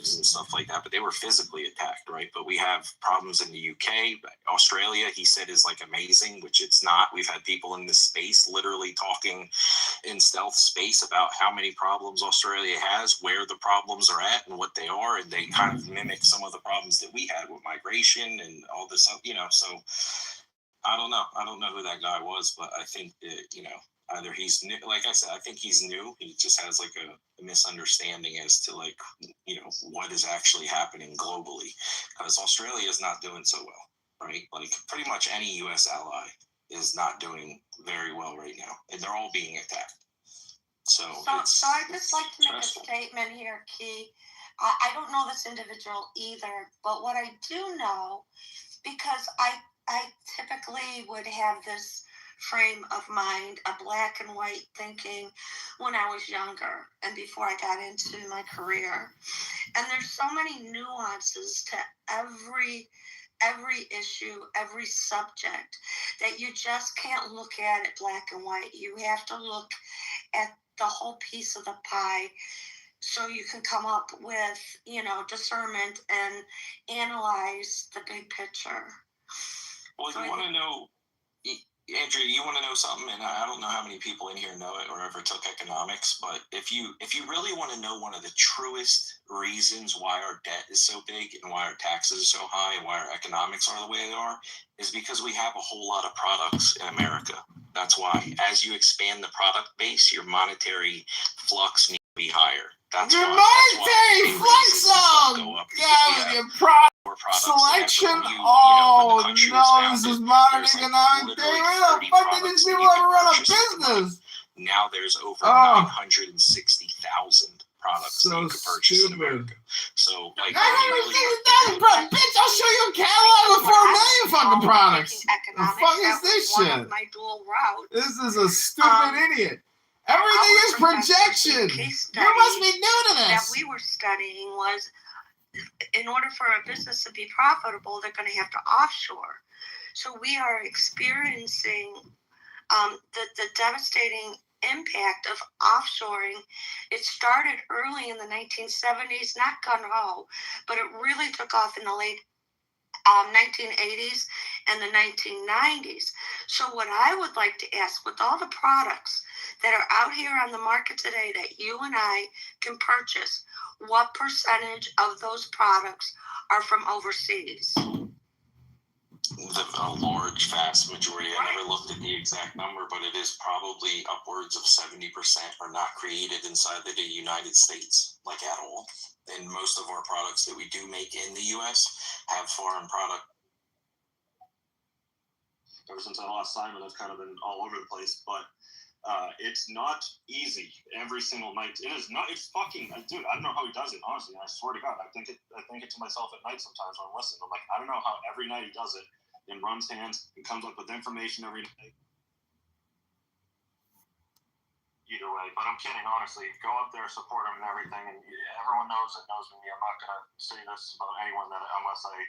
lives and stuff like that, but they were physically attacked, right? But we have problems in the UK. Australia, he said, is like amazing, which it's not. We've had people in this space literally talking in stealth space about how many problems Australia has, where the problems are at and what they are, and they kind of mimic some of the problems that we had with migration and all this, so I don't know who that guy was, but I think that, either he's new, like I said, I think he's new. He just has like a misunderstanding as to like, what is actually happening globally, because Australia is not doing so well, right? Like pretty much any U.S. ally is not doing very well right now, and they're all being attacked. So I'd just like to make a statement here, Key. I don't know this individual either, but what I do know, because I typically would have this frame of mind, a black and white thinking when I was younger and before I got into my career. And there's so many nuances to every issue, every subject, that you just can't look at it black and white. You have to look at the whole piece of the pie so you can come up with, discernment and analyze the big picture. Well, you want to know, Andrea, you want to know something, and I don't know how many people in here know it or ever took economics, but if you really want to know one of the truest reasons why our debt is so big and why our taxes are so high and why our economics are the way they are, is because we have a whole lot of products in America. That's why. As you expand the product base, your monetary flux needs to be higher. That's your why, monetary flux zone! Yeah, your product selection. Oh no, this is modern economic theory. Where the fuck did these people ever run a business? Now there's over 960,000 products that you can purchase in America. So, like, 960,000 products. Bitch, I'll show you a catalog of 4 million fucking products. The fuck is this shit? My dual route. This is a stupid idiot. Everything is projection. You must be new to this. That we were studying was, in order for a business to be profitable, they're going to have to offshore. So we are experiencing the devastating impact of offshoring. It started early in the 1970s, not gung-ho, but it really took off in the late 1980s and the 1990s. So what I would like to ask, with all the products that are out here on the market today that you and I can purchase, what percentage of those products are from overseas? A large, vast majority. I never looked at the exact number, but it is probably upwards of 70% are not created inside the United States, like at all. And most of our products that we do make in the U.S. have foreign product. Ever since I lost Simon, I've kind of been all over the place, but it's not easy every single night. It is not. It's fucking, dude. I don't know how he does it. Honestly, I swear to God, I think it to myself at night sometimes when I'm listening. I'm like, I don't know how every night he does it and runs hands and comes up with information every day. Either way, but I'm kidding. Honestly, go up there, support him and everything. And everyone knows me. I'm not gonna say this about anyone unless I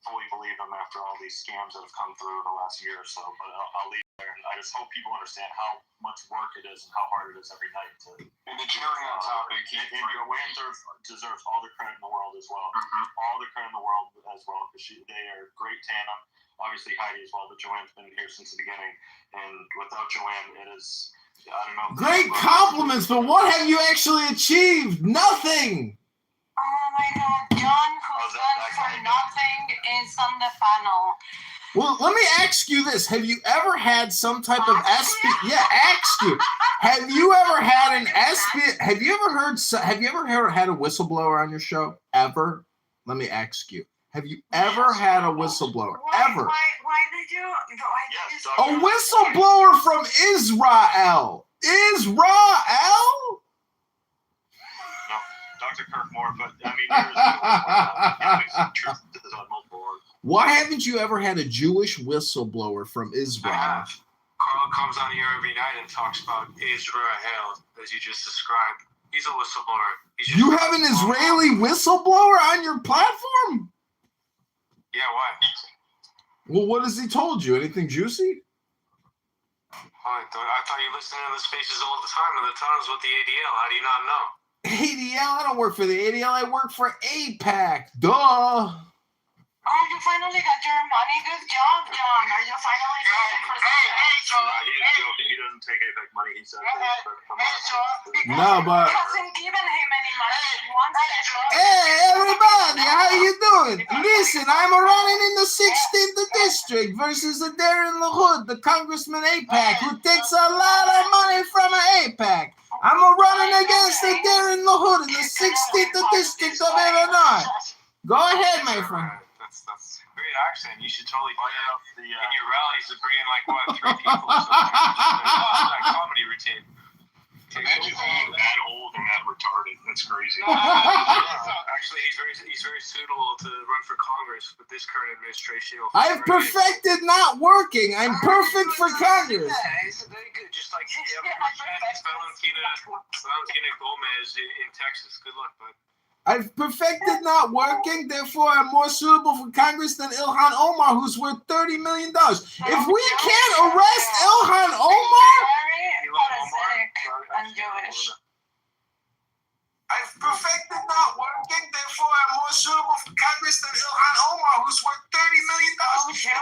fully believe them after all these scams that have come through the last year or so. But I'll leave it there, and I just hope people understand how much work it is and how hard it is every night to. And the cherry on top, and Joanne deserves all the credit in the world as well. Mm-hmm. All the credit in the world as well, because they are a great tandem. Obviously Heidi as well, but Joanne's been here since the beginning, and without Joanne, it is. I don't know. Great compliments, but what have you actually achieved? Nothing. Oh my God, John, who's done for nothing, is on the panel. Well, let me ask you this: have you ever had some type of Yeah, ask you. Have you ever had an Have you ever had a whistleblower on your show ever? Let me ask you. Have you ever had a whistleblower? Ever? Why did you? Yes, a whistleblower from Israel. Israel? No, Dr. Kirk Moore, but I mean, truth is on multiple words. Why haven't you ever had a Jewish whistleblower from Israel? Carl comes on here every night and talks about Israel, as you just described. He's a whistleblower. You have an Israeli whistleblower on your platform? Yeah, why? Well, what has he told you? Anything juicy? I thought you listened to the spaces all the time and the times with the ADL. How do you not know? ADL? I don't work for the ADL. I work for APAC. Duh. Oh, you finally got your money. Good job, John. Are you finally getting for He is joking. He doesn't take APEC money. He said No, but hasn't given him any money. He wants it. hey, everybody, how you doing? Listen, I'm running in the 16th district versus the Darren LaHood, the Congressman APAC, who takes a lot of money from an APAC. I'm running against the Darren LaHood in the 16th district of Illinois. Go ahead, my friend. That's a great accent. You should totally play it up in your rallies to bring in like what 3 people or something. That comedy routine. Imagine being that old and that retarded. That's crazy. Actually, he's very suitable to run for Congress with this current administration. I've perfected not working. I'm perfect for Congress. Yeah, he's very good. Just like Valentina Gomez in Texas. Good luck, bud. I've perfected not working, therefore I'm more suitable for Congress than Ilhan Omar, who's worth $30 million. If we can't arrest Ilhan Omar, Very pathetic and Jewish. I've perfected not working, therefore I'm more suitable for Congress than Ilhan Omar, who's worth $30 million. If we can't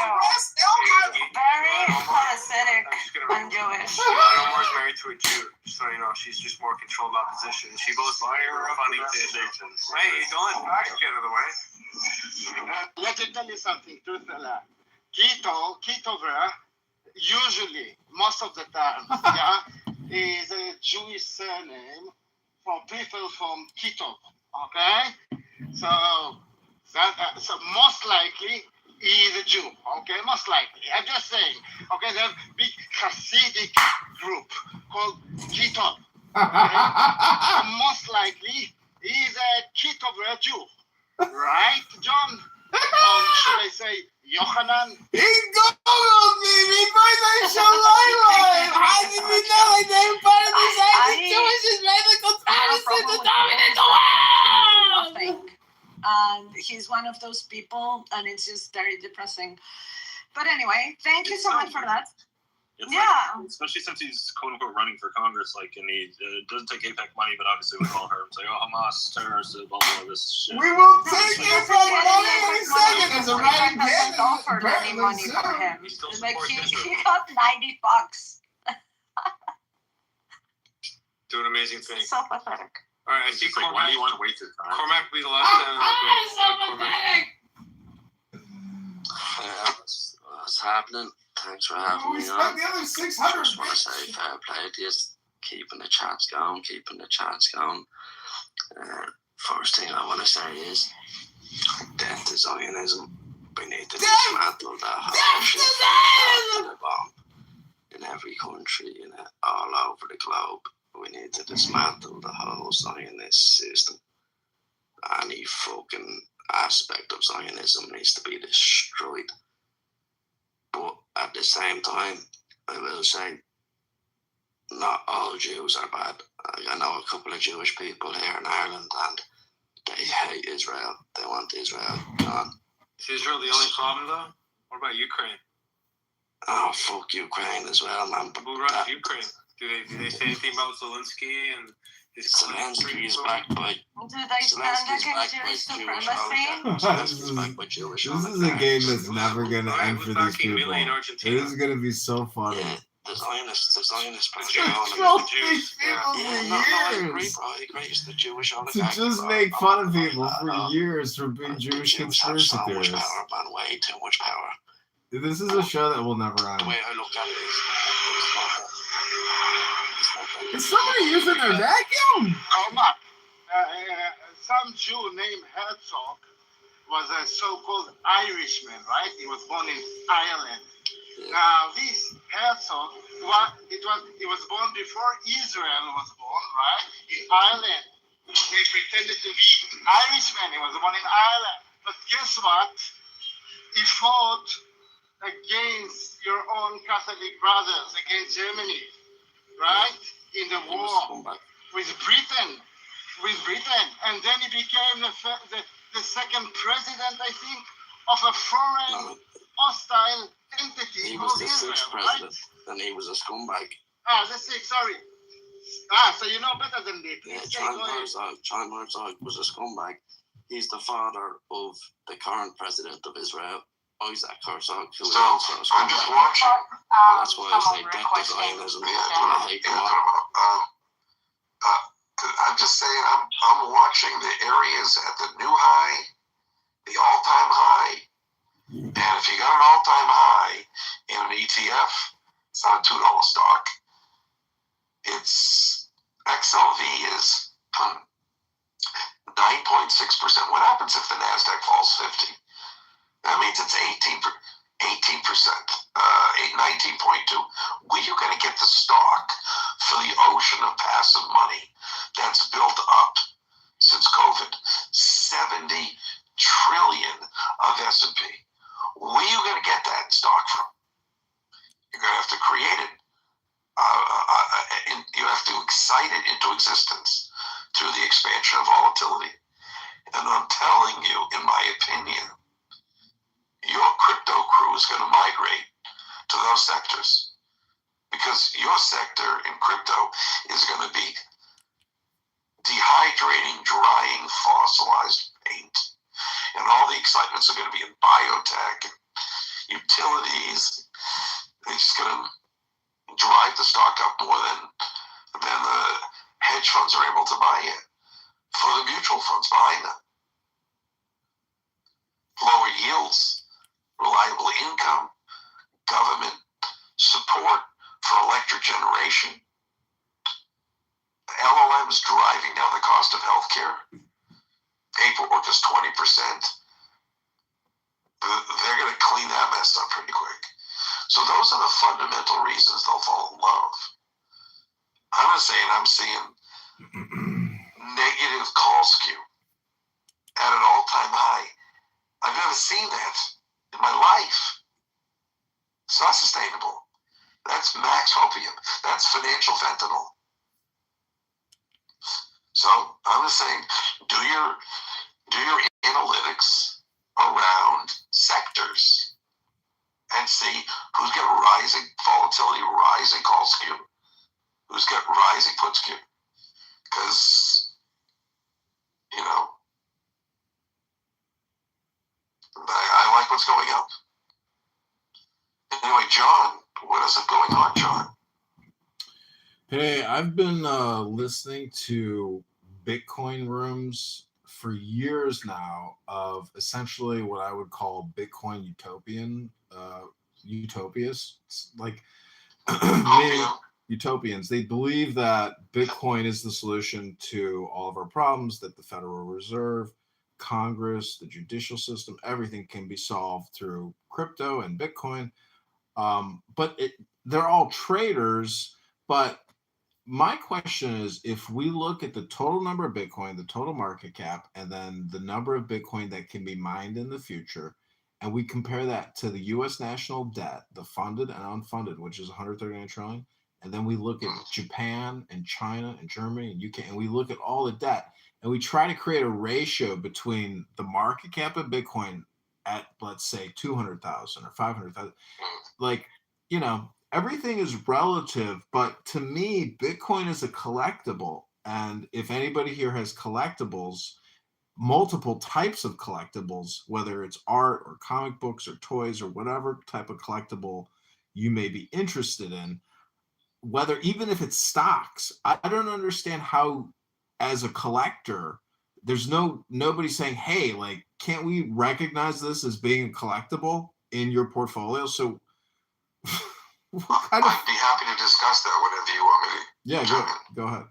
arrest Ilhan Very pathetic and Jewish. Ilhan Omar's married to a Jew, just so you know. She's just more controlled opposition. She both funny decisions. Hey, don't let facts get in the way. Let me tell you something, truthfully. Kitover, usually, most of the time, is a Jewish surname for people from Kitover, okay? So most likely, he is a Jew, okay? Most likely. I'm just saying, okay? They have a big Hasidic group called Kitover, okay? So most likely, he is a Kitover Jew, right, John? Or should I say Yochanan? He Googled me before the show live. How did we know I named part of this anti-Jewish Israeli conspiracy to dominate the world? Nothing. And he's one of those people, and it's just very depressing. But anyway, thank you so much for that. It's Yeah. like, especially since he's quote unquote running for Congress, like, and he doesn't take APEC money, but obviously we call her and say, oh, Hamas, terrorists, blah, blah, blah, this shit. We will take it from money any second. There's a writing Hasn't offered any money for him. He still Like supports he Israel. got $90. Do an amazing thing. So pathetic. All right, I It's see just like, why do you want Cormac. to waste his time? Cormac be the last time. What's happening? Thanks for having We me spent on. the other 600. Just want to say fair play to you. Keeping the chats going. First thing I want to say is death to Zionism. We need to dismantle that whole shit from the bomb in every country, all over the globe. We need to dismantle the whole Zionist system. Any fucking aspect of Zionism needs to be destroyed. But at the same time, I will say, not all Jews are bad. I know a couple of Jewish people here in Ireland, and they hate Israel. They want Israel gone. Is Israel the only problem, though? What about Ukraine? Oh, fuck Ukraine as well, man. But Who runs Ukraine? Do they say anything about Zelensky and his Zelensky is backed by Do they stand against Jewish supremacy? Zelensky's backed by Jewish This is a game that's never going to end for these people. It is going to be so funny. Yeah, the Zionists Control these people for I agree, years. bro. I agree. It's the Jewish To oligarchy, just bro. make fun of people for The years for being Jewish Jews have conspiracy so much theorists. power, man. Way too much power. This is a show that will never The end. way I look at it is, Is somebody using their vacuum? Cormac, some Jew named Herzog was a so-called Irishman, right? He was born in Ireland. Now, this Herzog, he was born before Israel was born, right? In Ireland. He pretended to be Irishman. He was born in Ireland. But guess what? He fought against your own Catholic brothers, against Germany, right? In the war with Britain. And then he became the second president, I think, of a foreign hostile entity he called was the Israel, sixth right? president, and he was a scumbag. The sixth, sorry. So you know better than me. Yeah, Please go ahead. Chaim Herzog was a scumbag. He's the father of the current president of Israel, Isaac Herzog, who is also a I'm just scumbag. watching. Well, that's why I say death to Zionism. I hate them all. I'm just saying, I'm watching the areas at the new high, the all-time high, and if you got an all-time high in an ETF, it's not a $2 stock. Its XLV is 9.6%. What happens if the Nasdaq falls 50? That means it's 18%, 19.2. Where are you going to get the stock for the ocean of passive money that's built up since COVID? 70 trillion of S&P. Where are you going to get that stock from? You're going to have to create it. You have to excite it into existence through the expansion of volatility. And I'm telling you, in my opinion, your crypto crew is going to migrate to those sectors, because your sector in crypto is going to be dehydrating, drying, fossilized paint, and all the excitements are going to be in biotech and utilities. They're just going to drive the stock up more than the hedge funds are able to buy it for the mutual funds behind them. Lower yields, reliable income, government support for electric generation, LLMs driving down the cost of healthcare. Paperwork is 20%. They're going to clean that mess up pretty quick. So those are the fundamental reasons they'll fall in love. I'm not saying I'm seeing negative call skew at an all-time high. I've never seen that in my life. It's not sustainable. That's max opium. That's financial fentanyl. So I'm just saying, do your analytics around sectors and see who's got rising volatility, rising call skew, who's got rising put skew. Because, I like what's going up. Anyway, John, what is it going on, John? Hey, I've been listening to Bitcoin rooms for years now of essentially what I would call Bitcoin utopias. It's like meaning utopians. They believe that Bitcoin is the solution to all of our problems, that the Federal Reserve, Congress, the judicial system, everything can be solved through crypto and Bitcoin. But they're all traders. But my question is, if we look at the total number of Bitcoin, the total market cap, and then the number of Bitcoin that can be mined in the future, and we compare that to the U.S. national debt, the funded and unfunded, which is 139 trillion, and then we look at Japan and China and Germany and UK, and we look at all the debt, and we try to create a ratio between the market cap of Bitcoin at, let's say, 200,000 or 500,000, everything is relative, but to me, Bitcoin is a collectible. And if anybody here has collectibles, multiple types of collectibles, whether it's art or comic books or toys or whatever type of collectible you may be interested in, whether even if it's stocks, I don't understand how, as a collector, there's nobody saying, hey, can't we recognize this as being a collectible in your portfolio? So I'd be happy to discuss that whenever you want me to. Yeah, go ahead.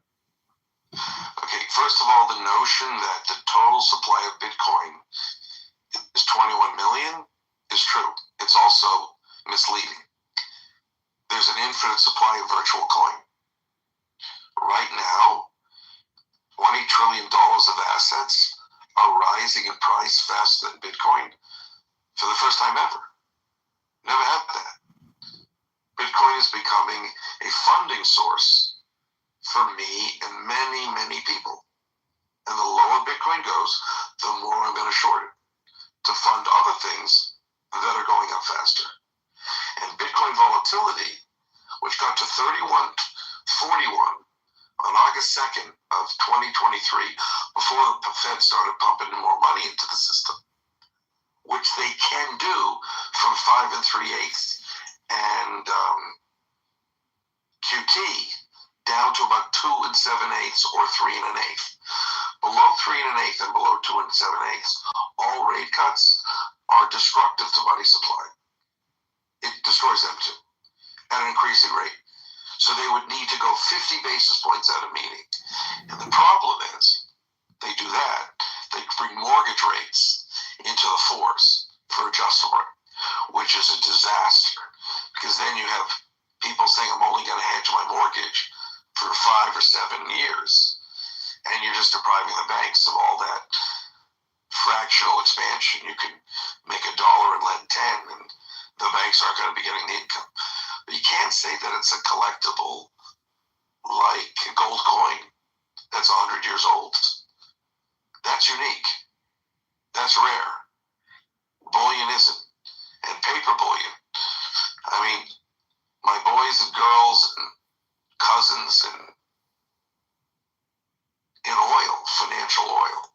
Okay, first of all, the notion that the total supply of Bitcoin is 21 million is true. It's also misleading. There's an infinite supply of virtual coin. Right now, $20 trillion of assets are rising in price faster than Bitcoin for the first time ever. Never had that. Bitcoin is becoming a funding source for me and many, many people. And the lower Bitcoin goes, the more I'm going to short it to fund other things that are going up faster. And Bitcoin volatility, which got to 31.41 before the Fed started pumping more money into the system, which they can do from 5 3/8 and QT down to about 2 7/8 or 3 1/8. Below 3 1/8 and below 2 7/8, all rate cuts are destructive to money supply. It destroys them too at an increasing rate. So they would need to go 50 basis points at a meeting. And the problem is, they do that, they bring mortgage rates into the fours for adjustable rate, which is a disaster. Because then you have people saying, I'm only going to hedge my mortgage for 5 or 7 years. And you're just depriving the banks of all that fractional expansion. You can make $1 and lend 10, and the banks aren't going to be getting the income. But you can't say that it's a collectible like a gold coin that's 100 years old. That's unique. That's rare. Bullion isn't. And paper bullion. I mean, my boys and girls and cousins in oil, financial oil,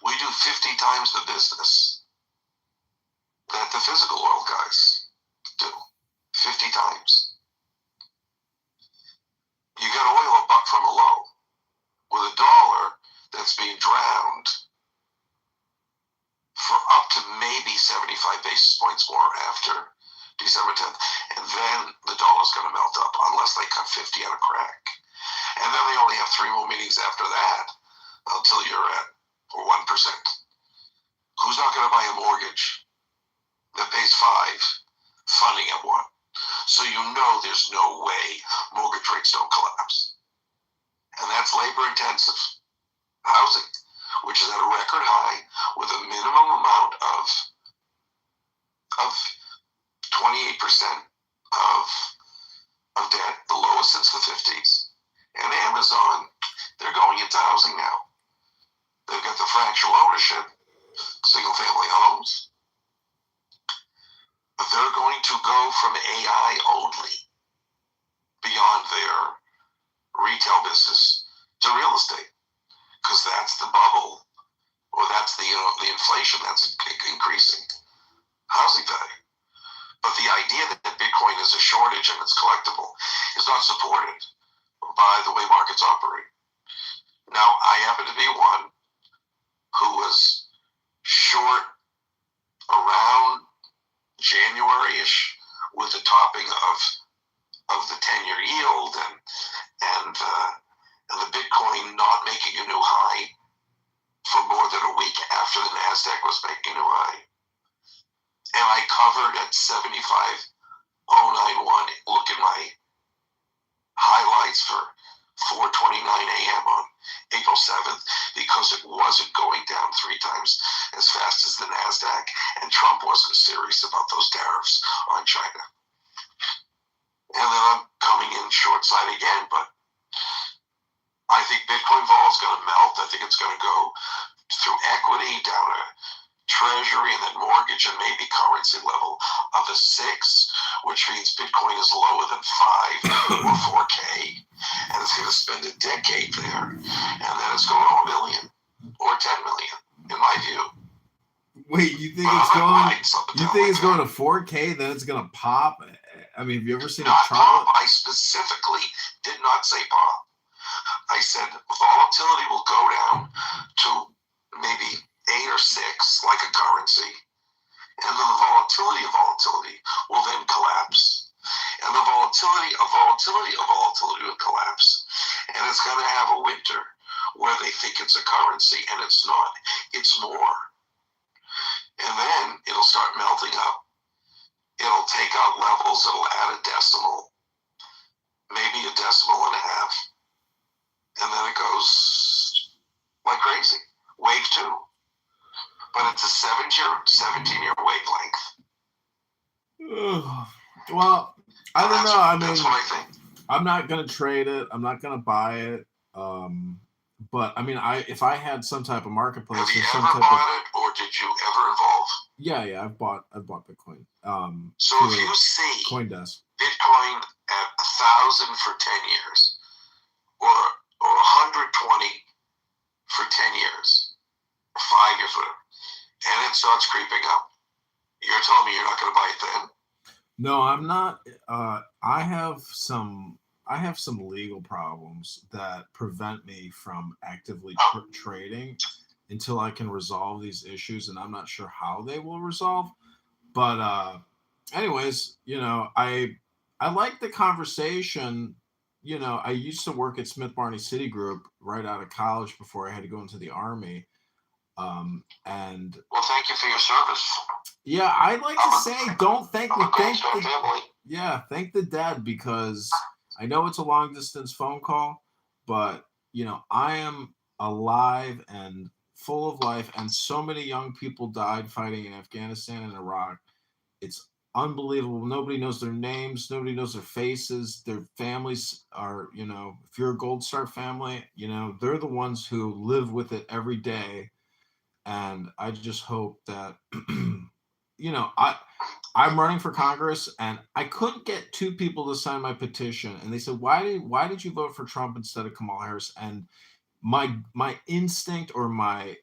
we do 50 times the business that the physical oil guys do. 50 times. You got oil $1 from a low with $1 that's being drowned for up to maybe 75 basis points more after December 10th. And then the dollar's going to melt up unless they cut 50 at a crack. And then they only have 3 more meetings after that until you're at 1%. Who's not going to buy a mortgage that pays 5, funding at 1? So you know there's no way mortgage rates don't collapse. And that's labor intensive housing, which is at a record high with a minimum amount of 28% of debt, the lowest since the 50s. And Amazon, they're going into housing now. They've got the fractional ownership, single family homes. But they're going to go from AI only beyond their retail business to real estate, because that's the bubble, or that's the inflation that's increasing housing value. But the idea that Bitcoin is a shortage and it's collectible is not supported by the way markets operate. Now, I happen to be one who was short around January-ish with the topping of the 10-year yield and the Bitcoin not making a new high for more than a week after the NASDAQ was making a new high. And I covered at 75.091. Look at my highlights for 4:29 a.m. on April 7th, because it wasn't going down 3 times as fast as the NASDAQ, and Trump wasn't serious about those tariffs on China. And then I'm coming in short side again, but I think Bitcoin vol is going to melt. I think it's going to go through equity down a treasury and then mortgage and maybe currency level of a 6, which means Bitcoin is lower than 5 or 4K, and it's going to spend a decade there, and then it's going to $1 million or 10 million, in my view. Wait, you think it's going? You think it's going to 4K? Then it's going to pop? I mean, have you ever seen a chart? Pop. I specifically did not say pop. I said volatility will go down to maybe 8 or 6, like a currency, and then the volatility will then collapse, and the volatility will collapse, and it's going to have a winter where they think it's a currency, and it's not. It's more, and then it'll start melting up. It'll take out levels. It'll add a decimal, maybe a decimal and a half, and then it goes like crazy. Wave 2. But it's a 17-year wavelength. Well, I don't know. I mean, that's what I think. I'm not going to trade it. I'm not going to buy it. But I mean, if I had some type of marketplace, have you or some ever type bought it, or did you ever evolve? Yeah, I've bought Bitcoin. So if you see CoinDesk Bitcoin at 1,000 for 10 years, or 120 for 10 years, or 5 years, whatever, and it starts creeping up. You're telling me you're not going to buy it then? No, I'm not. I have some legal problems that prevent me from actively trading until I can resolve these issues, and I'm not sure how they will resolve. But anyways, I like the conversation. I used to work at Smith Barney Citigroup right out of college before I had to go into the Army. And well, thank you for your service. Yeah, I'd like to say don't thank me. Thank the dead, because I know it's a long distance phone call, but I am alive and full of life, and so many young people died fighting in Afghanistan and Iraq. It's unbelievable. Nobody knows their names, nobody knows their faces. Their families are, if you're a Gold Star family, they're the ones who live with it every day. And I just hope that I'm running for Congress, and I couldn't get 2 people to sign my petition, and they said, why did you vote for Trump instead of Kamala Harris? And my instinct, or my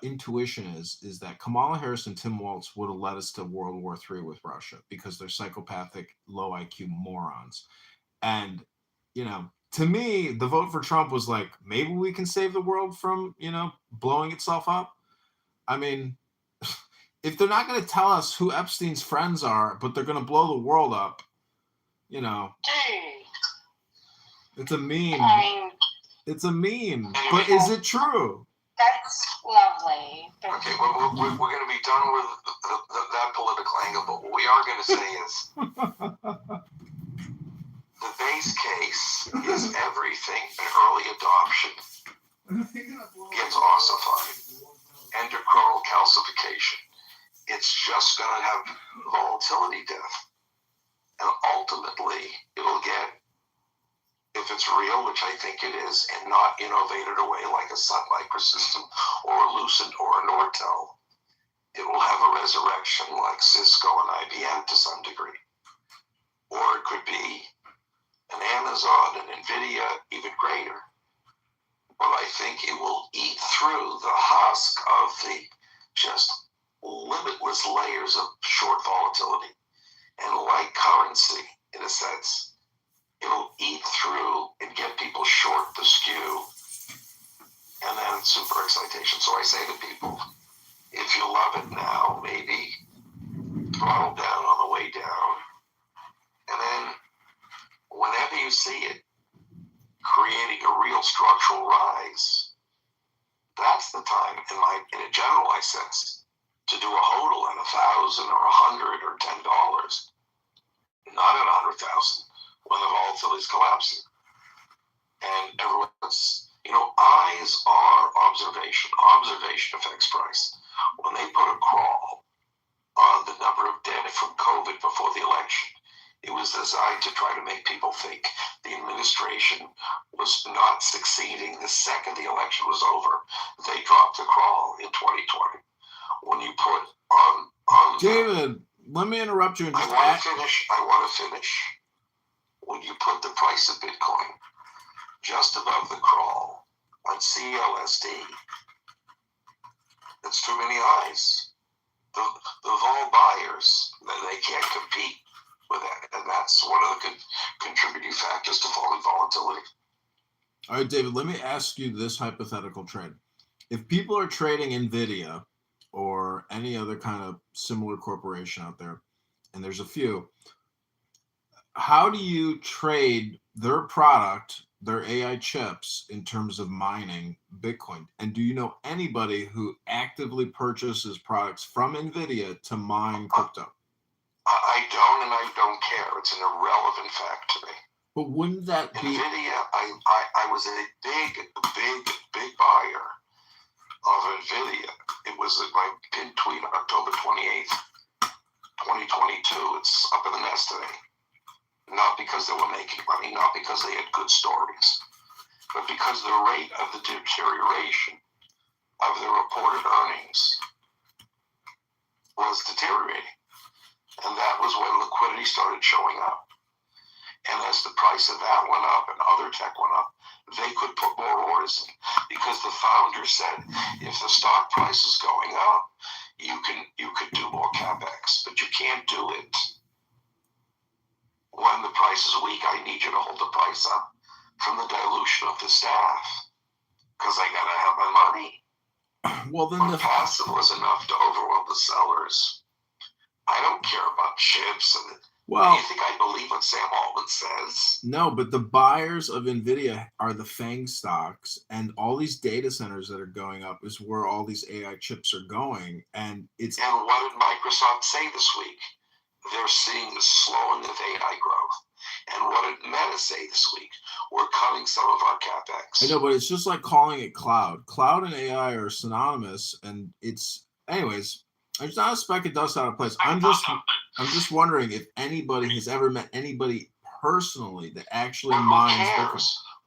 intuition is that Kamala Harris and Tim Walz would have led us to World War III with Russia, because they're psychopathic, low IQ morons. And to me, the vote for Trump was like, maybe we can save the world from blowing itself up. I mean, if they're not going to tell us who Epstein's friends are, but they're going to blow the world up, it's a meme. It's a meme. But is it true? That's lovely. Okay, well, we're going to be done with that political angle, but what we are going to say is the base case is everything an early adoption gets ossified. Endochronal calcification. It's just going to have volatility death. And ultimately, it'll get, if it's real, which I think it is, and not innovated away like a Sun Microsystem or a Lucent or a Nortel, it will have a resurrection like Cisco and IBM to some degree. Or it could be an Amazon and NVIDIA, even greater. But I think it will eat through the husk of the just limitless layers of short volatility. And like currency, in a sense, it'll eat through and get people short the skew, and then super excitation. So I say to people, if you love it now, maybe throttle down on the way down, and then whenever you see it creating a real structural rise, that's the time, in a generalized sense, to do a hodl at $1,000 or $100 or $10, not at 100,000 when the volatility is collapsing. And everyone's, eyes are observation. Observation affects price. When they put a crawl on the number of dead from COVID before the election, it was designed to try to make people think the administration was not succeeding the second the election was over. They dropped the crawl in 2020. When you put on David, let me interrupt you and just I want to finish. When you put the price of Bitcoin just above the crawl on CLSD, that's too many eyes. The vol buyers, they can't compete with that, and that's one of the contributing factors to falling volatility. All right, David, let me ask you this hypothetical trade. If people are trading NVIDIA or any other kind of similar corporation out there, and there's a few, how do you trade their product, their AI chips, in terms of mining Bitcoin? And do you know anybody who actively purchases products from NVIDIA to mine crypto? I don't, and I don't care. It's an irrelevant fact to me. But wouldn't that be... NVIDIA, I was a big buyer of NVIDIA. It was my pinned tweet on October 28th, 2022. It's up in the nest today. Not because they were making money, not because they had good stories, but because the rate of the deterioration of the reported earnings was deteriorating. And that was when liquidity started showing up. And as the price of that went up and other tech went up, they could put more orders in, because the founder said if the stock price is going up, you could do more capex, but you can't do it when the price is weak. I need you to hold the price up from the dilution of the staff, because I gotta have my money. Well, then the passive was enough to overwhelm the sellers. I don't care about chips and. Well, you think I believe what Sam Altman says? No, but the buyers of NVIDIA are the FANG stocks, and all these data centers that are going up is where all these AI chips are going. And it's. And what did Microsoft say this week? They're seeing the slowing of AI growth. And what did Meta say this week? We're cutting some of our capex. I know, but it's just like calling it cloud. Cloud and AI are synonymous, and it's, anyways. It's not a speck of dust out of place. I'm just wondering if anybody has ever met anybody personally that actually mines Bitcoin.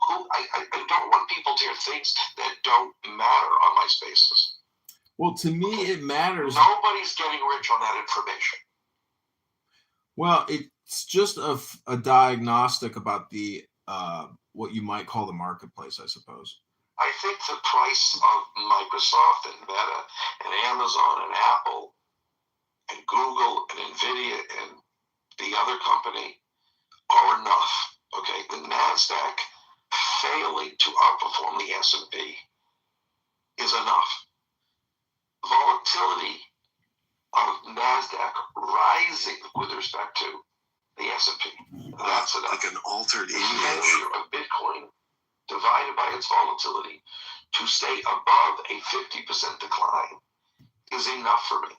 I don't want people to hear things that don't matter on my spaces. Well, to me, it matters. Nobody's getting rich on that information. Well, it's just a diagnostic about the what you might call the marketplace, I suppose. I think the price of Microsoft and Meta and Amazon and Apple and Google and NVIDIA and the other company are enough. Okay, the NASDAQ failing to outperform the S&P is enough. Volatility of NASDAQ rising with respect to the S&P. That's enough. Like an altered image. Failure of Bitcoin divided by its volatility to stay above a 50% decline is enough for me.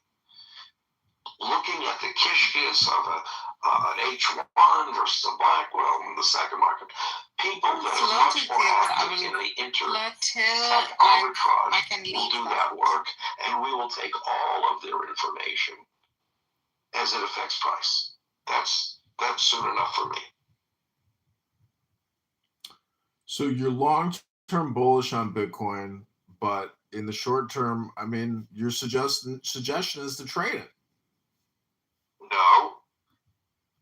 Looking at the Kishkis of an H1 versus a Blackwell in the second market, people that are much more active in the arbitrage will do that work, and we will take all of their information as it affects price. That's soon enough for me. So you're long-term bullish on Bitcoin, but in the short term, I mean, your suggestion is to trade it. No,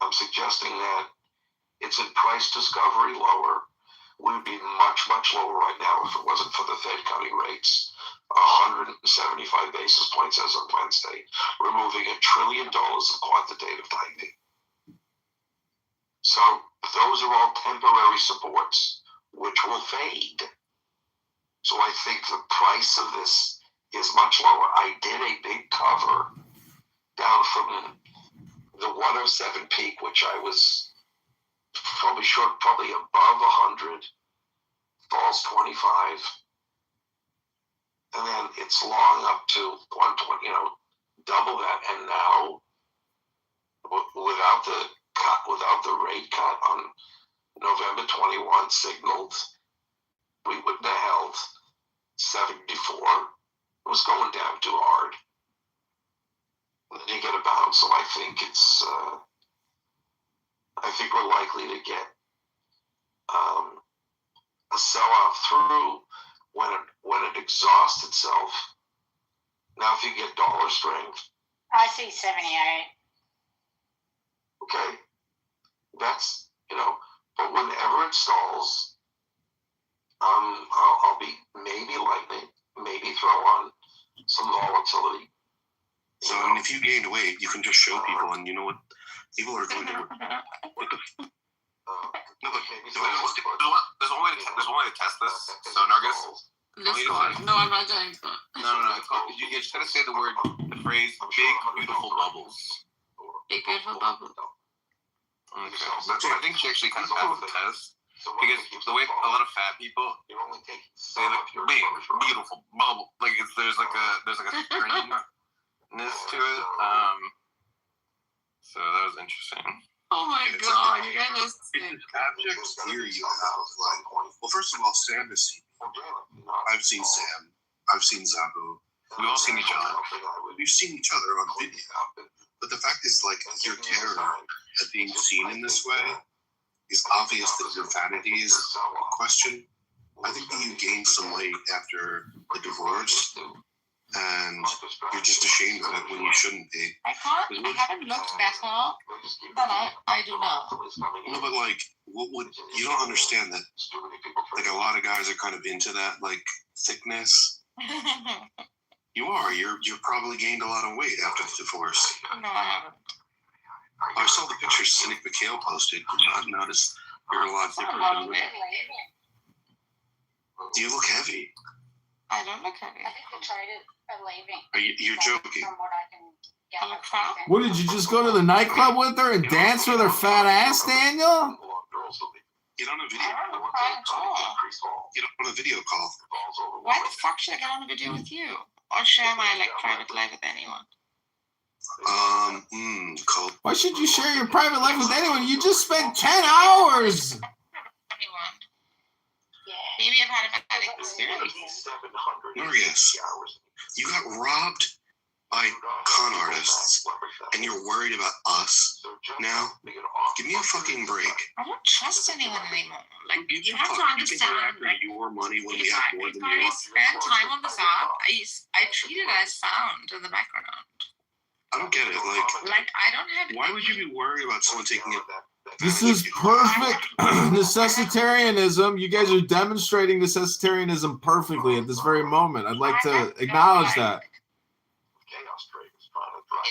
I'm suggesting that it's in price discovery lower. We'd be much, much lower right now if it wasn't for the Fed cutting rates. 175 basis points as of Wednesday, removing $1 trillion of quantitative tightening. So those are all temporary supports, which will fade. So I think the price of this is much lower. I did a big cover down from the 107 peak, which I was probably short, probably above 100, falls 25, and then it's long up to 120, double that. And now, without the rate cut on November 21 signaled, we wouldn't have held 74. It was going down too hard. And then you get a bounce, so I think I think we're likely to get a sell-off through when it exhausts itself. Now, if you get dollar strength, I see 78. okay, that's but whenever it stalls, I'll be maybe lightning, maybe throw on some volatility. So, I mean, if you gained weight, you can just show people, and you know what? People are going to. No, but there's one way to test this. So, Nargis. No, I'm not doing that. No. It's called, you just gotta say the phrase "big beautiful bubbles." Big beautiful bubbles. Okay, that's what I think she actually kind of passed the test. Because the way a lot of fat people say like big beautiful bubble, like there's like a stringiness to it. So that was interesting. Oh my god, you guys are sick. Abject fear you have. Well, first of all, Sam has seen me. I've seen Sam. I've seen Zabu. We've all seen each other. We've seen each other on video. But the fact is, like, your terror at being seen in this way is obvious that your vanity is in question. I think that you gained some weight after the divorce, and you're just ashamed of it when you shouldn't be. I haven't looked better than I do now. No, but like, what would you don't understand that? Like a lot of guys are kind of into that like thickness. You are. You've probably gained a lot of weight after the divorce. No, I haven't. I saw the pictures Cynic McHale posted. I've noticed you're a lot thicker. You look heavy. I don't look heavy. I think we tried it for leaving. You're joking. From what I can get. I look fat. What did you just go to the nightclub with her and dance with her fat ass, Daniel? Get on a video. I don't look fat at all. Get on a video call. Why the fuck should I get on a video with you? Or share my like private life with anyone? Cold. Why should you share your private life with anyone? You just spent 10 hours. Anyone. Maybe I've had a bad experience. Marius, you got robbed by con artists, and you're worried about us now? Give me a fucking break. I don't trust anyone anymore. Like, Give you a have to fuck. You can understand, go after like, your money when we if have more than I you. spend time on this app, I treat it as sound in the background. I don't get it. Like, I don't have. Why would you be worried about someone taking it? This is perfect necessitarianism. You guys are demonstrating necessitarianism perfectly at this very moment. I'd like to acknowledge that.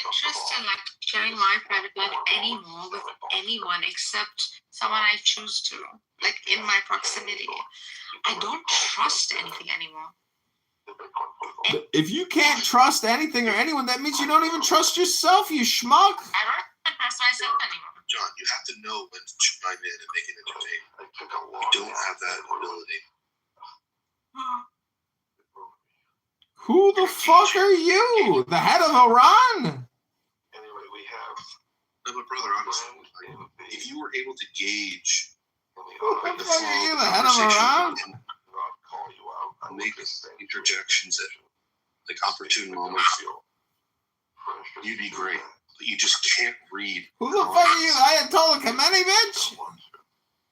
Interest in like sharing my private life anymore with anyone except someone I choose to, like in my proximity. I don't trust anything anymore. If you can't trust anything or anyone, that means you don't even trust yourself, you schmuck. I don't trust myself anymore. John, you have to know when to chime in and make an entertainment. You don't have that ability. Who the fuck are you? The head of Iran? Anyway, we have. No, but brother, honestly, if you were able to gauge Who the the fuck are you? The head of conversation Iran? and make interjections at like opportune moments, you'd be great. But you just can't read. Who the fuck are you? Ayatollah Khamenei, bitch?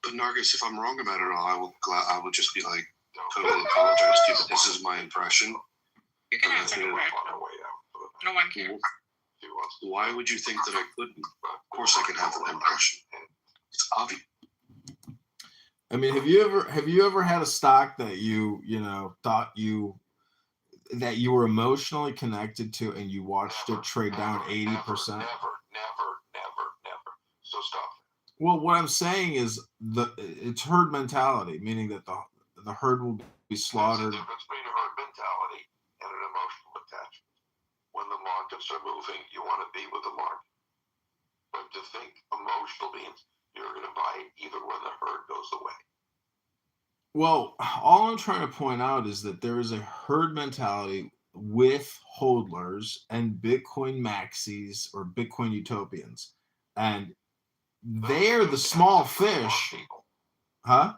But Nargis, if I'm wrong about it all, I will just be like totally apologize to you. But this is my impression. You can answer the question. No one cares. Why would you think that I couldn't? Of course, I can have that impression. It's obvious. I mean, have you ever had a stock that you thought that you were emotionally connected to and you watched it trade down 80%? Never. So stop. Well, what I'm saying is it's herd mentality, meaning that the herd will be slaughtered. There's a difference between a herd mentality and an emotional attachment. When the markets are moving, you want to be with the market. But to think emotional means you're going to buy it even when the herd goes away. Well, all I'm trying to point out is that there is a herd mentality with hodlers and Bitcoin maxis or Bitcoin utopians. And they're the small fish. Huh?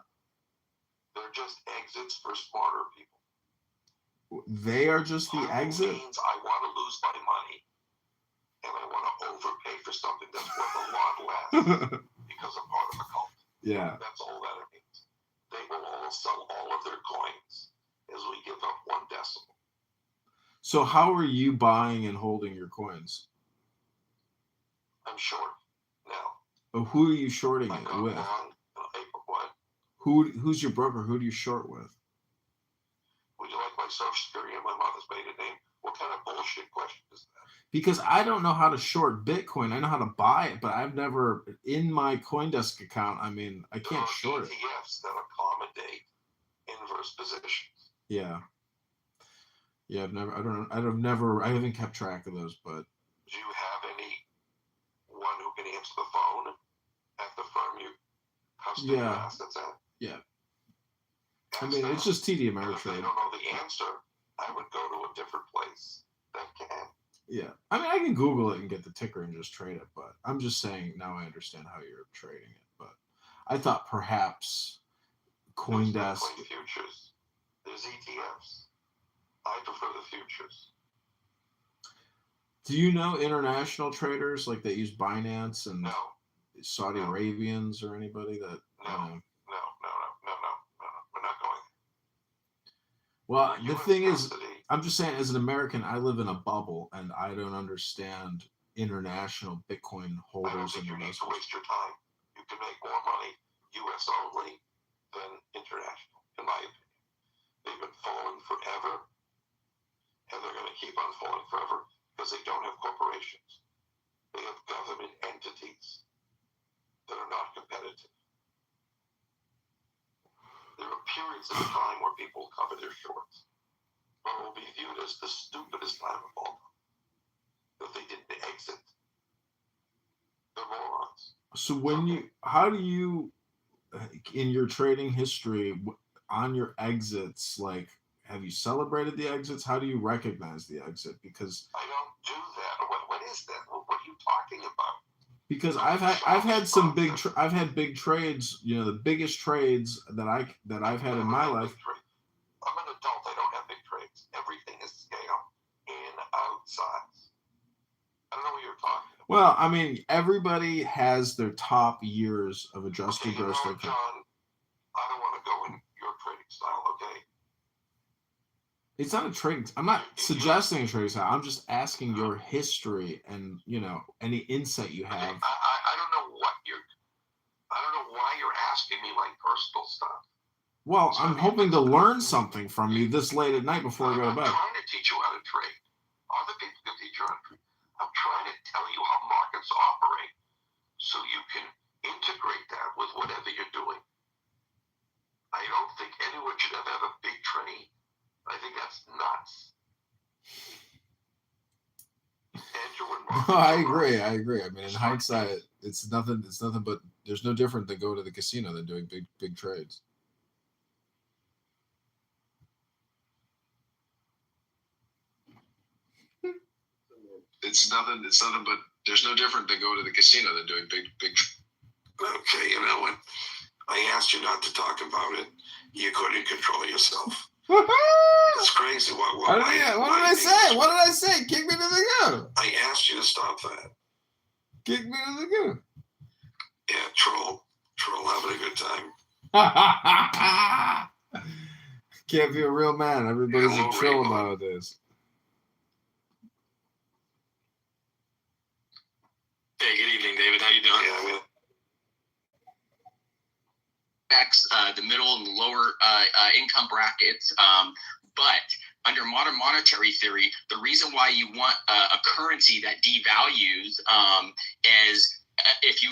They're just exits for smarter people. They are just the exit? Means I want to lose my money and I want to overpay for something that's worth a lot less because I'm part of a cult. Yeah. That's all that it means. They will all sell all of their coins as we give up 1 decimal. So how are you buying and holding your coins? I'm short now. Who are you shorting I it got with? long April what? Who's your broker? Who do you short with? Would you like my social security and my mother's maiden name? What kind of bullshit question is that? Because I don't know how to short Bitcoin. I know how to buy it, but I've never in my CoinDesk account. I mean, I can't short it. ETFs that accommodate inverse positions. Yeah. Yeah, I haven't kept track of those, but. Do you have anyone who can answer the phone at the firm you custody your assets at? Yeah. I mean, it's just TD Ameritrade. If they don't know the answer, I would go to a different place that can. Yeah. I mean, I can Google it and get the ticker and just trade it, but I'm just saying now I understand how you're trading it. But I thought perhaps CoinDesk. There's futures. There's ETFs. I prefer the futures. Do you know international traders like that use Binance and No. Saudi Arabians or anybody that? No. We're not going. Well, the thing is, I'm just saying, as an American, I live in a bubble, and I don't understand international Bitcoin I don't holders think and you need to investors. waste your time. You can make more money U.S. only than international, in my opinion. They've been falling forever, and they're going to keep on falling forever because they don't have corporations. They have government entities that are not competitive. There are periods of time where people cover their shorts, but it will be viewed as the stupidest time of all time. If they didn't exit, they're morons. So how do you, in your trading history, on your exits, like, have you celebrated the exits? How do you recognize the exit? Because I don't do that. What is that? What are you talking about? Because I've had some I've had big trades, you know, the biggest trades that I've had in my life. I'm an adult. I don't have big trades. Everything is scale in outsides. I don't know what you're talking about. Well, I mean, everybody has their top years of adjusted gross income. John, I don't want to go in your trading style, okay? It's not a trading. I'm not suggesting a trading style. I'm just asking your history and, you know, any insight you have. I don't know what I don't know why you're asking me my personal stuff. Well, I'm hoping to learn something from you this late at night before I go to bed. I'm trying to teach you how to trade. Other people can teach you how to trade. I'm trying to tell you how markets operate so you can integrate that with whatever you're doing. I don't think anyone should ever have a big trade. I think that's nuts. I agree. I mean, in hindsight, it's nothing but there's no different than going to the casino than doing big trades. It's nothing but there's no different than going to the casino than doing big. Okay, you know what? I asked you not to talk about it. You couldn't control yourself. It's crazy. What did I say? What did I say? Kick me to the goo. I asked you to stop that. Kick me to the goo. Yeah, troll having a good time. Can't be a real man. Everybody's a troll nowadays. Hey, good evening, David. How you doing? Yeah, I mean, the middle and lower income brackets. But under modern monetary theory, the reason why you want a currency that devalues is if you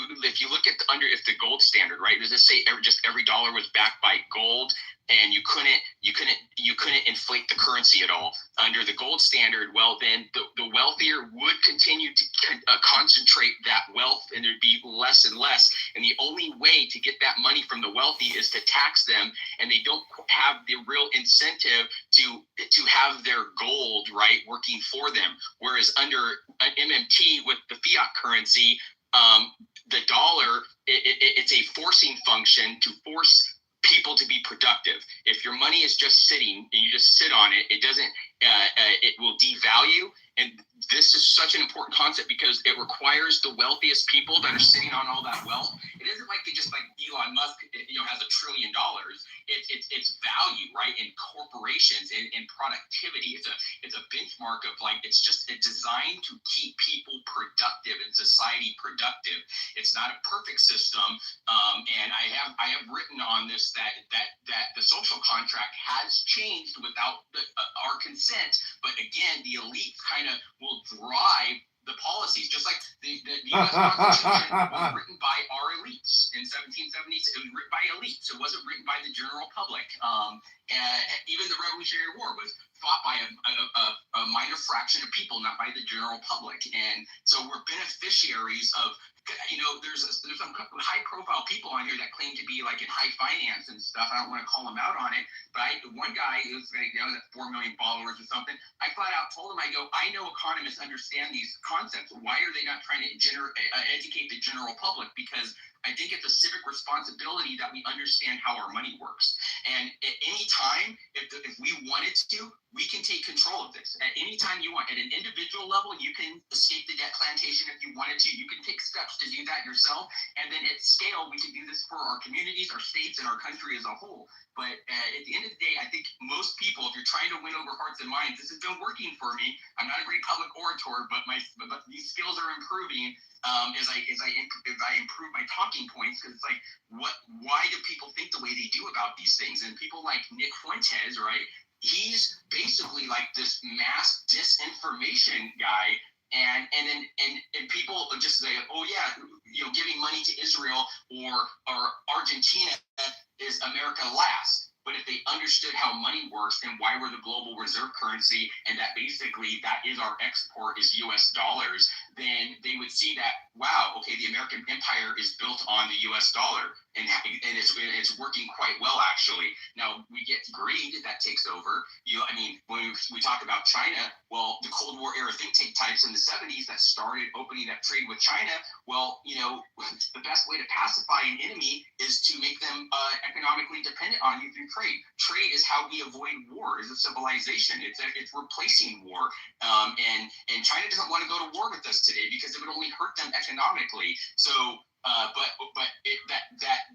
look at if the gold standard, right? Does it say every dollar was backed by gold, and you couldn't inflate the currency at all under the gold standard? Well, then the wealthier would continue to concentrate that wealth, and there'd be less and less. And the only way to get that money from the wealthy is to tax them, and they don't have the real incentive to have their gold, right, working for them. Whereas under an MMT with the fiat currency, the dollar, it's a forcing function to force people to be productive. If your money is just sitting and you just sit on it, it doesn't. It will devalue. And this is such an important concept because it requires the wealthiest people that are sitting on all that wealth. It isn't like Elon Musk, has $1 trillion. It's value, right? In corporations and in productivity. It's a benchmark of it's just designed to keep people productive and society productive. It's not a perfect system. And I have written on this that the social contract has changed without our consent. But again, the elite kind of will drive the policies, just like the U.S. Constitution was written by our elites in 1776. It was written by elites. It wasn't written by the general public. And even the Revolutionary War was fought by a minor fraction of people, not by the general public. And so we're beneficiaries of. There's some high-profile people on here that claim to be in high finance and stuff. I don't want to call them out on it, but one guy who's at 4 million followers or something. I flat out told him, I know economists understand these concepts. Why are they not trying to educate the general public? Because I think it's a civic responsibility that we understand how our money works. And at any time, if we wanted to, we can take control of this. At any time you want. At an individual level, you can escape the debt plantation if you wanted to. You can take steps to do that yourself. And then at scale, we can do this for our communities, our states, and our country as a whole. But at the end of the day, I think most people, if you're trying to win over hearts and minds, this has been working for me. I'm not a great public orator, but these skills are improving as I improve my talking points. Because it's like, why do people think the way they do about these things? And people like Nick Fuentes, right? He's basically like this mass disinformation guy. And people just say, oh yeah, giving money to Israel or Argentina is America last. But if they understood how money works and why we're the global reserve currency, and that basically that is our export is US dollars, then they would see that, wow, okay, the American empire is built on the US dollar, and it's working quite well, actually. Now we get greed that takes over. When we talk about China, well, the Cold War era think tank types in the 70s that started opening up trade with China, well, the best way to pacify an enemy is to make them economically dependent on you through trade. Trade is how we avoid war as a civilization. It's replacing war. And China doesn't want to go to war with us today because it would only hurt them economically. So,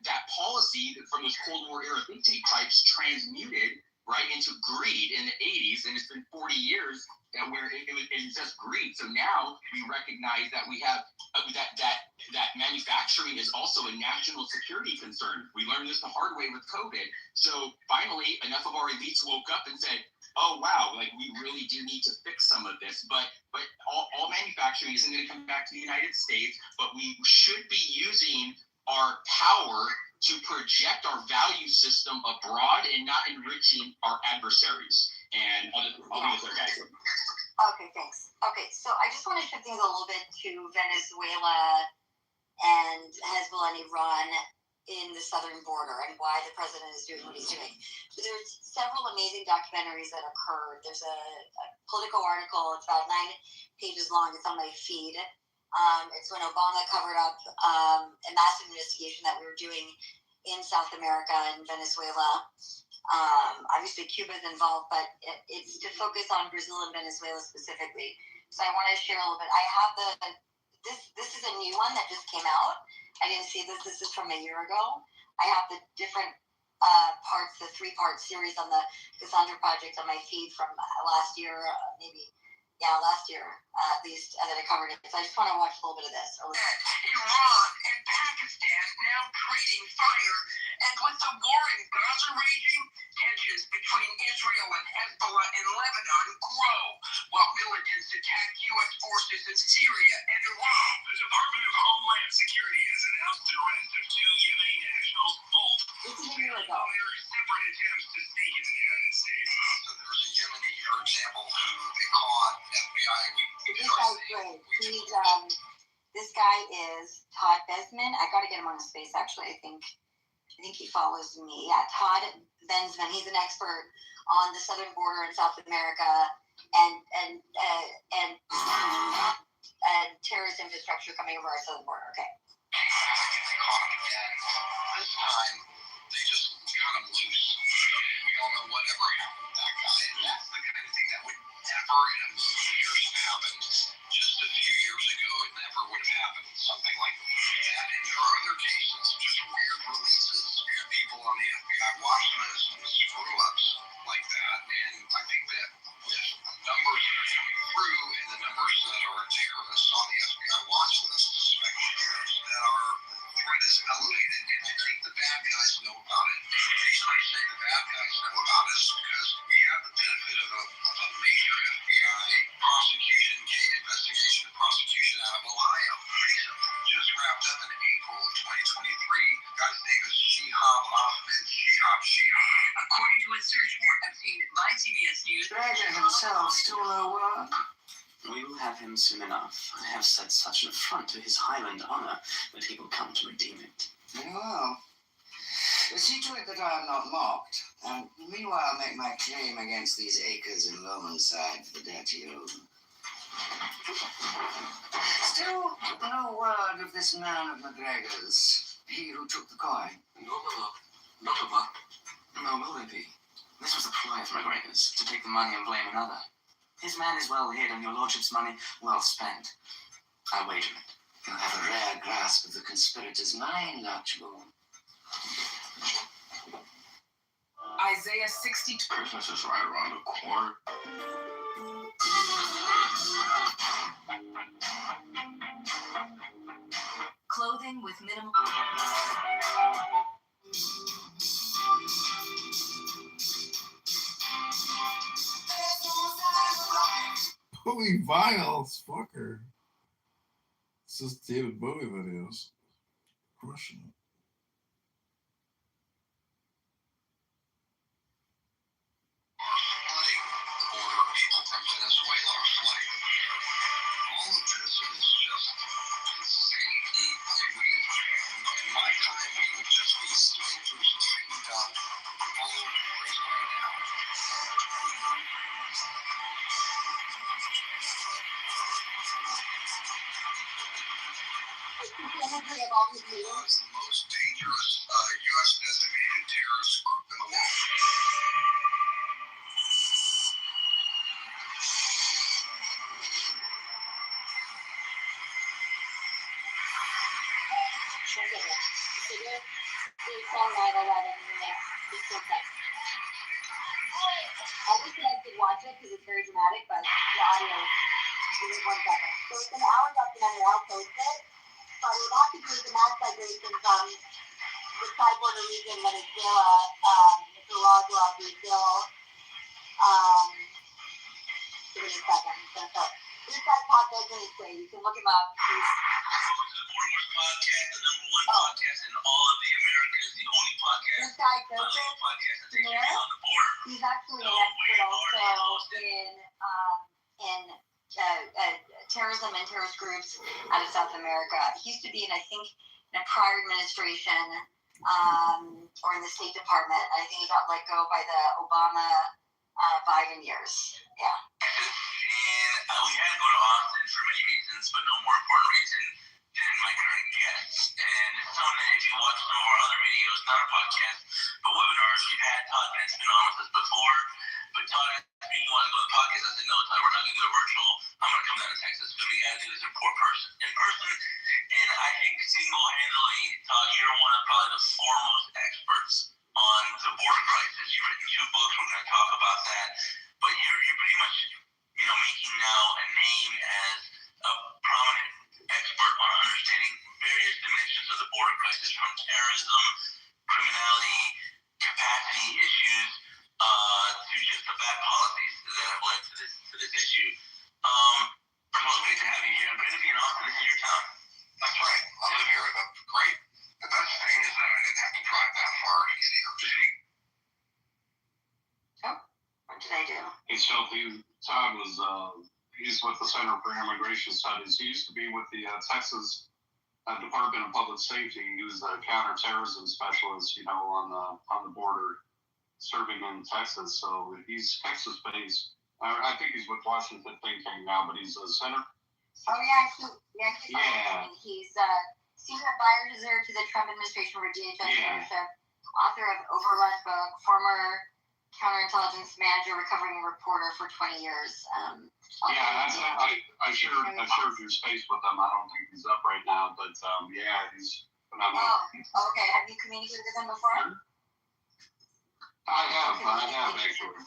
that policy from those Cold War era think tank types transmuted right into greed in the 80s, and it's been 40 years where it's just greed. So now we recognize that we have that manufacturing is also a national security concern. We learned this the hard way with COVID. So finally, enough of our elites woke up and said, oh wow, like we really do need to fix some of this. But all manufacturing isn't going to come back to the United States, but we should be using our power to project our value system abroad and not enriching our adversaries. And I'll leave it there, guys. Okay, thanks. Okay, so I just want to shift things a little bit to Venezuela and Hezbollah and Iran in the southern border and why the president is doing what he's doing. So there's several amazing documentaries that occurred. There's a Politico article, it's about 9 pages long, it's on my feed. It's when Obama covered up a massive investigation that we were doing in South America and Venezuela. Obviously, Cuba's involved, but it's to focus on Brazil and Venezuela specifically. So I want to share a little bit. I have this is a new one that just came out. I didn't see this. This is from a year ago. I have the different parts, the 3-part series on the Cassandra Project on my feed from last year, last year at least, and then I covered it. So I just want to watch a little bit of this. Iran and Pakistan now trading fire, and with the war in Gaza raging, tensions between Israel and Hezbollah in Lebanon grow, while militants attack U.S. forces in Syria and Iraq. The Department of Homeland Security has announced the arrest of 2 Yemeni nationals, both separate attempts to sneak into the United States. So there was a Yemeni, for example, who they caught FBI. This guy's great. This guy is Todd Besman. I got to get him on his face, actually. I think he follows me. Yeah, Todd Besman. He's an expert on the southern border in South America and terrorist infrastructure coming over our southern border. Okay. They caught him again. This time, they just cut him loose. We don't know whatever happened to that guy. And that's the kind of thing that would never in a million years have happened. Just a few years ago, it never would have happened. Something like that. And there are other cases, just weird releases. You have people on the FBI watch list, screw-ups like that. And I think that with numbers that are coming through and the numbers that are terrorists on the FBI watch list, suspected terrorists, that our threat is elevated. And I think the bad guys know about it. The reason I say the bad guys know about it is because we have the benefit of a major FBI investigation and prosecution out of Ohio. Just wrapped up in April of 2023. The guy's name is Shihab Ahmed Shihab. According to a search warrant obtained by CBS News, Dragon himself still no work. We will have him soon enough. I have said such an affront to his Highland honor that he will come to redeem it. Well, see to it that I am not mocked, and meanwhile make my claim against these acres in Lomanside for the dirty old. Still, no word of this man of McGregor's, he who took the coin. No, not a word. Nor will there be. This was the ploy of McGregor's, to take the money and blame another. His man is well hid, and your lordship's money well spent. I wager it. You have a rare grasp of the conspirator's mind, Archibald. Isaiah 62. Christmas is right around the corner. Clothing with minimal. Bowie vinyls, fucker. This is David Bowie videos. Crushing it. Flooding the border. People from Venezuela are flooding the border. All of this is just insane. In my time, we would just be soldiers tightened up all over the place right now. It's the most dangerous U.S. designated terrorist group in the world. Obviously, I could watch it because it's very dramatic, but the audio is 1 second. So it's an hour documentary. I'll post it. But what I could do is the mass migration from the side border region, Venezuela, Nicaragua, Brazil. Give me a second. So this guy's podcast is great. You can look him up. Podcast, the #1 podcast in all of the Americas, the only podcast. This guy Joseph, he's actually an expert also in terrorism and terrorist groups out of South America. He used to be in, I think, in a prior administration or in the State Department. I think he got let go by the Obama Biden years. Yeah. And we had to go to Austin for many reasons, but no more important reason than my current guest. And this is someone that if you watch some of our other videos, not our podcast, but webinars, we've had Todd Ben's been on with us before. But Todd asked me, you want to go to the podcast? I said, no, Todd, we're not going to do it virtual. I'm going to come down to Texas because we got to do this in person. And I think single-handedly, Todd, you're one of probably the foremost experts on the border crisis. You've written 2 books. We're going to talk about that. But you're pretty much, making now a name as a prominent expert on understanding various dimensions of the border crisis, from terrorism, criminality, capacity issues, to just the bad policies that have led to this issue. First of all, it's great to have you here. I'm going to be in Austin. This is your town. That's right. I live here. That's great. The best thing is that I didn't have to drive that far to get here. What did I do? Hey, Shelby, Todd was, he's with the Center for Immigration Studies. He used to be with the Texas Department of Public Safety. He was the counterterrorism specialist, on the border, serving in Texas. So he's Texas-based. I think he's with Washington Think Tank now, but he's a senator. Oh yeah, he's senior advisor to the Trump administration for DHS leadership, author of Overrun book, former counterintelligence manager, recovering reporter for 20 years. I shared your space with him. I don't think he's up right now, but he's phenomenal. Oh, okay. Have you communicated with him before? I have actually.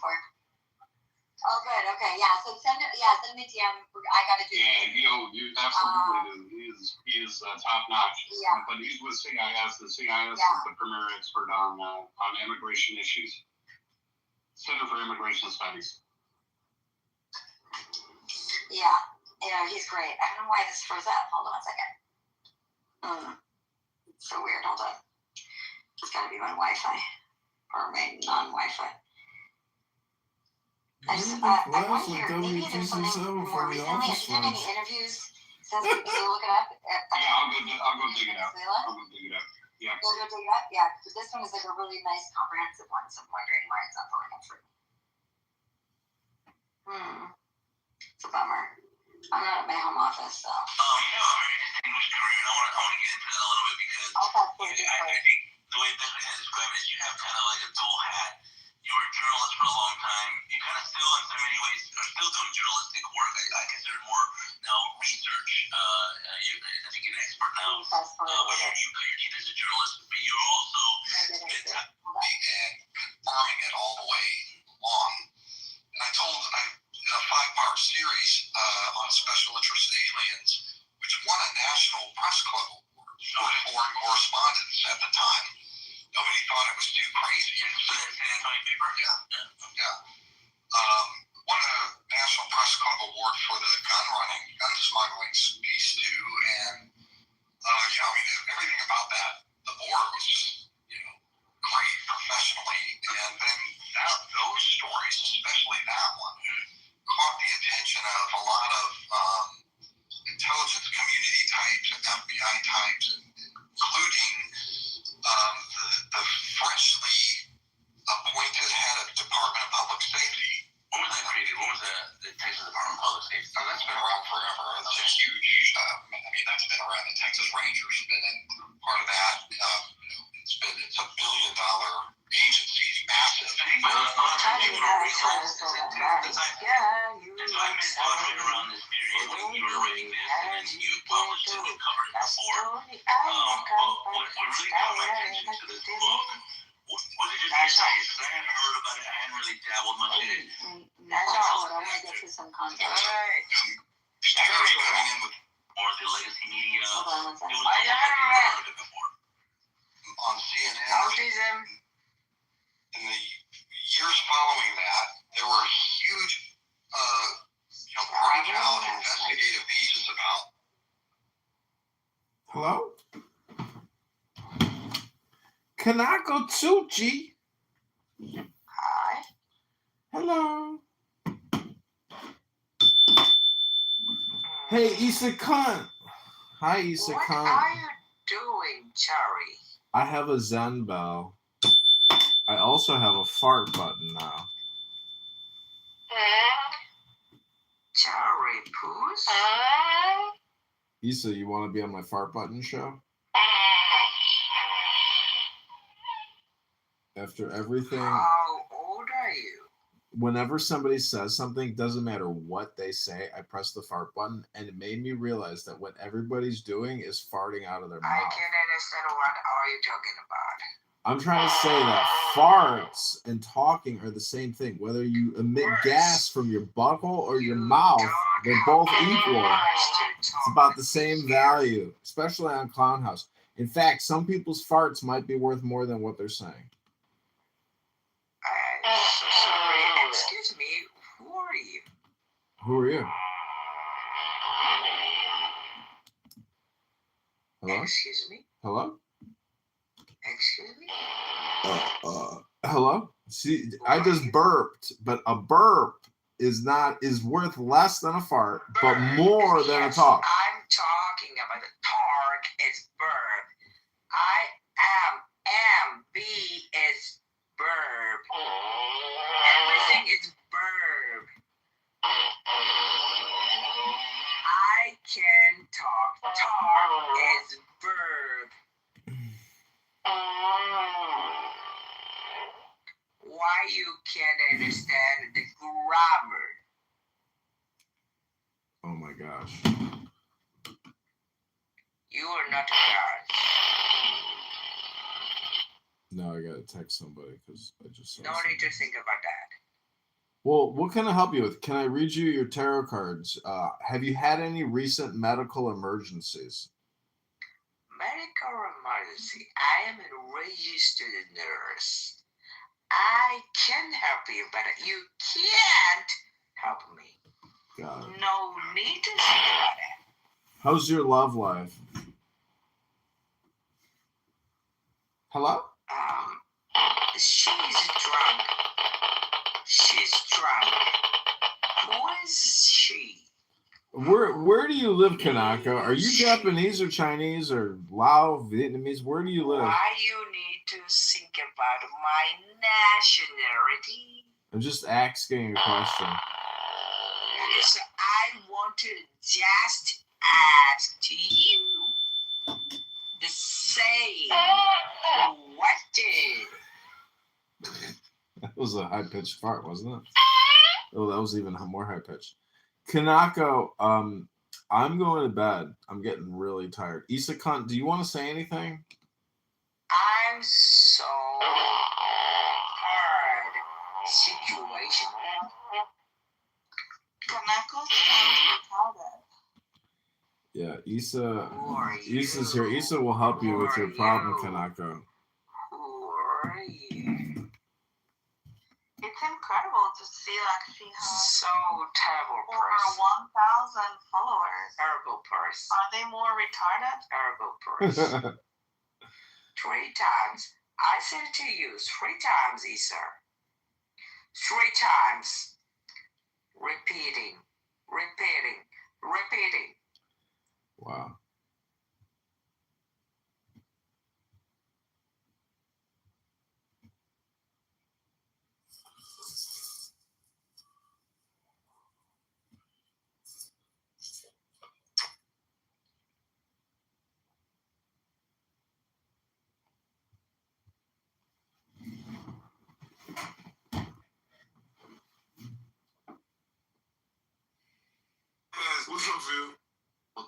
Oh, good. Okay, yeah. So send me a DM. I gotta do. Yeah, you absolutely do. He is top notch. Yeah. But he's with CIS. The CIS is the premier expert on immigration issues. Center for Immigration Studies. Yeah, he's great. I don't know why this froze up. Hold on a second. It's so weird. Hold on. It's gotta be my Wi-Fi or my non-Wi-Fi. I wonder, maybe there's something more recently. Have you done any interviews since you look it up? I'll go dig it out. Yeah. You'll go dig it up? Yeah. But this one is like a really nice, comprehensive one, so I'm wondering why it's not pulling up for me. It's a bummer. I'm not at my home office, so. You have a very distinguished career, and I want to get into that a little bit because I think the way best way to describe it is you have kind of like a dual hat. You were a journalist for a long time. You kind of still, in so many ways, are still doing journalistic work. I consider it more now research. I think you special interest aliens, which won a National Press Club award for foreign correspondence at the time. Nobody thought it was too crazy. San Antonio paper? Yeah. Won a National Press Club award for the gun smuggling piece too, and everything about that, the board was just, great professionally, and then those stories, especially that one, caught the attention of a lot of intelligence community types and FBI types, including the freshly appointed head of Department of Public Safety. When was that created? When was the Texas Department of Public Safety? Oh, that's been around forever. It's a huge, that's been around. The Texas Rangers have been in part of that. It's a $1 billion agency, massive. People don't realize the time is right around this period when you were writing this and then you published it and covered it before. What really caught my attention to this book, what did you say? Because I hadn't heard about it. I hadn't really dabbled much in it. That's all. I want to get to some context. Terry coming in with More of the legacy media. Hold on one It second. was almost like you never heard of it before. on CNN. Autism. In the years following that, there were huge, breakout investigative pieces about. Hello? Kanako Tsuchi. Hi. Hello. Hey, Issa Khan. Hi, Issa What Khan. are you doing, Cherry? I have a Zen bell. I also have a fart button now. Cherry Poos? Issa, you want to be on my fart button show? After everything, How old are you? whenever somebody says something, doesn't matter what they say, I press the fart button, and it made me realize that what everybody's doing is farting out of their I mouth. can't understand what are you talking about. I'm trying to say that farts and talking are the same thing. Whether you emit gas from your butthole or your mouth, they're both equal. It's about the same value, especially on Clown House. In fact, some people's farts might be worth more than what they're saying. I'm so sorry. Excuse me, who are you? Who are you? Hello? Excuse me? Hello? Excuse me? Hello? See, I just burped, but a burp is worth less than a fart, but more than a talk. I'm talking about the talk is verb. B is verb. Everything is verb. I can talk. Talk is verb. Why you can't understand the grammar? Oh my gosh. You are not a parent. Now I gotta text somebody because I just saw No something. need to think about that. Well, what can I help you with? Can I read you your tarot cards? Have you had any recent medical emergencies? Medical emergency. I am a registered nurse. I can help you, but you can't help me. Got it. No need to think about it. How's your love life? Hello? She's drunk. She's drunk. Who is she? Where do you live, Kanaka? Are you Japanese or Chinese or Lao, Vietnamese? Where do you live? Why you need to think about my nationality? I'm just asking a question. Because I want to just ask to you the same question. That was a high-pitched fart, wasn't it? Oh, that was even more high-pitched. Kanako, I'm going to bed. I'm getting really tired. Isakant, do you want to say anything? I'm so hard situation. Kanako sounds retarded. Yeah, Issa. Who are Issa's you? here. Issa will help you Who with are your problem, you? Kanako. Who are you? It's incredible to see like she has So terrible over person. 1,000 followers. Terrible person. Are they more retarded? Terrible person. 3 times. I said it to you 3 times, Issa. 3 times. Repeating. Wow. What's up, Phil?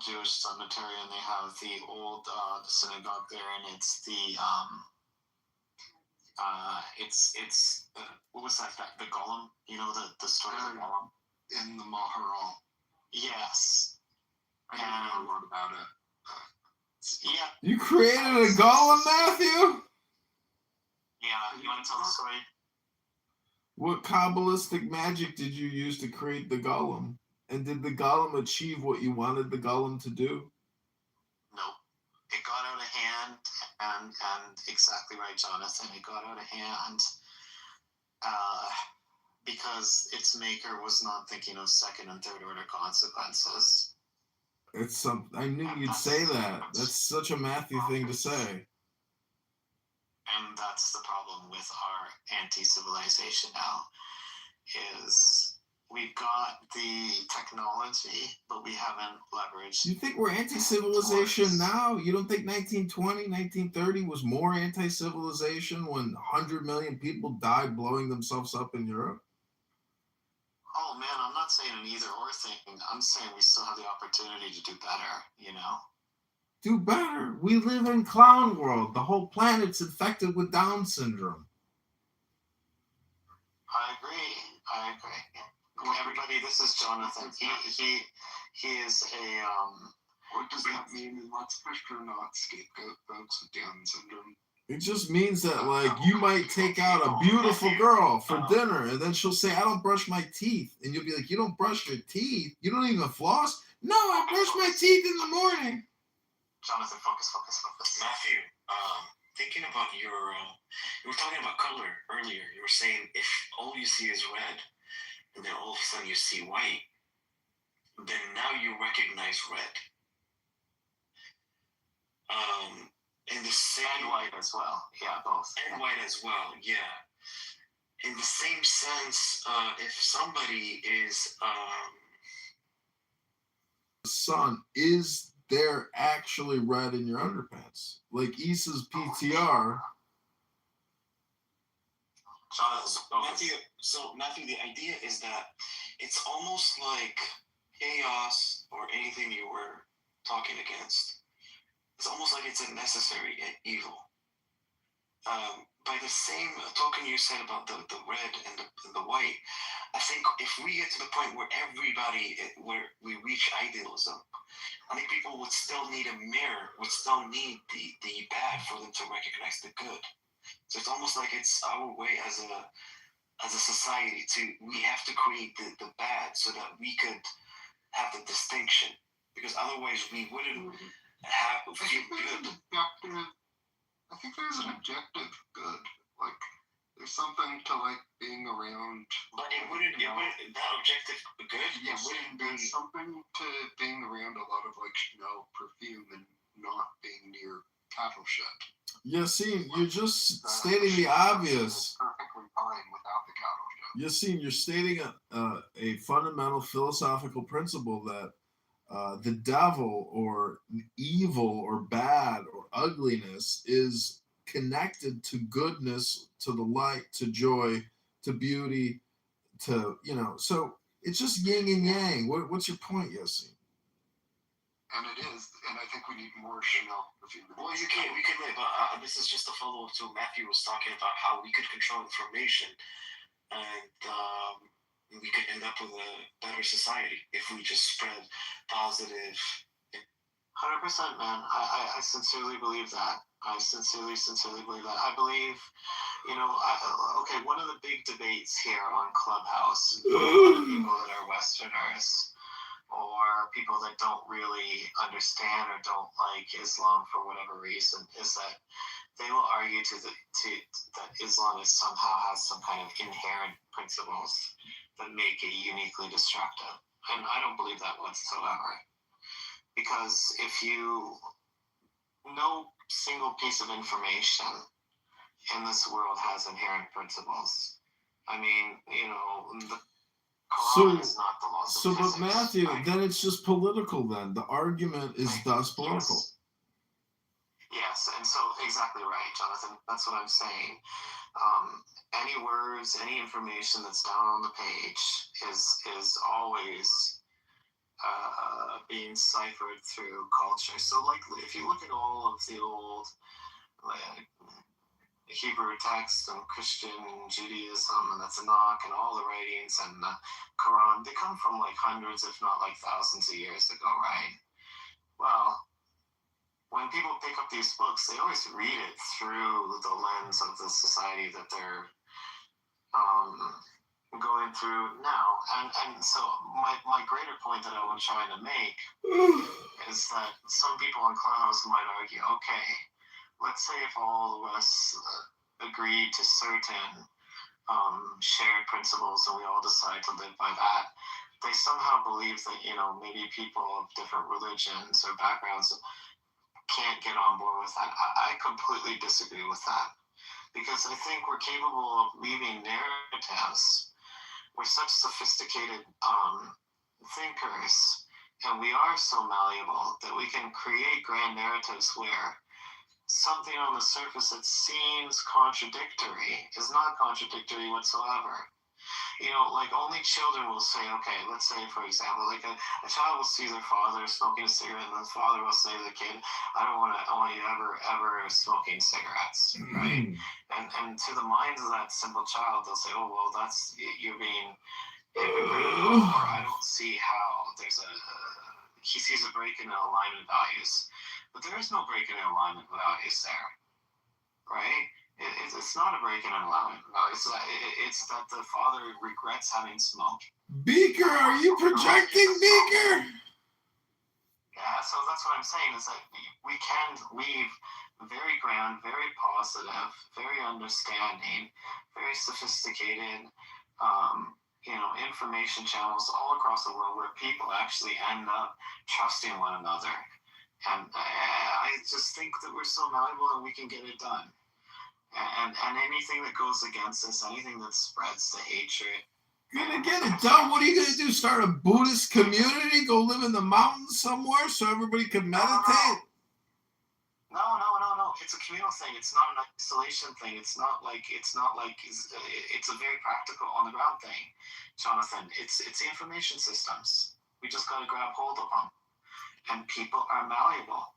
Jewish cemetery, and they have the old the synagogue there, and it's the what was that? The golem, you know, the story of the golem In the Maharal. Yes, I don't know a lot about it. yeah, You created a golem, Matthew? yeah. You want to tell the story? What Kabbalistic magic did you use to create the golem? And did the golem achieve what you wanted the golem to do? No, it got out of hand, and exactly right, Jonathan. It got out of hand because its maker was not thinking of second and third order consequences. It's some. I knew you'd say that. That's such a Matthew thing to say. And that's the problem with our anti-civilization now, is we've got the technology, but we haven't leveraged. You think we're anti-civilization now? You don't think 1920, 1930 was more anti-civilization when 100 million people died blowing themselves up in Europe? Oh man, I'm not saying an either or thing. I'm saying we still have the opportunity to do better, you know? Do better. We live in clown world. The whole planet's infected with Down syndrome. I agree. Everybody, this is Jonathan. He is a What does that mean? Let's Fisher not scapegoat folks with Down syndrome. It just means that, like, you might take out a beautiful girl for dinner, and then she'll say, I don't brush my teeth. And you'll be like, you don't brush your teeth? You don't even floss? No, I brush my teeth in the morning. Jonathan, focus. Matthew, thinking about you were talking about color earlier. You were saying if all you see is red, and then all of a sudden you see white, then now you recognize red. In the same and white as well. Yeah, both. And white as well. Yeah. In the same sense, if somebody is Son, is there actually red in your underpants? Like Issa's PTR. Matthew, the idea is that it's almost like chaos or anything you were talking against. It's almost like it's a necessary evil. By the same token you said about the red and the white, I think if we get to the point where where we reach idealism, I think people would still need a mirror, would still need the bad for them to recognize the good. So it's almost like it's our way as a society we have to create the bad so that we could have the distinction, because otherwise we wouldn't feel good. I think there's an objective good. Like, there's something to like being around. But it wouldn't that objective good? Yes, there's something to being around a lot of like Chanel perfume and not being near cattle shit. Yassine, you're just stating the obvious. Perfectly fine without the cattle shit. Yassine, you're stating a fundamental philosophical principle that the devil or evil or bad or ugliness is connected to goodness, to the light, to joy, to beauty, to, so it's just yin and yang. What's your point, Yassine? And it is, and I think we need more Chanel perfume. Well, we can, but this is just a follow-up to Matthew was talking about how we could control information, and we could end up with a better society if we just spread positive 100%, man. I sincerely believe that. I sincerely believe that. I believe, okay, one of the big debates here on Clubhouse, for people that are Westerners or people that don't really understand or don't like Islam for whatever reason, is that they will argue that Islam somehow has some kind of inherent principles that make it uniquely destructive. And I don't believe that whatsoever. Because if no single piece of information in this world has inherent principles. I mean, the Quran is not the laws of physics. But Matthew, then it's just political then. The argument is thus political. Yes, and so exactly right, Jonathan. That's what I'm saying. Any words, any information that's down on the page is always being ciphered through culture. So, like, if you look at all of the old Hebrew texts and Christian Judaism and the Tanakh and all the writings and the Quran, they come from like hundreds, if not like thousands of years ago, right? Well, when people pick up these books, they always read it through the lens of the society that they're going through now. And so my greater point that I was trying to make is that some people on Clubhouse might argue, okay, let's say if all of us agreed to certain shared principles and we all decide to live by that, they somehow believe that, maybe people of different religions or backgrounds can't get on board with that. I completely disagree with that, because I think we're capable of weaving narratives. We're such sophisticated thinkers, and we are so malleable that we can create grand narratives where something on the surface that seems contradictory is not contradictory whatsoever. Like only children will say, okay, let's say, for example, like a child will see their father smoking a cigarette, and the father will say to the kid, I want you ever smoking cigarettes, right? And to the minds of that simple child, they'll say, oh, well, you're being hypocritical, or I don't see how he sees a break in the alignment values. But there is no break in alignment values there, right? It's not a break in alignment values. It's that the father regrets having smoked. Beaker, are you projecting, Beaker? Yeah, so that's what I'm saying, is that we can weave very grand, very positive, very understanding, very sophisticated, information channels all across the world where people actually end up trusting one another. And I just think that we're so malleable and we can get it done. And anything that goes against us, anything that spreads the hatred. You're gonna get it done. What are you gonna do? Start a Buddhist community? Go live in the mountains somewhere so everybody can meditate? No. It's a communal thing. It's not an isolation thing. It's a very practical on the ground thing, Jonathan. It's the information systems. We just gotta grab hold of them. And people are malleable.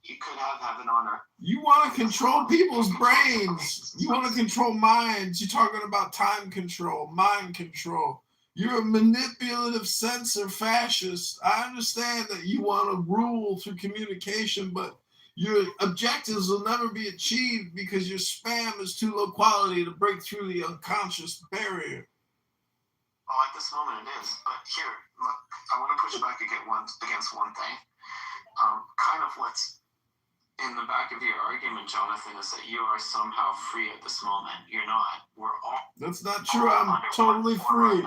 You could have heaven on earth. You want to control people's brains. You want to control minds. You're talking about time control, mind control. You're a manipulative censor fascist. I understand that you want to rule through communication, but your objectives will never be achieved because your spam is too low quality to break through the unconscious barrier. Well, at this moment it is. But here, look, I want to push back against one thing. Kind of what's in the back of your argument, Jonathan, is that you are somehow free at this moment. You're not. We're all. That's not true. I'm totally free.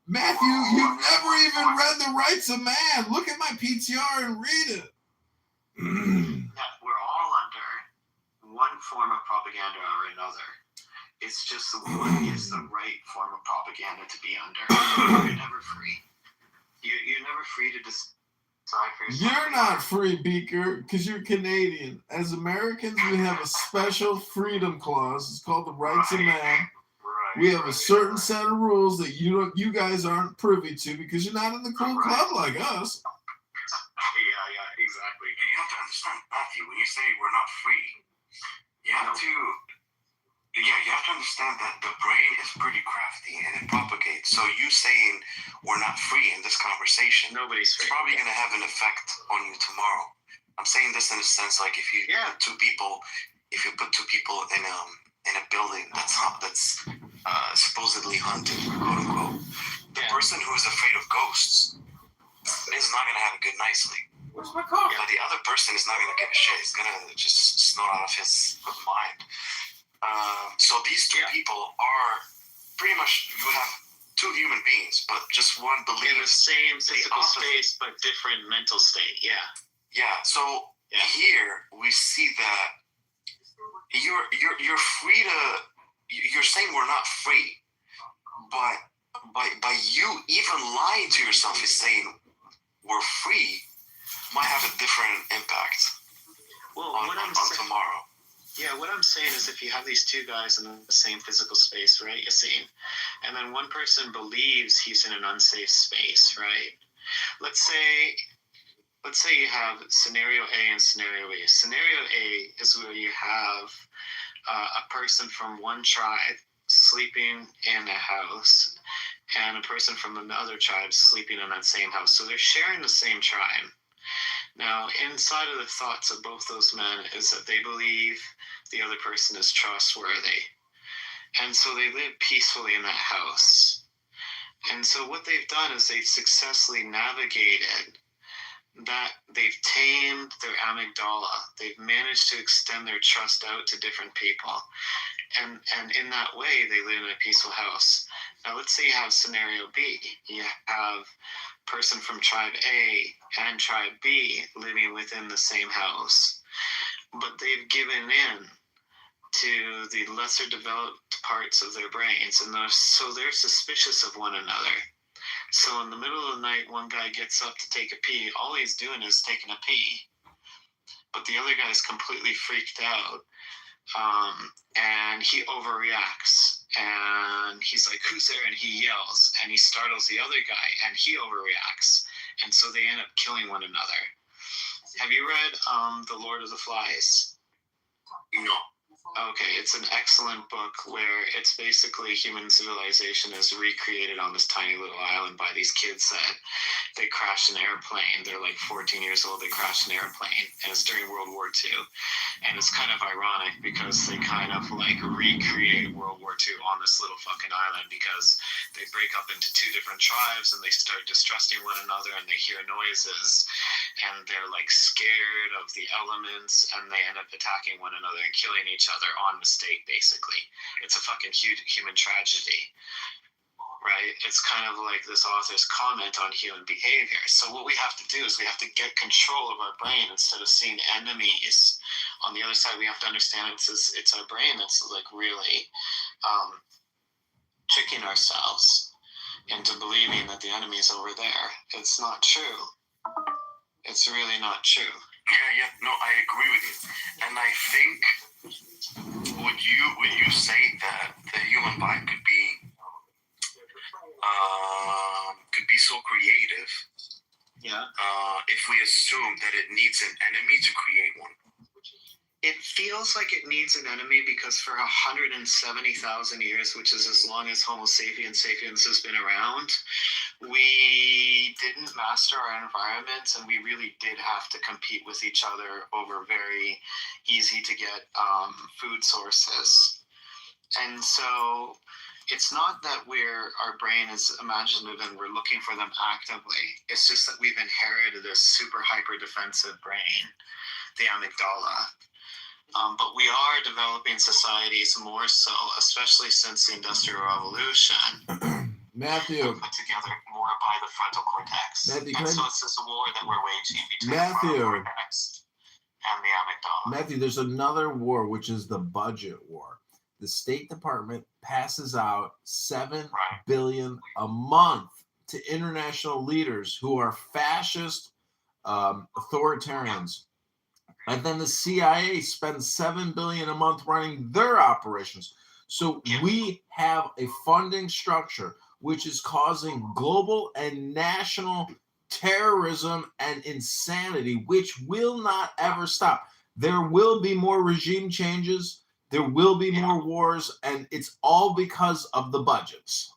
Matthew, you've never even read The Rights of Man. Look at my PTR and read it. Yeah, we're all under one form of propaganda or another. It's just what is the right form of propaganda to be under. You're never free. You're never free to decide for yourself. You're not free, Beaker, because you're Canadian. As Americans, we have a special freedom clause. It's called the Rights of Man. We have a certain set of rules that you guys aren't privy to because you're not in the cool club like us. Yeah, exactly. You have to understand, Matthew, when you say we're not free, you have to Yeah, you have to understand that the brain is pretty crafty and it propagates. So you saying we're not free in this conversation, Nobody's free. it's probably going to have an effect on you tomorrow. I'm saying this in a sense like if you put two people in a building that's supposedly haunted, quote unquote, the person who is afraid of ghosts is not going to have a good night's sleep. Where's my coffee? But the other person is not going to give a shit. He's going to just snort out of his mind. So these two people are pretty much, you have two human beings, but just one believes in the same physical space, but different mental state. Yeah. Yeah. So here we see that you're free to. You're saying we're not free, but by you even lying to yourself is saying we're free might have a different impact on tomorrow. Yeah, what I'm saying is if you have these two guys in the same physical space, right, you see, and then one person believes he's in an unsafe space, right? Let's say you have scenario A and scenario B. Scenario A is where you have a person from one tribe sleeping in a house and a person from another tribe sleeping in that same house. So they're sharing the same tribe. Now, inside of the thoughts of both those men is that they believe the other person is trustworthy. And so they live peacefully in that house. And so what they've done is they've successfully navigated that. They've tamed their amygdala. They've managed to extend their trust out to different people. And in that way, they live in a peaceful house. Now, let's say you have scenario B. You have person from tribe A and tribe B living within the same house, but they've given in to the lesser developed parts of their brains, and so they're suspicious of one another. So in the middle of the night, one guy gets up to take a pee. All he's doing is taking a pee, but the other guy's completely freaked out, and he overreacts. And he's like, "Who's there?" And he yells, and he startles the other guy, and he overreacts. And so they end up killing one another. Have you read The Lord of the Flies? No. Okay, it's an excellent book where it's basically human civilization is recreated on this tiny little island by these kids that they crash an airplane. They're like 14 years old. They crash an airplane, and it's during World War II. And it's kind of ironic because they kind of like recreate World War II on this little fucking island because they break up into two different tribes and they start distrusting one another and they hear noises and they're like scared of the elements and they end up attacking one another and killing each other on mistake, basically. It's a fucking huge human tragedy, right? It's kind of like this author's comment on human behavior. So what we have to do is we have to get control of our brain instead of seeing enemies on the other side. We have to understand it's our brain that's like really tricking ourselves into believing that the enemy is over there. It's not true. It's really not true. Yeah, no, I agree with you. And I think would you say that the human mind could be so creative? Yeah. If we assume that it needs an enemy to create one. It feels like it needs an enemy because for 170,000 years, which is as long as Homo sapiens has been around, we didn't master our environments and we really did have to compete with each other over very easy to get food sources. And so it's not that our brain is imaginative and we're looking for them actively. It's just that we've inherited this super hyper defensive brain, the amygdala. But we are developing societies more so, especially since the Industrial Revolution. Matthew. Put together more by the frontal cortex. Matthew, and so it's this war that we're waging between Matthew. the frontal cortex and the amygdala. Matthew, there's another war, which is the budget war. The State Department passes out $7 billion a month to international leaders who are fascist authoritarians. And then the CIA spends $7 billion a month running their operations. So we have a funding structure which is causing global and national terrorism and insanity, which will not ever stop. There will be more regime changes. There will be more wars, and it's all because of the budgets.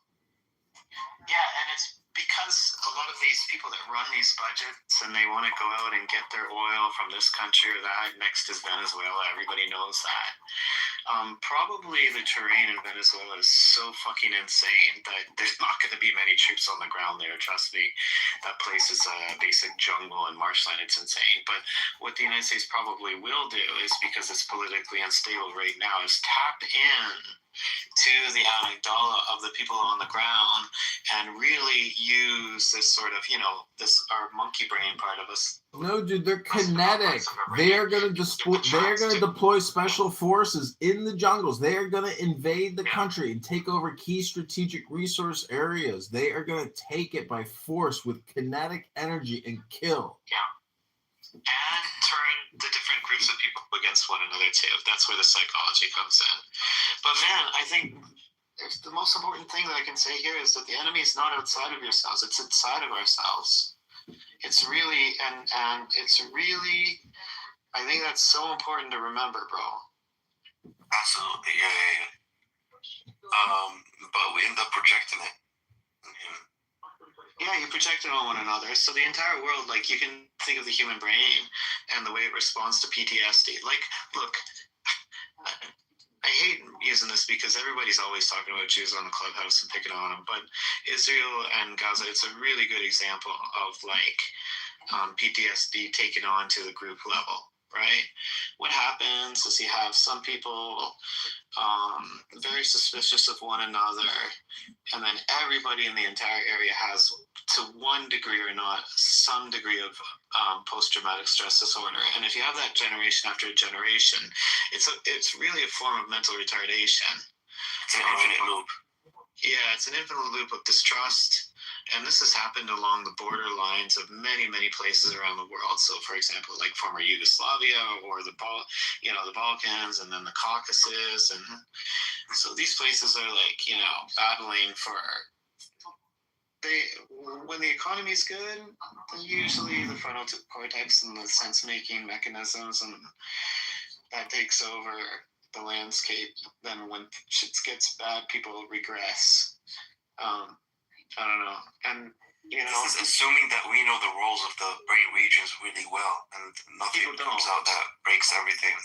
Yeah, and it's because a lot of these people that run these budgets and they want to go out and get their oil from this country or that. Next is Venezuela. Everybody knows that. Probably the terrain in Venezuela is so fucking insane that there's not going to be many troops on the ground there. Trust me. That place is a basic jungle and marshland. It's insane. But what the United States probably will do is, because it's politically unstable right now, is tap in to the amygdala of the people on the ground and really use this sort of, this our monkey brain part of us. No, dude, they're kinetic. They are going to deploy special forces in the jungles. They are going to invade the country and take over key strategic resource areas. They are going to take it by force with kinetic energy and kill. Yeah. And turn the different groups of people against one another too. That's where the psychology comes in. But man, I think the most important thing that I can say here is that the enemy is not outside of yourselves. It's inside of ourselves. It's really, and it's really, I think that's so important to remember, bro. Absolutely, yeah. But we end up projecting it. Yeah, you project it on one another. So the entire world, like, you can think of the human brain and the way it responds to PTSD. Like, look, I hate using this because everybody's always talking about Jews on the Clubhouse and picking on them, but Israel and Gaza, it's a really good example of, like, PTSD taken on to the group level, right? What happens is you have some people very suspicious of one another, and then everybody in the entire area has, to one degree or not, some degree of post-traumatic stress disorder. And if you have that generation after generation, it's really a form of mental retardation. It's an infinite loop. Yeah, it's an infinite loop of distrust. And this has happened along the border lines of many, many places around the world. So, for example, like former Yugoslavia or the Balkans, and then the Caucasus. And so these places are like, battling for. When the economy is good, usually the frontal cortex and the sense-making mechanisms, and that takes over the landscape. Then when shit gets bad, people regress. I don't know. And, this is assuming that we know the roles of the brain regions really well, and nothing comes out that breaks everything.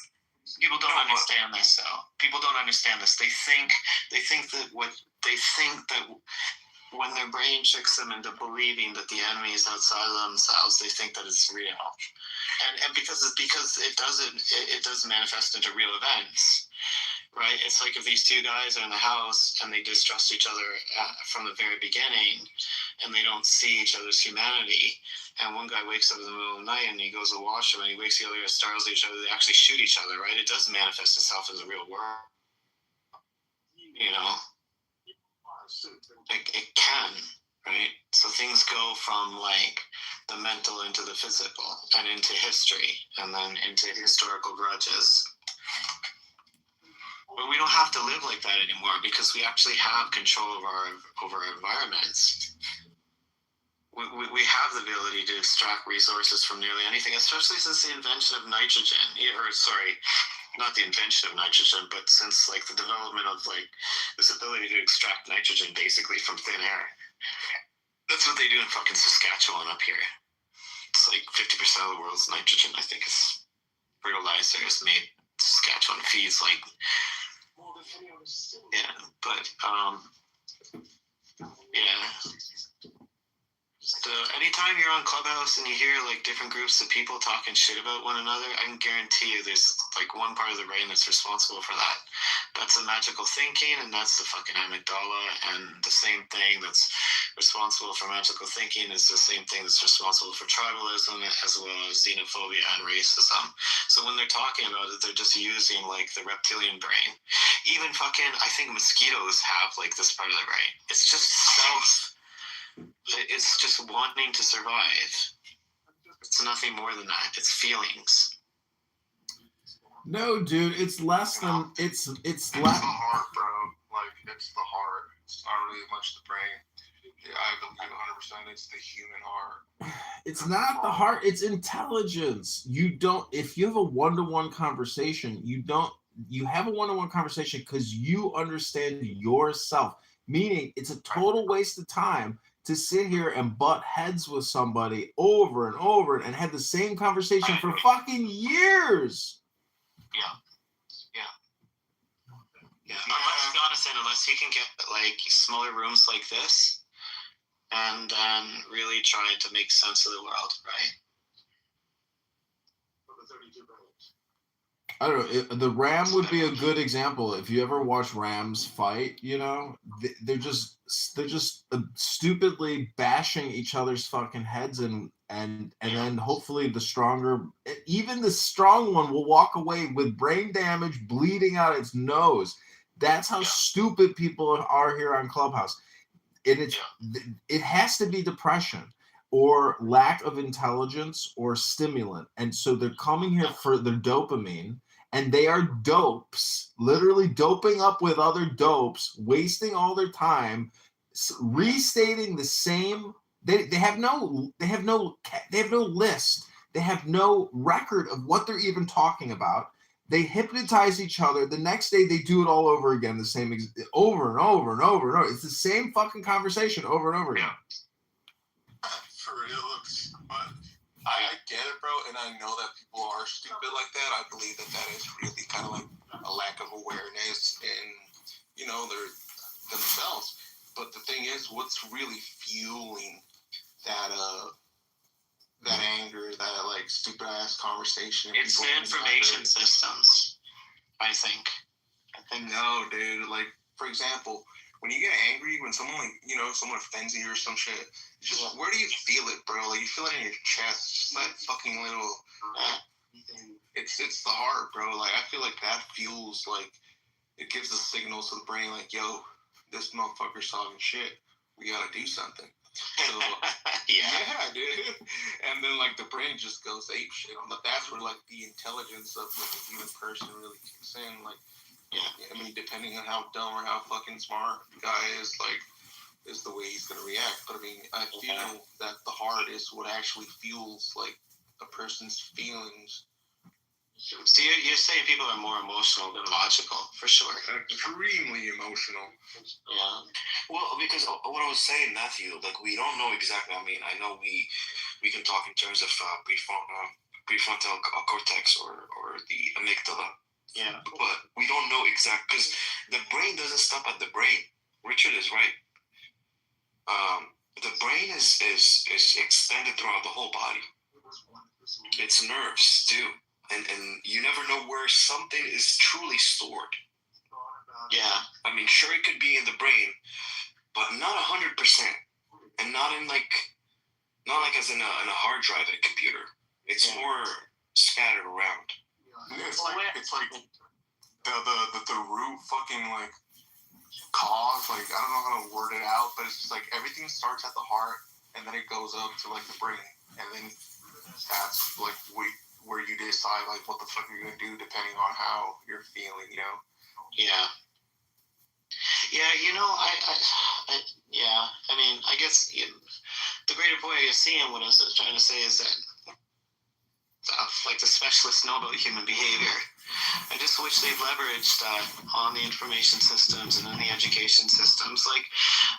People don't understand this, though. People don't understand this. They think that when their brain tricks them into believing that the enemy is outside of themselves, they think that it's real. And because it doesn't manifest into real events. Right? It's like if these two guys are in the house and they distrust each other from the very beginning, and they don't see each other's humanity, and one guy wakes up in the middle of the night and he goes to the washroom and he wakes the other guy, startles each other, they actually shoot each other, right? It doesn't manifest itself in the real world. It can, right? So things go from, like, the mental into the physical and into history and then into historical grudges. But we don't have to live like that anymore because we actually have control over our environments. We have the ability to extract resources from nearly anything, especially since the invention of nitrogen. Not the invention of nitrogen, but since, like, the development of, like, this ability to extract nitrogen basically from thin air. That's what they do in fucking Saskatchewan up here. It's like 50% of the world's nitrogen, I think, is fertilizer is made. Saskatchewan feeds, like, So anytime you're on Clubhouse and you hear, like, different groups of people talking shit about one another, I can guarantee you there's, like, one part of the brain that's responsible for that. That's the magical thinking, and that's the fucking amygdala. And the same thing that's responsible for magical thinking is the same thing that's responsible for tribalism, as well as xenophobia and racism. So when they're talking about it, they're just using, like, the reptilian brain. Even fucking, I think mosquitoes have, like, this part of the brain. It's just it's just wanting to survive. It's nothing more than that. It's feelings. No, dude, it's less than it's the heart, bro. Like, it's the heart. It's not really much the brain. Yeah, I believe 100% it's the human heart. It's not the heart, it's intelligence. You don't, if you have a one-to-one conversation, you don't You have a one-on-one conversation because you understand yourself. Meaning, it's a total waste of time to sit here and butt heads with somebody over and over and have the same conversation for fucking years. Yeah. Unless, Jonathan, unless you can get like smaller rooms like this, and really try to make sense of the world, right? I don't know. The Ram would be a good example. If you ever watch Rams fight, you know, they're just stupidly bashing each other's fucking heads, and then hopefully even the strong one will walk away with brain damage, bleeding out its nose. That's how stupid people are here on Clubhouse. It has to be depression or lack of intelligence or stimulant, and so they're coming here for their dopamine. And they are dopes, literally doping up with other dopes, wasting all their time, restating the same. They have no list. They have no record of what they're even talking about. They hypnotize each other. The next day they do it all over again, the same over and over and over and over. It's the same fucking conversation over and over again. For real, but I get it, bro, and I know that people are stupid like that. I believe that is really kind of like a lack of awareness in, you know, their themselves. But the thing is, what's really fueling that anger, that like stupid ass conversation? It's the information systems, I think. No, dude. Like, for example, when you get angry, when someone someone offends you or some shit, just where do you feel it, bro? Like, you feel it in your chest, just that fucking little. It's the heart, bro. Like, I feel like that fuels, like, it gives the signals to the brain, like, yo, this motherfucker's talking shit. We gotta do something. So yeah, dude. And then like the brain just goes ape shit. That's where like the intelligence of like a human person really kicks in. Like. Yeah, I mean, depending on how dumb or how fucking smart the guy is, like, is the way he's gonna react. But I mean, I feel that the heart is what actually fuels like a person's feelings. So you're saying people are more emotional than logical, for sure. Extremely emotional. Yeah. Well, because what I was saying, Matthew, like we don't know exactly. I mean, I know we can talk in terms of prefrontal cortex or the amygdala. Yeah. But we don't know exact because the brain doesn't stop at the brain. Richard is right. The brain is extended throughout the whole body. It's nerves too, and you never know where something is truly stored. Yeah. I mean, sure, it could be in the brain, but not 100%, and not as in a hard drive in a computer. It's more scattered around. It's like the root fucking like cause, like I don't know how to word it out, but it's just like everything starts at the heart and then it goes up to like the brain, and then that's like where you decide like what the fuck you're gonna do depending on how you're feeling, you know? Yeah. Yeah, you know, I mean, I guess the greater point you're seeing, what I was trying to say is that like the specialists know about human behavior. I just wish they'd leveraged that on the information systems and in the education systems. Like,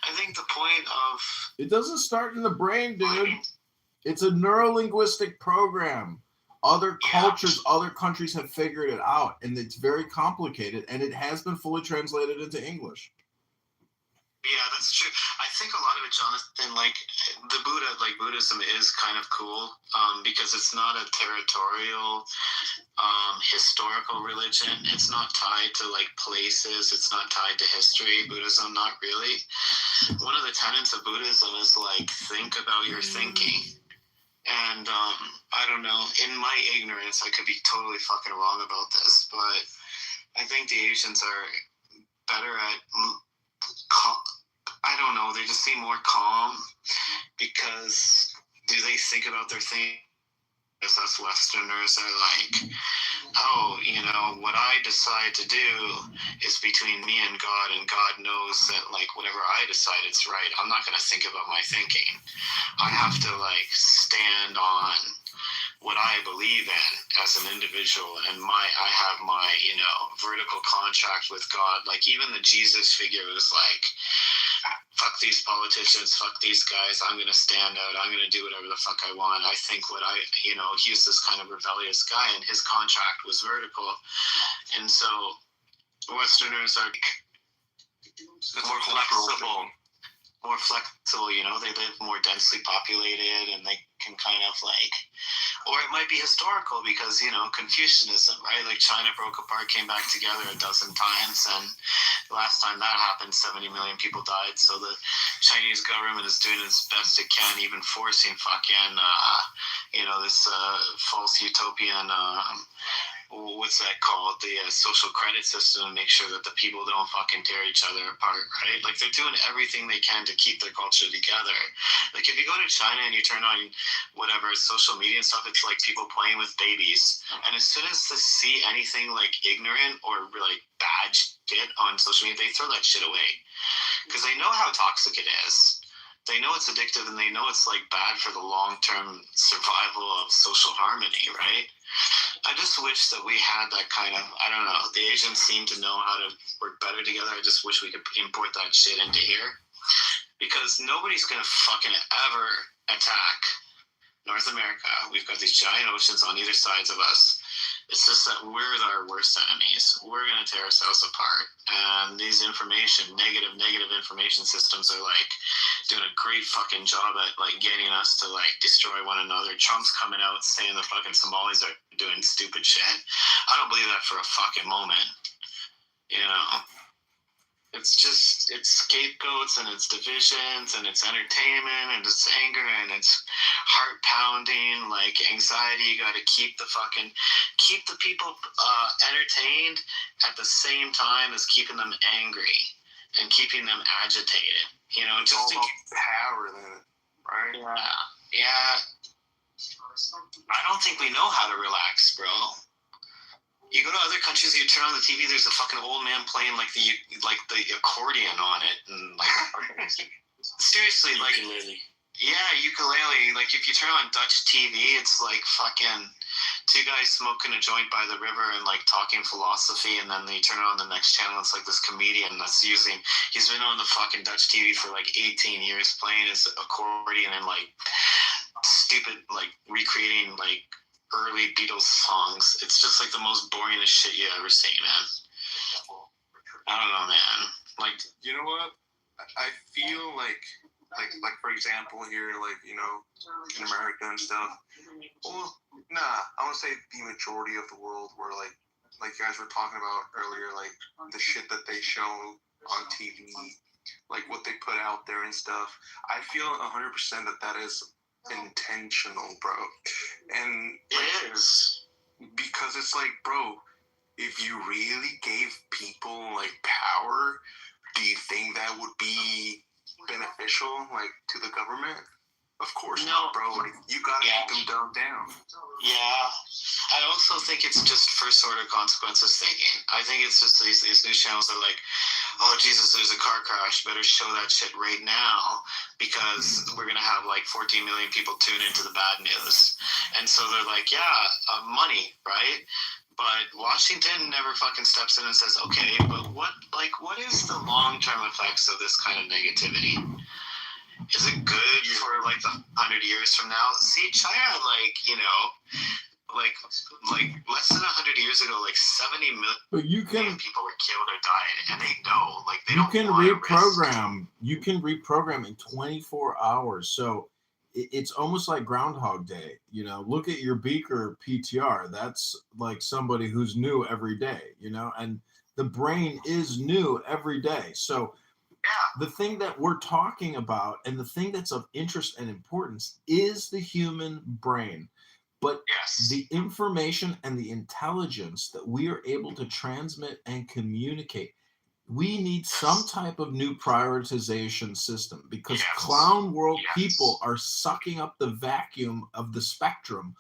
I think the point of... It doesn't start in the brain, dude. It's a neurolinguistic program. Other cultures, other countries have figured it out, and it's very complicated, and it has been fully translated into English. Yeah, that's true. I think a lot of it, Jonathan, like the Buddhism is kind of cool because it's not a territorial, historical religion. It's not tied to like places. It's not tied to history. Buddhism, not really. One of the tenets of Buddhism is like think about your thinking. And I don't know, in my ignorance, I could be totally fucking wrong about this, but I think the Asians are better at I don't know, they just seem more calm because do they think about their thing? As us Westerners are like, oh, you know, what I decide to do is between me and God knows that like whatever I decide it's right. I'm not going to think about my thinking. I have to like stand on what I believe in, as an individual, and I have my, you know, vertical contract with God. Like even the Jesus figure was like, fuck these politicians, fuck these guys, I'm gonna stand out, I'm gonna do whatever the fuck I want. I think you know, he's this kind of rebellious guy, and his contract was vertical. And so Westerners are more flexible, you know, they live more densely populated, and they can kind of like, or it might be historical because, you know, Confucianism, right? Like China broke apart, came back together a dozen times, and the last time that happened, 70 million people died. So the Chinese government is doing its best it can, even forcing fucking, you know, this false utopian, what's that called? The social credit system, to make sure that the people don't fucking tear each other apart, right? Like they're doing everything they can to keep their culture together. Like if you go to China and you turn on whatever social media and stuff, it's like people playing with babies. And as soon as they see anything like ignorant or like bad shit on social media, they throw that shit away because they know how toxic it is. They know it's addictive, and they know it's like bad for the long-term survival of social harmony, right? I just wish that we had that kind of, I don't know, the Asians seem to know how to work better together. I just wish we could import that shit into here, because nobody's going to fucking ever attack North America. We've got these giant oceans on either sides of us. It's just that we're our worst enemies. We're going to tear ourselves apart. And these negative information systems are like doing a great fucking job at like getting us to like destroy one another. Trump's coming out saying the fucking Somalis are doing stupid shit. I don't believe that for a fucking moment. You know? It's just, it's scapegoats, and it's divisions, and it's entertainment, and it's anger, and it's heart pounding, like anxiety. You got to keep the people entertained at the same time as keeping them angry and keeping them agitated. You know, just to keep power then, right? Yeah. I don't think we know how to relax, bro. You go to other countries, you turn on the TV, there's a fucking old man playing like the accordion on it, and like seriously, like ukulele. Yeah, ukulele. Like if you turn on Dutch TV, it's like fucking two guys smoking a joint by the river and like talking philosophy, and then you turn on the next channel, it's like this comedian that's he's been on the fucking Dutch TV for like 18 years playing his accordion and like stupid, like recreating like early Beatles songs. It's just like the most boringest shit you ever seen, man. I don't know, man. Like, you know what? I feel like for example here, like, you know, in America and stuff. Well, I want to say the majority of the world, where like you guys were talking about earlier, like the shit that they show on TV, like what they put out there and stuff. I feel 100% that is intentional, bro. And it is, because it's like, bro, if you really gave people like power, do you think that would be beneficial, like, to the government? Of course not, bro. Like, you gotta keep them dumbed down. Yeah. I also think it's just first order consequences thinking. I think it's just these news channels are like, oh Jesus, there's a car crash, better show that shit right now, because we're gonna have like 14 million people tune into the bad news. And so they're like, yeah, money, right? But Washington never fucking steps in and says, okay, but what is the long-term effects of this kind of negativity? Is it good for like the 100 years from now? See, China, like, you know, like less than 100 years ago, like 70 million people were killed or died, and they know, like, they don't reprogram. You can reprogram in 24 hours. So it's almost like Groundhog Day. You know, look at your Beaker PTR. That's like somebody who's new every day. You know, and the brain is new every day. So the thing that we're talking about, and the thing that's of interest and importance, is the human brain. But the information and the intelligence that we are able to transmit and communicate, we need some type of new prioritization system, because clown world people are sucking up the vacuum of the spectrum.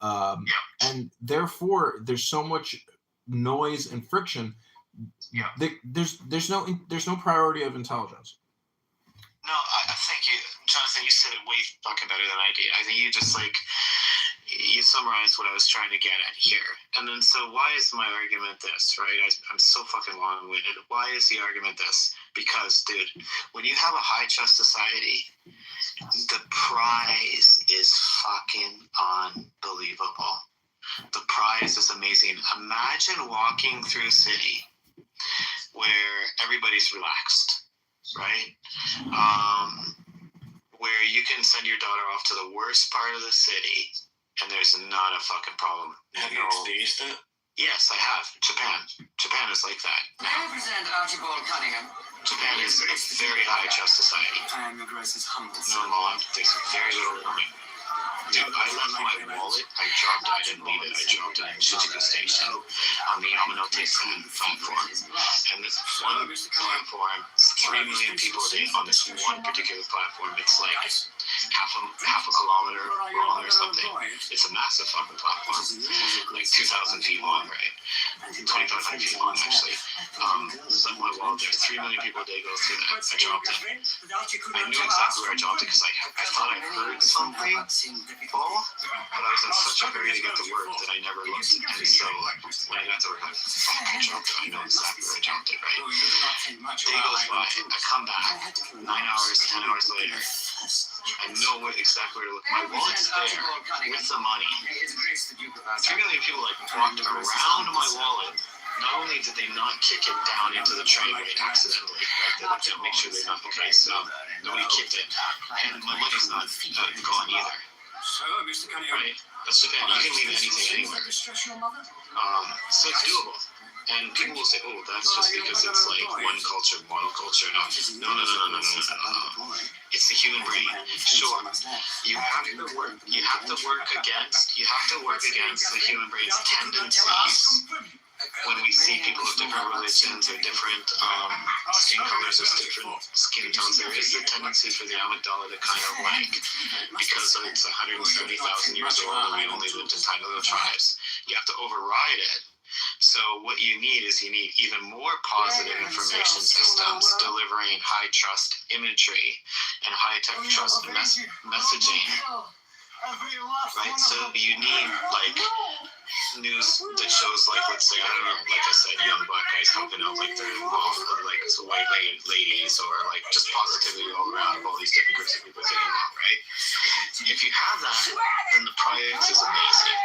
And therefore, there's so much noise and friction. There's no priority of intelligence. No, I thank you, Jonathan. You said it way fucking better than I did. I think you just like, you summarize what I was trying to get at here. And then, so why is my argument this, right? I'm so fucking long-winded. Why is the argument this? Because, dude, when you have a high trust society, the prize is fucking unbelievable. The prize is amazing. Imagine walking through a city where everybody's relaxed, right? Where you can send your daughter off to the worst part of the city and there's not a fucking problem. Have you experienced that? Yes, I have. Japan is like that. May I present Archibald Cunningham? Japan is a very high trust society. I am your Grace's humble No law. There's very little warning. Dude, I left my wallet. I dropped it. I didn't leave it. I dropped it in Shichigo Station on the Yamanote-san platform. And this one platform, 3 million people a day on this one particular platform. It's like half a kilometer long or something. It's a massive fucking platform. Like 2,000 feet long, right? 2,500 feet long, actually. So my wallet, there's 3 million people a day go through that. I dropped it. I knew exactly where I dropped it because I thought I heard something fall, but I was in such a hurry to get to work that I never looked. And so when I got to work, I dropped it. I know exactly where I dropped it, right? Day goes by, I come back 9 hours, 10 hours later. I know exactly where to look. My wallet's there with the money. 3 million people like walked around my wallet. Not only did they not kick it down into the trainway accidentally, like they'll make sure they're not okay, so nobody kicked it, and my money's not gone either. Right? That's Japan. You can leave anything anywhere. So it's doable. And people will say, "Oh, that's just because it's like one culture, monoculture." No. It's the human brain. Sure, you have to work against the human brain's tendencies. When we see people of different religions or different skin colors or different skin tones, there is a tendency for the amygdala to kind of like, because it's 170,000 years old and we only lived in tiny little tribes, you have to override it. So what you need even more positive information systems delivering high trust imagery and high tech trust messaging. Right, so you need like news that shows, like, let's say, I don't know, like I said, young black guys helping out like their mom, like so white ladies, or like just positivity all around of all these different groups of people getting along, right? If you have that, then the prize is amazing.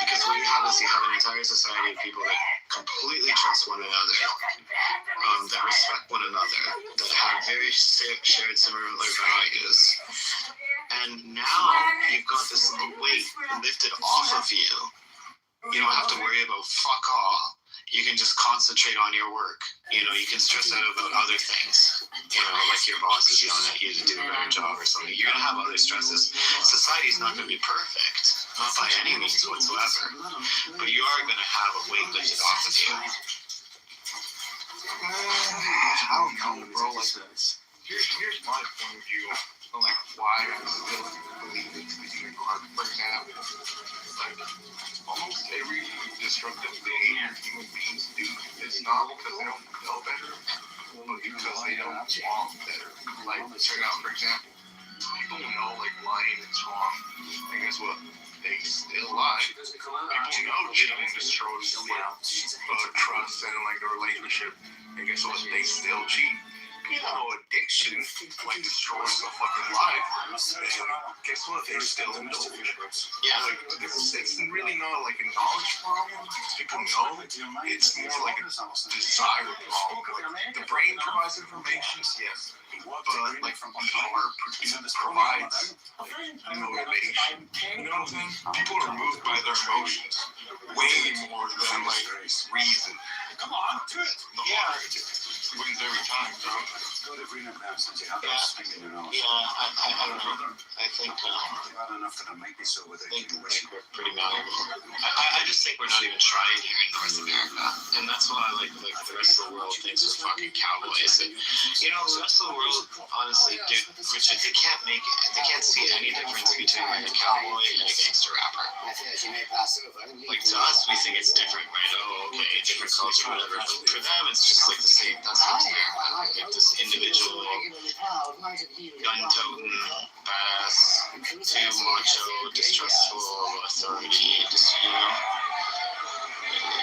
Because what you have is you have an entire society of people that completely trust one another, that respect one another, that have very shared similar values. And now you've got this weight lifted off of you. You don't have to worry about fuck all. You can just concentrate on your work. You can stress out about other things. Like your boss is yelling at you to do a better job or something. You're going to have other stresses. Society's not going to be perfect. Not by any means whatsoever. But you are going to have a weight lifted off of you. I don't know, bro. Like, here's my point of view. Like, why I still believe it to be unicorn. For example, like, almost every destructive behavior human beings do, it's not because they don't know better, but because they don't want better. Like, check out, for example, people know, like, lying is wrong. And guess what? They still lie. People know cheating destroys trust and, like, a relationship. And guess what? They still cheat. People know addiction like destroys a fucking life, and guess what? They still indulge. Yeah, like it's really not like a knowledge problem. People know it's more like a desire problem. Like, the brain provides information, yes, but like the art provides motivation. You know what I'm saying? People are moved by their emotions way more than like reason. Come on, do it. Wins every time, bro. I don't know. I think we're pretty malleable. I just think we're not even trying here in North America, and that's why like the rest of the world thinks we're fucking cowboys. And the rest of the world, honestly, dude, Richard, they can't see any difference between like a cowboy and a gangster rapper. she may pass over. Like to us, we think it's different, right? Oh, okay, different culture, whatever. But for them, it's just like the same. That's what's there. Like this individual, gun-toting, badass, too macho, distrustful authority. Just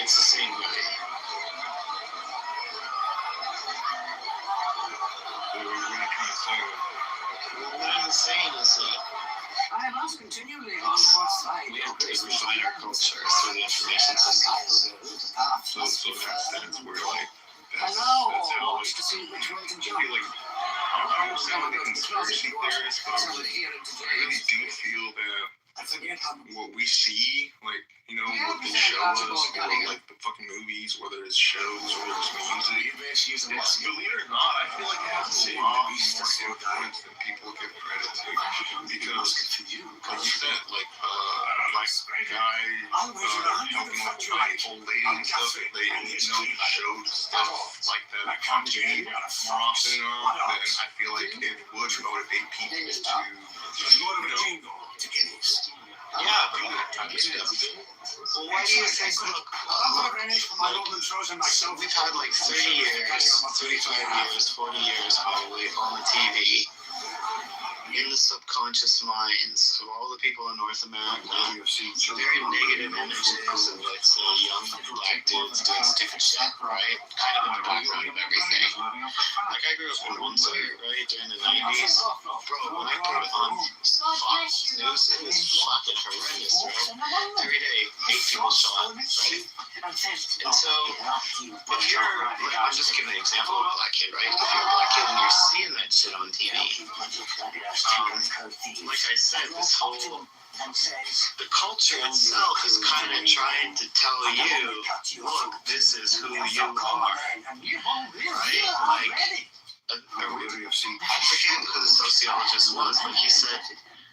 it's the same movie. What I'm saying is that I must continually on what side. we have to refine our culture through the information systems. So in that sense, we're like, I that's know. how Watch to see which way to I jump. feel like I don't sound like a conspiracy theorist, but I really do feel that what we see, like, you know, what they show us, or like the fucking movies, whether it's shows, whether it's music, it's, believe it or not, I feel like it has a lot more influence than people give credit to. Because, like you said, like, guy, helping with the old lady and stuff, they, showed stuff like that on TV more often, then I feel like it would motivate people to, Yeah, but well, why do you think? Look, we've had like 30 years, 35 years, 40 years probably on the TV. In the subconscious minds of all the people in North America, very negative images of, let's say, young black dudes doing stupid shit, right? Kind of in the background of everything. Like, I grew up in Windsor, right, during the 90s. Bro, when I put it on Fox News, it was fucking horrendous, bro. Every day, 8 people shot, right? And so, if you're, like, I'm just giving an example of a black kid, right? If you're a black kid and you're seeing that shit on TV, like I said, this whole, the culture itself is kind of trying to tell you, look, this is who you are, right? Like, I forget who the sociologist was, but he said,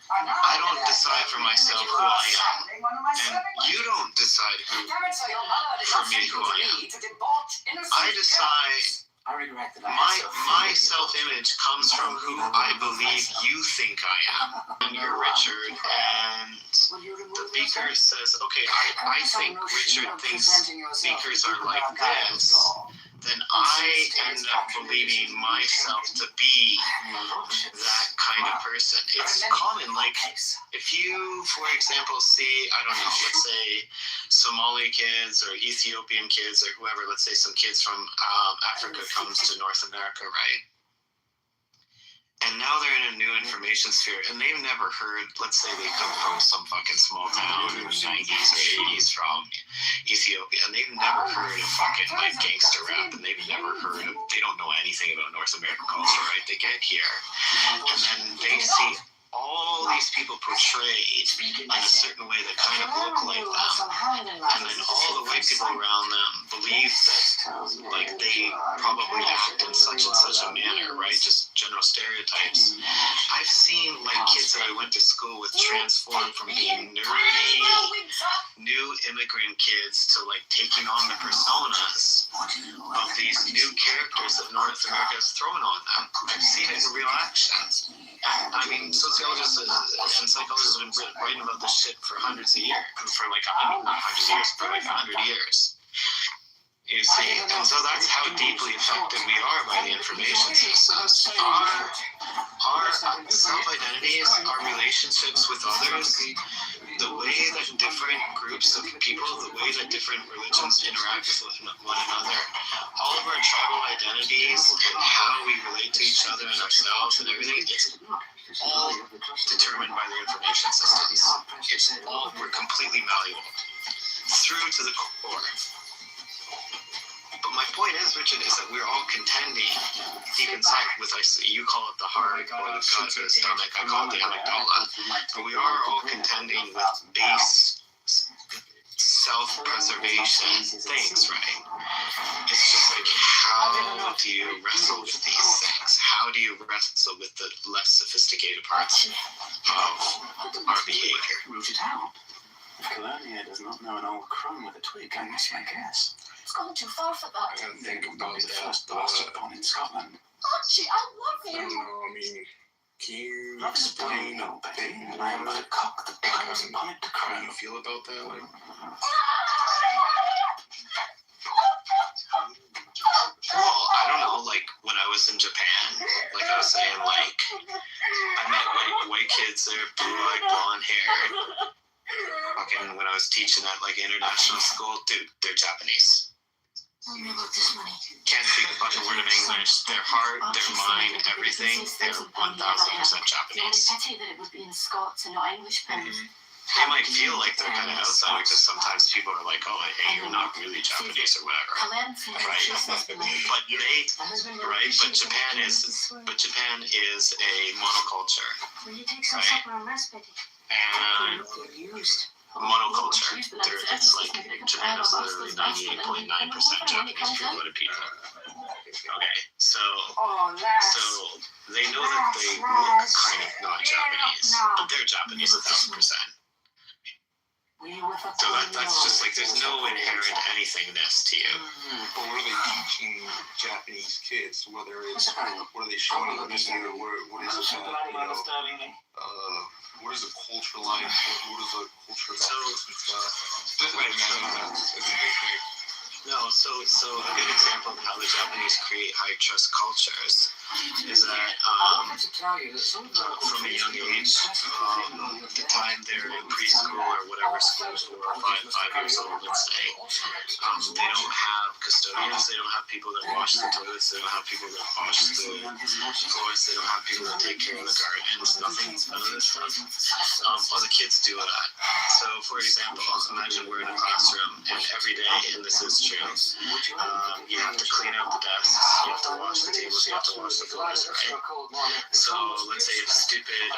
I don't decide for myself who I am, and you don't decide for me who I am. I decide. My self-image comes from who I believe you think I am. And you're Richard, and the Beaker says, okay, I think Richard thinks Beakers are like this, then I end up believing myself to be that kind of person. It's common, like, if you, for example, see, I don't know, let's say Somali kids or Ethiopian kids or whoever, let's say some kids from Africa comes to North America, right? And now they're in a new information sphere, and they've never heard, let's say they come from some fucking small town in the 90s or 80s from Ethiopia, and they've never heard of fucking, like, gangster rap, and they've never heard of, they don't know anything about North American culture, right? They get here, and then they see all these people portrayed in a certain way that kind of look like them, and then all the white people around them believe that, like, they probably act in such and such a manner, right? Just general stereotypes. I've seen, like, kids that I went to school with transform from being nerdy, new immigrant kids to, like, taking on the personas of these new characters that North America has thrown on them. I've seen it in real action. I mean, sociologists and psychologists have been writing about this shit for hundreds of years, for like not hundreds of years, for like 100 years. You see, and so that's how deeply affected we are by the information systems. Our self-identities, our relationships with others, the way that different groups of people, the way that different religions interact with one another, all of our tribal identities and how we relate to each other and ourselves and everything, it's all determined by the information systems. It's all, we're completely malleable through to the core. But my point is, Richard, is that we're all contending deep inside with, you call it the heart or the gut or the stomach, I call it the amygdala. But we are all contending with base self-preservation things, right? It's just like, how do you wrestle with these things? How do you wrestle with the less sophisticated parts of our behavior? Root it out. If Colonia does not know an old crone with a twig, I miss my guess. It's gone too far for that. I think about the first bastard born in Scotland. Archie, I love I don't you. know, I mean, Can you explain a bit more how you feel about that? Like, Well, I don't know. Like when I was in Japan, like I was saying, like I met white kids there, blue-eyed, blonde hair. Fucking when I was teaching at like international school, dude, they're Japanese. Tell me about this money. Can't speak a fucking word of English. Their heart, their mind, everything, they're 1,000% Japanese. It's a pity that it would be in Scots and not English pounds. They might feel like they're kind of outside because sometimes people are like, oh, hey, you're not really Japanese or whatever. Right? But Japan is a monoculture. Will you take some supper and rest, Betty? And monoculture. It's like Japan is literally 98.9% Japanese people to people. Okay, so they know that they look kind of not Japanese, but they're Japanese 1,000%. So that's just like there's no inherent anythingness to you. But what are they teaching Japanese kids? Whether it's what are they showing them? What is it about? What is the culture like? What is the culture No, so a good example of how the Japanese create high trust cultures is that from a young age, the time they're in preschool or whatever school, 4 or 5 years old, let's say, they don't have custodians, they don't have people that wash the toilets, they don't have people that wash the floors, they don't have people that take care of the gardens, none of this stuff. Other kids do that. So, for example, imagine we're in a classroom and every day, and this is true, you have to clean out the desks, you have to wash the tables, you have to wash the floors, right? So let's say if stupid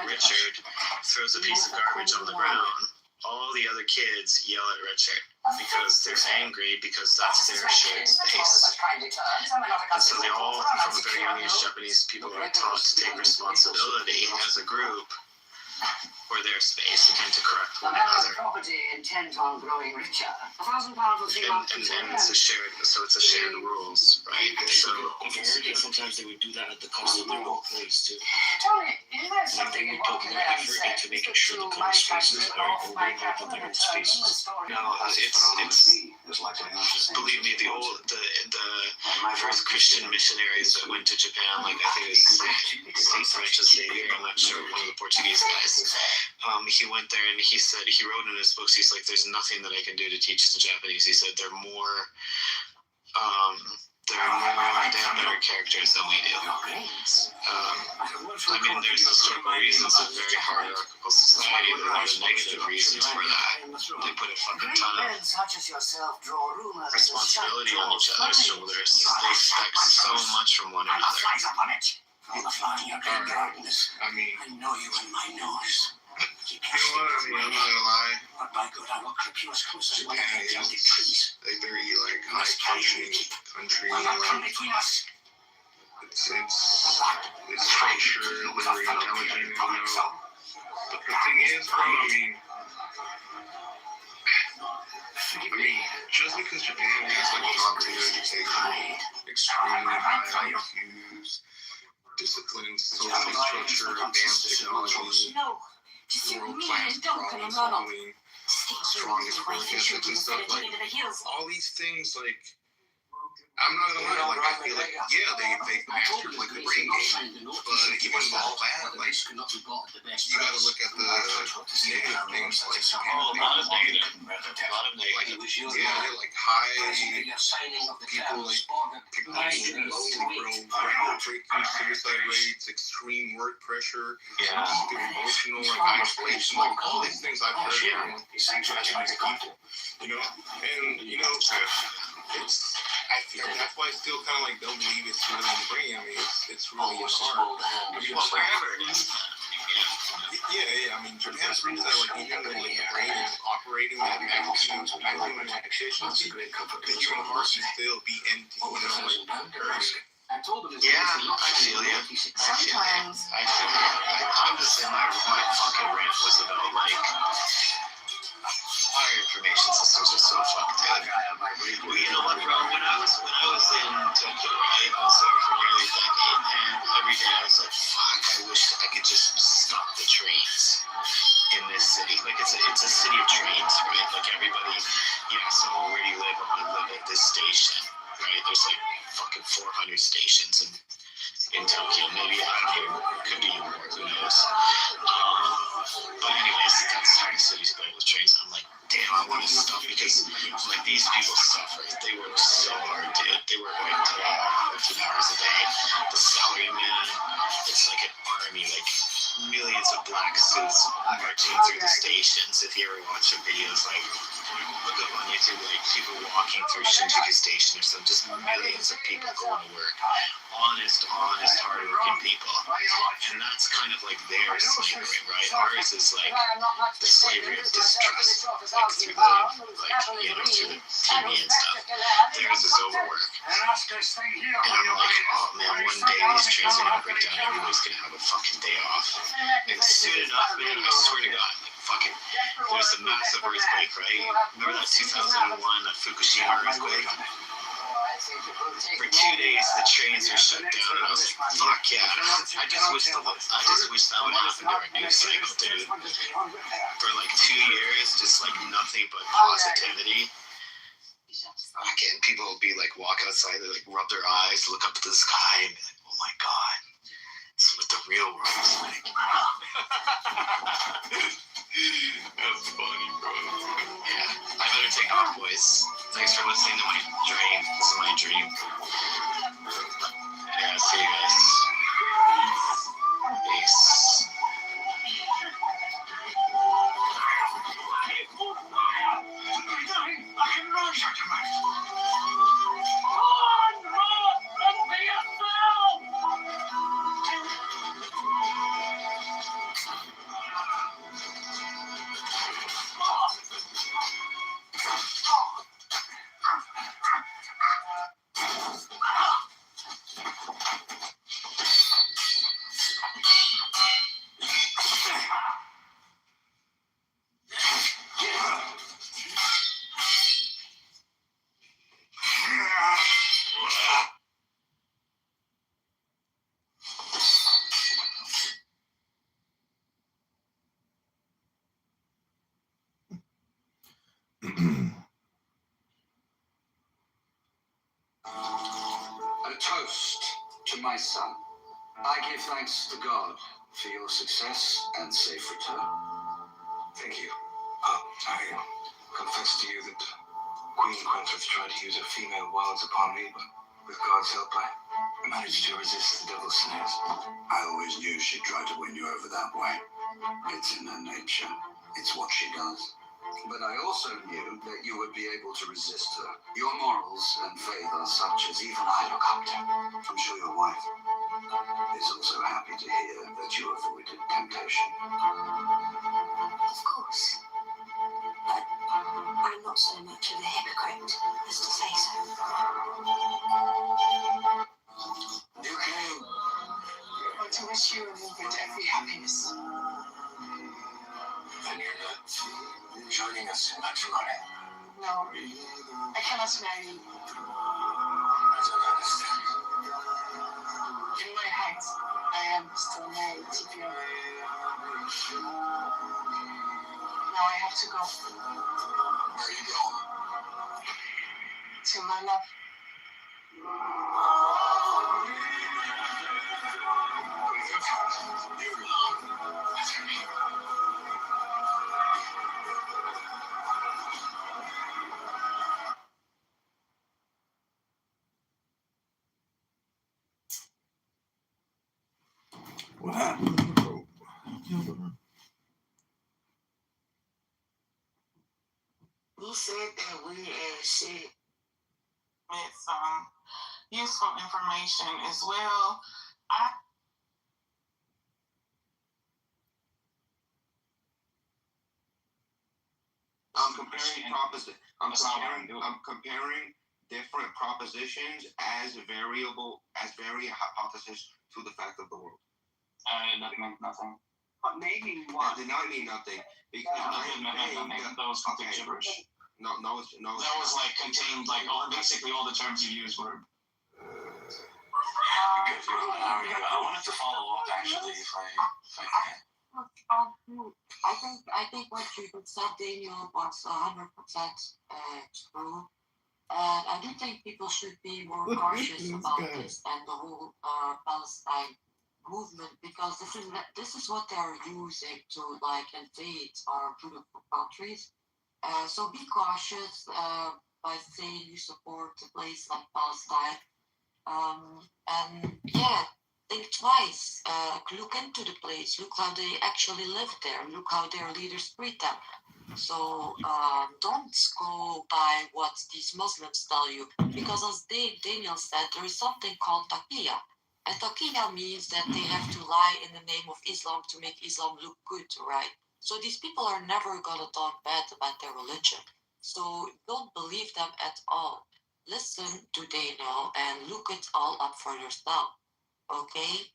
Richard throws a piece of garbage on the ground, all the other kids yell at Richard because they're angry because that's their shared space. And so they all, from a very young age, Japanese people are taught to take responsibility as a group for their space and to correct one another. Property intent on growing richer. £1,000 for 3 months. And it's a shared rules, right? So sometimes they would do that at the cost of their own place too. Tony, is there Like something they you would want put to more learn effort into making sure the common spaces are overlooked their own spaces. no, it's believe me, the first Christian missionaries that went to Japan, like I think it was Saint Francis Xavier, I'm not sure, one of the Portuguese guys. He went there and he said, he wrote in his books, he's like, there's nothing that I can do to teach the Japanese. He said they have better characters than we do. I mean, there's historical reasons of very hierarchical society. There are negative reasons for that. They put a fucking ton of responsibility on each other's shoulders. They expect so much from one another. I mean, I know you in my nose. You know what? I mean, I'm not gonna lie. Japan is a very high functioning country. It's structured, very intelligent. But the thing is, bro, I mean, just because Japan has top tier education, extremely high IQs, disciplined social structure, advanced technology, world-class problem solving, strongest work ethics and stuff, all these things, I'm not gonna lie, I feel they've mastered the brain game, but even with all that, you gotta look at the negative things, A lot of negative. High people breakthrough suicide rates, extreme work pressure, emotional isolation, all these things I've heard. And that's why I still kind of don't believe it's really in the brain. I mean, it's really in the heart. Yeah. I mean, Japan proves that even when the brain is operating at maximum efficiency, the human heart can still be empty. Yeah, I feel you. Honestly, my fucking rant was about Our information systems are so fucked, dude. Well, you know what, bro? When I was in Tokyo, right, I was there for nearly a decade, and every day I was like, fuck, I wish I could just stop the trains in this city. Like, it's a city of trains, right? Like, everybody, you ask someone, where do you live? I live at this station, right? There's like fucking 400 stations in Tokyo. Maybe, I don't know, could be more, who knows? But anyways, that's how the city's built with trains. I'm like, damn, I want to stop because like these people suffer. They work so hard, dude. They work like 12, 14 hours a day. The salary man, it's like an army, like millions of black suits marching through the stations. If you ever watch the videos, like look up on YouTube, like people walking through Shinjuku Station or something, just millions of people going to work. Honest, hardworking people. And that's kind of like their slavery, right? Ours is like the slavery of distrust, like through the, like, you know, through the TV and stuff. Theirs is overwork. And I'm like, oh man, one day these trains are gonna break down, everybody's gonna have a fucking day off. And soon enough, man, I swear to God, like fucking, there's a massive earthquake, right? Remember that 2001 Fukushima earthquake? For 2 days, the trains were shut down, and I was like, fuck yeah. I just wish that would happen to our news cycle, dude. For like 2 years, just like nothing but positivity. Fucking people will be like, walk outside, they like rub their eyes, look up to the sky, and be like, oh my god, this is what the real world is like. That's funny, bro. Yeah, I better take off, boys. Thanks for listening to my dream. This is my dream. Yeah, see you guys. Peace. A toast to my son. I give thanks to God for your success and safe return. Thank you. I confess to you that Queen Quentress tried to use her female wiles upon me, but with God's help, I managed to resist the devil's snares. I always knew she'd try to win you over that way. It's in her nature. It's what she does. But I also knew that you would be able to resist her. Your morals and faith are such as even I look up to. I'm sure your wife is also happy to hear that you avoided temptation. Of course. But I'm not so much of a hypocrite as to say so. You came. But to wish you and Rupert every happiness. And you're not joining us in matrimony? No, I cannot marry you. I don't understand. In my heart, I am still married to Fiona. Now I have to go. Where are you going? To my love. What happened to the rope? He said that we should get some useful information as well. I'm comparing different propositions as variable, as very hypothesis to the fact of the world. Nothing. What made me It did not mean nothing because That was complete gibberish. No, That was like contained like basically all the terms you used were. I wanted to follow up actually, if I can. I think what you said, Daniel, was 100% true. And I do think people should be more cautious about this and the whole Palestine movement, because this is what they're using to like invade our beautiful countries. So be cautious by saying you support a place like Palestine. And yeah, think twice. Look into the place. Look how they actually live there. Look how their leaders treat them. So don't go by what these Muslims tell you, because as Daniel said, there is something called taqiyya. And taqiyya means that they have to lie in the name of Islam to make Islam look good, right? So these people are never gonna talk bad about their religion. So don't believe them at all. Listen to Daniel and look it all up for yourself. Okay?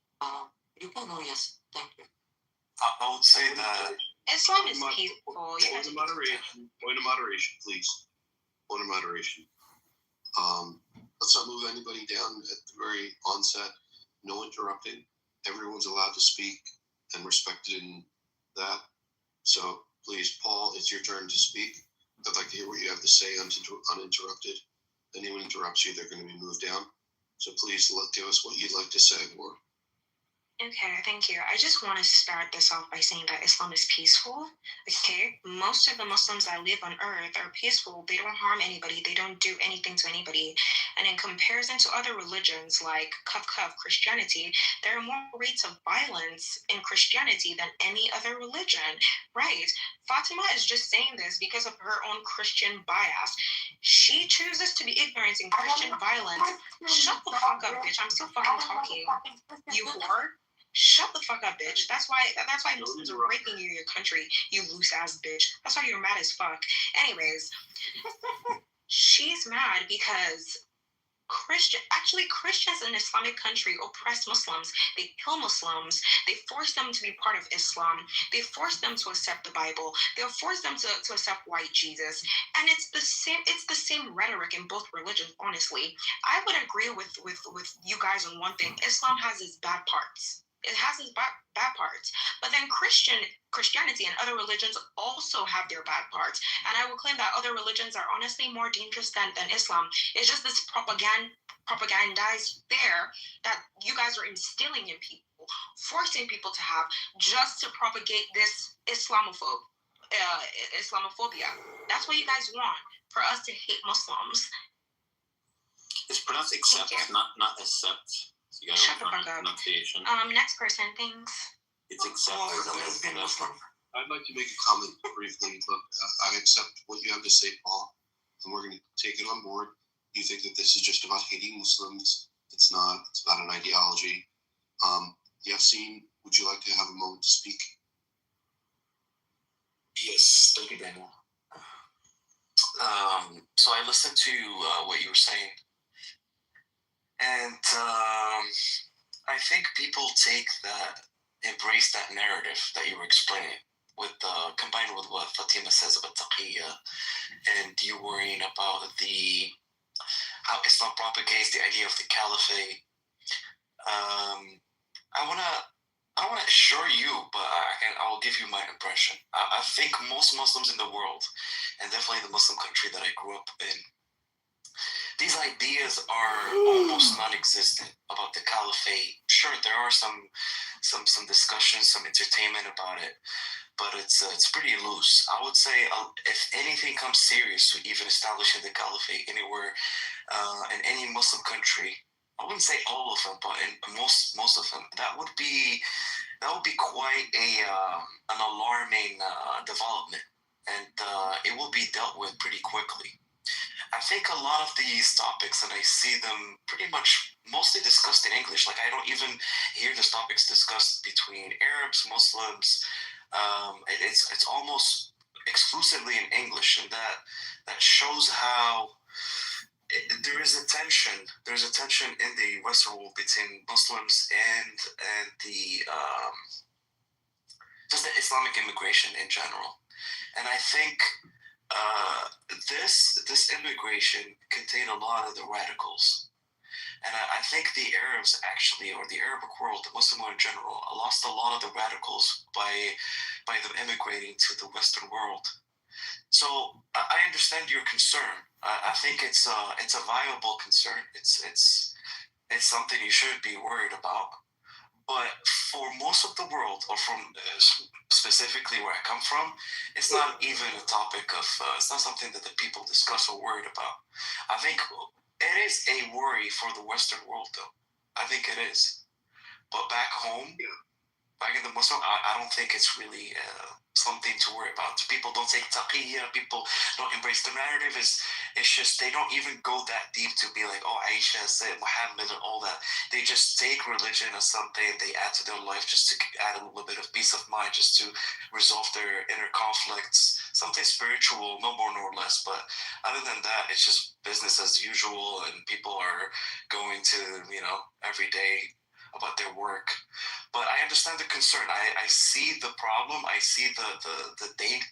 You can go, yes. Thank you. I would say that Islam is peaceful. Point of moderation, please. Point of moderation. Let's not move anybody down at the very onset. No interrupting. Everyone's allowed to speak and respected in that. So please, Paul, it's your turn to speak. I'd like to hear what you have to say uninterrupted. If anyone interrupts you, they're going to be moved down. So please give us what you'd like to say, War. Okay, thank you. I just want to start this off by saying that Islam is peaceful. Okay, most of the Muslims that live on earth are peaceful. They don't harm anybody. They don't do anything to anybody. And in comparison to other religions like Christianity, there are more rates of violence in Christianity than any other religion. Right? Fatima is just saying this because of her own Christian bias. She chooses to be ignorant in Christian violence. Shut the fuck up, bitch. I'm still fucking talking. You whore. Shut the fuck up, bitch. That's why Muslims are raping you in your country, you loose ass bitch. That's why you're mad as fuck. Anyways, she's mad because Christians in Islamic country oppress Muslims. They kill Muslims. They force them to be part of Islam. They force them to accept the Bible. They'll force them to accept white Jesus. And it's the same rhetoric in both religions, honestly. I would agree with you guys on one thing. Islam has its bad parts. It has its bad parts. But then Christianity and other religions also have their bad parts. And I will claim that other religions are honestly more dangerous than Islam. It's just this propagandized fear that you guys are instilling in people, forcing people to have just to propagate this Islamophobia. That's what you guys want, for us to hate Muslims. It's pronounced accept, not accept. You gotta Shut the fuck up. Next person, thanks. It's accept. I'd like to make a comment briefly, but I accept what you have to say, Paul, and we're going to take it on board. You think that this is just about hating Muslims? It's not. It's about an ideology. Yassine, would you like to have a moment to speak? Yes, thank you, Daniel. So I listened to what you were saying, and I think people embrace that narrative that you were explaining, combined with what Fatima says about taqiyya, and you worrying about how Islam propagates the idea of the caliphate. I wanna assure you, but I will give you my impression. I think most Muslims in the world, and definitely the Muslim country that I grew up in, these ideas are almost non-existent about the caliphate. Sure, there are some discussions, some entertainment about it, but it's pretty loose. I would say if anything comes serious to even establishing the caliphate anywhere in any Muslim country, I wouldn't say all of them, but in most of them, that would be quite an alarming development, and it will be dealt with pretty quickly. I think a lot of these topics, and I see them pretty much mostly discussed in English. Like, I don't even hear these topics discussed between Arabs, Muslims. It's almost exclusively in English, and that shows how there is a tension. There's a tension in the Western world between Muslims and just the Islamic immigration in general. And I think this immigration contained a lot of the radicals. And I think the Arabs actually, or the Arabic world, the Muslim world in general, lost a lot of the radicals by them immigrating to the Western world. So I understand your concern. I think it's a viable concern. It's something you should be worried about. But for most of the world, or from specifically where I come from, it's not even a topic of, it's not something that the people discuss or worried about. I think it is a worry for the Western world, though. I think it is. But back home, back in the Muslim, I don't think it's really something to worry about. People don't take taqiyya, people don't embrace the narrative. It's just, they don't even go that deep to be like, oh, Aisha said Muhammad and all that. They just take religion as something they add to their life just to add a little bit of peace of mind, just to resolve their inner conflicts, something spiritual, no more nor less. But other than that, it's just business as usual, and people are going to, every day about their work. But I understand the concern. I see the problem. I see the danger.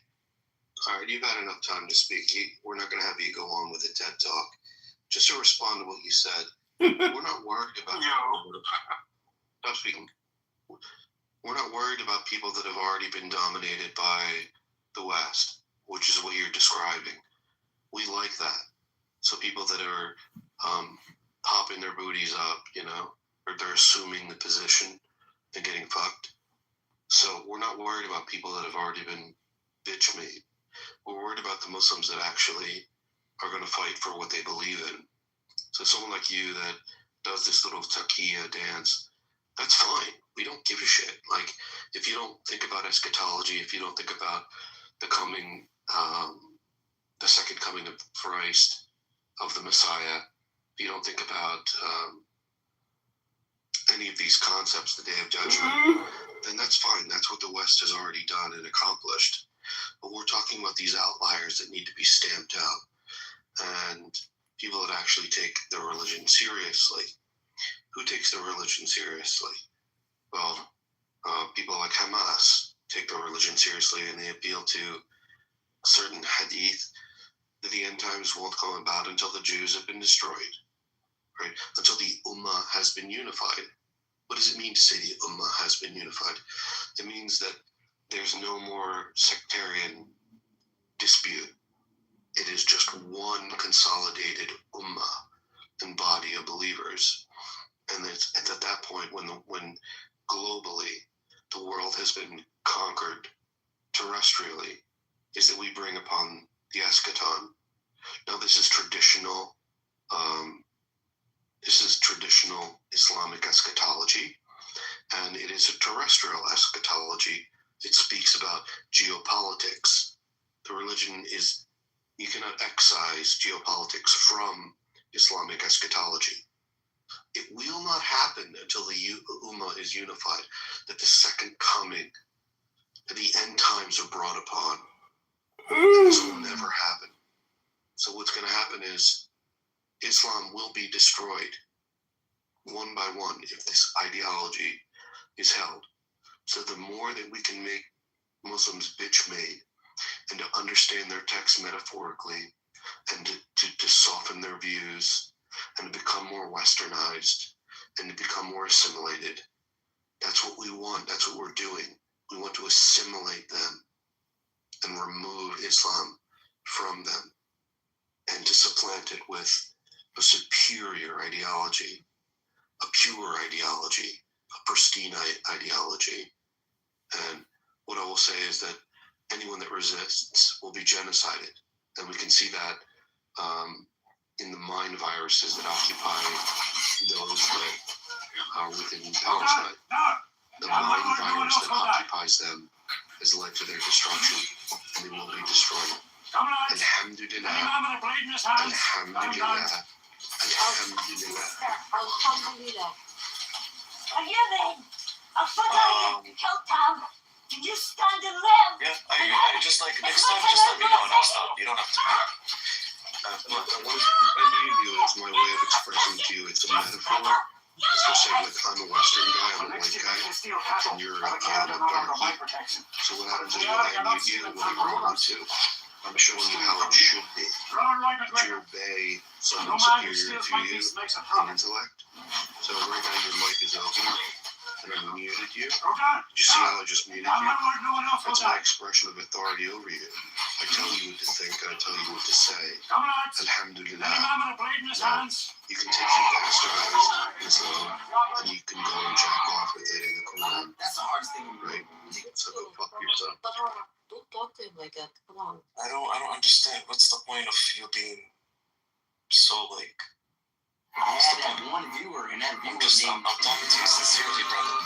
All right, you've had enough time to speak. We're not going to have you go on with a TED Talk. Just to respond to what you said, we're not worried about... Stop speaking. We're not worried about people that have already been dominated by the West, which is what you're describing. We like that. So people that are popping their booties up, or they're assuming the position and getting fucked. So we're not worried about people that have already been bitch made. We're worried about the Muslims that actually are going to fight for what they believe in. So someone like you that does this little taqiyya dance, that's fine. We don't give a shit. Like, if you don't think about eschatology, if you don't think about the coming, the second coming of Christ, of the Messiah, if you don't think about any of these concepts, the Day of Judgment, then that's fine. That's what the West has already done and accomplished. But we're talking about these outliers that need to be stamped out, and people that actually take their religion seriously. Who takes their religion seriously? Well, people like Hamas take their religion seriously, and they appeal to certain hadith that the end times won't come about until the Jews have been destroyed, right? Until the Ummah has been unified. What does it mean to say the Ummah has been unified? It means that there's no more sectarian dispute. It is just one consolidated Ummah and body of believers. And it's at that point when globally the world has been conquered terrestrially, is that we bring upon the eschaton. Now this is traditional Islamic eschatology, and it is a terrestrial eschatology. It speaks about geopolitics. The religion is, you cannot excise geopolitics from Islamic eschatology. It will not happen until the Ummah is unified, that the second coming, that the end times are brought upon. This will never happen. So what's going to happen is Islam will be destroyed one by one if this ideology is held. So the more that we can make Muslims bitch made and to understand their text metaphorically and to soften their views and to become more westernized and to become more assimilated, that's what we want. That's what we're doing. We want to assimilate them and remove Islam from them and to supplant it with a superior ideology, a pure ideology, a pristine ideology. And what I will say is that anyone that resists will be genocided. And we can see that in the mind viruses that occupy those that are within Palestine. The mind virus that occupies them has led to their destruction, and they will be destroyed. Alhamdulillah. Alhamdulillah. Alhamdulillah. Alhamdulillah. Forgiving. I'll put on your Hilltown. Can you stand and live? Yeah, I just like, next time, just let me know and I'll stop. You don't have to. When you view it, it's my way of expressing to you, it's a metaphor especially like I'm a Western guy, I'm a white guy, and you're a darky. So what happens is when I meet you, whenever I want to, I'm showing you how it should be. If you obey someone superior to you in intellect. So right now your mic is open, and I muted you. Did you see how I just muted you? It's my expression of authority over you. I tell you what to think, and I tell you what to say. Alhamdulillah. Now, you can take your bastardized Islam, and you can go and jack off with it in the Quran. That's the hardest thing, right? So go fuck yourself. Don't talk to him like that. Come on. I don't understand. What's the point of you being so like? I had that one viewer, and that viewer I'm talking to you sincerely, brother.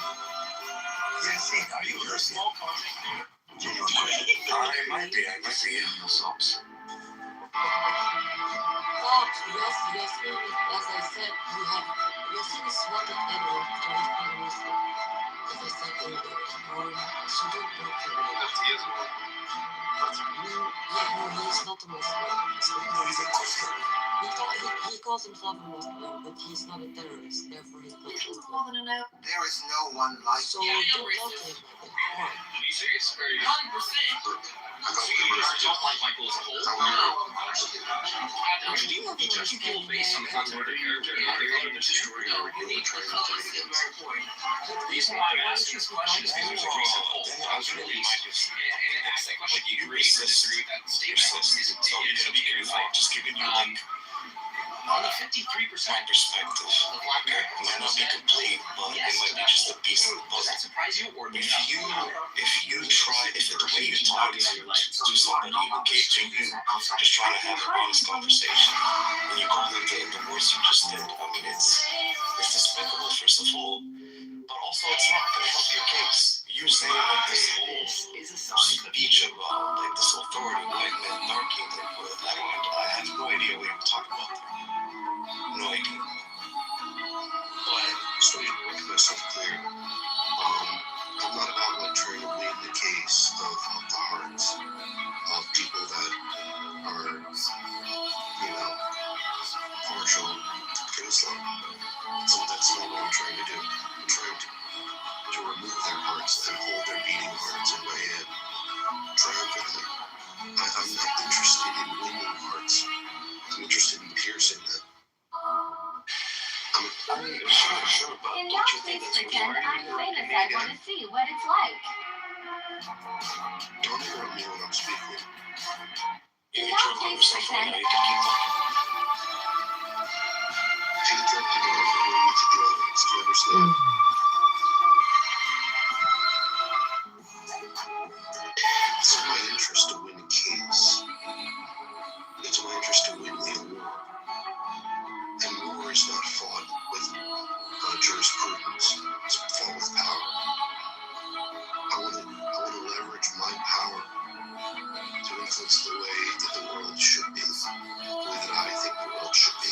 Yes, are you a small content creator? I might be. Yes, yes. As I said, your thing is not an error to have been Muslim. As I said earlier, so don't talk to him. No, he is not a Muslim. He calls himself a Muslim, but he's not a terrorist. Therefore, he's not a Muslim. There is no one like So don't talk to him like that. Come on. Are you serious? 100%. I thought we were Just like Michael as a whole. Do you have an understanding Based on the character, destroying everything we're trying to fight against. The reason why I'm asking this question is because there's a recent poll that was released, and asked that question. Do you agree or disagree with that statement? It'll be verified. Just giving you like On the 53% my perspective. of black Okay, it might not be complete, but it might be just a piece of the does that puzzle. surprise you or If not? you try, if the way you talk to do something you indicate to you, just trying to have an honest conversation, and you call it the words you just did. I mean, it's despicable first of all, but also it's not going to help your case. You saying like this whole speech about like this authority, white men, darky, I have no idea what you're talking about there. No idea. But so you make myself clear, I'm not about like trying to win the case of the hearts of people that are, you know, partial to Islam. So that's not what I'm trying to do. I'm trying to remove their hearts and hold their beating hearts in my hand triumphantly. I'm not interested in winning hearts. I'm interested in piercing them. Sure, but In don't that you think case, that's pretend I'm famous. I want to see what it's like. Don't interrupt me when I'm speaking. You interrupt yourself right now, you can keep talking. If you interrupt again, I'm going to the audience. Do you understand? It's in my interest to win a case. It's in my interest to win a war. And war is not fought with jurisprudence. It's fought with power. I want to leverage my power to influence the way that the world should be, the way that I think the world should be.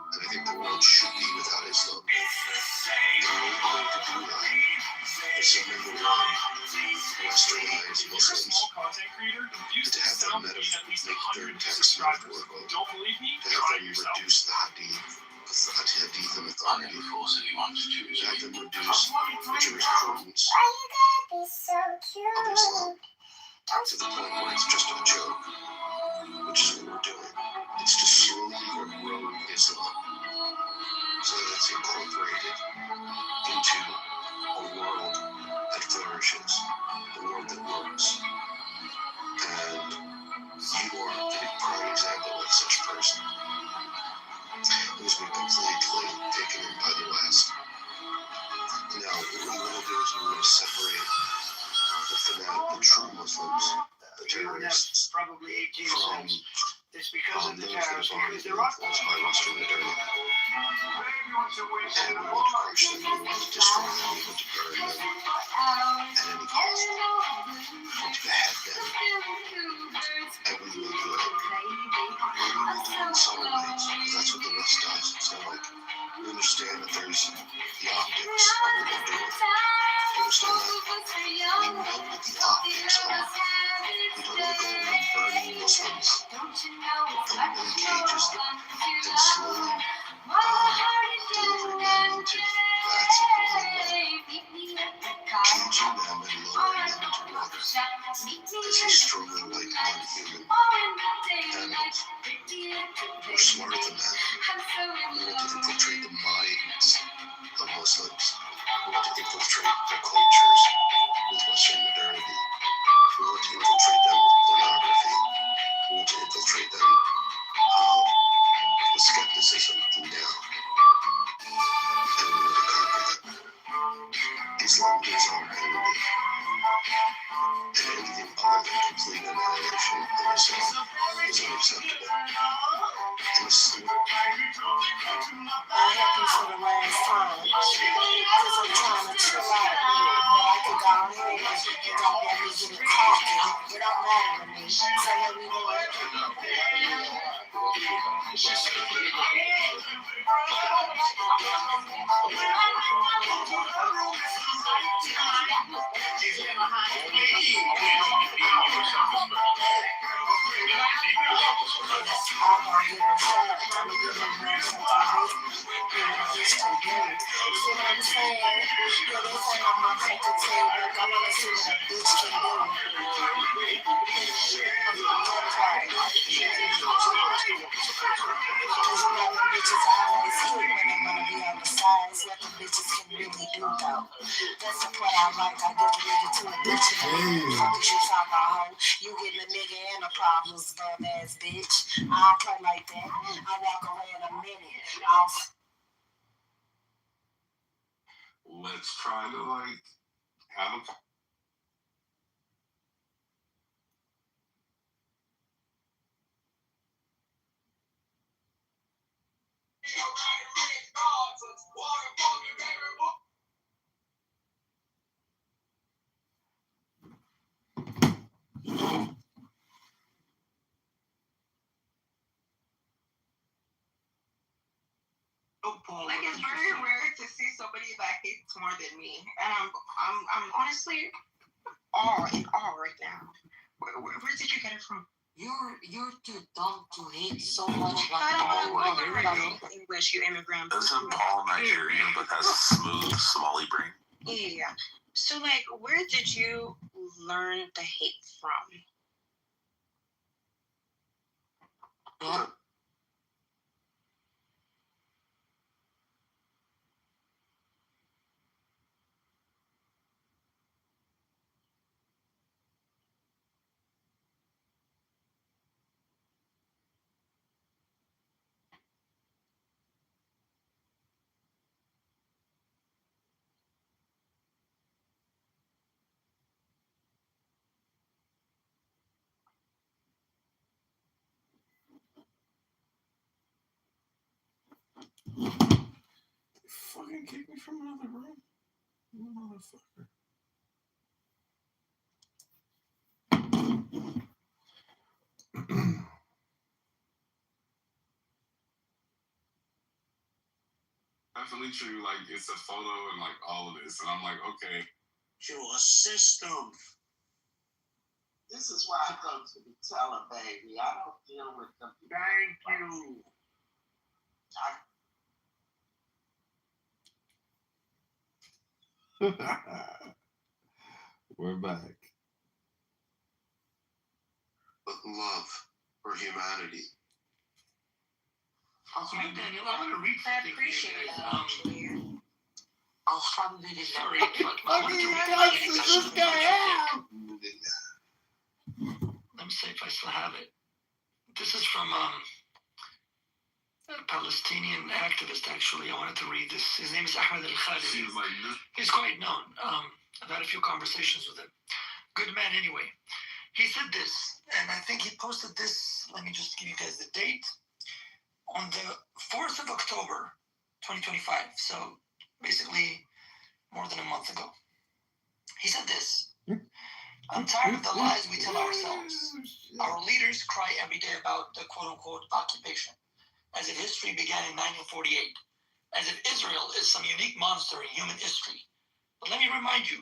And I think the world should be without Islam. The only way to do that is to number one, westernize Muslims, and to have them make their text metaphorical, to have them reduce the hadith, and authority, to have them reduce the jurisprudence of Islam to the point where it's just a joke, which is what we're doing. It's to slowly erode Islam so that it's incorporated into a world that flourishes, a world that works. And you are the prime example of such a person who's been completely taken in by the West. Now, what we want to do is we want to separate the true Muslims, the terrorists, from those that have already been influenced by Western modernity. And we want to crush them, we want to destroy them, we want to burn them at any cost. We want to behead them. And we will do it. And we will do it in subtle ways, because that's what the West does. So, like, we understand that there's the optics of what we're doing. Do you understand that? We know what the optics are. We don't want to go around burning Muslims and cages them and slowly delivering them into much smarter than that. We want to infiltrate the minds of Muslims. We want to infiltrate their cultures with Western modernity. We want to infiltrate them with pornography. We want to infiltrate them with skepticism and doubt. And we want to conquer them. Islam is our enemy. And anything other than complete annihilation of Islam is unacceptable. And this is I happens for the last time because I'm trying to chill out. But I could go ahead and don't get me getting talking. It don't matter to me. So let me go ahead. That's the part I like. I give a nigga to a bitch and a fuck is you talking about, hoe? You getting a nigga and a problems, bum ass bitch. I don't play like that. I walk away in a minute. Let's try to like have a Like, it's very rare to see somebody that hates more than me, and I'm honestly in awe right now. Where did you get it from? You're too dumb to hate so much. I don't want to English, you immigrant. Isn't Paul Nigerian but has a smooth Somali brain? Yeah. So, like, where did you learn the hate from? Yeah. fucking kick me from another room. Motherfucker. Definitely true. Like, it's a photo and like all of this, and I'm like, okay. You're a system. This is why I go to the teller, baby. I don't deal with them. Thank you. We're back. But love for humanity. I appreciate that, actually. Alhamdulillah. Let me see if I still have it. This is from a Palestinian activist, actually. I wanted to read this. His name is Ahmed Al-Khali. He's quite known. I've had a few conversations with him. Good man, anyway. He said this, and I think he posted this. Let me just give you guys the date. On the 4th of October, 2025. So basically more than a month ago. He said this. I'm tired of the lies we tell ourselves. Our leaders cry every day about the quote-unquote occupation, as if history began in 1948, as if Israel is some unique monster in human history. But let me remind you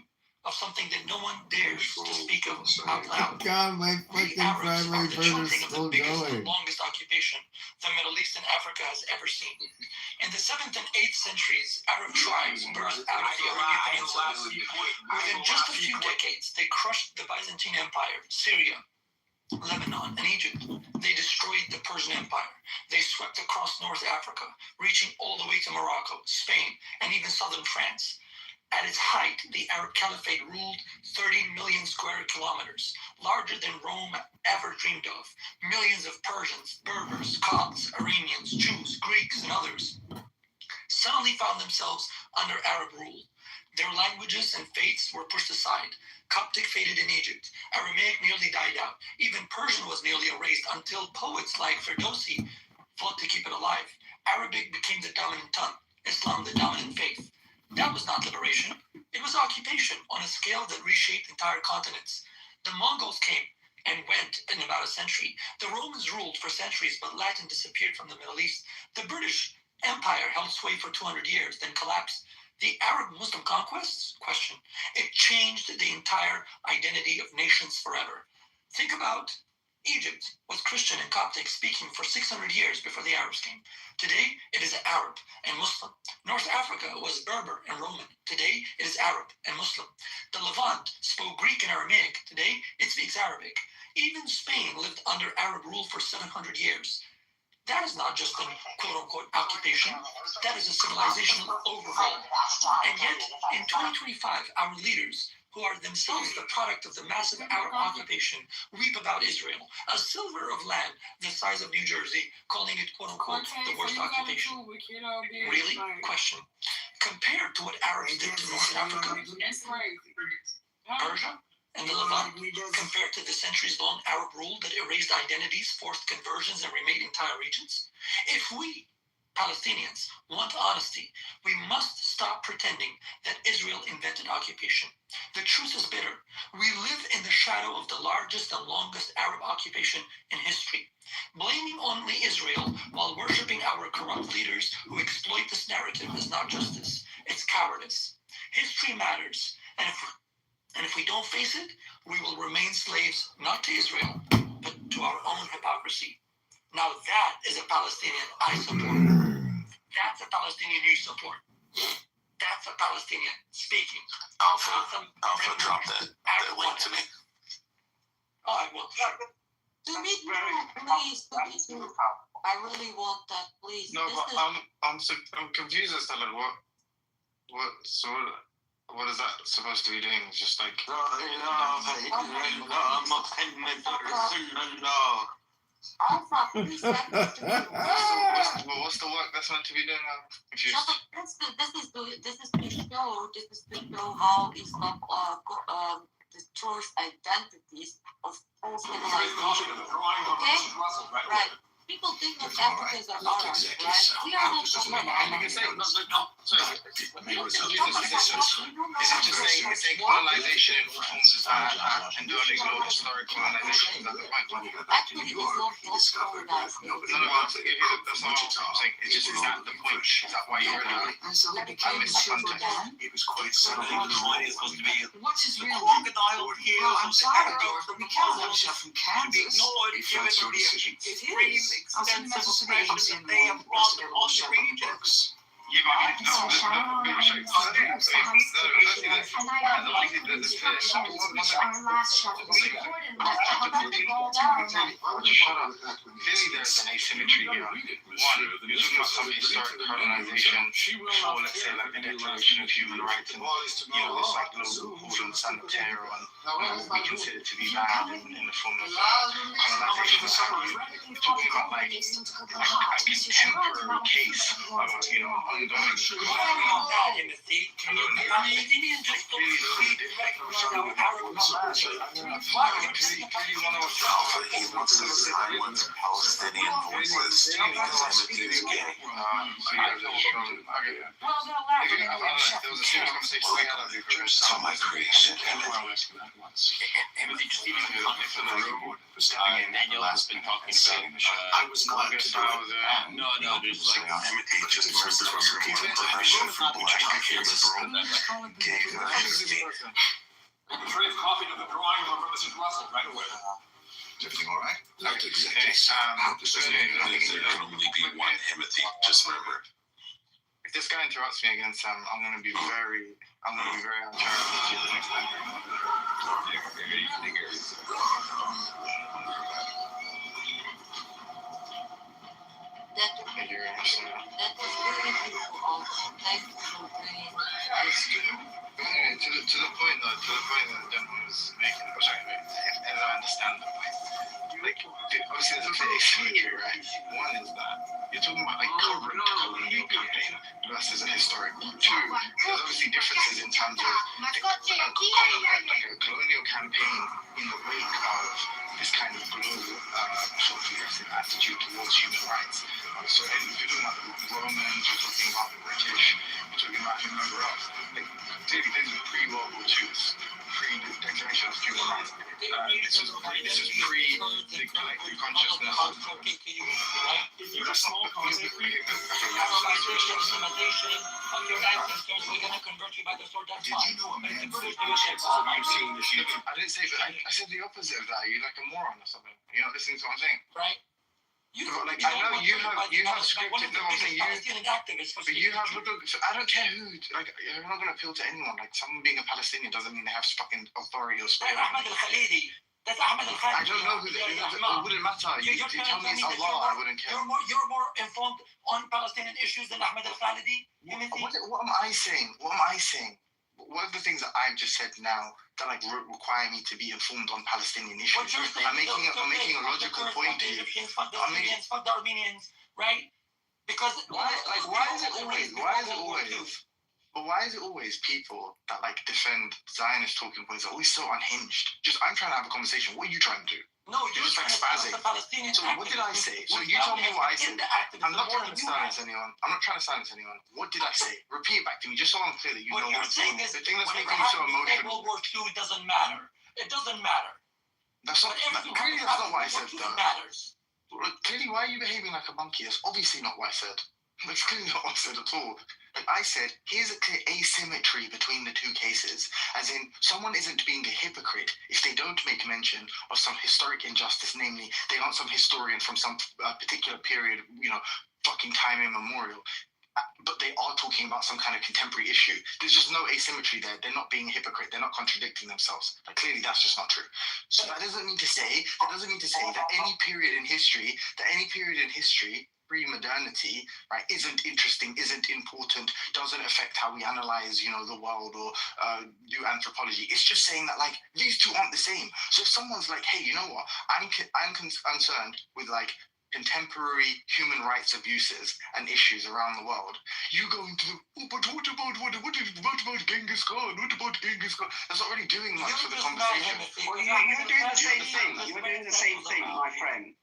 of something that no one dares to speak of out loud. God, my fucking primary burner's still going. Longest occupation the Middle East and Africa has ever seen. In the 7th and 8th centuries, Arab tribes birthed out of the Arabian Peninsula. Within just a few decades, they crushed the Byzantine Empire, Syria, Lebanon, and Egypt. They destroyed the Persian Empire. They swept across North Africa, reaching all the way to Morocco, Spain, and even southern France. At its height, the Arab Caliphate ruled 30 million square kilometers, larger than Rome ever dreamed of. Millions of Persians, Berbers, Copts, Iranians, Jews, Greeks, and others suddenly found themselves under Arab rule. Their languages and faiths were pushed aside. Coptic faded in Egypt. Aramaic nearly died out. Even Persian was nearly erased until poets like Ferdowsi fought to keep it alive. Arabic became the dominant tongue, Islam the dominant faith. That was not liberation. It was occupation on a scale that reshaped entire continents. The Mongols came and went in about a century. The Romans ruled for centuries, but Latin disappeared from the Middle East. The British Empire held sway for 200 years, then collapsed. The Arab-Muslim conquests? Question. It changed the entire identity of nations forever. Think about Egypt was Christian and Coptic speaking for 600 years before the Arabs came. Today, it is Arab and Muslim. North Africa was Berber and Roman. Today, it is Arab and Muslim. The Levant spoke Greek and Aramaic. Today, it speaks Arabic. Even Spain lived under Arab rule for 700 years. That is not just a quote-unquote occupation. That is a civilizational overhaul. And yet, in 2025, our leaders, who are themselves the product of the massive Arab occupation, weep about Israel, a sliver of land the size of New Jersey, calling it quote-unquote the worst occupation. Really? Question. Compared to what Arabs did to North Africa, Persia, and the Levant, compared to the centuries-long Arab rule that erased identities, forced conversions, and remade entire regions? If we, Palestinians, want honesty, we must stop pretending that Israel invented occupation. The truth is bitter. We live in the shadow of the largest and longest Arab occupation in history. Blaming only Israel while worshiping our corrupt leaders who exploit this narrative is not justice. It's cowardice. History matters, and if we don't face it, we will remain slaves not to Israel, but to our own hypocrisy. Now that is a Palestinian I support. That's a Palestinian you support. That's a Palestinian speaking. Alpha, drop that link to me. Oh, I will. To me too, please. To me too. I really want that, please. No, but I'm confused as to like what is that supposed to be doing? It's just like Alpha, please send this to me. what's the work that's meant to be doing? I'm confused. This is to show how Islam destroys identities of all civilizations. Okay? Right. People think that Africans are Arabs, right? We are not Arabs. Is it just saying colonization in all forms is bad and don't ignore historic colonization? Is that the point? Actually, Islam was colonized. That's not what I'm saying. It's just, is that the point? Is that why you're doing it? And so it became super man. It was quite sudden. What's his real crocodile here? Well, I'm sorry, George, but we can't have a chef from Kansas. If that's your decision. It is. I'll send messages in the they have brought all the regions. Yeah, but clearly there's an asymmetry here. One, you're talking about some historic colonization, or let's say like the declaration of human rights, and this like global hold on San Mateo, and we consider to be bad in the form of colonization. You're talking about like a contemporary case of ongoing colonization. Palestinian voices because Timothy is gay. It's all my creation. Daniel has been talking about. I was glad to do it. No, there's like. Just remember from your profession for black kids. Gay guys. Tray of coffee to the drawing room for Mrs. Russell right away. Is everything all right? Not exactly. How does this mean? I think there can only be one Timothy. Just remember. If this guy interrupts me again, Sam, I'm gonna be very uncharitable to you the next time. That personal. That was very beautiful also. Thank you for bringing this to me. Anyway, to the point that the gentleman was making, which as I understand the point, like, obviously there's a bit of asymmetry, right? One is that you're talking about like current colonial campaign versus a historic one. Two, there's obviously differences in terms of like a colonial campaign in the wake of this kind of global sort of progressive attitude towards human rights. So if you're talking about the Romans, you're talking about the British, you're talking about whomever else. Like, clearly this is pre-World War II, pre-Declaration of Human Rights. This is pre the collective consciousness. Did you know a man? I didn't say that. I said the opposite of that. You're like a moron or something. You're not listening to what I'm saying. Right. Like, I know you have scripted. No, I'm saying but you have. So I don't care who. Like, you're not gonna appeal to anyone. Like, someone being a Palestinian doesn't mean they have fucking authority or spirit. That's Ahmed I don't know who. It wouldn't matter. You tell me it's Allah. I wouldn't care. You're more informed on Palestinian issues than Ahmed al-Khalidi. What am I saying? What am I saying? What are the things that I've just said now that like require me to be informed on Palestinian issues? I'm making a logical point to you. Fuck the Syrians, fuck the Armenians, right? Because why is it always? But why is it always people that like defend Zionist talking points are always so unhinged? I'm trying to have a conversation. What are you trying to do? No, you're just like spazzing. So what did I say? So you tell me what I said. I'm not trying to silence anyone. What did I say? Repeat it back to me, just so I'm clear that you know what you're saying is the thing that's making me so emotional. World War II doesn't matter. It doesn't matter. Clearly that's not what I said, though. Matters. Clearly, why are you behaving like a monkey? That's obviously not what I said. That's clearly not what I said at all. Like I said, here's a clear asymmetry between the two cases, as in someone isn't being a hypocrite if they don't make mention of some historic injustice, namely they aren't some historian from some particular period, fucking time immemorial, but they are talking about some kind of contemporary issue. There's just no asymmetry there. They're not being a hypocrite. They're not contradicting themselves. Like, clearly that's just not true. So that doesn't mean to say that any period in history, pre-modernity, right, isn't interesting, isn't important, doesn't affect how we analyze, the world or do anthropology. It's just saying that, like, these two aren't the same. So if someone's like, hey, you know what, I'm concerned with, like, contemporary human rights abuses and issues around the world, you go into but what about Genghis Khan? That's not really doing much for the conversation. Well, you're doing the same thing. You're doing the same thing, my friend.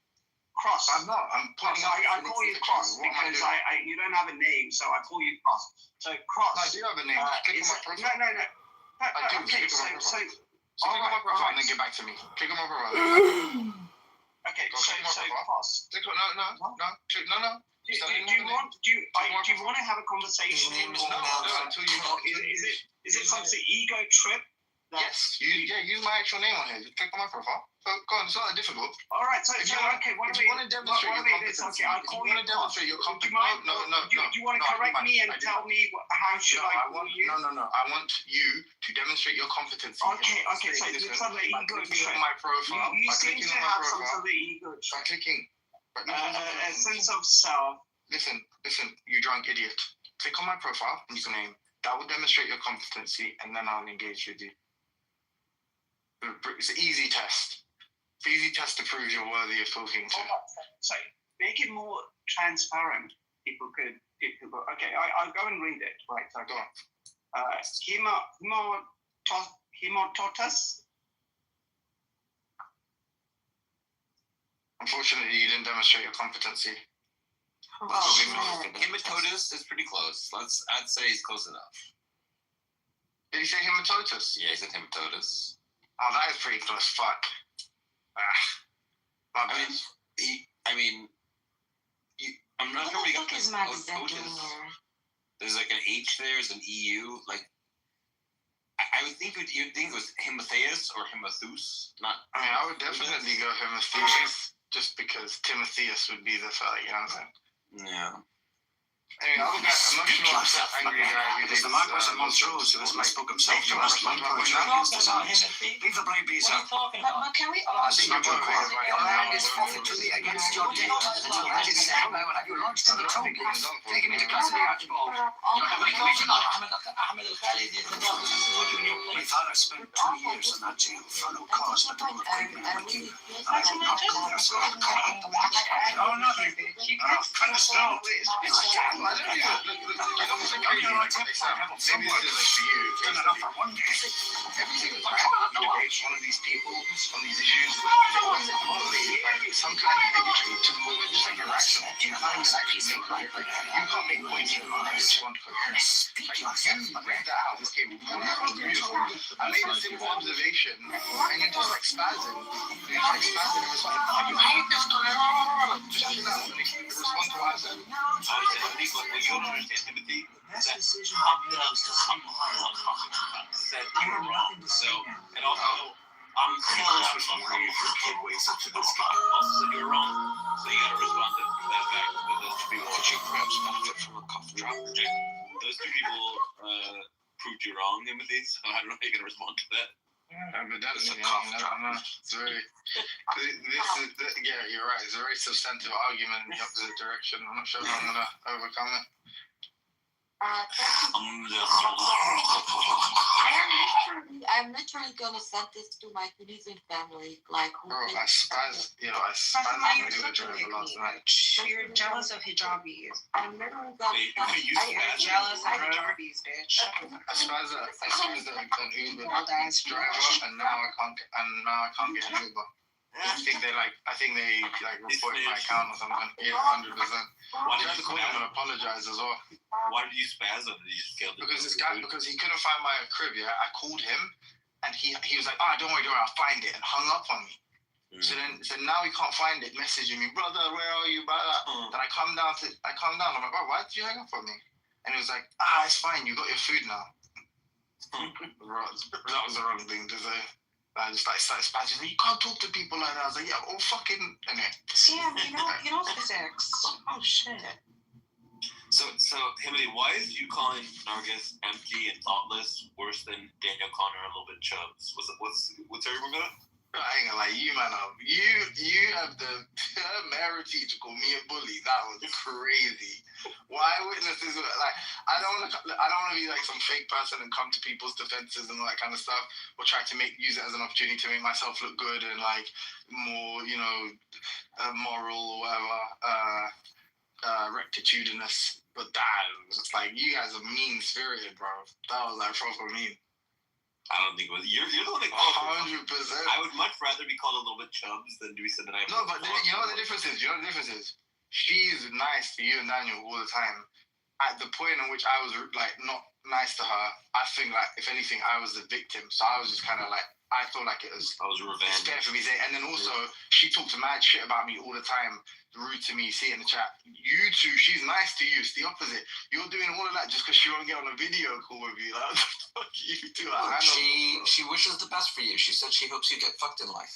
Cross. I'm not. I'm pointing out. I call you Cross because you don't have a name, so I call you Cross. So Cross. No, I do have a name. Click on my profile. No. Okay, so click on my profile and then get back to me. Click on my profile. Okay, so Cross. No. Do you want to have a conversation? Is it some ego trip? Yes. Use my actual name on here. Click on my profile. So go on. It's not that difficult. All right. So if you want to demonstrate your competency, I'll call you. No. Do you want to correct me and tell me how should I call you? No. I want you to demonstrate your competency. Okay. So it's on the ego trip. My profile. You seem to have some sort of ego trip. By clicking. A sense of self. Listen, you drunk idiot. Click on my profile and use your name. That will demonstrate your competency, and then I'll engage with you. It's an easy test. It's an easy test to prove you're worthy of talking to. So make it more transparent. People go. Okay, I'll go and read it. Right. So go on. Hemototus. Unfortunately, you didn't demonstrate your competency. Hematotus is pretty close. I'd say he's close enough. Did he say hematotus? Yeah, he said hematotus. Oh, that is pretty close. Fuck. I'm not sure what he got. There's like an H there, there's an EU. Like, I would think you'd think it was Hematheus or Hemathus. I would definitely go Hematheus, just because Timotheus would be the fella, you know what I'm saying? Yeah. Anyway, I'm not sure I'm that angry guy who is the Marquis of Montrose who has spoke himself to us. Leave the brave bees out. Can we all your mind is forfeit to thee against your debt. Write it down now and have your charged in the tow booth, taken into custody. Archibald. Ahmed Al-Khalid is the one who thought I spent 2 years in that jail for no cause but to go to Queen and McKee. And I did not go there, so I'm caught up. No, nothing. Kind of stoned. Maybe this is like for you. Good enough for one day. Every single time you debate one of these people on these issues, they're always motivated by some kind of bigotry to just like irrational. You can't make points in your mind. One coherence. Like you read that out. Okay, I made a simple observation, and you're just like spazzing. You're just like spazzing. It's like, you hate this guy. Just chill out. Respond to what I said. You don't understand Timothy. Best decision I made was to come Said you were wrong. So, and also, I'm sorry if your kid wakes up to this guy. Also said you were wrong. So you gotta respond to that fact that those two people. Could you perhaps benefit from a cough drop? Those two people proved you wrong, Timothy. So I don't know how you're gonna respond to that. But that's a cough drop. It's very. Yeah, you're right. It's a very substantive argument in the opposite direction. I'm not sure if I'm gonna overcome it. I'm literally gonna send this to my Tunisian family. Like, bro, I spazzed last night. You're jealous of hijabis. I'm literally gonna. You're jealous of hijabis, bitch. I spazzed an Uber driver, and now I can't get an Uber. I think they reported my account or something. Yeah, 100%. I tried to call him and apologize as well. Why did you spaz him? Did you just kill the because he couldn't find my crib. Yeah, I called him, and he was like, "Oh, don't worry, I'll find it," and hung up on me. So now he can't find it, messaging me, "Brother, where are you?" Then I come down. I'm like, "Oh, why did you hang up on me?" And he was like, "It's fine. You got your food now." That was the wrong thing to say. I just started spazzing. You can't talk to people like that. I was like, yeah, oh fucking. Anyway. Sam, you know physics. Oh shit. So Himothy, why is you calling Nargis empty and thoughtless worse than Daniel Connor a little bit chubs? What's everyone gonna? I ain't gonna lie, you man up. You have the temerity to call me a bully. That was crazy. Why witnesses like I don't want to be like some fake person and come to people's defenses and all that kind of stuff, or try to use it as an opportunity to make myself look good and like more moral or whatever, rectitudinous. But that was just like, you guys are mean spirited, bro. That was like proper mean. I don't think it was. You're the one that 100%. I would much rather be called a little bit chubs than to be said that I'm. No, but you know what the difference is? She's nice to you and Daniel all the time. At the point in which I was like not nice to her, I think like if anything I was the victim. So I was just kind of like, I felt like it was revenge. It's fair for me to say. And then also she talks mad shit about me all the time. Rude to me, see it in the chat. You two, she's nice to you. It's the opposite. You're doing all of that just because she won't get on a video call with you. Like, what the fuck you do? Like, she wishes the best for you. She said she hopes you get fucked in life.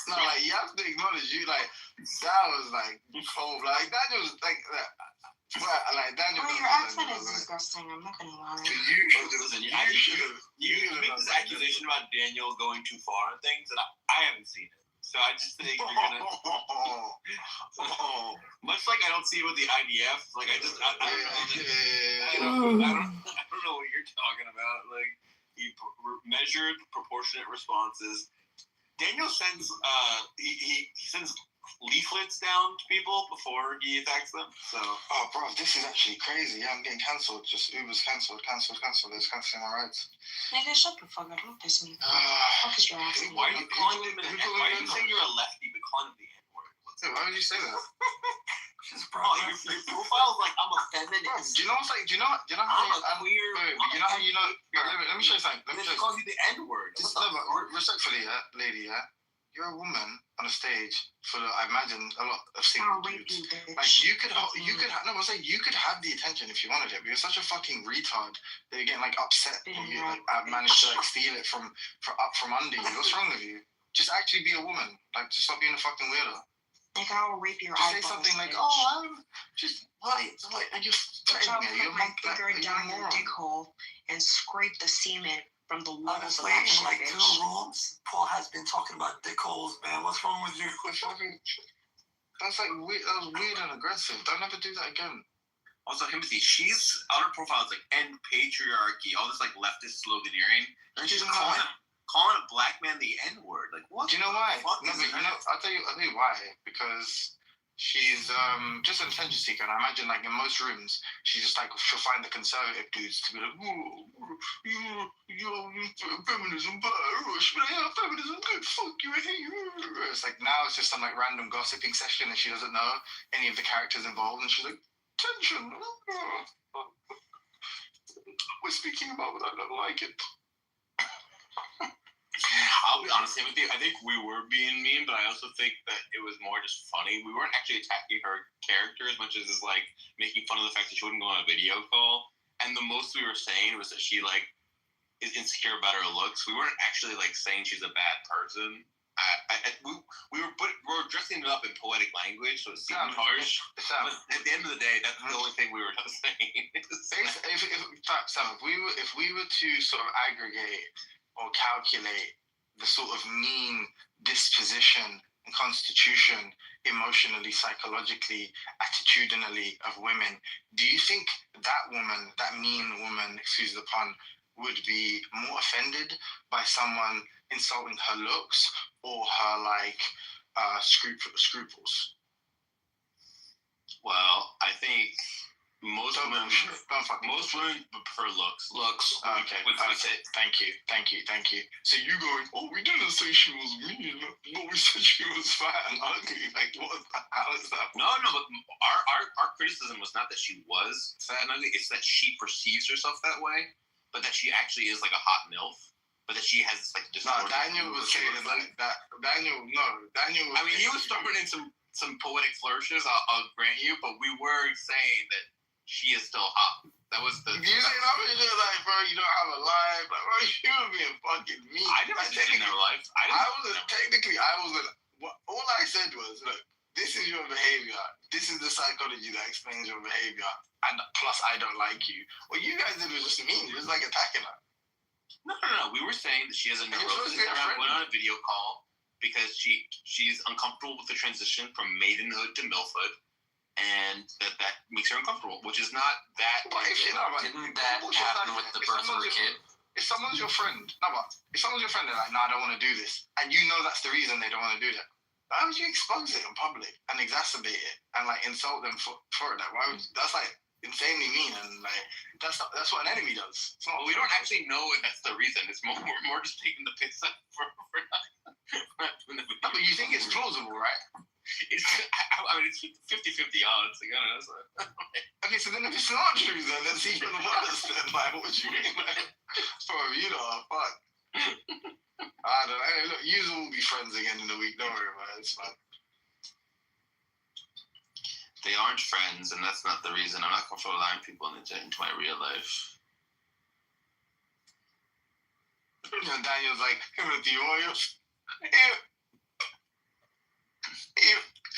No, like you have to acknowledge you. Like that was like cold. Like Daniel was like that. Like Daniel. Oh, your accent is disgusting. I'm not gonna lie. You make this accusation about Daniel going too far and things, and I haven't seen it. So I just think you're gonna. Much like I don't see it with the IDF. Like I don't know what you're talking about. Like he measured proportionate responses. Daniel sends he sends leaflets down to people before he attacks them. So bro, this is actually crazy. Yeah, I'm getting cancelled. Just Uber's cancelled. It's cancelling my rights. Nigga, shut the fuck up. Don't piss me off. Fuck is your ass. Why are you calling him why are you saying you're a lefty but calling him the N-word? Why would you say that? Your profile is like I'm a feminist. Do you know what's like? Do you know how I'm queer? You know how you know? Let me show you something. Let me call you the N-word. Respectfully, lady, you're a woman on a stage full of, I imagine, a lot of single dudes. Like you could have the attention if you wanted it, but you're such a fucking retard that you're getting like upset that you like I've managed to like steal it from under you. What's wrong with you? Just actually be a woman. Like just stop being a fucking weirdo. Like I'll rape your eyeballs. Say something like, "Oh, I'm just white," and you're threatening me. You'll make finger down your dick hole and scrape the semen from the walls of Honestly, in that like bitch. 2 rooms, Paul has been talking about dick holes, man. What's wrong with you? That's like weird. That was weird and aggressive. Don't ever do that again. Also, Timothy, she's on her profile is like end patriarchy, all this like leftist sloganeering, and she's calling a black man the N-word. Like, what? Do you know why? No, but I'll tell you why. Because she's just an attention seeker, and I imagine like in most rooms, she'll find the conservative dudes to be like, feminism bad, feminism good, fuck you, I hate you. It's like now it's just some like random gossiping session, and she doesn't know any of the characters involved, and she's like, tension. We're speaking about it, I don't like it. I'll be honest with you. I think we were being mean, but I also think that it was more just funny. We weren't actually attacking her character as much as like making fun of the fact that she wouldn't go on a video call. And the most we were saying was that she like is insecure about her looks. We weren't actually like saying she's a bad person. We were dressing it up in poetic language, so it seemed harsh. But at the end of the day, that's the only thing we were saying. If we were to sort of aggregate or calculate the sort of mean disposition and constitution emotionally, psychologically, attitudinally of women, do you think that woman, that mean woman, excuse the pun, would be more offended by someone insulting her looks or her like scruples? Well, I think most women prefer looks. Okay. Thank you. So you going? Oh, we didn't say she was mean, but we said she was fat and ugly. Like, what? How is that? No. But our criticism was not that she was fat and ugly. It's that she perceives herself that way, but that she actually is like a hot MILF. But that she has like Daniel was saying like that. Daniel. I mean, he was throwing in some poetic flourishes. I'll grant you, but we were saying that she is still hot. That was the. You saying I'm just like, bro, you don't have a life, like, bro, you were being fucking mean. I never said you never life. All I said was, look, this is your behavior. This is the psychology that explains your behavior, and plus I don't like you. What you guys did was just mean. It was like attacking her. No. We were saying that she has a neurosis around going on a video call because she's uncomfortable with the transition from maidenhood to MILFhood. And that makes her uncomfortable, which is not that. But if you know, didn't that happen with the birth of her kid? If someone's your friend, they're like, no, I don't want to do this, and you know that's the reason they don't want to do that. Why would you expose it in public and exacerbate it and like insult them for it? Like, why would that's like insanely mean and like that's what an enemy does. It's not. Well, we don't actually know if that's the reason. It's more just taking the piss for not doing the video. But you think it's plausible, right? It's 50-50 odds. Like, I don't know. So. Okay, so then if it's not true, then it's even worse. Then like, what you mean? Like, bro, you know, fuck. I don't know. Hey, look, you will be friends again in a week. Don't worry about it. It's fine. They aren't friends, and that's not the reason. I'm not comfortable allowing people into my real life. And Daniel's like, Timothy,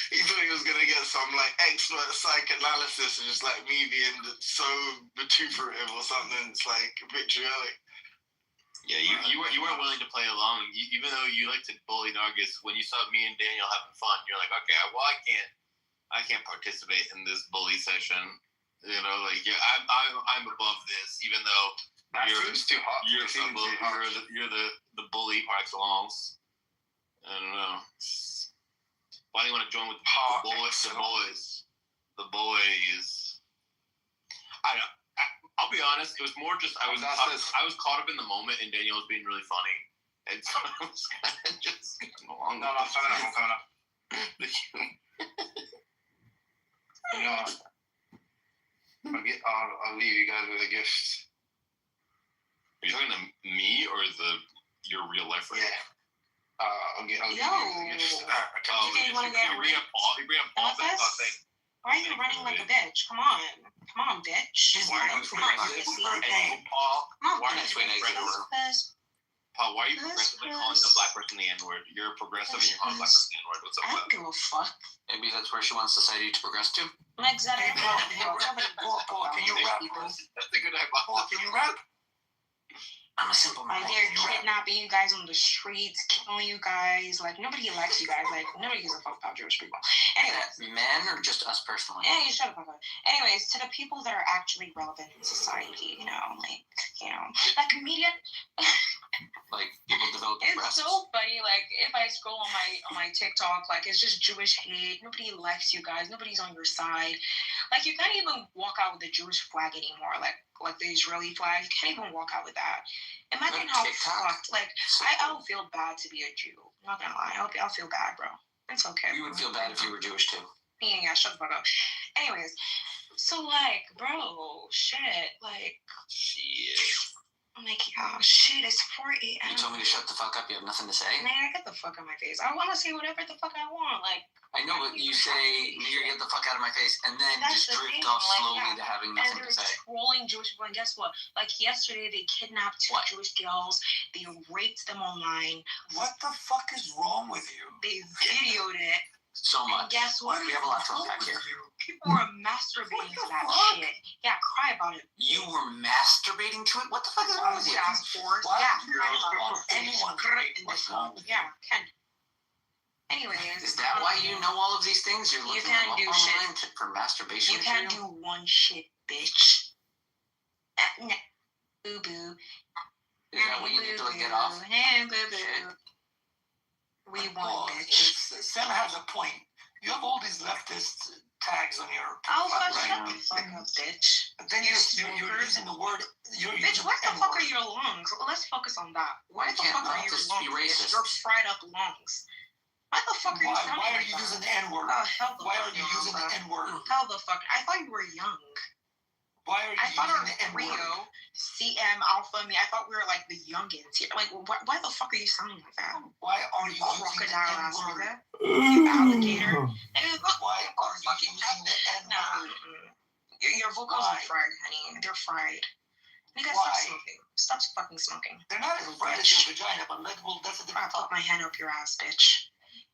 he thought he was gonna get some like expert psychoanalysis, and just like me being so vituperative or something. It's like vitriolic. Yeah, you weren't willing to play along, even though you like to bully Nargis. When you saw me and Daniel having fun, you're like, okay, well, I can't participate in this bully session. You know, like I'm above this, even though you're too hot. You're the bully par excellence. I don't know. Why do you want to join with the boys? The boys. I don't know. I'll be honest. It was more just I was caught up in the moment, and Daniel was being really funny, and so I was kind of just going along. No, I'm coming up. You know, I'll leave you guys with a gift. Are you talking to me or your real life friend? Yeah. I'll give you a gift. You want to get bring up Paul. Why are you running like a bitch? Come on, bitch. Why are you Paul, why are you progressively calling a black person the N-word? You're a progressive and you're calling a black person the N-word. What's up with that? I don't give a fuck. Maybe that's where she wants society to progress to. Exactly. Paul, can you rap, bro? That's a good hypothesis. Paul, can you rap? I'm a simple man. Like, they're kidnapping you guys on the streets, killing you guys. Like, nobody likes you guys. Like, nobody gives a fuck about Jewish people. Anyways. Men or just us personally? Yeah, you shut the fuck up. Anyways, to the people that are actually relevant in society, like media. Like, people developing breasts? It's so funny. Like, if I scroll on my TikTok, like, it's just Jewish hate. Nobody likes you guys. Nobody's on your side. Like, you can't even walk out with the Jewish flag anymore. Like the Israeli flag. You can't even walk out with that. Imagine how fucked. Like, I'll feel bad to be a Jew. I'm not gonna lie. I'll feel bad, bro. It's okay. You would feel bad if you were Jewish too. Yeah, shut the fuck up. Anyways, so like, bro, shit, like. Shit. I'm like, oh shit, it's 4 a.m. You told me to shut the fuck up. You have nothing to say? Man, get the fuck out of my face. I want to say whatever the fuck I want. Like, I know, but you say, "Nigger, get the fuck out of my face," and then just drift off slowly to having nothing to say. And they're trolling Jewish people, and guess what? Like, yesterday, they kidnapped two Jewish girls. They raped them online. What the fuck is wrong with you? They videoed it. So much. And guess what? We have a lot to unpack here. People are masturbating to that shit. Yeah, cry about it. You were masturbating to it? What the fuck is wrong with you? Yeah, cry about it. Anyone in this one. Yeah, Ken. Anyways. Is that why you know all of these things? You're looking can't them do up shit. online for masturbation? You can't do one shit, bitch. Boo boo. Is that what you need to like, get off? Hey, boo boo. We want bitch. Sam has a point. You have all these leftist tags on your Oh, profile, shut the fuck up, bitch. But then you're using the word. Bitch, what the fuck are your lungs? Let's focus on that. Why the fuck are your lungs? Your fried up lungs. Why the fuck are you sounding Why are like you that? using the N-word? Oh, hell the Why fuck are you no, using the N-word? Hell the fuck. I thought you were young. Why are you I thought using the our N-word? Rio, CM, Alpha, me. I thought we were like the youngins here. Like, why the fuck are you sounding like that? Why are you crocodile ass using the nigga? N-word? You alligator. Why are you using the N-word? Your vocals are fried, honey. They're fried. Nigga, stop smoking. Stop fucking smoking. They're not as fried as your vagina, but that's a different I'll put my hand up your ass, bitch.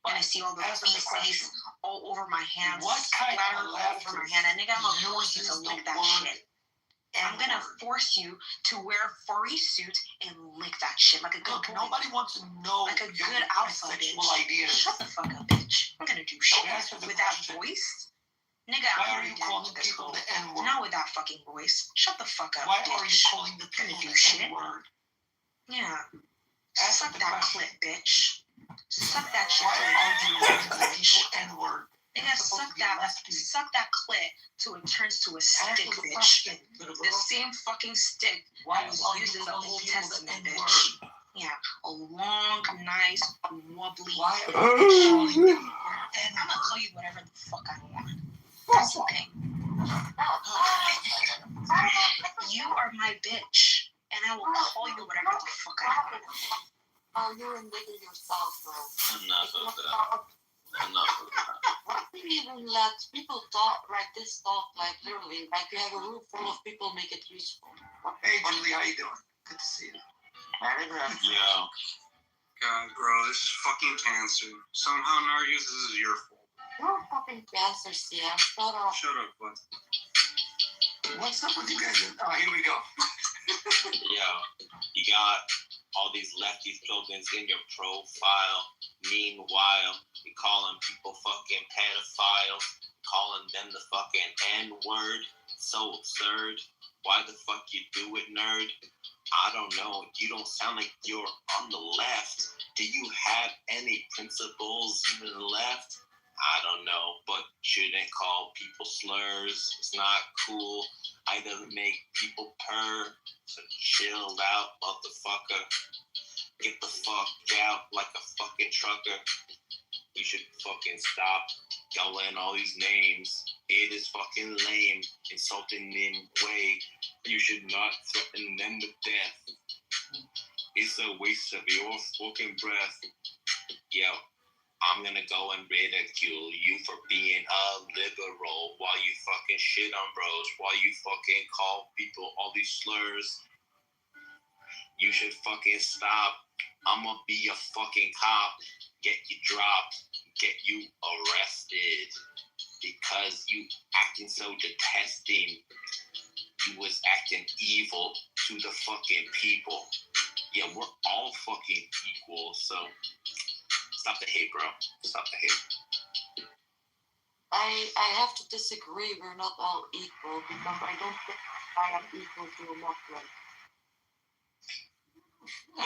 And I see all the feces all over my hands. What kind splattered of all laughter over my hand. And nigga, I'm gonna force you to uses the lick that word shit. I'm gonna force you to wear a furry suit and lick that shit like a good boy. Nobody wants to know like a your good alpha, sexual bitch. ideas. Shut the fuck up, bitch. I'm gonna do shit answer the with question. that voice. Nigga, Why I'm are you calling people the N-word? not with that fucking voice. Shut the fuck up, Why bitch. are you calling the people Gonna do the shit. N-word? Yeah. Answer Suck the that question. clit, bitch. Suck that shit. Why are you calling the people N-word? Nigga, suck that clit till it turns to a stick, Answer the bitch. question, The same fucking stick Why that was are you used in the calling Old people the Testament, N-word? bitch. Yeah, a long, nice, wobbly. Why are you calling people I'm gonna call you whatever the fuck I want. That's the thing. You are my bitch, and I will call you whatever the fuck I want. Oh, you're a nigga yourself, bro. Enough of that. Enough of that. Why do you even let people talk like this talk, like literally, like you have a room full of people, make it useful? Hey, Julie, how you doing? Good to see you. Yeah. God, bro, this is fucking cancer. Somehow, Nargis, this is your fault. You're a fucking cancer, CM. Shut up. Shut up, bud. What's up with you guys? Oh, here we go. Yeah, you got all these lefty slogans in your profile. Meanwhile, you calling people fucking pedophiles, calling them the fucking N-word. So absurd. Why the fuck you do it, nerd? I don't know. You don't sound like you're on the left. Do you have any principles even left? I don't know, but shouldn't call people slurs. It's not cool. I doesn't make people purr. So chill out, motherfucker. Get the fuck out like a fucking trucker. You should fucking stop yelling all these names. It is fucking lame, insulting in way. You should not threaten them with death. It's a waste of your fucking breath. Yo, I'm gonna go and ridicule you for being a liberal while you fucking shit on bros, while you fucking call people all these slurs. You should fucking stop. I'ma be a fucking cop. Get you dropped. Get you arrested. Because you acting so detesting. You was acting evil to the fucking people. Yeah, we're all fucking equal. So stop the hate, bro. Stop the hate. I have to disagree. We're not all equal because I don't think I am equal to a Muslim.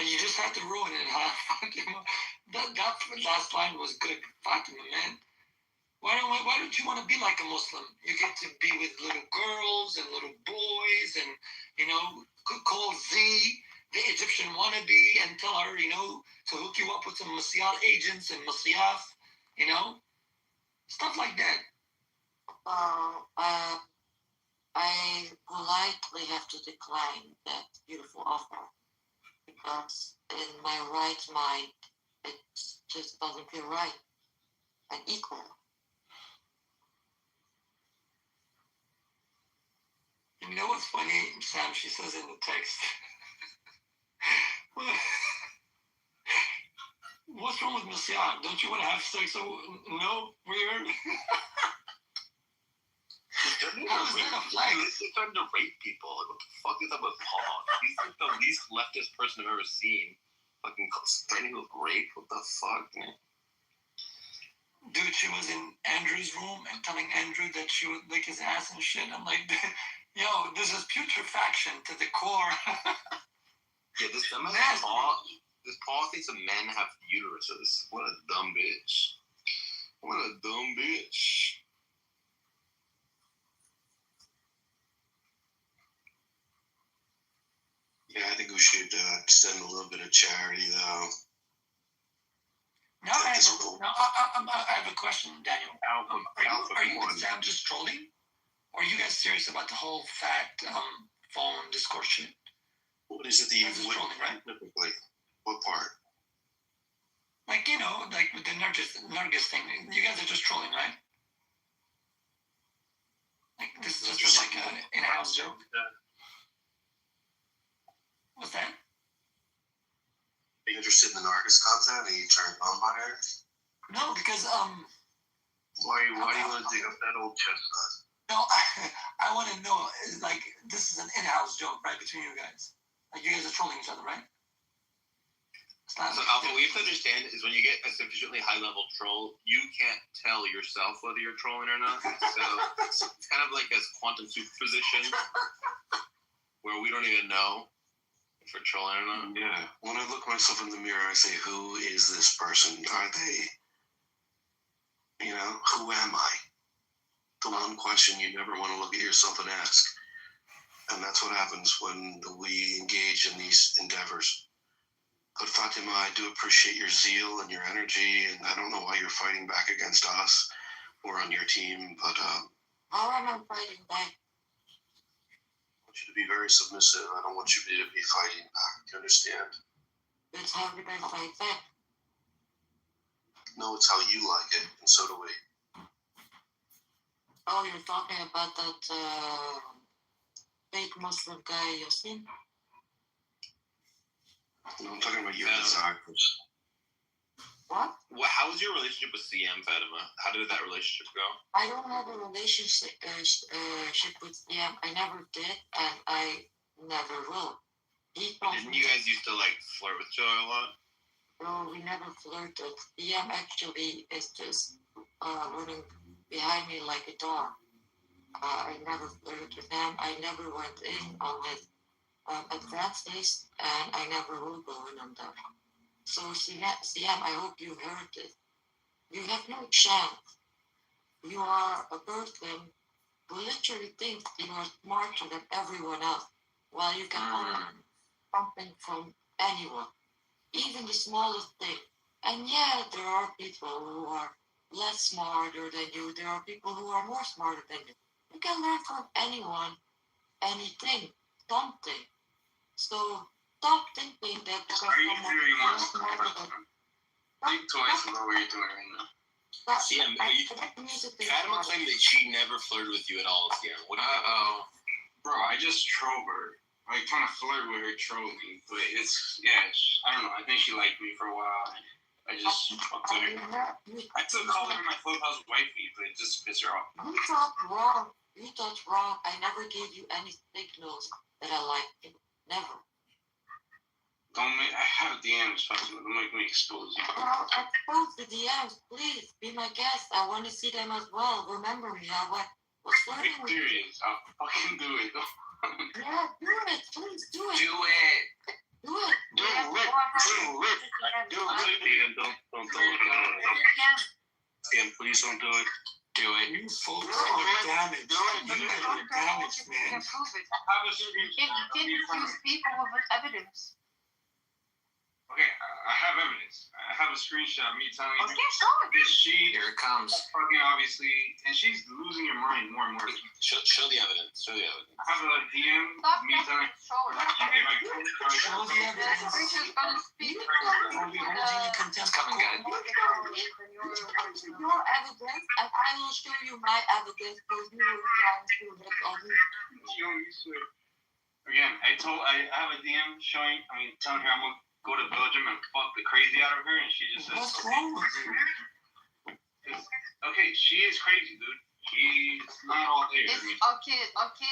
You just have to ruin it, huh? that last line was good, Fatima, man. Why don't you want to be like a Muslim? You get to be with little girls and little boys, and call Z the Egyptian wannabe and tell her, to hook you up with some Messiah agents and Messiah, stuff like that. I politely have to decline that beautiful offer because in my right mind, it just doesn't feel right and equal. You know what's funny, Sam? She says in the text, what's wrong with Messiah? Don't you want to have sex? No? Weird? How is that a flag? He's starting to rape people. Like, what the fuck is up with Paul? He's like the least leftist person I've ever seen. Fucking threatening with rape? What the fuck, man? Dude, she was in Andrew's room and telling Andrew that she would lick his ass and shit. I'm like, yo, this is putrefaction to the core. Yeah, this Paul thinks that men have uteruses. What a dumb bitch. What a dumb bitch. Yeah, I think we should extend a little bit of charity, though. Now I have a question, Daniel. Are you and Sam just trolling? Or are you guys serious about the whole fat phone discourse shit? What is it that you would trolling, right? Typically? What part? Like, with the Nurgis thing. You guys are just trolling, right? Like, this is just like an in-house joke. What's that? Are you interested in the Narcus content? Are you turned on by her? No, because Why do you want to dig up that old chestnut? no, I want to know. Like, this is an in-house joke, right, between you guys. Like, you guys are trolling each other, right? So, Alpha, what you have to understand is when you get a sufficiently high-level troll, you can't tell yourself whether you're trolling or not. So it's kind of like a quantum superposition where we don't even know if we're trolling or not. Yeah. When I look myself in the mirror, I say, who is this person? Are they? Who am I? The one question you never want to look at yourself and ask. And that's what happens when we engage in these endeavors. But Fatima, I do appreciate your zeal and your energy, and I don't know why you're fighting back against us. We're on your team, but how am I fighting back? I want you to be very submissive. I don't want you to be fighting back. Do you understand? It's how did I fight back? No, it's how you like it, and so do we. Oh, you're talking about that fake Muslim guy, Yasin? No, I'm talking about your desires. What? How was your relationship with CM, Fatima? How did that relationship go? I don't have a relationship with CM. I never did, and I never will. Didn't you guys used to flirt with each other a lot? No, we never flirted. CM actually is just running behind me like a dog. I never flirted with him. I never went in on his advanced days, and I never will go in on them. So, CM, I hope you heard it. You have no chance. You are a person who literally thinks you are smarter than everyone else, while you can learn something from anyone, even the smallest thing. And yeah, there are people who are less smarter than you. There are people who are more smarter than you. You can learn from anyone, anything, something. So stop thinking that because Think twice about what you're doing right now. CM, Fatima claimed that she never flirted with you at all, CM. What do you Bro, I just troll her. I kind of flirt with her trolling, but I don't know. I think she liked me for a while. I just fucked with her. I still call her my clubhouse wifey, but it just pissed her off. You thought wrong. You thought wrong. I never gave you any signals that I liked you. Never. Don't make. I have DMs, Fatima. Don't make me expose you. Well, expose the DMs, please. Be my guest. I want to see them as well. Remember me. I was flirting with you. Serious. I'll fucking do it. Yeah, do it. Please do it. Do it. Do it. Do it. DM, don't do it. DM, please don't do it. Do it. You folks are damaged. You guys are damaged, man. Have a screenshot. You can accuse people with evidence. Okay, I have evidence. I have a screenshot of me telling you Okay, show it. that she Here it comes. fucking obviously, and she's losing your mind more and more. Show the evidence. Show the evidence. I have a DM Stop of me talking telling and show it. Show the evidence. She's gonna speak. I'll be holding in contempt. Coming, guys. Your evidence, and I will show you my evidence because you were trying to hit on me. you swear. Again, I have a DM telling her I'm gonna go to Belgium and fuck the crazy out of her, and she just says, What's wrong with you? okay, she is crazy, dude. She's not all there. It's I mean, okay.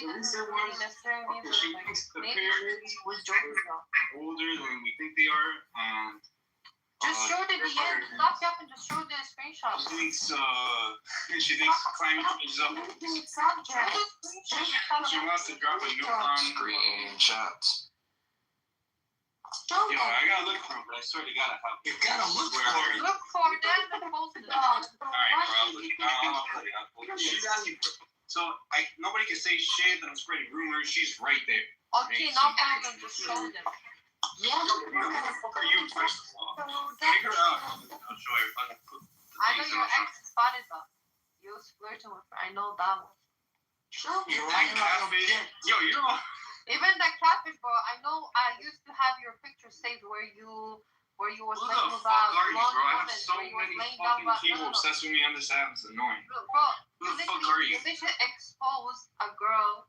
Doesn't really necessarily mean she that, thinks the maybe parents we're joking though. older than we think they are, and Just show the DM. Stop yapping. Just show the screenshot. she thinks climate change is up. She wants to drop a nuke on Screenshots. Yo, I gotta look for it, but I swear to God, I have. You gotta look for it. Look for them and post it on. Alright, bro. She's asking for it. So nobody can say shit that I'm spreading rumors. She's right there. Okay, no problem. Just show them. Yeah. Who the fuck are you, first of all? Figure it out. I'll show you. I know your ex spotted that. You was flirting with her. I know that one. Show me. You're right, baby. Yo, you're all. Even the catfish, bro. I know. I used to have your picture saved where you were Who laying the fuck about are you, blonde bro? I woman. have so Where you was many laying down fucking about. people obsessed with me on this app. It's annoying. Bro, Who the fuck are you? You literally exposed a girl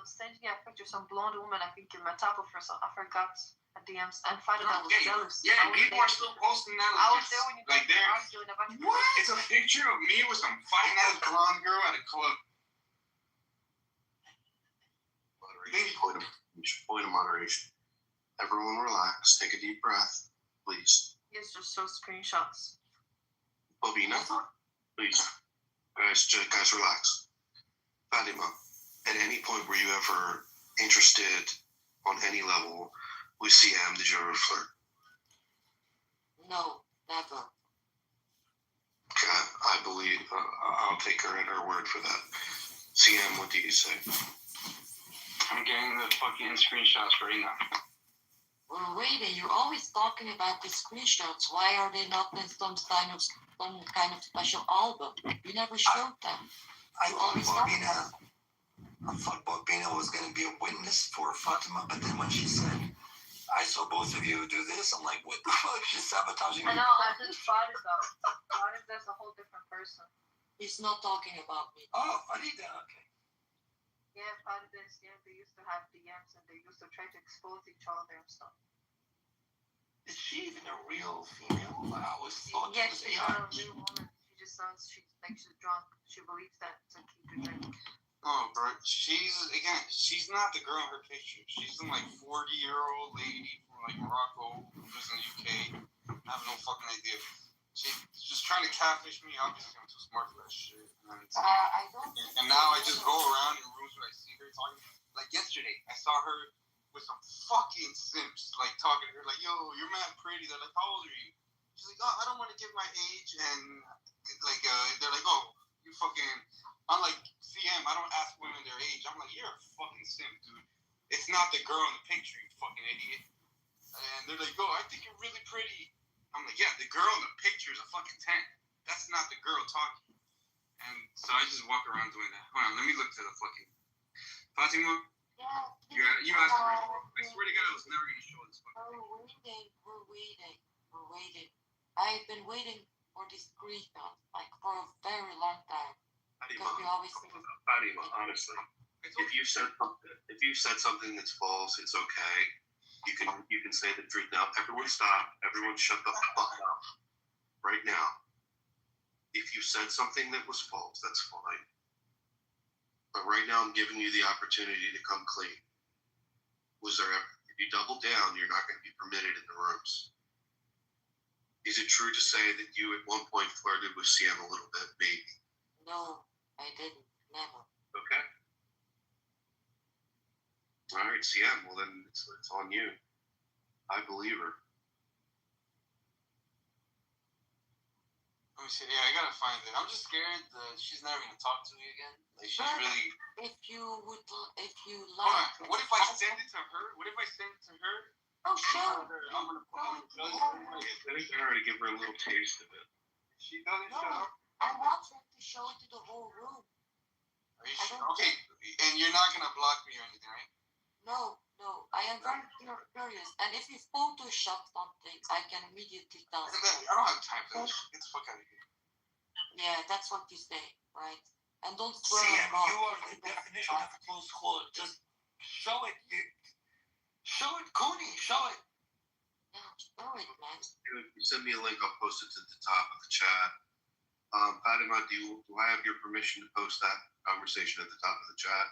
sending a picture, some blonde woman. I think you met up with her. So I forgot a DMs and found out I was jealous. Yeah, I was people there. are still posting that. I was there when you like guys were they're. arguing about your What? It's a picture of me with some fine ass blonde girl at a club. Point of moderation. Everyone relax. Take a deep breath, please. Yes, just show screenshots. Bobina, please. Guys, relax. Fatima, at any point were you ever interested on any level with CM? Did you ever flirt? No, never. Okay, I believe I'll take her at her word for that. CM, what do you say? I'm getting the fucking screenshots right now. We're waiting. You're always talking about the screenshots. Why are they not in some kind of special album? You never showed them. I thought Bobina was going to be a witness for Fatima, but then when she said, I saw both of you do this, I'm like, what the fuck? She's sabotaging me. I know, I just spotted though. Spotted there's a whole different person. He's not talking about me. Oh, funny that. Okay. Yeah, spotted this. Yeah, they used to have DMs and they used to try to expose each other and stuff. Is she even a real female? I always thought Yeah, she was she's AI. not a real woman. She just sounds, she's drunk. She believes that it's okay to drink. Oh, bro, she's not the girl in her picture. She's some like 40-year-old lady from like Morocco who lives in the UK. I have no fucking idea. She's just trying to catfish me. Obviously, I'm too smart for that shit. I don't. And now I just go around in rooms where I see her talking. Like yesterday, I saw her with some fucking simps, like talking to her, like, "Yo, you're mad pretty." They're like, "How old are you?" She's like, "Oh, I don't want to give my age." And like, they're like, "Oh, you fucking." I'm like, CM, I don't ask women their age. I'm like, you're a fucking simp, dude. It's not the girl in the picture, you fucking idiot. And they're like, "Oh, I think you're really pretty." I'm like, yeah, the girl in the picture is a fucking 10. That's not the girl talking. And so I just walk around doing that. Hold on, let me look to the fucking Fatima. Yeah. You asked for it. I swear to God, I was never gonna show this fucking thing. We're waiting. I've been waiting for this screenshot like for a very long time. Because we always say Fatima, honestly, if you said something that's false, it's okay. You can say the truth now. Everyone stop. Everyone shut the fuck up. Right now. If you said something that was false, that's fine. But right now I'm giving you the opportunity to come clean. Was there ever If you double down, you're not going to be permitted in the rooms. Is it true to say that you at one point flirted with CM a little bit, maybe? No, I didn't. Never. Okay. All right, CM. Well, then it's on you. I believe her. Let me see. Yeah, I gotta find it. I'm just scared that she's never gonna talk to me again. Like she's really. If you Hold like. on. What if I send it to her? What if I send it to her? Oh, sure. I'm gonna I think her to give her a little taste of it. She doesn't No, show. I want her to show it to the whole room. Are you sure? Okay, and you're not gonna block me or anything, right? No. I am very curious. And if you Photoshop something, I can immediately tell. I don't have time for this. Get the fuck out of here. Yeah, that's what you say, right? And don't swear CM, on you are the definition of a close quote. Just show it. Show it, Cooney. Show it. Yeah, show it, man. If you send me a link, I'll post it to the top of the chat. Fatima, do I have your permission to post that conversation at the top of the chat?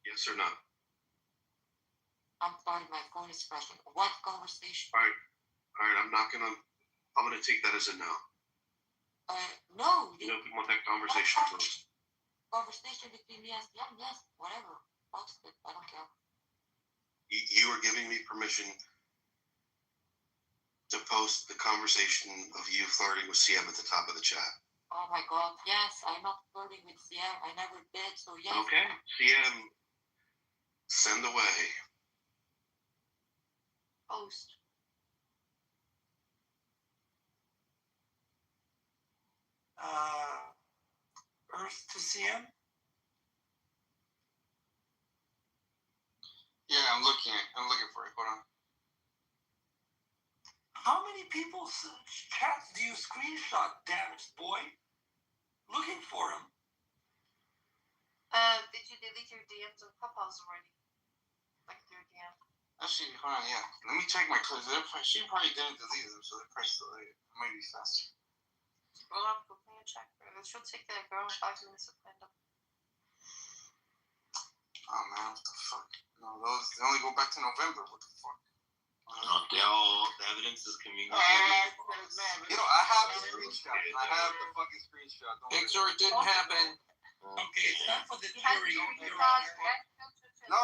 Yes or no? I'm sorry, my phone is crashing. What conversation? All right. I'm gonna take that as a no. No. You don't want that conversation closed. Conversation between me and Siam, yes, whatever. Post it. I don't care. You are giving me permission to post the conversation of you flirting with CM at the top of the chat. Oh my God, yes, I'm not flirting with Siam. I never did, so yes. Okay, CM, send away. Post. Earth to CM. Yeah, I'm looking for it. Hold on. How many people's chats do you screenshot, damaged boy? Looking for him. Did you delete your DMs on Clubhouse already? Like your DM? Actually, hold on. Yeah, let me check my clips. She probably didn't delete them, so they're probably still there. It might be faster. Scroll up, go and check. It should take the girl 5 minutes to find them. Oh man, what the fuck? No, they only go back to November. What the fuck? The evidence is communicated. I have the screenshot. I have the fucking screenshot. Picture it didn't happen. Okay, it's time for the jury, Your Honor. No.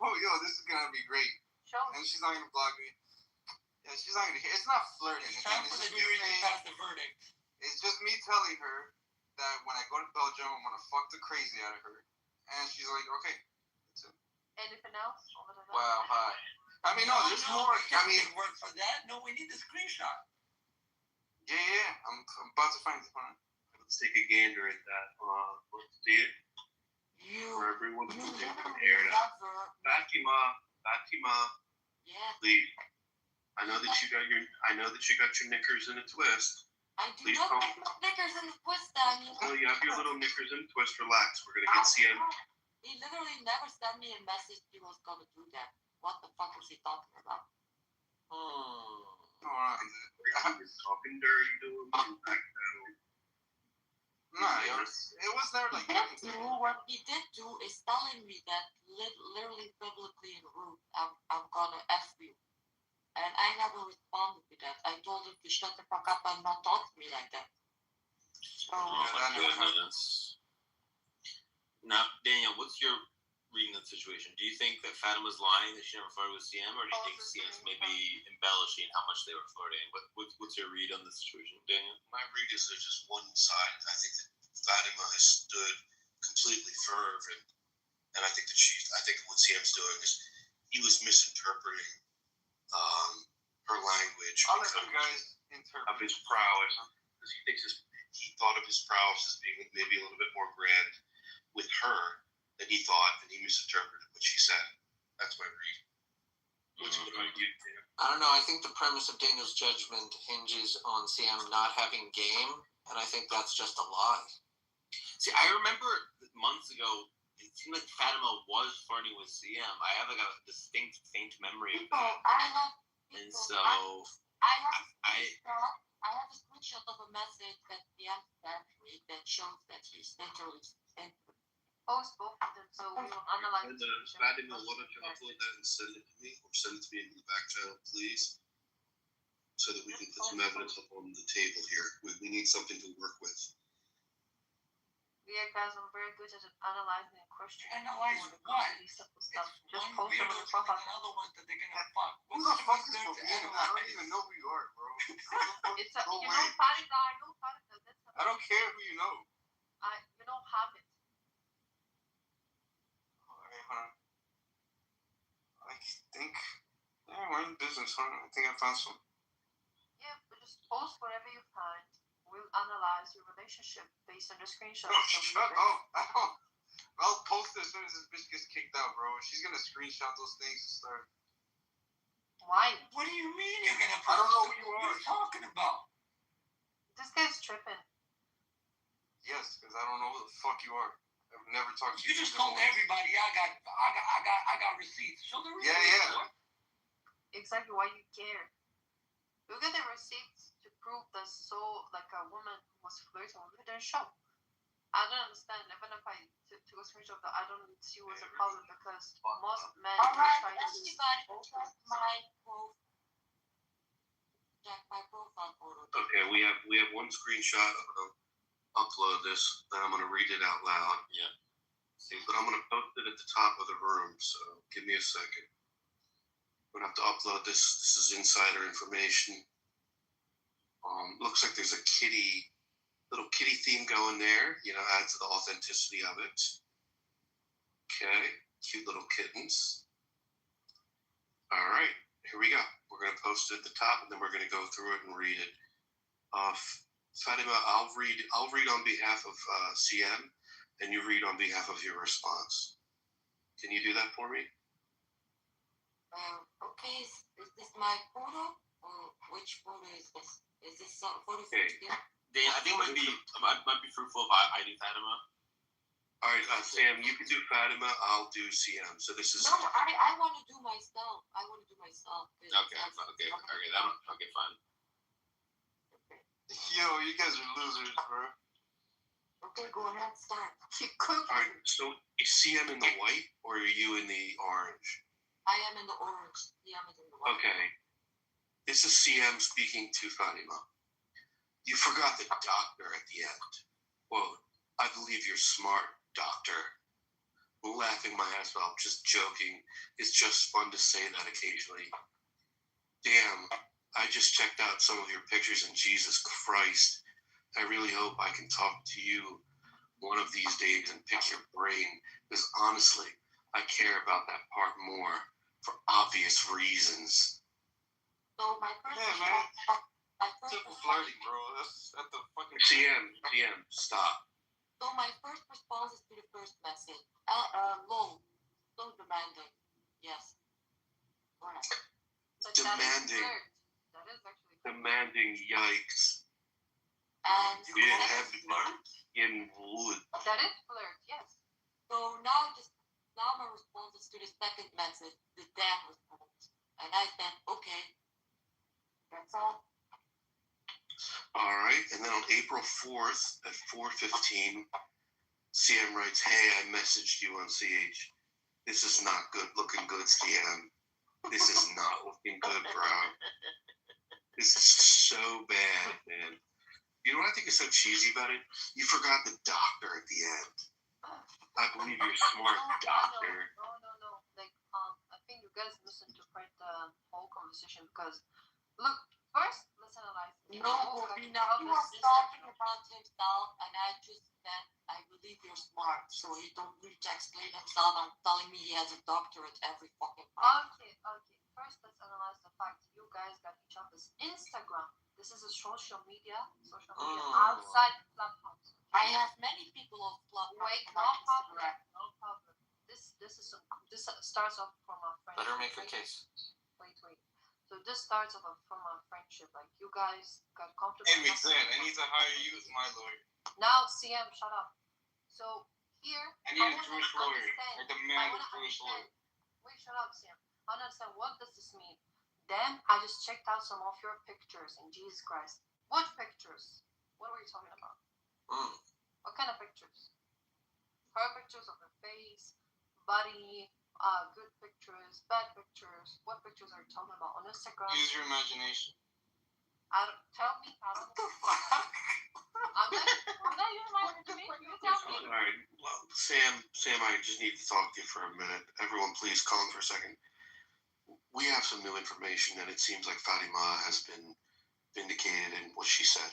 Oh, yo, this is gonna be great. And she's not gonna block me. Yeah, she's not gonna hear. It's not flirting. It's time for the jury to pass the verdict. It's just me telling her that when I go to Belgium, I'm gonna fuck the crazy out of her. And she's like, okay. That's it. Anything else? Wow, hi. I mean, no, there's more. I mean, work for that. No, we need the screenshot. Yeah. I'm about to find it. Let's take a gander at that. Let's see it. For everyone to compare it up. Fatima. Yeah. Please. I know that you got your knickers in a twist. I do Please not calm. have my knickers in a twist, Daniel. Oh, you have your little knickers in a twist. Relax. We're gonna get CM. He literally never sent me a message he was gonna do that. What the fuck is he talking about? Talking dirty to him. No, it was never like that. What he did do is telling me that literally publicly in the room, I'm gonna F you. And I never responded to that. I told him to shut the fuck up and not talk to me like that. So, Now, Daniel, what's your reading of the situation? Do you think that Fatima's lying that she never flirted with CM, or do you think CM's maybe embellishing how much they were flirting? What's your read on the situation, Daniel? My read is there's just one side. I think that Fatima has stood completely firm, and I think what CM's doing is he was misinterpreting her language I'll let you guys interpret of his prowess, because he thought of his prowess as being maybe a little bit more grand with her than he thought, and he misinterpreted what she said. That's my read. What's what I do? I don't know. I think the premise of Daniel's judgment hinges on CM not having game, and I think that's just a lie. See, I remember months ago, it seemed like Fatima was flirting with CM. I have like a distinct, faint memory of that. And so, I have a screenshot of a message that CM sent me that shows that he's literally into it. post both of them so we will analyze And the situation. Fatima, why don't you upload that and send it to me, or send it to me in the back channel, please, so that we can put some evidence up on the table here. We need something to work with. Yeah, guys, I'm very good at analyzing and questioning. Analyze what? These type of stuff. Just One post them on weirdo the profile. another one that they're gonna fuck. Who the fuck is Sofia? I don't even know who you are, bro. It's a, No you way. know Farida, I know Farida. That's a, I don't care who you know. you know Hamid. Alright, huh? I think, yeah, we're in business, huh? I think I found some. Yeah, but just post whatever you find. We'll analyze your relationship based on the screenshots. Bro, shut up. I'll post it as soon as this bitch gets kicked out, bro. She's gonna screenshot those things and start. Why? What do you mean you're gonna I don't know who you What are. are you talking about? This guy's tripping. Yes, because I don't know who the fuck you are. I've never talked to You you. just told everybody I got receipts. Show the receipts. Yeah. Exactly why you care. Look at the receipts to prove that like a woman was flirting with it and show. I don't understand. Even if I took a screenshot of that, I don't see what's a problem because most men Alright, try to everybody check my profile. Check my profile photo. Okay, we have one screenshot. I'm gonna upload this, then I'm gonna read it out loud. Yeah. But I'm gonna post it at the top of the room, so give me a second. I'm gonna have to upload this. This is insider information. Looks like there's a little kitty theme going there, adds to the authenticity of it. Okay, cute little kittens. All right, here we go. We're gonna post it at the top, and then we're gonna go through it and read it. Fatima, I'll read on behalf of CM, and you read on behalf of your response. Can you do that for me? Okay, is this my photo? Or which photo is this? Is this some photo from Okay. together? I think it might be fruitful if I do Fatima. All right, Sam, you can do Fatima. I'll do CM. So this is. No, I want to do myself. Okay, fine. Yo, you guys are losers, bro. Okay, go ahead, start. All right, so is CM in the white or are you in the orange? I am in the orange. CM is in the white. Okay. This is CM speaking to Fatima. You forgot the doctor at the end. Quote, I believe you're smart, doctor. Laughing my ass off, just joking. It's just fun to say that occasionally. Damn, I just checked out some of your pictures and Jesus Christ. I really hope I can talk to you one of these days and pick your brain. Because honestly, I care about that part more for obvious reasons. So my first Simple flirting, bro. That's the fucking. CM, stop. So my first response is to the first message. Low. So demanding. Yes. Correct. Demanding. That is actually Demanding, yikes. And You didn't have to in wood. that is flirt, yes. so now my response is to the second message, the damn response. And I said, okay. That's all. All right, and then on April 4th at 4:15, CM writes, hey, I messaged you on CH. This is not good looking good, CM. This is not looking good, bro. This is so bad, man. You know what I think is so cheesy about it? You forgot the doctor at the end. I believe you're smart, doctor. No. Like, I think you guys misinterpret the whole conversation because, look, first, let's analyze. No, he was talking about himself, and I just said, I believe you're smart. So he don't need to explain himself and telling me he has a doctorate every fucking time. Okay. First, let's analyze the fact you guys got each other's Instagram. This is a social media outside platforms. I have many people on platforms. Wait, no problem. This starts off from a friendship. Better make a case. Wait. So this starts off from a friendship. Like you guys got comfortable. Hey, Mixen, I need to hire you as my lawyer. Now, CM, shut up. So here, I need a Jewish lawyer. I demand a Jewish lawyer. Wait, shut up, CM. I don't understand. What does this mean? Then I just checked out some of your pictures, and Jesus Christ, what pictures? What were you talking about? What kind of pictures? her pictures of her face, body, good pictures, bad pictures. What pictures are you talking about on Instagram? Use your imagination. Tell me how. What the fuck? I'm not using my imagination. You tell me. All right, well, Sam, I just need to talk to you for a minute. Everyone, please calm for a second. We have some new information, and it seems like Fatima has been vindicated in what she said.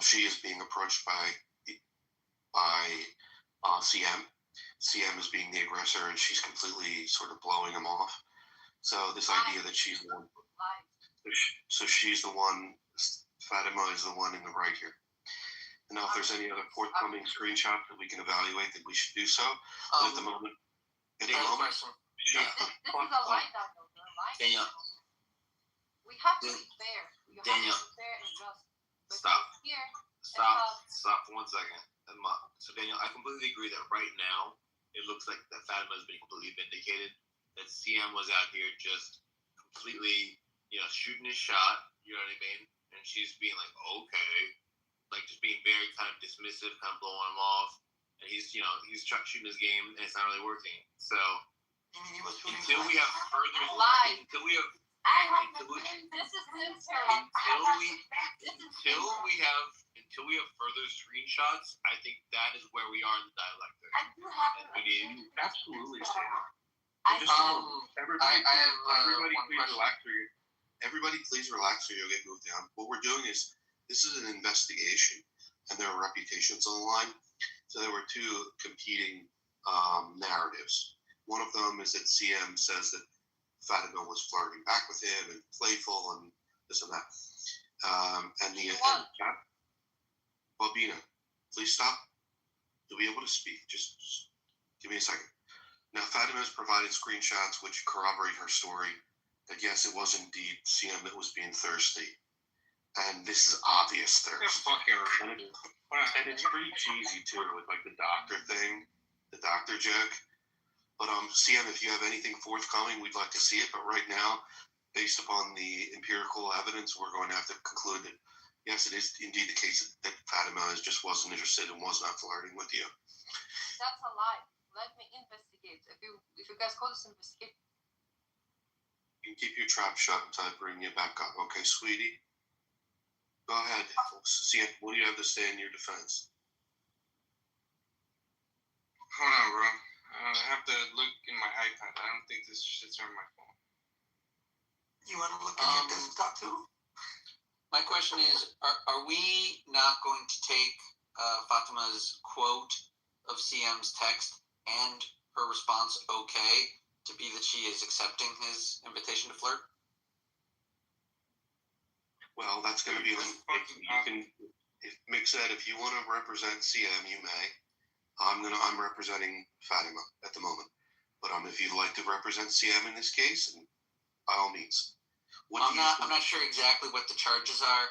She is being approached by CM. CM is being the aggressor, and she's completely sort of blowing him off. So this idea that she's the one, so she's the one, Fatima is the one in the right here. And now, if there's any other forthcoming screenshots that we can evaluate, then we should do so. But at the moment, This is a lie, Daniel. You're lying. Daniel. We have to be fair. You Daniel. have to be fair and just. Stop. Here. Stop for 1 second. So Daniel, I completely agree that right now it looks like that Fatima has been completely vindicated. That CM was out here just completely, shooting his shot. You know what I mean? And she's being like, okay, like just being very kind of dismissive, kind of blowing him off. And he's shooting his game, and it's not really working. So until we have further Lies. until we have further screenshots, I think that is where we are in the dialectic. Absolutely, Sam. Everybody, please relax or you'll get moved down. What we're doing is, this is an investigation, and there are reputations on the line. So there were two competing narratives. One of them is that CM says that Fatima was flirting back with him and playful and this and that. Bobina, please stop. You'll be able to speak. Just give me a second. Now, Fatima has provided screenshots which corroborate her story that yes, it was indeed CM that was being thirsty. And this is obvious thirst. And it's pretty cheesy too, with like the doctor thing, the doctor joke. But CM, if you have anything forthcoming, we'd like to see it. But right now, based upon the empirical evidence, we're going to have to conclude that yes, it is indeed the case that Fatima just wasn't interested and was not flirting with you. That's a lie. Let me investigate. If you guys call this investigate. You can keep your trap shut until I bring you back up, okay, sweetie? Go ahead. CM, what do you have to say in your defense? Hold on, bro. I have to look in my iPad. I don't think this shit's on my phone. You want to look at your desktop too? My question is, are we not going to take Fatima's quote of CM's text and her response okay to be that she is accepting his invitation to flirt? Well, that's going to be if Mick said if you want to represent CM, you may. I'm representing Fatima at the moment, but if you'd like to represent CM in this case, by all means. I'm not sure exactly what the charges are.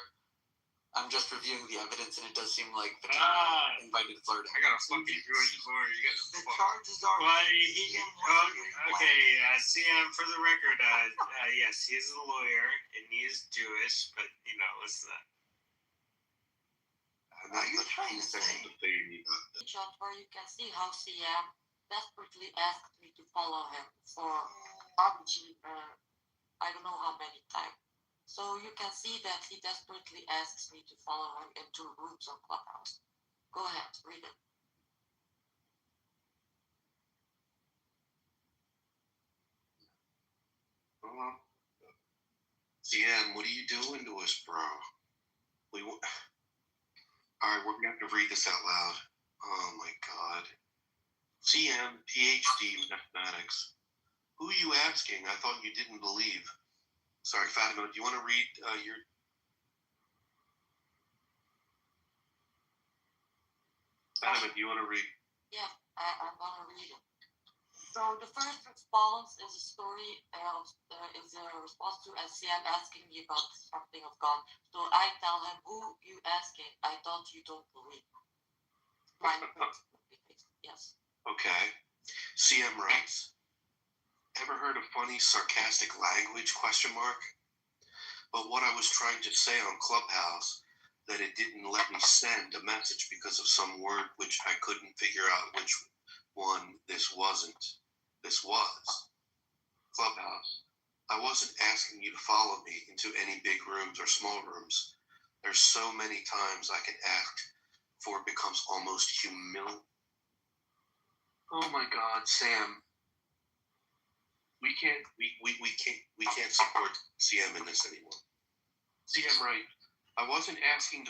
I'm just reviewing the evidence, and it does seem like Fatima invited flirting. I gotta fucking do it before you guys. The charges are. CM, for the record, yes, he's a lawyer and he is Jewish, but listen. Are you trying to say? Shot where you can see how CM desperately asked me to follow him for probably I don't know how many times. So you can see that he desperately asks me to follow him into rooms on Clubhouse. Go ahead, read it. CM, what are you doing to us, bro? Alright, we're going to have to read this out loud. Oh my god. CM, PhD, mathematics. Who are you asking? I thought you didn't believe. Sorry, Fatima, do you want to read your... Fatima, do you want to read? Yeah, I want to read it. So the first response is a story, is a response to CM asking me about something of God. So I tell him, who you asking? I thought you don't believe. Yes. Okay. CM writes, ever heard of funny, sarcastic language, ? But what I was trying to say on Clubhouse, that it didn't let me send a message because of some word which I couldn't figure out one, this wasn't. This was Clubhouse. I wasn't asking you to follow me into any big rooms or small rooms. There's so many times I can act before it becomes almost humiliating. Oh my God, Sam. We can't support CM in this anymore. CM, right? I wasn't asking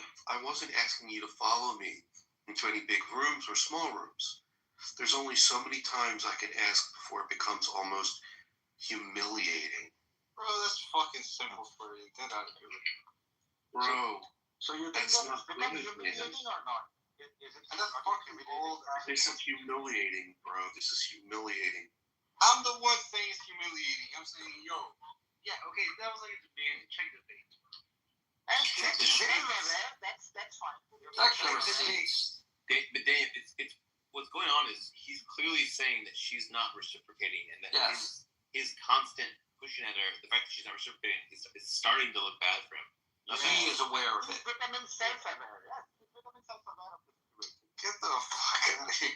you to follow me into any big rooms or small rooms. There's only so many times I can ask before it becomes almost humiliating. Bro, that's fucking simple for you. Get out of here. Bro, So you think that's that's not becoming good, man. humiliating or not? Is it that's fucking old? This is humiliating, bro. This is humiliating. I'm the one saying it's humiliating. I'm saying, yo. Yeah, okay, that was like at the beginning. Check the page. And check the shit, man. That's fine. Check the receipts. But Dave, it's what's going on is he's clearly saying that she's not reciprocating, and that his constant pushing at her, the fact that she's not reciprocating, is starting to look bad for him. He is aware of it. He's becoming self-aware. Yeah, he's becoming self-aware of the situation. Get the fuck out of here.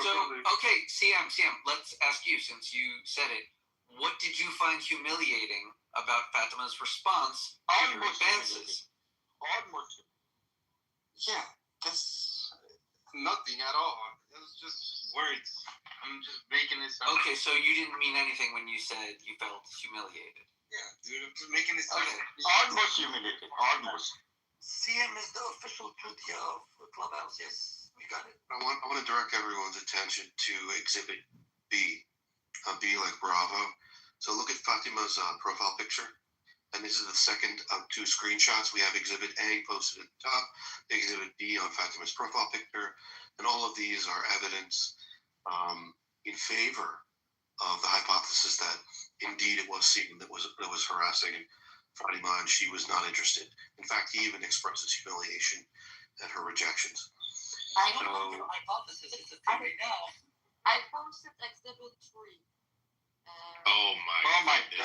So, okay, CM, let's ask you, since you said it, what did you find humiliating about Fatima's response to your advances? Almost. Yeah, that's nothing at all. It was just words. I'm just making it sound. Okay, so you didn't mean anything when you said you felt humiliated. Yeah, dude, I'm just making it sound. Okay. Almost humiliated. Almost. CM is the official Twitter of Clubhouse, yes. We got it. I want to direct everyone's attention to Exhibit B. B like Bravo. So look at Fatima's profile picture. And this is the second of two screenshots. We have Exhibit A posted at the top, Exhibit B on Fatima's profile picture. And all of these are evidence in favor of the hypothesis that indeed it was Seaton that was harassing Fatima, and she was not interested. In fact, he even expresses humiliation at her rejections. I don't know your hypothesis. It's a theory now. I posted Exhibit 3. Oh my God. The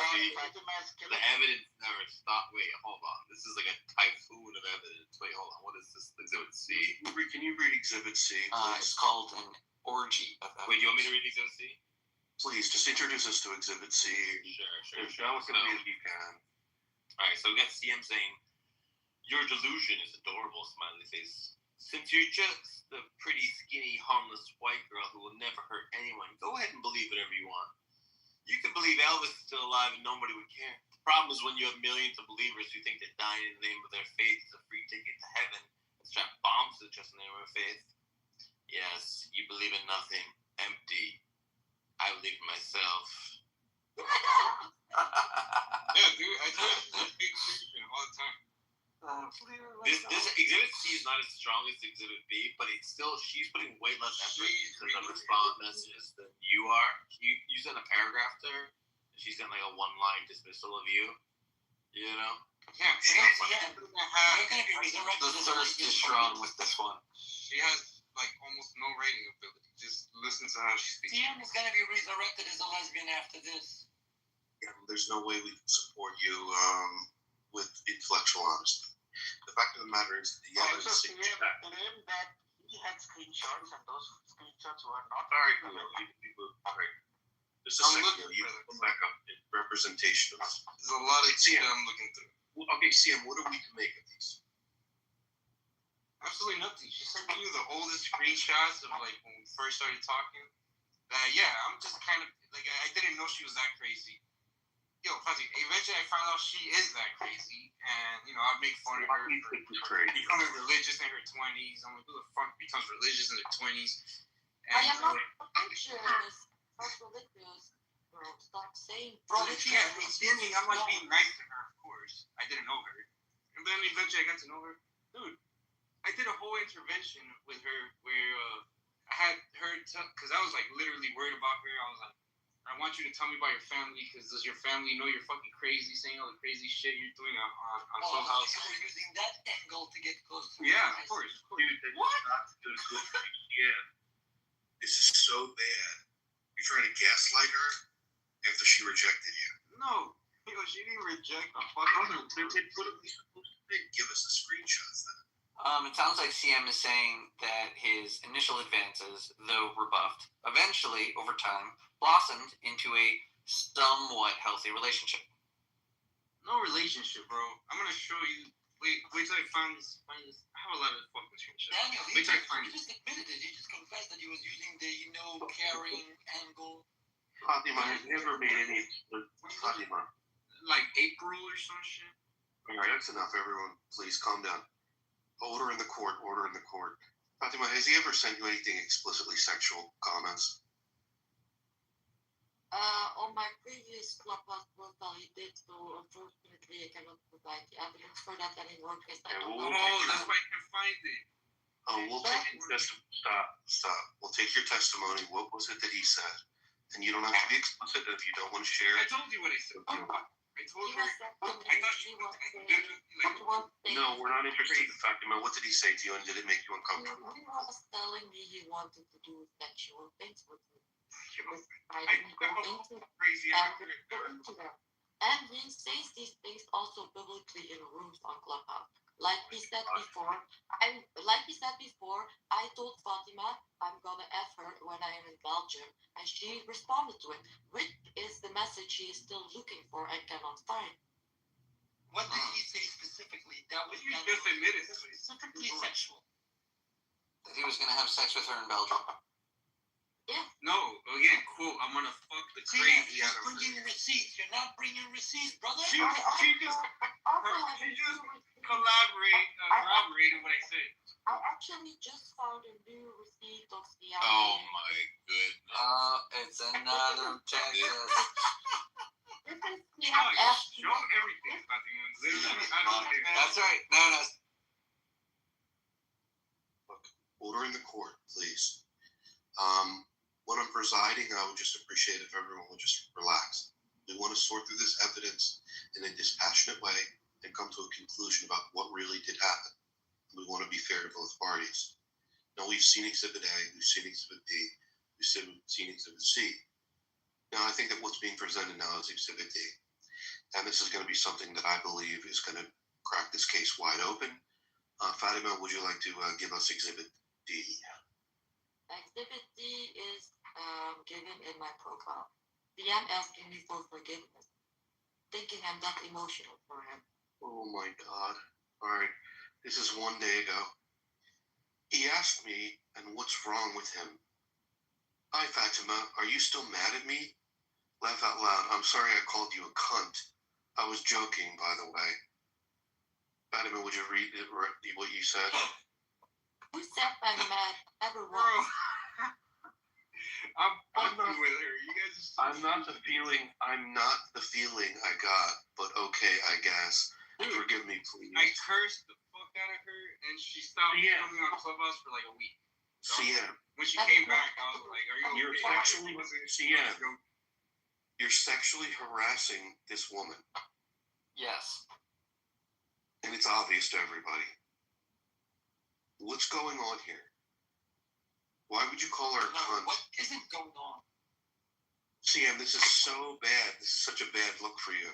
The evidence never stopped. Wait, hold on. This is like a typhoon of evidence. Wait, hold on. What is this? Exhibit C? Can you read Exhibit C, please? It's called an orgy of evidence. Wait, do you want me to read Exhibit C? Please, just introduce us to Exhibit C. Sure. As eloquently as you can. Alright, so we got CM saying, "Your delusion is adorable," smiley face. "Since you're just a pretty skinny, harmless white girl who will never hurt anyone, go ahead and believe whatever you want. You could believe Elvis is still alive and nobody would care. The problem is when you have millions of believers who think that dying in the name of their faith is a free ticket to heaven and strap bombs to just in the name of faith. Yes, you believe in nothing. Empty. I believe in myself." Yeah, dude, I do this big fiction all the time. This Exhibit C is not as strong as Exhibit B, but it's still, she's putting way less effort into the response messages than you are. You sent a paragraph to her, and she's got like a one-line dismissal of you. You know? Yeah, The thirst is strong with this one. She has like almost no writing ability. Just listen to how she speaks. CM is going to be resurrected as a lesbian after this. Yeah, there's no way we can support you with intellectual honesty. The fact of the matter is, the evidence. Claim that he had screenshots and those screenshots were not. All right. Just a second. You come back up. Representation. There's a lot of shit I'm looking through. Well, okay, CM, what are we to make of these? Absolutely nothing. She sent you the oldest screenshots of like when we first started talking. Yeah, I'm just kind of like I didn't know she was that crazy. Yo, Fuzzy, eventually I found out she is that crazy, and you know I'd make fun of her for becoming religious in her 20s. I'm like, who the fuck becomes religious in their 20s? And, I am not religious. Not religious. Bro, stop saying. Bro, yeah, at the beginning I'm like being nice to her, of course. I didn't know her, and then eventually I got to know her. Dude, I did a whole intervention with her where I had her because I was like literally worried about her. I was like, I want you to tell me about your family because does your family know you're fucking crazy, saying all the crazy shit you're doing on Soul House? So we're using that angle to get close to Yeah, of course. Dude, what? Yeah. This is so bad. You're trying to gaslight her after she rejected you. No. Yo, she didn't reject the fucking. Give us the screenshots then. It sounds like CM is saying that his initial advances, though rebuffed, eventually, over time, blossomed into a somewhat healthy relationship. No relationship, bro. I'm gonna show you. Wait till I find this. I have a lot of fucking screenshots. Daniel, Wait till I find he it. just admitted it. He just confessed that he was using the, caring angle. Fatima, have you ever made any Fatima? Like April or some shit. All right, that's enough. Everyone, please calm down. Order in the court. Order in the court. Fatima, has he ever sent you anything explicitly sexual comments? On my previous Clubhouse profile, he did, so unfortunately I cannot provide the evidence for that anymore because I don't know. That's why I can find it. Oh, we'll take your Stop. We'll take your testimony. What was it that he said? And you don't have to be explicit if you don't want to share I it. told you what I said. I told He her. was I thought she was No, we're not interested in Fatima. What did he say to you, and did it make you uncomfortable? He was telling me he wanted to do sexual things with me. I didn't go into them. And he says these things also publicly in rooms on Clubhouse. Like he said before, I told Fatima I'm gonna F her when I am in Belgium, and she responded to it, which is the message she is still looking for and cannot find. What did he say specifically? That was You just admitted to it. specifically sexual. That he was going to have sex with her in Belgium. Yeah. No, again, quote, I'm gonna fuck the crazy out of her. Bringing receipts. You're not bringing receipts, brother. She just corroborated what I said. I actually just found a new receipt of the Oh my goodness. It's another Texas. Show everything about the ones. Literally, I don't care. That's right. No. Look, order in the court, please. When I'm presiding, I would just appreciate if everyone would just relax. We want to sort through this evidence in a dispassionate way and come to a conclusion about what really did happen. We want to be fair to both parties. Now, we've seen Exhibit A, we've seen Exhibit B, we've seen Exhibit C. Now, I think that what's being presented now is Exhibit D. And this is going to be something that I believe is going to crack this case wide open. Fatima, would you like to give us Exhibit D? Exhibit D is given in my profile. I'm asking me for forgiveness, thinking I'm that emotional for him. Oh my God. All right. This is 1 day ago. He asked me, and what's wrong with him? Hi, Fatima. Are you still mad at me? Laugh out loud. I'm sorry I called you a cunt. I was joking, by the way. Fatima, would you read what you said? Who said I'm mad? Everyone. I'm not with her. You guys are so I'm not the feeling I got, but okay, I guess. Dude, forgive me, please. I cursed the fuck out of her, and she stopped coming on Clubhouse for like a week. So CM. when she came back, I was like, "Are you You're okay?" sexually CM. You're sexually harassing this woman. Yes. And it's obvious to everybody. What's going on here? Why would you call her a cunt? What isn't going on? CM, this is so bad. This is such a bad look for you.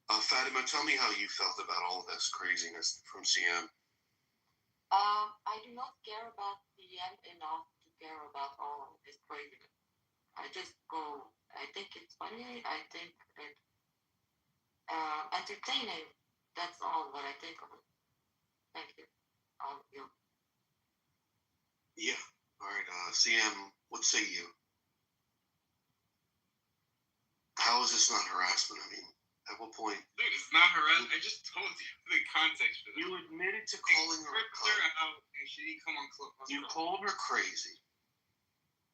Fatima, tell me how you felt about all of this craziness from CM. I do not care about CM enough to care about all of this craziness. I just go, I think it's funny, I think it's entertaining. That's all what I think of it. Thank you. Yeah. All right, CM, what say you? How is this not harassment? I mean, at what point? Dude, it's not harassment. I just told you the context for this. You admitted to calling her a cunt. Out and she didn't come on Clubhouse. You called her crazy.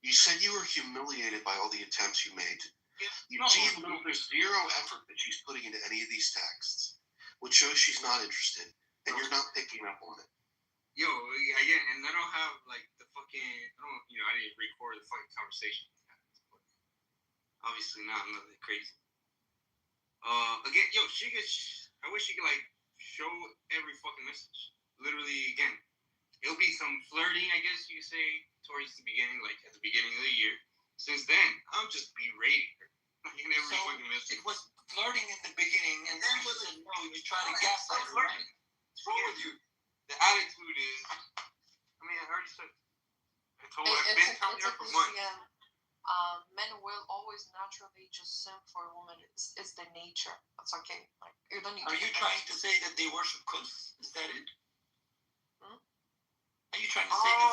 You said you were humiliated by all the attempts you made. There's zero effort that she's putting into any of these texts, which shows she's not interested, and you're not picking up on it. Yo, yeah, and I don't have like the fucking, I didn't record the fucking conversation. Obviously not, I'm not that crazy. Again, yo, I wish she could like show every fucking message. Literally, again, it'll be some flirting, I guess you could say, towards the beginning, like at the beginning of the year. Since then, I'm just berating her. Like in every fucking message. It was flirting in the beginning, and then you said no, you tried to gaslight her, right? What's wrong with you? The attitude down there for months. Men will always naturally just simp for a woman. It's the nature. That's okay. Like you don't need. Are you trying to say that they worship Kus? Is that it? Are you trying to say that?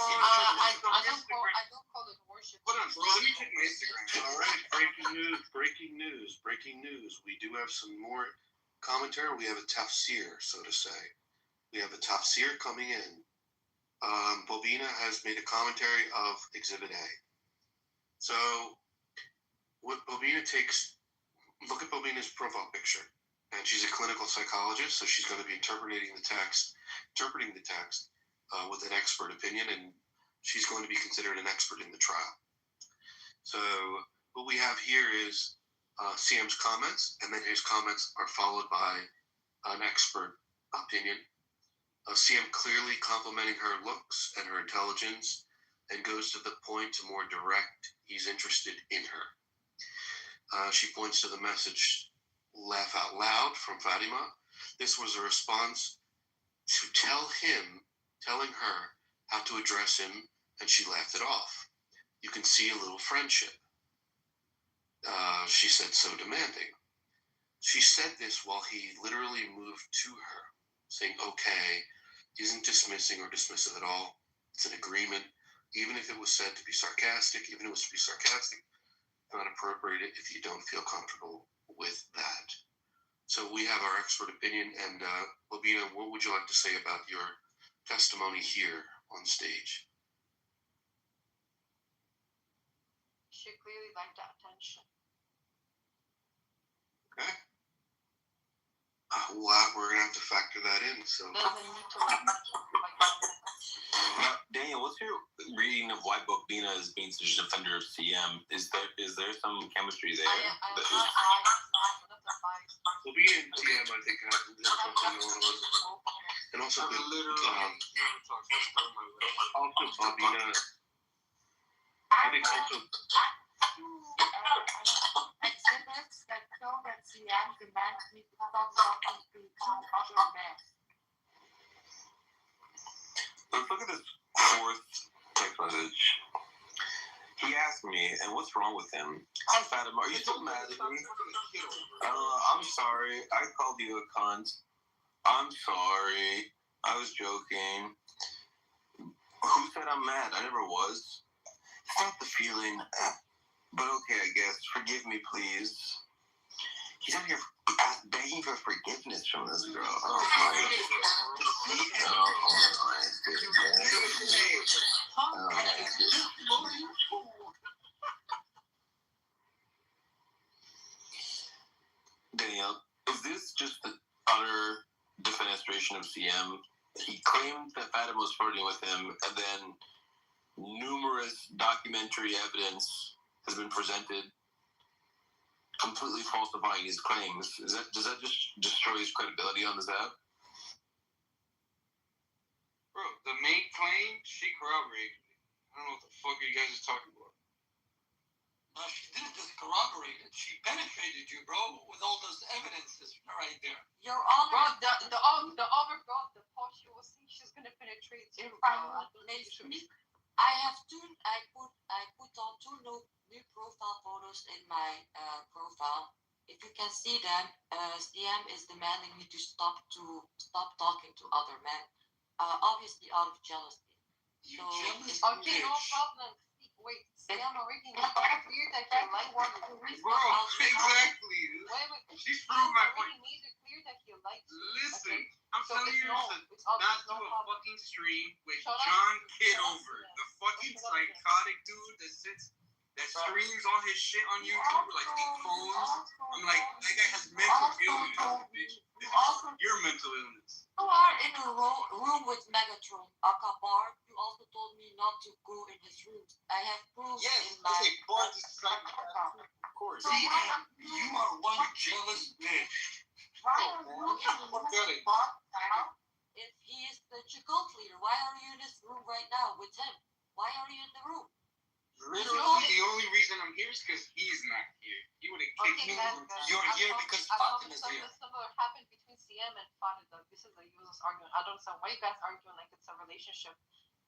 I don't call it worship. Hold on, bro. Let me check my Instagram. All right, breaking news. We do have some more commentary. We have a tafsir, so to say. We have a tafsir coming in. Bobina has made a commentary of Exhibit A. So, what Bobina takes, look at Bobina's profile picture, and she's a clinical psychologist, so she's going to be interpreting the text with an expert opinion, and she's going to be considered an expert in the trial. So, what we have here is Sam's comments, and then his comments are followed by an expert opinion. Sam clearly complimenting her looks and her intelligence, and goes to the point to more direct, he's interested in her. She points to the message, laugh out loud, from Fatima. This was a response to telling her how to address him, and she laughed it off. You can see a little friendship. She said, so demanding. She said this while he literally moved to her, saying, okay, isn't dismissing or dismissive at all. It's an agreement. Even if it was said to be sarcastic, not appropriate if you don't feel comfortable with that. So we have our expert opinion, and Bobina, what would you like to say about your testimony here on stage? She clearly liked the attention. Okay. We're gonna have to factor that in. So. Daniel, what's your reading of why Bobina is being such a defender of CM? Is there some chemistry there? Bobina and CM, I think, have something going on. And also, Bobina. I think also. Exhibits that show that CM demands me to stop talking to other men. Let's look at this fourth text message. He asked me, and what's wrong with him? Hi, Fatima, are you still mad at me? I'm sorry. I called you a cunt. I'm sorry. I was joking. Who said I'm mad? I never was. It's not the feeling. But okay, I guess. Forgive me, please. He's out here begging for forgiveness from this girl. Oh, my. Danielle, is this just the utter defenestration of CM? He claimed that Fatima was flirting with him, and then numerous documentary evidence has been presented completely falsifying his claims. Does that just destroy his credibility on this app? Bro, the main claim, she corroborated it. I don't know what the fuck you guys are talking about. No, she didn't just corroborate it. She penetrated you, bro, with all those evidences right there. Your Honor, bro, the other girl, the part she was saying she's gonna penetrate you. I put on two new profile photos in my profile. If you can see them, CM is demanding me to stop talking to other men, obviously out of jealousy. You jealous? Okay, no problem. Wait, CM already made it clear that you like one. Bro, exactly. Wait. She's proved my point. Already made it clear that you like. Listen, I'm telling you to not do a fucking stream with John Kitover, the fucking psychotic dude that streams all his shit on YouTube with like 8 phones. I'm like, that guy has mental illness, bitch. You're mental illness. You are in a room with Megatron, Akabar. You also told me not to go in his rooms. I have proof in my Of course. CM, you are one jealous bitch. Why are you in the room? If he is the cult leader, why are you in this room right now with him? Why are you in the room? Literally, the only reason I'm here is because he's not here. He would have kicked me. You're here because Fatima is here. Something similar happened between CM and Fatima. This is a useless argument. I don't understand why you guys arguing like it's a relationship.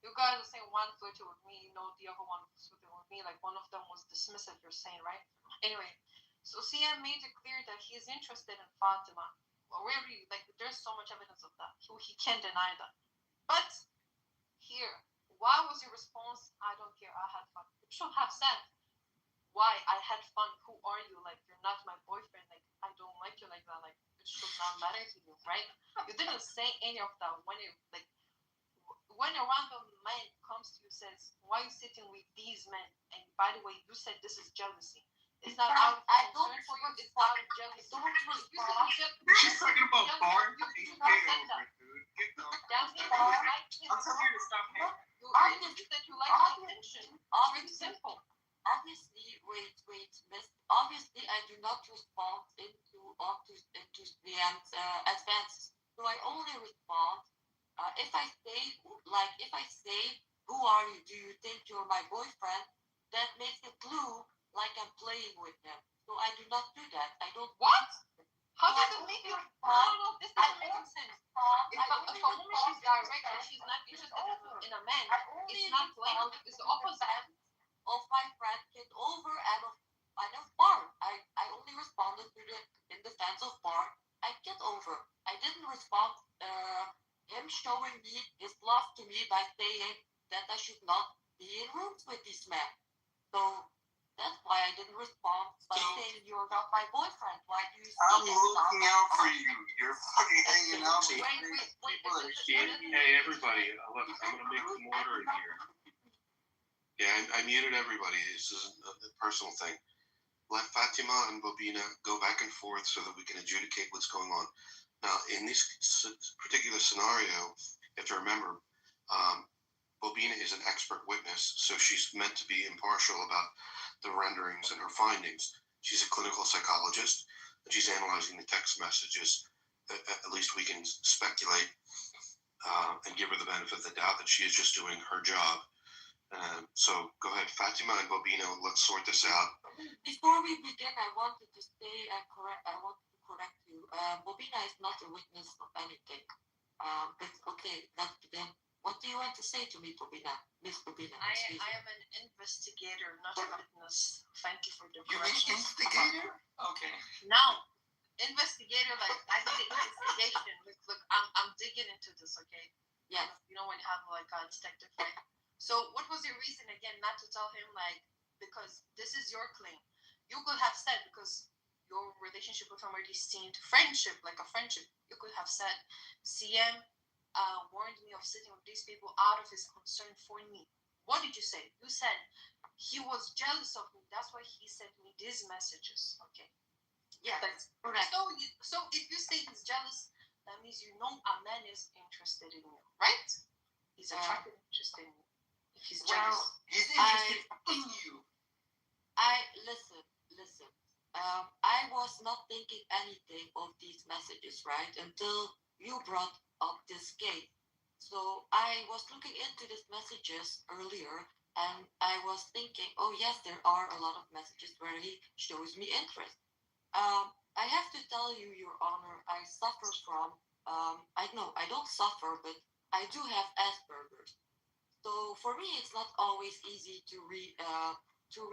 You guys are saying one flirted with me, the other one flirted with me. Like one of them was dismissive. You're saying, right? Anyway, so CM made it clear that he is interested in Fatima. Well, really, like there's so much evidence of that. He can't deny that. But here, why was your response? I don't care. I had fun. You should have said, why I had fun. Who are you? Like you're not my boyfriend. Like I don't like you like that. Like it should not matter to you, right? You didn't say any of that when a random man comes to you says, why are you sitting with these men? And by the way, you said this is jealousy. It's not out of concern for you. It's out of jealousy. She's talking about Bart. You I'm telling you to stop here. You said you like the attention. It's really simple. Obviously, miss. Obviously, I do not respond into the advances. So I only respond if I say, who are you? Do you think you're my boyfriend? That makes it clue like I'm playing with him. So I do not do that. I don't. What? How does it make you? No, this doesn't make sense. If a woman she's direct and she's not interested in a man, it's not playing. It's the opposite. Of my friend Kitover and of Bart. I only responded in defense of Bart and Kitover. I didn't respond him showing me his love to me by saying that I should not be in rooms with this man. So that's why I didn't respond by saying you're not my boyfriend. Why do you say I'm looking out for you. You're fucking hanging out with people that are shit. Hey, everybody, look, I'm going to make some order in here. Yeah, I muted everybody. This is a personal thing. Let Fatima and Bobina go back and forth so that we can adjudicate what's going on. Now, in this particular scenario, you have to remember, Bobina is an expert witness, so she's meant to be impartial about the renderings and her findings. She's a clinical psychologist, and she's analyzing the text messages. At least we can speculate and give her the benefit of the doubt that she is just doing her job. So go ahead, Fatima and Bobino, let's sort this out. Before we begin, I wanted to say, I wanted to correct you. Bobina is not a witness of anything. But okay, let's begin. What do you want to say to me, Bobina? Miss Bobina. I am an investigator, not a witness. Thank you for the You correction. mean instigator? Okay. Now, investigator, like I did an investigation. Look, I'm digging into this, okay? Yes. You know when you have like a detective, right? So what was your reason again not to tell him like because this is your claim? You could have said because your relationship with him already seemed friendship, like a friendship. You could have said, CM warned me of sitting with these people out of his concern for me. What did you say? You said he was jealous of me. That's why he sent me these messages. Okay. Yeah, that's correct. So if you say he's jealous, that means you know a man is interested in you, right? He's attracted, interested in you. If he's jealous, he's interested in you. Listen. I was not thinking anything of these messages, right? Until you brought up this case. So I was looking into these messages earlier, and I was thinking, oh yes, there are a lot of messages where he shows me interest. I have to tell you, Your Honor, I suffer from. I don't suffer, but I do have Asperger's. So for me, it's not always easy to read to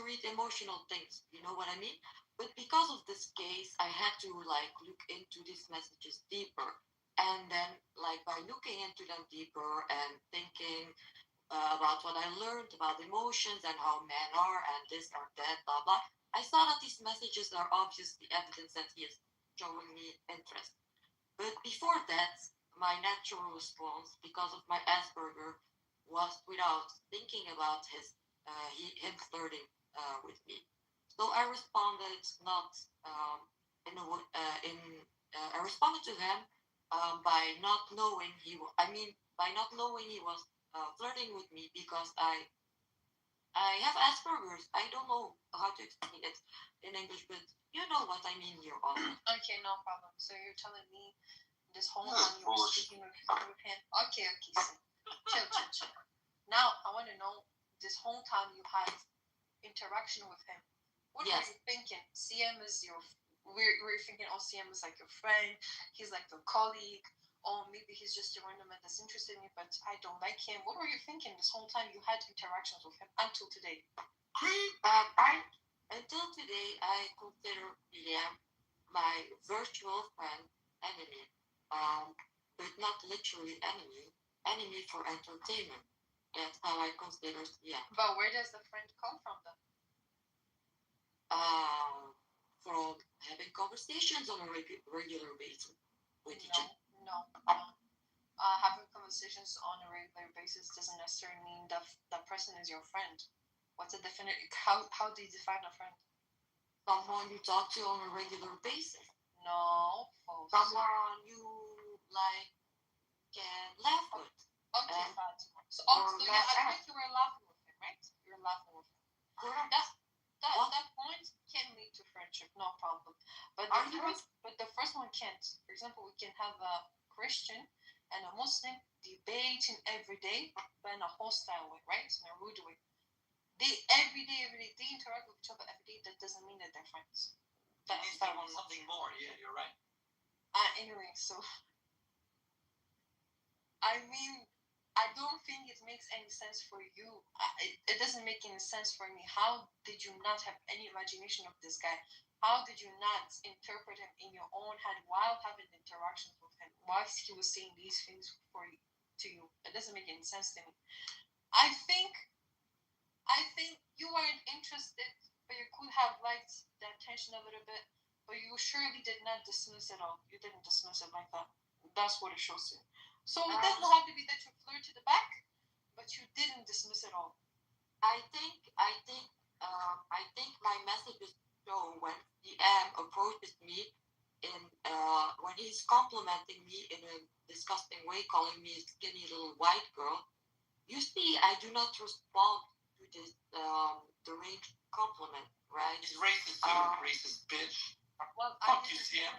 read emotional things. You know what I mean? But because of this case, I had to like look into these messages deeper, and then like by looking into them deeper and thinking about what I learned about emotions and how men are and this or that, blah blah. I saw that these messages are obviously evidence that he is showing me interest. But before that, my natural response, because of my Asperger, was without thinking about him flirting with me. So I responded not I responded to him by not knowing by not knowing he was flirting with me because I have Asperger's. I don't know how to explain it in English, but you know what I mean, Your Honor. Okay, no problem. So you're telling me this whole time you were speaking with him. Okay, so chill. Now I want to know this whole time you had interaction with him. What were you thinking? CM is your. We're thinking, CM is like your friend. He's like your colleague. or maybe he's just a random man that's interested in me, but I don't like him. What were you thinking this whole time you had interactions with him until today? Until today, I consider Liam my virtual friend, enemy, but not literally enemy. Enemy for entertainment. That's how I consider Liam. But where does the friend come from then? From having conversations on a regular basis with each other. No. Having conversations on a regular basis doesn't necessarily mean that that person is your friend. What's the definite? How do you define a friend? Someone you talk to on a regular basis. No, false. Someone you like can laugh with. Okay, Fatima. So you admit you were laughing with him, right? You're laughing with him. Correct. That point can lead to friendship, no problem. But the first one can't. For example, we can have a Christian and a Muslim debating every day, but in a hostile way, right? In a rude way. They every day, they interact with each other every day. That doesn't mean that they're friends. That means they want something more. Yeah, you're right. Anyway, so I mean, I don't think it makes any sense for you. It doesn't make any sense for me. How did you not have any imagination of this guy? How did you not interpret him in your own head while having interactions with him? Whilst he was saying these things to you? It doesn't make any sense to me. I think you weren't interested, but you could have liked the attention a little bit, but you surely did not dismiss it all. You didn't dismiss it like that. That's what it shows you. So it doesn't have to be that you flew to the back, but you didn't dismiss it all. I think my message is shown when DM approaches me when he's complimenting me in a disgusting way, calling me a skinny little white girl. You see, I do not respond to this deranged compliment, right? He's racist, racist bitch. Well, Fuck you, CM.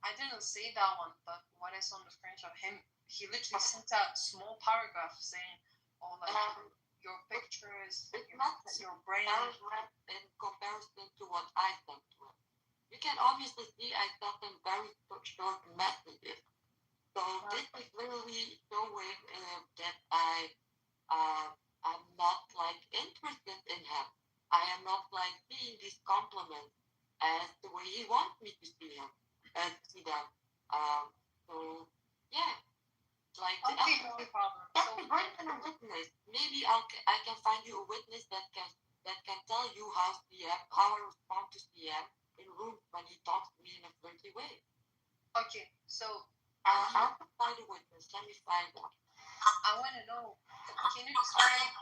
I didn't say that one, but what I saw on the screenshot of him, he literally sent a small paragraph saying, "Oh, like your pictures, your brain." In comparison to what I sent to him, you can obviously see I sent him very short messages. So this is literally showing that I'm not like interested in him. I am not like seeing these compliments as the way he wants me to see him and see them. So yeah, like okay, no problem. So bring in a witness. Maybe I can find you a witness that can tell you how I respond to CM in rooms when he talks to me in a flirty way. Okay, so I'll find a witness. Let me find one. I want to know. Can you describe?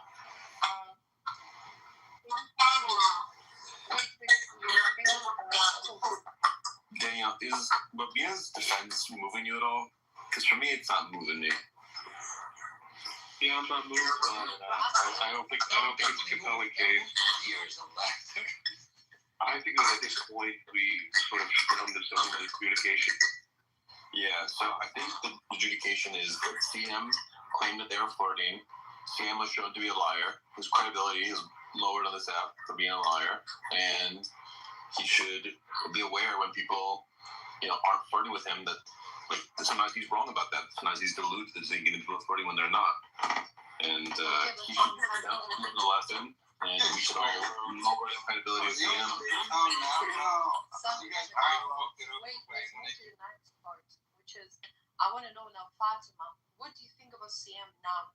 Daniel, is Babina's defense moving you at all? Because for me, it's not moving me. Yeah, I'm not moved. I don't think it's a compelling case. I think that at this point we sort of come to some adjudication. Yeah, so I think the adjudication is that CM claimed that they were flirting. CM was shown to be a liar. His credibility is lowered on this app for being a liar, and he should be aware when people, aren't flirting with him that, like, sometimes he's wrong about that. Sometimes he's deluded that thinking people are flirting when they're not. And he should learn the lesson, and we should all lower the credibility of CM. Which is, I want to know now, Fatima, what do you think about CM now?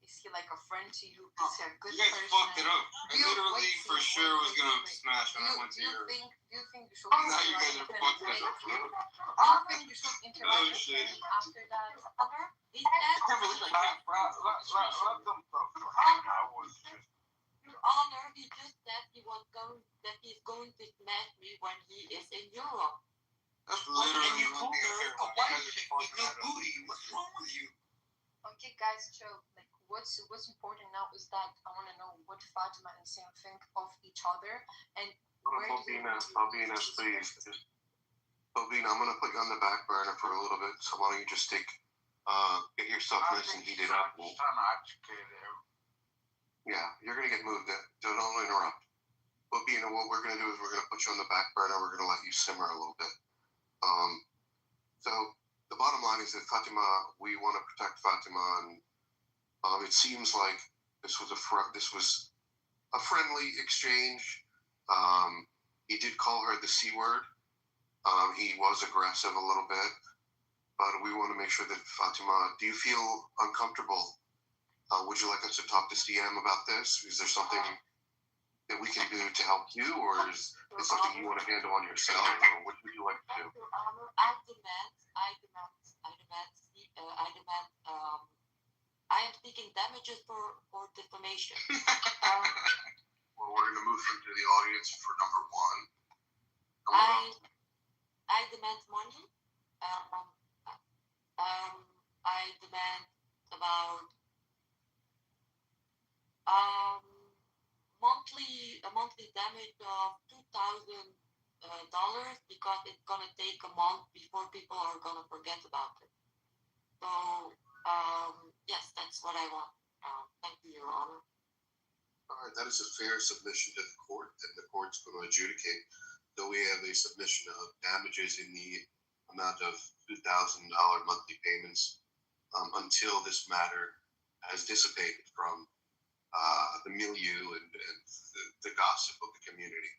Is he like a friend to you? Is he a good person? You guys fucked it up. I literally for sure was gonna smash when I went to your. Do you think you should now you guys are fucked it up. Do you think you should interact with him after that? Your Honor, he just said he's going to smash me when he is in Europe. That's literally one thing I care about. What's wrong with you? Okay, guys, chill. Like, what's important now is that I want to know what Fatima and Sam think of each other, and Bobina, please. Bobina, I'm gonna put you on the back burner for a little bit. So why don't you just get yourself nice and heated up? Yeah, you're gonna get moved. Don't interrupt. Bobina, what we're gonna do is we're gonna put you on the back burner. We're gonna let you simmer a little bit. So the bottom line is that Fatima, we want to protect Fatima, and it seems like this was a friendly exchange. He did call her the C word. He was aggressive a little bit, but we want to make sure that Fatima, do you feel uncomfortable? Would you like us to talk to CM about this? Is there something that we can do to help you, or is it something you want to handle on yourself, or what would you like to do? I am seeking damages for defamation. Well, we're going to move into the audience for number one. I demand money. I demand about a monthly damage of $2,000 because it's gonna take a month before people are gonna forget about it. So yes, that's what I want. Thank you, Your Honor. All right, that is a fair submission to the court, and the court's going to adjudicate. Though we have a submission of damages in the amount of $2,000 monthly payments until this matter has dissipated from the milieu and the gossip of the community.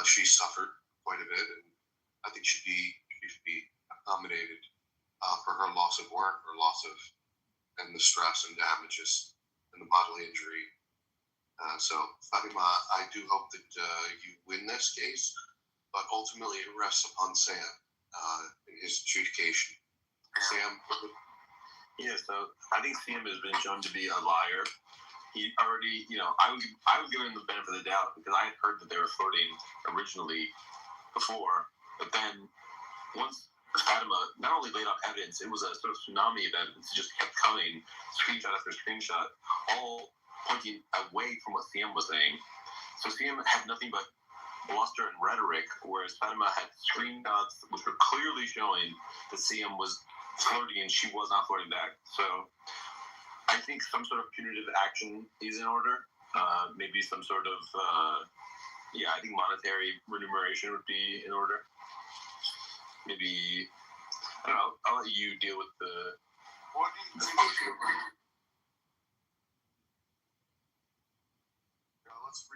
She suffered quite a bit, and I think she should be accommodated for her loss of work, her loss of, and the stress and damages and the bodily injury. So, Fatima, I do hope that you win this case, but ultimately it rests upon Sam in his adjudication. Sam? Yeah, so I think Sam has been shown to be a liar. He already, I would give him the benefit of the doubt because I had heard that they were flirting originally before, but then once Fatima not only laid out evidence, it was a sort of tsunami of evidence. It just kept coming, screenshot after screenshot, all pointing away from what Sam was saying. So Sam had nothing but bluster and rhetoric, whereas Fatima had screenshots which were clearly showing that Sam was flirting and she was not flirting back. So I think some sort of punitive action is in order. Maybe some sort of, I think monetary remuneration would be in order. Maybe, I don't know, I'll let you deal with the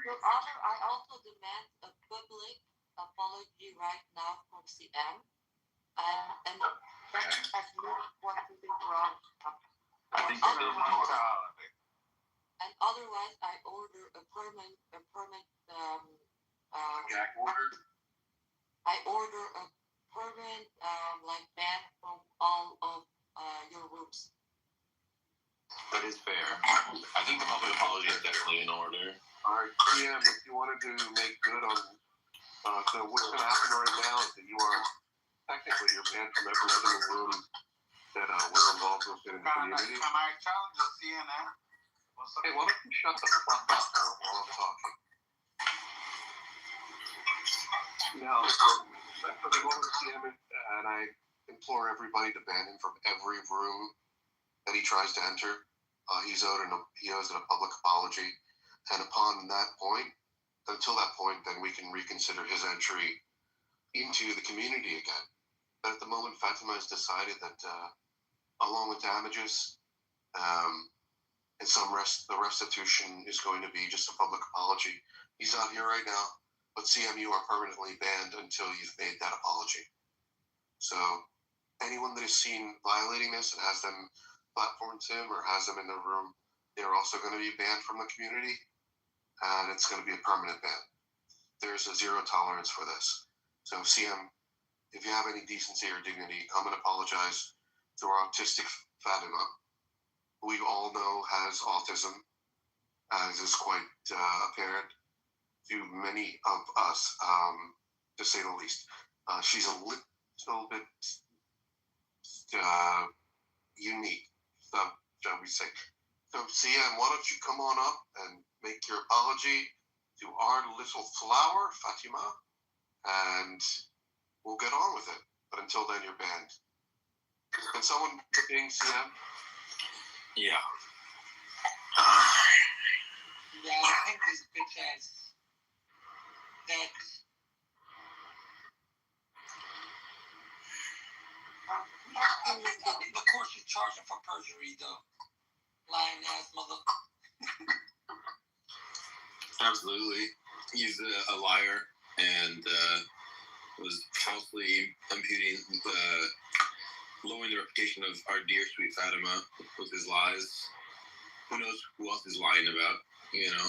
Your Honor, I also demand a public apology right now from CM, and that has not what to be wrong. I think there's one more. And otherwise, I order a permanent Jack ordered? I order a permanent ban from all of your rooms. That is fair. I think the public apology is definitely in order. All right, CM, if you wanted to make good on, so what's going to happen right now is that you are, technically, you're banned from every single room that we're involved with in the community. Can I challenge the CNN? Hey, why don't you shut the fuck up while I'm talking? Now, for the moment, CM, and I implore everybody to ban him from every room that he tries to enter. He owes it a public apology. And upon that point, until that point, then we can reconsider his entry into the community again. But at the moment, Fatima has decided that, along with damages, and the restitution is going to be just a public apology. He's not here right now, but CM, you are permanently banned until you've made that apology. So anyone that is seen violating this and has them platformed him or has them in their room, they're also going to be banned from the community, and it's going to be a permanent ban. There's a zero tolerance for this. So CM, if you have any decency or dignity, come and apologize to our autistic Fatima, who we all know has autism, as is quite apparent to many of us, to say the least. She's a little bit unique, shall we say. So CM, why don't you come on up and make your apology to our little flower, Fatima, and we'll get on with it. But until then, you're banned. Can someone ping CM? Yeah. Yeah, I think this bitch ass that charge him for perjury, though. Lying ass mother. Absolutely. He's a liar and was falsely imputing lowering the reputation of our dear sweet Fatima with his lies. Who knows who else he's lying about,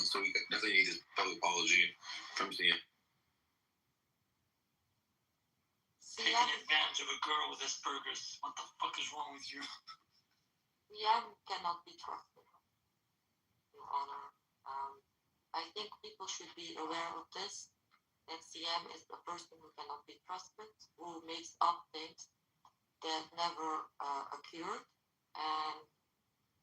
so we definitely need his public apology from CM. Taking advantage of a girl with Asperger's. What the fuck is wrong with you? CM cannot be trusted, Your Honor. I think people should be aware of this, that CM is a person who cannot be trusted, who makes up things that never occurred, and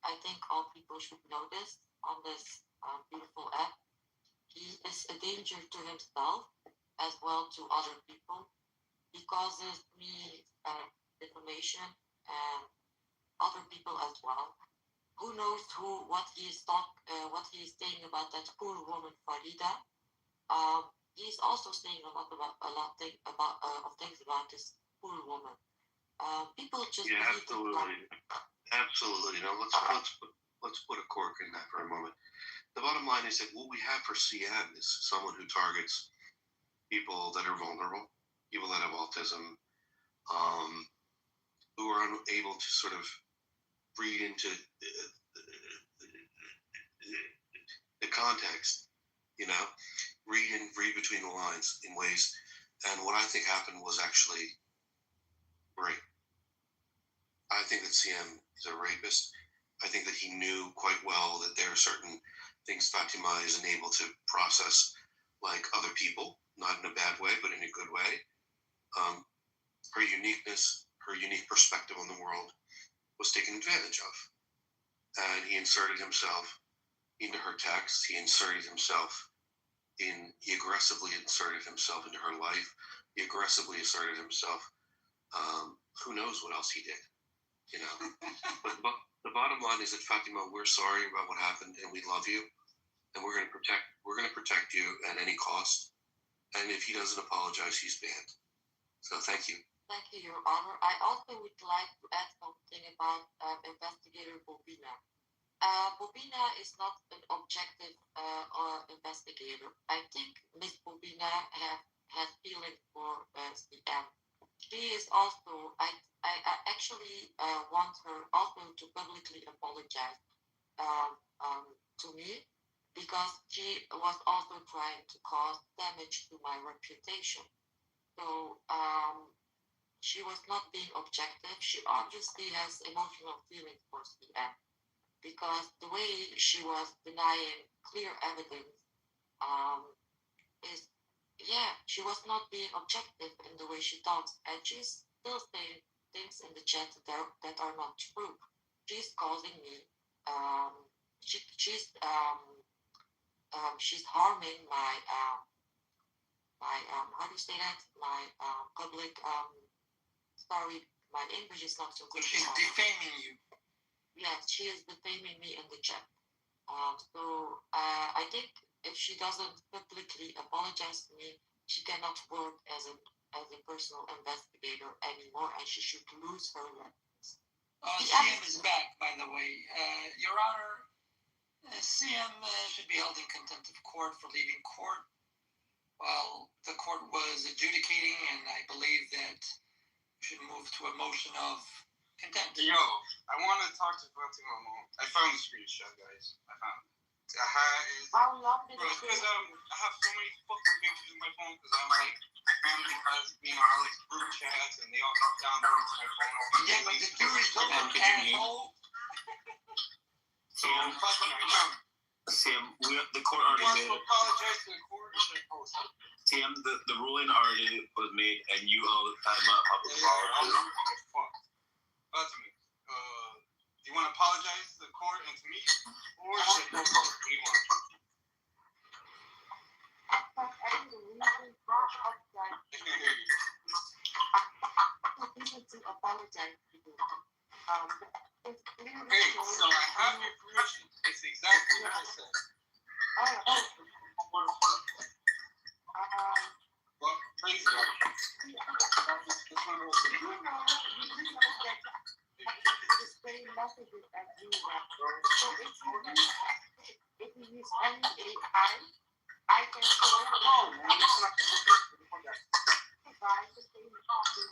I think all people should know this on this beautiful app. He is a danger to himself as well to other people. He causes me information and other people as well. Who knows what he is saying about that poor woman Farida? He's also saying a lot of things about this poor woman. People just absolutely. Now let's put a cork in that for a moment. The bottom line is that what we have for CM is someone who targets people that are vulnerable, people that have autism, who are unable to sort of read into the context, read between the lines in ways. And what I think happened was actually rape. I think that CM is a rapist. I think that he knew quite well that there are certain things Fatima isn't able to process like other people, not in a bad way, but in a good way. Her uniqueness, her unique perspective on the world was taken advantage of. And he inserted himself into her text. He aggressively inserted himself into her life. He aggressively asserted himself. Who knows what else he did, But the bottom line is that Fatima, we're sorry about what happened, and we love you, and we're going to protect you at any cost. And if he doesn't apologize, he's banned. So thank you. Thank you, Your Honor. I also would like to add something about investigator Bobina. Bobina is not an objective investigator. I think Miss Bobina has feelings for CM. She is also, I actually want her also to publicly apologize to me, because she was also trying to cause damage to my reputation. So she was not being objective. She obviously has emotional feelings for CM, because the way she was denying clear evidence she was not being objective in the way she talks, and she's still saying things in the chat that are not true. She's causing me. She's harming my how do you say that? My public. Sorry, my English is not so good. She's defaming you. Yes, she is defaming me in the chat. So I think if she doesn't publicly apologize to me, she cannot work as a personal investigator anymore, and she should lose her license. CM is back, by the way. Your Honor, CM should be held in contempt of court for leaving court while the court was adjudicating, and I believe that we should move to a motion of contempt. Yo, I want to talk to Fatima a moment. I found the screenshot, guys. I found it. How long did it take? Because I have so many fucking pictures in my phone, because I'm like, my family has me on all these group chats, and they all come down to my phone. Yeah, but the jury's still an asshole. Sam, the court already made it. Apologize to the court. Sam, the ruling already was made, and you owe Fatima a public apology. That's me. Do you want to apologize to the court and to me, or should I go forward? What do you want? To apologize to you. Okay, so I have your permission. It's exactly what I said. Well, praise God. This one was messages as you wrap. So if you use any AI, I can show provide the same message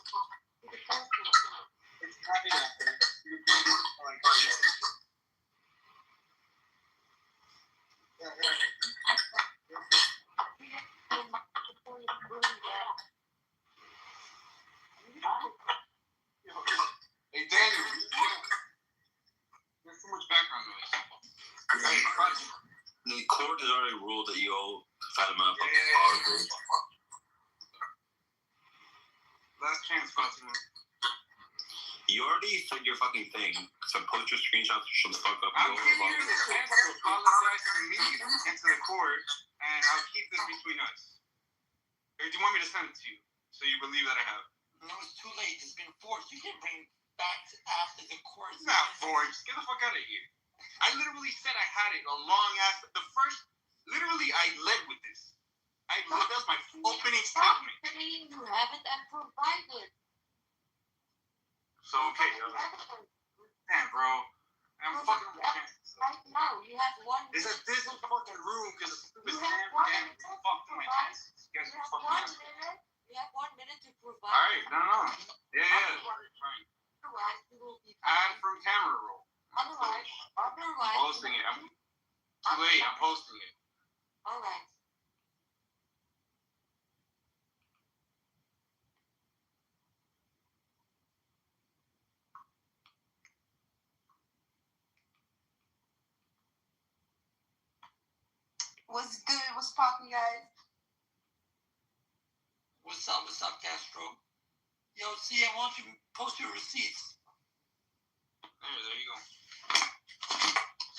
to the customer. It's happy after. Hey Daniel, there's too much background noise. The court has already ruled that you owe Fatima Last chance, Fatima. You already said your fucking thing. So post your screenshots or shut the fuck up. I'm giving you the chance to apologize to me and to the court, and I'll keep this between us. Or do you want me to send it to you so you believe that I have it? No, it's too late. It's been forced. You can bring it back after the court. It's not forged. Get the fuck out of here. I literally said I had it a long ass. Literally, I led with this. That was my opening statement. Saying you haven't and provided. So, okay. Damn, bro. I'm fucking with chances. Right now, you have 1 minute. It's a this fucking room because the stupid You have Sam 1 damn minute to fucked my provide. chances. You guys You are have fucking 1 nasty. minute. You have 1 minute to provide. Alright, no. Yeah. Fine. Otherwise, you will be. Add from camera roll. Otherwise. Posting it. I'm too late. I'm posting it. All right. What's good? What's poppin', guys? What's up, Castro? Yo, see, I want you to post your receipts. There you go.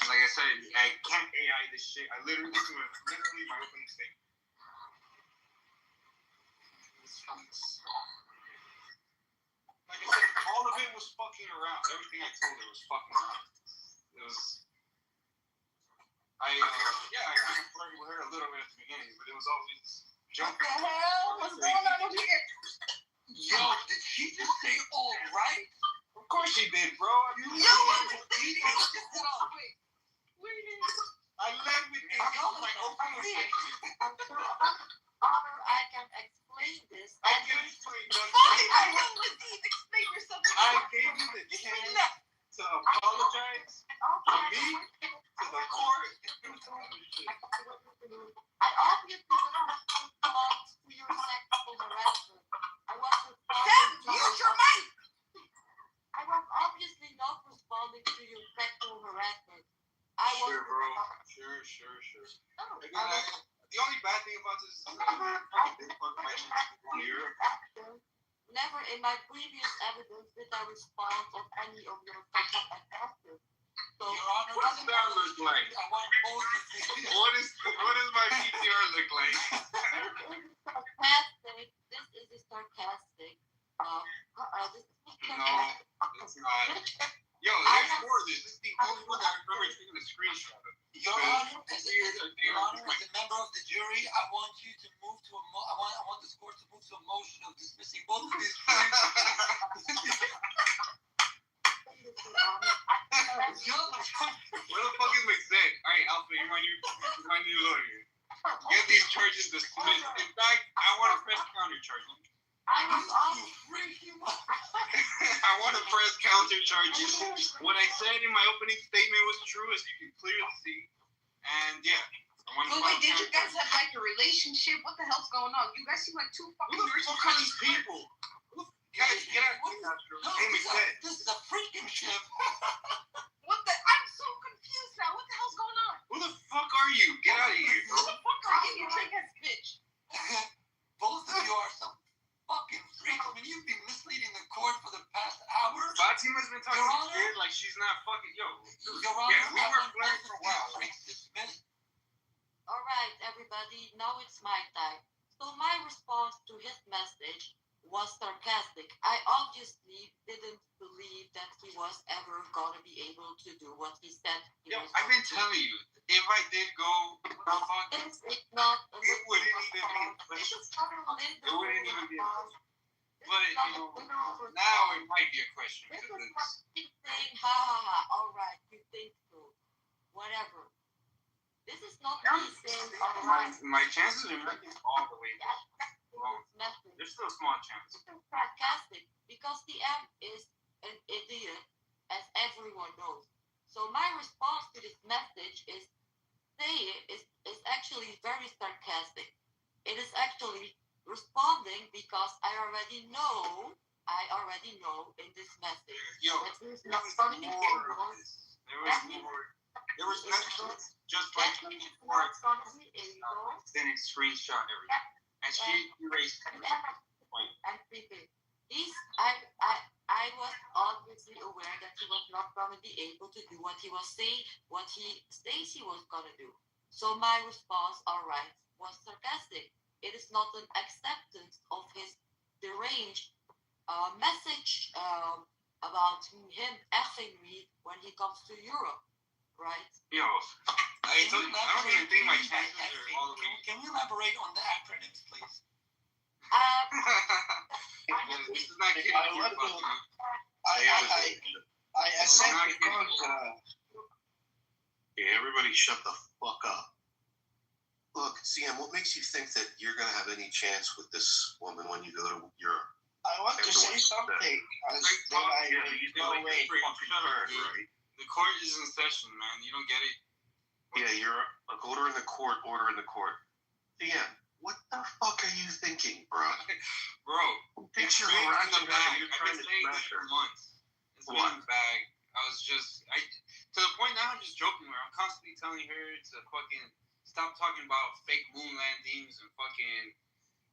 Like I said, I can't AI this shit. I literally my opening statement. Like I said, all of it was fucking around. Everything I told her was fucking around. It was. I kind of flirted with her a little bit at the beginning, but it was always jumping. What the hell? What's going on over here? Yo, did she just say all right? Of course she did, bro. Yo, wait. I led with it. My opening statement. I can explain this. I can explain that. I will indeed explain yourself. I gave you the chance to apologize to me, to the court. I obviously respond to your sexual harassment. I was use your mic. I was obviously not responding to your sexual harassment. I was. Sure, bro. Sure. The only bad thing about this is never in my previous evidence did I respond of any of your sexual attackers. So, what does that look like? I want both to see. What does my PTR look like? This is a sarcastic. This is No, it's not. Yo, there's more of this. This is the only one that I remember taking a screenshot of. Your Honor, as a member of the jury, I want you to move to I want this court to move to a motion of dismissing both of these claims. Where the fuck is McZed? Alright, Alpha, you're my new lawyer. Get these charges dismissed. In fact, I want to press counter charges. I want to press counter charges. What I said in my opening statement was true, as you can clearly see. And yeah. But wait, did you guys have like a relationship? What the hell's going on? You guys seem like two fucking nerds. Who the fuck are these people? Guys, get out of here. This is a freaking ship. What the? I'm so confused now. What the hell's going on? Who the fuck are you? Get out of here, bro. Who the fuck are you, you trick ass bitch? Both of you are some fucking freaks. I mean, you've been misleading the court for the past hour. Fatima's been talking shit like she's not fucking. Yo, Your Honor, yeah, we were flirting for a while. All right, everybody. Now it's my time. So my response to his message was sarcastic. I obviously didn't believe that he was ever gonna be able to do what he said he was. I've been telling you, if I did go, it's not. It wouldn't even be a question. It wouldn't even be a question. But now it might be a question because it's. ha ha ha, all right, you think so. Whatever. This is not me saying all right. My chances are not all the way wrong. There's still a small chance. This is sarcastic because TM is an idiot, as everyone knows. So my response to this message is actually very sarcastic. It is actually responding because I already know in this message. Yo, there was more. There was messages just like before. Then it screenshot everything, and she erased it. And these, I was obviously aware that he was not going to be able to do what he says he was going to do. So my response, all right, was sarcastic. It is not an acceptance of his deranged message about him effing me when he comes to Europe, right? Yo, I don't even think my chances are all the way. Can you elaborate on the acronyms, please? This is not kidding. I said because Yeah, everybody shut the fuck up. Look, CM, what makes you think that you're going to have any chance with this woman when you go to Europe? I want to say something. The court is in session, man. You don't get it? Yeah, you're like order in the court. CM, what the fuck are you thinking, bro? Bro, Thinks you're harassing harassing her. You're I've trying been to saying this smash for her. months. It's been in the bag. To the point now I'm just joking where I'm constantly telling her to fucking stop talking about fake moon landings and fucking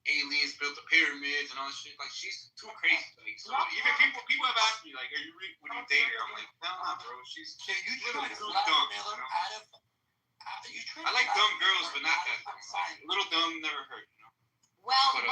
aliens built the pyramids and all this shit. Like, she's too crazy. Like, so even people have asked me, like, are you would you date her? I'm like, nah, bro. She's little too dumb. You know? I like dumb girls, but not that dumb. Like, little dumb never hurt. You know? Well,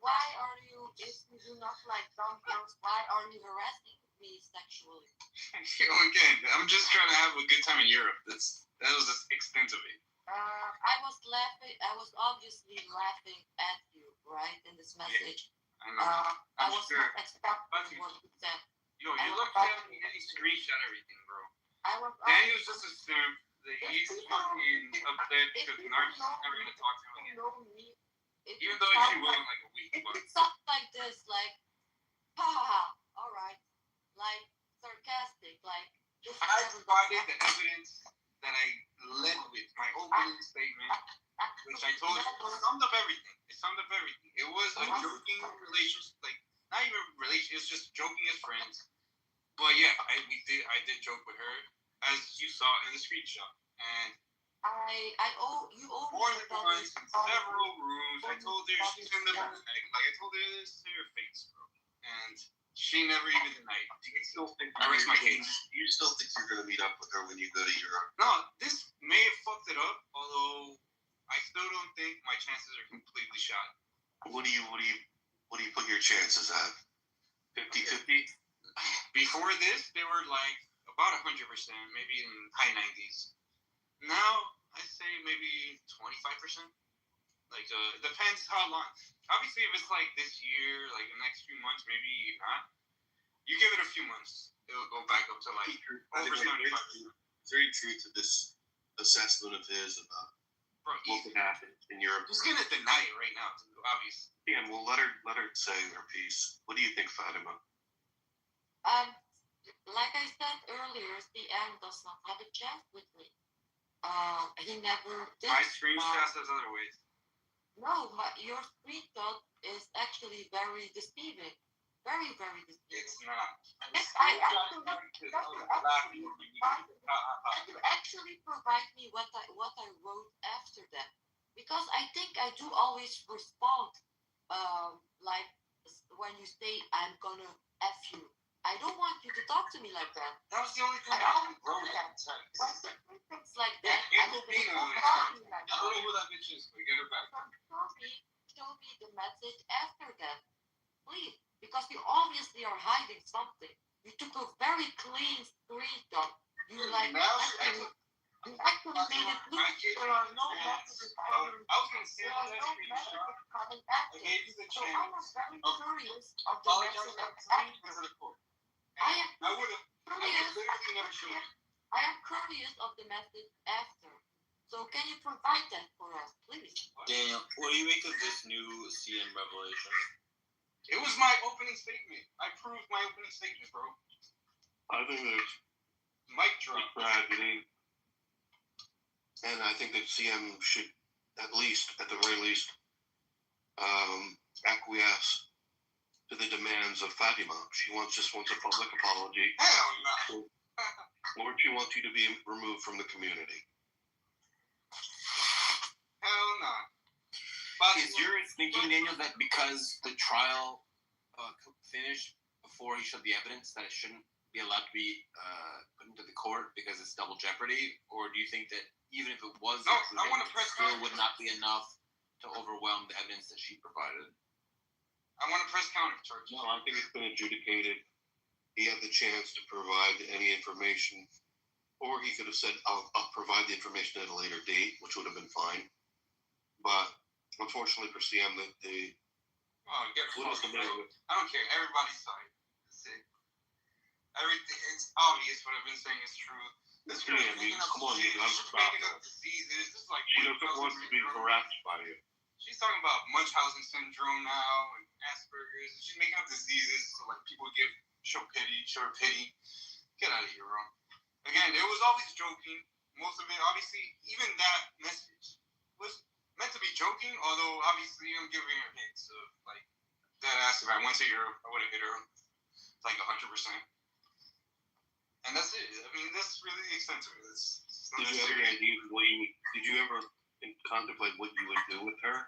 why are you? If you do not like dumb girls, why are you harassing me sexually? Again, I'm just trying to have a good time in Europe. That was the extent of it. I was laughing. I was obviously laughing at you, right, in this message. Yeah, I know. I was not expecting what you said. Yo, you look at me and he screenshot everything, bro. Daniel's just assumed that he's fucking upset because Narc's never gonna talk to him again. Even though she will in like a week. It's something like this, like, ha ha ha, all right, like sarcastic, like. I provided the evidence that I led with my opening statement, which I told you summed up everything. It summed up everything. It was a joking relationship, like not even relation. It's just joking as friends. But yeah, I did joke with her, as you saw in the screenshot, and you owe more than once in several rooms. I told her she's in the bag. Like I told her this to her face, bro, and she never even denied. You still think I rest my case. You still think you're going to meet up with her when you go to Europe? No, this may have fucked it up. Although I still don't think my chances are completely shot. What do you put your chances at? 50-50? Before this, they were like about 100%, maybe in high 90s. Now I say maybe 25%. Like it depends how long. Obviously, if it's like this year, like the next few months, maybe not. You give it a few months, it'll go back up to like over 75%. Very true to this assessment of his about what could happen in Europe. He's gonna deny it right now, obviously. Yeah, well, let her say her piece. What do you think, Fatima? Like I said earlier, CM does not have a chance with me. He never did. My screenshot says other ways. No, your screenshot is actually very deceiving. Very, very deceiving. It's not. You actually provide me what I wrote after that, because I think I do always respond, like when you say I'm gonna F you. I don't want you to talk to me like that. That was the only thing I always wrote. things like that. I don't know who that bitch is, but get her back. Show me the message after that, please, because you obviously are hiding something. You took a very clean screenshot. You like you actually made it look there are no messages. I was gonna say that screenshot. I gave you the chance. I am very curious of the message. I would have literally never showed me. I am curious of the message after. So can you provide that for us, please? Daniel, what do you make of this new CM revelation? It was my opening statement. I proved my opening statement, bro. I think there's Mic drop. tragedy, and I think that CM should, at the very least, acquiesce to the demands of Fatima. She just wants a public apology. Hell no. Or she wants you to be removed from the community. Hell no. Is your thinking, Daniel, that because the trial finished before he showed the evidence, that it shouldn't be allowed to be put into the court because it's double jeopardy? Or do you think that even if it was, I want to press still would not be enough to overwhelm the evidence that she provided? I want to press counter charges. No, I think it's been adjudicated. He had the chance to provide any information, or he could have said, I'll provide the information at a later date, which would have been fine. But unfortunately for CM, Oh, get what is the matter with? I don't care. Everybody's side. That's it. Everything. It's obvious what I've been saying is true. This girl is making up come on, shit. you gotta She's stop making up that. diseases. This is like She doesn't want to be harassed by you. She's talking about Munchausen syndrome now and Asperger's. And she's making up diseases so like people show her pity. Get out of here, bro. Again, it was always joking. Most of it, obviously, even that message was meant to be joking. Although obviously, I'm giving her hints of like that ass. If I went to Europe, I would have hit her like 100%. And that's it. I mean, that's really the extent of it. Did you ever contemplate what you would do with her?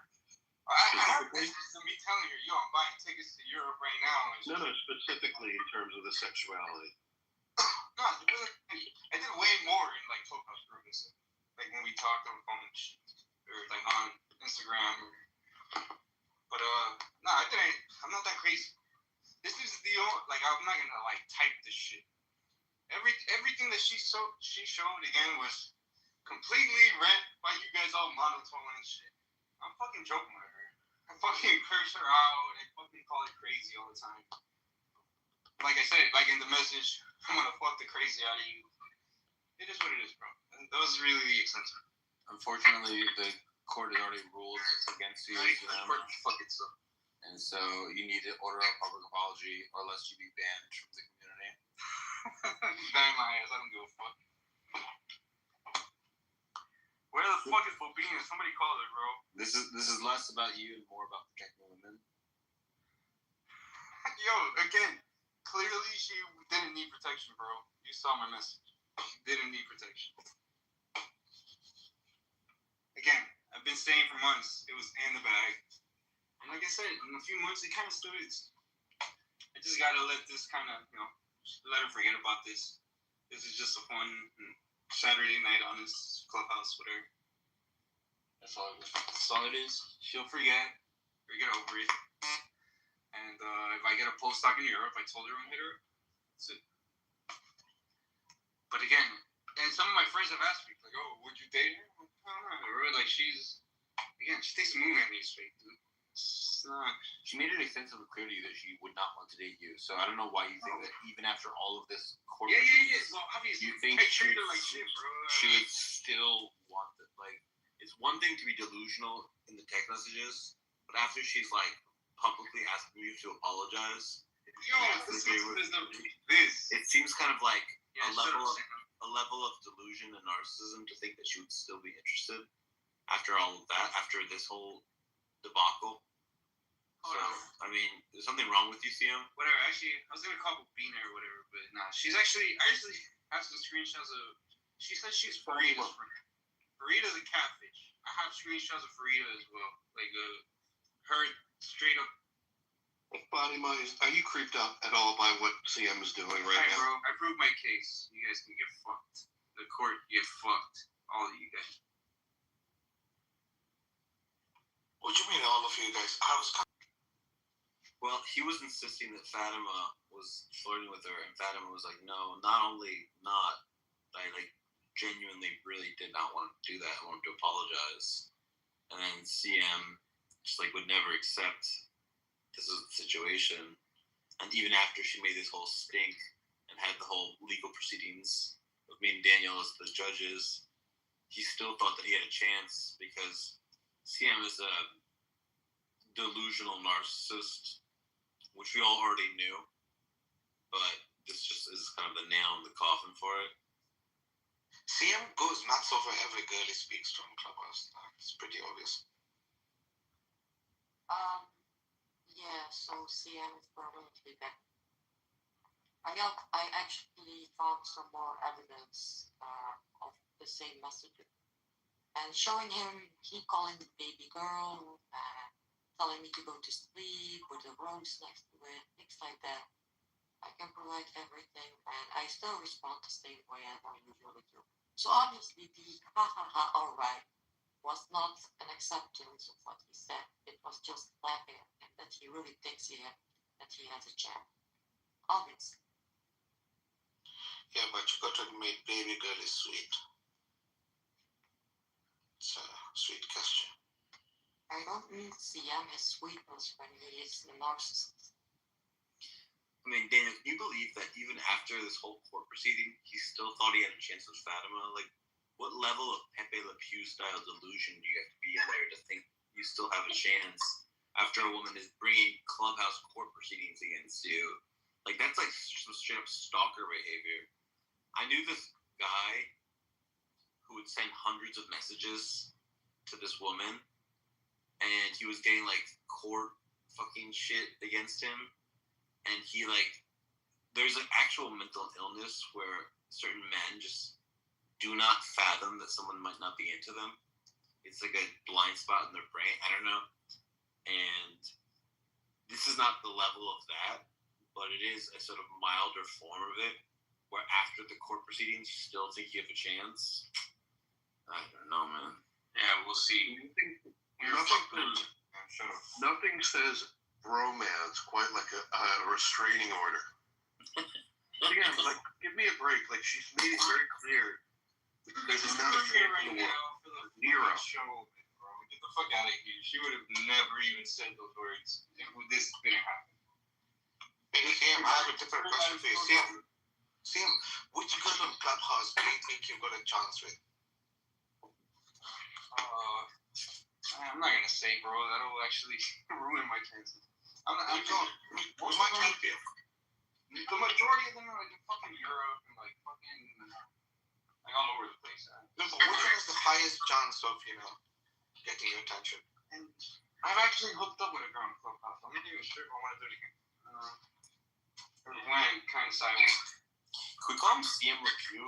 I have pictures of me telling her, yo, I'm buying tickets to Europe right now. No, specifically in terms of the sexuality. No, I did way more in like Clubhouse groups. Like when we talked on the phone or like on Instagram. But no, I didn't. I'm not that crazy. This is the like I'm not gonna like type this shit. Everything that she showed again was completely read by you guys all monotone and shit. I'm fucking joking with her. I fucking curse her out and fucking call her crazy all the time. Like I said, like in the message, I'm gonna fuck the crazy out of you. It is what it is, bro. And that was really the extent. Unfortunately, the court has already ruled against you. Fuck it, so. And so you need to order a public apology or else you be banned from the community. Ban my ass. I don't give a fuck. Where the fuck is Bobina? Somebody call her, bro. This is less about you and more about protecting women. Yo, again, clearly she didn't need protection, bro. You saw my message. She didn't need protection. Again, I've been saying for months it was in the bag. And like I said, in a few months it kind of stood. I just gotta let this kind of, let her forget about this. This is just a fun Saturday night on this Clubhouse, whatever. That's all it is. That's all it is. She'll forget over it. And if I get a postdoc in Europe, I told her I'm gonna hit her. That's it. But again, and some of my friends have asked me, like, oh, would you date her? I don't know. Like, she takes a movie at me straight, dude. She made it extensively clear to you that she would not want to date you. So I don't know why you think that even after all of this court Yeah. Well, obviously, you think I treat her like shit, bro. She would still want it. Like, it's one thing to be delusional in the text messages, but after she's like publicly asking you to apologize, it seems kind of like a level of delusion and narcissism to think that she would still be interested after all of that, after this whole debacle. So, I mean, there's something wrong with you, CM? Whatever, actually, I was going to call Bobina or whatever, but nah, I actually have some screenshots of, she said she's Farida. Farida's a catfish. I have screenshots of Farida as well. Like, her straight up. Fatima, are you creeped out at all by what CM is doing right now? Bro, I proved my case. You guys can get fucked. The court get fucked. All of you guys. What do you mean, all of you guys? Well, he was insisting that Fatima was flirting with her, and Fatima was like, no, not only not, I genuinely really did not want to do that. I wanted to apologize. And then CM just would never accept this is the situation. And even after she made this whole stink and had the whole legal proceedings with me and Daniel as the judges, he still thought that he had a chance because CM is a delusional narcissist, which we all already knew, but this just is kind of the nail in the coffin for it. CM goes nuts over every girl he speaks to in Clubhouse. It's pretty obvious. Yeah, so CM is permanently back. I actually found some more evidence of the same message. And showing him, he calling the baby girl, telling me to go to sleep with a rose next to it, things like that. I can provide everything, and I still respond the same way as I usually do. So obviously the alright was not an acceptance of what he said. It was just laughing at him that he really thinks that he has a chance. Obviously. Yeah, but you got to admit, baby girl is sweet. It's a sweet gesture. I don't need CM his sweetness when he is a narcissist. I mean, Daniel, can you believe that even after this whole court proceeding, he still thought he had a chance with Fatima? Like, what level of Pepe Le Pew style delusion do you have to be in there to think you still have a chance after a woman is bringing Clubhouse court proceedings against you? Like, that's like some straight up stalker behavior. I knew this guy who would send hundreds of messages to this woman, and he was getting like court fucking shit against him. And he there's an actual mental illness where certain men just do not fathom that someone might not be into them. It's like a blind spot in their brain. I don't know. And this is not the level of that, but it is a sort of milder form of it, where after the court proceedings, you still think you have a chance. I don't know, man. Yeah, we'll see. Nothing says bromance quite like a restraining order. Again, like, give me a break. Like, she's made it very clear. There's not a chance in the world. Zero. Show, bro. Get the fuck out of here. She would have never even said those words if this didn't happen. Hey, Sam, I have a different question for you. Sam, which girl in Clubhouse do you think you've got a chance with? I'm not gonna say, bro. That'll actually ruin my chances. I'm going. What's my chance here? The majority of them are like in fucking Europe and like fucking like all over the place. No, but which one has the highest chance of getting your attention? And I've actually hooked up with a girl in Clubhouse. I'm not even sure if I want to do it again. It went kind of sideways. Could we call him CM Le Pew?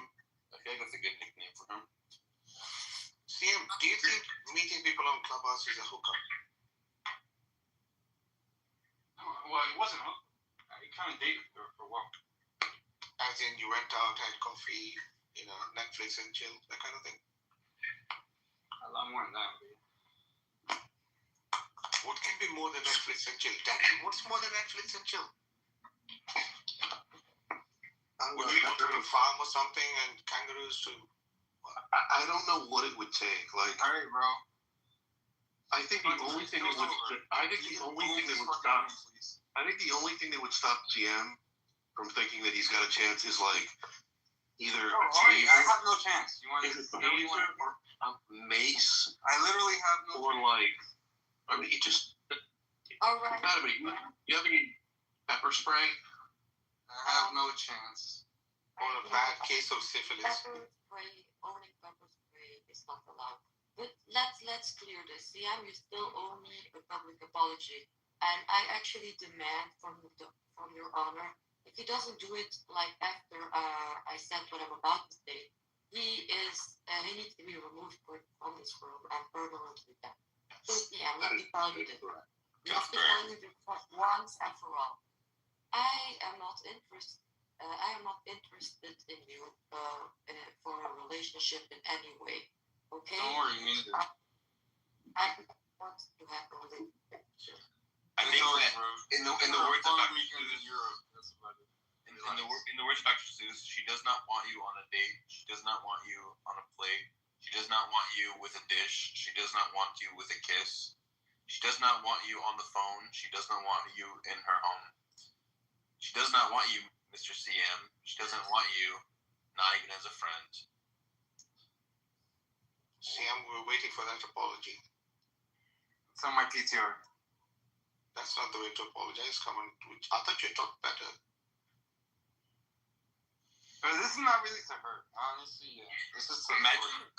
I feel like that's a good nickname for him. CM, do you think meeting people on Clubhouse is a hookup? Well, it wasn't a hookup. I kind of dated her for a while. As in, you went out, had coffee, Netflix and chill, that kind of thing? A lot more than that, dude. What can be more than Netflix and chill? Daddy, what's more than Netflix and chill? Would you go to a farm or something and kangaroos to... I don't know what it would take. Like, all right, bro. I think the only thing that would stop GM from thinking that he's got a chance is like either I have no chance. You want or mace? I literally have no or chance. Like, I mean, All right. You have any pepper spray? I have no chance. Or a bad case of syphilis. Owning pepper spray is not allowed. But let's clear this. CM, you still owe me a public apology, and I actually demand from your honor, if he doesn't do it like after I said what I'm about to say, he needs to be removed from this room and permanently banned. So CM, let me tell you this. Let me tell you this once and for all. I am not interested in you for a relationship in any way. Okay? Don't worry, me neither. I want to have a relationship. I think that in the words of Dr. In the words of Dr. Seuss, she does not want you on a date. She does not want you on a plate. She does not want you with a dish. She does not want you with a kiss. She does not want you on the phone. She does not want you in her home. She does not want you, Mr. CM. She doesn't want you not even as a friend. Sam, we're waiting for that apology. It's on my PTR. That's not the way to apologize. Come on. I thought you talked better. But this is not really to her. Honestly, yeah. This is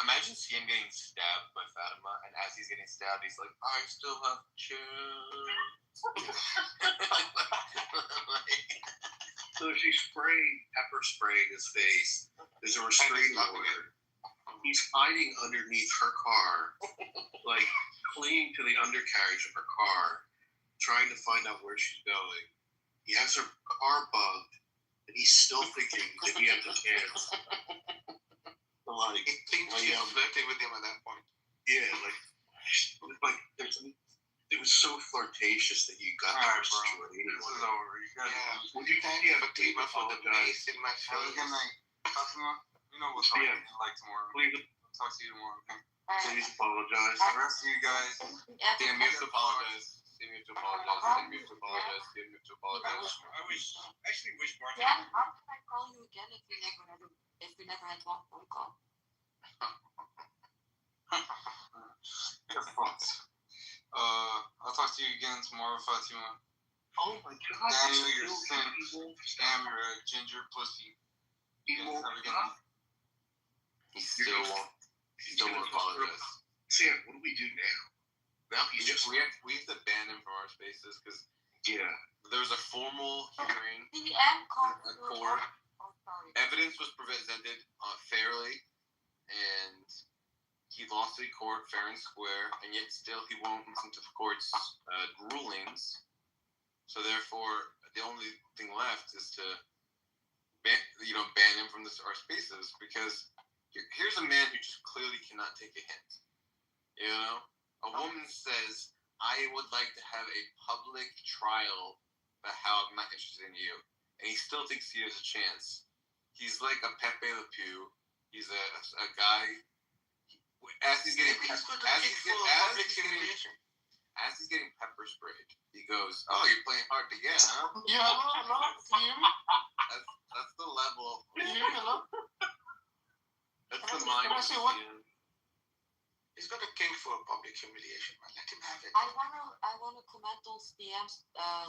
Imagine CM getting stabbed by Fatima, and as he's getting stabbed, he's like, I still have chance. So she pepper sprayed his face. There's a restraining order. He's hiding underneath her car, like clinging to the undercarriage of her car, trying to find out where she's going. He has her car bugged, and he's still thinking that he has a chance. Like, He thinks she's flirting with him at that point. yeah, it was so flirtatious that you got Alright, to bro. it This anyway. is over. You guys Would you Thank you, Fatima, for the mace in my have a face. good night. Fatima, you know what's up. Yeah. Like tomorrow. Please, Talk to you tomorrow. Okay? please apologize. The rest of you guys. CM, you have to apologize. CM, you have to apologize. CM, you have to apologize. CM, you have to apologize. I actually wish Martin. Yeah, how can I call you again if we never had one phone call? I'll talk to you again tomorrow, Fatima. Oh my God! Daniel, you're simp. Sam, you're a ginger pussy. You guys have a good night. He still won't apologize. Sam, what do we do now? Now he's just we have to ban him from our spaces because there was a formal hearing. DM called A court. Oh, sorry. Evidence was presented fairly, and he lost in court fair and square, and yet still he won't listen to the court's rulings. So therefore, the only thing left is to ban him from our spaces, because here's a man who just clearly cannot take a hint. You know, a woman says, "I would like to have a public trial about how I'm not interested in you," and he still thinks he has a chance. He's like a Pepe Le Pew. He's a guy. As he's getting pepper sprayed, he goes, "Oh, you're playing hard to get, huh?" Yeah, hello. That's the level. Hello. That's the mind. Can I say what? He's got a king for public humiliation, man. Let him have it. I wanna comment on CM's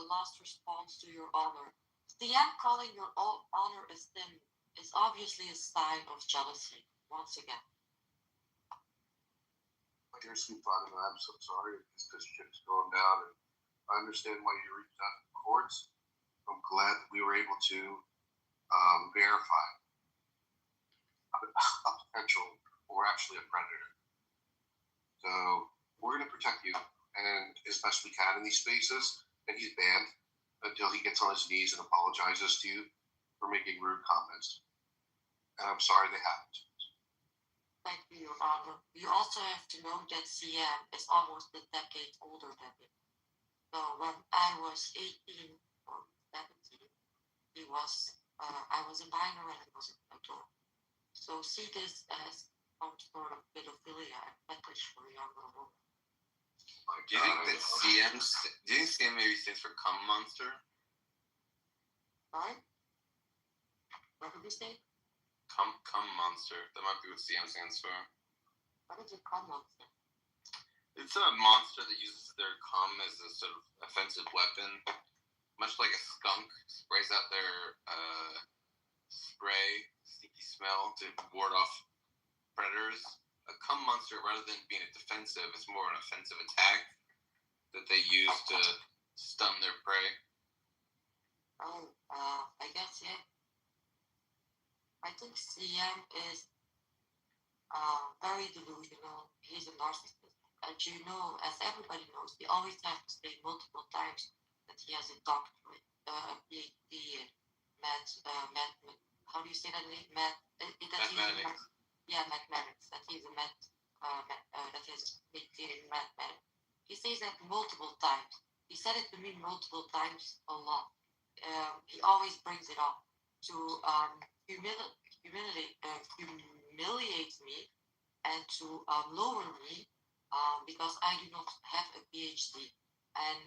last response to Your Honor. CM calling Your Honor a sim is obviously a sign of jealousy. Once again. Dear Sweet Fatima, I'm so sorry if this shit's going down, and I understand why you reached out to the courts. I'm glad that we were able to verify a potential or actually a predator. So we're going to protect you and as best we can in these spaces, and he's banned until he gets on his knees and apologizes to you for making rude comments. And I'm sorry they happened. Thank you, Your Honor. You also have to know that CM is almost a decade older than him. So when I was 18 or 17, I was a minor and he was an adult. So see this as some sort of pedophilia and fetish for a younger woman. Do you think that CM maybe stands for cum monster? Sorry? What did you say? Cum monster. That might be what CM stands for. What is a cum monster? It's a monster that uses their cum as a sort of offensive weapon, much like a skunk sprays out their stinky smell to ward off predators. A cum monster, rather than being a defensive, is more an offensive attack that they use to stun their prey. Oh, I guess, yeah. I think CM is very delusional. He's a narcissist. As you know, as everybody knows, we always have to say multiple times that he has a doctorate, PhD in how do you say that name? Mathematics. Mathematics. That he's a that he has a PhD in mathematics. He says that multiple times. He said it to me multiple times a lot. He always brings it up to humiliate me and to lower me because I do not have a PhD, and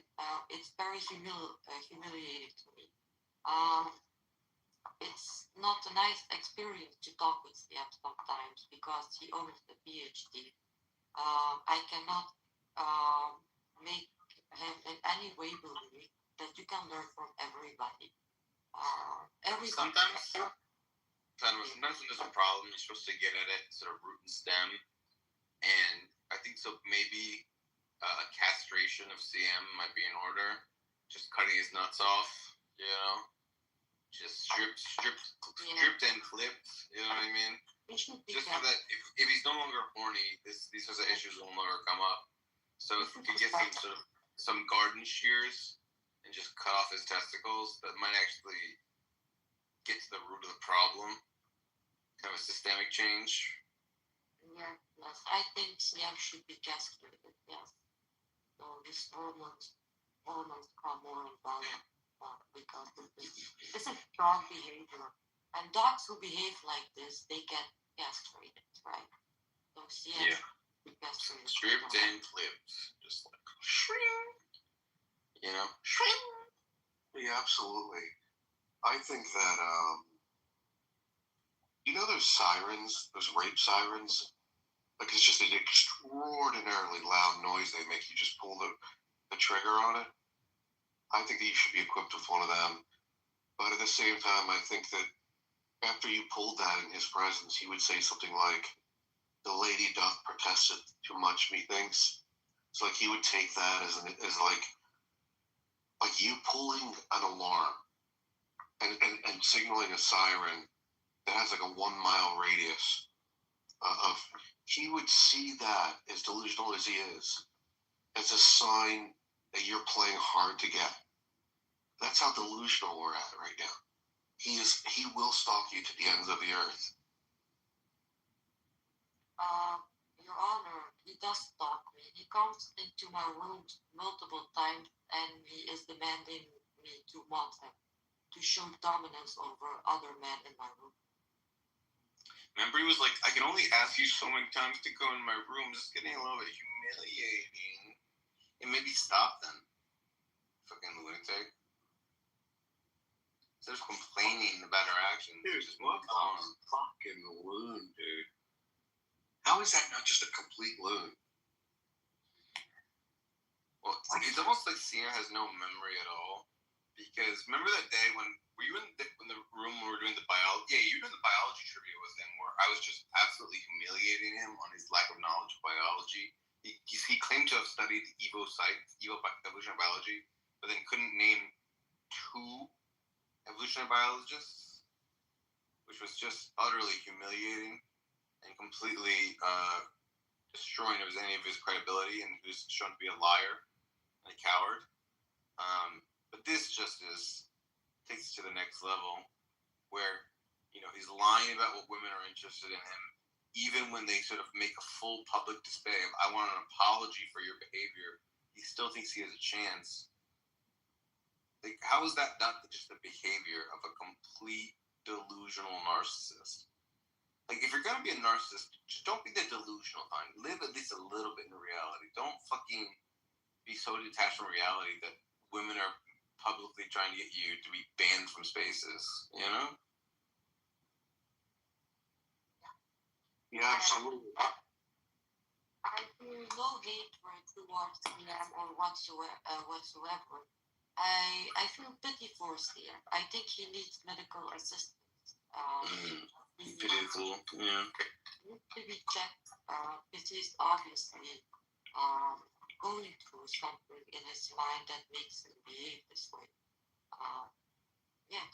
it's very humiliating to me. it's not a nice experience to talk with him sometimes because he owns the PhD. I cannot make him in any way believe that you can learn from everybody. Sometimes when there's a problem, you're supposed to get at it sort of root and stem. And I think so maybe castration of CM might be in order. Just cutting his nuts off, just stripped and clipped. You know what I mean? Just so that if he's no longer horny, these sorts of issues will never come up. So if we could get some garden shears and just cut off his testicles, that might actually get to the root of the problem. Kind of a systemic change. Yeah, yes. I think CM should be castrated, yes. So his hormones come more in balance because this is strong behavior. And dogs who behave like this, they get castrated, right? So CM should be castrated. Stripped and clipped. Just like shring. Shring. Yeah, absolutely. I think that those sirens, those rape sirens, like it's just an extraordinarily loud noise they make. You just pull the trigger on it. I think that you should be equipped with one of them. But at the same time, I think that after you pulled that in his presence, he would say something like, "The lady doth protest it too much, methinks." So like he would take that as like you pulling an alarm and signaling a siren that has like a 1 mile radius of. He would see that, as delusional as he is, as a sign that you're playing hard to get. That's how delusional we're at right now. He will stalk you to the ends of the earth. Your Honor, he does stalk me. He comes into my room multiple times and he is demanding me to want him, to show dominance over other men in my room. Remember, he was like, "I can only ask you so many times to go in my room." Just getting a little bit humiliating. And maybe stop then. Fucking lunatic. Instead of complaining about her actions, dude, just move on. Fucking loon, dude. How is that not just a complete loon? Well, it's almost like Cena has no memory at all. Because remember that day when you were in the room when we were doing the biology? Yeah, you were doing the biology trivia with him, where I was just absolutely humiliating him on his lack of knowledge of biology. He claimed to have studied Evo evolutionary biology, but then couldn't name 2 evolutionary biologists, which was just utterly humiliating and completely destroying any of his credibility, and he was shown to be a liar and a coward. But this just takes it to the next level, where he's lying about what women are interested in him, even when they sort of make a full public display of, "I want an apology for your behavior." He still thinks he has a chance. Like, how is that not just the behavior of a complete delusional narcissist? Like, if you're gonna be a narcissist, just don't be the delusional kind. Live at least a little bit in reality. Don't fucking be so detached from reality that women are publicly trying to get you to be banned from spaces, Yeah, absolutely. I feel no hatred towards CM or whatsoever. I feel pity for CM. I think he needs medical assistance. Pitiful, yeah. He needs to be checked because he's obviously going through something in his mind that makes him behave this way. Yeah.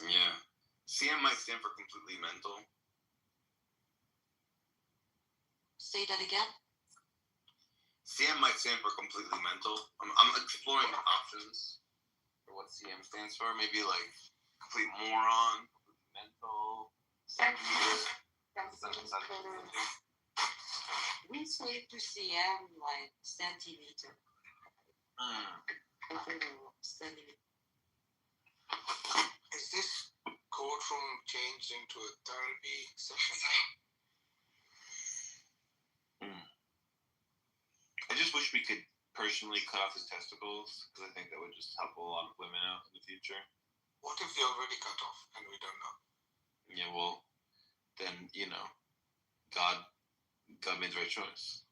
Yeah. CM might stand for completely mental. Say that again? CM might stand for completely mental. I'm exploring options for what CM stands for. Maybe like complete moron, complete mental, we say to CM like centimeter. Centimeter. Is this courtroom changed into a therapy session? I just wish we could personally cut off his testicles, because I think that would just help a lot of women out in the future. What if they're already cut off and we don't know? Yeah, well, then God made the right choice.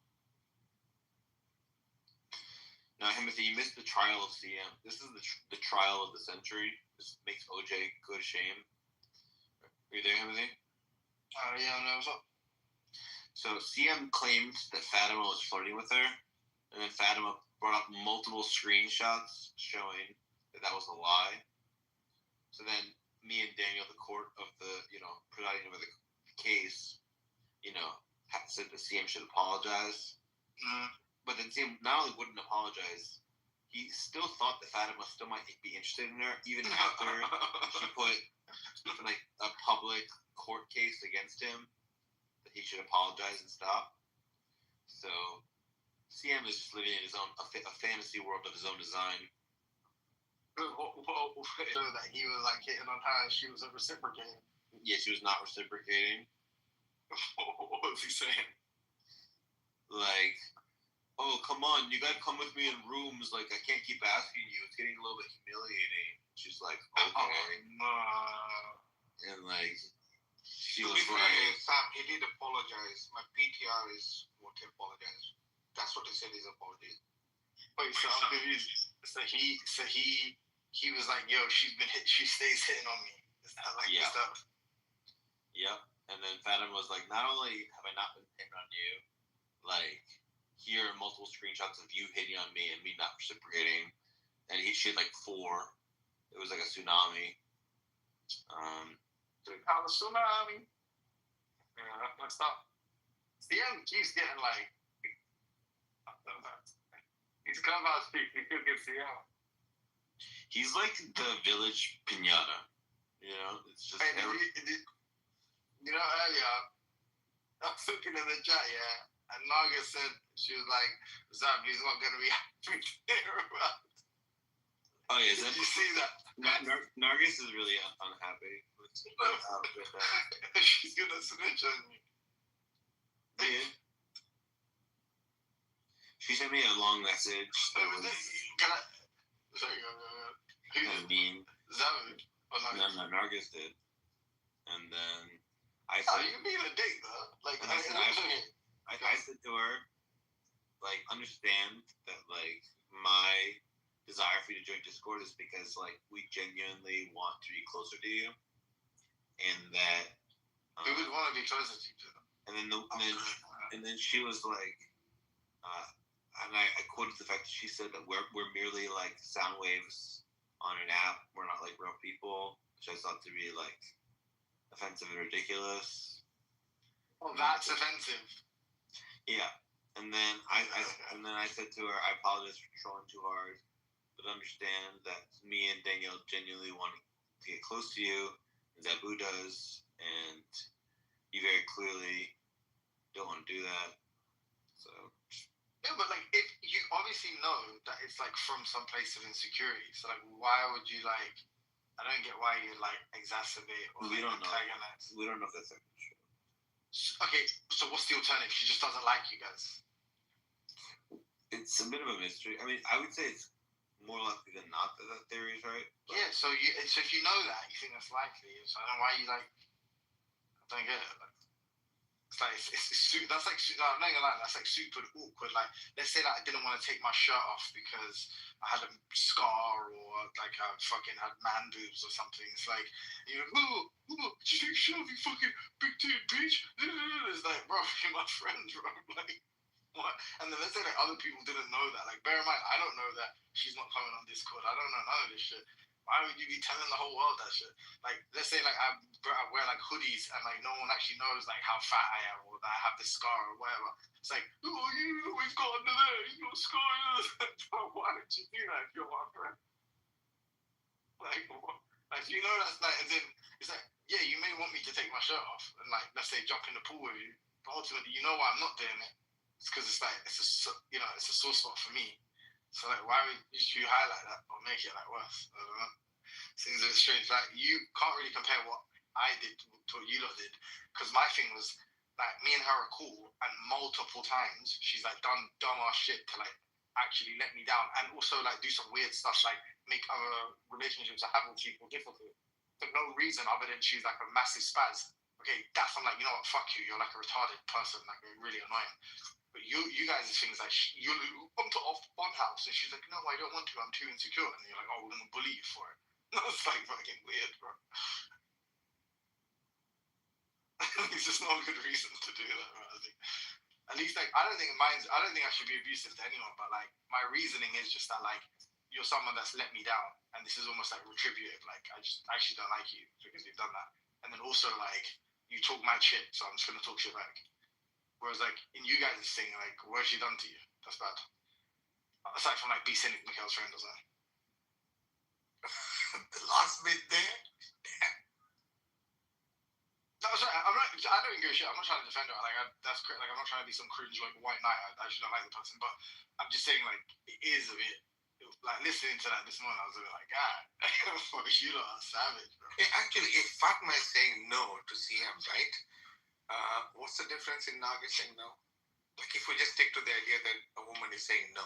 Now, Timothy, you missed the trial of CM. This is the trial of the century. This makes OJ go to shame. Are you there, Timothy? Yeah, no, what's up? So CM claimed that Fatima was flirting with her, and then Fatima brought up multiple screenshots showing that was a lie. So then me and Daniel, the court of the, presiding over the case, said that CM should apologize. But then CM not only wouldn't apologize, he still thought that Fatima still might be interested in her, even after she put like a public court case against him, that he should apologize and stop. So CM is just living in his own a fantasy world of his own design. So that he was like hitting on her and she was reciprocating. Yeah, she was not reciprocating. What was he saying? Like, oh, come on, you gotta come with me in rooms. Like, I can't keep asking you. It's getting a little bit humiliating. She's like, okay. And like, she was like, Sam, he did apologize. My PTR is what he apologized. That's what he said his apology. Wait, so I'm confused. So he was like, yo, she stays hitting on me. Is that like the stuff? Yep. And then Fatima was like, not only have I not been hitting on you, like, here are multiple screenshots of you hitting on me and me not reciprocating. And she had like 4. It was like a tsunami. Call a tsunami. Yeah, let's stop. CM keeps getting like, he's clubhouse speak. He could get CM. He's like the village pinata. It's just. Hey, earlier, I was looking in the chat, yeah, and Naga said, she was like, Zab, he's not going to be happy to hear about it. Oh, yeah. Did you see that? Nargis is really unhappy with that. She's going to snitch on me. Yeah. She sent me a long message. Sorry, Kind of mean. Zab? No, Nargis did. And then I said, you being a dick, though. Like, I said to her, like, understand that, like, my desire for you to join Discord is because, like, we genuinely want to be closer to you. And that. We would want to be closer to each other. And then she was like, and I quoted the fact that she said that we're merely like sound waves on an app. We're not like real people, which I thought to be like offensive and ridiculous. Oh, that's offensive. Yeah, and then I said to her, I apologize for trolling too hard, but understand that me and Daniel genuinely want to get close to you, as Abu does, and you very clearly don't want to do that. So. Yeah, but like, if you obviously know that it's like from some place of insecurity, so like, why would you like? I don't get why you like exacerbate or we don't antagonize. We don't know if that's actually true. Okay, so what's the alternative? She just doesn't like you guys. It's a bit of a mystery. I mean, I would say it's more likely than not that theory is right. Yeah, so if you know that, you think that's likely. So I don't know why you like. I don't get it. Like, it's like that's like I'm not gonna lie, that's like super awkward. Like, let's say that I didn't want to take my shirt off because I had a scar or like I fucking had man boobs or something. It's like, you take shirt off, you fucking big titted bitch. It's like, bro, you're my friend, bro. Like, what? And then let's say like other people didn't know that. Like, bear in mind, I don't know that she's not coming on Discord. I don't know none of this shit. Why would you be telling the whole world that shit? Like, let's say like I wear like hoodies and like no one actually knows like how fat I am or that I have this scar or whatever. It's like, oh, you always got under there, you got a scar. Bro, why did you do that if you're my friend? Like, what? Like, you know that's like, and then it's like, yeah, you may want me to take my shirt off and like, let's say jump in the pool with you, but ultimately, you know why I'm not doing it? It's because it's like it's a sore spot for me. So like, why would you highlight that or make it like worse? I don't know. Seems a bit strange. Like, you can't really compare what I did to what you lot did, because my thing was like, me and her are cool, and multiple times she's like done dumbass shit to like actually let me down, and also like do some weird stuff, like make other relationships I have with people difficult for no reason other than she's like a massive spaz. Okay, that's I'm like, you know what? Fuck you. You're like a retarded person. Like you're really annoying. But you guys' things like you come to off one house and she's like, no, I don't want to. I'm too insecure. And you're like, oh, we're gonna bully you for it. That's like fucking weird, bro. It's just not a good reason to do that, bro. I think. At least like I don't think I should be abusive to anyone, but like my reasoning is just that like you're someone that's let me down, and this is almost like retributive. Like I just actually don't like you because you've done that, and then also like you talk mad shit, so I'm just gonna talk shit back. Whereas like in you guys' thing, like what has she done to you? That's bad. Aside from like be cynic Mikhail's friend or something. The last bit there. No, sorry, I don't even give a shit. I'm not trying to defend her. Like that's like I'm not trying to be some cringe like white knight. I actually don't like the person, but I'm just saying like it is a bit. Like listening to that this morning, I was a bit like, God, you lot are savage, bro. Actually, if Fatma is saying no to CM, right? What's the difference in Naga saying no? Like if we just stick to the idea that a woman is saying no.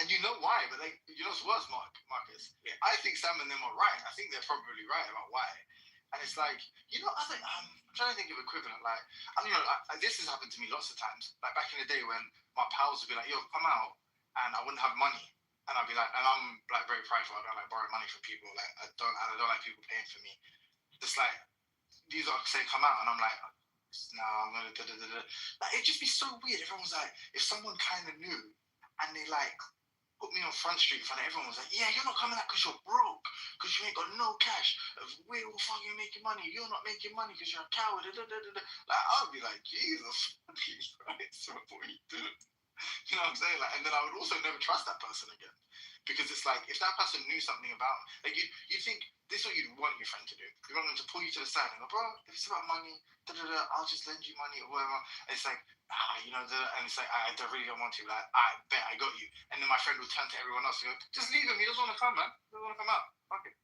And you know why, but like you know what's worse, Marcus? Yeah. I think Sam and them are right. I think they're probably right about why. And it's like, you know, I think I'm trying to think of equivalent. Like, I don't know, this has happened to me lots of times. Like back in the day when my pals would be like, yo, come out, and I wouldn't have money. And I'd be like, and I'm like very prideful. I don't like borrowing money from people. Like I don't like people paying for me. Just like these are say come out, and I'm like, no, I'm gonna da. Like it'd just be so weird. Everyone's like, if someone kind of knew, and they like put me on Front Street in front of everyone was like, yeah, you're not coming out because you're broke, because you ain't got no cash. We're all fucking making money. You're not making money because you're a coward. Like I'd be like, Jesus Christ, what are you doing? You know what I'm saying? Like, and then I would also never trust that person again. Because it's like, if that person knew something about, like, you think this is what you'd want your friend to do. You want them to pull you to the side and go, bro, if it's about money, I'll just lend you money or whatever. And it's like, you know, and it's like, I really don't want to. Like, I bet I got you. And then my friend would turn to everyone else and go, just leave him. He doesn't want to come, man. He doesn't want to come out. Fuck it.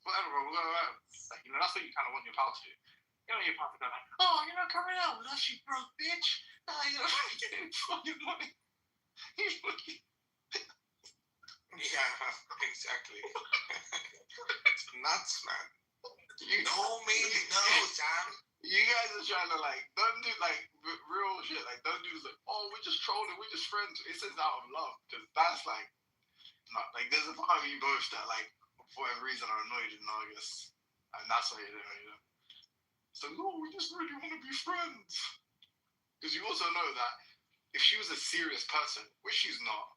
Whatever, bro. We'll go out. Like, you know, that's what you kind of want your pal to do. You know, your pal to go like, oh, you're not coming out with us, you broke bitch. You're not getting fucking money. He's fucking. Yeah, exactly. It's nuts, man. You know me, no, Sam. You guys are trying to like, don't do like real shit. Like, don't do this like, oh, we're just trolling, we're just friends. It says out of love, because that's like, not like there's a part of you both that like, for whatever reason, are annoyed in August, and that's why you're doing it. So no, we just really want to be friends. Because you also know that if she was a serious person, which she's not.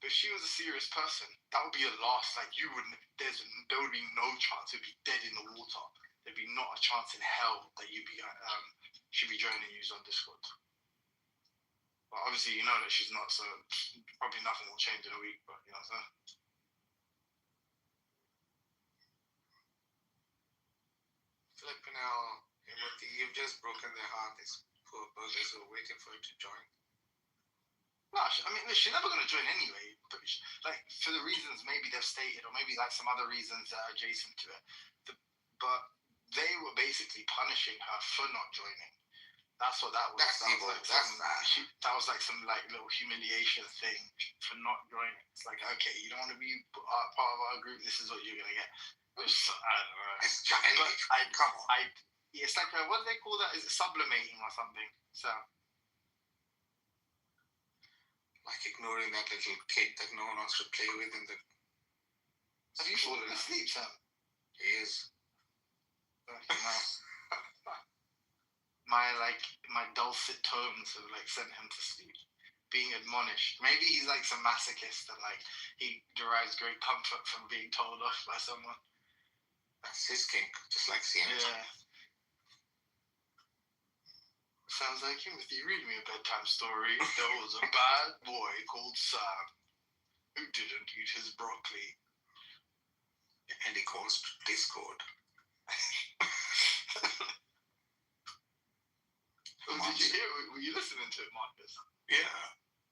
If she was a serious person, that would be a loss. Like there would be no chance. It'd be dead in the water. There'd be not a chance in hell that you'd be she'd be joining you on Discord. But obviously, you know that she's not, so probably nothing will change in a week. But you know what I'm saying? Flipping out, you've just broken their heart. These poor buggers who are waiting for you to join. No, I mean, she's never going to join anyway. But like for the reasons maybe they've stated, or maybe like some other reasons that are adjacent to it. But they were basically punishing her for not joining. That's what that was. That's evil. That was like some like little humiliation thing for not joining. It's like, okay, you don't want to be part of our group. This is what you're gonna get. Which I don't know. It's childish. Come on. It's like what do they call that? Is it sublimating or something? So. Like ignoring that little kid that no one wants to play with in the. Have you fallen asleep, Sam? He is. My dulcet tones have like sent him to sleep, being admonished. Maybe he's like some masochist and like he derives great comfort from being told off by someone. That's his kink, just like CM. Yeah. Sounds like him. If you read me a bedtime story, there was a bad boy called Sam who didn't eat his broccoli. And he caused discord. Did you hear it? Were you listening to it, Marcus? Yeah.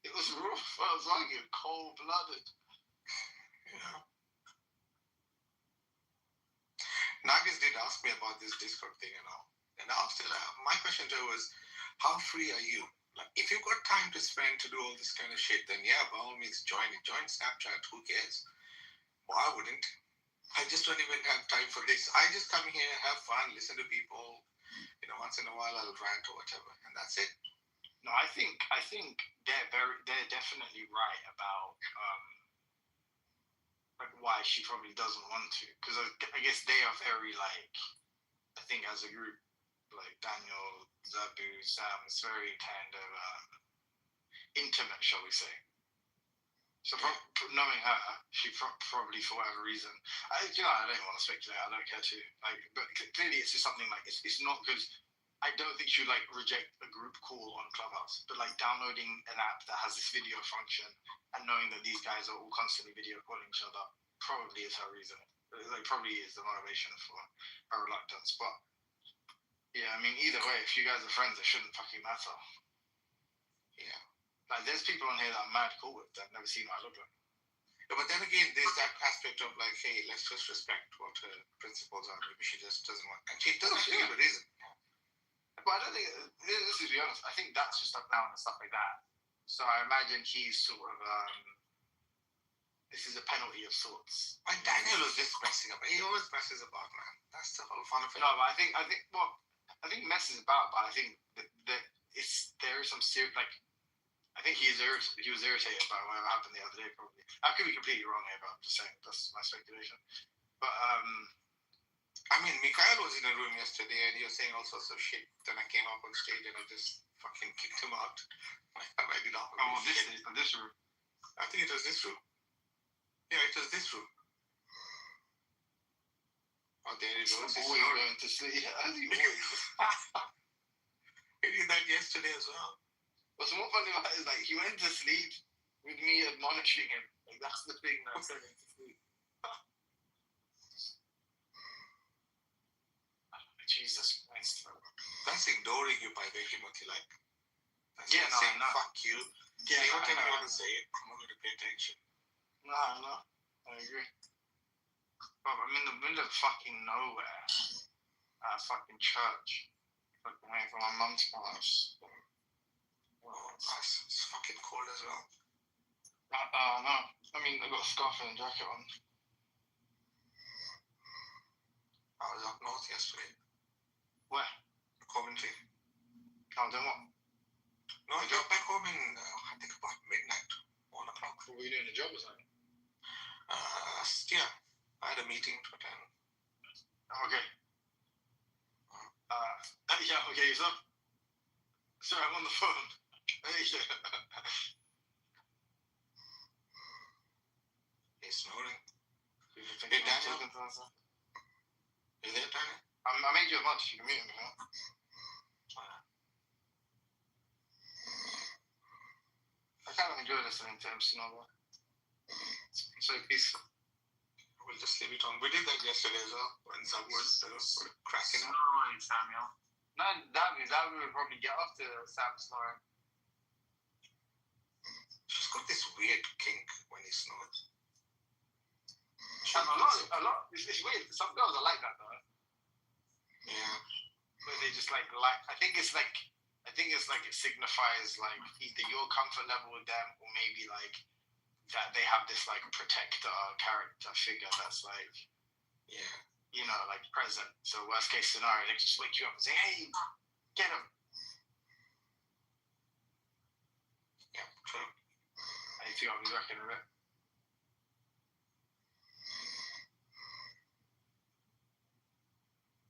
It was rough. I was like cold-blooded. Yeah. Nagis did ask me about this Discord thing and all. And after that, my question to her was, how free are you? Like, if you've got time to spend to do all this kind of shit, then yeah, by all means, join it. Join Snapchat. Who cares? Well, I wouldn't. I just don't even have time for this. I just come here, have fun, listen to people. You know, once in a while I'll rant or whatever, and that's it. No, I think they're definitely right about like why she probably doesn't want to, because I guess they are very like, I think as a group, like Daniel, Zabu, Sam, it's very kind of intimate, shall we say. So knowing her, she probably for whatever reason, I don't even want to speculate. I don't care to. Like, but clearly it's just something like it's not because I don't think she would like reject a group call on Clubhouse, but like downloading an app that has this video function and knowing that these guys are all constantly video calling each other probably is her reason. Like probably is the motivation for her reluctance. But yeah, I mean either way, if you guys are friends, it shouldn't fucking matter. Yeah. Like, there's people on here that I'm mad cool with that I've never seen what I look like. Yeah, but then again, there's that aspect of like, hey, let's just respect what her principles are. Maybe she just doesn't want, and she doesn't for a reason. But I don't think, this is to be honest, I think that's just stuff down and stuff like that. So I imagine he's sort of, this is a penalty of sorts. And Daniel was just messing up. He always messes about, man. That's the whole fun of it. No, but I think messes about, but I think that there is some serious, like, I think he was irritated by what happened the other day, probably. I could be completely wrong here, but I'm just saying that's my speculation. But I mean, Mikhail was in a room yesterday and he was saying all sorts of shit. Then I came up on stage and I just fucking kicked him out. I did not. Oh, this room. I think it was this room. Yeah, it was this room. Oh, there it goes. Always going to sleep. As he always. He did that yesterday as well. What's more funny about it is like he went to sleep with me admonishing him. Like that's the thing that sent him to sleep. Jesus Christ. That's ignoring you by the way, Timothy. Like, that's yeah, no, saying no. Fuck you. Yeah, say whatever you want to say. I'm not going to pay attention. No, I agree. Bro, I'm in the middle of fucking nowhere. At a fucking church. Fucking waiting for my mum's house. Oh, nice. It's fucking cold as well. No. I mean, I got a scarf and a jacket on. I was up north yesterday. Where? Coventry. Oh, then what? No, I got back home in, I think about midnight, 1 o'clock. Were you doing a job or something? Yeah. I had a meeting to attend. Okay. Yeah, okay, so. Sorry, I'm on the phone. He's snoring. Hey, Daniel. Is there, Daniel? I made you a lunch. You can meet him, you know? I kind of enjoy listening to him snore. It's so peaceful. We'll just leave it on. We did that yesterday as well, when some was cracking up. Snoring, Samuel. No, that would probably get off to Sam snoring. She's got this weird kink when he snores. A lot. It's weird. Some girls are like that, though. Yeah. Where they just like. I think it's like it signifies like either your comfort level with them or maybe like that they have this like protector character figure that's like, yeah, you know, like present. So worst case scenario, they just wake you up and say, "Hey, get him." Yeah, true. I think I'll be working with it.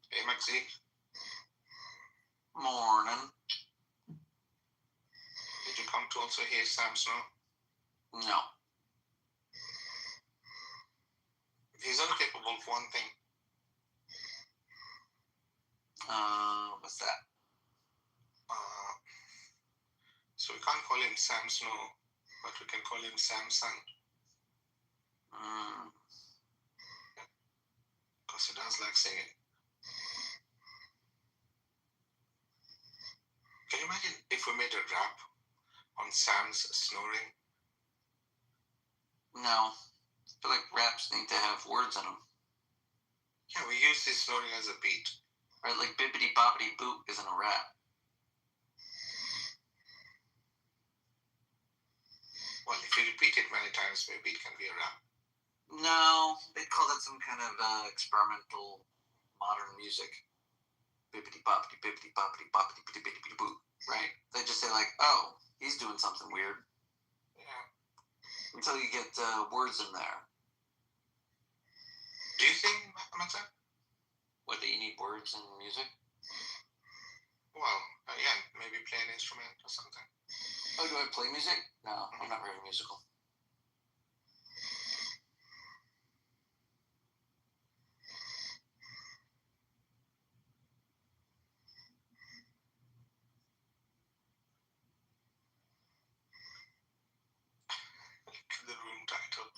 Hey, Maxie. Morning. Did you come to also hear Sam Snow? No. He's only capable of one thing. What's that? So we can't call him Sam Snow, but we can call him Samson. Because he does like singing. Can you imagine if we made a rap on Sam's snoring? No. I feel like raps need to have words in them. Yeah, we use his snoring as a beat. Right, like bibbity boppity boop isn't a rap. Well, if you repeat it many times, maybe it can be a rap. No, they call that some kind of experimental modern music. Bippity boppity bippity boppity boppity bippity bippity boo. Right? They just say like, oh, he's doing something weird. Yeah. Until you get words in there. Do you think, Matza? What, that you need words in music? Well, yeah, maybe play an instrument or something. Oh, do I play music? No, I'm not very musical. The room title,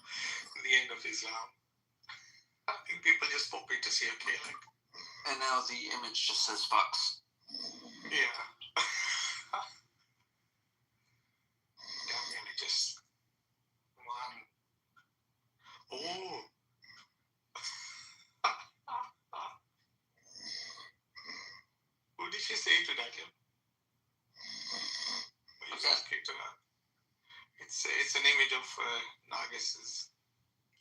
The End of Islam. I think people just pop it to see, okay, like. And now the image just says fucks. Yeah. Damn, really just one. Oh. What did she say to that, Kim? What's that? To that? It's an image of Nagis's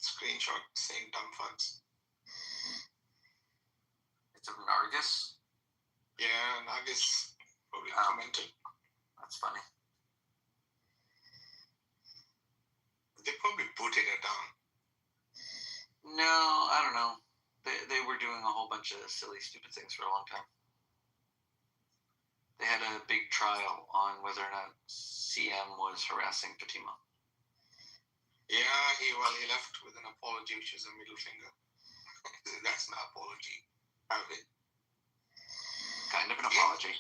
screenshot saying dumb fucks. It's of Nargis? Yeah, Nagis probably commented. That's funny. They probably booted her down. No, I don't know. They were doing a whole bunch of silly, stupid things for a long time. They had a big trial on whether or not CM was harassing Fatima. Yeah, he left with an apology, which is a middle finger. That's an apology. Have it. Kind of an apology.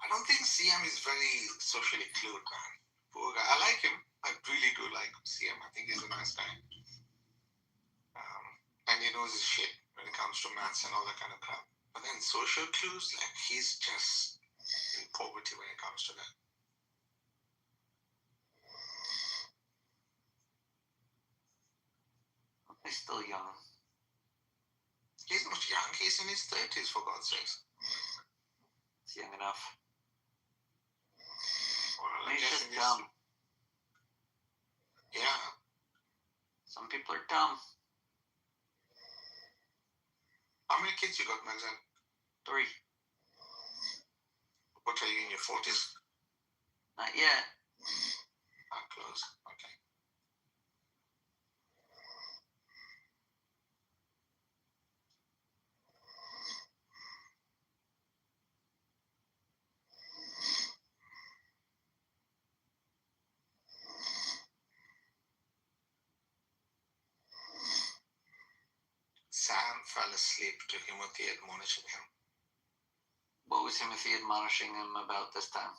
I don't think CM is very socially clued, man. Poor guy. I like him. I really do like CM. I think he's a nice guy. And he knows his shit when it comes to maths and all that kind of crap. But then social clues, like, he's just in poverty when it comes to that. He's still young. He's not young. He's in his 30s, for God's sakes. He's young enough. Well, He's just dumb. Yeah. Some people are dumb. How many kids you got, Maxine? 3. What are you, in your 40s? Not yet. Not close. Okay. Sam fell asleep to Timothy admonishing him. What was Timothy admonishing him about this time?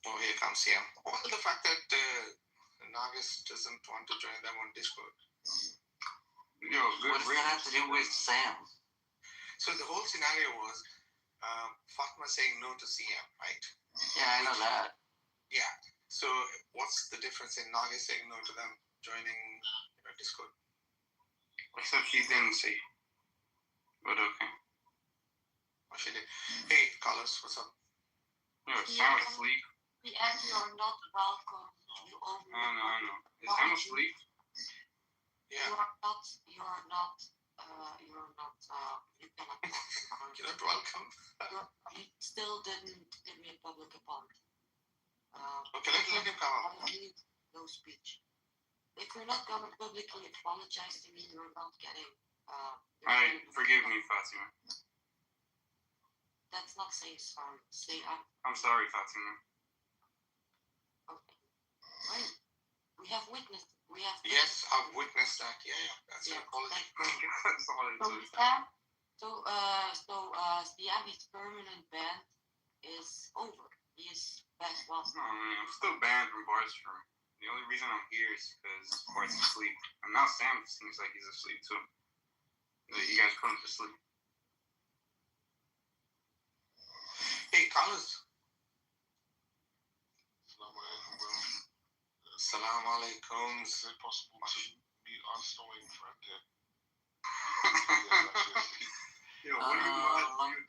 Oh, here comes Sam. Well, the fact that Nagis doesn't want to join them on Discord. Yo, what does that have to do with Sam? So the whole scenario was Fatma saying no to CM, right? Yeah, I know that. Yeah. So what's the difference in Nagis saying no to them joining Discord? Except she didn't say. But okay. What she did. Hey, Carlos, what's up? Yo, Sam asleep. The end, you're not welcome. You only. I know. Is Sam asleep? Yeah. You cannot. You cannot. You're not welcome. You still didn't give me a public apology. Okay, let him come up. No speech. If you're not going to publicly apologize to me, you're not getting. Alright, forgive me, Fatima. That's not saying sorry. Say I'm sorry, Fatima. Okay. Right. We have witnessed. Yes, I've witnessed that. Yeah. That's an apology. That's all it is. Siami's permanent ban is over. He is back. Well, no, I'm still banned from Bart's room. The only reason I'm here is because Bart's asleep. And now Sam seems like he's asleep too. You guys put him to sleep. Hey, Carlos. Salam alaikum. Is it possible to meet our snowing friend here?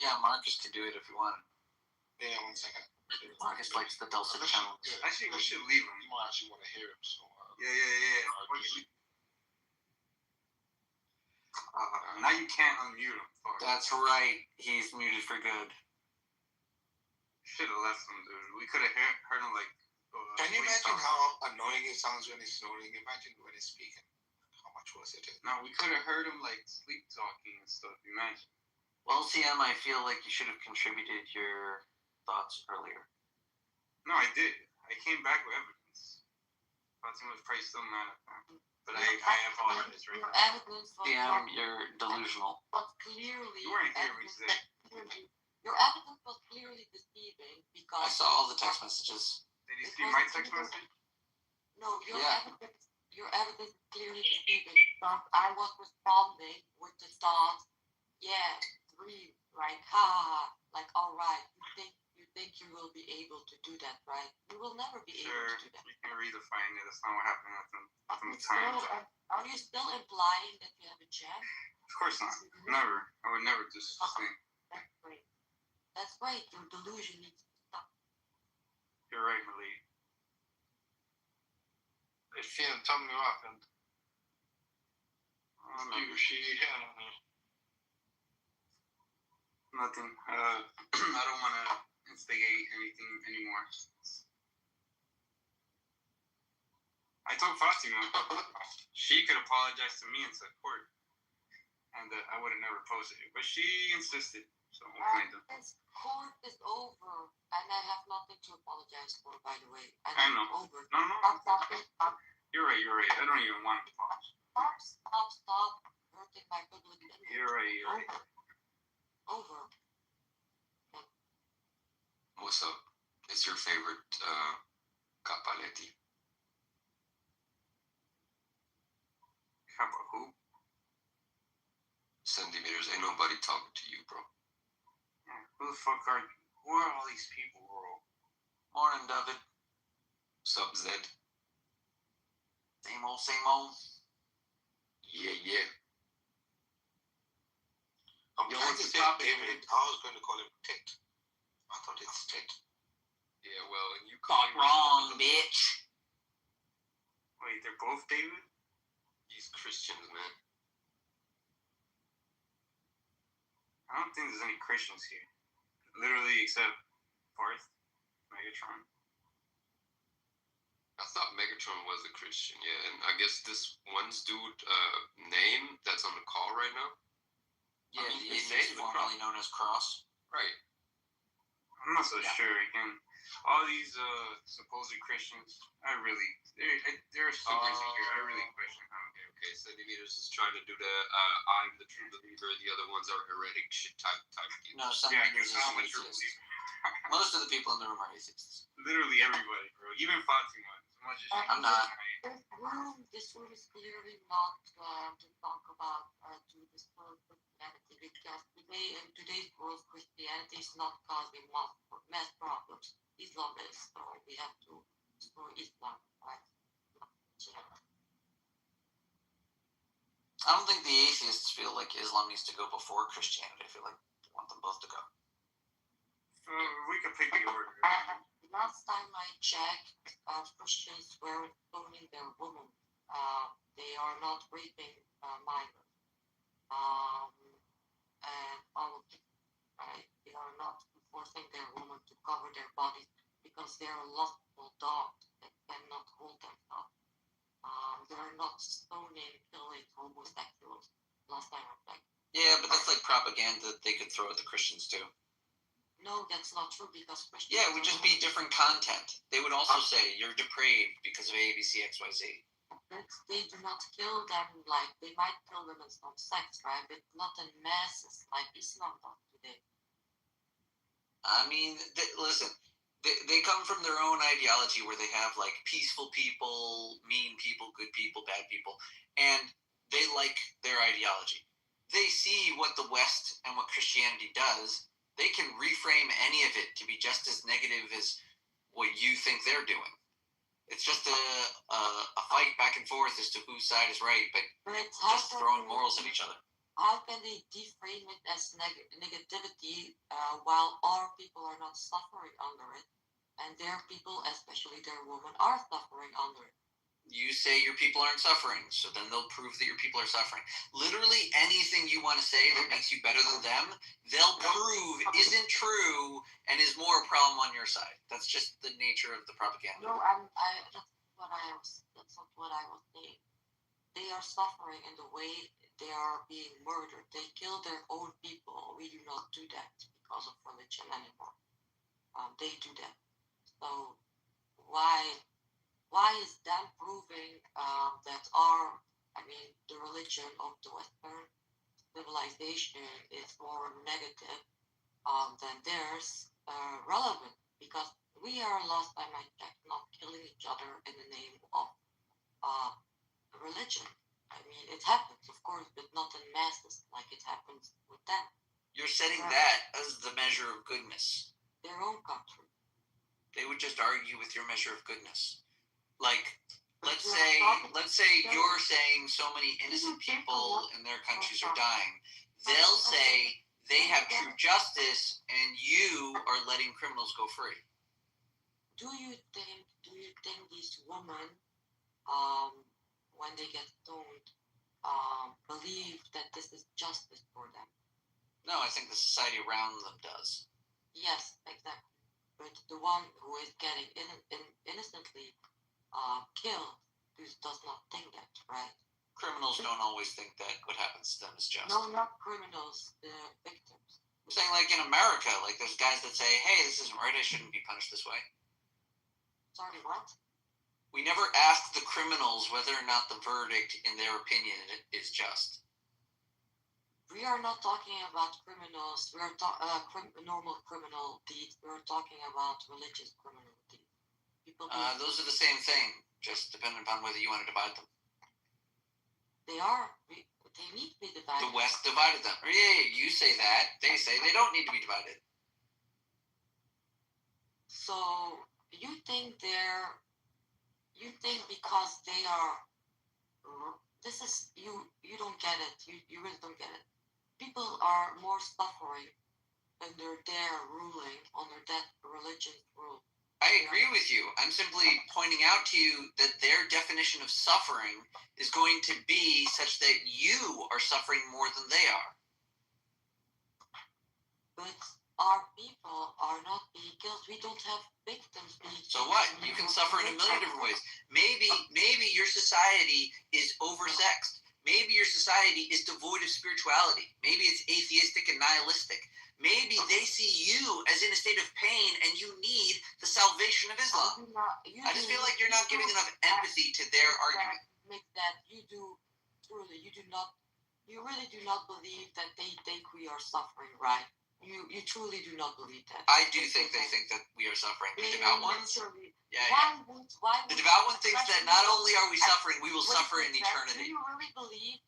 Yeah, Marcus could do it if you want. Yeah, 1 second. Marcus likes the dulcet tones. Actually, we should leave him. You might actually want to hear him. So, Yeah. Now you can't unmute him. Fuck. That's right. He's muted for good. Should have left him, dude. We could have heard him like. can you imagine how annoying it sounds when he's snoring? Imagine when he's speaking. How much was it? No, we could have heard him like sleep talking and stuff. Imagine. Well, CM, I feel like you should have contributed your thoughts earlier. No, I did. I came back with evidence. Fatima was probably still mad at that. But I apologize right Your now. evidence was CM, you're delusional. but clearly You weren't here when you said. your evidence was clearly deceiving because I saw all the text messages. Did you see my text message? No, your Yeah. evidence is clearly deceiving because I was responding with the thought, yeah, dream, right? Ha ha ha. Like, all right, you think you will be able to do that, right? You will never be able Sure, to do that. you can redefine it. That's not what happened at the So, time. are you still implying that you have a chance? Of course not. Never. I would never just think. That's great. That's great. Your delusion needs to stop. You're right, Malik. Hey, Finn, tell me what happened. She hit on me. Nothing. I don't want to instigate anything anymore. I told Fatima she could apologize to me in court, and I would have never posted it. But she insisted, so what can I do? This court is over, and I have nothing to apologize for, by the way. And I I'm know. over. No. Stop. You're right. I don't even want to apologize. Stop hurting my public image. You're right. Over. What's up? It's your favorite Capaletti. Kappa who? Centimeters. Ain't nobody talking to you, bro. Who the fuck are you? Who are all these people, bro? Morning, David. Sup, Zed? Same old. Yeah. I'm Yo, trying what's to the topic, David. I was going to call him Tit. I thought it's Tit. Yeah, well, and you Got wrong, bitch. Wait, they're both David? These Christians, man. I don't think there's any Christians here. Literally, except Barth, Megatron. I thought Megatron was a Christian, yeah, and I guess this one's dude name that's on the call right now. Yeah, I mean, the his atheist name is formerly known as Cross. Right. I'm not so sure. Again, all these supposed Christians, they're super insecure. I really question how. Okay, Centimeters is trying to do the I'm the true believer, the other ones are heretic shit type deal. No, Centimeters is an atheist. Most of the people in the room are atheists. Literally everybody, bro. Even Fatima. As much as I'm not. This room is clearly not to talk about to discuss Christianity because in today's world, Christianity is not causing mass problems. Islam is, so we have to destroy Islam, right? I don't think the atheists feel like Islam needs to go before Christianity. I feel like they want them both to go. We could pick the order. Last time I checked, Christians were stoning their women. They are not raping minors. And all of it, right? They are not forcing their women to cover their bodies because they are lustful dogs that cannot hold themselves. They're not stoning, killing homosexuals. Last time I checked. Yeah, but that's like propaganda that they could throw at the Christians too. No, that's not true because Christians. Yeah, it would just be different content. They would also say you're depraved because of A, B, C, X, Y, Z. They do not kill them like they might kill them in some sex, right? But not in masses like Islam does today. I mean, listen, they come from their own ideology where they have like peaceful people, mean people, good people, bad people, and they like their ideology. They see what the West and what Christianity does. They can reframe any of it to be just as negative as what you think they're doing. It's just a fight back and forth as to whose side is right, but just throwing morals at each other. how can they deframe it as negativity while our people are not suffering under it, and their people, especially their women, are suffering under it? You say your people aren't suffering, so then they'll prove that your people are suffering. Literally anything you want to say that makes you better than them, they'll prove isn't true and is more a problem on your side. That's just the nature of the propaganda. No, that's not what I was saying. They are suffering in the way they are being murdered. They kill their own people. We do not do that because of religion anymore. They do that. So why is them proving that the religion of the Western civilization is more negative than theirs relevant? Because we are, last time I checked, not killing each other in the name of religion. I mean, it happens, of course, but not in masses like it happens with them. You're setting that as the measure of goodness. Their own country. They would just argue with your measure of goodness. Like, let's say you're saying so many innocent people in their countries are dying. They'll say they have true justice and you are letting criminals go free. Do you think these women, when they get stoned, believe that this is justice for them? No, I think the society around them does. Yes, exactly. But the one who is getting innocently killed does not think that, right? Criminals don't always think that what happens to them is just. No, not criminals, the victims. I'm saying, like, in America, like, there's guys that say, hey, this isn't right, I shouldn't be punished this way. Sorry, what? We never ask the criminals whether or not the verdict, in their opinion, is just. We are not talking about criminals. We are normal criminal deeds. We are talking about religious criminal deeds. Those are the same thing, just depending upon whether you want to divide them. They need to be divided. The West divided them. Yeah, you say that. They say they don't need to be divided. So you think because they are, this is, you don't get it. You really don't get it. People are more suffering under their ruling, under that religion's rule. I agree with you. I'm simply pointing out to you that their definition of suffering is going to be such that you are suffering more than they are. But our people are not being killed. We don't have victims being killed. So what? You can suffer in a million different ways. Maybe your society is oversexed. Maybe your society is devoid of spirituality. Maybe it's atheistic and nihilistic. Maybe they see you as in a state of pain and you need the salvation of Islam. I just feel like you're not giving enough empathy to their argument. You really do not believe that they think we are suffering, right? You truly do not believe that. I do think they think that we are suffering. The devout ones? Yeah. The devout one thinks that not only are we suffering, we will suffer in eternity. Do you really believe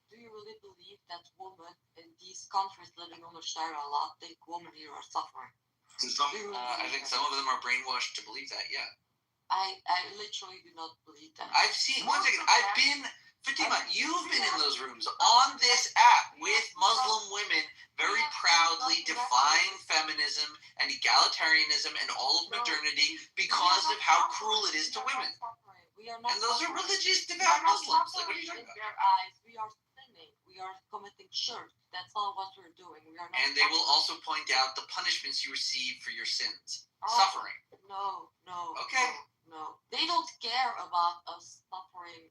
that women in these countries living under Sharia law think women here are suffering? I think some of them are brainwashed to believe that, yeah. I literally do not believe that. I've seen, one second, Fatima, you've been in those rooms on this app with Muslim women very proudly defying feminism and egalitarianism and all of modernity because of how cruel it is to women. And those are religious, devout Muslims. Like, what are you talking about? In their eyes, we are sinning. We are committing shirk. That's all what we're doing. We are not. And they will also point out the punishments you receive for your sins. Suffering. No. Okay. No. They don't care about us suffering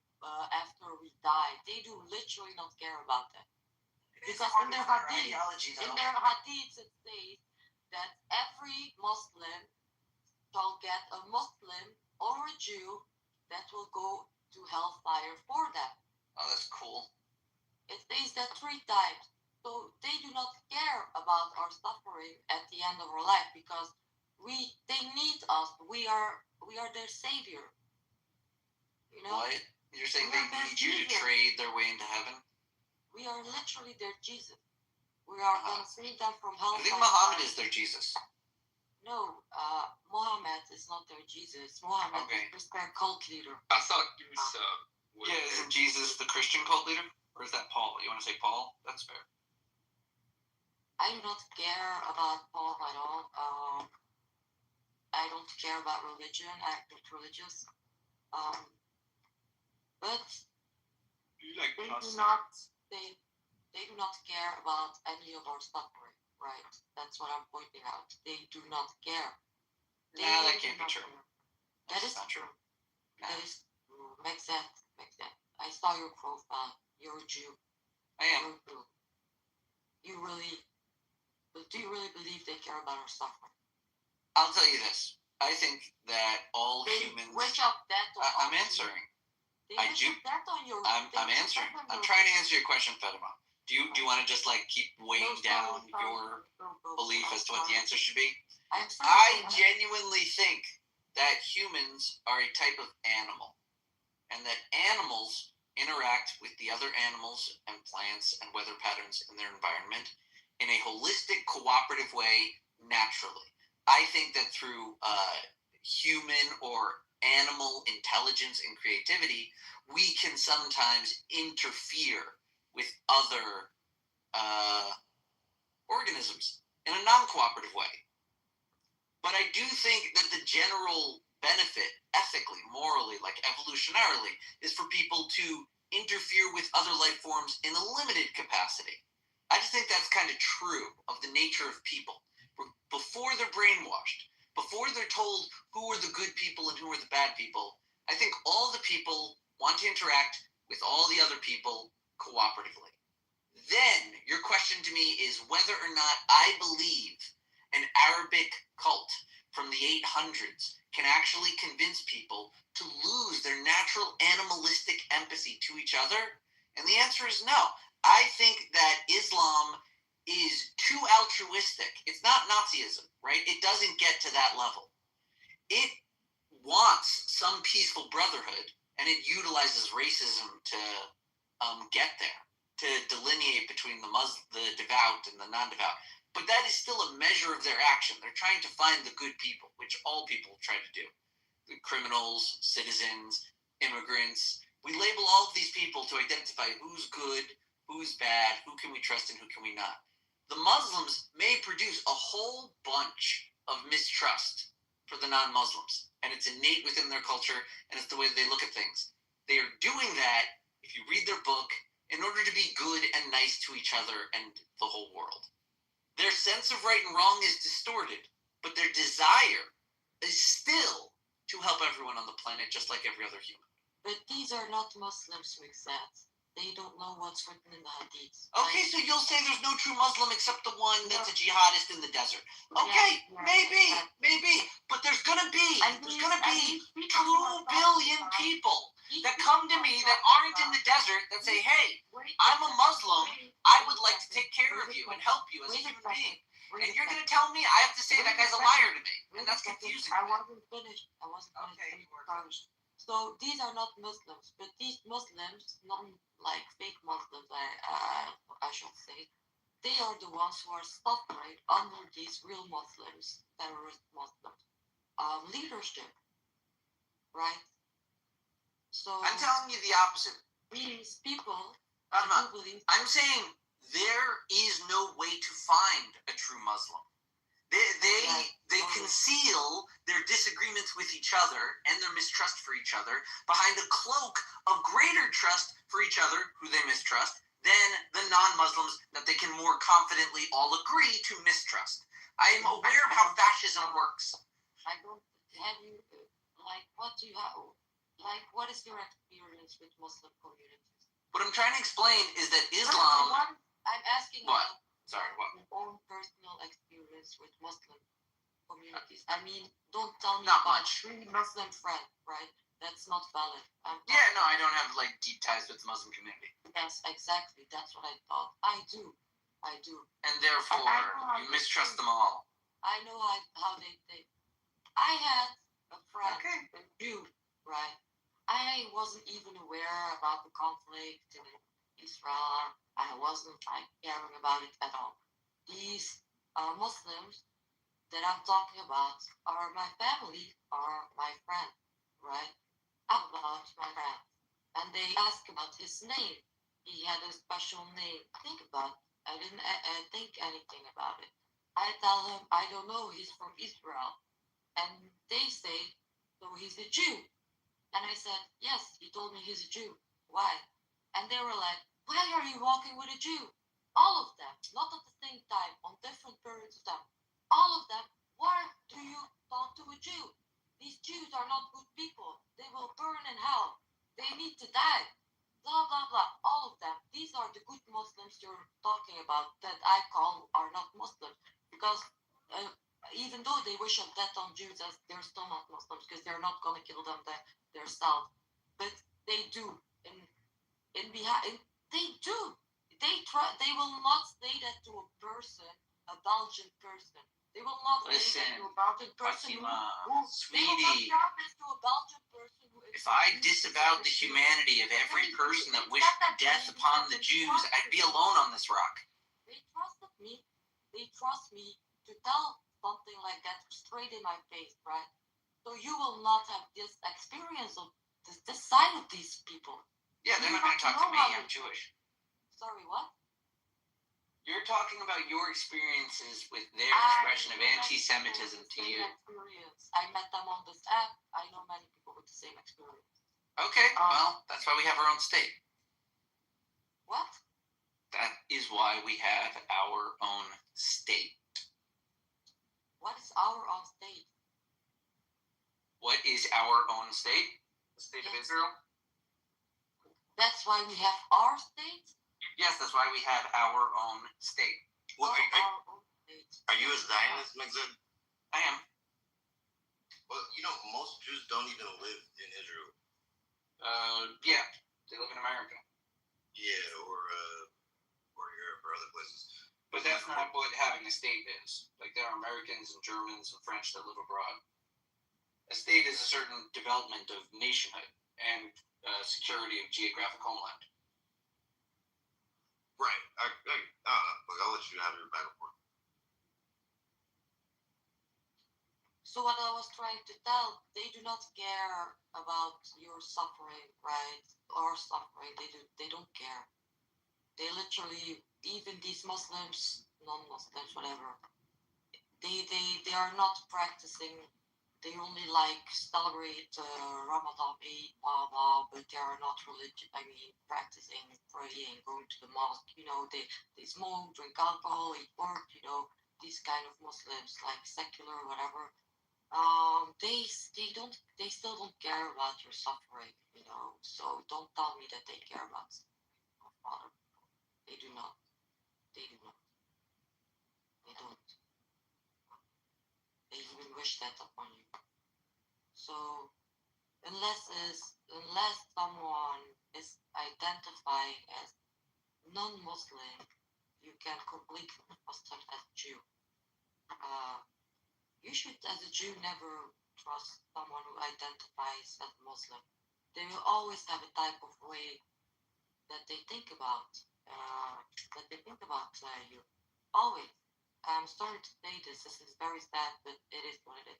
after we die. They do literally not care about that. Because in their hadiths it says that every Muslim shall get a Muslim or a Jew that will go to hellfire for them. Oh, that's cool. It says that 3 times. So they do not care about our suffering at the end of our life because they need us. We are their savior. You know? What? You're saying they need you to trade their way into heaven? We are literally their Jesus. We are going to save them from hellfire. I think Muhammad is their Jesus. No, Muhammad is not their Jesus. Muhammad is just their cult leader. I thought he was. Isn't Jesus the Christian cult leader? Or is that Paul? You want to say Paul? That's fair. I do not care about Paul at all. I don't care about religion. I'm not religious. But You like they us? do not they do not care about any of our suffering, right? That's what I'm pointing out. They do not care. They Nah, that do can't be not true. care. That is not true. That is true. Make that. I saw your profile. You're a Jew. I am. You're a Jew. Do you really believe they care about our suffering? I'll tell you this. I think that all They humans. wish up that on I'm all answering. They I wish do. up that on your. I'm answering. I'm trying to answer your question, Fatima. Do you want to just like keep weighing down your belief as to what the answer should be? I genuinely think that humans are a type of animal, and that animals interact with the other animals and plants and weather patterns in their environment in a holistic, cooperative way naturally. I think that through human or animal intelligence and creativity, we can sometimes interfere with other organisms in a non-cooperative way. But I do think that the general benefit, ethically, morally, like evolutionarily, is for people to interfere with other life forms in a limited capacity. I just think that's kind of true of the nature of people. Before they're brainwashed, before they're told who are the good people and who are the bad people, I think all the people want to interact with all the other people cooperatively. Then your question to me is whether or not I believe an Arabic cult from the 800s can actually convince people to lose their natural animalistic empathy to each other? And the answer is no. I think that Islam is too altruistic. It's not Nazism, right? It doesn't get to that level. It wants some peaceful brotherhood, and it utilizes racism to get there, to delineate between the devout and the non-devout. But that is still a measure of their action. They're trying to find the good people, which all people try to do. The criminals, citizens, immigrants. We label all of these people to identify who's good, who's bad, who can we trust and who can we not. The Muslims may produce a whole bunch of mistrust for the non-Muslims, and it's innate within their culture, and it's the way they look at things. They are doing that, if you read their book, in order to be good and nice to each other and the whole world. Their sense of right and wrong is distorted, but their desire is still to help everyone on the planet, just like every other human. But these are not Muslims, Mixat. They don't know what's written in the Hadith. Okay, so you'll say there's no true Muslim except the one that's a jihadist in the desert. Okay, maybe, but there's gonna be 2 billion people that come to me that aren't in the desert that say, hey, I'm a Muslim, I would like to take care of you and help you as a human being. And you're gonna tell me I have to say that guy's a liar to me, and that's confusing. I wasn't finished. So these are not Muslims, but these Muslims, not like fake Muslims, I should say, they are the ones who are suffering under these real Muslims, terrorist Muslims, leadership, right? So I'm telling you the opposite. These people, I'm saying there is no way to find a true Muslim. They conceal their disagreements with each other and their mistrust for each other behind a cloak of greater trust for each other, who they mistrust, than the non-Muslims that they can more confidently all agree to mistrust. I am aware of how fascism works. I don't have you, what is your experience with Muslim communities? What I'm trying to explain is that Islam... I'm asking what? Sorry, what? Your own personal experience with Muslim communities. I mean, don't tell me not about much. 3 Muslim friends, right? That's not valid. I don't have deep ties with the Muslim community. Yes, exactly. That's what I thought. I do. And therefore, you mistrust them all. I know how they think. I had a friend, a Jew, right? I wasn't even aware about the conflict in Israel. I wasn't caring about it at all. These Muslims that I'm talking about are my family, are my friend, right? About my friend. And they asked about his name. He had a special name. Think about I didn't think anything about it. I tell him, I don't know, he's from Israel. And they say, so he's a Jew. And I said, yes, he told me he's a Jew. Why? And they were like, why are you walking with a Jew? All of them, not at the same time, on different periods of time. All of them, why do you talk to a Jew? These Jews are not good people. They will burn in hell. They need to die. Blah, blah, blah. All of them. These are the good Muslims you're talking about that I call are not Muslims. Because even though they wish death on Jews, they're still not Muslims because they're not going to kill them themselves. But they do. They do. They will not say that to a person, a Belgian person. They will not say that to a Belgian person sweetie, if I disavowed the humanity of every person that wished death upon the Jews, I'd be alone on this rock. They trusted me. They trust me to tell something like that straight in my face, right? So you will not have this experience of this side of these people. Yeah, they're not going to talk to me. I'm Jewish. Sorry, what? You're talking about your experiences with their expression of anti-Semitism to you. I met them on this app. I know many people with the same experience. Okay, well, that's why we have our own state. What? That is why we have our own state. What is our own state? What is our own state? The state of Israel? That's why we have our state? Yes, that's why we have our own state. Well, are you a Zionist, Megzed? I am. Well, most Jews don't even live in Israel. Yeah, they live in America. Yeah, or Europe or other places. But that's not what having a state is. Like, there are Americans and Germans and French that live abroad. A state is a certain development of nationhood and security of geographic homeland. Right. I'll let you have your back and forth. So what I was trying to tell, they do not care about your suffering, right? Or suffering. They don't care. They literally, even these Muslims, non-Muslims, whatever, they are not practicing. They only celebrate Ramadan, Eid, blah blah, but they are not religious. Practicing, praying, going to the mosque. They smoke, drink alcohol, eat pork. These kind of Muslims, like secular, whatever. They still don't care about your suffering. So don't tell me that they care about other people. They do not. They do not. They don't. They even wish that upon you. So unless someone is identifying as non-Muslim, you can completely trust them as Jew. You should, as a Jew, never trust someone who identifies as Muslim. They will always have a type of way that they think about you. Always. I'm sorry to say this. This is very sad, but it is what it is.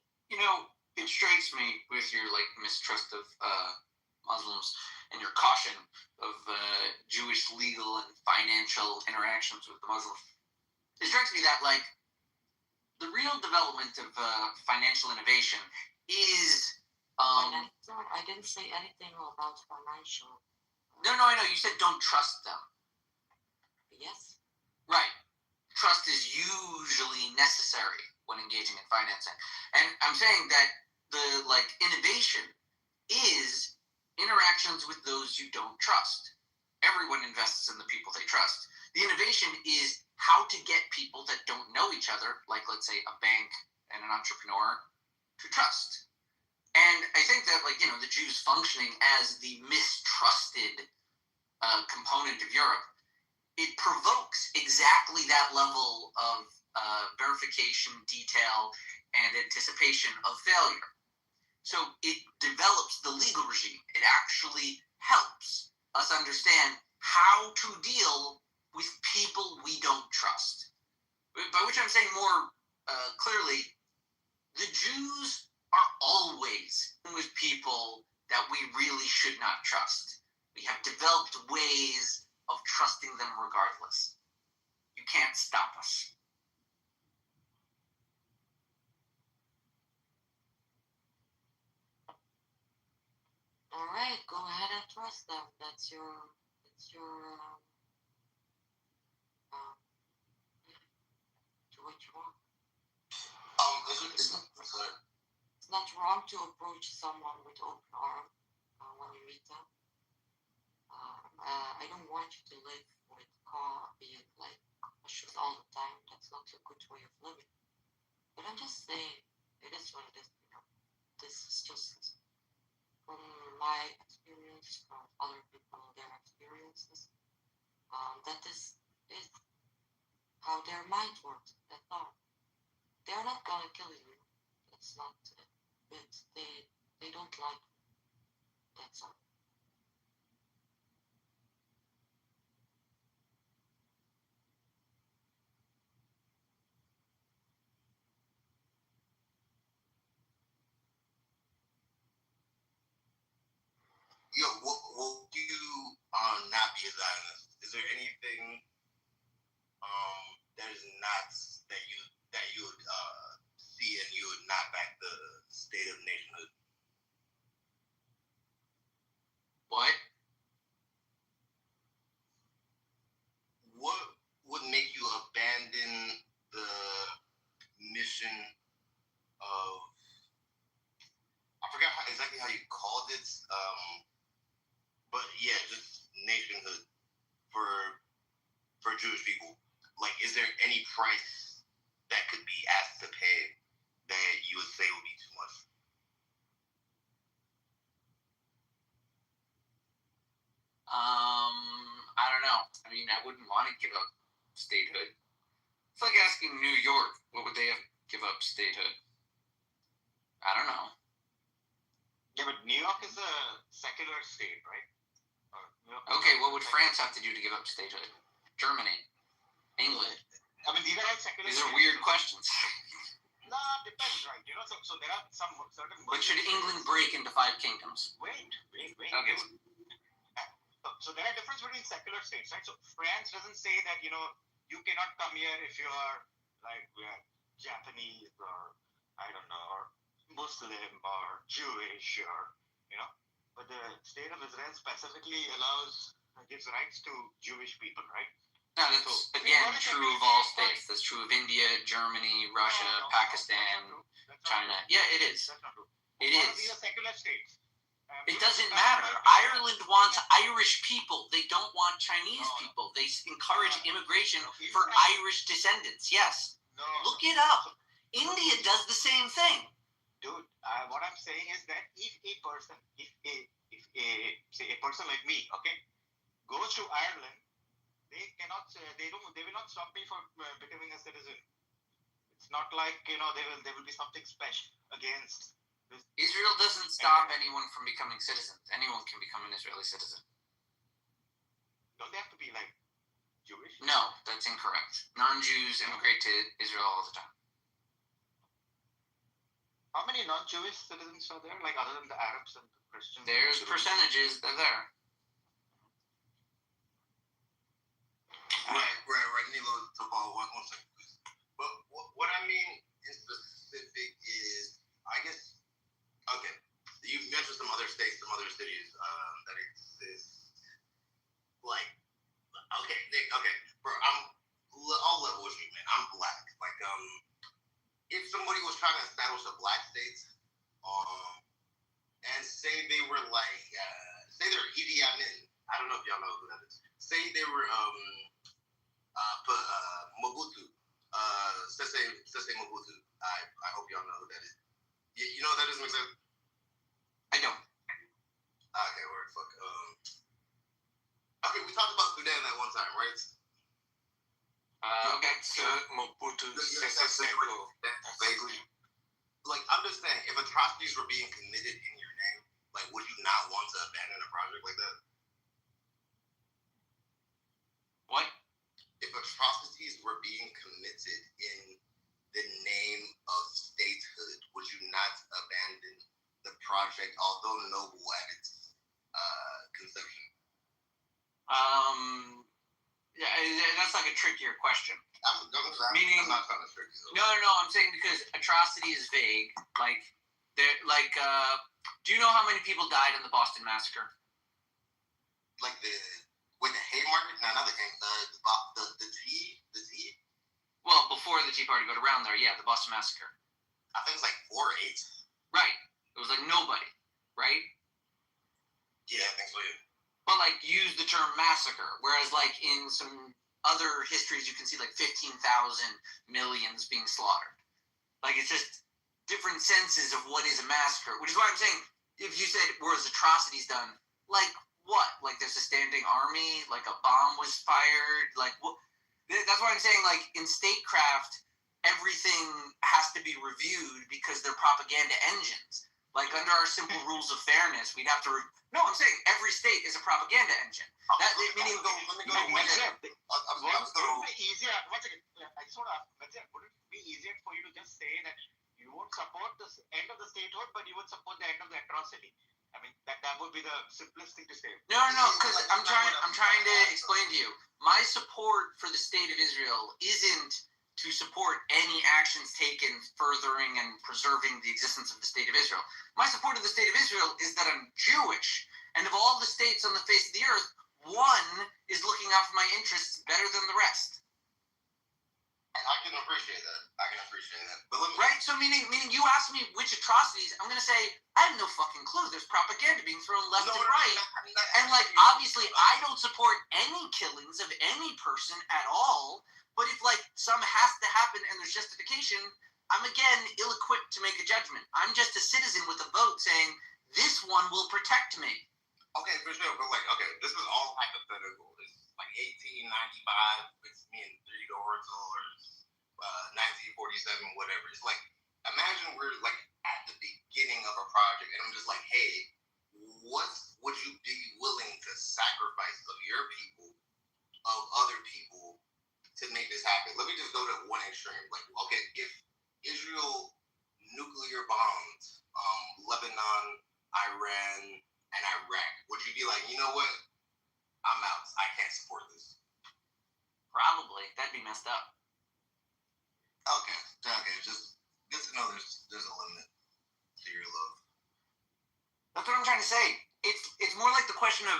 It strikes me with your mistrust of Muslims and your caution of Jewish legal and financial interactions with the Muslims. It strikes me that the real development of financial innovation is. I didn't say anything about financial. No, I know. You said don't trust them. Yes. Right. Trust is usually necessary when engaging in financing. And I'm saying that the innovation is interactions with those you don't trust. Everyone invests in the people they trust. The innovation is how to get people that don't know each other, like let's say a bank and an entrepreneur, to trust. And I think that the Jews functioning as the mistrusted component of Europe, it provokes exactly that level of verification, detail, and anticipation of failure. So it develops the legal regime. It actually helps us understand how to deal with people we don't trust. By which I'm saying more clearly, the Jews are always with people that we really should not trust. We have developed ways of trusting them regardless. You can't stop us. All right, go ahead and trust them. That's your do what you want. It's not wrong to approach someone with open arms when you meet them. I don't want you to live with being like cautious all the time. That's not a good way of living. But I'm just saying, it is what it is. You know, this is just from my experience, from other people, their experiences. That is how their mind works. That's all. They're not gonna kill you. That's not it. But they don't like you. That's all. Yo, will you not be a Zionist? Is there anything that is not that you would see and you would not back the state of nationhood? What? What would make you abandon the mission of, I forgot exactly how you called it, but yeah, just nationhood for Jewish people? Like, is there any price that could be asked to pay that you would say would be too much? I don't know. I mean, I wouldn't want to give up statehood. It's like asking New York, what would they have to give up statehood? I don't know. Yeah, but New York is a secular state, right? Okay, what would France have to do to give up statehood? Germany, England. I mean, these are all secular. These are weird questions. No, depends, right? You know, so there are some certain. But should England break into 5 kingdoms? Wait. Okay. So there are differences between secular states, right? So France doesn't say that, you know, you cannot come here if you are like Japanese or I don't know, or Muslim or Jewish or you know. But the state of Israel specifically gives rights to Jewish people, right? No, that's again true of all states. That's true of India, Germany, Russia, Pakistan, China. Yeah, it is. It is. These are secular states. It doesn't matter. Ireland wants Irish people. They don't want Chinese people. They encourage immigration for Irish descendants. Yes. Look it up. India does the same thing. Dude, what I'm saying is that if a person like me, okay, goes to Ireland, they will not stop me from becoming a citizen. It's not like, you know, there will be something special against this. Israel doesn't stop anyone from becoming citizens. Anyone can become an Israeli citizen. Don't they have to be like Jewish? No, that's incorrect. Non-Jews immigrate to Israel all the time. How many non-Jewish citizens are there, like other than the Arabs and the Christians? There's percentages. They're there. Right. Nilo, to follow one second, please. But what I mean in specific is, I guess, okay, you mentioned some other states, some other cities that exist. Like, okay, Nick, okay, bro, I'll level with you, man. I'm black. Like, if somebody was trying to establish a black state, and say they were like, say they're Idi Amin. I don't know if y'all know who that is. Say they were Mobutu, Sese Mobutu. I hope y'all know who that is. You know what that is, Mr. I don't. Okay, word, fuck. Okay, we talked about Sudan that one time, right? Okay. Mobutu Sese Seko. Vaguely. Like, I'm just saying, if atrocities were being committed in your name, like, would you not want to abandon a project like that? What? If atrocities were being committed in the name of statehood, would you not abandon the project, although noble at its conception? Yeah, that's like a a trickier question. Meaning, I'm not trying to trick you. No. I'm saying because atrocity is vague. Do you know how many people died in the Boston Massacre? Like with the Haymarket? No, not the Haymarket. The Tea? Well, before the Tea Party, but around there, yeah, the Boston Massacre. I think it's like 4 or 8. Right. It was like nobody, right? Yeah, I think so, yeah. But use the term massacre, whereas in some other histories you can see 15,000 millions being slaughtered. It's just different senses of what is a massacre, which is why I'm saying if you said was atrocities done, what? There's a standing army, a bomb was fired, what? That's why I'm saying in statecraft everything has to be reviewed because they're propaganda engines. Under our simple rules of fairness, we'd have to. No, I'm saying every state is a propaganda engine. That meaning. Let me go. Wouldn't it be easier? Once again, I just want to ask. Would it be easier for you to just say that you won't support the end of the statehood, but you would support the end of the atrocity? I mean, that would be the simplest thing to say. No, because I'm trying to explain to you. My support for the state of Israel isn't to support any actions taken furthering and preserving the existence of the state of Israel. My support of the state of Israel is that I'm Jewish, and of all the states on the face of the earth, one is looking out for my interests better than the rest. I can appreciate that. But right? So meaning you ask me which atrocities, I'm going to say, I have no fucking clue. There's propaganda being thrown left and right. And obviously, I don't support any killings of any person at all. But if some has to happen and there's justification, I'm again ill-equipped to make a judgment. I'm just a citizen with a vote saying this one will protect me. Okay, for sure. But this is all hypothetical. It's 1895. It's me and Three Doors or 1947, whatever. It's imagine we're at the beginning of a project, and I'm just hey, what would you be willing to sacrifice of your people, of other people, to make this happen? Let me just go to one extreme. If Israel nuclear bombed Lebanon, Iran, and Iraq, would you be you know what? I'm out. I can't support this. Probably. That'd be messed up. Okay. Just good to know there's a limit to your love. That's what I'm trying to say. It's more like the question of,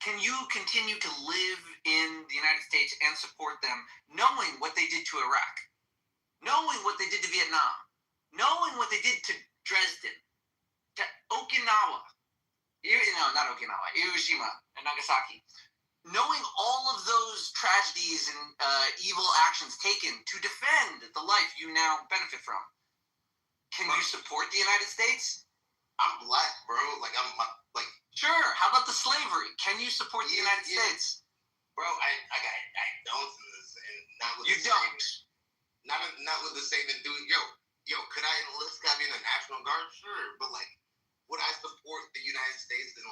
can you continue to live in the United States and support them, knowing what they did to Iraq, knowing what they did to Vietnam, knowing what they did to Dresden, to Okinawa, not Okinawa, Hiroshima and Nagasaki, knowing all of those tragedies and evil actions taken to defend the life you now benefit from? Can you support the United States? I'm black, bro. Sure. How about the slavery? Can you support the United States? Bro, I don't. And not with you don't. Not with the same enthusiasm. Yo, could I enlist? Could I be in the National Guard? Sure, but would I support the United States in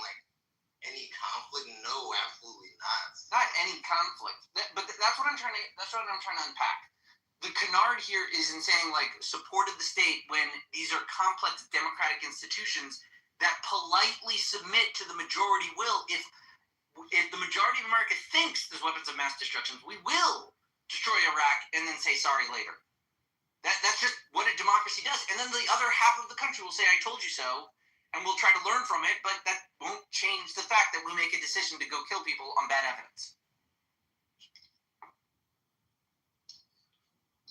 any conflict? No, absolutely not. Not any conflict. But that's what I'm trying to unpack. The canard here is in saying support of the state when these are complex democratic institutions that politely submit to the majority will. If the majority of America thinks there's weapons of mass destruction, we will destroy Iraq and then say sorry later. That's just what a democracy does. And then the other half of the country will say, I told you so, and we'll try to learn from it, but that won't change the fact that we make a decision to go kill people on bad evidence.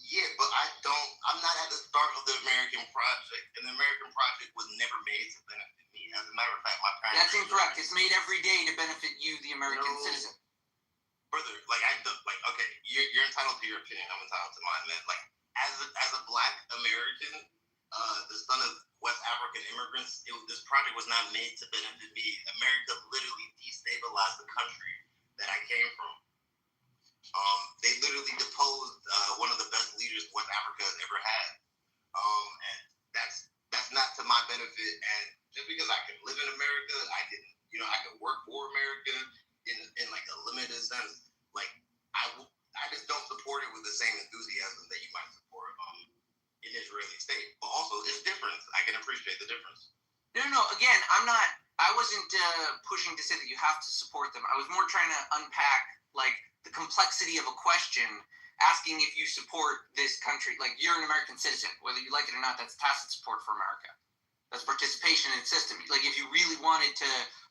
Yeah, but I'm not at the start of the American project, and the American project was never made to benefit me. As a matter of fact, my parents... That's incorrect. It's made every day to benefit you, the American citizen. Brother, okay, you're entitled to your opinion. I'm entitled to mine, man. As a black American, the son of West African immigrants, this project was not made to benefit me. America literally destabilized the country that I came from. They literally deposed one of the best leaders West Africa has ever had. And that's not to my benefit. And just because I can live in America, I can work for America in a limited sense. I just don't support it with the same enthusiasm that you might support an Israeli state. But also, it's different. I can appreciate the difference. No. Again, I wasn't pushing to say that you have to support them. I was more trying to unpack the complexity of a question asking if you support this country. Like, you're an American citizen, whether you like it or not. That's tacit support for America. That's participation in the system. Like, if you really wanted to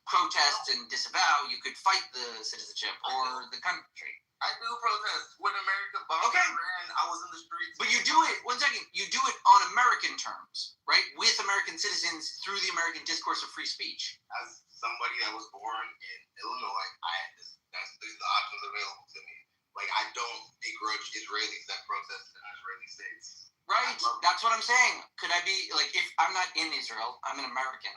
protest and disavow, you could fight the citizenship or the country. I do protest. When America bombed Iran, I was in the streets. But you do it, one second, you do it on American terms, right? With American citizens through the American discourse of free speech. As somebody that was born in Illinois, these are the options available to me. Like, I don't begrudge Israelis that protest in Israeli states. Right, that's what I'm saying. Could I be, like, if I'm not in Israel, I'm an American.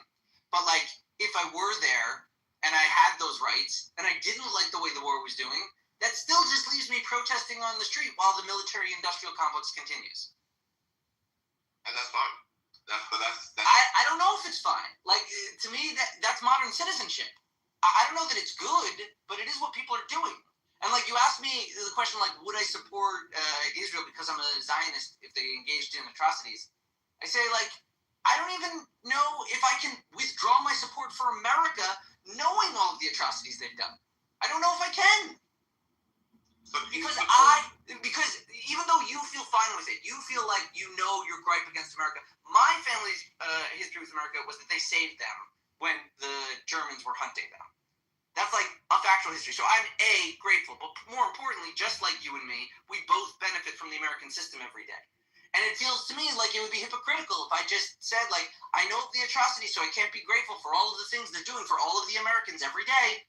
But, like, if I were there and I had those rights and I didn't like the way the war was doing, that still just leaves me protesting on the street while the military-industrial complex continues. And that's fine. That's I don't know if it's fine. Like, to me, that's modern citizenship. I don't know that it's good, but it is what people are doing. And, like, you asked me the question, like, would I support Israel because I'm a Zionist if they engaged in atrocities? I say, like, I don't even know if I can withdraw my support for America knowing all of the atrocities they've done. I don't know if I can. Because even though you feel fine with it, you feel like you know your gripe against America. My family's history with America was that they saved them when the Germans were hunting them. That's like a factual history. So I'm grateful, but more importantly, just like you and me, we both benefit from the American system every day. And it feels to me like it would be hypocritical if I just said, like, I know the atrocities, so I can't be grateful for all of the things they're doing for all of the Americans every day.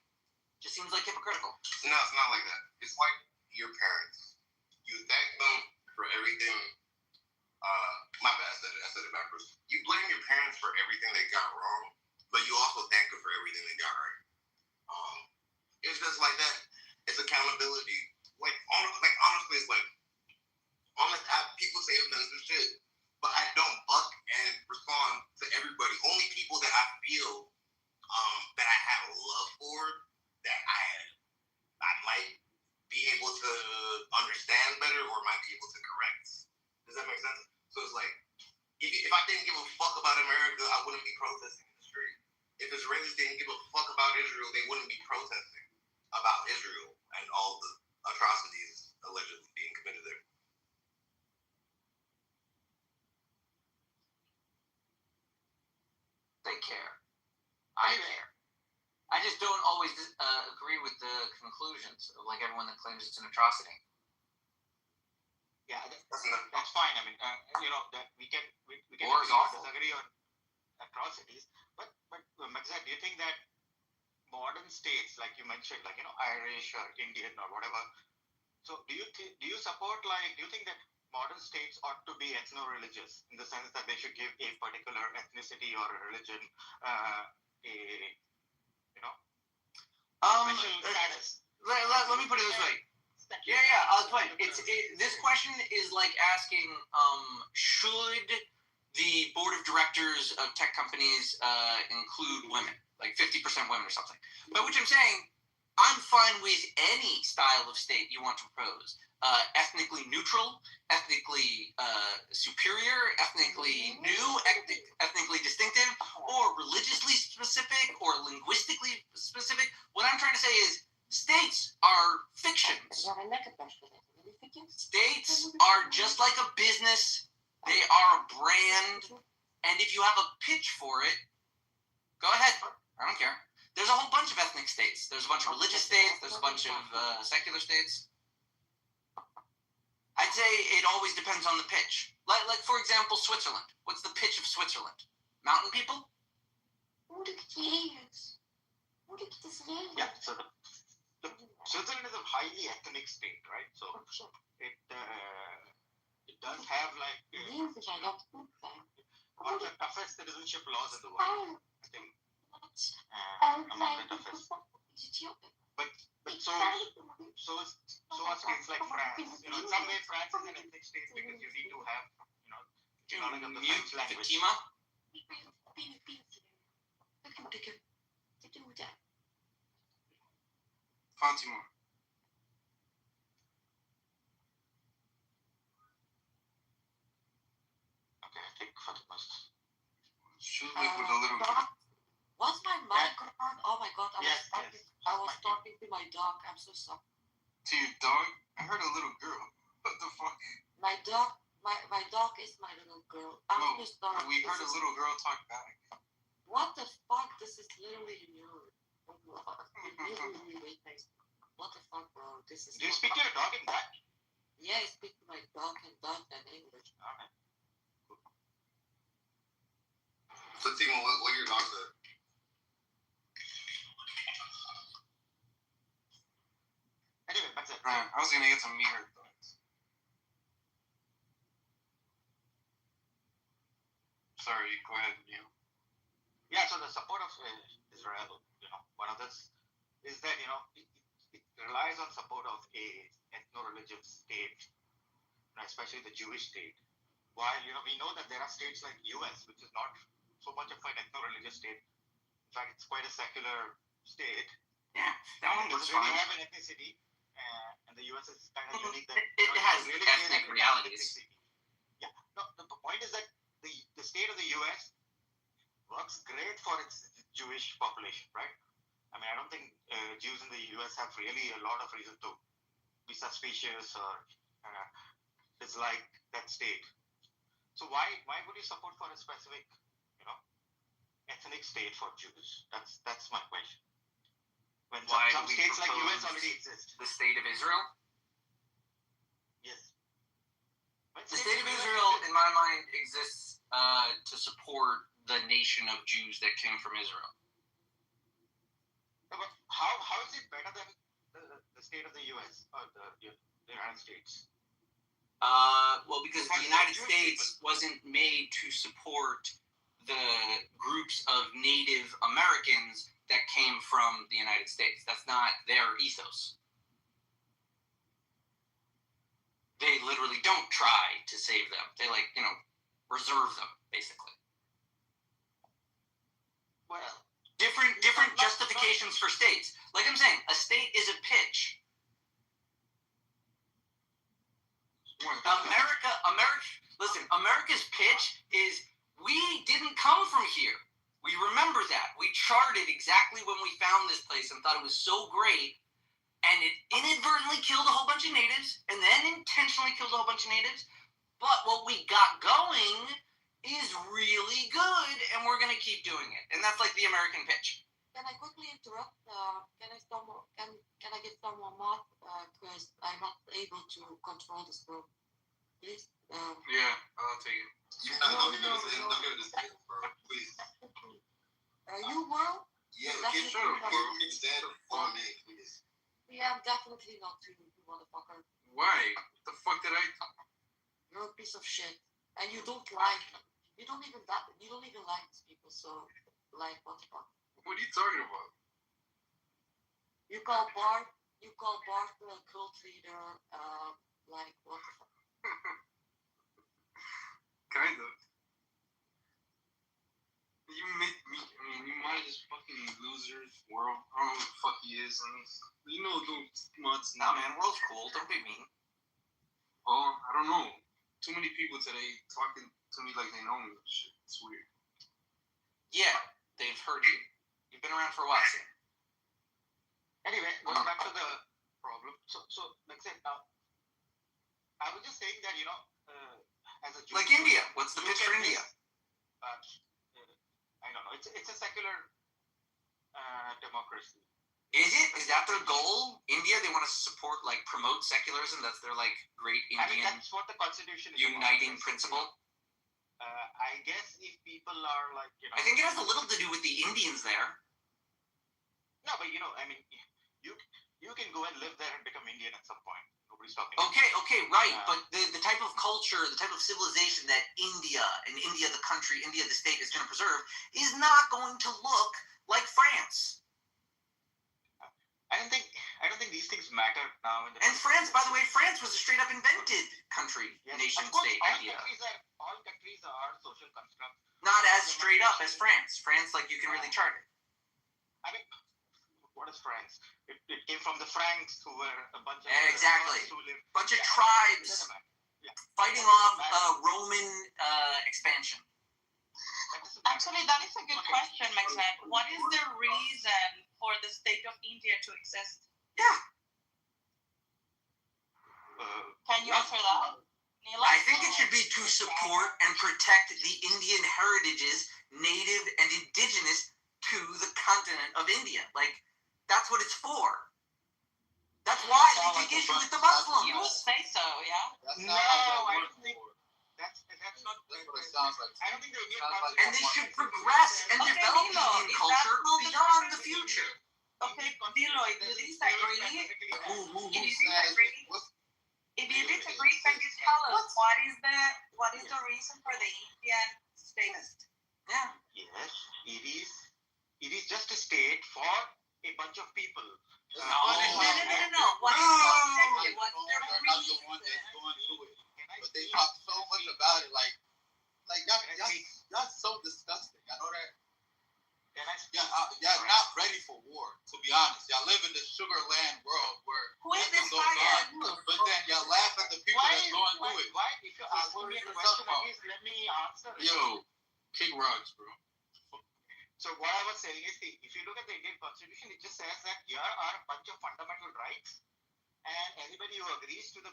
Just seems like hypocritical. No, it's not like that. It's like your parents. You thank them for everything. My bad, I said it backwards. You blame your parents for everything they got wrong, but you also thank them for everything they got right. It's just like that. It's accountability. Honestly, it's like on this app, people say offensive shit, but I don't buck and respond to everybody. Only people that I feel that I have love for, that I might be able to understand better or might be able to correct. Does that make sense? So it's like, if I didn't give a fuck about America, I wouldn't be protesting in the street. If Israelis didn't give a fuck about Israel, they wouldn't be protesting about Israel and all the atrocities allegedly being committed there. They care. I care. I just don't always agree with the conclusions of, like, everyone that claims it's an atrocity. Yeah, that's fine. I mean, that we can disagree on atrocities, but Magza, do you think that modern states, like you mentioned, like, Irish or Indian or whatever, so do you support, like, do you think that modern states ought to be ethno-religious in the sense that they should give a particular ethnicity or a religion special status? Let me put it this way. I'll explain. This question is like asking, should the board of directors of tech companies include women, like 50% women or something? By which I'm saying, I'm fine with any style of state you want to propose. Ethnically neutral, ethnically superior, ethnically new, ethnically distinctive, or religiously specific, or linguistically specific. What I'm trying to say is, states are fictions. States are just like a business. They are a brand. And if you have a pitch for it, go ahead. I don't care. There's a whole bunch of ethnic states. There's a bunch of religious states. There's a bunch of secular states. I'd say it always depends on the pitch. Like for example, Switzerland. What's the pitch of Switzerland? Mountain people? Yeah, so Switzerland is a highly ethnic state, right? So it does have, like, one of the toughest citizenship laws in the world, I think. Among the toughest. But so are states like France. In some way, France is an ethnic state because you need to have, knowledge of the French language. Fatima. Okay, I think Fatima's. Should with a little. Was my mic on? Oh my god, I was talking to my dog. I'm so sorry. To your dog? I heard a little girl. What the fuck? My dog is my little girl. No, we heard a little girl talk back. What the fuck? This is literally new. What the fuck, bro? This is. Do you speak to your dog in Dutch? Yeah, I speak to my dog in Dutch and English. Alright. So, Timo, what your dog said? Anyway, that's it. I was gonna get some meat her thoughts. Sorry, go ahead, Neil. Yeah, so the support of Israel, one of this is that, it relies on support of a ethno-religious state, especially the Jewish state. While, we know that there are states like US, which is not so much of an ethno-religious state. In fact, it's quite a secular state. Yeah, that one doesn't works really fine. have an ethnicity, and the US is kind of unique that It has really ethnic realities. Yeah, no, the point is that the state of the US works great for its Jewish population, right? I mean, I don't think Jews in the US have really a lot of reason to be suspicious or dislike that state. So why would you support for a specific, ethnic state for Jews? That's my question. When Why some do we states like propose US already exist. the state of Israel? Yes. The state of Israel, in my mind, exists to support the nation of Jews that came from Israel. No, but how is it better than the state of the US or the United States? Well, because the United States wasn't made to support the groups of Native Americans that came from the United States. That's not their ethos. They literally don't try to save them. They reserve them, basically. Well, different justifications for states. Like I'm saying, a state is a pitch. America's pitch is we didn't come from here. We remember that. We charted exactly when we found this place and thought it was so great, and it inadvertently killed a whole bunch of natives, and then intentionally killed a whole bunch of natives. But what we got going is really good, and we're going to keep doing it. And that's like the American pitch. Can I quickly interrupt? Can I get some more mod? Because I'm not able to control this room. Please. Yeah, I'll take it. Don't get this thing, bro. Please. Are you, bro? Yeah, get shut up, bro. Instead of calling me, please. Yeah, I'm definitely not you, motherfucker. Why? What the fuck did I? You're a piece of shit, and you don't like. You don't even like these people. So, what the fuck? What are you talking about? You call Bart a cult leader. What the fuck? Kind of. You might just fucking losers, world. I don't know who the fuck he is. You know those mods. Nah, man, world's cool. Don't be mean. Well, I don't know. Too many people today talking to me like they know me. Shit, it's weird. Yeah, they've heard you. You've been around for a while, Sam. Anyway, going back to the problem. So like I said, I was just saying that as a Jew, like India. What's the pitch for India? I don't know. It's a secular democracy. Is it? Is that their goal? India, they want to support, promote secularism. That's their great Indian. That's what the constitution is uniting principle. I guess if people are I think it has a little to do with the Indians there. No, but you can go and live there and become Indian at some point. Nobody's talking. Okay, right. But the type of culture, the type of civilization that India the country, India the state is going to preserve is not going to look like France. I don't think these things matter now. And France, by the way, France was a straight up invented country, nation state idea. All countries are social constructs. Not as straight up as France. France, you can really chart it. I mean, what is France? It came from the Franks, who were a bunch of bunch of tribes fighting off Roman expansion. Actually, that is a good question, Maxette. What is the reason for the state of India to exist? Yeah. Can you answer that? I think it should be to support and protect the Indian heritages, native and indigenous to the continent of India. Like, that's what it's for. That's why they take issue with the Muslims. You would say so, yeah? No, I don't think that's not. That's what it sounds like. I don't think the Indian And they should progress and Okay, develop Dilo, Indian if culture that's not the beyond the context- future. Okay, Dilo, if you disagree, if you disagree, can you tell us what is the reason for the Indian status? Yeah. Yes, it is just a state for a bunch of people. No. What is the objective? What's the They're not the one that's going through it. But they talk so much about it, like y'all so disgusting. I know that. Y'all not ready for war, to be honest. Y'all live in the sugar land world where Who is this goes guy? on, but then y'all laugh at the people that's going through it. Why? If you ask me a question like this, let me answer it. Yo, kick rocks, bro. So what I was saying is, if you look at the Indian Constitution, it just says that here are a bunch of fundamental rights, and anybody who agrees to the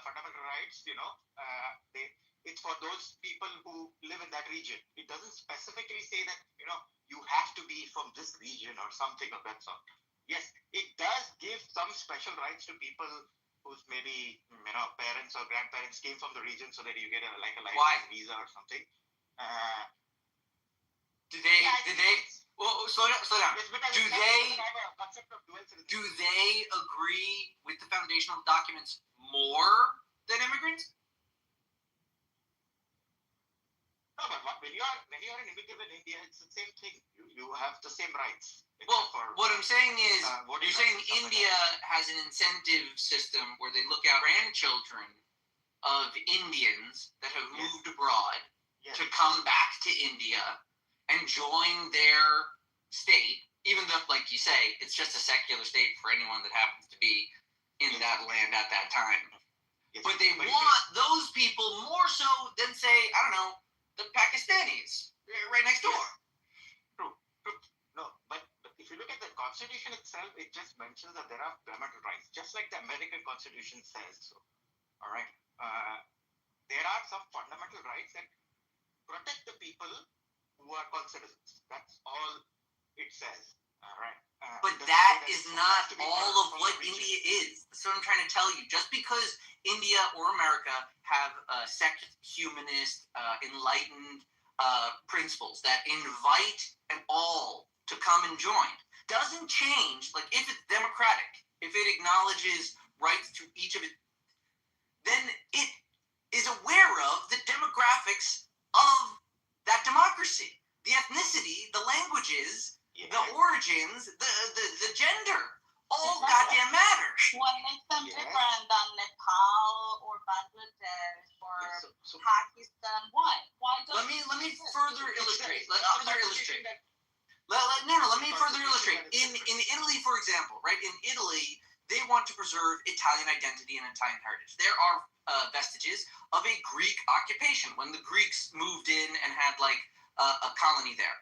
fundamental rights, it's for those people who live in that region. It doesn't specifically say that, you have to be from this region or something of that sort. Yes, it does give some special rights to people whose maybe, parents or grandparents came from the region so that you get a lifelong visa or something. Do they? Well, slow down. Do they agree with the foundational documents more than immigrants? No, but when you are an immigrant in India, it's the same thing. You have the same rights. Well, what I'm saying is, you're saying India has an incentive system where they look at grandchildren of Indians that have moved abroad to come back to India and join their state, even though, like you say, it's just a secular state for anyone that happens to be in that land at that time. But they want those people more so than, say, I don't know, the Pakistanis right next door. True. No, but if you look at the Constitution itself, it just mentions that there are fundamental rights, just like the American Constitution says so. All right. There are some fundamental rights that protect the people who are called citizens. That's all it says. All right. But that is not all of what India is. That's what I'm trying to tell you. Just because India or America have humanist, enlightened principles that invite all to come and join doesn't change. Like, if it's democratic, if it acknowledges rights to each of it, then it is aware of the demographics of that democracy, the ethnicity, the languages, the origins, the gender, all goddamn matter. What makes them different than Nepal or Bangladesh or Pakistan? Why? Let me further illustrate. Let me further illustrate. In Italy, for example, right? In Italy, they want to preserve Italian identity and Italian heritage. There are vestiges of a Greek occupation when the Greeks moved in and had a colony there.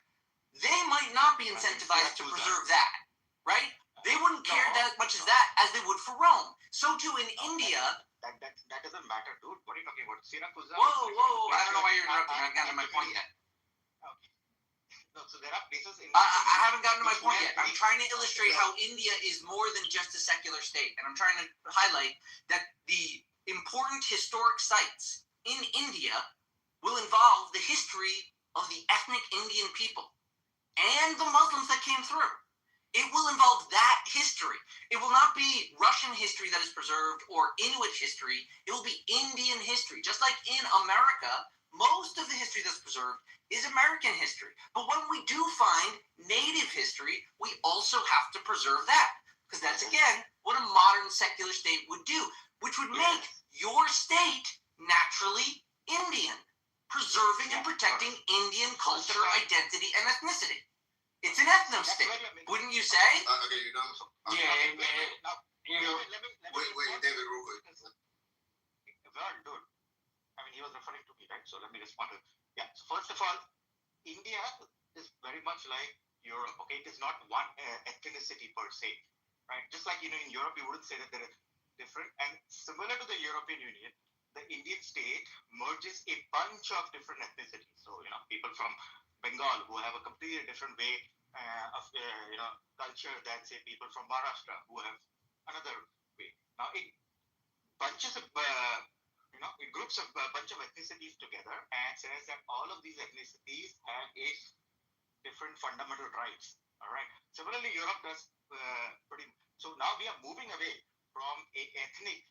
They might not be incentivized to preserve that, right? They wouldn't care that much as that as they would for Rome. So too in India. That doesn't matter, dude. What are you talking about? Siracusa. Whoa! I don't know why you're interrupting. I haven't gotten to my point yet. Okay. No, so there are places in. I haven't gotten to my point yet. I'm trying to illustrate how India is more than just a secular state, and I'm trying to highlight that the important historic sites in India will involve the history of the ethnic Indian people and the Muslims that came through. It will involve that history. It will not be Russian history that is preserved or Inuit history. It will be Indian history. Just like in America, most of the history that's preserved is American history. But when we do find native history, we also have to preserve that. Because that's, again, what a modern secular state would do, which would make your state naturally Indian, preserving and protecting Indian culture, identity, and ethnicity. It's an ethno-state, wouldn't you say? Okay, you're done. Yeah, man. Wait, David, real quick. Well, dude. I mean, he was referring to me, right? So let me respond to. Yeah. So first of all, India is very much like Europe. Okay, it is not one ethnicity per se, right? Just like in Europe, you wouldn't say that there different. And similar to the European Union, the Indian state merges a bunch of different ethnicities. So, people from Bengal who have a completely different way of, culture than, say, people from Maharashtra who have another way. Now, it bunches of, it groups of a bunch of ethnicities together and says that all of these ethnicities have a different fundamental rights. All right. Similarly, Europe does pretty. So now we are moving away from a ethnic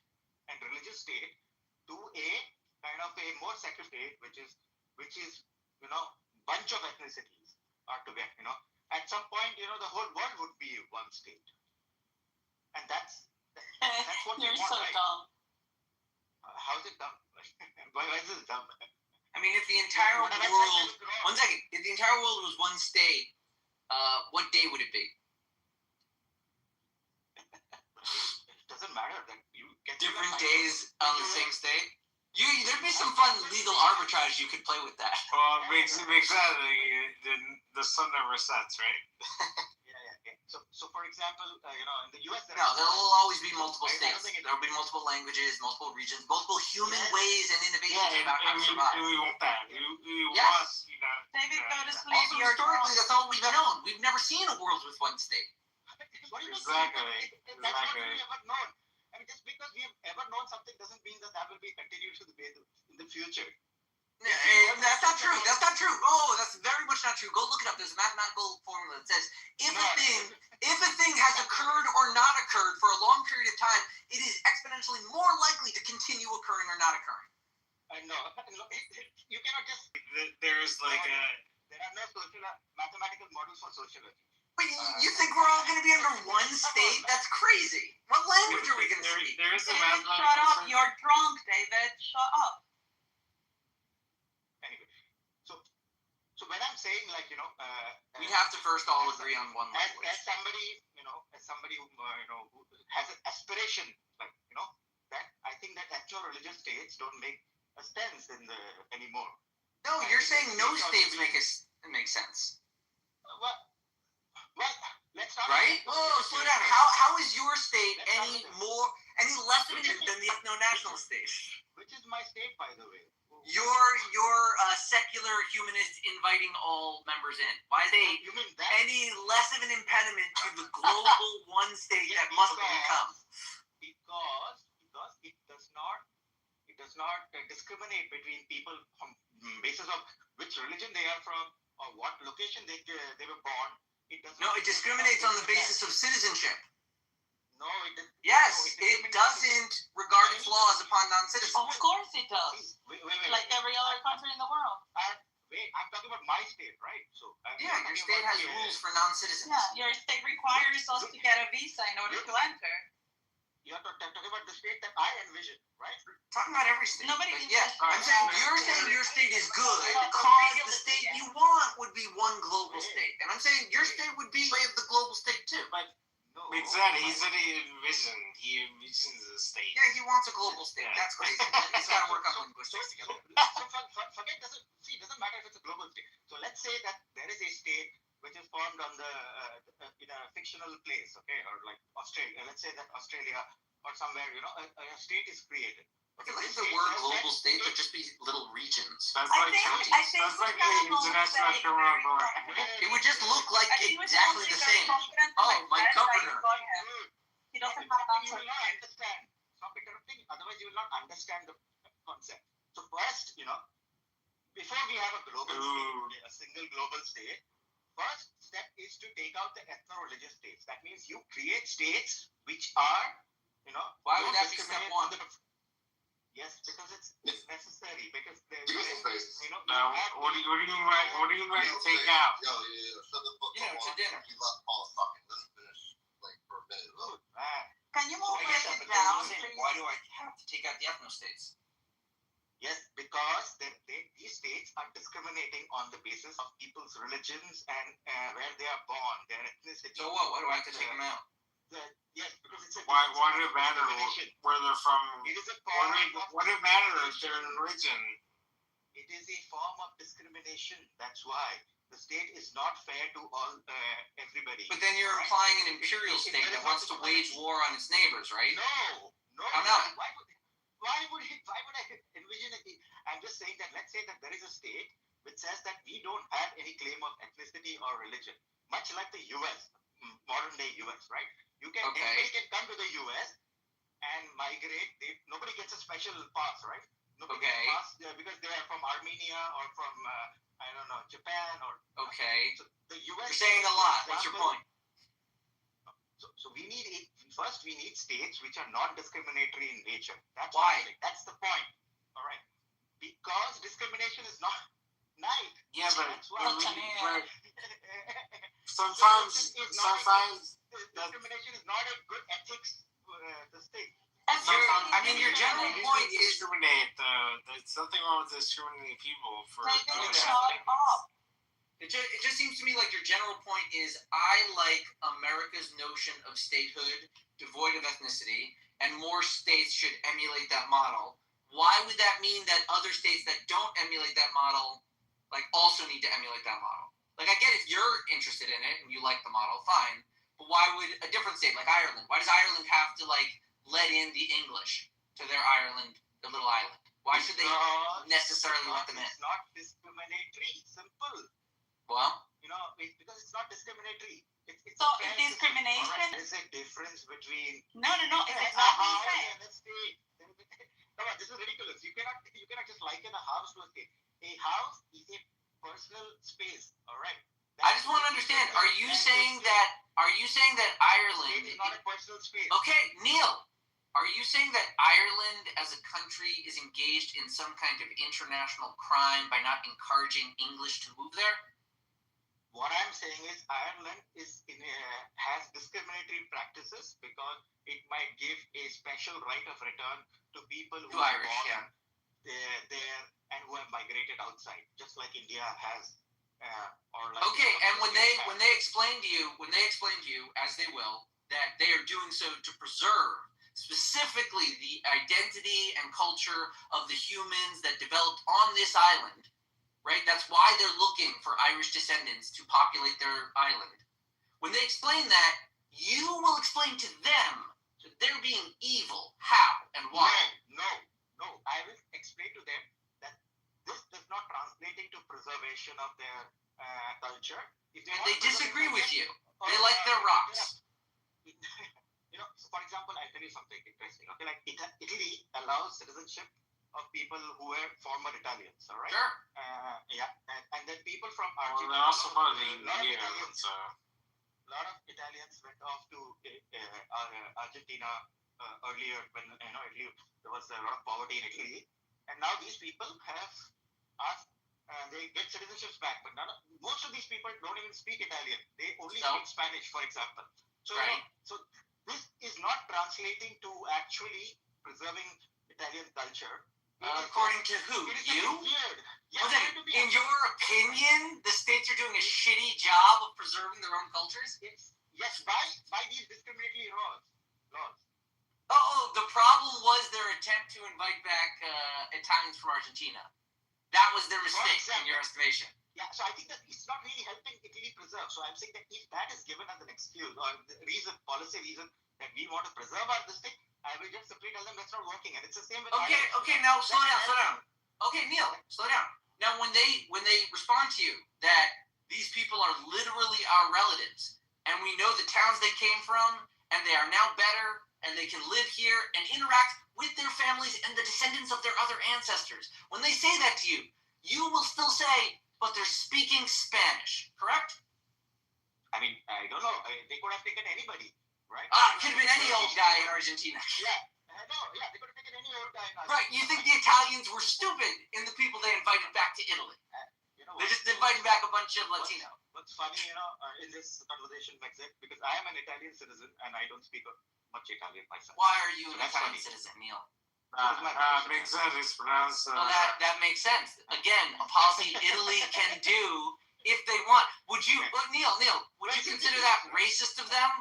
and religious state to a kind of a more secular state, which is bunch of ethnicities are together. At some point, the whole world would be one state, and that's what we You're want, so right? dumb. How is it dumb? Why is it dumb? I mean, if the entire world, one second, if the entire world was one state, what day would it be? It doesn't matter that you get different days on the same state. There'd be some fun legal arbitrage you could play with that. Well, it makes the sun never sets, right? Yeah. So for example, in the U.S. There'll always be multiple states. There'll be multiple languages, multiple regions, multiple human ways and innovations about how to survive. We want that. We Yes. want, David, go to sleep. Also, historically, that's all we've known. We've never seen a world with one state. Exactly. That's what we ever known. I mean, just because we have ever known something doesn't mean that will be continued to the way in the future. That's not true. That's not true. Oh, that's very much not true. Go look it up. There's a mathematical formula that says if a thing has occurred or not occurred for a long period of time, it is exponentially more likely to continue occurring or not occurring. I know. You cannot just. There's like there are no mathematical models for sociology. But you think we're all going to be under one state? That's crazy. What language are we going to speak? There's a David, shut up. You're drunk, David. Shut up. Anyway, so when I'm saying we'd have to first all agree on one language. As somebody who has an aspiration, that I think that ethno-religious states don't make a sense anymore. No, you're saying no states make sense. Well, let's start. Right? Oh, slow down. How is your state any less of it than the ethno-national state? Which is my state, by the way. You're secular humanist inviting all members in. Why is it any less of an impediment to the global one state that must become? Because it does not discriminate between people on basis of which religion they are from or what location they were born. It discriminates on the basis of citizenship. No, it doesn't. Yes, it doesn't regard flaws upon non-citizens. Of course it does. Wait. Like every other country in the world. I'm talking about my state, right? So your state has rules for non-citizens. Yeah, your state requires us to get a visa in order to enter. You're talking about the state that I envision, right? Talking about every state. Nobody can I'm saying you're saying your state is good because the state you want would be one global state. And I'm saying your state would be the global state too. But no. He said he envisions a state. Yeah, he wants a global state. Yeah. That's crazy. He's got to work on linguistics together. Forget it doesn't matter if it's a global state. So let's say that there is a state which is formed on in a fictional place, okay, or like Australia. Let's say that Australia or somewhere, a state is created. Okay, like the word global state would just be little regions. That's like the international government. It would just look like exactly the same. Oh, my governor. He doesn't have that. You will not understand. Stop interrupting. Otherwise, you will not understand the concept. So first, before we have a global state, a single global state, first step is to take out the ethno-religious states. That means you create states which are, why would that be step one? Yes, because it's necessary. Because Now, what do you mean by take out? Yo, shut the fuck up. To dinner. You let Paul talking. Let him finish, for a minute. Look. Can you move it down? down? Why do I have to take out the ethno-states? Yes, because these states are discriminating on the basis of people's religions and where they are born, their ethnicity. So what? Why do I have to take them out? Yes, because it's a. Why does it matter where they're from? It is a What it matter if they're in religion? It is a form of discrimination. That's why the state is not fair to all everybody. But then you're implying an imperial state that wants to wage war on its neighbors, right? No. How not? Why would I envision it? I'm just saying that let's say that there is a state which says that we don't have any claim of ethnicity or religion, much like the U.S., modern day U.S., right? Anybody can come to the U.S. and migrate. Nobody gets a special pass, right? Nobody gets a pass because they are from Armenia or from I don't know, Japan or. Okay. So the U.S. You're saying a lot. What's your point? So we need states which are non-discriminatory in nature. That's why. That's the point. All right. Because discrimination is not nice. Yeah, but sometimes discrimination is not a good ethics to state. I mean, your general point is discriminate. There's nothing wrong with discriminating people for. It just seems to me like your general point is I like America's notion of statehood devoid of ethnicity, and more states should emulate that model. Why would that mean that other states that don't emulate that model, like, also need to emulate that model? Like, I get if you're interested in it and you like the model, fine. But why would a different state like Ireland? Why does Ireland have to let in the English to their island, their little island? Why should they necessarily let them in? It's not discriminatory. Simple. Well, because it's not discriminatory. It's so discrimination. Right. There's a difference between. No. It's exactly the same. Come on, this is ridiculous. You cannot just liken a house to a state. A house is a personal space. All right. I just want to understand. Are you saying that Ireland is not a personal space? Okay, Neil. Are you saying that Ireland as a country is engaged in some kind of international crime by not encouraging English to move there? What I'm saying is Ireland has discriminatory practices because it might give a special right of return to people who are born there and who have migrated outside, just like India has. And when they explain to you, as they will, that they are doing so to preserve specifically the identity and culture of the humans that developed on this island. Right? That's why they're looking for Irish descendants to populate their island. When they explain that, you will explain to them that they're being evil. How and why? No. I will explain to them that this does not translate into preservation of their culture. And they disagree with you. They like their rocks. For example, I'll tell you something interesting. Okay, like Italy allows citizenship of people who were former Italians, all right? Sure. And then people from Argentina. Well, they're also part of the A lot of Italians went off to Argentina earlier when there was a lot of poverty in Italy, and now these people have asked. They get citizenships back, but most of these people don't even speak Italian. They only speak Spanish, for example. So, so this is not translating to actually preserving Italian culture. According to who? You? Yes, in your opinion, the states are doing a shitty job of preserving their own cultures? Yes, by these discriminatory laws. The problem was their attempt to invite back Italians from Argentina. That was their mistake in your estimation. Yeah, so I think that it's not really helping Italy preserve. So I'm saying that if that is given as an excuse or policy reason that we want to preserve our district, I will just simply tell them that's not working. And it's the same with Okay, now slow down. Okay, Neil, slow down. Now when they respond to you that these people are literally our relatives, and we know the towns they came from, and they are now better, and they can live here and interact with their families and the descendants of their other ancestors. When they say that to you, you will still say, but they're speaking Spanish, correct? I mean, I don't know. They could have taken anybody, right? It could have been any old guy in Argentina. They could have taken any old guy in Argentina. Right, you think the Italians were stupid in the people they invited back to Italy? They just invited back a bunch of Latino. What's funny, in this conversation, because I am an Italian citizen and I don't speak much Italian myself. Why are you an Italian citizen, Neil? Makes sense. It's pronounced. Well, that makes sense. Again, a policy Italy can do if they want. Would you, Neil? Would you consider that racist of them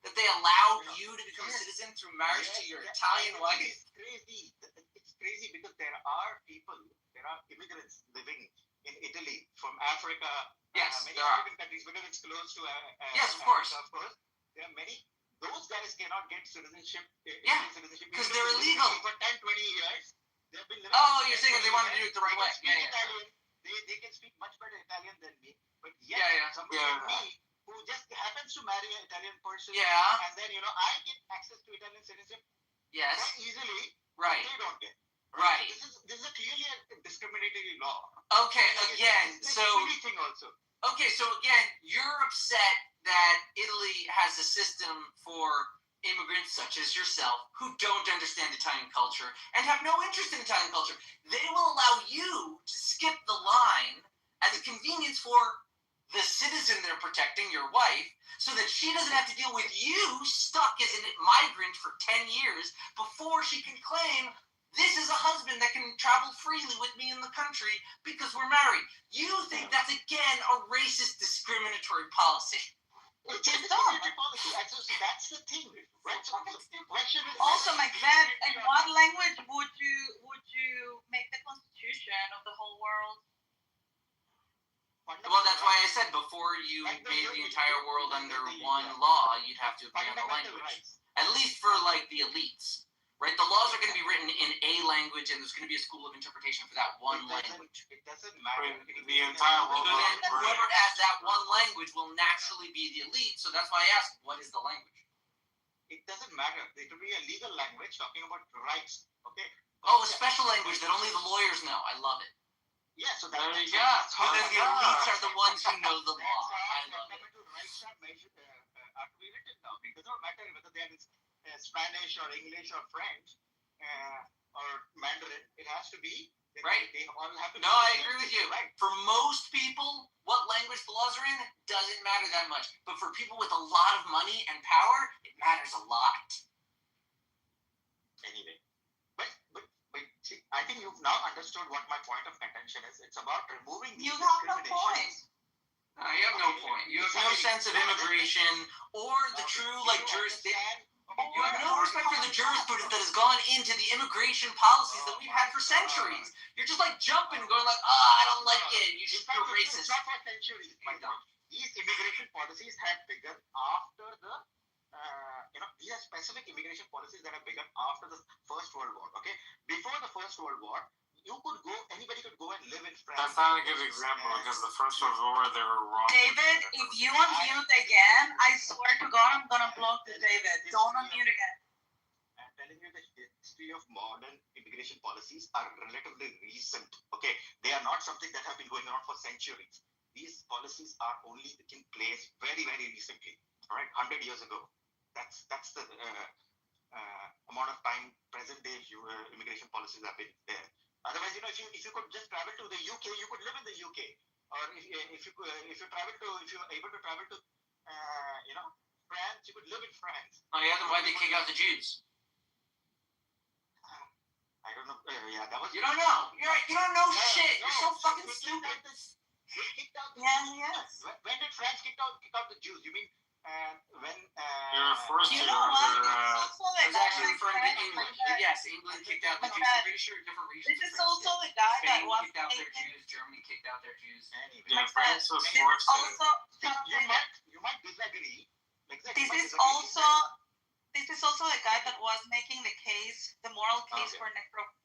that they allowed you to become a citizen through marriage to your Italian wife? It's crazy because there are immigrants living in Italy from Africa. Yes, many African countries because it's close to. Yes, of course. There are many those guys cannot get citizenship. Yeah, citizenship because they're illegal. For 10, 20 years. They've been living Oh, for you're 10, saying if they 20 want to do years, it the right they way. can speak Yeah, yeah. Italian. They can speak much better Italian than me. But yet, somebody like me who just happens to marry an Italian person, and then I get access to Italian citizenship Yes. quite easily. Right. They don't get. Right. This is a clearly a discriminatory law. Okay, again, it's so a silly thing also. Okay, so again, you're upset that Italy has a system for immigrants such as yourself who don't understand Italian culture and have no interest in Italian culture. They will allow you to skip the line as a convenience for the citizen they're protecting, your wife, so that she doesn't have to deal with you stuck as a migrant for 10 years before she can claim this is a husband that can travel freely with me in the country because we're married. You think that's, again, a racist, discriminatory policy. It's a discriminatory policy. That's the thing. Right? So the question is also, Macbeth, in what language would you make the constitution of the whole world? Well, that's why I said before you made the entire world under one law, you'd have to agree on the language. At least for, like, the elites. Right? The laws are going to be written in a language, and there's going to be a school of interpretation for that one language. It doesn't matter. The entire world. So then whoever has that one language will naturally be the elite, so that's why I asked, what is the language? It doesn't matter. It will be a legal language talking about rights. Okay? Oh, a special language that only the lawyers know. I love it. Yeah, so that's But then the elites are the ones who know the law. I love it. Rights are measured, are to be written now. It does not matter whether they are in Spanish or English or French or Mandarin. It has to be right. They all have to. No, I agree with you. Right. For most people, what language the laws are in doesn't matter that much. But for people with a lot of money and power, it matters a lot. Anyway, but see, I think you've now understood what my point of contention is. It's about removing these discriminations. No, you have no point. You have no sense of immigration or the true, like, jurisdiction. You have no respect for the jurisprudence that has gone into the immigration policies that we've had for centuries. You're just, like, jumping and going like, I don't like it. You're racist. It's not for centuries. These immigration policies have begun after the, these are specific immigration policies that have begun after the First World War. Okay, before the First World War, anybody could go and live in France. That's not a good example because the First World War they were wrong. David, if you unmute again, I swear to God, I'm gonna block the David. Don't unmute again. I'm telling you the history of modern immigration policies are relatively recent. Okay, they are not something that have been going on for centuries. These policies are only in place very, very recently. All right, 100 years ago. That's the amount of time present day immigration policies have been there. Otherwise, if you could just travel to the UK, you could live in the UK. Or if you're able to travel to France, you could live in France. Oh yeah, then why'd they kick out the Jews? I don't know. That was. You don't know. You don't know shit. You're so fucking stupid. Yes. When did France kick out the Jews? You mean when? You're forced to. I was actually referring to England. Yes, England kicked out the Jews. I'm pretty sure different regions. This is also the guy that Spain was kicked out their making. Jews. Germany kicked out their Jews. Yeah, France was This is forced to. also You might disagree. This is also the guy that was making the case, the moral case for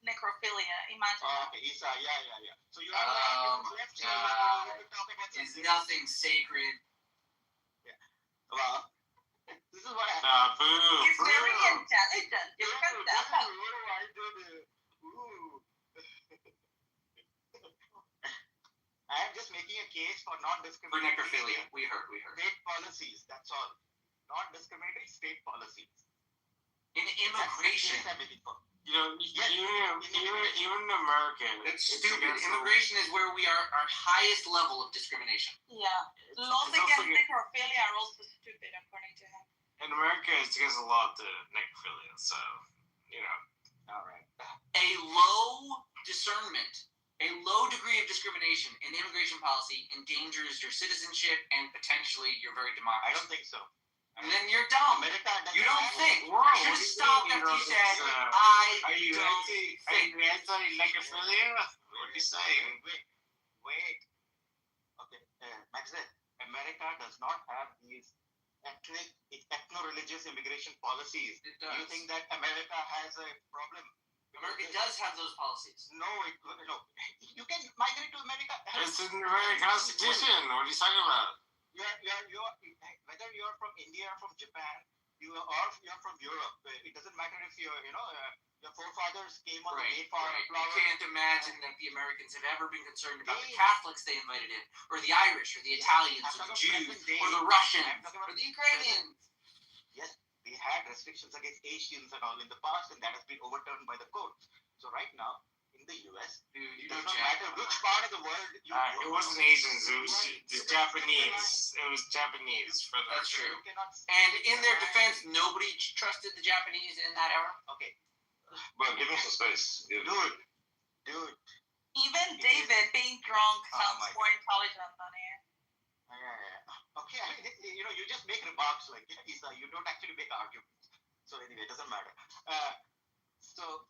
necrophilia. Imagine. Okay, Isa, yeah. So you have left to talk about Is nothing sacred. Well, this is what happened. Boo. He's very intelligent. You can tell. I am just making a case for non-discriminatory For necrophilia. We heard. State policies. That's all. Non-discriminatory state policies. In immigration. Even in America. That's stupid. Immigration is where we are our highest level of discrimination. Yeah. Laws against necrophilia are also stupid, according to him. In America, it's against a lot to necrophilia, so, All right. A low discernment, a low degree of discrimination in immigration policy endangers your citizenship and potentially your very democracy. I don't think so. And then you're dumb. You don't think. You should have stopped after you said, Are you anti-necrophilia? What are you saying? Wait. Okay, Max, America does not have these ethno-religious immigration policies. It Do you does. think that America has a problem? America does have those policies. No, you can migrate to America. It's in the very Constitution. What are you talking about? Whether you're from India or from Japan, you're from Europe. It doesn't matter if your forefathers came on the Mayflower. You can't imagine that the Americans have ever been concerned about the Catholics they invited in, or the Irish, or the Italians, or the Jews, or the Russians, or the Ukrainians. Yes, they had restrictions against Asians and all in the past, and that has been overturned by the courts. So right now, in the U.S., it does not matter which part of the world you go. It wasn't Asians. It was Japanese. It was Japanese for the. That's true. And in their defense, nobody trusted the Japanese in that era. Okay. But give me some space. Dude. Even David being drunk sounds more intelligent than him. Okay, you just make remarks like Isa. You don't actually make arguments. So anyway, it doesn't matter. So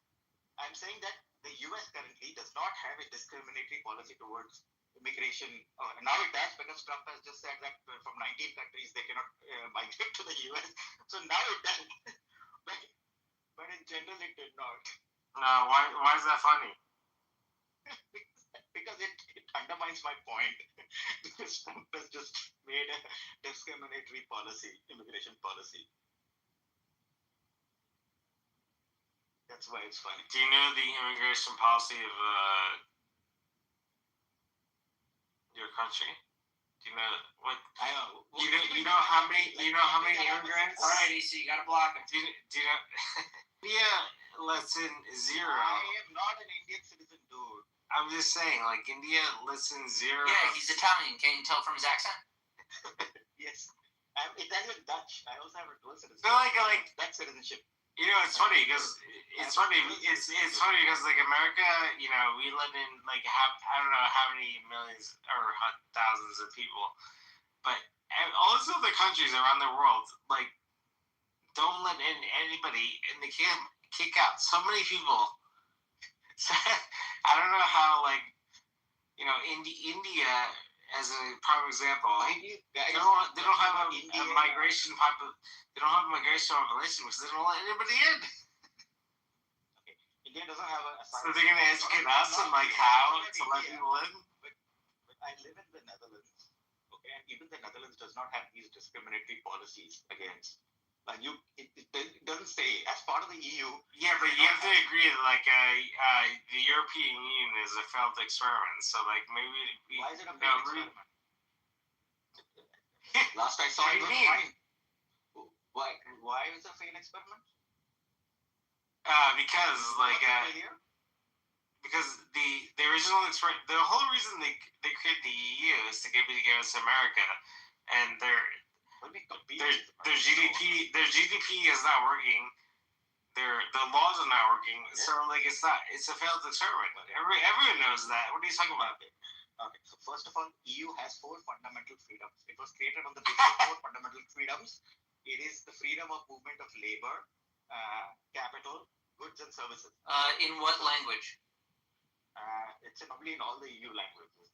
I'm saying that the U.S. currently does not have a discriminatory policy towards immigration. Now it does, because Trump has just said that from 19 countries they cannot migrate to the U.S. So now it does. But in general, it did not. No, why is that funny? Because it undermines my point. Because Trump has just made a discriminatory immigration policy. That's why it's funny. Do you know the immigration policy of your country? Do you know what? I know. You know how many immigrants? All right, so you gotta block them. Do you know? India lets in 0. I am not an Indian citizen, dude. I'm just saying, like, India lets in 0. Yeah, he's Italian. Can't you tell from his accent? Yes. I'm Italian Dutch. I also have a dual citizenship. So like Dutch citizenship. You know, it's funny because it's funny because like America, you know, we let in like I don't know how many millions or thousands of people, but all these other countries around the world like don't let in anybody, and they can't kick out so many people. So, I don't know how, like, you know, India as a prime example, they don't have a migration they don't have a migration population because they don't let anybody in. Okay. India doesn't have a So they're gonna educate us on like how to let people in. But I live in the Netherlands, okay, and even the Netherlands does not have these discriminatory policies against. It doesn't say as part of the EU. Yeah, but you have to agree that like the European Union is a failed experiment. So like maybe why is it a failed experiment? Last I saw it was fine. Why is it a failed experiment? Because like because the original experiment, the whole reason they created the EU is to compete against America, and their GDP is not working. The laws are not working. Yeah. So like it's a failed experiment. Everyone knows that. What are you talking about? Okay, so first of all, EU has 4 fundamental freedoms. It was created on the basis of 4 fundamental freedoms. It is the freedom of movement of labor, capital, goods and services. In what language? It's probably in all the EU languages.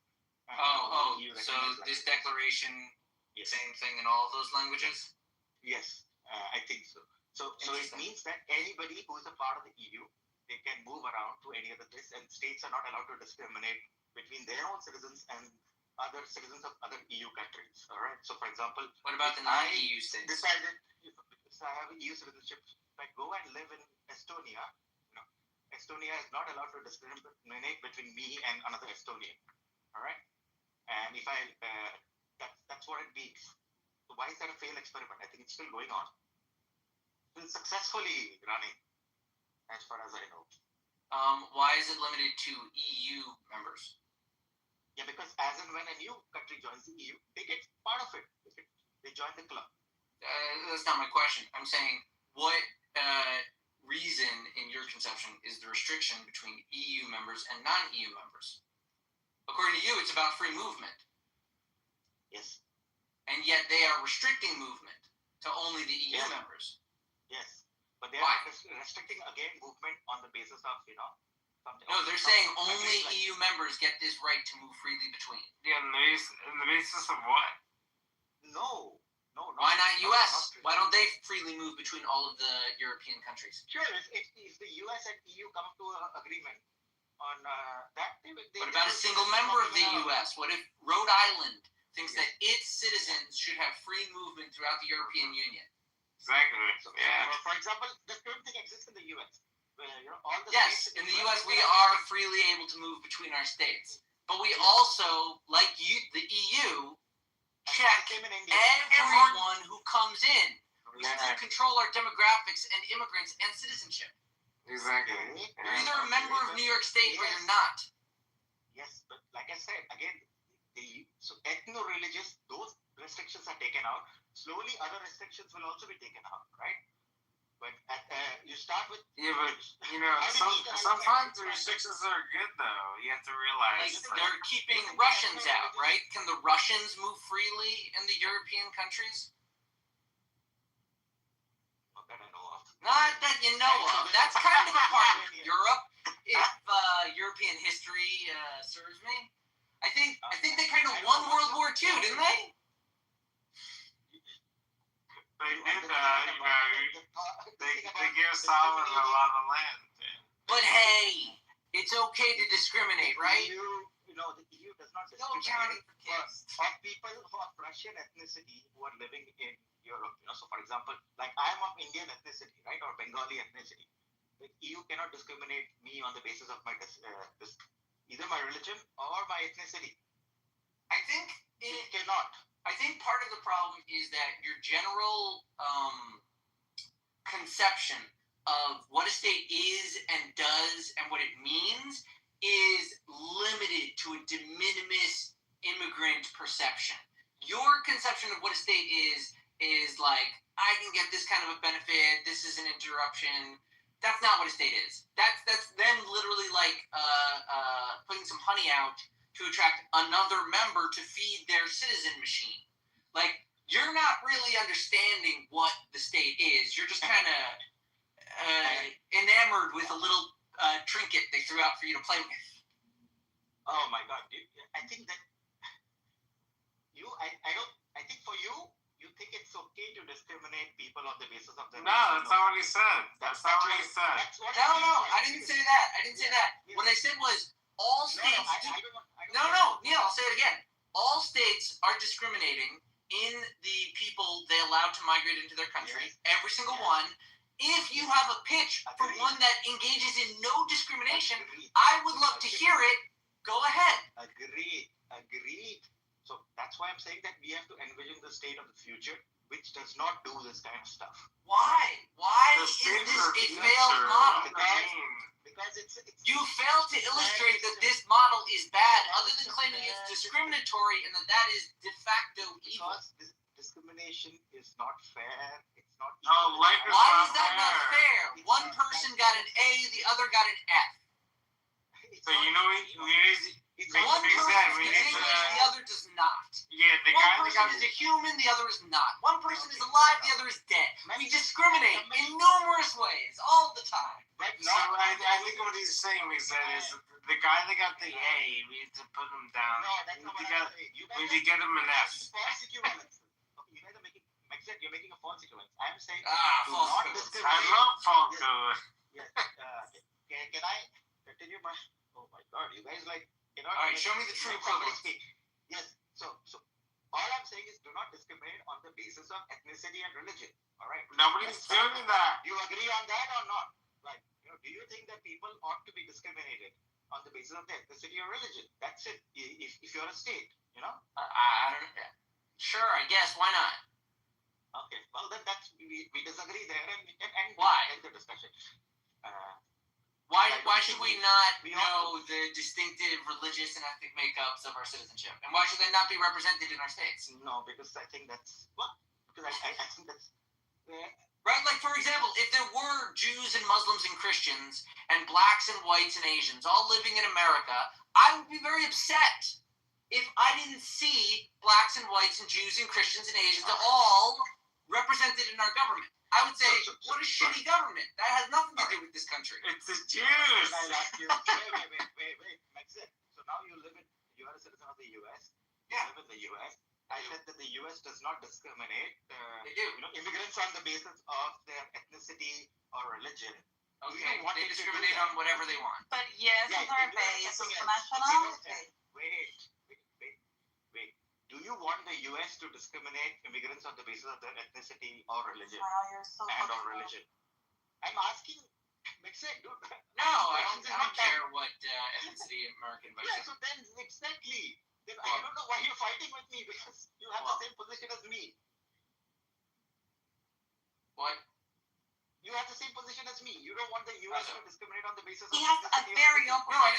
So this declaration, same thing in all of those languages? Yes, I think so. So it means that anybody who is a part of the EU, they can move around to any other place, and states are not allowed to discriminate between their own citizens and other citizens of other EU countries. All right. So, for example, what about the non-EU states? Decided if I have an EU citizenship, if I go and live in Estonia, Estonia is not allowed to discriminate between me and another Estonian. All right. And if I that's what it means. So why is that a failed experiment? I think it's still going on. It's successfully running, as far as I know. Why is it limited to EU members? Yeah, because as and when a new country joins the EU, they get part of it. They join the club. That's not my question. I'm saying what reason, in your conception, is the restriction between EU members and non-EU members? According to you, it's about free movement. Yes. And yet they are restricting movement to only the EU members. Yes. But they are restricting, again, movement on the basis of, something. No, they're saying only EU members get this right to move freely between. Yeah, on the basis of what? No. No, Why not U.S.? Why don't they freely move between all of the European countries? Sure, if the US and EU come to an agreement on that, What about a single member of the U.S.? What if Rhode Island thinks that its citizens should have free movement throughout the European Union? Exactly. So, Yeah. for example, the same thing exists in the US. Where, all the Yes, states in the U.S. we are freely able to move between our states, but we also, like the EU, check everyone who comes in. We still control our demographics and immigrants and citizenship. Exactly. You're either a member of New York State or you're not. Yes, but like I said, again, so ethno-religious, those restrictions are taken out. Slowly, other restrictions will also be taken out, right? But you start with... Yeah, but, sometimes the restrictions are good, though. You have to realize... Like, they're keeping Russians out, right? Can the Russians move freely in the European countries? Not that I know of. Not that you know of. That's kind of a part of Europe, if European history serves me. I think they kind of won World War II, didn't they? They did, they gave Solomon a lot of land. But hey, it's okay to discriminate, right? The EU does not discriminate for people who are Russian ethnicity who are living in Europe. So for example, like I am of Indian ethnicity, right, or Bengali ethnicity. The EU cannot discriminate me on the basis of my either my religion or my ethnicity. I think it cannot. I think part of the problem is that your general conception of what a state is and does and what it means is limited to a de minimis immigrant perception. Your conception of what a state is like, I can get this kind of a benefit, this is an interruption. That's not what a state is. That's them literally like putting some honey out to attract another member to feed their citizen machine. Like, you're not really understanding what the state is. You're just kind of enamored with a little trinket they threw out for you to play with. Oh my God, dude. I think that I think for you think it's okay to discriminate people on the basis of their No, that's not what he said. That's not what he said. No, I didn't say that. What I said was all states. No, Neil, I'll say it again. All states are discriminating in the people they allow to migrate into their country. Every single one. If you have a pitch for one that engages in no discrimination, I would love to hear it. Go ahead. Agreed. So that's why I'm saying that we have to envision the state of the future, which does not do this kind of stuff. Why is this a failed model? Because it's you fail to illustrate that this model is bad, other than claiming it's discriminatory and that is de facto evil. Because discrimination is not fair. It's not. Why is that not fair? One person got an A, the other got an F. So one person is the other does not. Yeah, one person is a human, the other is not. One person is alive, the other is dead. We discriminate in numerous ways all the time. So I think what he's saying is that the guy that got the A, we need to put him down. We need to get him an F. You're making a false equivalence. I'm saying false equivalence. I love false equivalence. Yes. Can I continue my? Oh my God, you guys like. All right, show me the true equivalence. Yes. So all I'm saying is do not discriminate on the basis of ethnicity and religion. All right. Nobody's doing that. Do you agree on that or not? Like, do you think that people ought to be discriminated on the basis of their ethnicity or religion? That's it. If you're a state, I don't. Sure, I guess. Why not? Okay. Well, then we disagree there, and why? End the discussion. Why should we not know the distinctive religious and ethnic makeups of our citizenship? And why should they not be represented in our states? No, because I think that's... Because I think that's... Right? Like, for example, if there were Jews and Muslims and Christians and blacks and whites and Asians all living in America, I would be very upset if I didn't see blacks and whites and Jews and Christians and Asians all represented in our government. I would say, what a shitty government. That has nothing to do with this country. It's the Jews. Wait. That's it. So now you are a citizen of the U.S. You live in the U.S. I said that the U.S. does not discriminate. They do. Immigrants on the basis of their ethnicity or religion. Okay, they discriminate on whatever they want. But yes, on their basis of nationality. Wait. Do you want the U.S. to discriminate immigrants on the basis of their ethnicity or religion? Wow, you're so religion. I'm asking. Dude. No, I don't care what ethnicity American. Yeah, so then exactly. Then I don't know why you're fighting with me because you have the same position as me. What? You have the same position as me. You don't want the U.S. to discriminate on the basis of He has a very opposite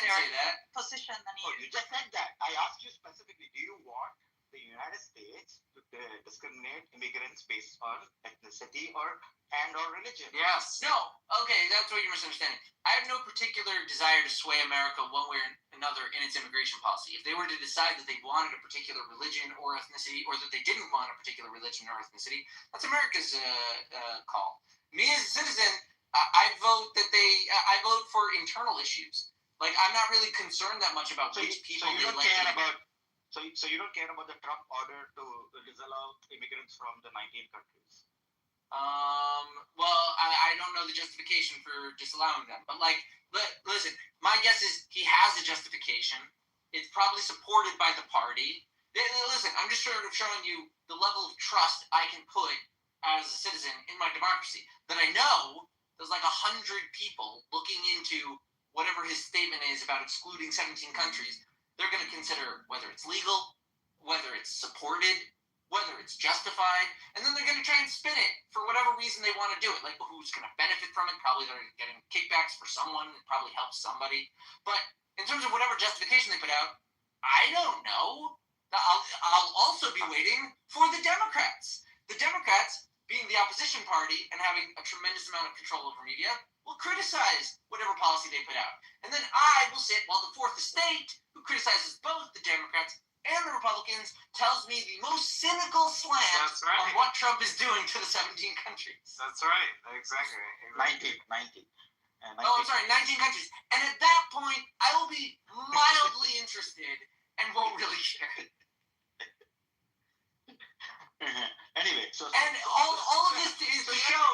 position than you. You just said that. I asked you specifically, do you want the United States to discriminate immigrants based on ethnicity or religion? Yes. No. Okay, that's what you're misunderstanding. I have no particular desire to sway America one way or another in its immigration policy. If they were to decide that they wanted a particular religion or ethnicity, or that they didn't want a particular religion or ethnicity, that's America's call. Me as a citizen, I vote for internal issues. Like, I'm not really concerned that much about which people you don't care about. So you don't care about the Trump order to disallow immigrants from the 19 countries. Well, I don't know the justification for disallowing them, but listen, my guess is he has a justification. It's probably supported by the party. Listen, I'm just sort of showing you the level of trust I can put as a citizen in my democracy. That I know there's like 100 people looking into whatever his statement is about excluding 17 countries. They're going to consider whether it's legal, whether it's supported, whether it's justified, and then they're going to try and spin it for whatever reason they want to do it. Like, who's going to benefit from it? Probably they're getting kickbacks for someone. It probably helps somebody. But in terms of whatever justification they put out, I don't know. I'll also be waiting for the Democrats. The Democrats, being the opposition party and having a tremendous amount of control over media, will criticize whatever policy they put out. And then I will sit while the fourth estate, who criticizes both the Democrats and the Republicans, tells me the most cynical slant on what Trump is doing to the 17 countries. That's right. Exactly. 19. Oh, I'm sorry, 19 countries. And at that point, I will be mildly interested and won't really care. Anyway, and all of this is to show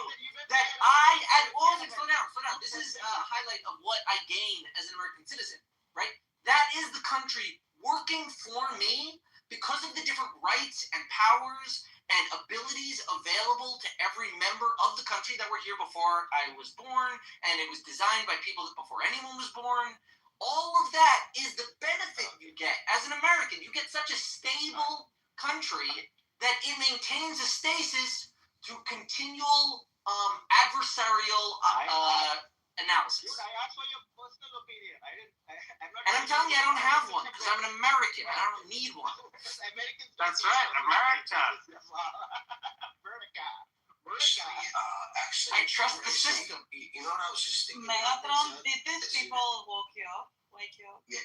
that slow down. This is a highlight of what I gain as an American citizen, right? That is the country working for me because of the different rights and powers and abilities available to every member of the country that were here before I was born, and it was designed by people that before anyone was born. All of that is the benefit you get as an American. You get such a stable country that it maintains a stasis through continual adversarial analysis. Dude, I asked for your personal opinion. I'm telling you, I don't have one because I'm an American. I don't need one. That's right, America. Actually, I trust the system. You know what I was just thinking? Megatron, did these people wake you up? Yeah.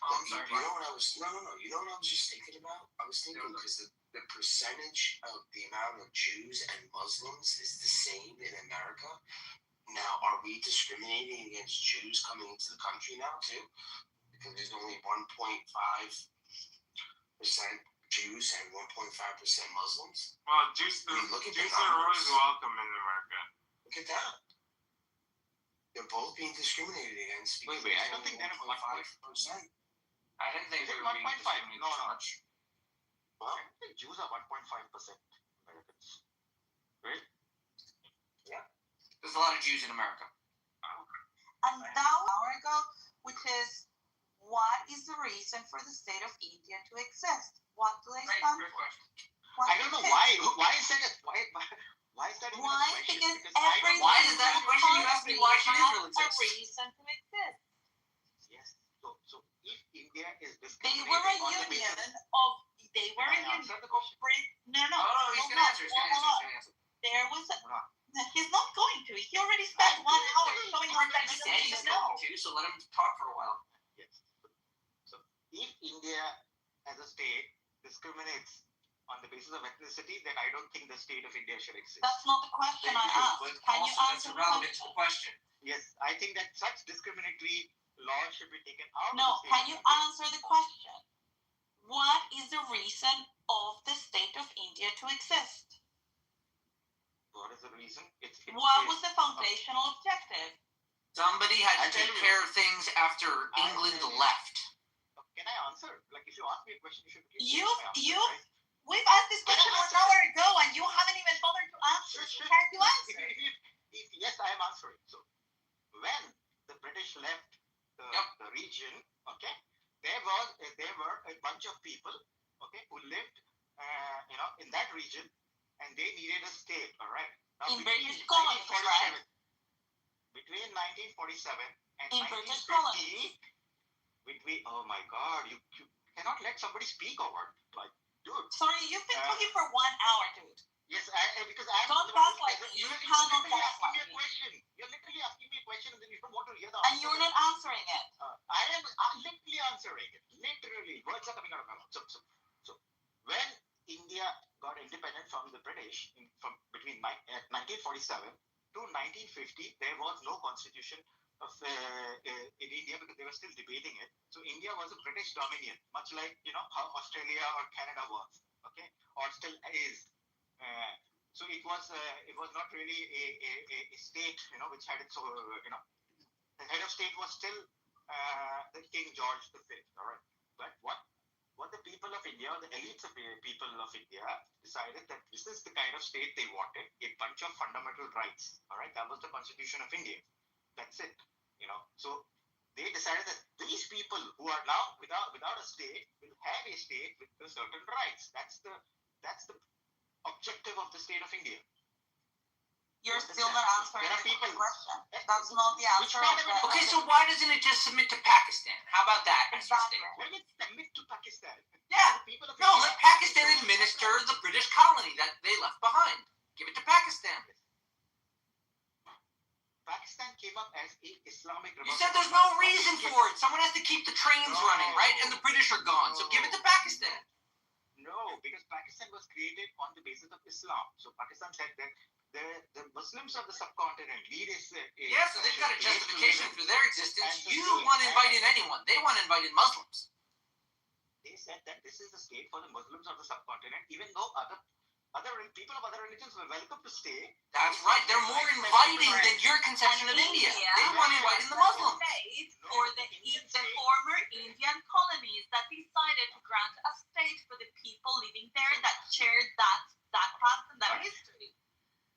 Oh, I'm sorry. You know what I was? No. You know what I was just thinking about? I was thinking because the percentage of the amount of Jews and Muslims is the same in America. Now, are we discriminating against Jews coming into the country now too? Because there's only 1.5% Jews and 1.5% Muslims. Well, Jews are always welcome in America. Look at that. They're both being discriminated against. Wait, I don't think they're 1.5%. I didn't think they were being discriminated so much. Well, I think Jews are 1.5% Americans. Right? Yeah. There's a lot of Jews in America. And now, an hour ago, which is, what is the reason for the state of India to exist? What do they stand for? I don't know why. Why is that? Why is that even a question? Because why is that a question? You asked me why should Israel exist. exist. A reason to exist. Yes. So if India is they were a union of. They were a union of Britain. No. Oh, he's gonna answer. There was a. He's not going to. He already spent 1 hour showing us that he said he's going to. So let him talk for a while. Yes. So if India as a state discriminates on the basis of ethnicity, then I don't think the state of India should exist. That's not the question I asked. Can you answer the question? Yes, I think that such discriminatory laws should be taken out. No, can you answer the question? What is the reason of to exist? What is the reason? What was the foundational objective? Somebody had to take care of things after England left. Can I answer? Like, if you ask me a question, you should. We've asked this question 1 hour ago, and you haven't even bothered to answer. Can you answer? Yes, I am answering. So, when the British left the region, okay, there were a bunch of people, okay, who lived, in that region, and they needed a state. All right. Now, in British colonies, right? Between 1947 and in British colonies. Oh my God, you cannot let somebody speak over, like, dude. Sorry, you've been talking for 1 hour, dude. Yes, because I don't talk like me. You're literally asking me a question. You're literally asking me a question, and then you don't want to hear the answer. And you're not answering it. I'm literally answering it. Literally, words are coming out of my mouth. So when India got independent from the British from between 1947 to 1950, there was no constitution of in India because they were still debating it. So India was a British dominion, much like how Australia or Canada was, okay, or still is. So it was not really a state, which had its the head of state was still the King George V. All right, but what the people of India, the elites of the people of India, decided that this is the kind of state they wanted, a bunch of fundamental rights. All right, that was the Constitution of India. That's it. So they decided that these people who are now without a state will have a state with certain rights. That's the objective of the state of India. You're still not answering the question. That's not the answer. Okay, so why doesn't it just submit to Pakistan? How about that? Exactly. Why did it submit to Pakistan? Yeah. No, let Pakistan administer the British colony that they left behind. Give it to Pakistan. Pakistan came up as a Islamic Republic. You said there's no reason for it. Someone has to keep the trains running, right? And the British are gone. So give it to Pakistan. No, because Pakistan was created on the basis of Islam. So Pakistan said that the Muslims of the subcontinent lead is yeah, so they've got a justification for their existence. You want invited anyone. They want invited Muslims. They said that this is the state for the Muslims of the subcontinent, even though other people of other religions were welcome to stay. That's right. They're more inviting than your conception of India. They want inviting the Muslims. Or the former Indian colonies that decided to grant a state for the people living there that shared that past and that history.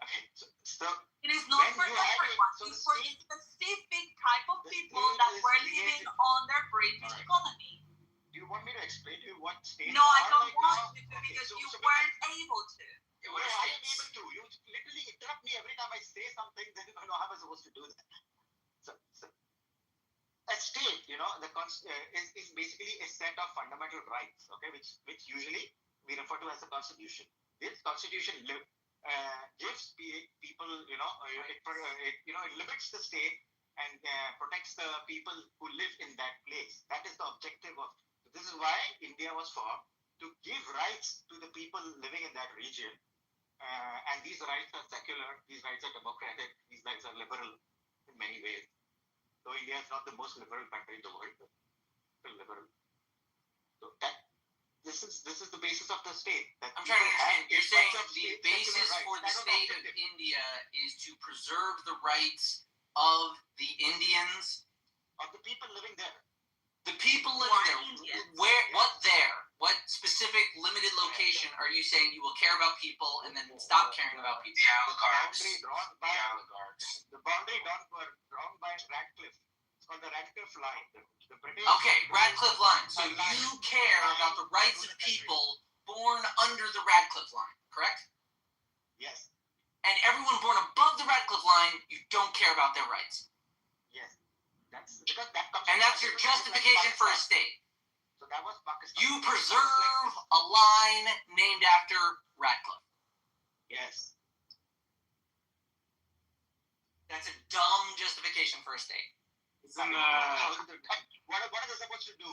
Okay, so it is not for everyone. It's for a specific type of people that were living on their British colony. Do you want me to explain to you what states? No, I don't want you to because you weren't able to. I am able to. You literally interrupt me every time I say something. Then how am I supposed to do that? So a state, is basically a set of fundamental rights, okay, which usually we refer to as the Constitution. This Constitution gives people, it limits the state and protects the people who live in that place. That is the objective of. This is why India was formed, to give rights to the people living in that region. And these rights are secular, these rights are democratic, these rights are liberal in many ways. Though India is not the most liberal country in the world, but still liberal. So this is the basis of the state. I'm trying to understand. You're saying the basis for the state of India is to preserve the rights of the Indians? Of the people living there. The people living there. Where? What there? What specific limited location are you saying you will care about people and then stop caring about people? The boundary drawn by Radcliffe. It's called the Radcliffe line. The British. Okay, Radcliffe line. So you care about the rights of people born under the Radcliffe line, correct? Yes. And everyone born above the Radcliffe line, you don't care about their rights. Yes. That's your justification for a state. So that was Pakistan. You preserve a line named after Radcliffe. Yes. That's a dumb justification for a state. What are they supposed to do?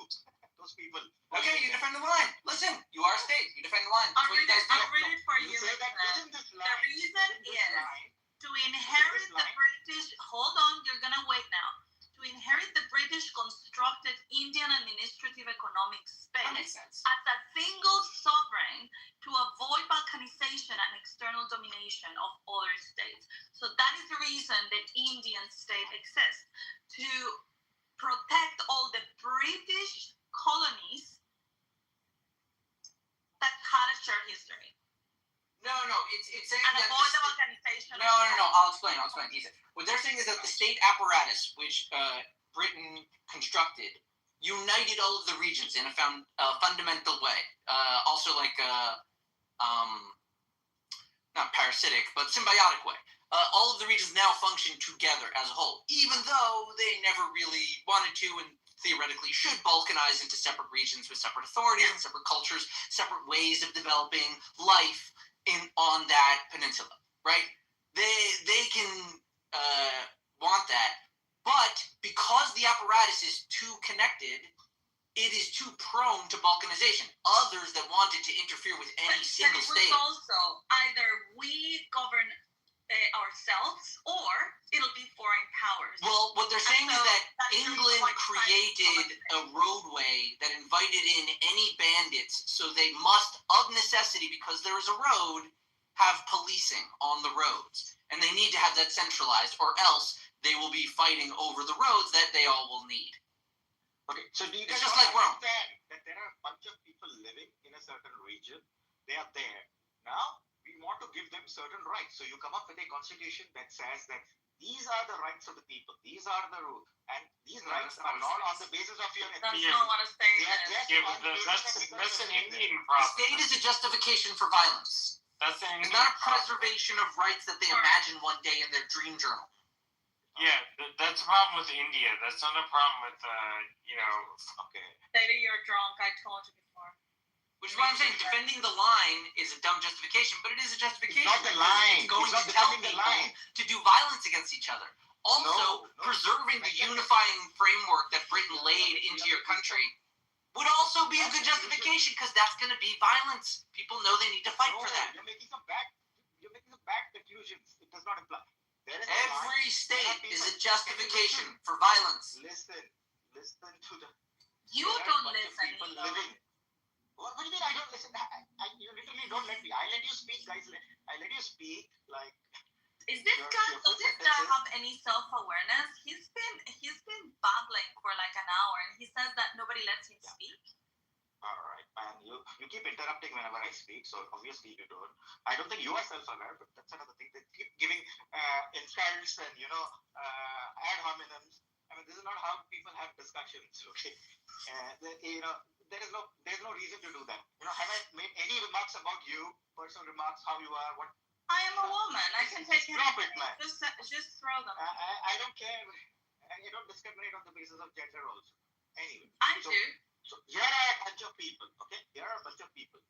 Those people. Okay, you defend the line. Listen, you are a state. You defend the line. I'll read it for you. The reason is to inherit the British. Hold on, you're gonna wait now. To inherit the British constructed Indian administrative economic space as a single sovereign to avoid balkanization domination of other states. So that is the reason the Indian state exists, to protect all the British colonies that had a shared history. No, it's saying and that avoid the organization. No. I'll explain. What they're saying is that the state apparatus, which Britain constructed, united all of the regions in a fundamental way. Also, like not parasitic, but symbiotic way. All of the regions now function together as a whole, even though they never really wanted to and theoretically should balkanize into separate regions with separate authorities and separate cultures, separate ways of developing life on that peninsula, right? They can want that, but because the apparatus is too connected, it is too prone to balkanization. Others that wanted to interfere with any single state. Also, either we govern ourselves, or it'll be foreign powers. Well, what they're saying is that England created a roadway that invited in any bandits, so they must, of necessity, because there is a road, have policing on the roads. And they need to have that centralized, or else they will be fighting over the roads that they all will need. Okay, so do you guys just like Rome. understand that there are a bunch of people living in a certain region? They are there. Now, we want to give them certain rights. So you come up with a constitution that says that these are the rights of the people. These are the rules. And these rights are not on the basis of your ethnicity. That's not what I'm saying. That's an Indian The problem. state is a justification for violence. That's an It's Indian not a preservation of rights that they imagine one day in their dream journal. Yeah, that's a problem with India. That's not a problem with, okay. Later, you're drunk. I told you before. Which is why I'm saying defending the line is a dumb justification, but it is a justification. It's not the line. It's going It's not to tell defending the people line. to do violence against each other. Also, preserving the unifying framework that Britain laid into your country would also be a good justification, because that's going to be violence. People know they need to fight for that. You're making some bad conclusions. It does not imply. Every state is a justification for violence. Listen to the. You don't listen. Living. What do you mean I don't listen? You literally don't let me. I let you speak, guys. I let you speak. Like. Is this guy? Does this guy have any self-awareness? He's been babbling for like an hour, and he says that nobody lets him speak. All right, and you keep interrupting whenever I speak, so obviously you don't. I don't think you are self-aware, but that's another thing. They keep giving insults and ad hominems. I mean, this is not how people have discussions. Okay, there's no reason to do that. Have I made any remarks about you? Personal remarks, how you are, what? I am a woman. I can take it. Drop it, man. Just throw them. I don't care. I don't discriminate on the basis of gender also. Anyway. I do. So here are a bunch of people, okay? Here are a bunch of people.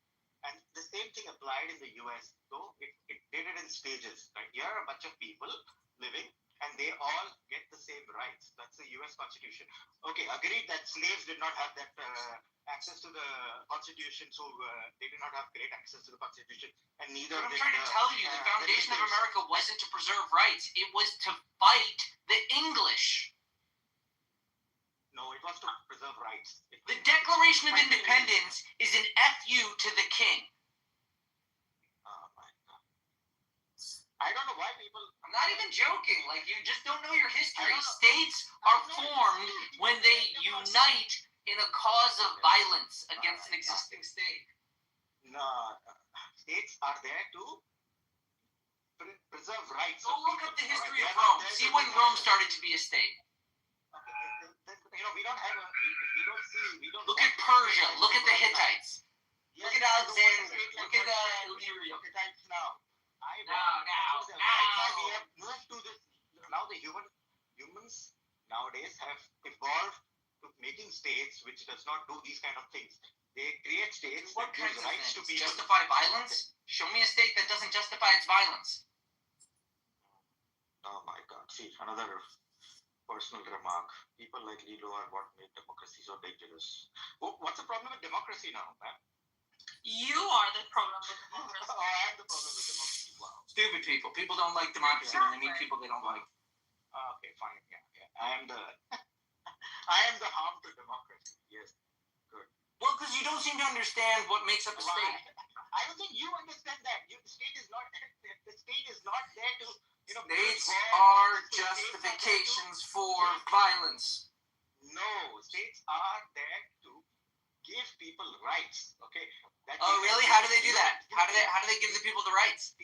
And the same thing applied in the US, though it did it in stages. Right? Here are a bunch of people living, and they all get the same rights. That's the US Constitution. Okay, agreed that slaves did not have that access to the Constitution, so they did not have great access to the Constitution, and neither But I'm did trying to tell you, the foundation of America wasn't to preserve rights. It was to fight the English. No, it was to preserve rights. The Declaration of Independence is an FU to the king. Oh my God. I don't know why people. I'm not even joking. Like, you just don't know your history. States are formed when they unite in a cause of violence against an existing state. No, states are there to preserve rights. Go look up the history of Rome. See when Rome started to be a state. We don't have we don't. Look at Persia. Look at the Hittites. Look at Alexander. Look at Illyria. Hittites now. Now. We have moved to this. Now the humans nowadays have evolved to making states which does not do these kind of things. They create states that give rights to people. Justify violence? Show me a state that doesn't justify its violence. Oh my God. See, another personal remark. People like Lilo are what make democracy so dangerous. What's the problem with democracy now, man? You are the problem with democracy. I am the problem with democracy. Wow. Stupid people. People don't like democracy when they meet people they don't like. Okay, fine. Yeah. I am the harm to democracy. Yes. Good. Well, because you don't seem to understand what makes up a state. I don't think you understand that. The state is not. The state is not there to, States are justifications for violence. No, states are there to give people rights. Okay. Oh, really? How do they do that? How do they give the people the rights?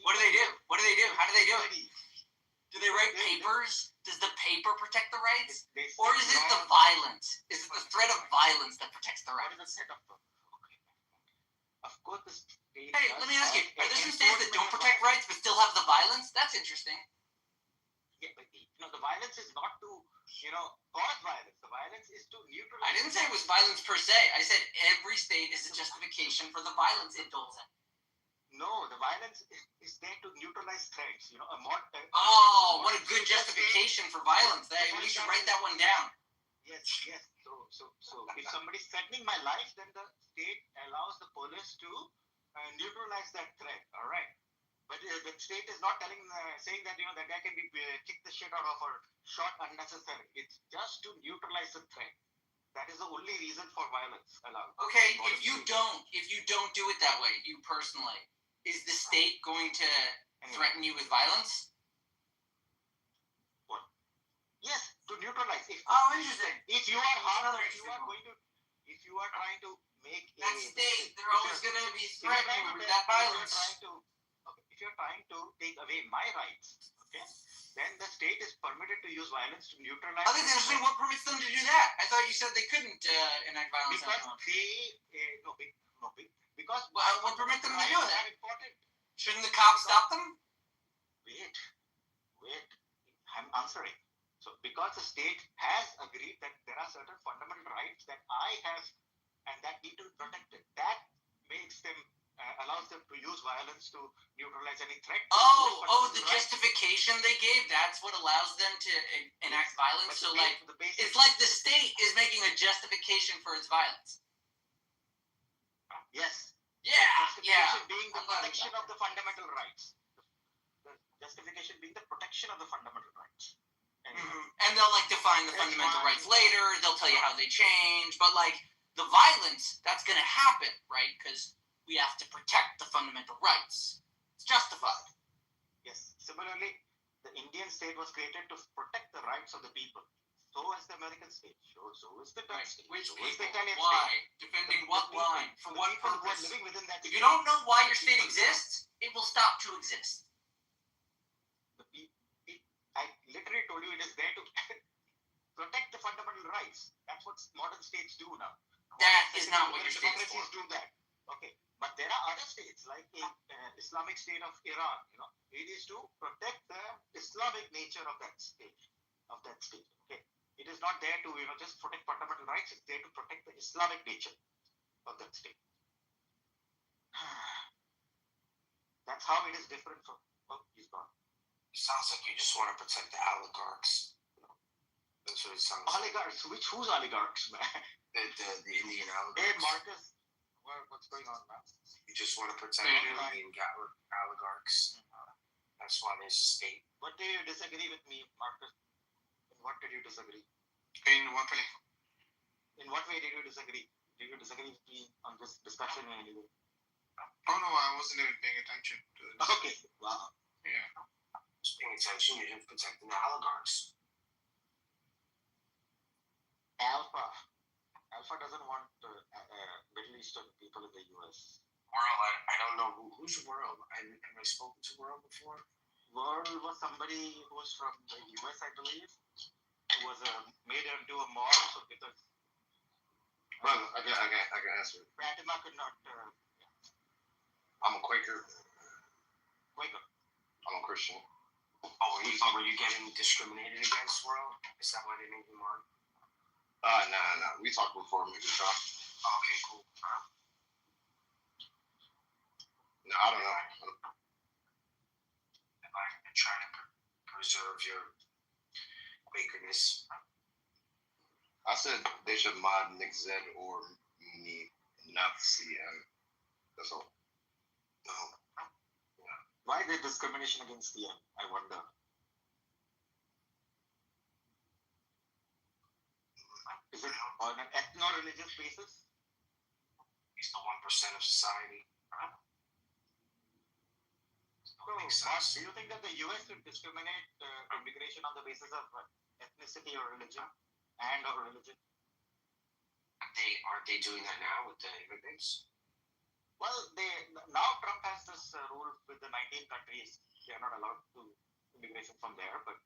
What do they do? What do they do? How do they do it? Do they write papers? Does the paper protect the rights? Or is it the violence? Is it the threat of violence that protects the rights? Of course, the state. Hey, let me ask you: are there some states that don't protect rights but still have the violence? That's interesting. Yeah, but the violence is not to, cause violence. The violence is to neutralize. I didn't say it was violence per se. I said every state is a justification for the violence it doles in. No, the violence is there to neutralize threats. Oh, what a good justification for violence. We should write that one down. Yes. So if somebody's threatening my life, then the state allows the police to neutralize that threat. All right. But the state is not saying that that guy can be kicked the shit out of or shot unnecessarily. It's just to neutralize the threat. That is the only reason for violence allowed. Okay, if you don't do it that way, you personally, is the state going to threaten you with violence? What? Yes, to neutralize. Interesting. If you are harmed, if you are trying to make that state, they're always going to be threatening with that violence. If you're trying to take away my rights, okay, then the state is permitted to use violence to neutralize. Other than what permits them to do that? I thought you said they couldn't enact violence. Because what permits them to do that? Shouldn't the cops stop them? Wait. I'm answering. So because the state has agreed that there are certain fundamental rights that I have and that need to be protected, that makes them allows them to use violence to neutralize any threat. The justification they gave, that's what allows them to enact violence. So it's like the state is making a justification for its violence. Yes. Yeah. Being the protection of the fundamental rights. The justification being the protection of the fundamental rights. And they'll define the fundamental rights later. They'll tell you how they change. But the violence, that's going to happen, right? Because we have to protect the fundamental rights. It's justified. Yes. Similarly, the Indian state was created to protect the rights of the people. So is the American state. So is the Dutch state. Which so people? Is the Italian Why? state. Defending what line? For what purpose? Living within that if you don't know why your state exists, it will stop to exist. I literally told you it is there to protect the fundamental rights. That's what modern states do now. That is not what your state is for. Do that. Okay. But there are other states like Islamic State of Iran. It is to protect the Islamic nature of that state. Okay. It is not there to just protect fundamental rights. It's there to protect the Islamic nature of that state. That's how it is different from. Oh, he's gone. It sounds like you just want to protect the oligarchs. That's what it sounds oligarchs? Like. Whose oligarchs, man? The Indian oligarchs. Hey, Marcus. What's going on, man? You just want to protect the Indian oligarchs. That's why there's a state. What do you disagree with me, Marcus? In what did you disagree? In what way? In what way did you disagree? Did you disagree with me on this discussion in any way? Oh no, I wasn't even paying attention to this. Okay. Wow. Yeah. Just paying attention, you're protecting the oligarchs. Alpha doesn't want Middle Eastern people in the U.S. World, I don't know who's World. Have I spoken to World before? World was somebody who was from the U.S., I believe, who was made into a mob. So because brother, I can answer it. Fatima could not. I'm a Quaker. I'm a Christian. Oh, were you getting discriminated against, World? Is that why they made you mark? Nah. We talked before, maybe talk. Okay, cool. No, I don't know. If I'm trying to preserve your Quakerness. I said they should mod Nick Z or me, not CM. That's all. No. Yeah. Why the discrimination against CM? I wonder. Is it on an ethno-religious basis? He's the 1% of society. The Makes sense. Do you think that the U.S. should discriminate immigration on the basis of ethnicity or religion or religion? Aren't they doing that now with the immigrants? Well, now Trump has this rule with the 19 countries. They are not allowed to immigration from there. But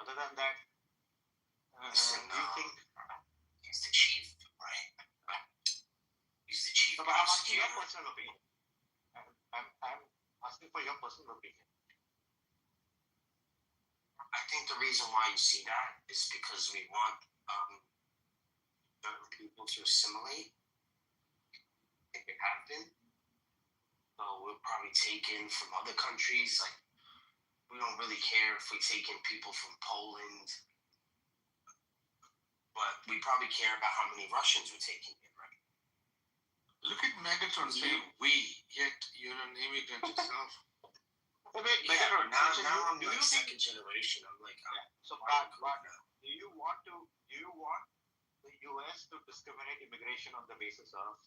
other than that, Listen, do you think? He's the chief, right? He's the chief. No, but I'm asking your personal opinion. I'm asking for your personal opinion. I think the reason why you see that is because we want certain people to assimilate. I think they have been. So we'll probably take in from other countries. Like, we don't really care if we take in people from Poland, but we probably care about how many Russians we're taking in, right? Look at Megatron saying yet you're an immigrant yourself. Megatron, now I'm like second generation. I'm like, so Brad, do you want the U.S. to discriminate immigration on the basis of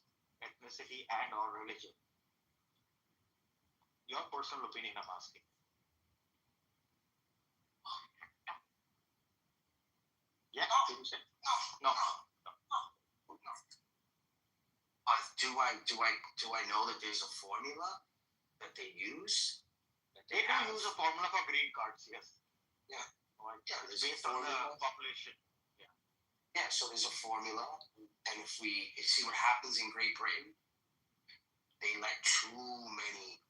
ethnicity or religion? Your personal opinion, I'm asking. Yeah. No. Do I know that there's a formula that they use? They do use a formula for green cards, yes. Yeah. It's based on the population. Yeah, so there's a formula, and if we see what happens in Great Britain, they let too many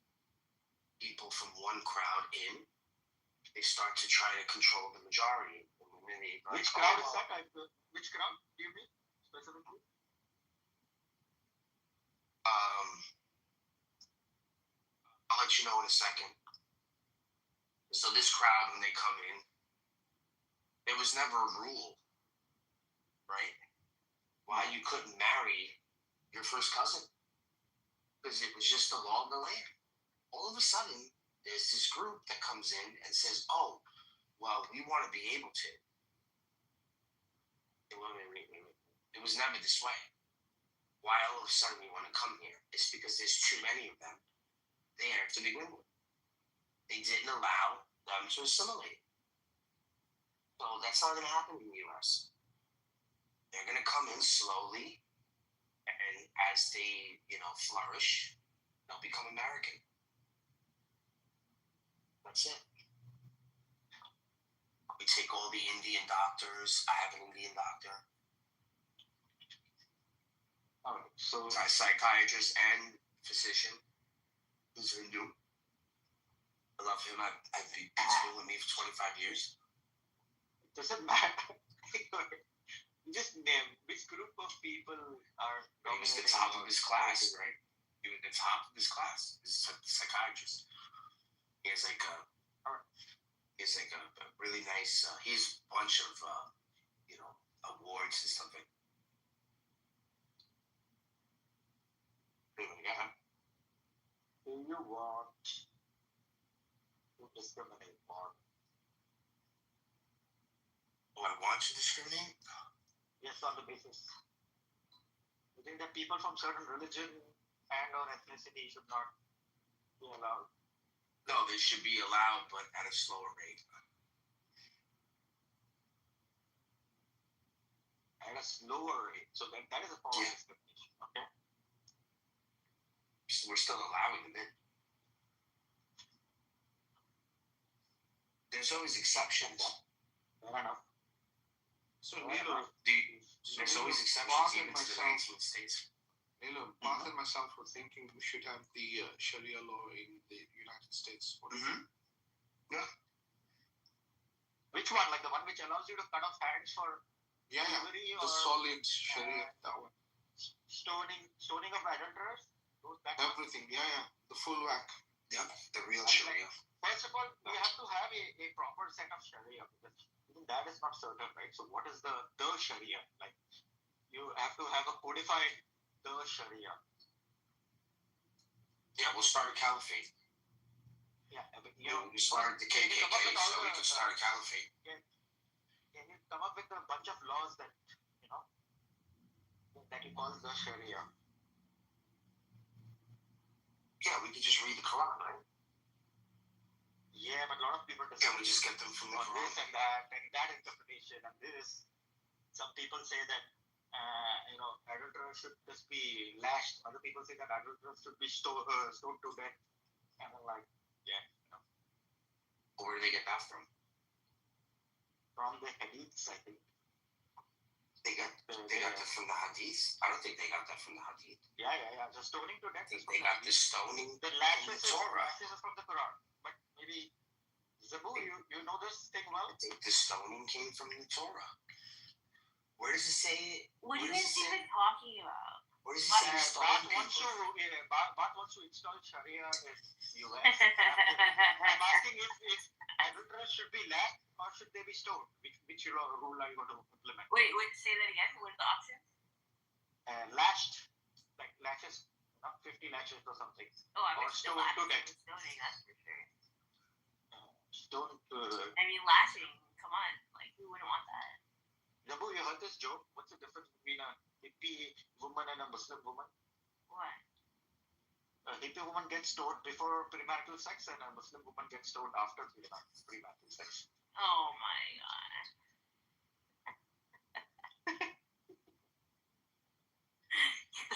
people from one crowd in. They start to try to control the majority. Which crowd is that? Which crowd do you mean specifically? I'll let you know in a second. So this crowd, when they come in, there was never a rule, right? Why you couldn't marry your first cousin. Because it was just the law of the land. All of a sudden, there's this group that comes in and says, oh, well, we want to be able to. It was never this way. Why all of a sudden we want to come here? It's because there's too many of them there to begin with. They didn't allow them to assimilate. So that's not going to happen in the U.S. They're going to come in slowly, and as they, flourish, they'll become American. That's it. We take all the Indian doctors. I have an Indian doctor. So a psychiatrist and physician who's Hindu. I love him. I've been school with me for 25 years. It doesn't matter. Just name which group of people are. He was the top of his class, right? He was the top of his class. He's a psychiatrist. He has like a really nice. He has a bunch of awards and stuff like. Yeah. Do you want to discriminate more? Oh, I want to discriminate? Yes, on the basis. You think that people from certain religion or ethnicity should not be allowed? No, they should be allowed, but at a slower rate. At a slower rate. So that is a form of discrimination. Okay. So we're still allowing them in. There's always exceptions. Fair enough. So there's always exceptions even to the 19 states. Mark and myself were thinking we should have the Sharia law in the United States. What do you think? Yeah. Which one? Like the one which allows you to cut off hands for delivery the solid Sharia, that one. Stoning of adulterers? Everything, the full whack. Yeah, the real Sharia. First of all, we have to have a proper set of Sharia because even that is not certain, right? So what is the Sharia? Like you have to have a codified the Sharia. Yeah, we'll start a caliphate. Yeah, but we started the KKK, so we could start a caliphate. Can you come up with a bunch of laws that you call the Sharia? Yeah, we could just read the Quran, right? people Can we just get them from the on Quran? this and that interpretation and this. Some people say that adulterers should just be lashed. Other people say that adulterers should be stoned to death. And I'm like, yeah. Where do they get that from? From the hadiths, I think. They got that from the hadith? I don't think they got that from the hadith. Yeah. The stoning to death. They got the stoning The from lashes the Torah. is from the Quran. But maybe Zabu, you know this thing well? I think the stoning came from the Torah. Where does it say? What are you guys even talking about? Where does it say stoning Bhatt wants to install Sharia in US. I'm asking if adulterers should be lashed or should they be stoned? Which rule are you going to implement? Wait, say that again. What are the options? Lashed, like lashes, not 50 lashes or something. Oh, I or would still stoned to lash death. stoning, that's for sure. Stoned to I mean, lashing, come on. Like, who wouldn't want that? Jabu, you heard this joke? What's the difference between a hippie woman and a Muslim woman? What? A hippie woman gets stoned before premarital sex and a Muslim woman gets stoned after premarital sex. Oh my god.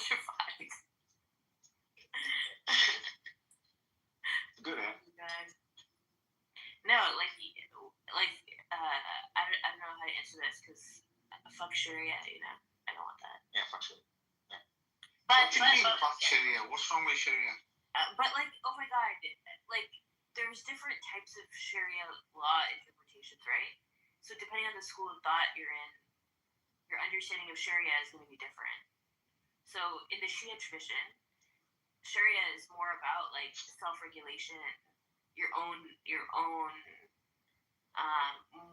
You're funny. Good, eh? Guys. No, I don't know how to answer this because fuck Sharia, I don't want that. Yeah, fuck Sharia. Yeah. But Fuck Sharia. What's wrong with Sharia? But oh my god, there's different types of Sharia law interpretations, right? So depending on the school of thought you're in, your understanding of Sharia is going to be different. So in the Shia tradition, Sharia is more about self-regulation, your own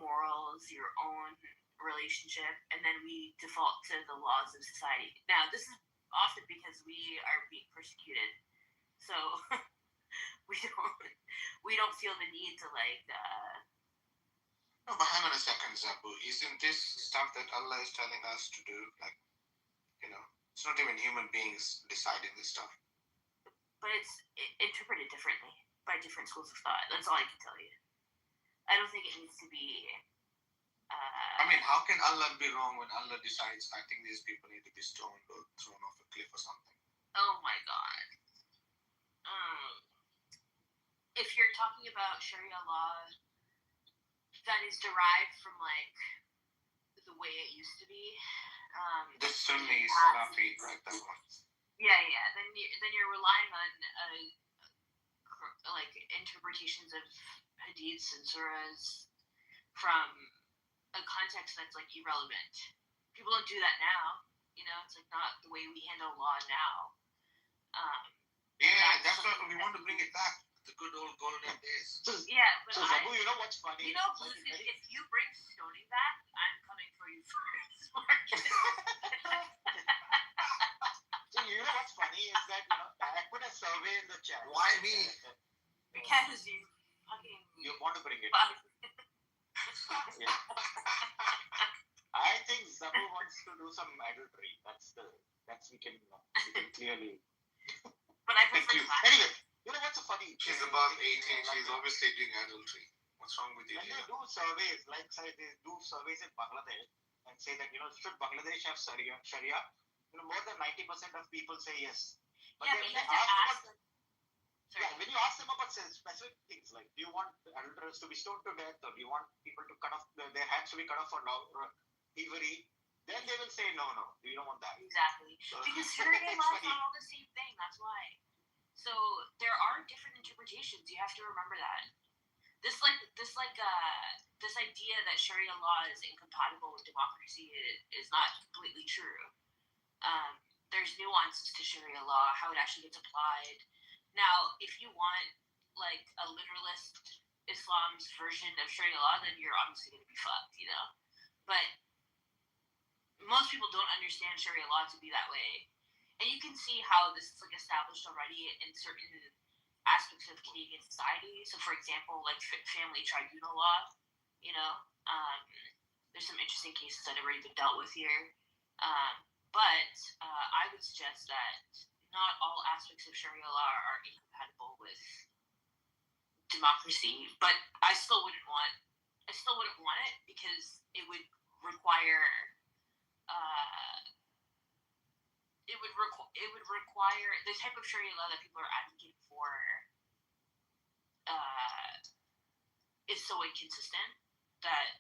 morals, your own relationship, and then we default to the laws of society. Now, this is often because we are being persecuted, so we don't feel the need to No, but hang on a second, Zabu. Isn't this stuff that Allah is telling us to do? It's not even human beings deciding this stuff. But it's interpreted differently by different schools of thought. That's all I can tell you. I don't think it needs to be. How can Allah be wrong when Allah decides, I think these people need to be stoned or thrown off a cliff or something? Oh my god. If you're talking about Sharia law that is derived from the way it used to be, the Sunni Salafi, right? That one. Yeah. Then you're relying on interpretations of hadiths and surahs from a context that's irrelevant. People don't do that now. It's not the way we handle law now. That's what we want to bring it back. The good old golden days. Yeah, but so Zabu, you know what's funny? Blueskin, if you bring stoning back, I'm coming for you first. So you know what's funny is that I put a survey in the chat. Why me? Because you fucking. You want to bring it. Yeah. I think Zabu wants to do some adultery. We can clearly. But I prefer. Anyway, you know what's so funny? She's above 18. She's obviously doing adultery. What's wrong with you? When they do surveys, they do surveys in Bangladesh and say that should Bangladesh have Sharia? More than 90% of people say yes. But Yeah, but you have to ask them. When you ask them about specific things like, do you want adulterers to be stoned to death, or do you want people to cut off their hands to be cut off for thievery? Then they will say no, you don't want that. Exactly. Because Sharia law is not all the same thing. That's why. So there are different interpretations. You have to remember that. This idea that Sharia law is incompatible with democracy is not completely true. There's nuances to Sharia law, how it actually gets applied. Now, if you want a literalist Islam's version of Sharia law, then you're obviously going to be fucked, But most people don't understand Sharia law to be that way. And you can see how this is established already in certain aspects of Canadian society. So, for example, family tribunal law, there's some interesting cases that have already been dealt with here. But I would suggest that not all aspects of Sharia law are incompatible with democracy, but I still wouldn't want it because it would require the type of Sharia law that people are advocating for is so inconsistent that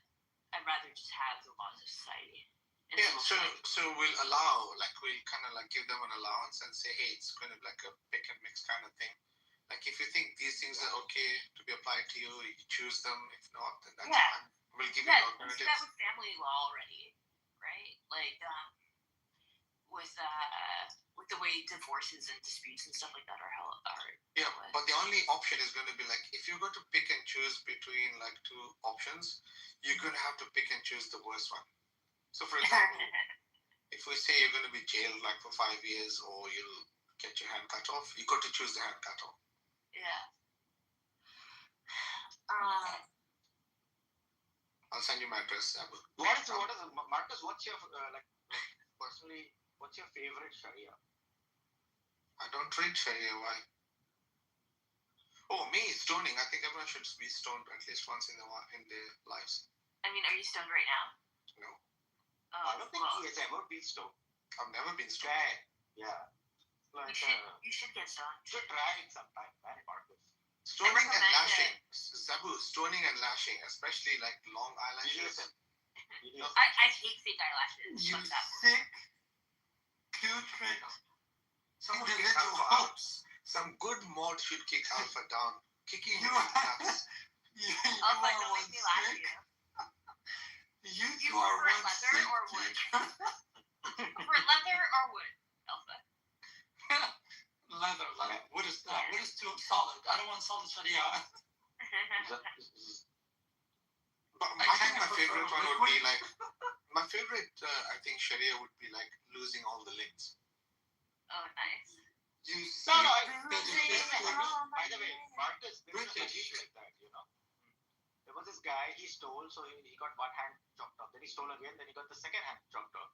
I'd rather just have the laws of society. Yeah, so we'll allow, like, we'll kind of like give them an allowance and say, hey, it's kind of like a pick and mix kind of thing. Like, if you think these things are okay to be applied to you, you can choose them. If not, then that's fine. We'll give you alternatives. Yeah, that with family law already, right? Like, with the way divorces and disputes and stuff like that are held. Yeah, but the only option is going to be like, if you're going to pick and choose between like two options, you're going to have to pick and choose the worst one. So, for example, if we say you're going to be jailed like for 5 years or you'll get your hand cut off, you got to choose the hand cut off. Yeah. I'll send you my address. Marcus? What's your personally? What's your favorite Sharia? I don't read Sharia. Why? Oh, me stoning. I think everyone should be stoned at least once in their lives. I mean, are you stoned right now? No. I don't think he has ever been stoned. I've never been stoned. Yeah. Like, you should get stoned. You should try it sometime, man, Marcus. Stoning and lashing. Zabu, stoning and lashing, especially like long eyelashes. I hate fake eyelashes. You sick, putrid individuals. Some good mod should kick Alpha down. Kicking you nuts. Alpha, don't make me lash you. You prefer leather or wood? Prefer leather or wood, Alpha? Leather. Wood is too solid. I don't want solid Sharia. But I think my favorite one would be like, my favorite, I think Sharia would be like losing all the limbs. Oh, nice. By the way, Marcus, there was a hadith like that, you know. There was this guy, he stole, so he got one hand chopped off. Then he stole again, then he got the second hand chopped off.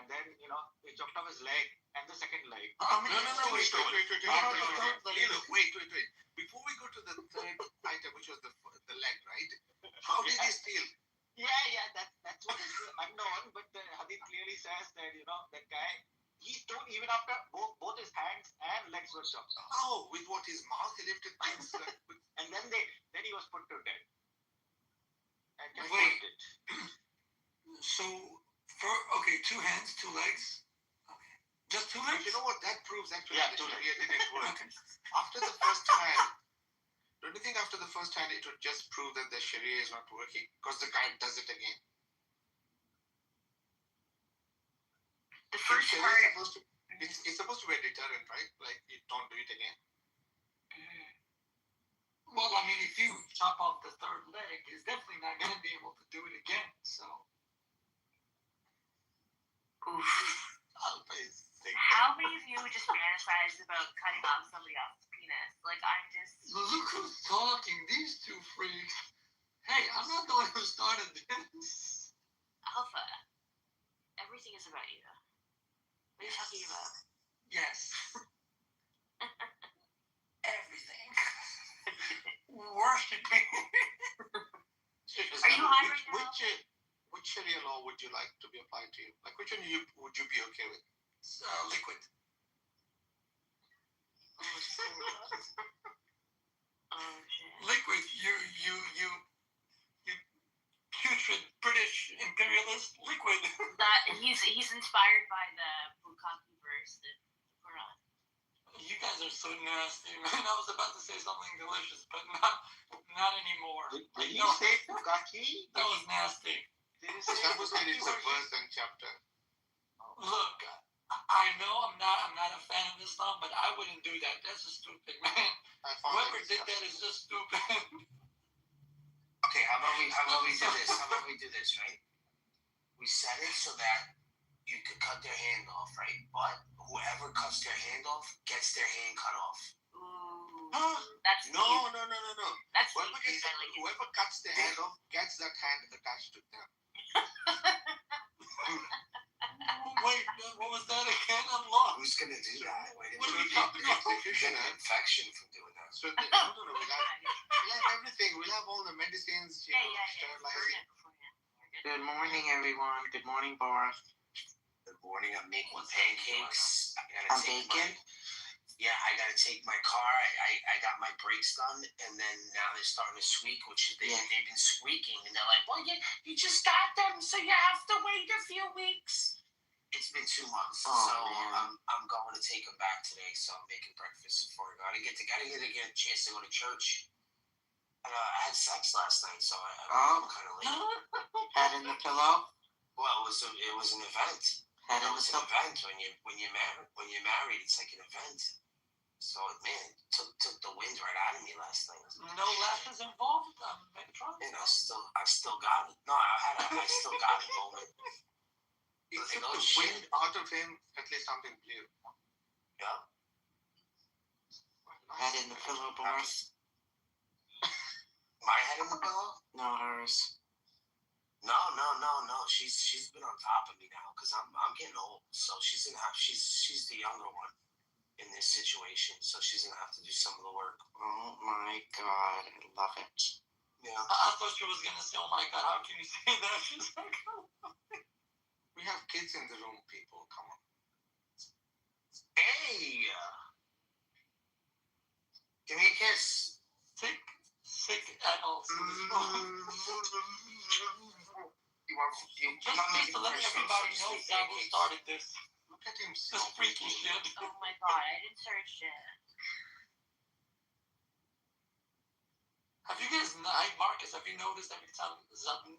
And then, you know, he chopped off his leg and the second leg. Wait. Before we go to the third item, which was the leg, right? How did he steal? Yeah, that's what is unknown, but the hadith clearly says that, you know, that guy, he stole even after both his hands and legs were chopped off. Oh, with what, his mouth, he lifted things. And then he was put to death. And wait. So, two hands, two legs. Okay. Just two legs? You know what? That proves actually that the Sharia didn't work. After the first hand, don't you think after the first hand it would just prove that the Sharia is not working? Because the guy does it again. The first part. It's supposed to be a deterrent, right? Like, you don't do it again. Well, I mean, if you chop off the third leg, he's definitely not going to be able to do it again. So. Oof. How many of you just fantasize about cutting off somebody else's penis? Like, I'm just. Look who's talking. These two freaks. Hey, I'm not the one who started this. Alpha, everything is about you. What are you talking about? Yes. Everything. Worshipping. Are you high right now? Which Sharia law would you like to be applied to you? Like, which one would you be okay with? Liquid. Oh shit. Liquid. You putrid British imperialist. Liquid. He's inspired by the Bukhari verse, the Quran. You guys are so nasty, man. I was about to say something delicious, but not anymore. Did you say Bukhari? That was nasty. That was in its verse and chapter. Look, I know I'm not a fan of Islam, but I wouldn't do that. That's just stupid, man. Whoever did that is just stupid. Okay, how about we do this? How about we do this, right? We set it so that you could cut their hand off, right? But whoever cuts their hand off gets their hand cut off. Ooh. That's No. That's whoever cuts the hand off gets that hand attached to them. Wait, what was that again? I'm lost. Who's gonna do that? What are we talking about? Get an infection from doing that. So we'll have everything. We'll have all the medicines, sterilizing. Good morning, everyone. Good morning, Boris. Good morning. I'm making pancakes. I'm baking. I gotta take my car. I got my brakes done, and then now they're starting to squeak, which they've been squeaking, and they're like, "Well, you just got them, so you have to wait a few weeks." It's been 2 months, so I'm going to take them back today. So I'm making breakfast before I go. I gotta get a chance to go to church. I had sex last night, so I'm kind of late. Head in the pillow. Well, it was an event. Head in It was an event when you're married. It's like an event. So man, took the wind right out of me last night. No lashes involved, Megatron. And I still got it. No, I still got it moment. It took the wind out of him, at least something clear. Yeah. Head in the pillow, Boris. My head in the pillow? No, hers. No. She's been on top of me now because I'm getting old. So she's the younger one in this situation. So she's gonna have to do some of the work. Oh my God, I love it. Yeah. I thought she was gonna say, "Oh my God, how can you say that?" She's like, We have kids in the room, people. Come on. Hey! Give me a kiss. Sick animals. Just to let everybody know that who started this. Look at him. This freaky shit. Oh my God, I didn't search it. Have you guys, Marcus, have you noticed every time Zutton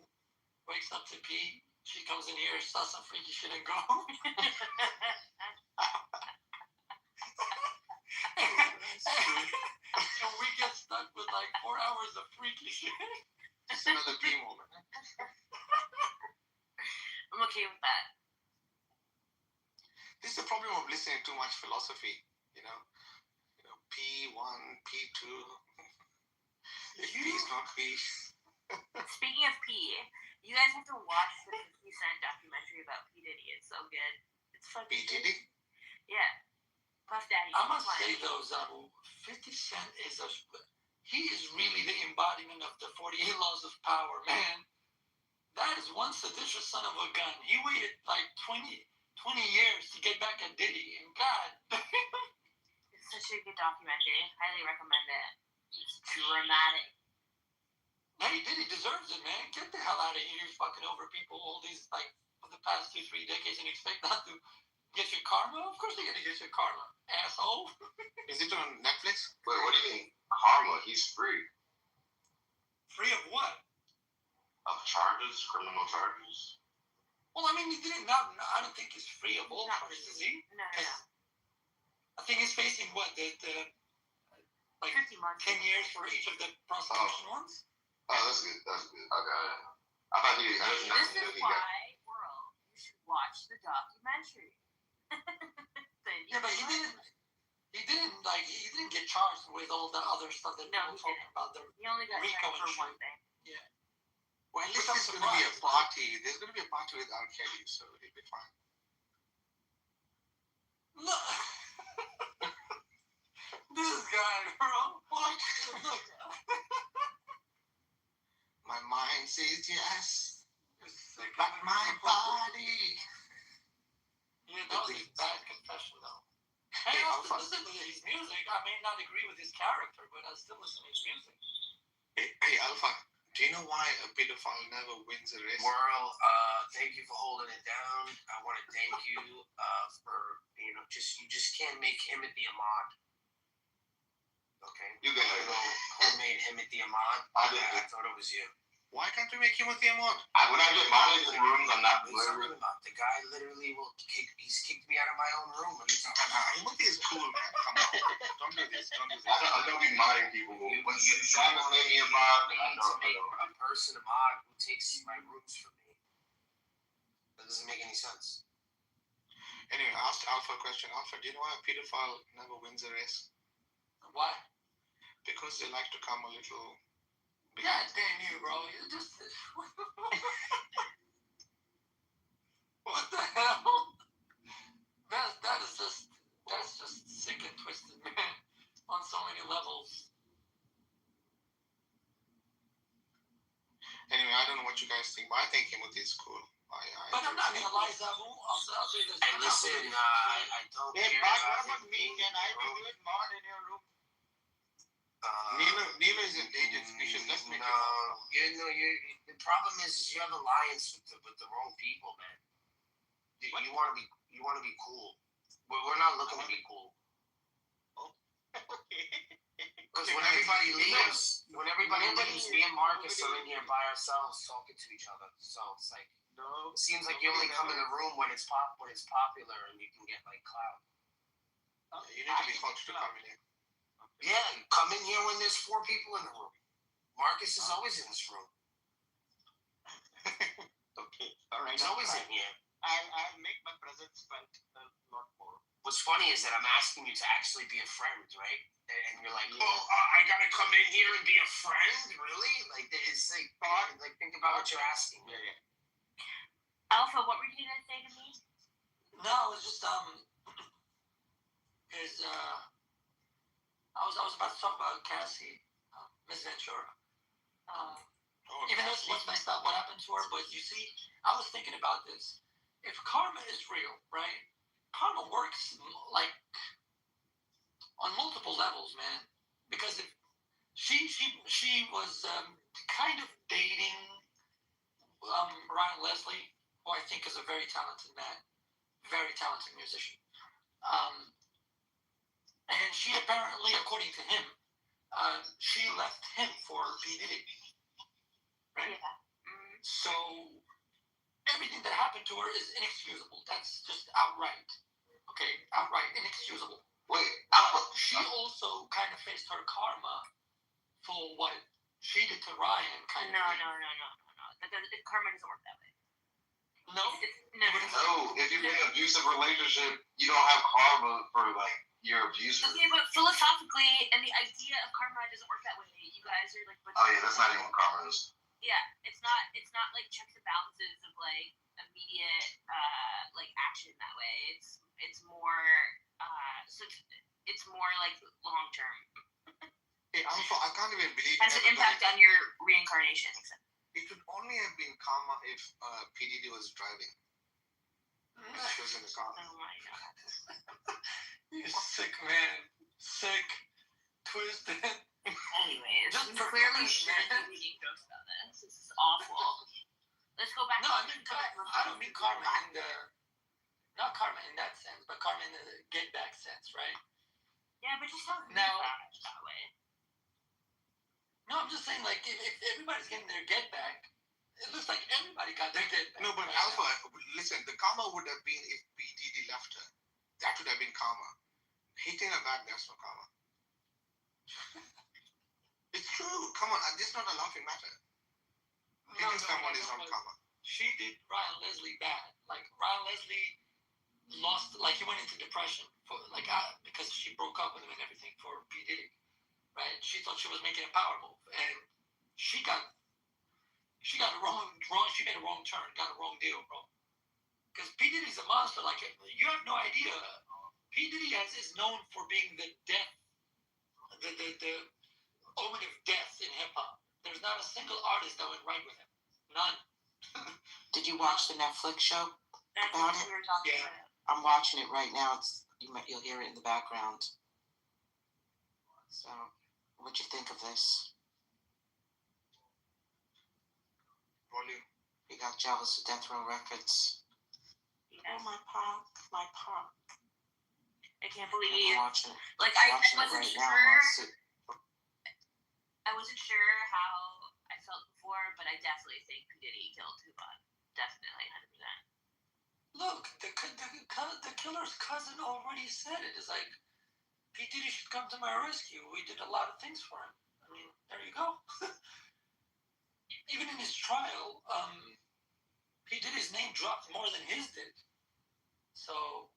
wakes up to pee, she comes in here, saw some freaky shit and go? And we get stuck with like 4 hours of freaky shit. Just another pee moment. I'm okay with that. This is the problem of listening to too much philosophy. P1, P2. If P is not P. Speaking of P, you guys have to watch the 50 Cent documentary about P. Diddy. It's so good. It's fucking P. Diddy? Yeah. Puff Daddy. I must say though, Zabu, 50 Cent he is really the embodiment of the 48 laws of power, man. That is one seditious son of a gun. He waited like 20 years to get back at Diddy, and God. It's such a good documentary. Highly recommend it. It's dramatic. Hey, Diddy deserves it, man. Get the hell out of here. You're fucking over people all these, like, for the past 2-3 decades and expect not to get your karma? Of course they're gonna get your karma, asshole. Is it on Netflix? Wait, what do you mean karma? He's free. Free of what? Of charges, criminal charges. Well, I mean, he didn't. I don't think he's free of all charges, is he? No. I think he's facing what like 50 months. 10 years for each of the prosecution ones. Oh, that's good. Okay. I thought he had This is why, world, you should watch the documentary. Yeah, but he didn't get charged with all the other stuff that people talking about. He only got RICO charged for and one thing. Yeah. Well, at least there's going to be a party. There's going to be a party with R. Kelly, so it'll be fine. Look. This guy, bro. What? My mind says yes, but my body. Yeah, that was a bad confession, though. Hey, I still listen to his music. I may not agree with his character, but I still listen to his music. Hey, Alpha, do you know why a pedophile never wins a race? World, thank you for holding it down. I want to thank you for you just can't make him at the Ahmad. Okay. You got it. Who made him at the Ahmad? I thought it was you. Why can't we make him with the Ahmad? When I get my own rooms, I'm not talking about. The guy literally he's kicked me out of my own room. What are you talking about? Ahmad is cool, man. Come on. Don't do this. I don't be modding people. When you trying to make me a mod, I know. A person a mod who takes my rooms from me. That doesn't make any sense. Anyway, I asked Alpha a question. Alpha, do you know why a pedophile never wins a race? Why? Because they like to come a little... God damn you, bro. You just... What the hell? That's just sick and twisted, man. On so many levels. what you guys think, but I think Timothy is cool. But I'm not gonna lie, Zabu. I'll say this. And listen, I don't Hey, care Bart, about what about him me? being Can I in be the room. doing mod in your room? Nima is endangered species. Let's make it. The problem is you have alliance with the wrong people, man. You want to be cool. We're not looking to be cool. Because when everybody leaves, me and Marcus are in here by ourselves talking to each other. So it's like, it seems like you only come in the room when it's popular and you can get like clout. You need to be forced to come in here. Yeah, come in here when there's 4 people in the room. Marcus is always in this room. Okay, all right. He's always in here. I'll make my presence felt a lot more. What's funny is that I'm asking you to actually be a friend, right? And you're like, I gotta come in here and be a friend, really? Like, it's like think about what you're asking. Yeah. Alpha, what were you gonna say to me? No, it was just I was about to talk about Cassie, Miss Ventura. Even though it's messed up what happened to her, but you see, I was thinking about this. If karma is real, right? Karma works like on multiple levels, man. Because if she was kind of dating Ryan Leslie, who I think is a very talented man, very talented musician. And she apparently, according to him, she left him for P. Diddy. Right? Yeah. So everything that happened to her is inexcusable. That's just outright. Okay, outright inexcusable. Wait, she also kind of faced her karma for what she did to Ryan. No. Karma doesn't work that way. No? No, if you're in an abusive relationship, you don't have karma for like your abuser. Okay, but philosophically, and the idea of karma doesn't work that way. You guys are like. Oh yeah, that's not even what karma is. Yeah, it's not like checks and balances of like immediate like action that way. It's more it's more like long term. Hey, Alpha, I can't even believe has an impact on your reincarnation. It would only have been karma if PDD was driving. She was in the car. Oh my god. You sick man. Sick. Twisted. Anyways, just clearly shouldn't be making jokes about this. This is awful. Let's go back. No, I don't mean karma in the, not karma in that sense, but karma in the get back sense, right? Yeah, but just don't now that way. No, I'm just saying, like, if everybody's getting their get back, it looks like everybody got their get back. No, but right Alpha, listen, the karma would have been if PDD left her. That would have been karma. Hitting her back, that's not karma. It's true. Come on, this is not a laughing matter. Hitting someone is not karma. She did Ryan Leslie bad. Like, Ryan Leslie lost, like, he went into depression for, like, because she broke up with him and everything for P. Diddy. Right? She thought she was making a power move, and she got a wrong. She made a wrong turn, got a wrong deal, bro. Because P. Diddy's a monster. Like, you have no idea. P. Diddy is known for being the death, the omen of death in hip hop. There's not a single artist that would write with him. None. Did you watch the Netflix show about it? Yeah. I'm watching it right now. You'll hear it in the background. So, what'd you think of this? Volume. You got jealous of Death Row Records. Yeah. Oh, my punk. I can't believe. I'm watching it. Like, I wasn't sure how I felt before, but I definitely think P. Diddy killed Tupac. Definitely, 100%. Look, the killer's cousin already said it. It's like, P. Diddy should come to my rescue. We did a lot of things for him. I mean, there you go. Even in his trial, P. Diddy's name dropped more than his did. So,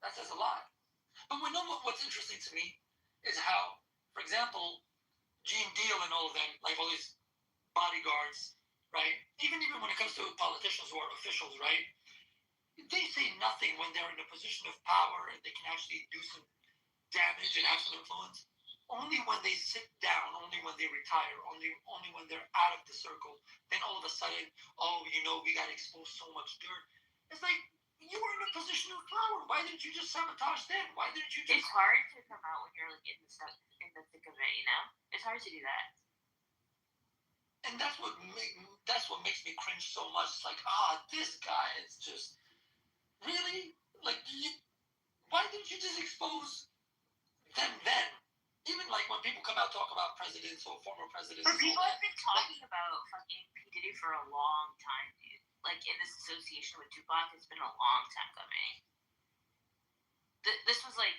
that says a lot. But we know what's interesting to me is how, for example, Gene Deal and all of them, like all these bodyguards, right? Even when it comes to politicians who are officials, right? They say nothing when they're in a position of power and they can actually do some damage and have some influence. only when they sit down, only when they retire, only when they're out of the circle, then all of a sudden, we got exposed so much dirt. It's like, you were in a position of power. Why didn't you just sabotage them? Why didn't you just... It's hard to come out when you're like in the thick of it, you know? It's hard to do that. And that's what makes me cringe so much. It's like, this guy is just... Really? Like, why didn't you just expose them then? Even like when people come out talk about presidents or former presidents. But people have been talking about fucking P. Diddy for a long time, dude. Like in this association with Tupac, it's been a long time coming. This is like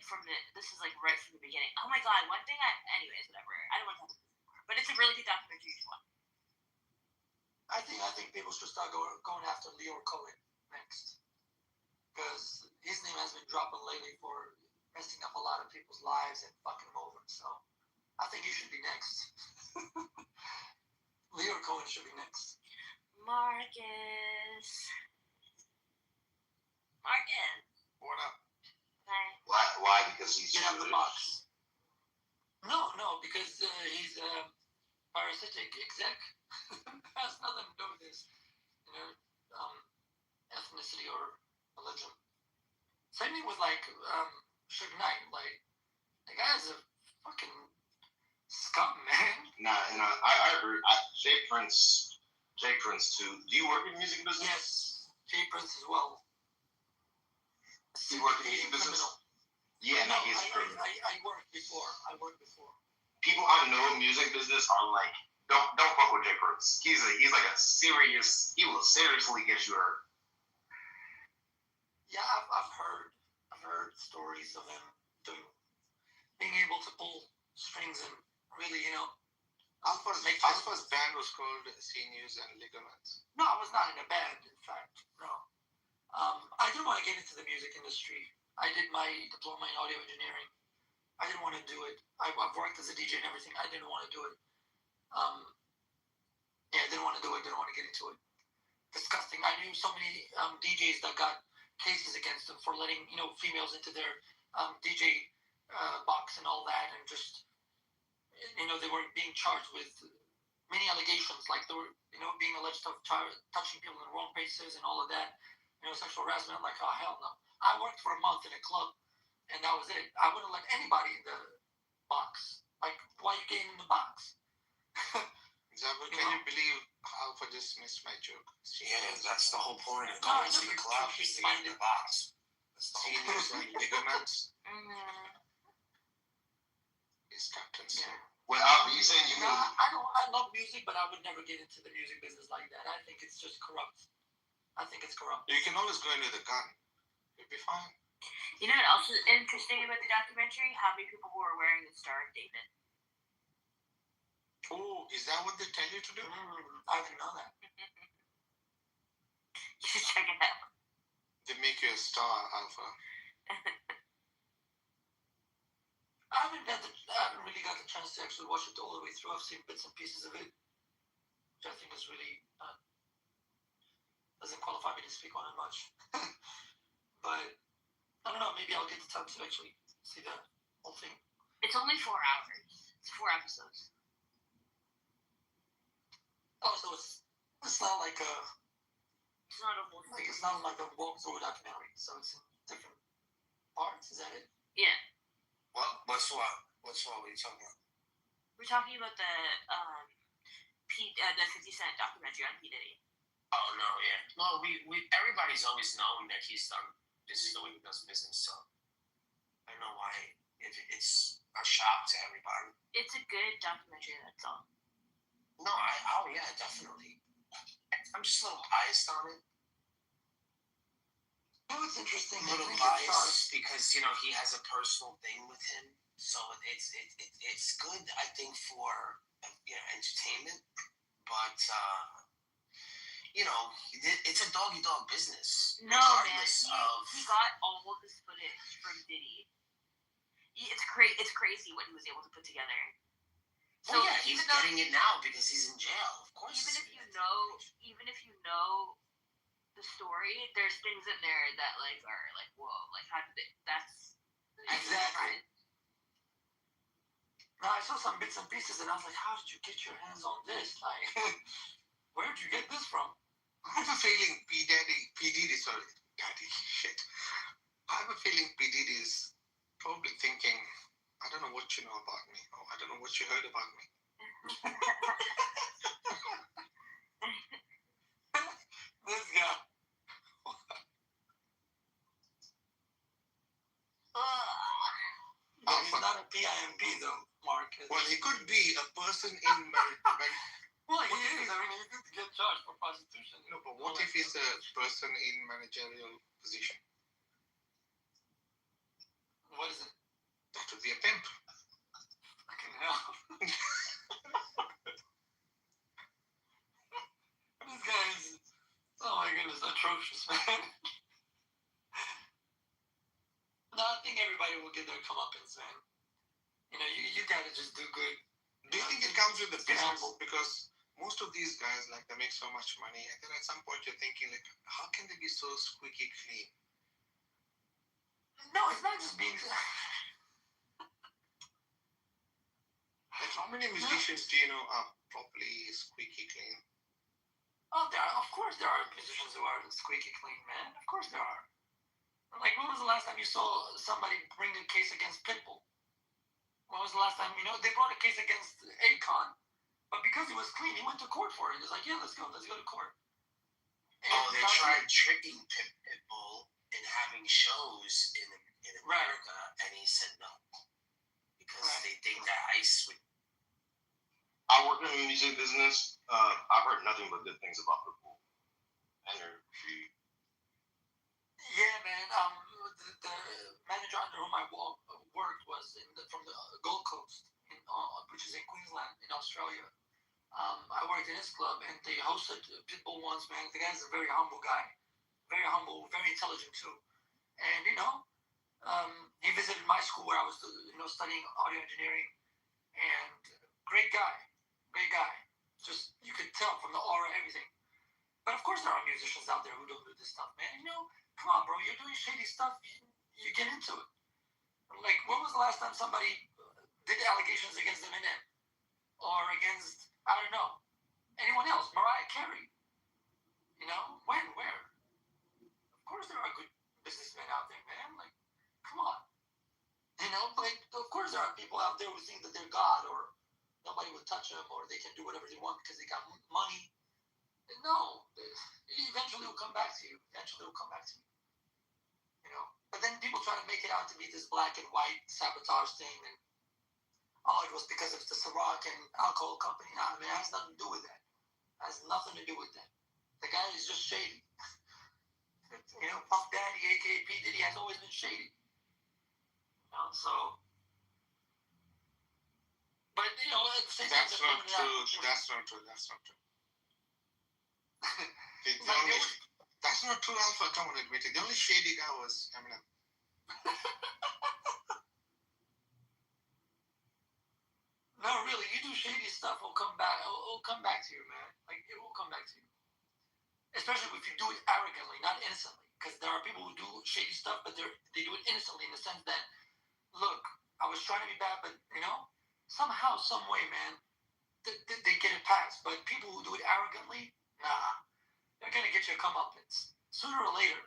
right from the beginning. Oh my god, one thing anyways, whatever. I don't want to talk about this anymore. But it's a really good documentary to watch. I think people should start going after Leo Cohen next. Because his name has been dropping lately for messing up a lot of people's lives and fucking them over. So I think he should be next. Leo Cohen should be next. Marcus. What up? Hi. Why? Because he's Get out of the box. No, because he's a parasitic exec. Has nothing to do with his, ethnicity or religion. Same thing with Suge Knight. Like, the guy's a fucking scum, man. Nah, and I heard Jay Prince too. Do you work in the music business? Yes, Jay Prince as well. You work in the music business? Yeah, no, he's I worked before. People I know in music business are like, don't fuck with Jay Prince. He's like he will seriously get you hurt. Yeah, I've heard stories of him being able to pull strings and really, Alpha's band was called Sinews and Ligaments. No, I was not in a band, in fact. No. I didn't want to get into the music industry. I did my diploma in audio engineering. I didn't want to do it. I've worked as a DJ and everything. I didn't want to do it. I didn't want to do it. Didn't want to get into it. Disgusting. I knew so many DJs that got cases against them for letting females into their DJ box and all that, and just they were being charged with many allegations, like they were being alleged of touching people in the wrong places and all of that, sexual harassment. Like, oh hell no. I worked for a month in a club, and that was it. I wouldn't let anybody in the box. Like, why are you getting in the box? Zabur, can you believe Alpha just missed my joke? Yeah, that's the whole point of going to the club is to get in the box. Sinews and Ligaments is Captain Snow. Well, Alpha, you saying you mean? I love music, but I would never get into the music business like that. I think it's just corrupt. You can always go into the gun. You'll be fine. You know what else is interesting about the documentary? How many people who are wearing the Star of David? Oh, is that what they tell you to do? I didn't know that. You should check it out. They make you a star, Alpha. I haven't really got the chance to actually watch it all the way through. I've seen bits and pieces of it, which I think is really doesn't qualify me to speak on it much. But I don't know. Maybe I'll get the time to actually see the whole thing. It's only 4 hours. It's 4 episodes. Oh, so it's not like a. It's not a whole. Like it's not like a walkthrough documentary. So it's in different parts. Is that it? Yeah. What's what are you talking about? We're talking about the 50 Cent documentary on P. Diddy. Oh no, yeah. No, we everybody's always known that he's done. This is the way he does business. So I don't know why it's a shock to everybody. It's a good documentary. That's all. No, yeah, definitely. I'm just a little biased on it. You know, it's interesting. A little biased because he has a personal thing with him, so it's good. I think for entertainment, but it's a dog-eat-dog business. No, man. He got all of this footage from Diddy. It's crazy what he was able to put together. So yeah, he's getting it now because he's in jail. Of course. Even if you know the story, there's things in there that are like, whoa, like how did it? That's exactly. Now I saw some bits and pieces, and I was like, "How did you get your hands on this? Like, where did you get this from?" I have a feeling P Diddy, sorry, Daddy, shit. I have a feeling P Diddy is probably thinking, I don't know what you know about me, or I don't know what you heard about me. This guy. He's not a PIMP though, Marcus. Well, he could be a person in Well, he is. I mean, he could get charged for prostitution. No, but what if he's a person in managerial position? What is it? That would be a pimp. Fucking hell. This guy is, oh my goodness, atrocious, man. No, I think everybody will get their comeuppance, man. You know, you gotta just do good. Do you think it comes with the business? Because most of these guys, like, they make so much money, and then at some point you're thinking, like, how can they be so squeaky clean? No, it's not just being. Like, how many musicians do you know are properly squeaky clean? Oh, of course there are musicians who are squeaky clean, man. Of course there are. Like, when was the last time you saw somebody bring a case against Pitbull? When was the last time, they brought a case against Akon, but because he was clean, he went to court for it. He was like, yeah, let's go to court. And they tried tricking Pitbull and having shows in America, and he said no. Because they think that ICE would. I work in the music business. I've heard nothing but good things about Pitbull. Energy. Yeah, man. The manager under whom I worked was from the Gold Coast, which is in Queensland, in Australia. I worked in his club, and they hosted Pitbull once, man. The guy's a very humble guy. Very humble, very intelligent, too. And, he visited my school where I was, studying audio engineering. And great guy. Just, you could tell from the aura, everything. But, of course, there are musicians out there who don't do this stuff, man. Come on, bro. You're doing shady stuff. You get into it. Like, when was the last time somebody did allegations against Eminem? Or against, I don't know, anyone else? Mariah Carey? When? Where? Of course there are good businessmen out there, man. Like, come on. Like, of course there are people out there who think that they're God or nobody will touch them or they can do whatever they want because they got money. No. Eventually it will come back to you. But then people try to make it out to be this black and white sabotage thing, and it was because of the Ciroc and alcohol company. Nah, man, it has nothing to do with that. The guy is just shady. Puff Daddy, aka P Diddy, has always been shady. So. But at the same time, That's not true. That's not true. That's not true, Alpha. Come on, admit it. The only shady guy was Eminem. No, really, you do shady stuff, it'll come back. It'll come back to you, man. Like, it will come back to you. Especially if you do it arrogantly, not innocently. Because there are people who do shady stuff, but they do it innocently in the sense that, look, I was trying to be bad, but, somehow, some way, man, they get it passed. But people who do it arrogantly, nah. They're going to get your comeuppance. Sooner or later.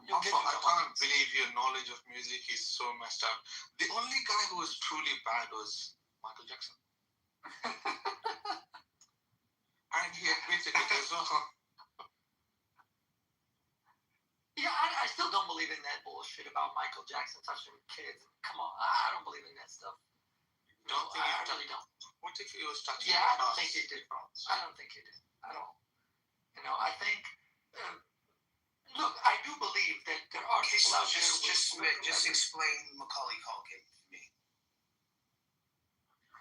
You'll get your I can't believe your knowledge of music is so messed up. The only guy who was truly bad was Michael Jackson. And he admits it as well. Yeah, I still don't believe in that bullshit about Michael Jackson touching kids. Come on, I don't believe in that stuff. I really don't. What if he was touching? Yeah, I don't think he did, bro. I don't think he did. I don't. I think. Look, I do believe that there are people out there. Just explain Macaulay Culkin to me.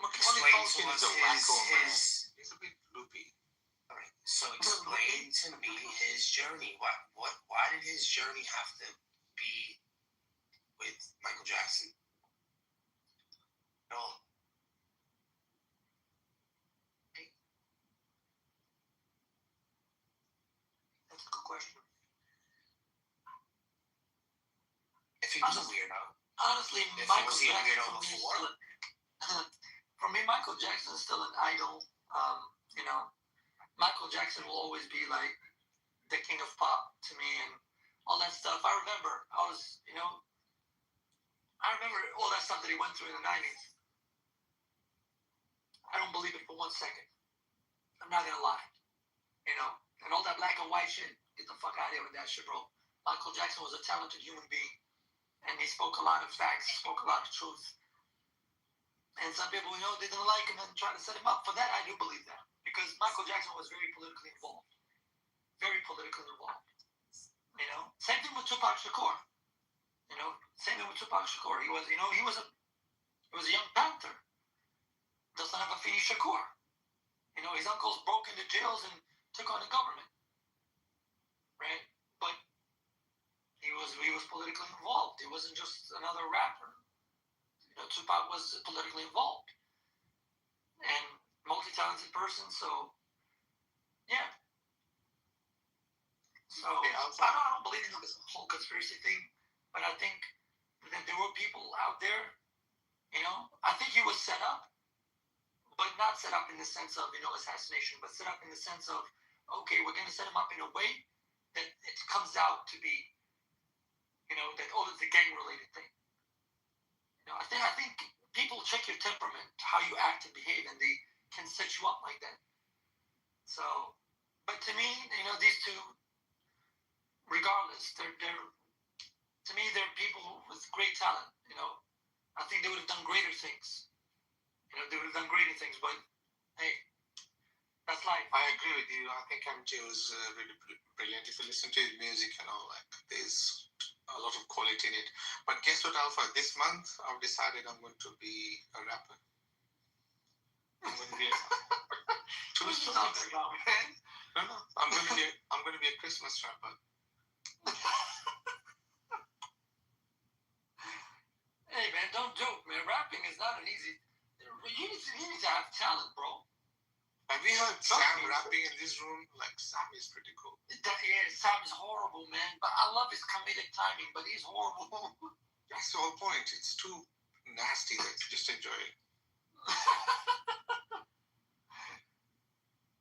Macaulay Culkin is a wacko man. He's a bit loopy. All right. So explain to me his journey. Why did his journey have to be with Michael Jackson? No. That's a good question. If he was a weirdo. Honestly, if Michael was he a Jackson weirdo for me before? Michael Jackson is still an idol. You know, Michael Jackson will always be like the king of pop to me and all that stuff. I remember all that stuff that he went through in the 90s. I don't believe it for 1 second. I'm not gonna lie. You know, and all that black and white shit, get the fuck out of here with that shit, bro. Michael Jackson was a talented human being, and he spoke a lot of facts, spoke a lot of truth. And some people, you know, they didn't like him and try to set him up. For that, I do believe that, because Michael Jackson was very politically involved. Very politically involved. You know, same thing with Tupac Shakur. You know, same thing with Tupac Shakur. He was a young Panther. Doesn't have a Afeni Shakur. You know, his uncles broke into jails and took on the government. Right? But he was politically involved. He wasn't just another rapper. You know, Tupac was politically involved. And multi-talented person, so yeah. So I don't believe in this whole conspiracy thing, but I think that there were people out there, you know, I think he was set up, but not set up in the sense of, you know, assassination, but set up in the sense of, okay, we're going to set him up in a way that it comes out to be, you know, that, oh, it's a gang-related thing. You know, I think people check your temperament, how you act and behave, and they can set you up like that. So, but to me, you know, these two, regardless, they're to me, they're people with great talent, you know. I think they would have done greater things. You know, they would have done greater things, but hey, that's life. I agree with you. I think MJ was really brilliant. If you listen to his music and all, like, there's a lot of quality in it. But guess what, Alpha? This month, I've decided I'm going to be a rapper. I'm going to be What are you talking about, man? No. I'm going to be a Christmas rapper. Hey, man, don't joke, man. Rapping is not an easy. You need to have talent, bro. Have you heard Sam rapping in this room? Like, Sam is pretty cool. Yeah, Sam is horrible, man. But I love his comedic timing, but he's horrible. That's the whole point. It's too nasty. Like, just enjoy it.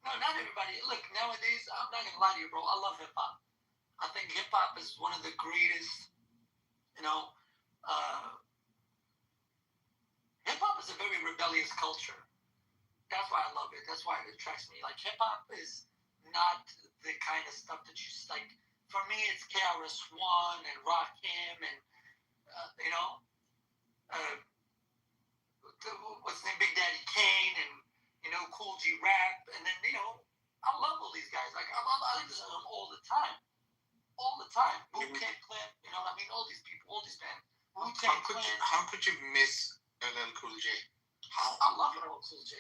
No, not everybody. Look, nowadays, I'm not gonna lie to you, bro. I love hip hop. I think hip hop is one of the greatest. You know, hip hop is a very rebellious culture. That's why I love it. That's why it attracts me. Like, hip hop is not the kind of stuff that you like. For me, it's KRS-One and Rakim and you know, what's his name, Big Daddy Kane, and you know, Cool G Rap, and then you know, I love all these guys. Like, I listen to them all the time. Boot Camp Clan, you know what I mean? All these people, all these bands. How could you miss LL Cool J? I love LL Cool J.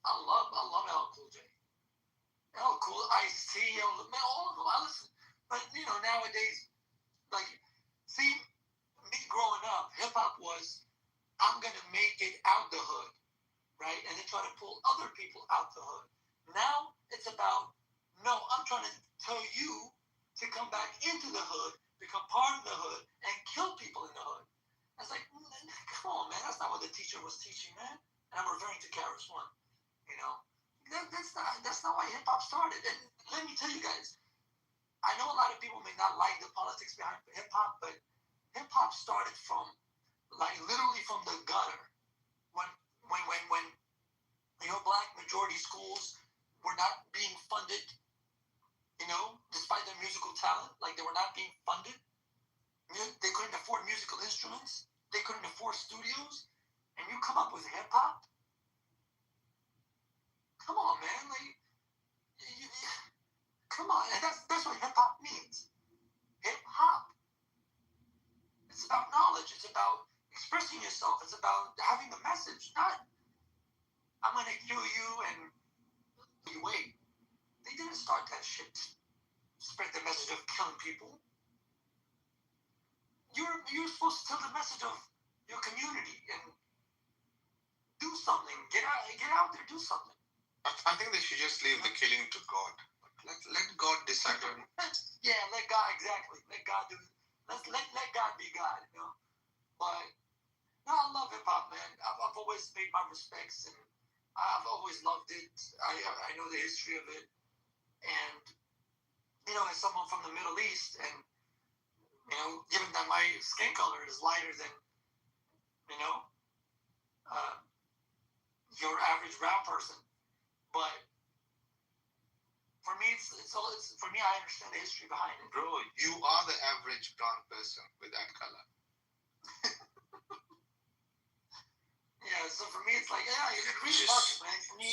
I love LL Cool J. LL Cool, Ice-T, man, all of them. I listen. But you know, nowadays, like, see, me growing up, hip hop was, I'm gonna make it out the hood, right? And then try to pull other people out the hood. Now it's about, no, I'm trying to tell you to come back into the hood, become part of the hood, and kill people in the hood. I was like, come on, man, that's not what the teacher was teaching, man. And I'm referring to KRS-One. You know, that's not why hip hop started. And let me tell you guys, I know a lot of people may not like the politics behind hip hop, but hip hop started from, like, literally from the gutter. When you know, black majority schools were not being funded, you know, despite their musical talent, like, they were not being funded. They couldn't afford musical instruments. They couldn't afford studios. And you come up with hip hop? Come on, man. Like, come on. And that's what hip hop means. Hip hop. It's about knowledge. It's about expressing yourself. It's about having a message. Not, I'm going to kill you and you wait. They didn't start that shit. Spread the message of killing people. You're supposed to tell the message of your community and do something. Get out there, do something. I think they should just leave the killing to God. Let God decide on it. Yeah, let God, exactly. Let God do it. Let God be God, you know. But No, I love hip hop, man. I've always paid my respects, and I've always loved it. I know the history of it, and as someone from the Middle East, and given that my skin color is lighter than your average brown person, but for me, it's for me. I understand the history behind it. Bro, you are the average brown person with that color. Yeah, so for me, it's like, yeah, it's really fucking, man. For me,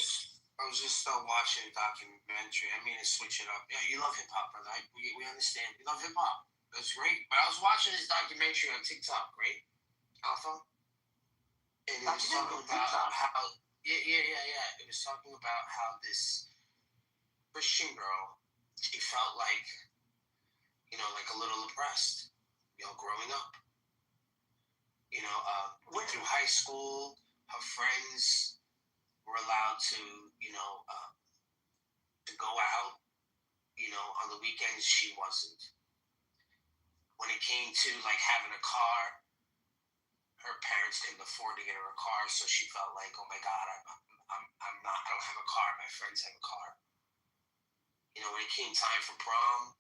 I was just watching a documentary. I mean, to switch it up. Yeah, you love hip hop, brother. We understand. You love hip hop. That's great. But I was watching this documentary on TikTok, right? Alpha. And it was talking about how. Yeah. It was talking about how this Christian girl, she felt like, like a little oppressed, growing up. Went through high school, her friends were allowed to, to go out. On the weekends she wasn't. When it came to like having a car, her parents couldn't afford to get her a car, so she felt like, oh my God, I don't have a car. My friends have a car. When it came time for prom,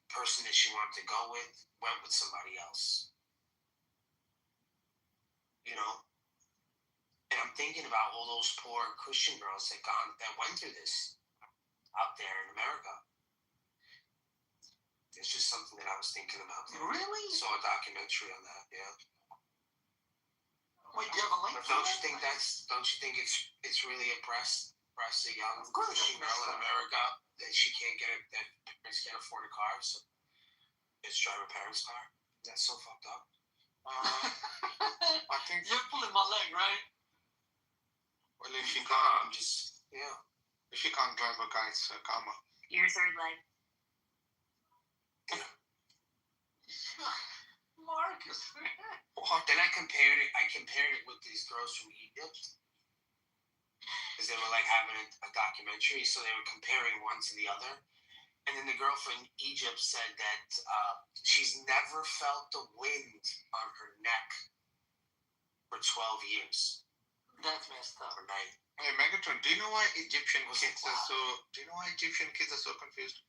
the person that she wanted to go with went with somebody else. And I'm thinking about all those poor Christian girls that went through this out there in America. It's just something that I was thinking about. Really? Saw a documentary on that. Yeah. Wait, do you have a link? Don't you think it's really oppressed a young Christian girl in America that she can't get that parents can't afford a car, so it's drive her parents' car? That's so fucked up. I think you're pulling my leg, right? Well, if she can't, if she can't drive a car, it's karma. Your third leg. Marcus. Then I compared it with these girls from Egypt, because they were like having a documentary, so they were comparing one to the other. And then the girl from Egypt said that she's never felt the wind on her neck for 12 years. That's messed up. Right. Hey, Megatron, do you know why Egyptian kids are so confused?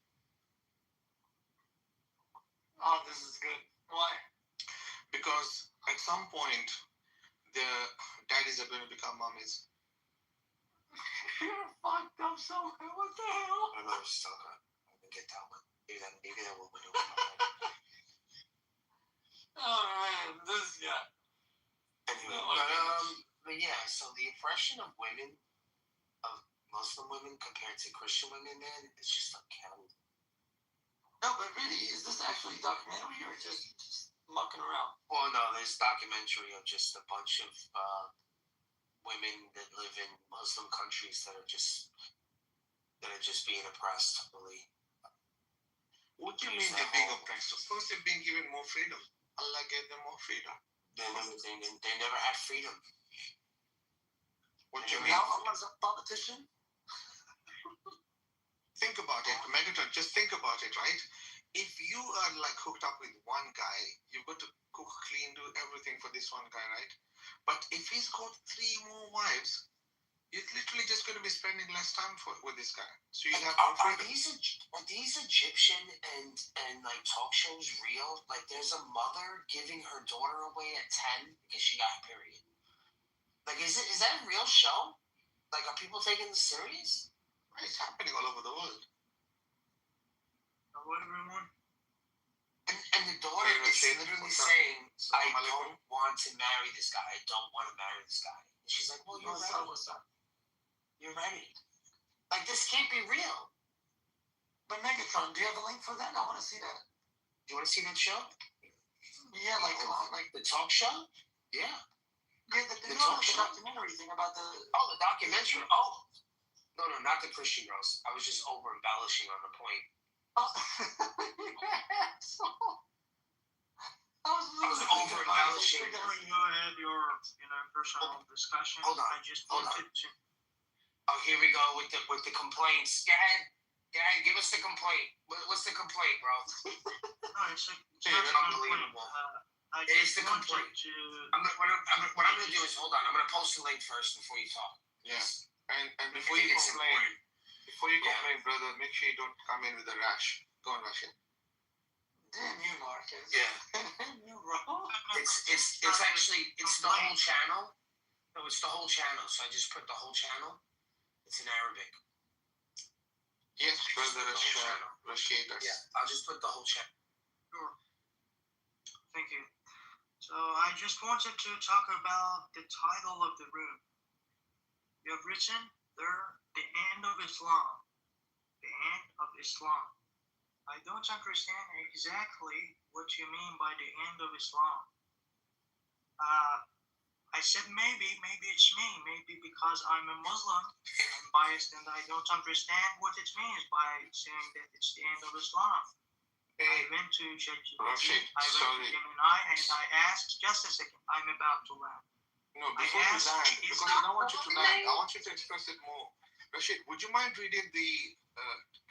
Oh, this is good. Why? Because at some point, the daddies are going to become mummies. You're fucked up so good. What the hell? I know, it's still good. Get that one. Maybe that will win. Oh man, this guy. Anyway, but yeah, so the oppression of women, of Muslim women compared to Christian women, man, it's just uncanny. No, but really, is this actually documentary or just mucking around? Well, no, there's documentary of just a bunch of women that live in Muslim countries that are just being oppressed, really. What do you mean they're being oppressed? Of course they're being given more freedom. Allah gave them more freedom. They never had freedom. What do you mean? Now Allah's a politician? Think about it, Megatron. Just think about it, right? If you are like hooked up with one guy, you've got to cook, clean, do everything for this one guy, right? But if he's got 3 more wives, you're literally just going to be spending less time with this guy. So you have are these Egyptian and like talk shows real? Like there's a mother giving her daughter away at 10 because she got her period. Like is that a real show? Like are people taking this serious? It's happening all over the world. What, everyone? And the daughter is literally saying, I don't want to marry this guy. I don't want to marry this guy. And she's like, well, you're ready. What's up? You're ready. Like, this can't be real. But Megatron, do you have a link for that? I want to see that. Do you want to see that show? Yeah, like the talk show? Yeah. Yeah, the documentary thing about the... Oh, the documentary. Oh. No, not the Christian girls. I was just over-embellishing on the point. Oh. I was over-embellishing. Before you go ahead, your personal discussion. Hold on. I just wanted to... Oh, here we go with the complaints. Go ahead, give us the complaint. What's the complaint, bro? No, it's unbelievable. It's the complaint. What I'm going to do is, hold on, I'm going to post the link first before you talk. Yes. And before you complain, brother, make sure you don't come in with a rash. Go on, Rashid. Damn you, Marcus. Yeah. You're wrong. It's actually, it's the whole channel. No, it's the whole channel. So I just put the whole channel. It's in Arabic. Yes, brother Rashid. Yeah, I'll just put the whole channel. Sure. Thank you. So I just wanted to talk about the title of the room. You have written there, the end of Islam. The end of Islam. I don't understand exactly what you mean by the end of Islam. I said maybe it's me. Maybe because I'm a Muslim, I'm biased and I don't understand what it means by saying that it's the end of Islam. I went to ChatGPT, I went to Gemini, and I asked, just a second, I'm about to land. No, before you land, because I don't want you to land, I want you to express it more. Rashid, would you mind reading the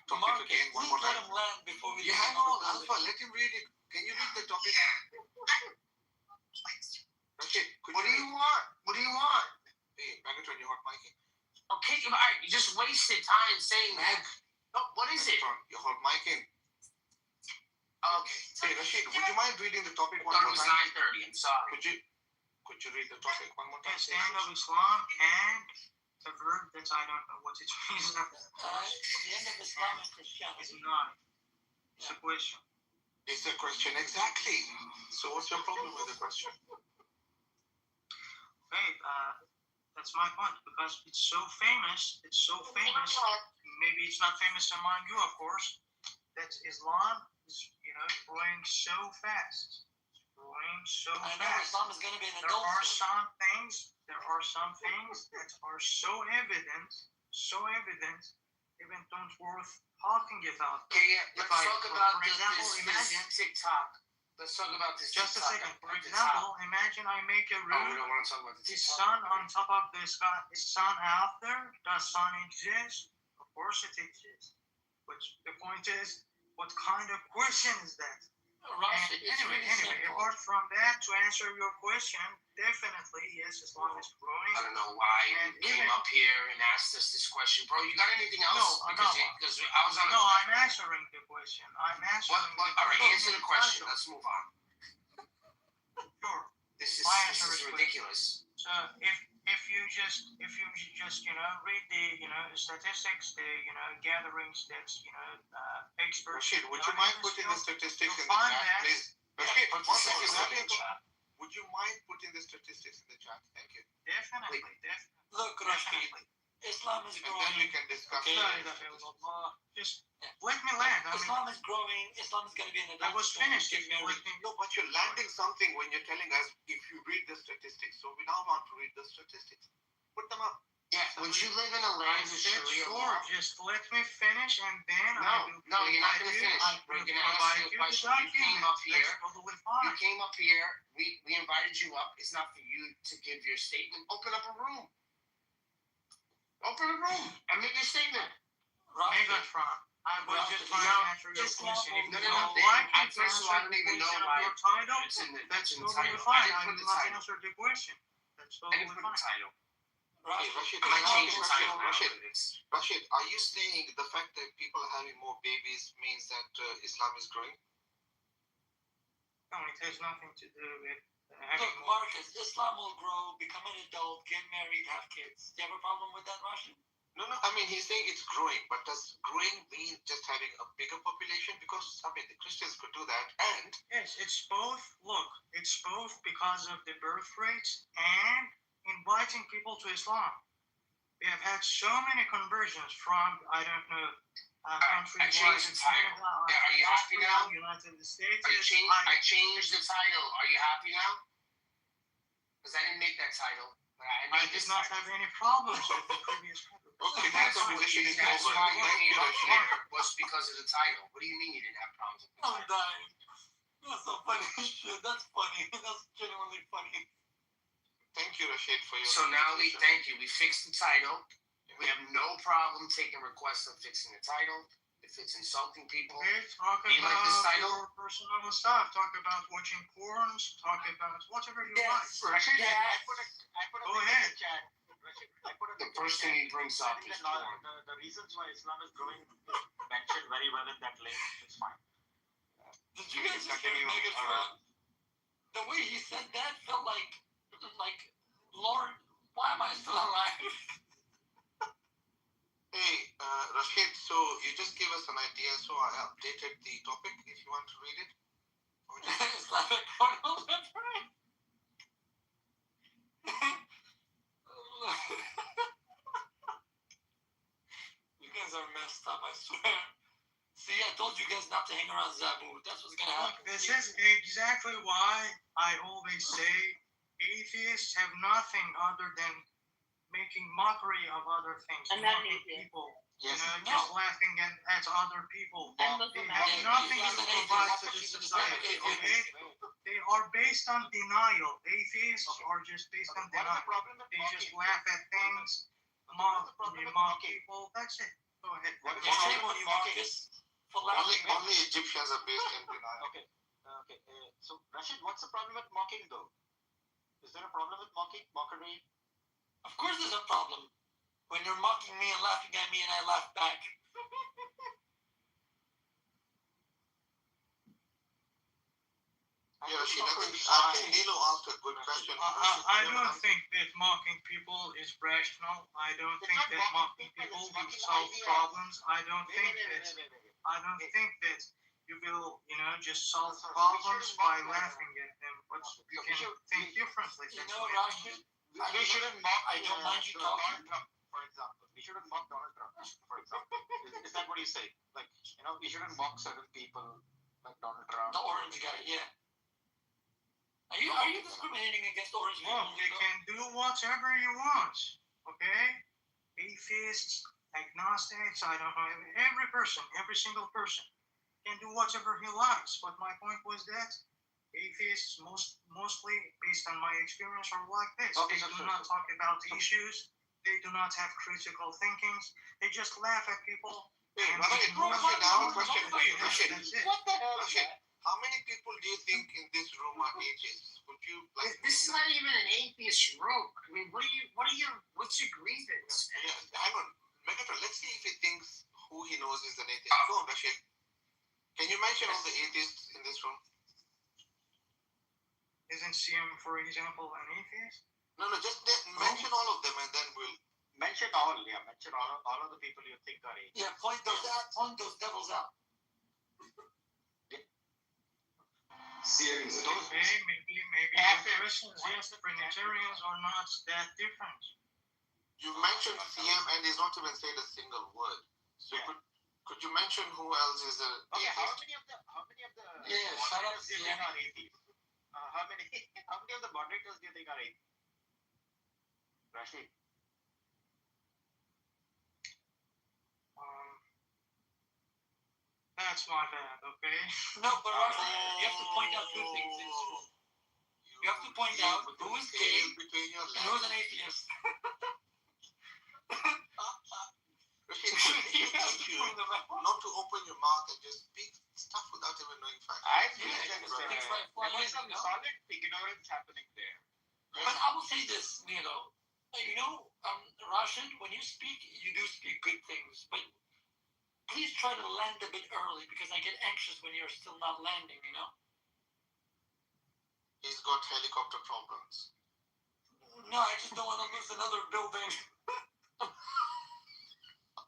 topic again one more time? Let him land before we... Yeah, hang on, Alpha, let him read it. Can you read the topic? Rashid, what do you want? What do you want? Hey, Megatron, you're hot micing. Okay, all right, you just wasted time saying that. No, what is Megatron, it? you're hot micing. Okay. Hey, Rashid, would you mind reading the topic one I more thought time? it was 9:30, I'm sorry. Could you read the topic one more time? Yes, the end of Islam and the verb that I don't know what it means. The end of Islam is Christianity. It's not. It's a question. It's a question, exactly. So what's your problem with the question? Okay, that's my point, because it's so famous, maybe it's not famous among you, of course, that Islam is, growing so fast. I know Islam is going to be an There adult. are some things that are so evident, even don't worth talking about. Okay, yeah, let's talk about for example, this TikTok. Let's talk about this Just a TikTok second. For at the example, top. imagine I make a Oh, we room. don't want to talk about the Is TikTok. sun on top of the sky? Is sun out there? Does sun exist? Of course it exists. But the point is, what kind of question is that? Rashid, And anyway, apart from that, to answer your question, definitely, yes, Islam is growing. I don't know why you came up here and asked us this question. Bro, you got anything else? No, Because I was on No, I'm answering the question. All right, answer the question. Let's move on. Sure. This is ridiculous. So if you just read the statistics, the gatherings that experts. Rashid, would you mind putting the statistics in the chat, please? Rashid, would you mind putting the statistics in the chat? Thank you. Definitely. Look, Rashid, Islam is growing. And then we can discuss. Just let me land. Islam is growing. Islam is going to be an adult. I was finished. No, but you're landing something when you're telling us if you read the statistics. So we now want to read the statistics. Put them up. Yeah, would you live in a land of Sharia law? Sure, just let me finish and then No, you're not going to finish. We're going to ask you a question. You came up here. You came up here. We invited you up. It's not for you to give your statement. Open up a room. Open a room and make your statement. Megatron. I was just trying to answer your question. If you don't like it, First of all, I don't even know why your title. it's in the That's title. totally fine. I will not answer the question. That's totally fine. Rashid, are you saying the fact that people are having more babies means that Islam is growing? No, it has nothing to do with Look, Marcus, Islam will grow, become an adult, get married, have kids. Do you have a problem with that, Rashid? No, I mean, he's saying it's growing, but does growing mean just having a bigger population? Because, I mean, the Christians could do that, and... Yes, it's both. Look, it's both because of the birth rates and inviting people to Islam. We have had so many conversions from, I don't know, countries I changed the title. Are you happy now? United States. I changed the title. Are you happy now? Because I didn't make that title. I did not have any problems with the previous title. Okay, that's why you came up here was because of the title. What do you mean you didn't have problems with the title? I'm dying. That's so funny shit. That's funny. That's genuinely funny. Thank you, Rashid, for your... So now we fixed the title. We have no problem taking requests on fixing the title. The If it's insulting people, Okay, talk do you about like this title? your personal stuff. Talk about watching porns. Talk about whatever you like. Rashid, Yes. I put a Go link in ahead. the chat. Rashid, I put a The link in the first thing chat. he brings I up think is that porn. the reasons why Islam is growing is mentioned very well in that link. It's fine. Did you guys just hear Megatron? The way he said that felt like, Lord, why am I still alive? Hey, Rashid, so you just gave us an idea, so I updated the topic if you want to read it. Or just... Islamic porno, that's right. You guys are messed up, I swear. See, I told you guys not to hang around Zabu. That's what's gonna Look, happen. this is exactly why I always say atheists have nothing other than making mockery of other things, I'm not an mocking atheist. people, Yes. just laughing at other people. I'm They Muslim. have nothing to provide to the society, okay? They are based on denial. Atheists are just based on What is the denial. problem with They just mocking? laugh at things, What's the problem with mock mocking? people. That's it. Go ahead. What is Yeah, the shame problem on with you, mocking? Marcus, for Only, laughing. only Egyptians are based in denial. Okay. So, Rashid, what's the problem with mocking, though? Is there a problem with mockery? Of course there's a problem. When you're mocking me and laughing at me and I laugh back. Yeah, Rashid, I think Nilo asked a good question. I don't think that mocking people is rational. I don't think that mocking people will solve problems. I don't think that you will, just solve problems by laughing at them. But you can think differently. You That's know, what Rashid, We shouldn't mock. I don't mind you talking. Donald Trump, for example. We shouldn't mock Donald Trump, for example. Is that what you say? Like, we shouldn't mock certain people like Donald Trump. the orange guy, yeah. Are you discriminating against orange people? Look, you can do whatever you want, okay? Atheists, agnostics, I don't know, every person, every single person can do whatever he likes. But my point was that atheists, mostly based on my experience, are like this. Okay, They do not talk about issues. They do not have critical thinkings. They just laugh at people. Wait, and Rashid, ignore Rashid, I have a question for you. them. Rashid, That's it. What the hell? Rashid, how many people do you think in this room are atheists? Would you like? This is not even an atheist room. I mean, what's your grievance? Yeah, hang on, Megatron. Let's see if he thinks who he knows is an atheist. Go on, Rashid. Can you mention all the atheists in this room? Isn't CM, for example, an atheist? No, just mention all of them, and then we'll Mention all. Yeah, mention all of the people you think are atheists. Yeah, point those devils out. Okay, maybe Christians, yes, Trinitarians are not that different. You mentioned CM, and he's not even said a single word. So could you mention who else is a Okay, atheist? how many of the Yeah, shout out moderators do you think are atheists? How many of the moderators do you think are atheists? Rashid. That's my bad, okay? No, but Rashid, you have to point out two things in this room. You have to point out who is gay and who is an atheist. Rashid, not to open your mouth and just speak stuff without even knowing facts. I feel there was some solid ignorance happening there. But I will say this, Nilo. Rashid, when you speak, you do speak good things. But please try to land a bit early because I get anxious when you're still not landing, He's got helicopter problems. No, I just don't want to lose another building.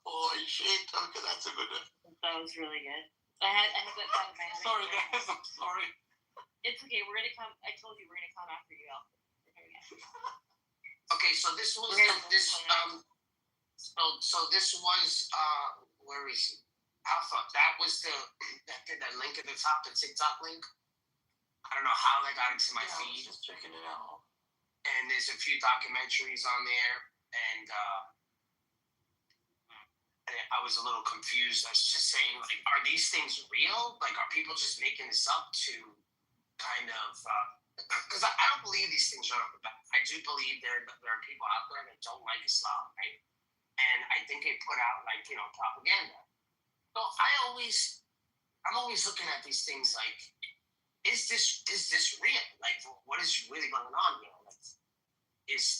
Oh shit! Okay, that's a good one. That was really good. I had that thought in my head. Sorry, guys. I'm sorry. It's okay. We're gonna come. I told you we're gonna come after you, Alfred. Okay, so this was where is he? Alpha. That was that link at the top, the TikTok link. I don't know how that got into my feed. Just checking it out. And there's a few documentaries on there, and I was a little confused. I was just saying, like, are these things real? Like, are people just making this up to kind of? Because I don't believe these things are. I do believe there are people out there that don't like Islam, right? And I think they put out, like, propaganda. So I'm always looking at these things like, is this real? Like, what is really going on here? Like, is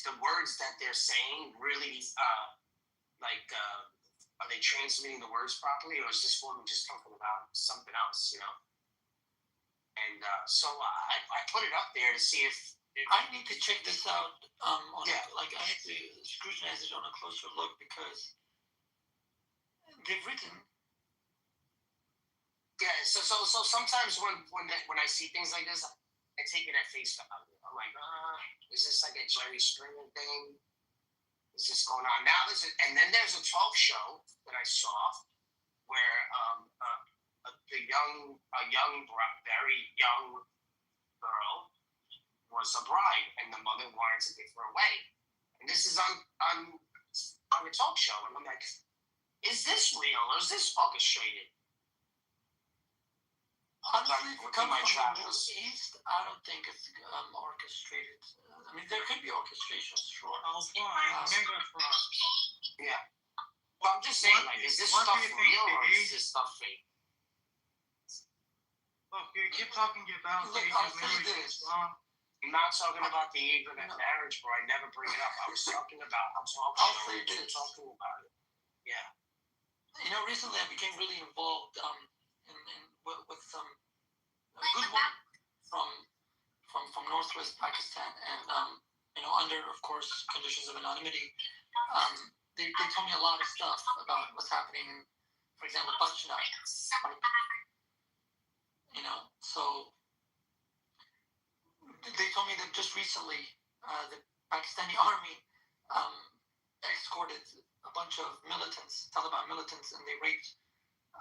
the words that they're saying really are they transmitting the words properly, or is this woman just talking about something else? You know. And so I put it up there to see if I need to check this out. I need to scrutinize it on a closer look because they've written. Yeah, so sometimes when I see things like this, I take it at face value. I'm like, is this like a Jerry Springer thing? Is this going on now? And then there's a talk show that I saw where very young girl was a bride, and the mother wanted to give her away. And this is on a talk show, and I'm like, is this real or is this orchestrated? Honestly, coming from the Middle East, I don't think it's orchestrated. I mean, there could be orchestration, sure. Yeah. But I'm just saying, like, is this stuff real or is this stuff fake? Look, you keep talking about the age of marriage in Islam. I'm not talking about the age of marriage, bro. I never bring it up. I was talking about talking about it. Yeah. You know, recently I became really involved with some good women from Northwest Pakistan, and under, of course, conditions of anonymity. They told me a lot of stuff about what's happening in, for example, Pashtunai. So they told me that just recently the Pakistani army escorted a bunch of militants, Taliban militants, and they raped,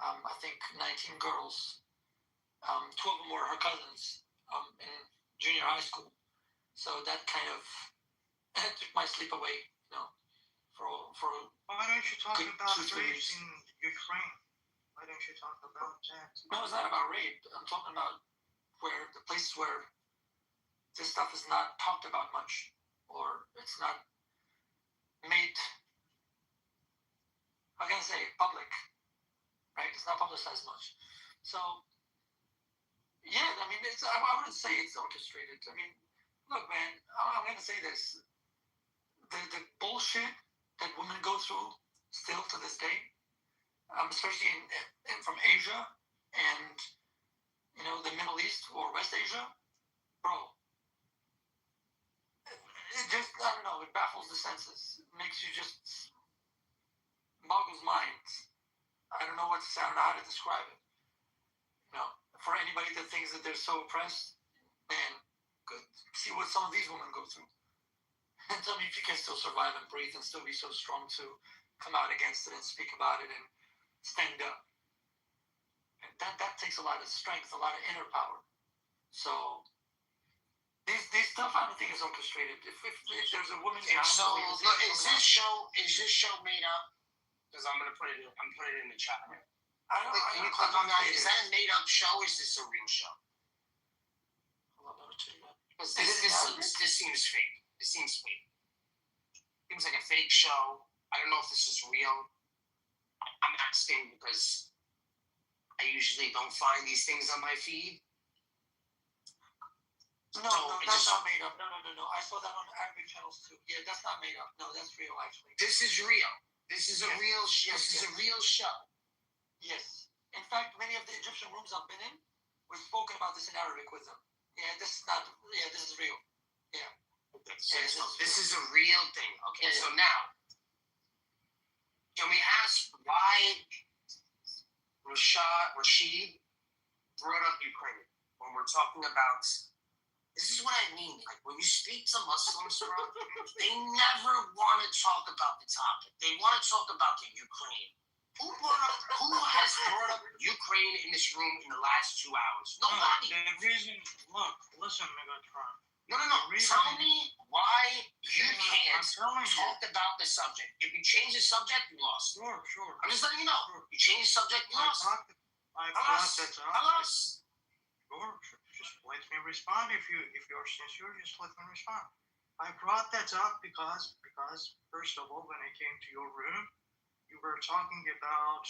I think, 19 girls. 2 of them were her cousins in junior high school. So that kind of took my sleep away, for why don't you talk about rapes in Ukraine? Why don't you talk about that? No, it's not about rape. I'm talking about the places where this stuff is not talked about much, or it's not made, how can I say, public, right? It's not publicized much. So, yeah, I mean, I wouldn't say it's orchestrated. I mean, look, man, I'm going to say this. The bullshit that women go through still to this day, especially from Asia and, the Middle East or West Asia, bro, it just, I don't know, it baffles the senses. It makes you just, boggles minds. I don't know how to describe it. For anybody that thinks that they're so oppressed, man, see what some of these women go through. And tell me if you can still survive and breathe and still be so strong to come out against it and speak about it and stand up. And that takes a lot of strength, a lot of inner power. So these stuff I don't think is orchestrated. If there's a woman behind so is this show made up? Because I'm putting it in the chat. Can you click on that? Is that a made up show or is this a real show? Hold on, let me check it out. This seems fake. It seems fake. Seems like a fake show. I don't know if this is real. I'm asking because I usually don't find these things on my feed. No, that's not made up. No. I saw that on Arabic channels too. Yeah, that's not made up. No, that's real actually. This is real. This is a real show. This is a real show. Yes. In fact, many of the Egyptian rooms I've been in, we've spoken about this in Arabic with them. Yeah, this is real. Yeah. So this is a real thing. Okay, so now, can we ask why Rashid brought up Ukraine when we're talking about, this is what I mean, like when you speak to Muslims, bro, they never want to talk about the topic. They want to talk about the Ukraine. Who has brought up Ukraine in this room in the last 2 hours? Nobody. Listen, Megatron. No. Tell me why you can't talk about the subject. If you change the subject, you lost. Sure. I'm just letting you know. You change the subject, you lost. Tell us. Sure. Just let me respond. If you're sincere, just let me respond. I brought that up because first of all, when I came to your room, you were talking about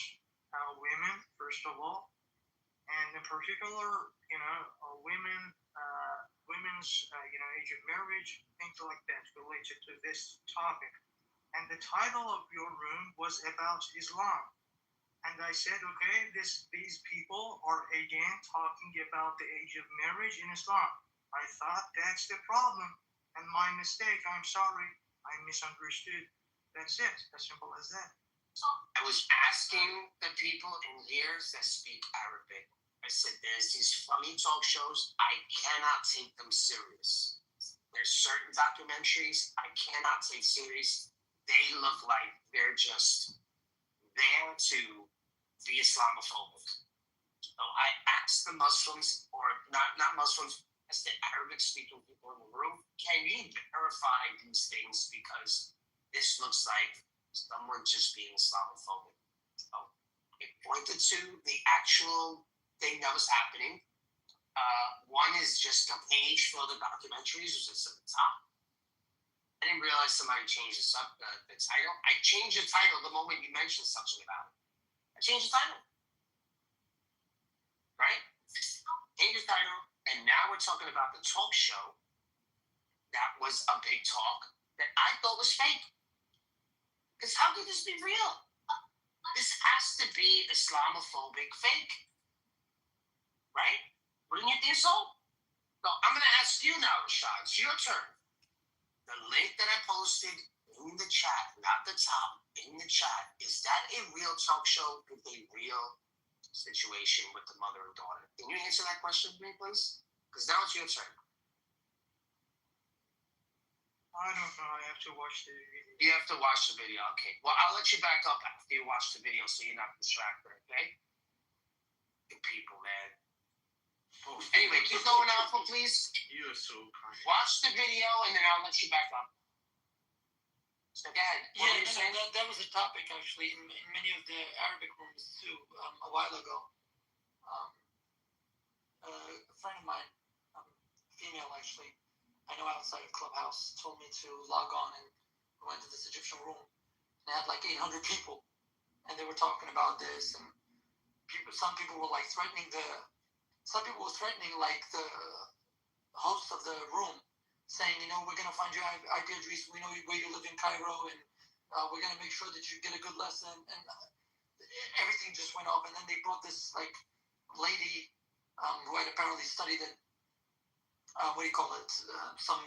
women, first of all, and in particular, women's, age of marriage, things like that related to this topic. And the title of your room was about Islam. And I said, okay, these people are again talking about the age of marriage in Islam. I thought that's the problem. And my mistake, I'm sorry, I misunderstood. That's it, as simple as that. I was asking the people in here that speak Arabic. I said, there's these funny talk shows. I cannot take them serious. There's certain documentaries I cannot take serious. They look like they're just there to be Islamophobic. So I asked the Muslims, or not Muslims, as the Arabic-speaking people in the room, can you verify these things? Because this looks like someone just being Islamophobic. So it pointed to the actual thing that was happening. One is just a page filled with documentaries, which is at the top. I didn't realize somebody changed the title. I changed the title the moment you mentioned something about it. I changed the title. Right? Changed the title. And now we're talking about the talk show that was a big talk that I thought was fake. Because how could this be real? This has to be Islamophobic fake. Right? Wouldn't you think so? So I'm going to ask you now, Rashad. It's your turn. The link that I posted in the chat, not the top, in the chat, is that a real talk show with a real situation with the mother and daughter? Can you answer that question for me, please? Because now it's your turn. I don't know. I have to watch the video. You have to watch the video. Okay. Well, I'll let you back up after you watch the video so you're not distracted, okay? Good people, man. Anyway, keep going, Alpha, please. You are so kind. Watch the video, and then I'll let you back up. So, go ahead. Yeah, that was a topic, actually, in many of the Arabic rooms, too, a while ago. A friend of mine, female, actually, I know outside of Clubhouse, told me to log on, and we went to this Egyptian room, and they had like 800 people, and they were talking about this, and some people were like threatening the host of the room, saying, we're going to find your IP address, we know where you live in Cairo, and we're going to make sure that you get a good lesson, and everything just went off. And then they brought this like lady who had apparently studied at some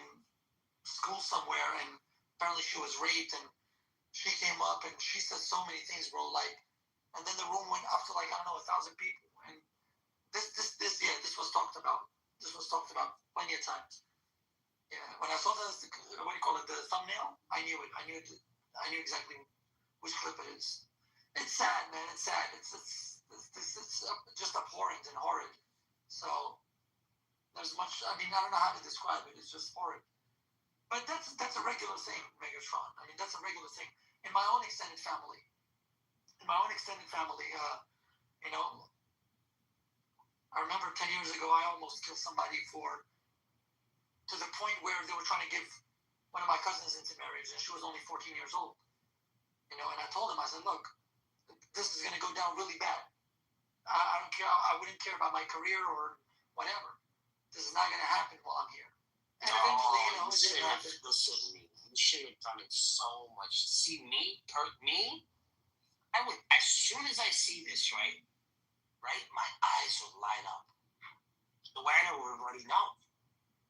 school somewhere, and apparently she was raped, and she came up and she said so many things, bro, and then the room went up to 1,000 people, and this was talked about. This was talked about plenty of times. Yeah, when I saw the thumbnail, I knew it. I knew exactly which clip it is. It's sad, man. It's sad. It's just abhorrent and horrid. So there's much. I don't know how to describe it. It's just horrid. But that's a regular thing, Megatron. That's a regular thing in my own extended family. I remember 10 years ago, I almost killed somebody to the point where they were trying to give one of my cousins into marriage, and she was only 14 years old. And I told him, I said, look, this is going to go down really bad. I don't care. I wouldn't care about my career or whatever. This is not going to happen while I'm here. And eventually, it didn't happen. Listen to me. You should have done it so much. See, me, I would, as soon as I see this, right, my eyes would light up. Joanna would already know.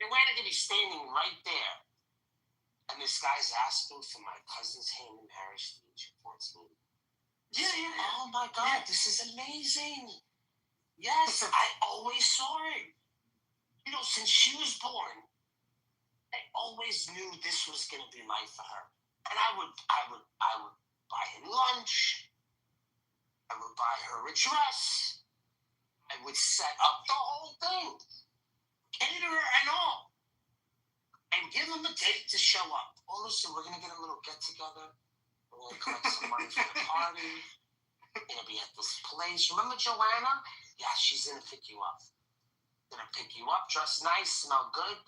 Joanna could be standing right there. And this guy's asking for my cousin's hand in marriage at age 14. Yeah. Oh my God, this is amazing. Yes, I always saw it. Since she was born, I always knew this was going to be life for her. And I would buy her lunch. I would buy her a dress. I would set up the whole thing. Caterer and all. And give them a date to show up. Oh, listen, we're going to get a little get-together. We're going to collect some money for the party. We're going to be at this place. Remember Joanna? Yeah, she's going to pick you up. Going to pick you up, dress nice, smell good.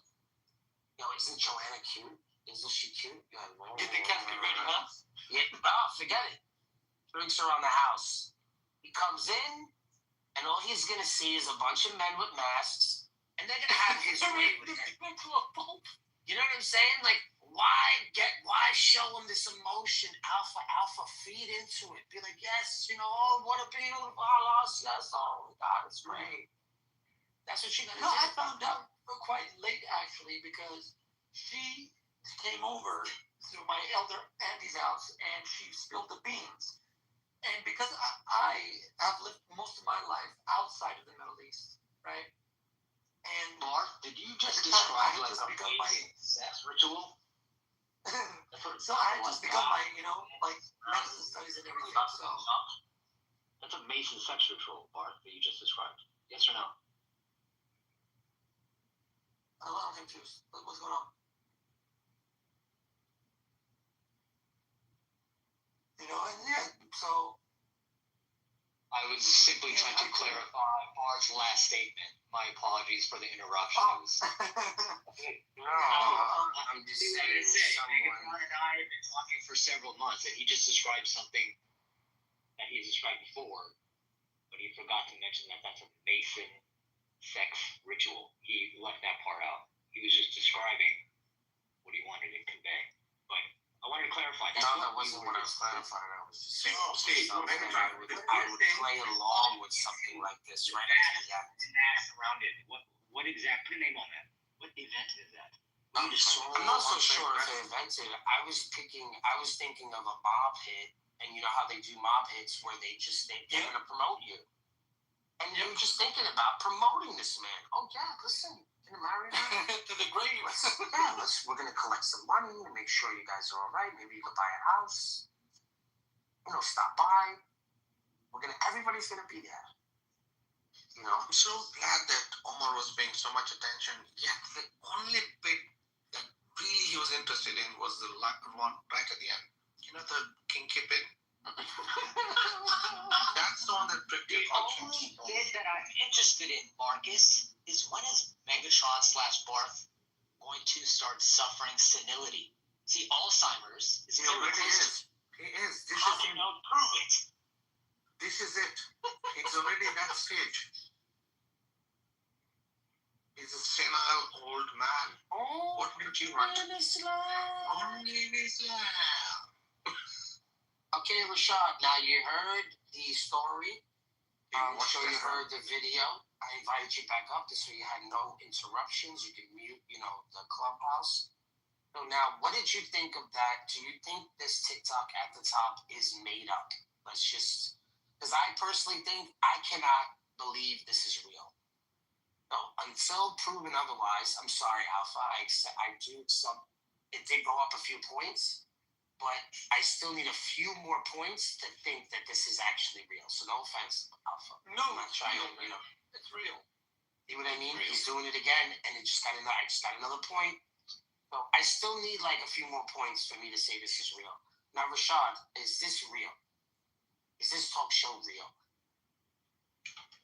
Isn't Joanna cute? Isn't she cute? Get the casket ready, huh? Yeah, forget it. Drinks around the house. We comes in, and all he's gonna see is a bunch of men with masks, and they're gonna have his way with it. You know what I'm saying? Like, why show him this emotion? Alpha, feed into it. Be like, yes, oh, what a beautiful loss, yes, oh my God, it's great. That's what you gotta do. I found out quite late actually because she came over to my elder Andy's house and she spilled the beans. And because I have lived most of my life outside of the Middle East, right? And Mark, did you just describe like a sex ritual? So I had just begun my, like medicine studies and everything. So That's a Mason sex ritual, Bart, that you just described. Yes or no? I'm confused. What's going on? And yeah, so I was simply trying to clarify Bart's last statement. My apologies for the interruption. I'm just saying someone and I have been talking for several months, and he just described something that he described before, but he forgot to mention that that's a Mason sex ritual. He left that part out. He was just describing what he wanted to convey. But I wanted to clarify. No, that wasn't what I was clarifying. I was just saying I would play along with something like this right after the act. Around it. What exact? Put a name on that. What event is that? I'm not so sure if they invented it. I was thinking of a mob hit, and you know how they do mob hits where they're gonna promote you. And you were just thinking about promoting this man. Oh yeah, listen, can you marry me? to the grave. Yeah, we're gonna collect some money and make sure you guys are all right. Maybe you can buy a house. Stop by. Everybody's gonna be there. I'm so glad that Omar was paying so much attention. Yet the only bit that really he was interested in was the one right at the end. The kinky bit. That's the one that pricked your conscience. The only bit that I'm interested in, Marcus, is when is Megatron/Barth going to start suffering senility? See, Alzheimer's is He already is. He is. How do you know? Prove it. This is it. He's already in that stage. He's a senile old man. Oh, what did you want? Only in Islam. Okay, Rashad, now you heard the story. I'm sure you heard the video. I invited you back up so you had no interruptions. You could mute, the clubhouse. So now, what did you think of that? Do you think this TikTok at the top is made up? Because I personally think I cannot believe this is real. No, until proven otherwise, I'm sorry, Alpha. I do accept it did go up a few points, but I still need a few more points to think that this is actually real. So no offense, Alpha. No, I'm not trying to, it's real. See what I mean? He's doing it again, and I just got another point. So I still need like a few more points for me to say this is real. Now, Rashad, is this real? Is this talk show real?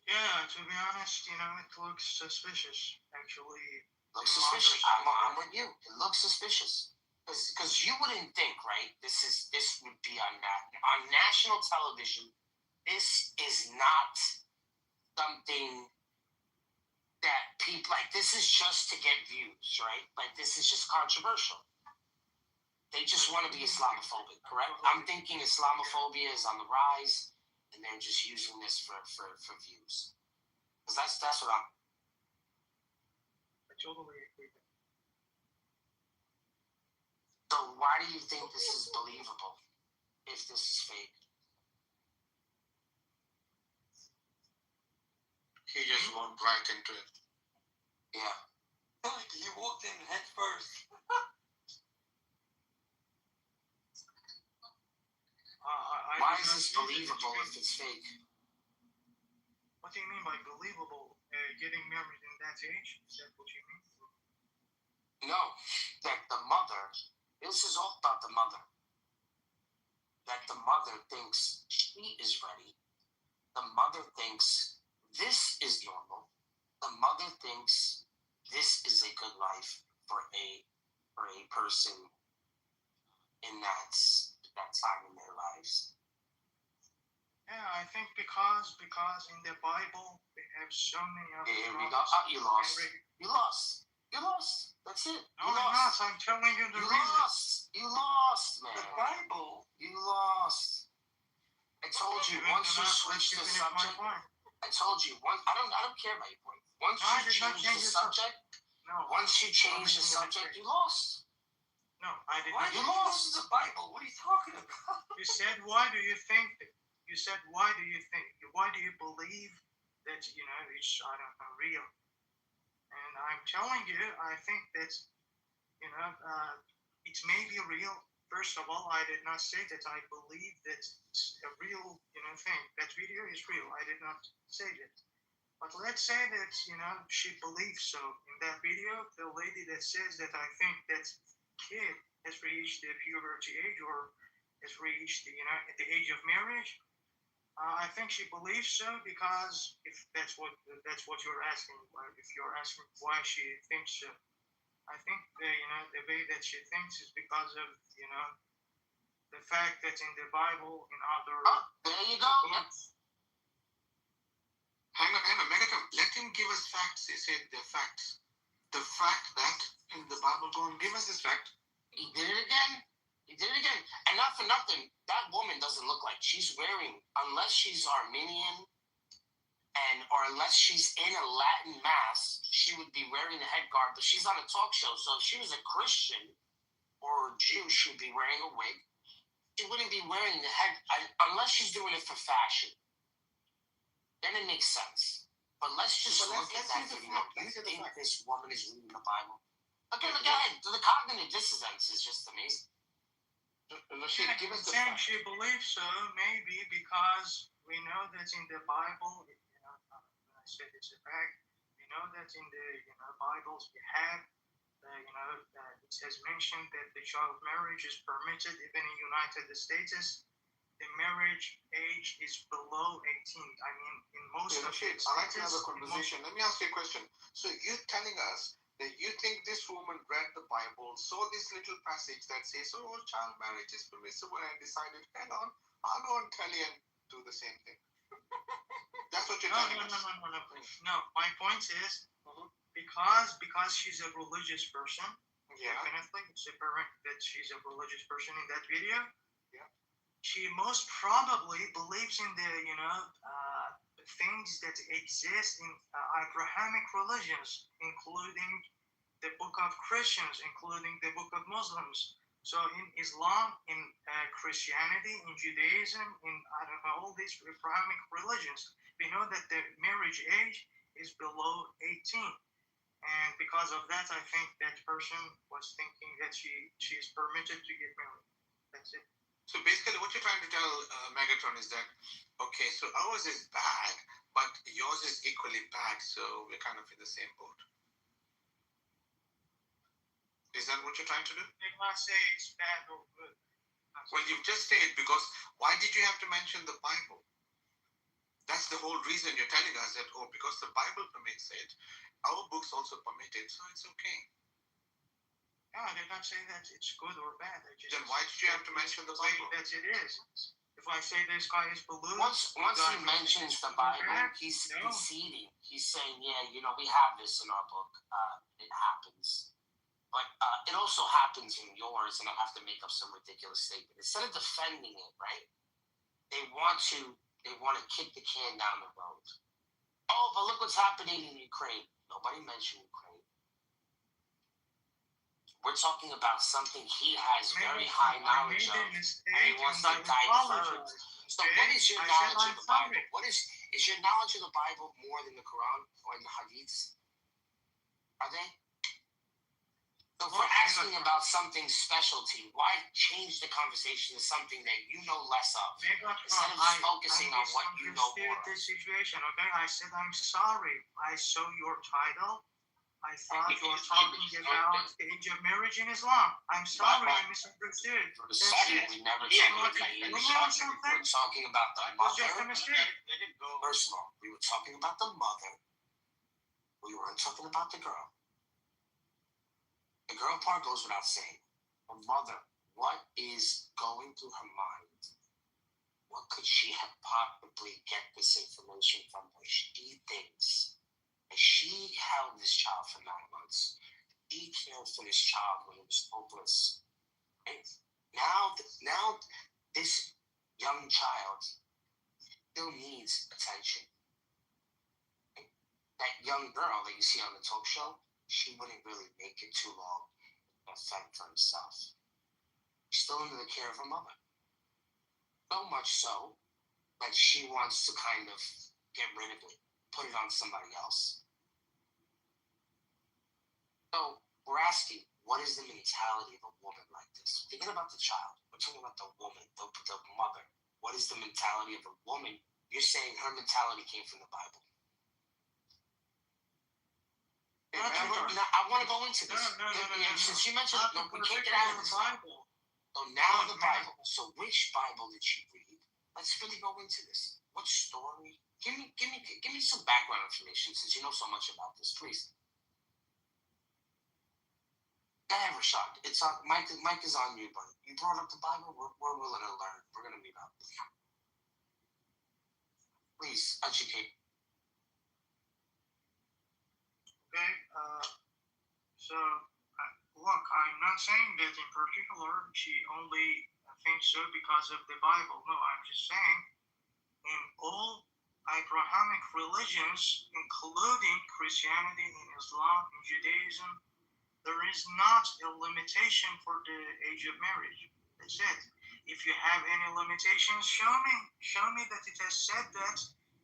Yeah, to be honest, it looks suspicious. Actually, looks suspicious. I'm with you. It looks suspicious because you wouldn't think, right? This would be on national television. This is not something that people like. This is just to get views, right? Like this is just controversial. They just want to be Islamophobic, correct? I'm thinking Islamophobia is on the rise. And they're just using this for views. Because that's what I totally agree. So why do you think this is believable if this is fake? He just walked right into it. Yeah. He walked in head first. Why is this believable if it's fake? What do you mean by believable? Getting married in that age? Is that what you mean? No, that the mother, this is all about the mother. That the mother thinks she is ready. The mother thinks this is normal. The mother thinks this is a good life for a person in that time in their lives. Yeah, I think because in the Bible we have so many other Here we go. prophets. You lost. You lost. You lost. That's it. No, You I'm lost. not. I'm telling you the You reason. lost. You lost, man. The Bible. You lost. I told you once you switch the subject. I told you once. I don't care about your point. Once you change the subject. No. Once you change the subject, you lost. No, I did Why not. you lost the Bible? What are you talking about? You said, why do you think? You said, why do you think? Why do you believe that it's I don't know real? And I'm telling you, I think that it may be real. First of all, I did not say that I believe that it's a real thing. That video is real. I did not say that. But let's say that she believes so. In that video, the lady that says that I think that kid has reached the puberty age or has reached the age of marriage. I think she believes so because if that's what you're asking, if you're asking why she thinks so, I think the way that she thinks is because of the fact that in the Bible, in other there you go. books. Hang on. Megatron, let him give us facts. He said the facts. The fact that in the Bible, go and give us this fact. He did it again. And not for nothing, that woman doesn't look like she's wearing, unless she's Armenian or unless she's in a Latin mass, she would be wearing a head guard, but she's on a talk show. So if she was a Christian or a Jew, she would be wearing a wig. She wouldn't be wearing the head, unless she's doing it for fashion. Then it makes sense. But let's just look at that video. You think this woman is reading the Bible? Okay, look ahead. The cognitive dissonance is just amazing. Give us the fact. She believes so, maybe because we know that in the Bible, when I said it's a fact, we know that in the Bibles we have, it has mentioned that the child marriage is permitted even in United States. The marriage age is below 18. I mean, in most of the states. I like to have a conversation. Let me ask you a question. So you're telling us that you think this woman read the Bible, saw this little passage that says, oh, child marriage is permissible, and decided, hang on, I'll go and tell you and do the same thing. That's what you're telling us. No. My point is, because she's a religious person, definitely, it's apparent that she's a religious person in that video. Yeah. She most probably believes in the, things that exist in Abrahamic religions, including the book of Christians, including the book of Muslims. So in Islam, in Christianity, in Judaism, in all these Abrahamic religions, we know that the marriage age is below 18. And because of that, I think that person was thinking that she is permitted to get married. That's it. So basically what you're trying to tell Megatron is that, okay, so ours is bad, but yours is equally bad, so we're kind of in the same boat. Is that what you're trying to do? I did not say it's bad or good. Well, you've just said, because why did you have to mention the Bible? That's the whole reason you're telling us that, because the Bible permits it, our books also permit it, so it's okay. No, I did not say that it's good or bad. Then why did you have to mention the Bible? That it is. If I say the sky is blue, once he mentions the Bible, he's conceding. He's saying, yeah, we have this in our book. It happens. But it also happens in yours, and I have to make up some ridiculous statement. Instead of defending it, right? They want to kick the can down the road. Oh, but look what's happening in Ukraine. Nobody mentioned Ukraine. We're talking about something he has very high knowledge of, and he wants to divert. So what is your knowledge of the Bible? Is your knowledge of the Bible more than the Quran or the Hadiths? Are they? So if we're asking about something specialty, why change the conversation to something that you know less of? Instead of focusing on what you know more of. The situation, okay? I said I'm sorry. I saw your title. I thought you were talking about the age of marriage in Islam. I'm sorry, I misunderstood. We never talked about the age. We're talking about the mother. First of all, we were talking about the mother. We weren't talking about the girl. The girl part goes without saying. The mother, what is going through her mind? What could she have possibly get this information from where she thinks that she held this child for 9 months? She cared for this child when it was hopeless. And now this young child still needs attention. That young girl that you see on the talk show, she wouldn't really make it too long and fend for herself. She's still under the care of her mother. So much so that she wants to kind of get rid of it, put it on somebody else. So we're asking, what is the mentality of a woman like this? Thinking about the child, we're talking about the woman, the mother. What is the mentality of a woman? You're saying her mentality came from the Bible. I want to go into this. No. Since you mentioned, we can't get out of the Bible. So now the Bible. So which Bible did she read? Let's really go into this. What story? Give me some background information since you know so much about this, please. Go ahead, Rashad. It's on. Mike is on you, buddy. You brought up the Bible. We're willing to learn. We're gonna meet up. Please educate. Okay, look, I'm not saying that in particular she only thinks so because of the Bible. No, I'm just saying in all Abrahamic religions, including Christianity and Islam and Judaism, there is not a limitation for the age of marriage. That's it. If you have any limitations, show me that it has said that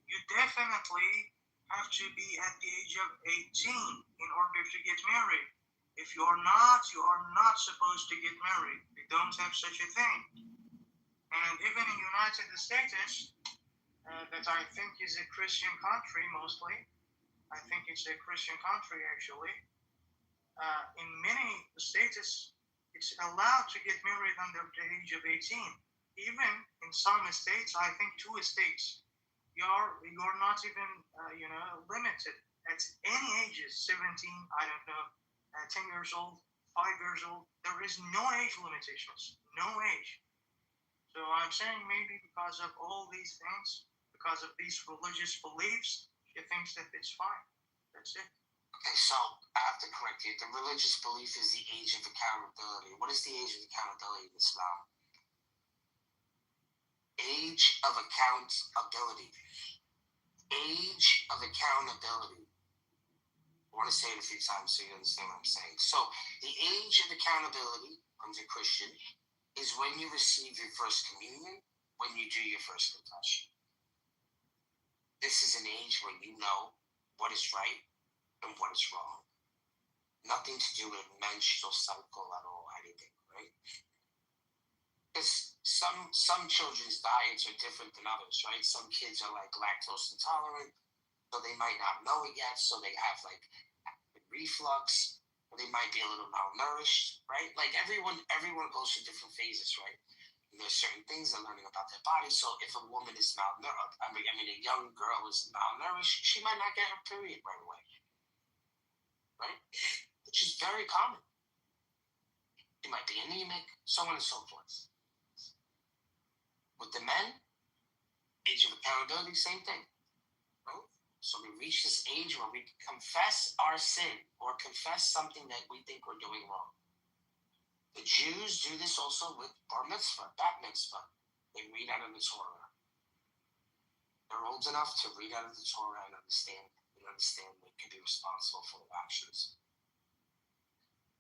you definitely have to be at the age of 18 in order to get married. If you are not supposed to get married. We don't have such a thing. And even in United States, that I think is a Christian country mostly. I think it's a Christian country actually. In many states, it's allowed to get married under the age of 18. Even in some states, I think 2 states, you're not even limited at any ages. 17, I don't know, 10 years old, 5 years old. There is no age limitations, no age. So I'm saying maybe because of all these things, because of these religious beliefs, she thinks that it's fine. That's it. Okay, so I have to correct you. The religious belief is the age of accountability. What is the age of accountability in Islam? Age of accountability. Age of accountability. I want to say it a few times so you understand what I'm saying. So the age of accountability under Christian is when you receive your first communion, when you do your first confession. This is an age when you know what is right and what is wrong. Nothing to do with menstrual cycle at all, anything, right? Because some children's diets are different than others, right? Some kids are like lactose intolerant, so they might not know it yet, so they have like acid reflux, or they might be a little malnourished, right? Like everyone goes through different phases, right? And there's certain things they're learning about their body. So if a woman is malnourished, I mean a young girl is malnourished, she might not get her period right away, right? Which is very common. She might be anemic, so on and so forth. With the men, age of accountability, same thing. Right? So we reach this age where we confess our sin or confess something that we think we're doing wrong. The Jews do this also with bar mitzvah, bat mitzvah. They read out of the Torah. They're old enough to read out of the Torah and understand they can be responsible for their actions.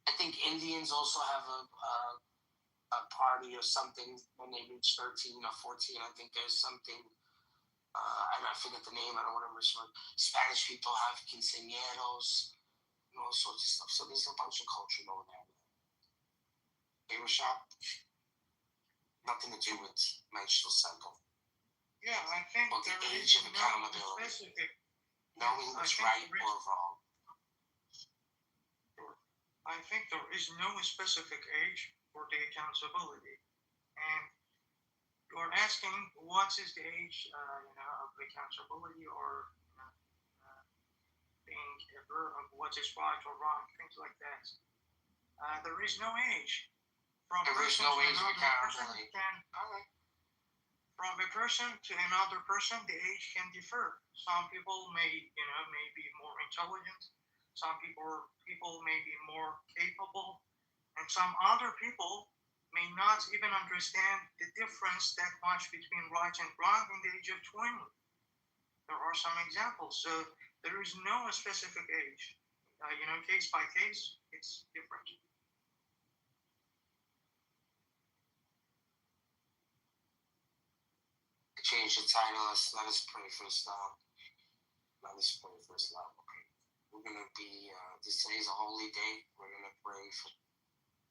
I think Indians also have a party or something when they reach 13 or 14. I think there's something, I forget the name, I don't want to misremember. Spanish people have quinceañeros and all sorts of stuff. So there's a bunch of culture going there. Hey, Rashad? Nothing to do with menstrual cycle. Yeah, I think or the age of accountability. Knowing what's right or wrong. I think there is no specific age for the accountability. And you're asking what is the age of accountability or being aware of what is right or wrong, things like that. There is no age. There is no age of accountability. from a person to another person, the age can differ. Some people may be more intelligent. Some people may be more capable, and some other people may not even understand the difference that much between right and wrong in the age of 20. There are some examples. So there is no specific age. Case by case, it's different. Change the title. Let us pray for Islam. Let us pray for Islam. Okay. We're gonna be. Today's a holy day. We're gonna pray for.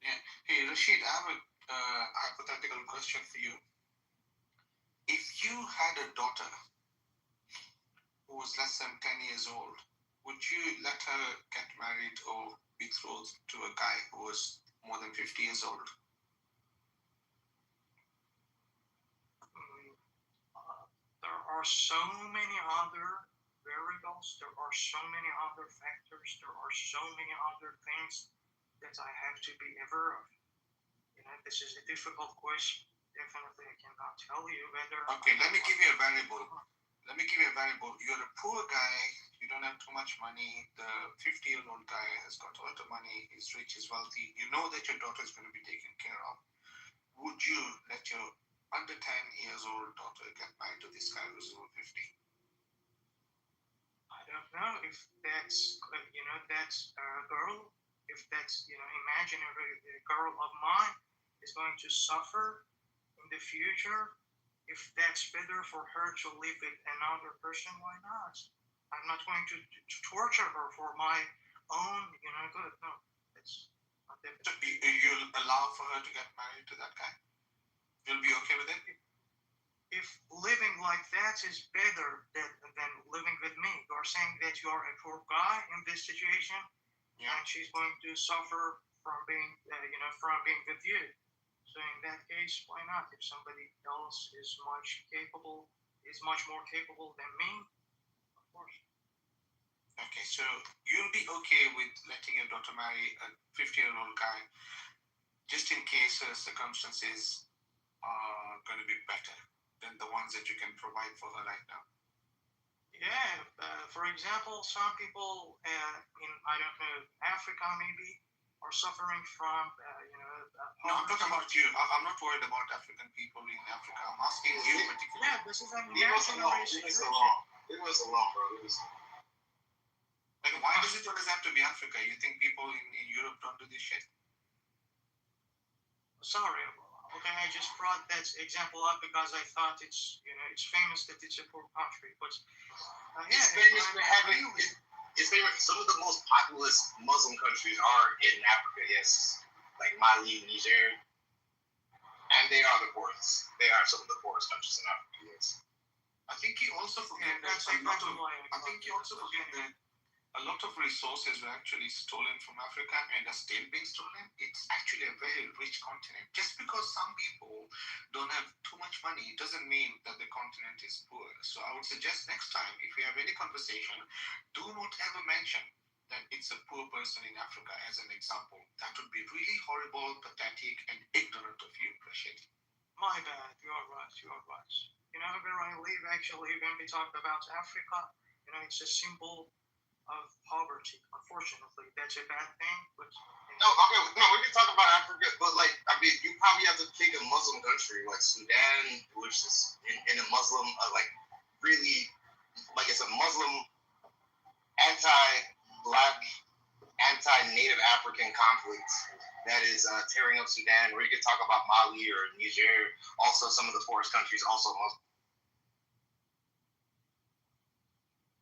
Yeah. Hey, Rashid, I have a hypothetical question for you. If you had a daughter who was less than 10 years old, would you let her get married or betrothed to a guy who was more than 50 years old? There are so many other variables, there are so many other factors, there are so many other things that I have to be aware of. This is a difficult question. Definitely, I cannot tell you whether. Okay, let me give you a variable. You're a poor guy, you don't have too much money. The 50-year-old guy has got a lot of money, he's rich, he's wealthy. You know that your daughter is going to be taken care of. Would you let your under 10 years old daughter get married to this guy who's over 50? I don't know if that's girl, if that's imaginary girl of mine is going to suffer in the future. If that's better for her to live with another person, why not? I'm not going to torture her for my own good. No, that's not so you'll allow for her to get married to that guy? You'll be okay with it? If living like that is better than living with me, you're saying that you are a poor guy in this situation, and she's going to suffer from being with you. So in that case, why not? If somebody else is much more capable than me, of course. Okay, so you'll be okay with letting your daughter marry a 50-year-old guy, just in case her circumstances are going to be better than the ones that you can provide for her right now? Yeah, for example, some people in, I don't know, Africa maybe, are suffering from, No, I'm talking about you. I'm not worried about African people in Africa. I'm asking you particularly. Yeah, this is an imaginary situation. Leave us alone, bro. Like, why does it always have to be Africa? You think people in Europe don't do this shit? Sorry. Okay, I just brought that example up because I thought it's famous that it's a poor country, but it's famous for having. It's famous. Some of the most populous Muslim countries are in Africa. Yes, like Mali, Niger, and they are the poorest. They are some of the poorest countries in Africa. Yes. I think you also forget that. A lot of resources were actually stolen from Africa and are still being stolen. It's actually a very rich continent. Just because some people don't have too much money, it doesn't mean that the continent is poor. So I would suggest next time, if we have any conversation, do not ever mention that it's a poor person in Africa as an example. That would be really horrible, pathetic, and ignorant of you, Rashid. My bad. You are right. Where I live, actually, when we talk about Africa, it's a symbol of poverty. Unfortunately, that's a bad thing. But we can talk about Africa, but you probably have to pick a Muslim country like Sudan, which is in a Muslim, really, it's a Muslim anti-black, anti-Native African conflict that is tearing up Sudan. Or you could talk about Mali or Niger, also some of the poorest countries, also Muslim.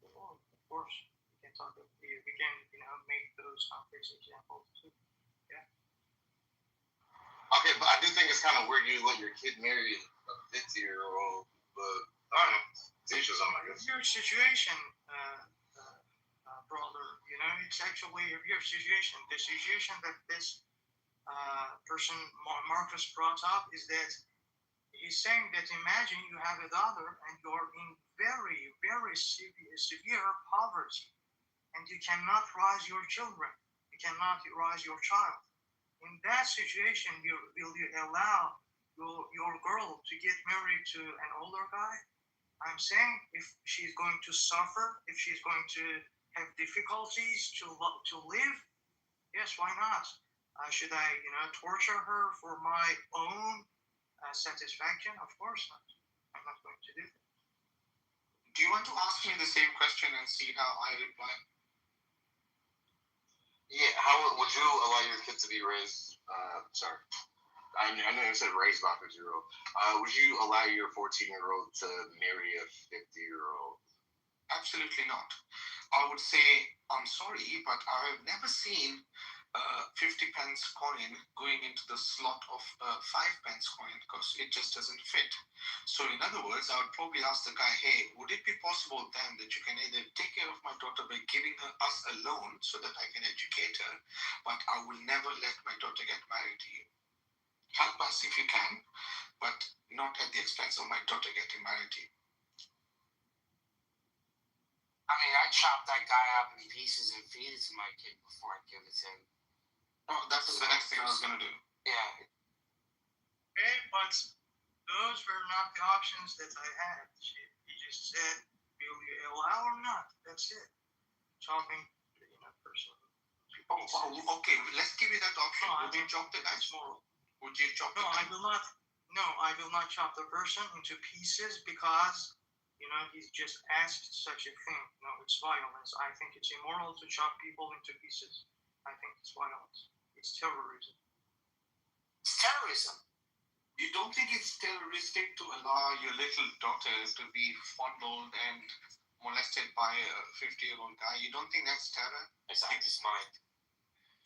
Of course. We can make those concrete examples too. Yeah. Okay, but I do think it's kind of weird you let your kid marry a 50-year-old, but I don't know. Teachers, I guess. Your situation, brother, it's actually a weird situation. The situation that this person, Marcus, brought up is that he's saying that imagine you have a daughter and you're in very, very severe poverty. And you cannot raise your children. You cannot raise your child. In that situation, will you allow your girl to get married to an older guy? I'm saying if she's going to suffer, if she's going to have difficulties to live, yes, why not? Should I, torture her for my own satisfaction? Of course not. I'm not going to do that. Do you want to ask me the same question and see how I reply? Yeah, how would you allow your kid to be raised? Sorry, I know you said raised by a 50-year-old. Would you allow your 14-year-old to marry a 50-year-old? Absolutely not. I would say, I'm sorry, but I have never seen a 50 pence coin going into the slot of a 5 pence coin because it just doesn't fit. So in other words, I would probably ask the guy, hey, would it be possible then that you can either take care of my daughter by giving us a loan so that I can educate her, but I will never let my daughter get married to you. Help us if you can, but not at the expense of my daughter getting married to you. I mean, I'd chop that guy up in pieces and feed it to my kid before I give it to him. Oh, that was the next thing I was going to do. Yeah. Okay, but those were not the options that I had. He just said, will you allow or not? That's it. Chopping, person. Okay, let's give you that option. Would you chop the guy? Would you chop the guy? I will not chop the person into pieces because he's just asked such a thing. No, it's violence. I think it's immoral to chop people into pieces. I think it's violence. It's terrorism. It's terrorism. You don't think it's terroristic to allow your little daughter to be fondled and molested by a 50-year-old guy? You don't think that's terror? It's out of his mind.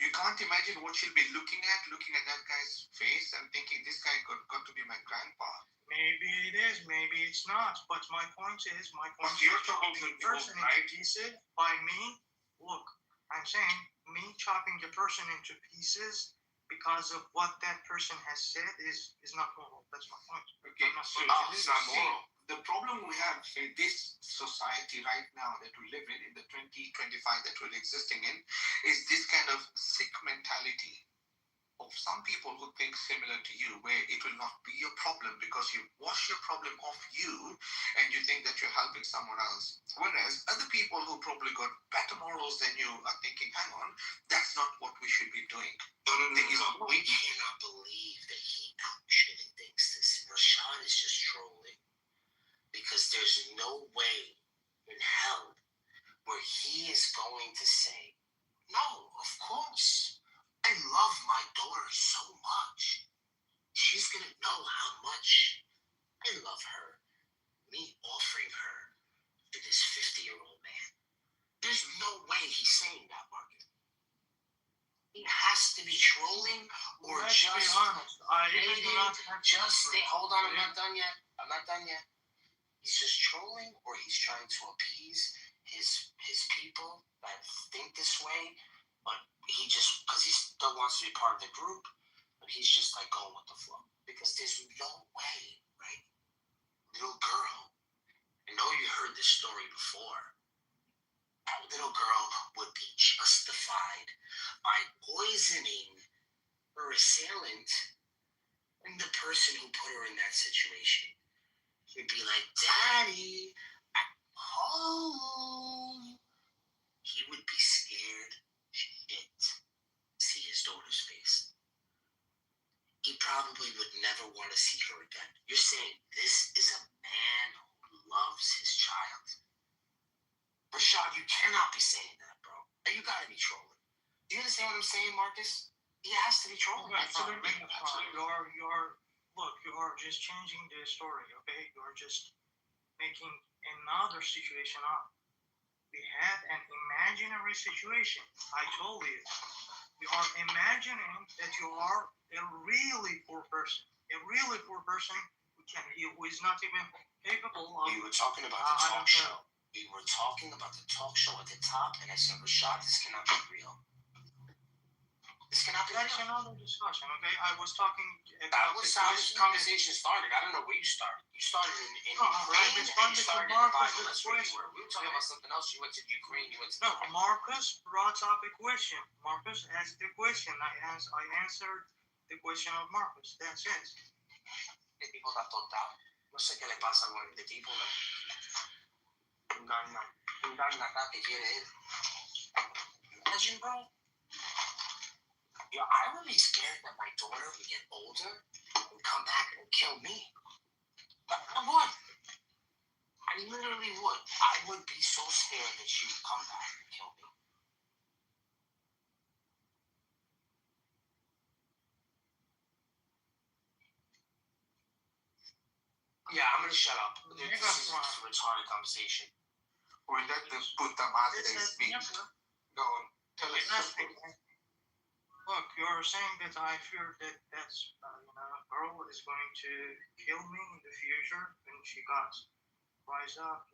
You can't imagine what she'll be looking at that guy's face and thinking, this guy got to be my grandpa. Maybe it is, maybe it's not. But my point is, you're chopping the person into pieces by me. Look, I'm saying me chopping the person into pieces because of what that person has said is not moral. That's my point. Okay, so it's not moral. The problem we have in this society right now that we live in the 2025 that we're existing in, is this kind of sick mentality of some people who think similar to you, where it will not be your problem because you wash your problem off you and you think that you're helping someone else. Whereas other people who probably got better morals than you are thinking, hang on, that's not what we should be doing. No. We cannot believe that he actually thinks this. Rashad is just trolling. Because there's no way in hell where he is going to say, no, of course. I love my daughter so much. She's going to know how much I love her. Me offering her to this 50-year-old man. There's no way he's saying that, Marcus. He has to be trolling or Let's just be honest. Hold on, I'm not done yet. He's just trolling, or he's trying to appease his people that think this way, but he just, because he still wants to be part of the group, but he's just like going with the flow. Because there's no way, right? Little girl, I know you heard this story before. That little girl would be justified by poisoning her assailant and the person who put her in that situation. He'd be like, Daddy, at home. He would be scared shit to see his daughter's face. He probably would never want to see her again. You're saying this is a man who loves his child? Rashad, you cannot be saying that, bro. You gotta be trolling. Do you understand what I'm saying, Marcus? He has to be trolling. Absolutely. You are just changing the story, okay? You are just making another situation up. We had an imaginary situation. I told you. You are imagining that you are a really poor person. A really poor person who is not even capable of... We were talking about the talk show. We were talking about the talk show at the top, and I said, Rashad, this cannot be real. This cannot be real. That's another discussion, okay? I was talking about... That was how this conversation started. I don't know where you started. You started in Ukraine, and you started in the Bible. That's where you were. We were talking about something else. You went to Ukraine, you went to... No, Marcus brought up a question. Marcus asked the question. I answered the question of Marcus. That's it. ¿Qué tipo está tontado? No sé qué le pasa con este tipo, ¿no? Un garnata que quiere él. Imagine, bro. Yo, I'm really scared that my daughter would get older and come back and kill me. But I would. I literally would. I would be so scared that she would come back and kill me. Yeah, I'm gonna shut up. This is a retarded conversation. Or let the puta madre speak. Go on. Tell us. Nothing. Look, you're saying that I fear that that's a girl is going to kill me in the future when she got rise up,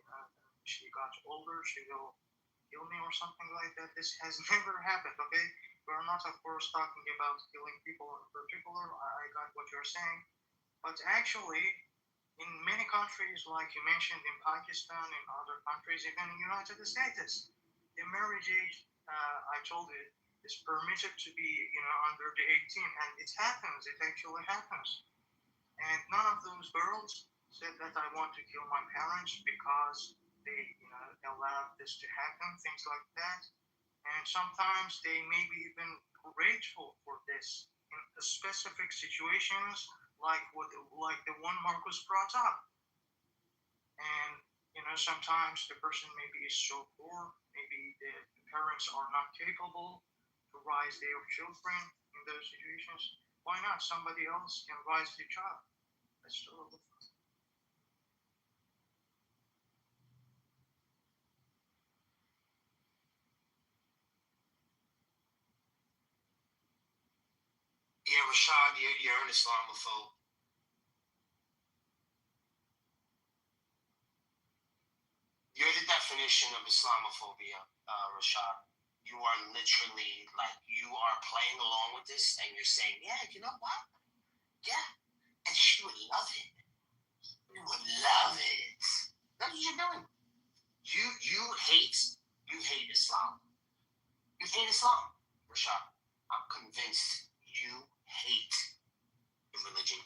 she got older, she will kill me or something like that. This has never happened, okay? We're not, of course, talking about killing people in particular. I got what you're saying. But actually, in many countries, like you mentioned, in Pakistan, in other countries, even in the United States, the marriage age, I told you, is permitted to be, under the 18, and it happens. It actually happens. And none of those girls said that I want to kill my parents because they, allowed this to happen, things like that. And sometimes they may be even grateful for this in specific situations, like the one Marcus brought up. And sometimes the person maybe is so poor, maybe the parents are not capable to raise their children in those situations. Why not? Somebody else can raise the child. That's totally fine. Yeah, Rashad, you're an Islamophobe. You're the definition of Islamophobia, Rashad. You are literally you are playing along with this and you're saying, yeah, you know what? Yeah. And she would love it. You would love it. That's what you're doing. You hate Islam. You hate Islam, Rashad. I'm convinced you hate your religion.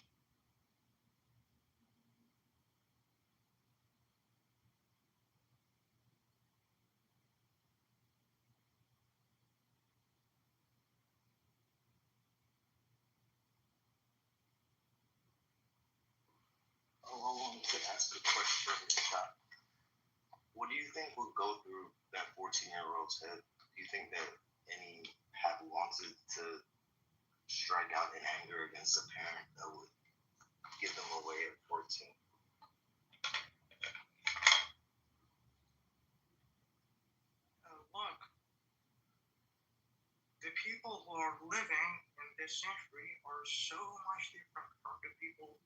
I want to ask a question, Scott. What do you think would go through that 14-year-old's head? Do you think that any had wanted to strike out in anger against a parent that would give them away at 14? Look, the people who are living in this century are so much different from the people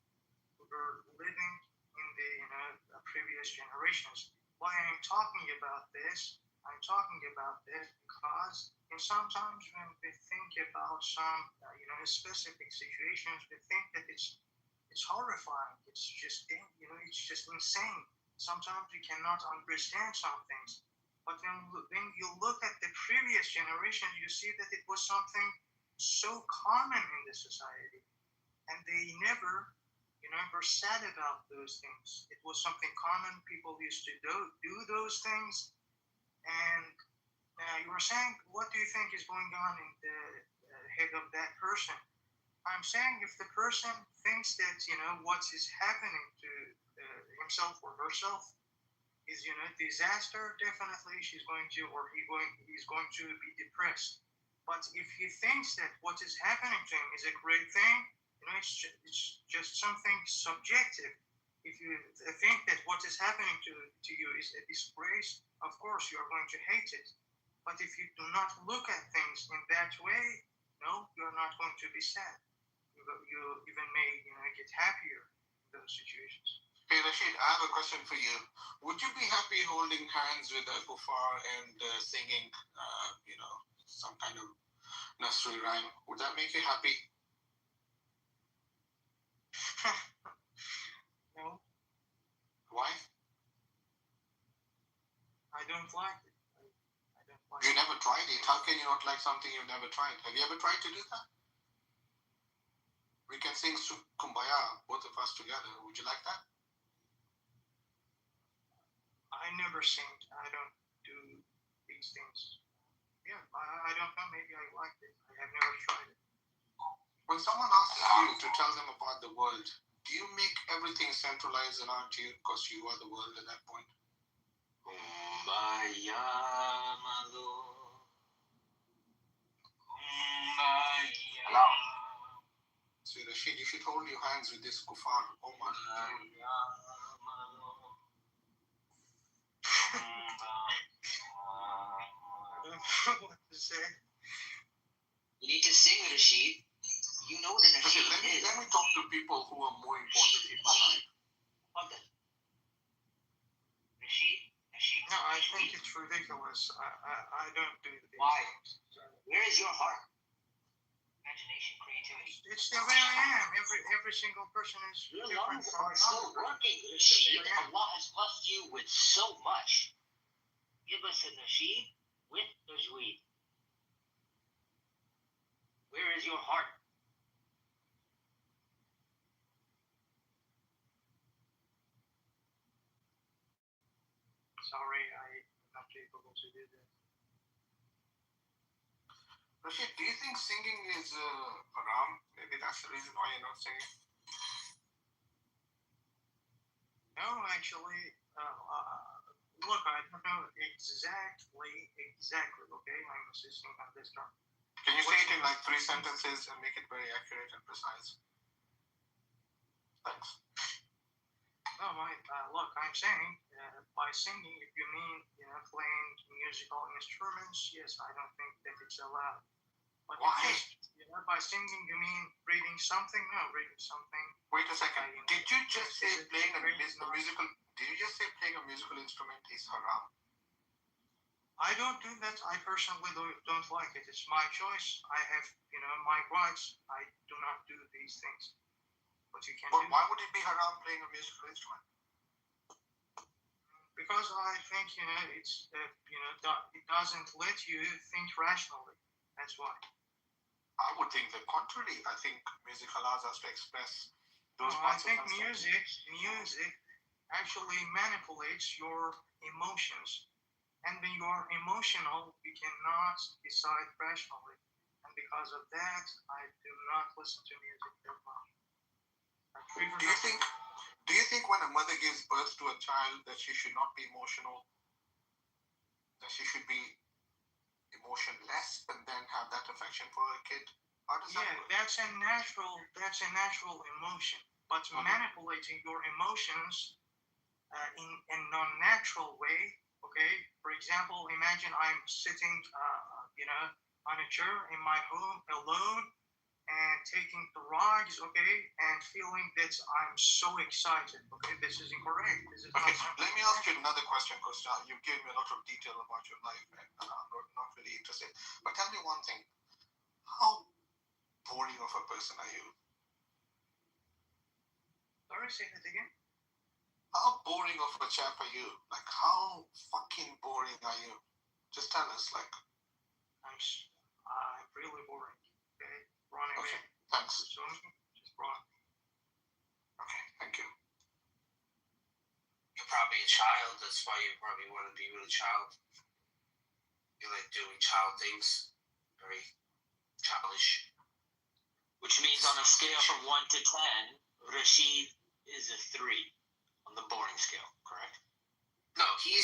who were living in the previous generations. Why I'm talking about this? I'm talking about this because sometimes when we think about some specific situations, we think that it's horrifying. It's just it's just insane. Sometimes we cannot understand some things. But when you look at the previous generation, you see that it was something so common in the society, and they never were sad about those things. It was something common. People used to do those things. And you were saying, what do you think is going on in the head of that person? I'm saying if the person thinks that what is happening to himself or herself is disaster, definitely he's going to be depressed. But if he thinks that what is happening to him is a great thing, it's just something subjective. If you think that what is happening to you is a disgrace, of course you are going to hate it. But if you do not look at things in that way, you're not going to be sad. You even may get happier in those situations. Hey Rashid, I have a question for you. Would you be happy holding hands with a kuffar and singing, some kind of nursery rhyme? Would that make you happy? No. Why? I don't like it. I don't like You never tried it. How can you not like something you've never tried? Have you ever tried to do that? We can sing Kumbaya, both of us together. Would you like that? I never sing. I don't do these things. Yeah, I don't know. Maybe I like it. I have never tried it. When someone asks you to tell them about the world, do you make everything centralized around you because you are the world at that point? Kumbaya, my lord. Kumbaya. So Rashid, you should hold your hands with this kuffar Omar. What to say? You need to sing, Rashid. You know what an Okay, let me talk to people who are more important in my life. No, I think it's ridiculous. I don't do these Why? things. Where is your heart? Imagination, creativity. It's the way I am. Every single person is Your different lungs from are still another. working, Rashid. Allah has blessed you with so much. Give us a Rashid with Tajweed. Where is your heart? Sorry, I'm not capable to do that. Rashid, do you think singing is haram? Maybe that's the reason why you're not singing. No, actually, look, I don't know exactly, okay? I'm insisting on this term. Can you say it in like 3 sentences and make it very accurate and precise? Thanks. No, look, I'm saying, by singing, if you mean, playing musical instruments, yes, I don't think that it's allowed. But why? By singing, you mean reading something? No, reading something. Wait a second. Did you just say playing a musical? Did you just say playing a musical instrument is haram? I don't do that. I personally don't like it. It's my choice. I have, my rights. I do not do these things. But you can. But why would it be haram playing a musical instrument? Because I think it's it doesn't let you think rationally. That's why. I would think the contrary. I think music allows us to express those I parts think of ourselves. music actually manipulates your emotions. And when you are emotional, you cannot decide rationally. And because of that, I do not listen to music that much. Do you think when a mother gives birth to a child that she should not be emotional, that she should be emotionless and then have that affection for her kid? How does that work? That's a natural emotion. But manipulating your emotions in a non-natural way, okay? For example, imagine I'm sitting, on a chair in my home alone and taking the drugs, okay, and feeling that I'm so excited, okay? This is incorrect. This is okay, let me ask you another question, because you gave me a lot of detail about your life, and I'm not really interested. But tell me one thing. How boring of a person are you? Sorry, say that again? How boring of a chap are you? Like, how fucking boring are you? Just tell us, like. I'm really boring, okay? Running away. Okay, thanks. Just run. Okay, thank you. You're probably a child, that's why you probably want to be with a child. You like doing child things, very childish. Which means on a scale from 1 to 10, Rashid is a 3 on the boring scale, correct? No, he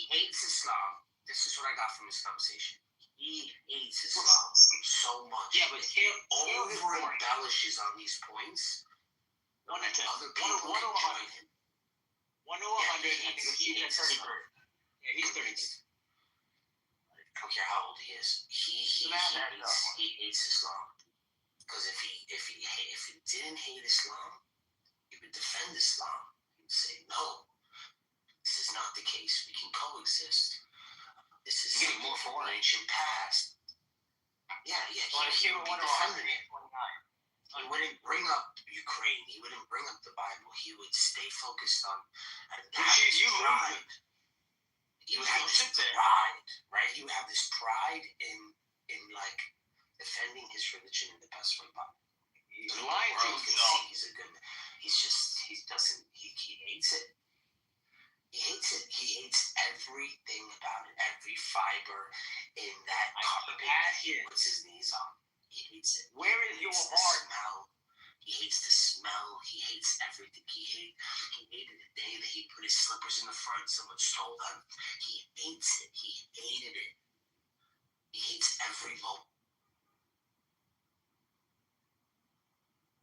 hates Islam. This is what I got from this conversation. He hates Islam so much. Yeah, but he over embellishes on these points. 1 to 10. Other people can join him. 1 to 100, I think Rashid is 33. Yeah, he's 33. I don't care how old he is. He hates Islam. Because if he didn't hate Islam, he would defend Islam. He would say, no, this is not the case. We can coexist. This is getting more from the ancient past. Yeah. He would be defending it. He wouldn't bring up Ukraine. He wouldn't bring up the Bible. He would stay focused on pride. He would have this pride, right? He would have this pride in like defending his religion in the best way possible. He's lying to himself. He hates it. He hates it. He hates everything about it. Every fiber in that carpet he puts his knees on. He hates it. Where is your heart? Smell. He hates the smell. He hates everything. He hated the day that he put his slippers in the front. Someone stole them. He hates it. He hated it. He hates every moment.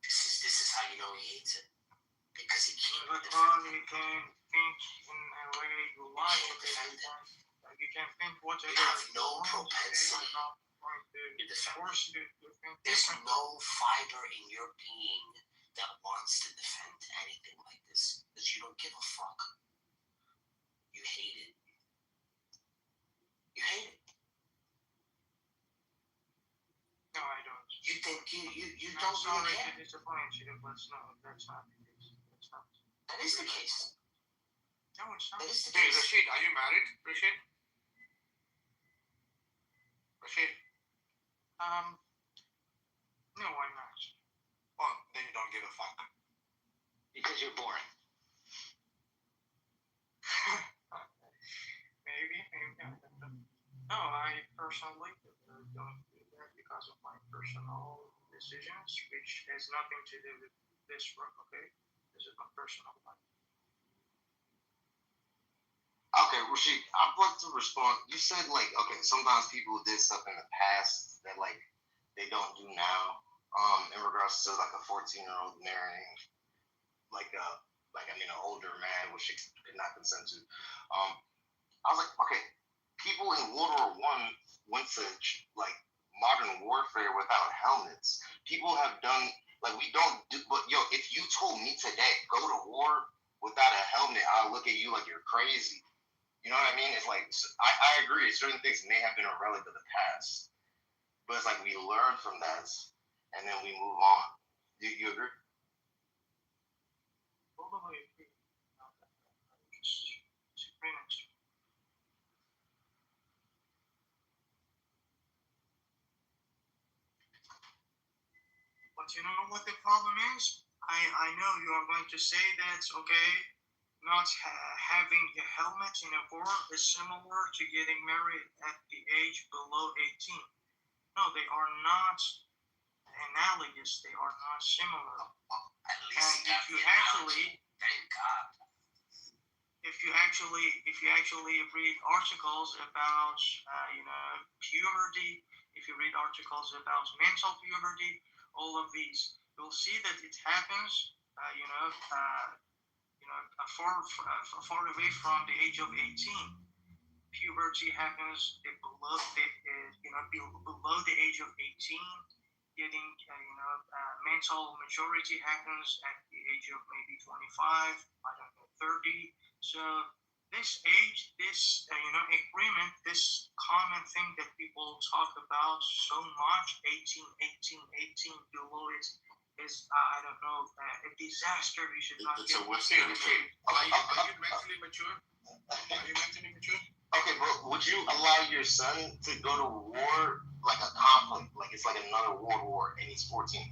This is how you know he hates it. Because he can't defend it. You can think in a way you like it. You can think whatever. You have no propensity. There's no fiber in your being that wants to defend anything like this. Because you don't give a fuck. You hate it. You hate it. No, I don't. You think you I'm don't sorry really care. to disappoint you, but no, that's not the case. That's not. That is the case. No, it's not. That is the Hey, case. Rashid, are you married, Rashid? Rashid? No, I'm not. Oh, then you don't give a fuck. Because you're boring. Maybe not. No, I personally don't do that because of my personal decisions, which has nothing to do with this work, okay? This is my personal life. Okay, Rashid, I'd like to respond. You said, like, okay, sometimes people did stuff in the past that, like, they don't do now. In regards to, like, a 14-year-old marrying, an older man, which she did not consent to. I was like, okay, people in World War I went to, like, modern warfare without helmets. People have done, like, we don't do, but, yo, if you told me today, go to war without a helmet, I'll look at you like you're crazy. You know what I mean? It's like, I agree, certain things may have been a relic of the past, but it's like we learn from that, and then we move on. You agree? Totally agree. Just finished. But you know what the problem is? I know you are going to say that, okay, not having a helmet in a war is similar to getting married at the age below 18. No, they are not analogous. They are not similar. At least and if you actually, thank God. If you actually read articles about puberty, if you read articles about mental puberty, all of these, you'll see that it happens far away from the age of 18. Puberty happens below the age of 18. Getting mental maturity happens at the age of maybe 25, 30. So this age, this agreement, this common thing that people talk about so much, 18 below it, is I don't know, a disaster. We should not It's get. a Western. Are you mentally mature? Are you mentally mature? Okay, bro, would you allow your son to go to war, like a conflict, like it's like another world war, and he's 14?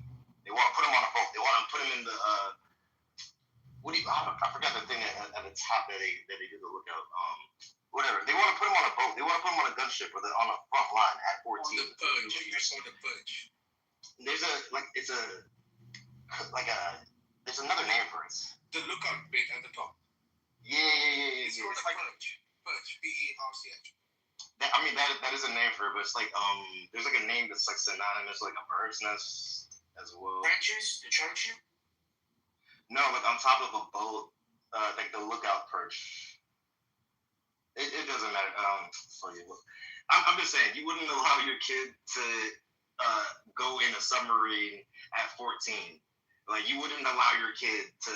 They want to put him on a boat. They want to put him in the I forgot the thing at the top that they do the lookout. Whatever. They want to put him on a boat. They want to put him on a gunship or on a front line at 14. On the purge. You're on the purge. There's there's another name for it. The lookout bit at the top. Yeah. It's called like purge. Purge. PERCH. That is a name for it, but it's like there's like a name that's like synonymous, like a bird's nest as well. Trenches? The trench? No, like on top of a boat, like the lookout perch. It doesn't matter. I'm just saying, you wouldn't allow your kid to go in a submarine at 14. Like, you wouldn't allow your kid to,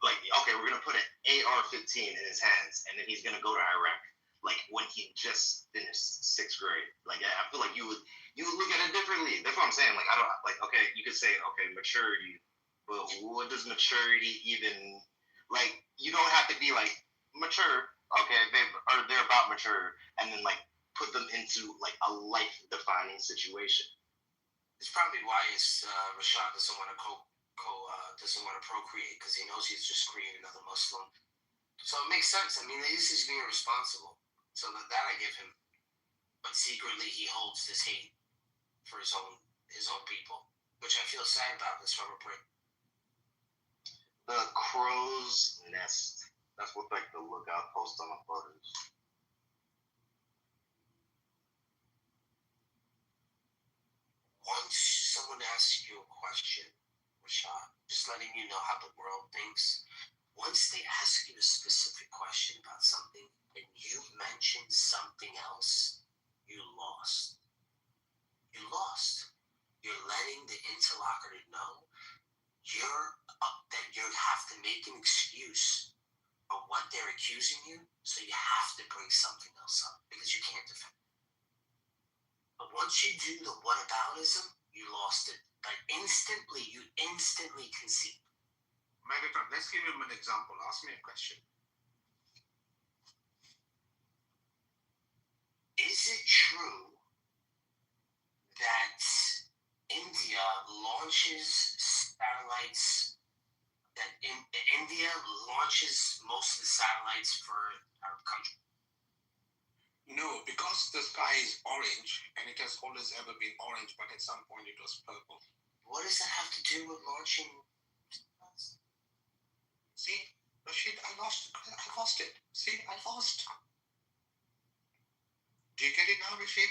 like, okay, we're going to put an AR-15 in his hands, and then he's going to go to Iraq, like, when he just finished 6th grade. Like, I feel like you would look at it differently. That's what I'm saying. Like, I don't, like, okay, you could say, okay, maturity, but what does maturity even, like, you don't have to be, like, mature, okay, they're about mature, and then, like, put them into, like, a life-defining situation. It's probably why Rashad doesn't want to doesn't want to procreate, because he knows he's just creating another Muslim. So it makes sense. I mean, at least he's being responsible. So that I give him. But secretly, he holds this hate for his own people, which I feel sad about. This from a prick. The crow's nest. That's what like the lookout post on the photos. Once someone asks you a question, Rashad, just letting you know how the world thinks. Once they ask you a specific question about something and you mention something else, you lost. You lost. You're letting the interlocutor know that you have to make an excuse of what they're accusing you, so you have to bring something else up because you can't defend it. But once you do the whataboutism, you lost it. But you instantly concede. Megatron, let's give him an example. Ask me a question. Is it true that India launches satellites? India launches most of the satellites for our country? No, because the sky is orange, and it has always ever been orange, but at some point it was purple. What does that have to do with launching? See, Rashid, I lost it. See, I lost. Do you get it now, Rashid?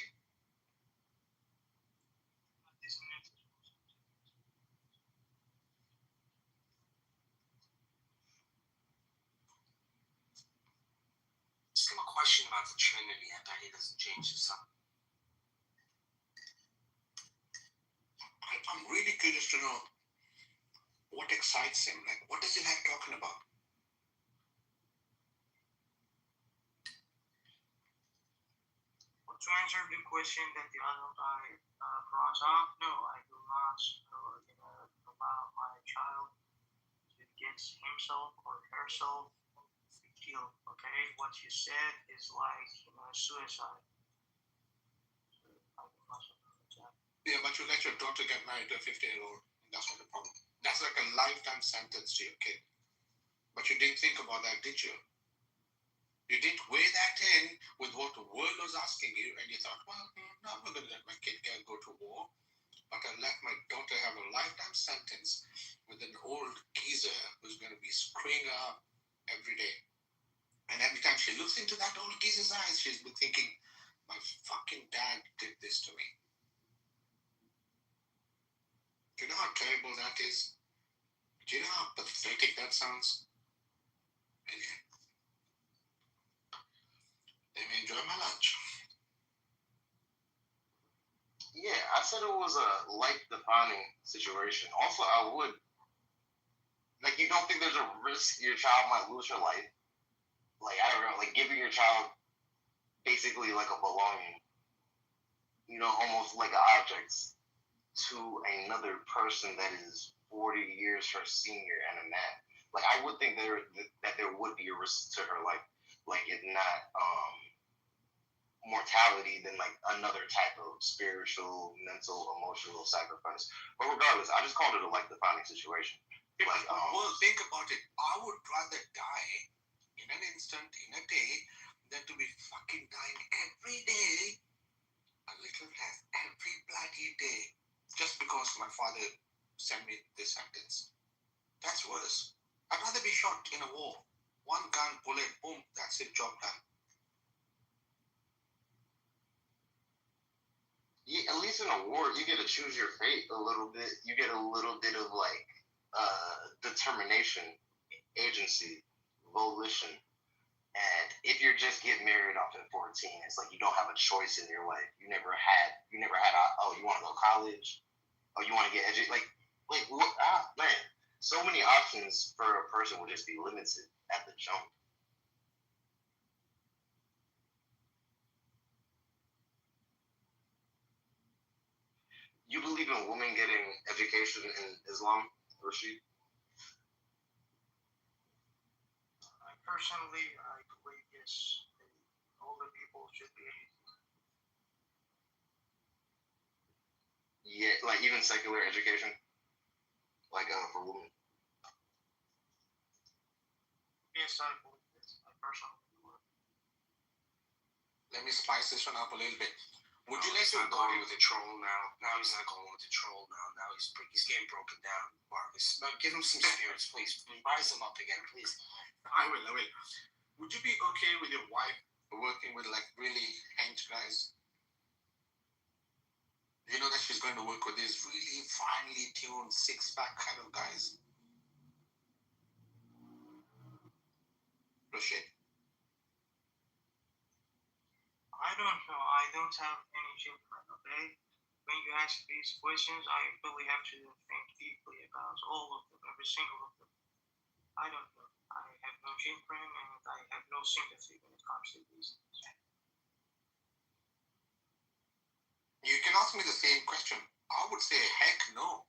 Ask him a question about the Trinity. I bet he doesn't change his song. I'm really curious to know what excites him. Like, what does he like talking about? Well, to answer the question that the other guy brought up, no, I do not allow my child to get himself or herself killed. Okay, what you said is like suicide. Yeah, but you let your daughter get married to a 50-year-old. That's not a problem. That's like a lifetime sentence to your kid. But you didn't think about that, did you? You didn't weigh that in with what the world was asking you, and you thought, well, no, I'm not going to let my kid go to war, but I'll let my daughter have a lifetime sentence with an old geezer who's going to be screwing her up every day. And every time she looks into that old geezer's eyes, she's been thinking, my fucking dad did this to me. Do you know how terrible that is? Do you know how pathetic that sounds? Anyway, let me enjoy my lunch. Yeah, I said it was a life-defining situation. Also, I would you don't think there's a risk your child might lose her life? Like, I don't know, like giving your child basically like a belonging, almost like an object to another person that is 40 years her senior and a man. Like, I would think that there would be a risk to her life, like if not mortality, then like another type of spiritual, mental, emotional sacrifice. But regardless, I just called it a life-defining situation. Like, well, think about it. I would rather die in an instant, in a day, than to be fucking dying every day, a little less, every bloody day, just because my father sent me this sentence. That's worse. I'd rather be shot in a war. One gun, bullet, boom, that's it, job done. Yeah, at least in a war, you get to choose your fate a little bit. You get a little bit of like determination, agency, volition. And if you're just getting married off at 14, it's like you don't have a choice in your life. You never had you want to go to college? Oh, you want to get educated? Like what? Man, so many options for a person will just be limited at the jump. You believe in women getting education in Islam, Rashid? Personally, I believe yes, older people should be. Yeah, like even secular education, like for women. Yes, I believe this. I personally believe. Let me spice this one up a little bit. Would you let He's your not going body with the troll now. Now he's not going with the troll now. Now he's getting broken down, Marcus. Now give him some spirits, please. Rise him up again, please. I will. Would you be okay with your wife working with like really hench guys? You know that she's going to work with these really finely tuned six-pack kind of guys. Rashid. I don't know. I don't have any children, okay? When you ask these questions, I really have to think deeply about all of them, every single of them. I don't know. I have no children and I have no sympathy when it comes to these things. You can ask me the same question. I would say, heck no.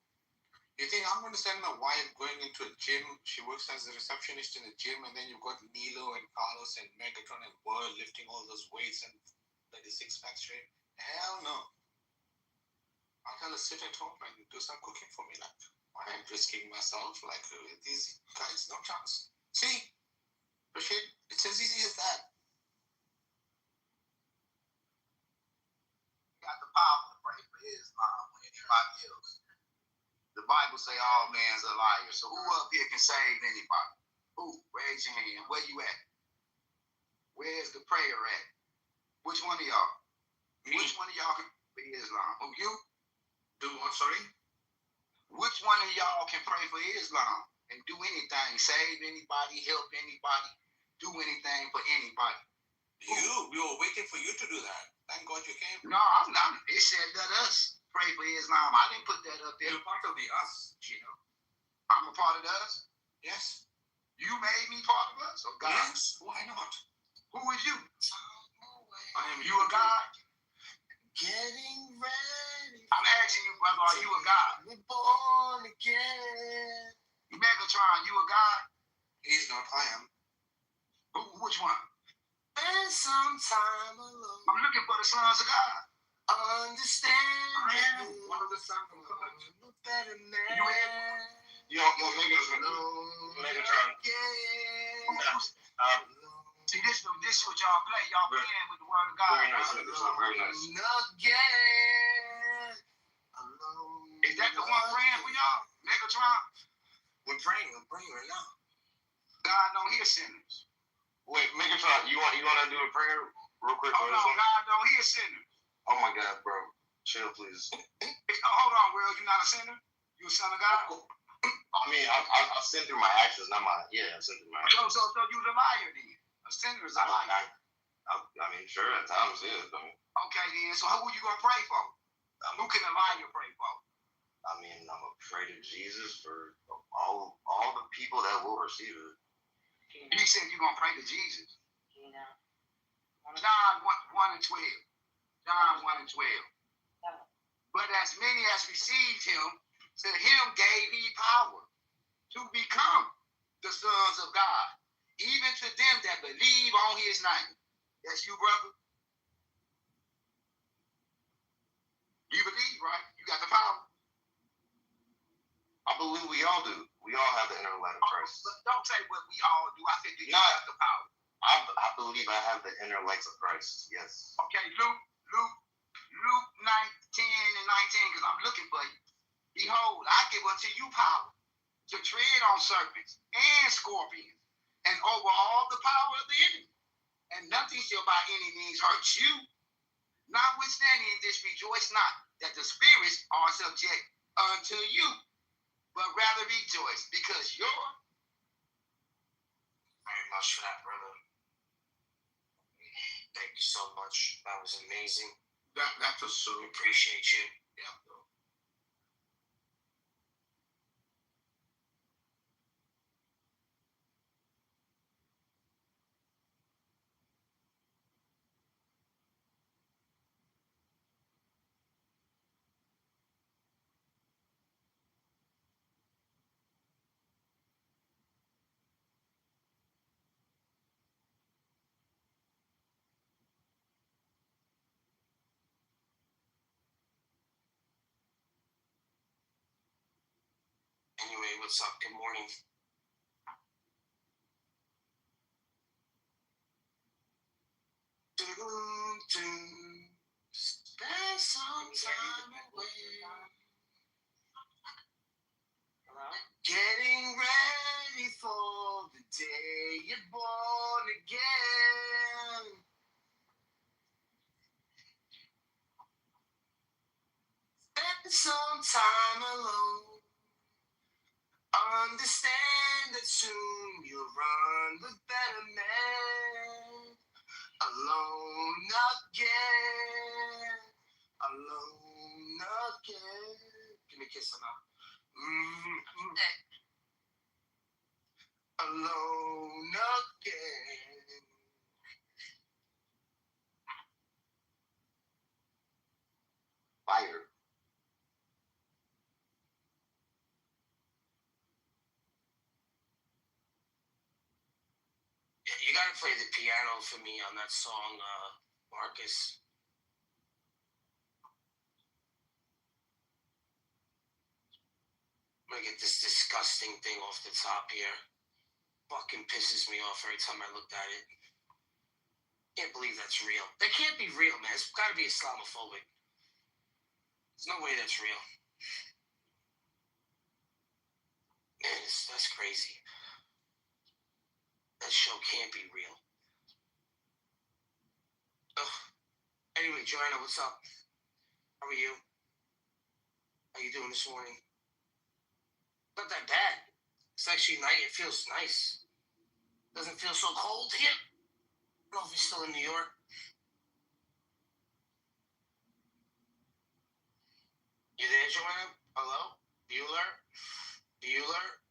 You think I'm going to send my wife going into a gym? She works as a receptionist in a gym, and then you've got Nilo and Carlos and Megatron and World lifting all those weights and 36 pack straight. Hell no. I'll tell her sit at home and do some cooking for me. Like, I am risking myself. Like, these guys, no chance. See, Rashid, it's as easy as that. Got the power to pray for Islam or anybody else. The Bible say all men's a liar. So who up here can save anybody? Who? Raise your hand. Where you at? Where's the prayer at? Which one of y'all? Which one of y'all can pray for Islam? Who, you? Do what, sorry? Which one of y'all can pray for Islam and do anything? Save anybody, help anybody, do anything for anybody? We were waiting for you to do that. Thank God you came. No, I'm not. It said let us pray for Islam. I didn't put that up there. You're part of the us, Gino. I'm a part of the us? Yes. You made me part of us? Or God? Yes. Why not? Who is you? I am you a God? Getting ready. I'm asking you, brother, are you a God? We're born again. Megatron, you a God? He's not. I am. Which one? Spend some time alone. I'm looking for the sons of God. Understand. One of the sons of God. I'm a better man. Yo, Megatron. Yeah. See, this is what y'all play. Y'all playing with the word of God. Very nice. Not yet. Is that the one praying for y'all? Megatron? We're praying right now. God don't hear sinners. Wait, Megatron, you want to do a prayer real quick? Oh, no, God don't hear sinners. Oh my God, bro, chill, please. Hold on, Will. You not a sinner? You a son of God? I mean, I sin through my actions, not my I sin through my actions. So you a liar then? A sinner is a liar. I mean, sure, at times it is. Okay, then. So who you gonna pray for? Who can a liar pray for? I mean, I'm gonna pray to Jesus for all the people that will receive it. He said you're going to pray to Jesus. John 1 and 12. John 1 and 12. But as many as received him, to him gave he power to become the sons of God, even to them that believe on his name. That's you, brother. You believe, right? You got the power. I believe we all do. We all have the inner light of Christ. But don't say what we all do. I said, do you have the power? I believe I have the inner lights of Christ. Yes. Okay, Luke 19 and 19, because I'm looking for you. Behold, I give unto you power to tread on serpents and scorpions and over all the power of the enemy. And nothing shall by any means hurt you. Notwithstanding this, rejoice not that the spirits are subject unto you, but rather rejoice, because you're very much for that, brother. Thank you so much. That was amazing. That was so. Appreciate you. Yeah. what's up? Good morning. Spend some time away. Getting ready for the day you're born again. Spend some time alone. Understand that soon you'll run with better men. Alone again. Alone again. Give me a kiss on that. Alone again. Fire. You gotta play the piano for me on that song, Marcus. I'm gonna get this disgusting thing off the top here. Fucking pisses me off every time I look at it. Can't believe that's real. That can't be real, man. It's gotta be Islamophobic. There's no way that's real. Man, that's crazy. That show can't be real. Ugh. Anyway, Joanna, what's up? How are you? How you doing this morning? Not that bad. It's actually nice. It feels nice. Doesn't feel so cold here. I don't know if you're still in New York. You there, Joanna? Hello? Bueller? Bueller?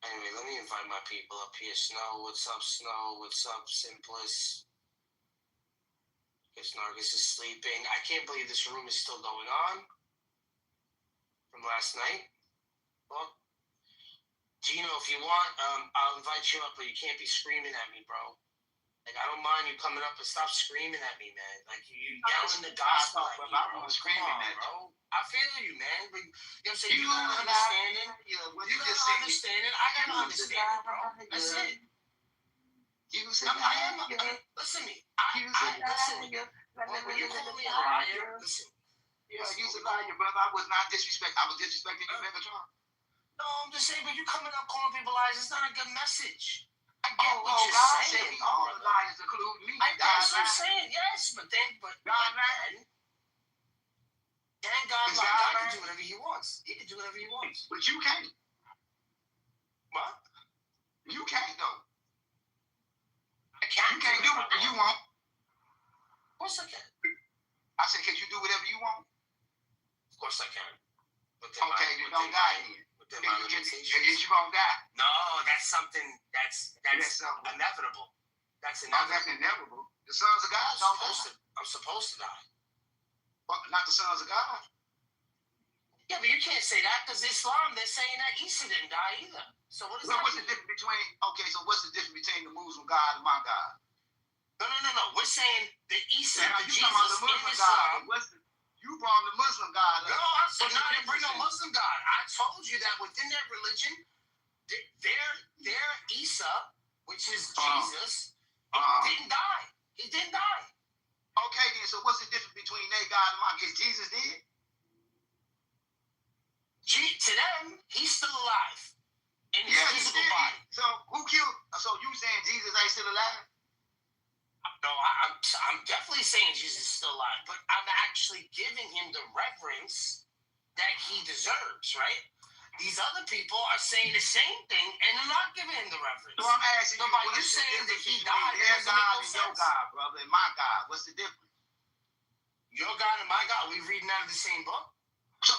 Anyway, let me invite my people up here. Snow, what's up, Snow? What's up, Simplest? Guess Nargis is sleeping. I can't believe this room is still going on from last night. Well, Gino, if you want, I'll invite you up, but you can't be screaming at me, bro. Like, I don't mind you coming up, but stop screaming at me, man. Like, you yelling the gospel at me, bro. Come on, bro. I feel you, man. But, you know what I'm saying? You gotta understand it. You gotta understand it. I gotta understand it, bro. That's it. Listen to me. Listen to me. When you call me a liar, listen. Yeah, you a liar, brother. I was not disrespecting. I was disrespecting you, Megatron. No, I'm just saying, but you coming up calling people liars, it's not a good message. I get what God you're saying. said we all the liars, including me. That's what I'm saying. Yes, but then, God can do whatever he wants. He can do whatever he wants. But you can't. What? You can't, though. I can't. You can't do whatever you want. Of course I can. I said, can you do whatever you want? Of course I can. Okay, you don't die here. Within my limitations. You won't die. No, that's something that's inevitable. That's inevitable. That's inevitable. The sons of God don't die. I'm supposed to die. But not the sons of God. Yeah, but you can't say that because Islam, they're saying that Isa didn't die either. So what is that? What's the difference between? Okay, so what's the difference between the Muslim God and my God? No. We're saying that Isa, the Jesus, the Muslim Islam. God. You brought the Muslim God. No, I said I didn't bring no Muslim God. I told you that within that religion, their Isa, which is Jesus, didn't die. He didn't die. Okay, then. So what's the difference between their God and mine? Is Jesus dead? To them, he's still alive in his physical body. So who killed? So you saying Jesus ain't still alive? No, I'm definitely saying Jesus is still alive, but I'm actually giving him the reverence that he deserves, right? These other people are saying the same thing, and they're not giving him the reverence. So I'm asking you, by you saying that he died, their doesn't God make no and sense. your God, brother, and my God. What's the difference? Your God and my God, we reading out of the same book? So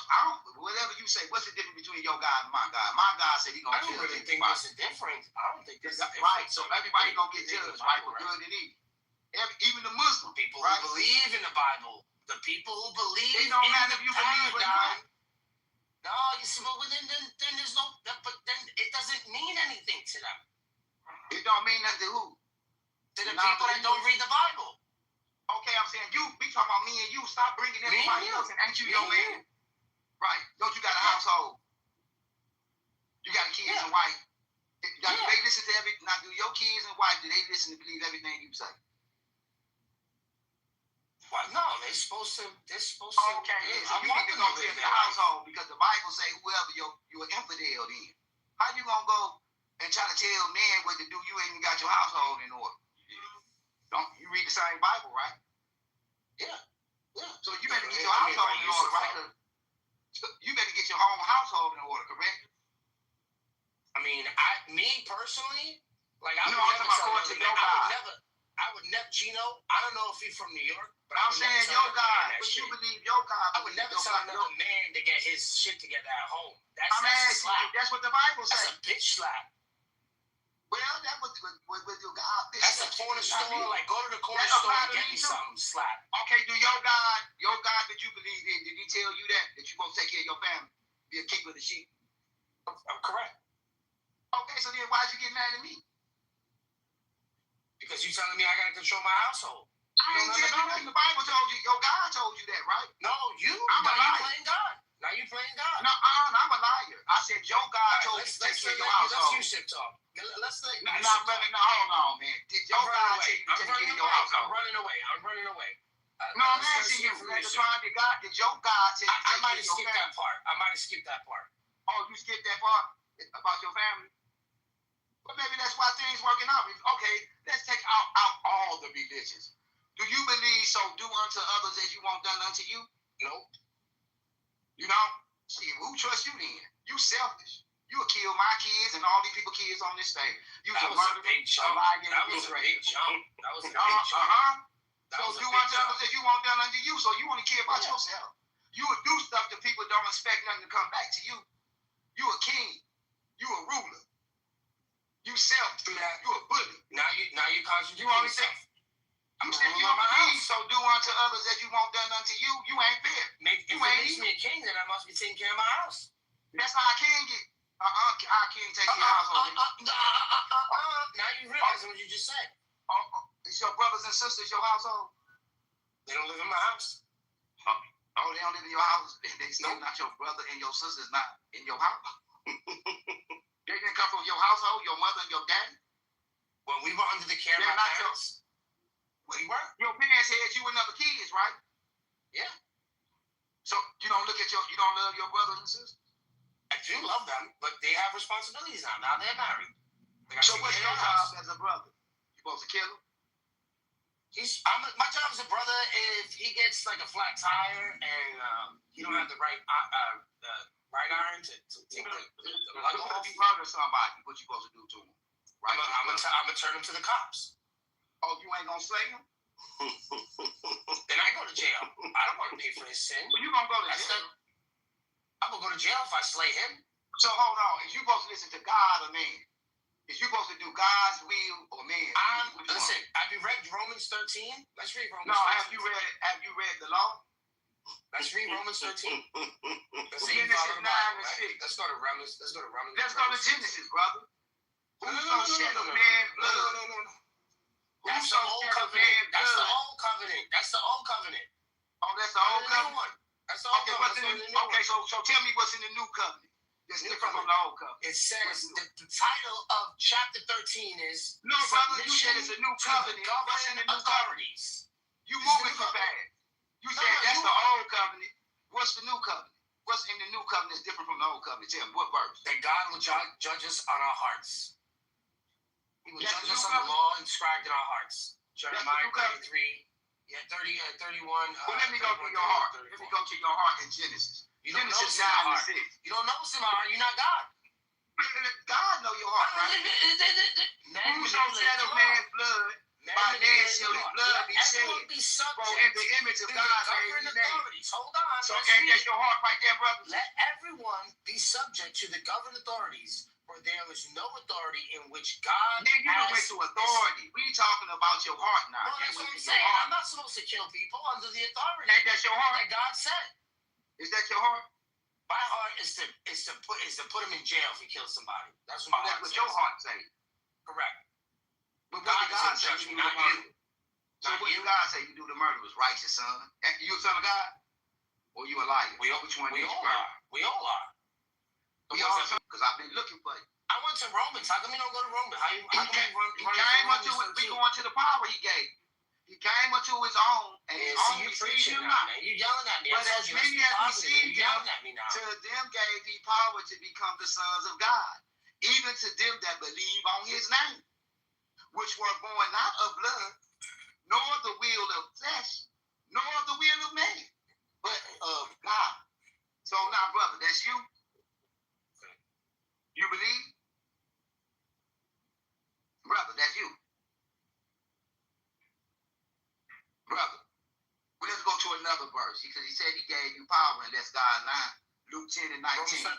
whatever you say, what's the difference between your God and my God? My God said he's gonna kill you. I don't really think there's a difference. I don't think there's a difference. Right, so everybody gonna get judged, right, for good and evil. Even the Muslim people who believe in the Bible, the people who believe it don't in matter the if you believe or not. No, you see, but then there's no, but then it doesn't mean anything to them. It don't mean nothing to who? To the people that don't read the Bible. Okay, I'm saying you. We talking about me and you. Stop bringing everybody else. And ain't you your man? Right. Don't you got a household? You got kids and wife. Now, do they listen to everything? Now, do your kids and wife, do they listen to believe everything you say? Well, no, they're supposed to. Okay, so you need to go to your household because the Bible say whoever you're an infidel then. How you gonna go and try to tell men what to do? You ain't even got your household in order. Don't you read the same Bible, right? Yeah. So you better get your household in order, right? You better get your own household in order, correct? I mean, me personally, like I would never, Gino. I don't know if he's from New York, but I'm saying your God, but you believe your God. I would never tell another man to get his shit together at home. That's a slap. That's what the Bible says. That's a bitch slap. Well, that was with your God. That's a corner store. Like, go to the corner store and get me something slap. Okay, do your God that you believe in, did he tell you that you're supposed to take care of your family, be a keeper of the sheep? I'm correct. Okay, so then why'd you get mad at me? Because you telling me I gotta control my household. I ain't telling you nothing. The Bible told you, your God told you that, right? No, you. Now you playing God. Now you playing God. No, I'm a liar. I said your God told you to take care of your household. Let's you shit talk. Let's hold on, man. Did your God tell you to take care of your household? I'm running away. No, I'm asking you. Did your God tell you to take care of your family? I might have skipped that part. Oh, you skipped that part about your family? But maybe that's why things working out. Okay, let's take out all the religions. Do you believe so? Do unto others as you want done unto you? Nope. You know? See, who trusts you then? You selfish. You will kill my kids and all these people kids on this stage. You that was a big jump. That was a big jump. So do unto others as you want done unto you. So you only care about yourself. You would do stuff that people don't expect nothing to come back to you. You a king. You a ruler. You selfish. You a bully. Now you concentrate. You only think. You said you don't believe, so do unto others as you want done unto you. You ain't fair. If it makes me a king, then I must be taking care of my house. That's how I can get. I can't take care of household. Now you realize what you just said. It's your brothers and sisters, your household. They don't live in my house. Oh, they don't live in your house. They still not your brother and your sister's not in your house. They didn't come from your household, your mother and your daddy. When we were under the care of my parents. We were. Your parents had you and other kids, right? Yeah. So you don't love your brothers and sisters? I do love them, but they have responsibilities now. Now they're married. So what's your job as a brother? You supposed to kill him? My job as a brother, if he gets like a flat tire and he don't have the right iron to take the lug off. If you murder somebody, what you supposed to do to him? Right? I'm gonna turn him to the cops. Oh, you ain't gonna slay him? Then I go to jail. I don't want to pay for his sin. Well, you gonna go to jail? I'm gonna go to jail if I slay him. So hold on. Is you supposed to listen to God or man? Is you supposed to do God's will or man? Listen, have you read Romans 13? Let's read Romans 13. No, have you read the law? Let's read Romans 13. Let's Genesis 9 and 6. Let's go to Romans. Let's go to Genesis, brother. Whoso shed a man's blood? No. That's the old covenant. That's the old covenant. Oh, that's the old covenant? That's the old covenant. Okay, so tell me what's in the new covenant. That's different from the old covenant. It says the title of chapter 13 is no, brother, you said it's a new covenant. What's in the new authorities? You moving too fast. You said that's the old covenant. What's the new covenant? What's in the new covenant is different from the old covenant? Tell me, what verse? That God will judge us on our hearts. He will judge us on the law inscribed in our hearts. Jeremiah 33, 31. Well, let me go to your heart. Let me go to your heart in Genesis. Genesis 9 and 6. You don't know what's in my heart. You're not God. God know your heart, right? Whoso shed a man's blood, by man shall his blood be shed. For in the image of God made he made. Hold on. So that's your heart right there, brother. Let everyone be subject to the governing authorities. For there is no authority in which God has... You don't went to authority. We talking about your heart now. Well, that's what I'm saying. I'm not supposed to kill people under the authority. Ain't that your heart? That God said. Is that your heart? My heart is to put him in jail if he kills somebody. That's what my heart says. That's what your heart says. Correct. But God is in judgment, not you. So what did God say? You do the murder was righteous, son. You a son of God? Or you a liar? Which one? We all are. We all are. We all are. Because I've been looking for you. I went to Romans. How come you don't go to Romans? How come you run He came unto it. We going to the power he gave. He came unto his own, and his own received him not. You yelling at me. But as many as received him, to them gave he power to become the sons of God, even to them that believe on his name, which were born not of blood, nor the will of flesh, nor the will of man, but of God. So now, brother, that's you. You believe? Brother, that's you. Brother, well, let's go to another verse. Because he said he gave you power unless God lied. Luke 10 and 19.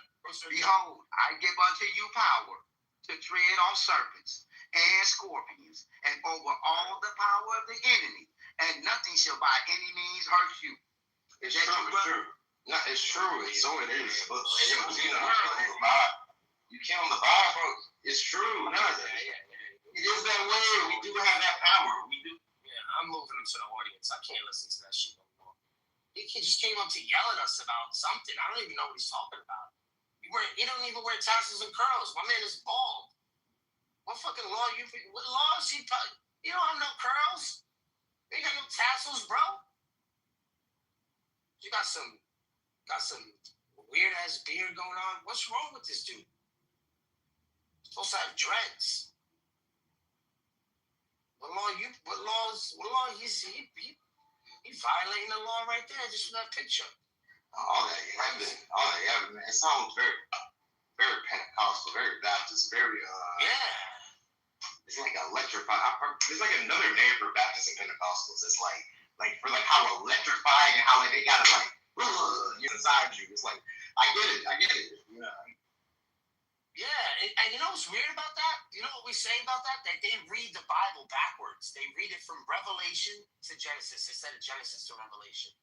Behold, I give unto you power to tread on serpents and scorpions and over all the power of the enemy, and nothing shall by any means hurt you. It's true, it's true. No, it's true. So it is. But you can't on the Bible. It's true. No, it is that way. We do have that power. We do. Yeah, I'm moving him to the audience. I can't listen to that shit no more. He just came up to yell at us about something. I don't even know what he's talking about. He don't even wear tassels and curls. My man is bald. What fucking law what law is he? You don't have no curls. You ain't got no tassels, bro. You got some weird ass beard going on. What's wrong with this dude? Supposed to have dreads. What law he's violating the law right there just for that picture. All that heaven, man. It sounds very, very Pentecostal, very Baptist, very It's like electrified. There's like another name for Baptists and Pentecostals. It's like for like how electrifying and how like they got it like inside you. It's like I get it. You know. Yeah, and you know what's weird about that? You know what we say about that? That they read the Bible backwards. They read it from Revelation to Genesis instead of Genesis to Revelation.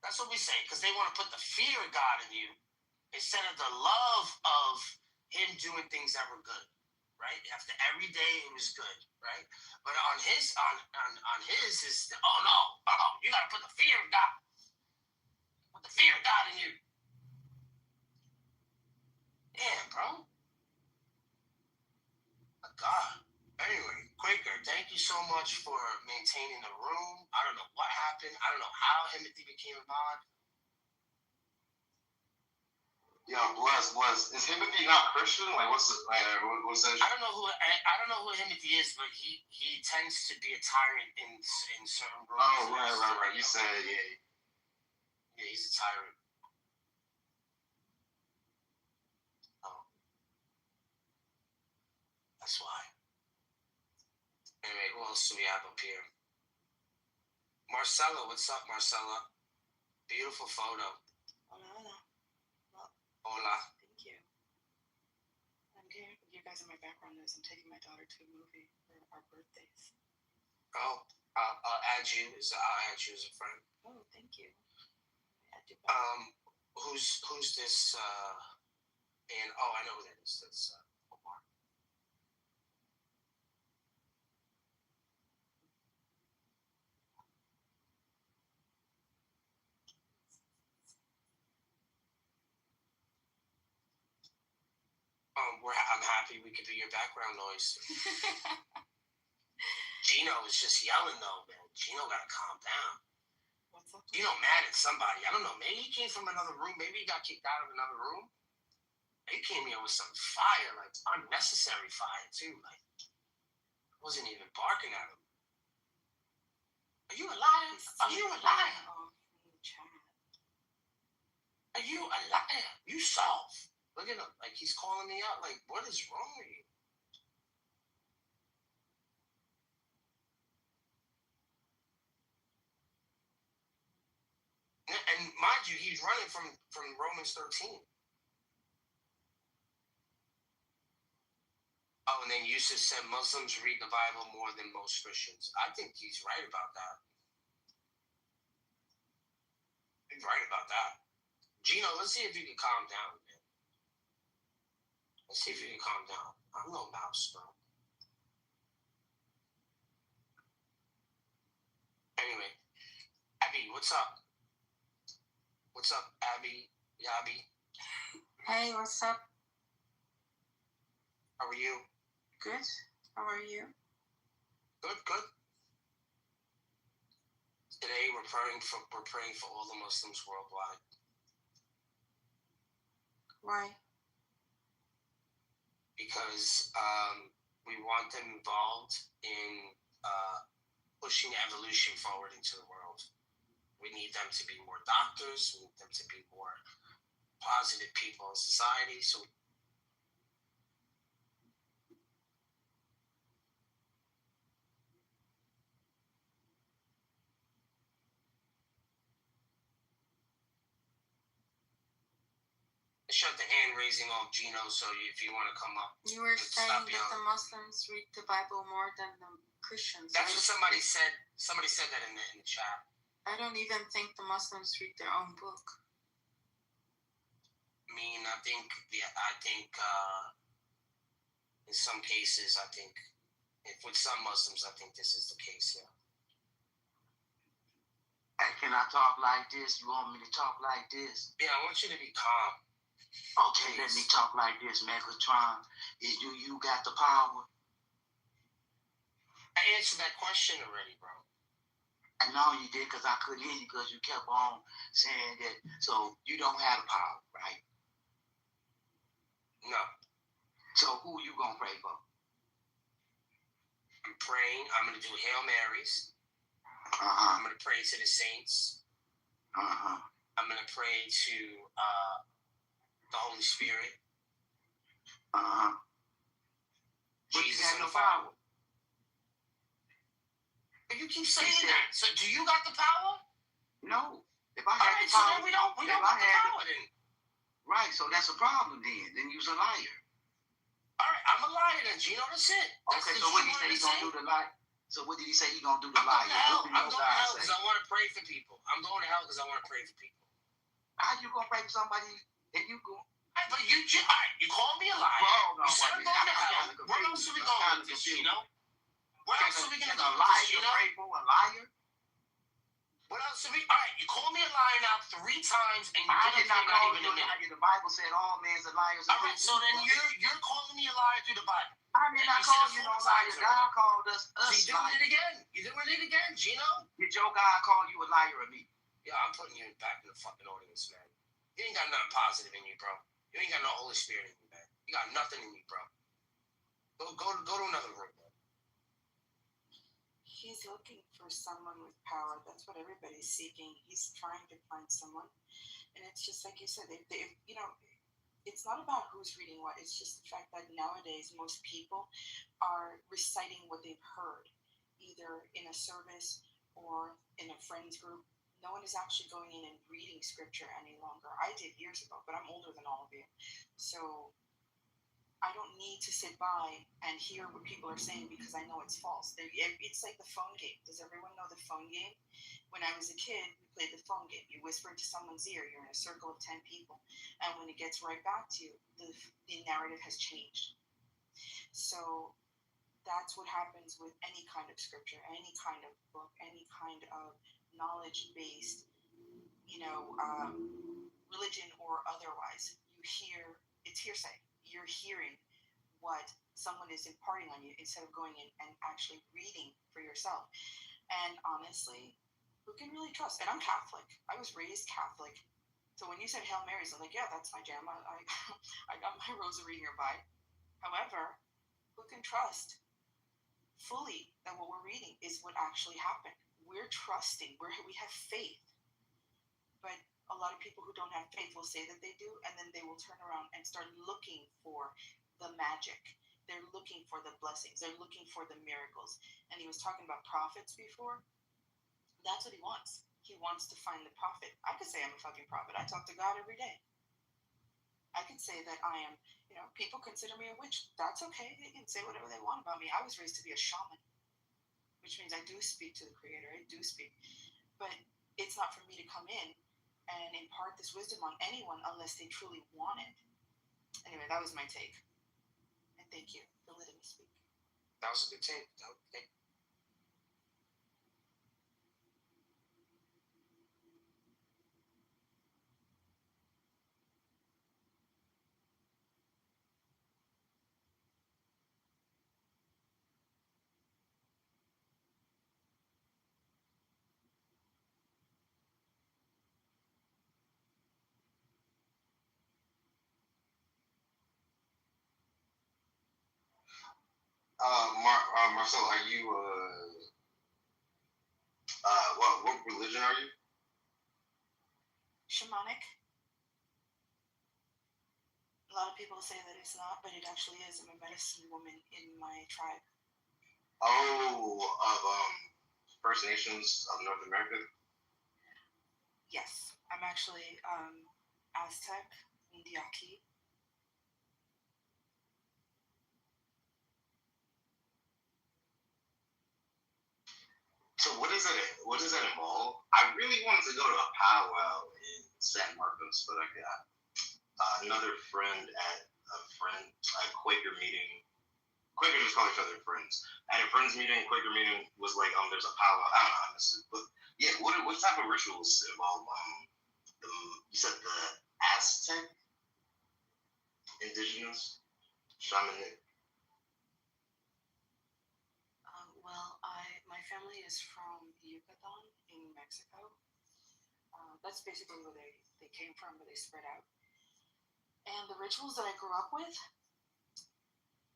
That's what we say, because they want to put the fear of God in you instead of the love of him doing things that were good, right? After every day it was good, right? But on his is oh no, you got to put the fear of God. Put the fear of God in you. Yeah, bro. God. Anyway, Quaker, thank you so much for maintaining the room. I don't know what happened. I don't know how Timothy became a mod. Yo, bless. Is Timothy not Christian? Like, what's that? I don't know who Timothy is, but he tends to be a tyrant in certain rooms. Oh, right. You said, yeah. Yeah, he's a tyrant. That's why. Anyway, who else do we have up here? Marcella, what's up, Marcella? Beautiful photo. Hola. Thank you. I'm here. You guys in my background is I'm taking my daughter to a movie for our birthdays. Oh, I'll add you as a friend. Oh, thank you. Who's this? And I know who that is. That's Omar. I'm happy we could be your background noise. Gino is just yelling though, man. Gino gotta calm down. What's up? Gino mad at somebody. I don't know. Maybe he came from another room. Maybe he got kicked out of another room. He came here with some fire, like unnecessary fire too. Like wasn't even barking at him. Are you a liar? Are you a liar? Are you a liar? You soft. Look at him. Like he's calling me out. Like, what is wrong with you? And mind you, he's running from Romans 13. Oh, and then Yusuf said Muslims read the Bible more than most Christians. I think he's right about that. He's right about that. Gino, let's see if you can calm down, man. Let's see if you can calm down. I'm no mouse, bro. Anyway, Abby, what's up? What's up, Abby? Yabby? Hey, what's up? How are you? Good. How are you? Good, good. Today we're praying for all the Muslims worldwide. Why? Because we want them involved in pushing evolution forward into the world. We need them to be more doctors. We need them to be more positive people in society. So shut the hand raising off, Gino. So if you want to come up, You were saying stop that yelling. the Muslims read the Bible more than the Christians. That's what somebody said. Somebody said that in the chat. I don't even think the Muslims read their own book. I mean, I think in some cases, I think if with some Muslims, I think this is the case. Yeah. Hey, can I talk like this? You want me to talk like this? Yeah, I want you to be calm. Okay, let me talk like this, Megatron. You got the power? I answered that question already, bro. I know you did because I couldn't hear you because you kept on saying that. So you don't have the power, right? No. So who you gonna pray for? I'm praying. I'm going to do Hail Marys. I'm going to pray to the saints. I'm going to pray to the Holy Spirit. Jesus and the Father. But you keep saying that. So do you got the power? No. If I had the power, so then we don't got the power then. Right, so that's a problem then. Then you's a liar. All right, I'm a liar then, Gino. That's it. Okay, so what did he say he's gonna do the lie? So what did he say he's gonna do the liar? I'm going to hell because I want to pray for people. I'm going to hell because I want to pray for people. How you gonna pray for somebody and you go? But you call me a liar. Bro, no, you said I'm going to hell. Where else are we going with this, Gino? Where else are we going to go with this, Gino? Pray for a liar? What else are we? All right, you called me a liar now 3 times, and you I did not call you a liar. liar. The Bible said all men are liars. All right, so then you're calling me a liar through the Bible. I did not call you no liar. God called us You doing it again. You doing it again, Gino? Did your God call you a liar or me? Yeah, I'm putting you back in the fucking audience, man. You ain't got nothing positive in you, bro. You ain't got no Holy Spirit in you, man. You got nothing in you, bro. Go to another room, man. He's looking for someone with power. That's what everybody's seeking. He's trying to find someone. And it's just like you said, it's not about who's reading what. It's just the fact that nowadays most people are reciting what they've heard, either in a service or in a friend's group. No one is actually going in and reading scripture any longer. I did years ago, but I'm older than all of you. So I don't need to sit by and hear what people are saying because I know it's false. It's like the phone game. Does everyone know the phone game? When I was a kid, we played the phone game. You whisper into someone's ear. You're in a circle of 10 people. And when it gets right back to you, the narrative has changed. So that's what happens with any kind of scripture, any kind of book, any kind of knowledge-based, religion or otherwise. You hear, it's hearsay. You're hearing what someone is imparting on you instead of going in and actually reading for yourself. And honestly, who can really trust? And I'm Catholic. I was raised Catholic. So when you said Hail Marys, I'm like, yeah, that's my jam. I got my rosary nearby. However, who can trust fully that what we're reading is what actually happened? We're trusting. We have faith. But a lot of people who don't have faith will say that they do, and then they will turn around and start looking for the magic. They're looking for the blessings. They're looking for the miracles. And he was talking about prophets before. That's what he wants. He wants to find the prophet. I could say I'm a fucking prophet. I talk to God every day. I could say that I am, people consider me a witch. That's okay. They can say whatever they want about me. I was raised to be a shaman, which means I do speak to the Creator. I do speak. But it's not for me to come in and impart this wisdom on anyone unless they truly want it. Anyway, that was my take. And thank you for letting me speak. That was a good take. Marcel, are you what religion are you? Shamanic. A lot of people say that it's not, but it actually is. I'm a medicine woman in my tribe. Oh, of First Nations of North America? Yes, I'm actually Aztec, Indiaki. So what does that involve? I really wanted to go to a powwow in San Marcos, but I got another friend at a Quaker meeting. Quakers just call each other friends. At a friends meeting, Quaker meeting was like, there's a powwow. I don't know, honestly, but yeah, what type of rituals involve? You said the Aztec, indigenous, shamanic. My family is from Yucatan in Mexico. That's basically where they came from, where they spread out. And the rituals that I grew up with,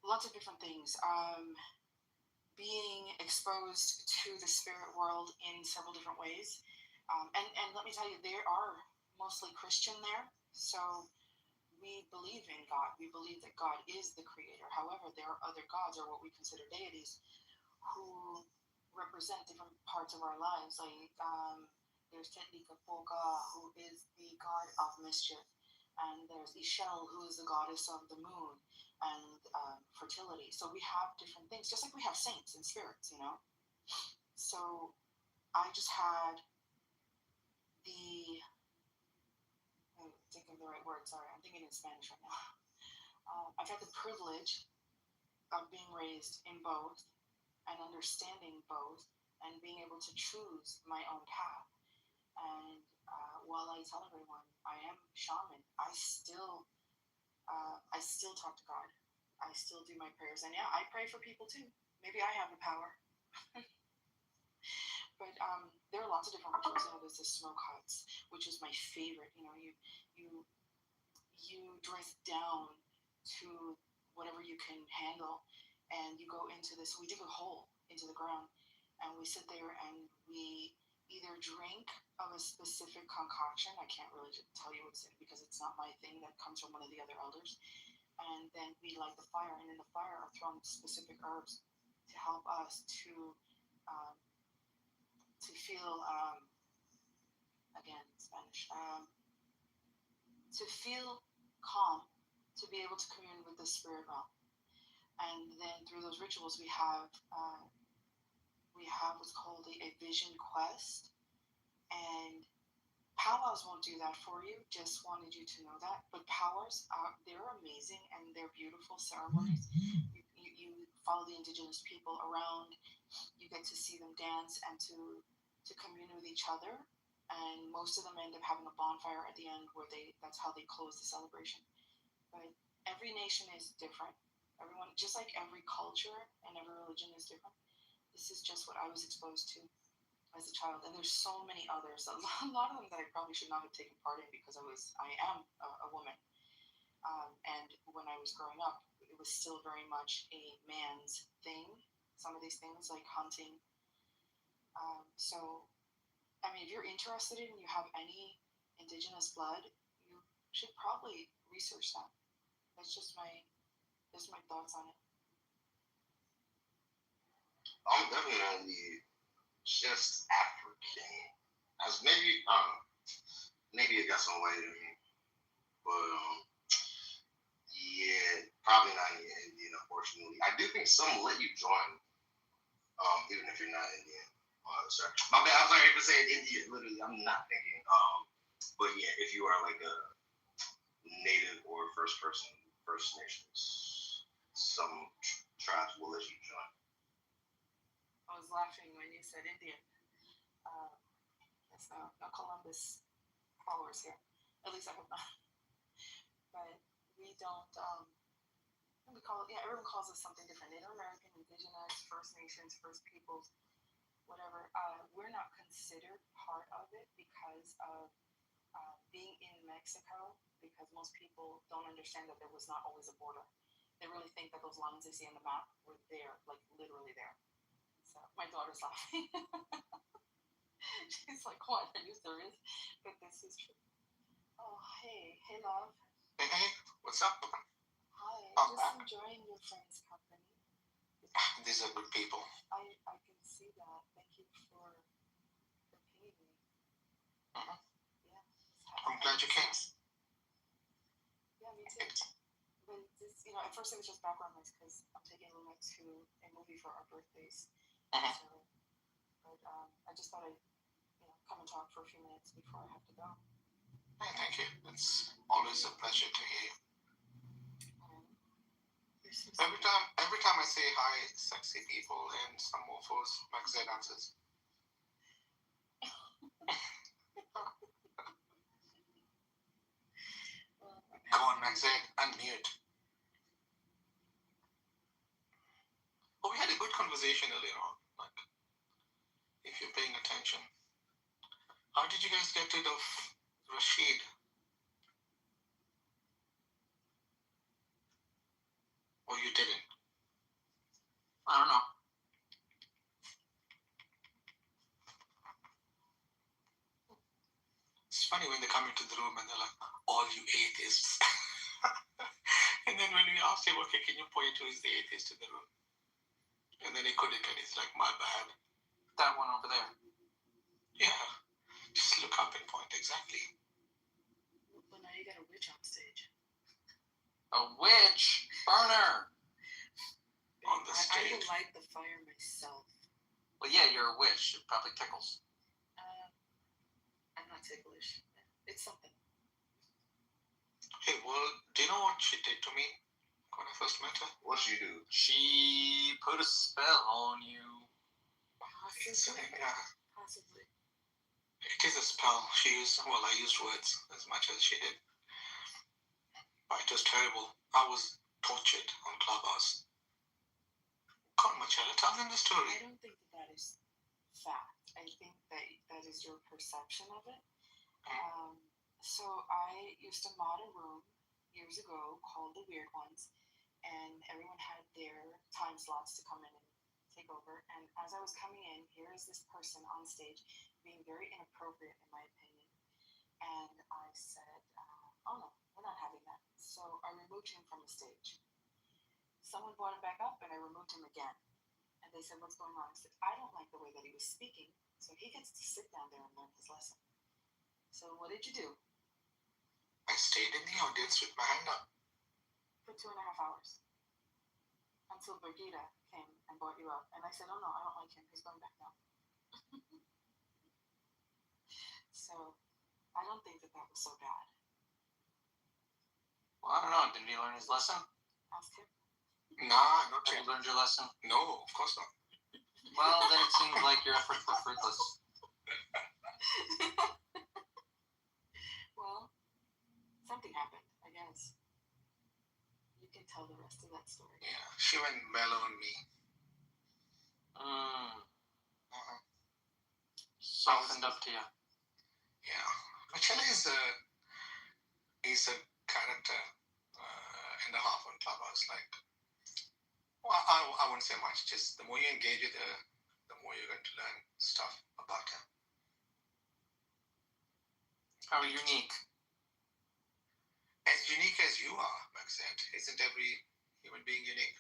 lots of different things. Being exposed to the spirit world in several different ways. And let me tell you, there are mostly Christian there. So we believe in God. We believe that God is the creator. However, there are other gods, or what we consider deities, who represent different parts of our lives. Like there's Tetlicapoca, who is the god of mischief. And there's Ishel, who is the goddess of the moon and fertility. So we have different things, just like we have saints and spirits, you know? So I just had I'm thinking of the right word, sorry, I'm thinking in Spanish right now. I've had the privilege of being raised in both and understanding both and being able to choose my own path. And while I tell everyone I am shaman, I still talk to God. I still do my prayers. And yeah, I pray for people too. Maybe I have the power. But there are lots of different rituals. You know, there's the smoke huts, which is my favorite. You know, you dress down to whatever you can handle, and you go into this. We dig a hole into the ground, and we sit there and we either drink of a specific concoction. I can't really tell you what's in it because it's not my thing. That comes from one of the other elders. And then we light the fire, and in the fire are thrown specific herbs to help us to feel, again, Spanish, to feel calm, to be able to commune with the spirit realm. And then through those rituals, we have what's called a vision quest. And powwows won't do that for you. Just wanted you to know that. But powwows, they're amazing and they're beautiful ceremonies. You follow the indigenous people around. You get to see them dance and to commune with each other. And most of them end up having a bonfire at the end where that's how they close the celebration. But every nation is different. Everyone, just like every culture and every religion is different. This is just what I was exposed to as a child, and there's so many others. A lot of them that I probably should not have taken part in because I am a woman. And when I was growing up, it was still very much a man's thing. Some of these things like hunting. So, I mean, if you're interested in, you have any indigenous blood, you should probably research that. That's just my thoughts on it. I'm definitely just African. As maybe maybe it got some weight in me, but yeah, probably not Indian, unfortunately. I do think some let you join, even if you're not Indian. Sorry, my bad. I'm sorry for saying Indian. Literally, I'm not thinking. But yeah, if you are like a native or First Nations, some tribes will let you join. I was laughing when you said Indian. There's no Columbus followers here. At least I hope not. But we don't. We call it. Yeah, everyone calls us something different. Native American, Indigenous, First Nations, First Peoples, whatever. We're not considered part of it because of being in Mexico. Because most people don't understand that there was not always a border. They really think that those lines I see on the map were there, like literally there. So my daughter's laughing. She's like, "What? Are you serious?" But this is true. Oh, hey, love. Hey, what's up? Hi, I'm just back. enjoying your friend's company. These are good people. I can see that. Thank you for paying me. Mhm. Yeah. I'm glad you came. Yeah, me too. But this, at first it was just background noise because I'm taking Luna to a movie for our birthdays. So, but I just thought I'd, come and talk for a few minutes before I have to go. Hey, thank you. It's always a pleasure to hear you. Every time I say hi, sexy people, and some mofos, Max Z answers. Go on, Max Z, unmute. Oh, we had a good conversation earlier on. Like, if you're paying attention. How did you guys get rid of Rashid? Or you didn't? I don't know. It's funny when they come into the room and they're like, all you atheists. And then when we asked him, okay, can you point who is the atheist in the room? And then he couldn't, and he's like, my bad. That one over there. Yeah. Just look up and point, exactly. Well, now you got a witch on stage. A witch burner. On the stage. I would light the fire myself. Well, yeah, you're a witch. It probably tickles. I'm not ticklish. It's something. Hey, well, do you know what she did to me when I first met her? What she do? She put a spell on you. Possibly. It is a spell. I used words as much as she did. But it was terrible. I was tortured on Clubhouse. God, Marcella, tell them the story. I don't think that is fact. I think that is your perception of it. So I used to mod a room years ago called The Weird Ones, and everyone had their time slots to come in and take over. And as I was coming in, here is this person on stage being very inappropriate, in my opinion. And I said, oh no, we're not having that. So I removed him from the stage. Someone brought him back up, and I removed him again. And they said, what's going on? I said, I don't like the way that he was speaking, so he gets to sit down there and learn his lesson. So what did you do? I stayed in the audience with my hand up. For 2.5 hours. Until Brigida came and brought you up. And I said, oh no, I don't like him. He's going back now. So I don't think that was so bad. Well, I don't know. Did he learn his lesson? Ask him. Nah, not Have you learned your lesson? No, of course not. Well, then it seems like your efforts were fruitless. Well, something happened, I guess. You can tell the rest of that story. Yeah, she went mellow on me. Softened up to you. Yeah. Marcella is a character and a half on Clubhouse. Like, well, I wouldn't say much. Just the more you engage with her, the more you're going to learn stuff about her. How unique. As unique as you are, Max said. Isn't every human being unique?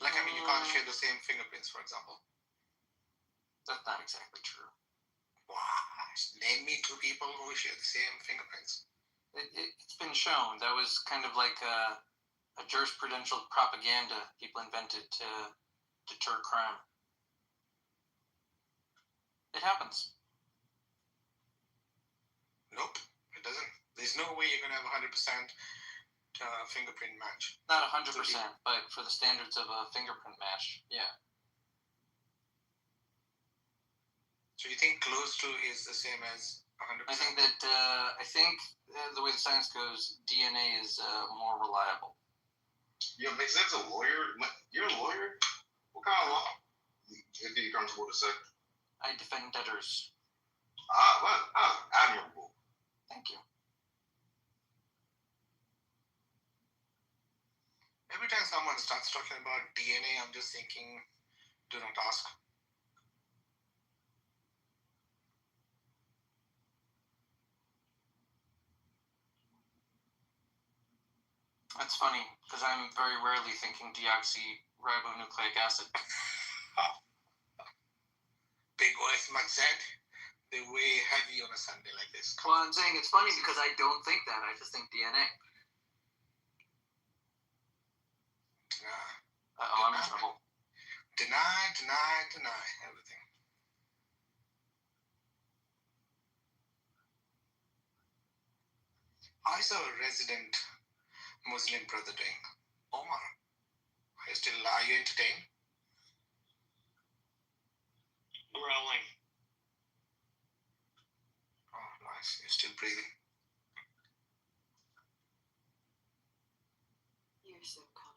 Like, I mean, you can't share the same fingerprints, for example. That's not exactly true. Wow. Name me 2 people who share the same fingerprints. It's been shown. That was kind of like a jurisprudential propaganda people invented to deter crime. It happens. Nope, it doesn't. There's no way you're going to have 100% fingerprint match. Not 100%, but for the standards of a fingerprint match, yeah. So you think close to is the same as 100%? I think that the way the science goes, DNA is more reliable. Yeah, makes sense. A lawyer? You're a lawyer? What kind of law? If you're comfortable to say. I defend debtors. Admirable. Thank you. every time someone starts talking about DNA, I'm just thinking, do not ask. That's funny because I'm very rarely thinking deoxyribonucleic acid. Big words, Maxette. They weigh heavy on a Sunday like this. Well, I'm saying it's funny because I don't think that. I just think DNA. I'm in trouble. Deny everything. I saw a resident Muslim brother doing. Omar, are you entertained? Growling. Oh, nice. You're still breathing. You're so kind.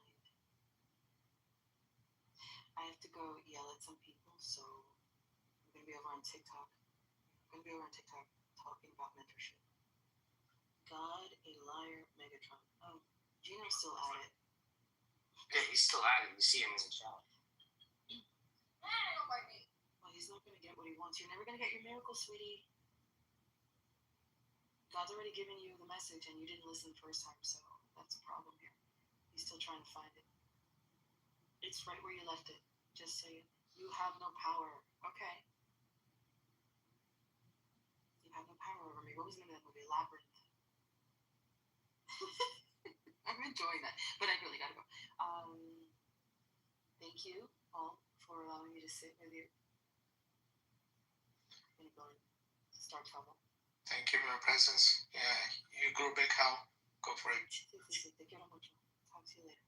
I have to go yell at some people, so I'm going to be over on TikTok. Talking about mentorship. God, a liar, Megatron. Oh, Gino's still at it. Yeah, he's still at it. You see him in the chat. Well, he's not going to get what he wants. You're never going to get your miracle, sweetie. God's already given you the message, and you didn't listen the first time, so that's a problem here. He's still trying to find it. It's right where you left it. Just say it. You have no power. Okay. You have no power over me. What was the name of that movie? Labyrinth. I'm enjoying that, but I really gotta go. Thank you all for allowing me to sit with you. I'm gonna go and start trouble. Thank you for your presence. Yeah, you grow big, Hal. Go for it. Te quiero mucho. Talk to you later.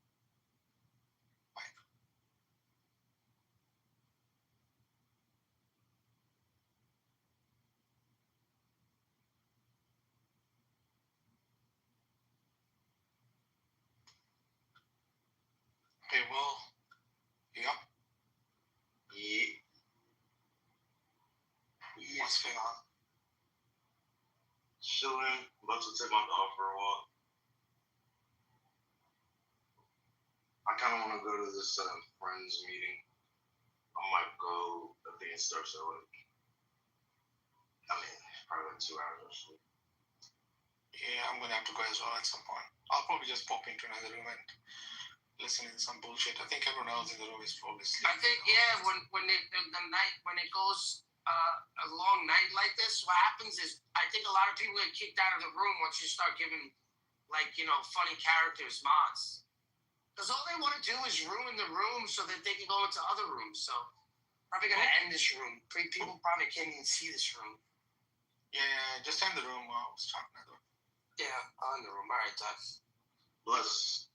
Bye. Hey, Will. Yeah. What's going on? Chilling. About to take my dog for a walk. I kind of want to go to this friends meeting. I might go. I think it starts at probably like 2 hours or so. Yeah, I'm gonna have to go as well at some point. I'll probably just pop into another room and listen to some bullshit. I think everyone else in the room is probably sleeping. I think the night when it goes a long night like this, what happens is I think a lot of people get kicked out of the room once you start giving funny characters mods. Because all they want to do is ruin the room so that they can go into other rooms. So probably gonna end this room. People probably can't even see this room. Yeah, just end the room. I'll start another one. Yeah, I'll end the room. All right, Todd. Bless.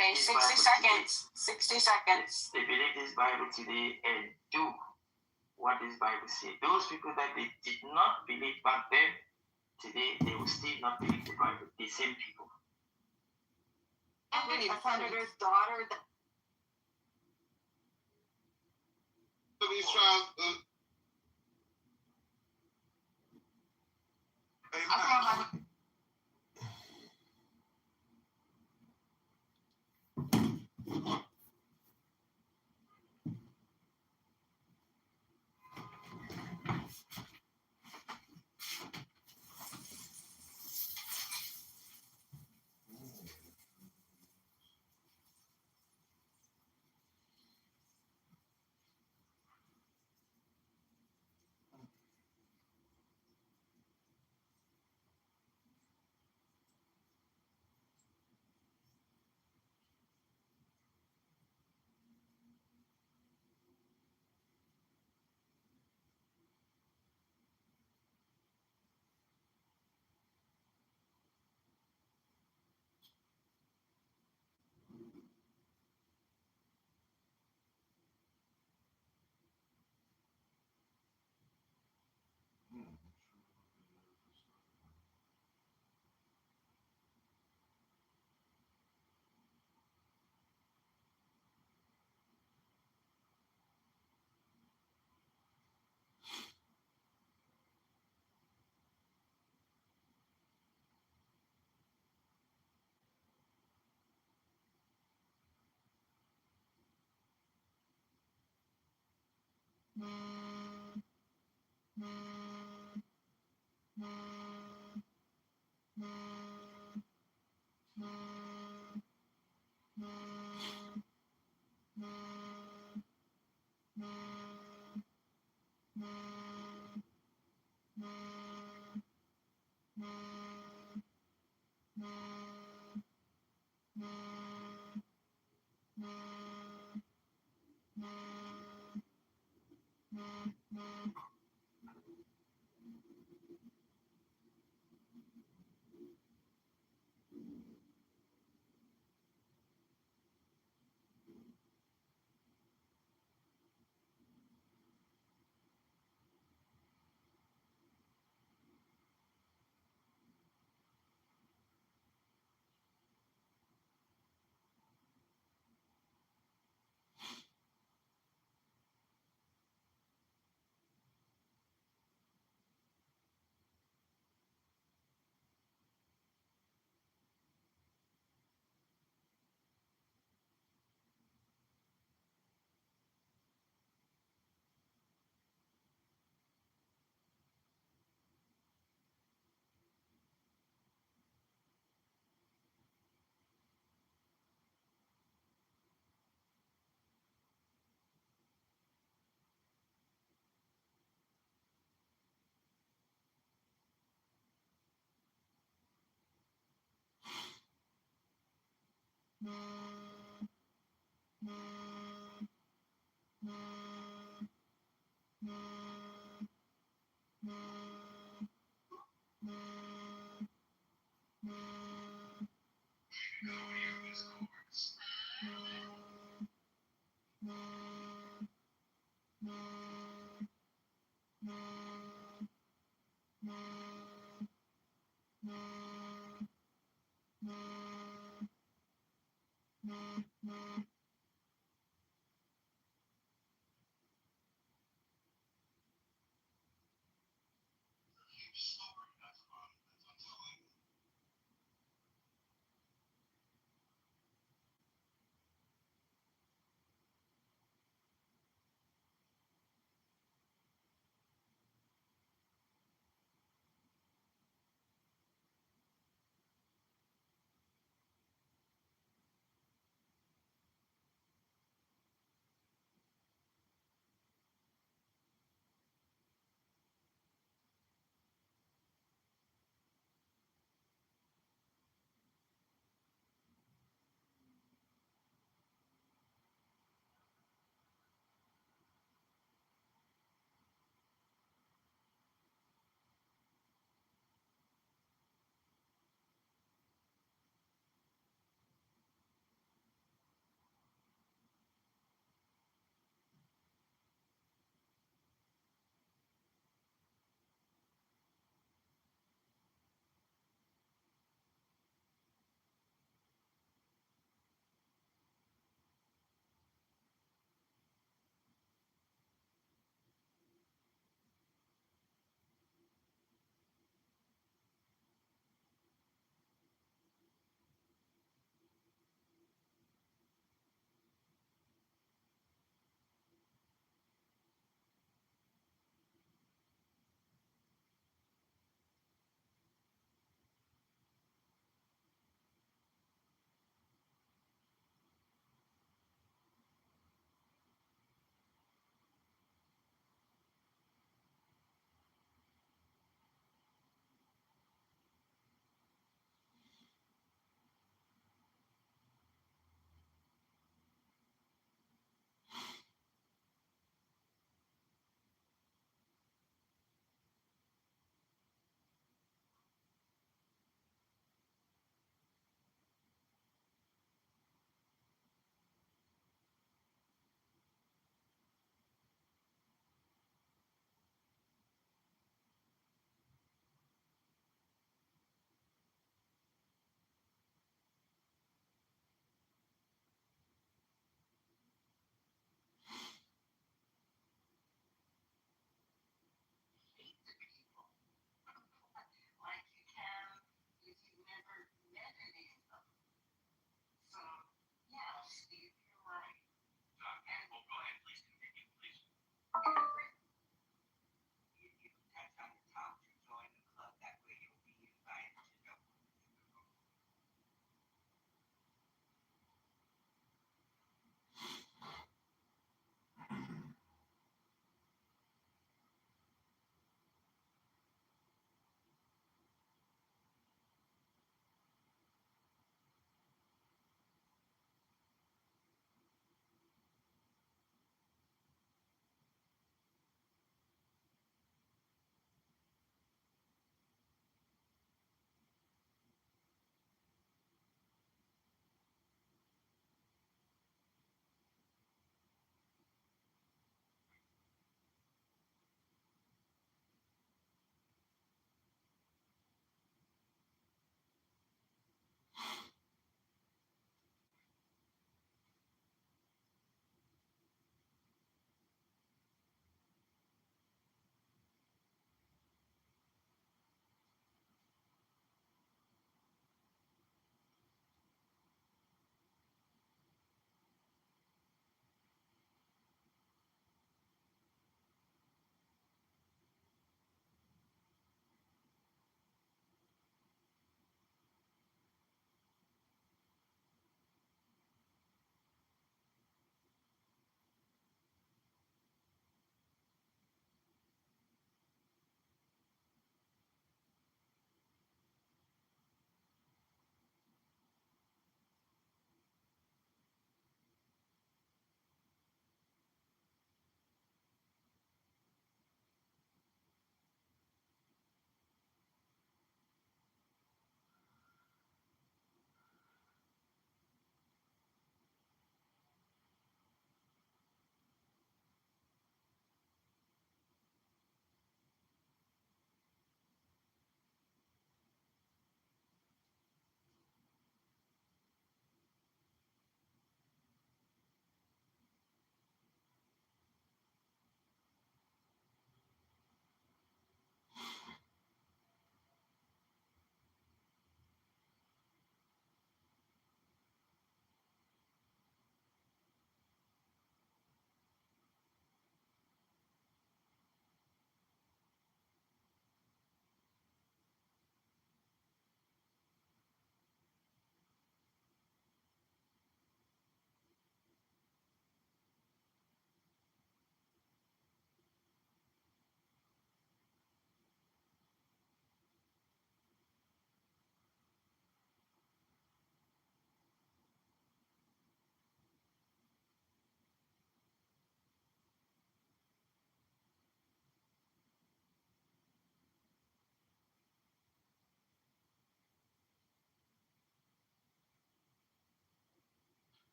Okay, this 60 Bible seconds. 60 seconds. They believe this Bible today and do what this Bible says. Those people that they did not believe back then, today they will still not believe the Bible. The same people. A senator's daughter that These trials,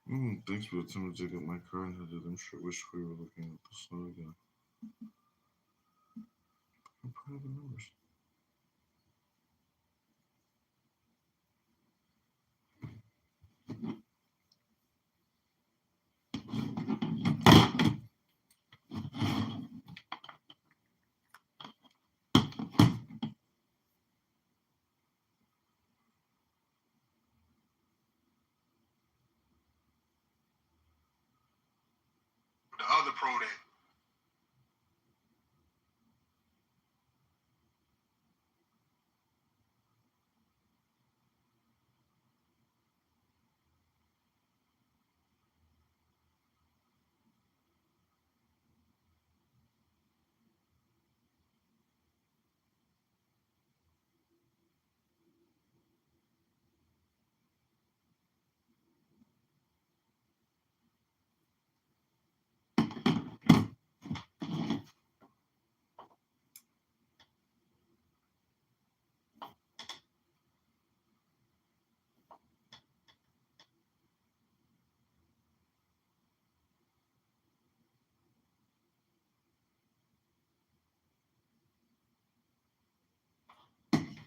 Thanks for the time to take up my car and headed. I'm sure wish we were looking at the snow again. I'm proud of the numbers. The other pro day.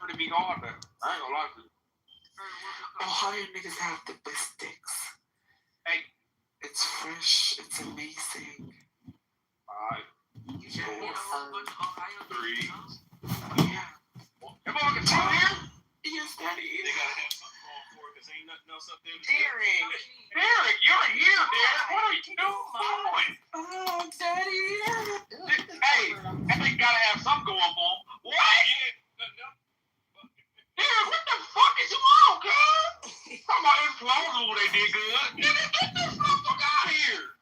Pretty be hard, but I ain't gonna lie to you. Ohio niggas have the best sticks. Hey. It's fresh. It's amazing. 5, 4, 3. Yeah. Am I looking down here? Yes, Daddy. They gotta have something going for it because ain't nothing else up there. Derek, you're here, Derek. What are you doing? Oh, Daddy. Hey, they gotta have something going for them. What? Derek, what the fuck is you on, cuz? Talking about implausible they did good. Nigga, get this motherfucker out of here.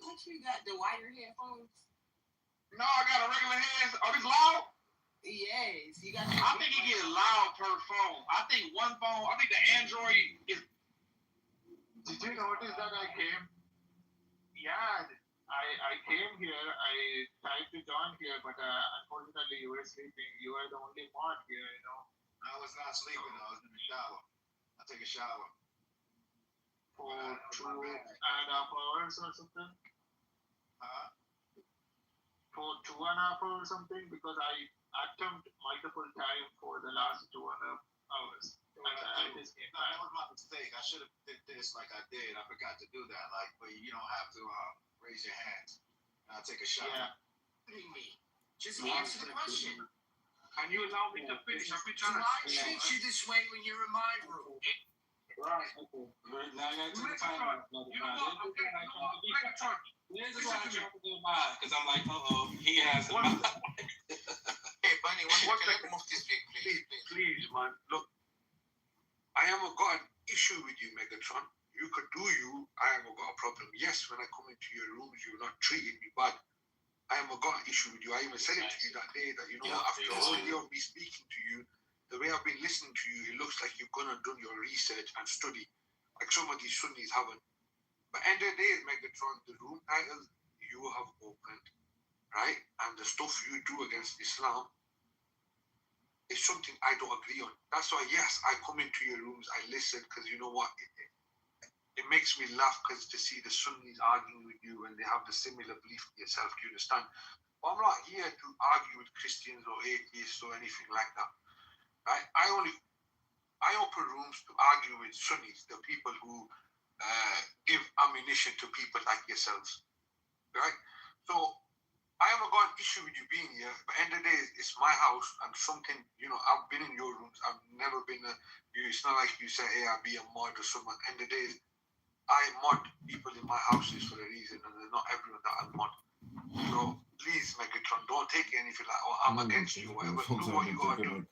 What you got? The wire headphones? No, I got a regular head. Are these loud? Yes. You got. I think it gets loud per phone. I think one phone. I think the Android is. Did you notice that I came? Yeah, I came here. I tried to join here, but unfortunately you were sleeping. You were the only one here. You know. I was not sleeping. I was in the shower. I take a shower. For 2.5 hours or something. Huh? For 2.5 hours or something, because I attempted multiple times for the last 2.5 hours. I just came back. That was my mistake. I should have did this like I did. I forgot to do that. Like, but you don't have to raise your hands. I'll take a shot. Yeah. What do you mean? Just answer the question. Can you allow me to finish? I've been Do trying to. I treat you this way when you're in my room? Right. Okay. Now I got to take the time. Here's the I tried to do mine because I'm like, he has some. Hey, Bunny, can you move this way, please? Please, man. Look, I haven't got an issue with you, Megatron. You could do you. I haven't got a problem. Yes, when I come into your rooms, you're not treating me bad. I haven't got an issue with you. I even said it to you that day that, you know, after all year of me speaking to you, the way I've been listening to you, it looks like you've gone and done your research and study, like some of these Sunnis haven't. But end of the day, Megatron, the room titles you have opened, right, and the stuff you do against Islam is something I don't agree on. That's why, yes, I come into your rooms, I listen, because you know what, it makes me laugh because to see the Sunnis arguing with you when they have the similar belief in yourself, do you understand? But I'm not here to argue with Christians or atheists or anything like that. Right? I open rooms to argue with Sunnis, the people who give ammunition to people like yourselves. Right? So I haven't got an issue with you being here, but end of the day, it's my house and something, you know, I've been in your rooms. I've never been it's not like you say, hey, I'll be a mod or something. End of the day, I mod people in my houses for a reason, and they're not everyone that I mod. So please, Megatron, don't take anything like, oh, I'm against you or whatever. Do what you gotta do.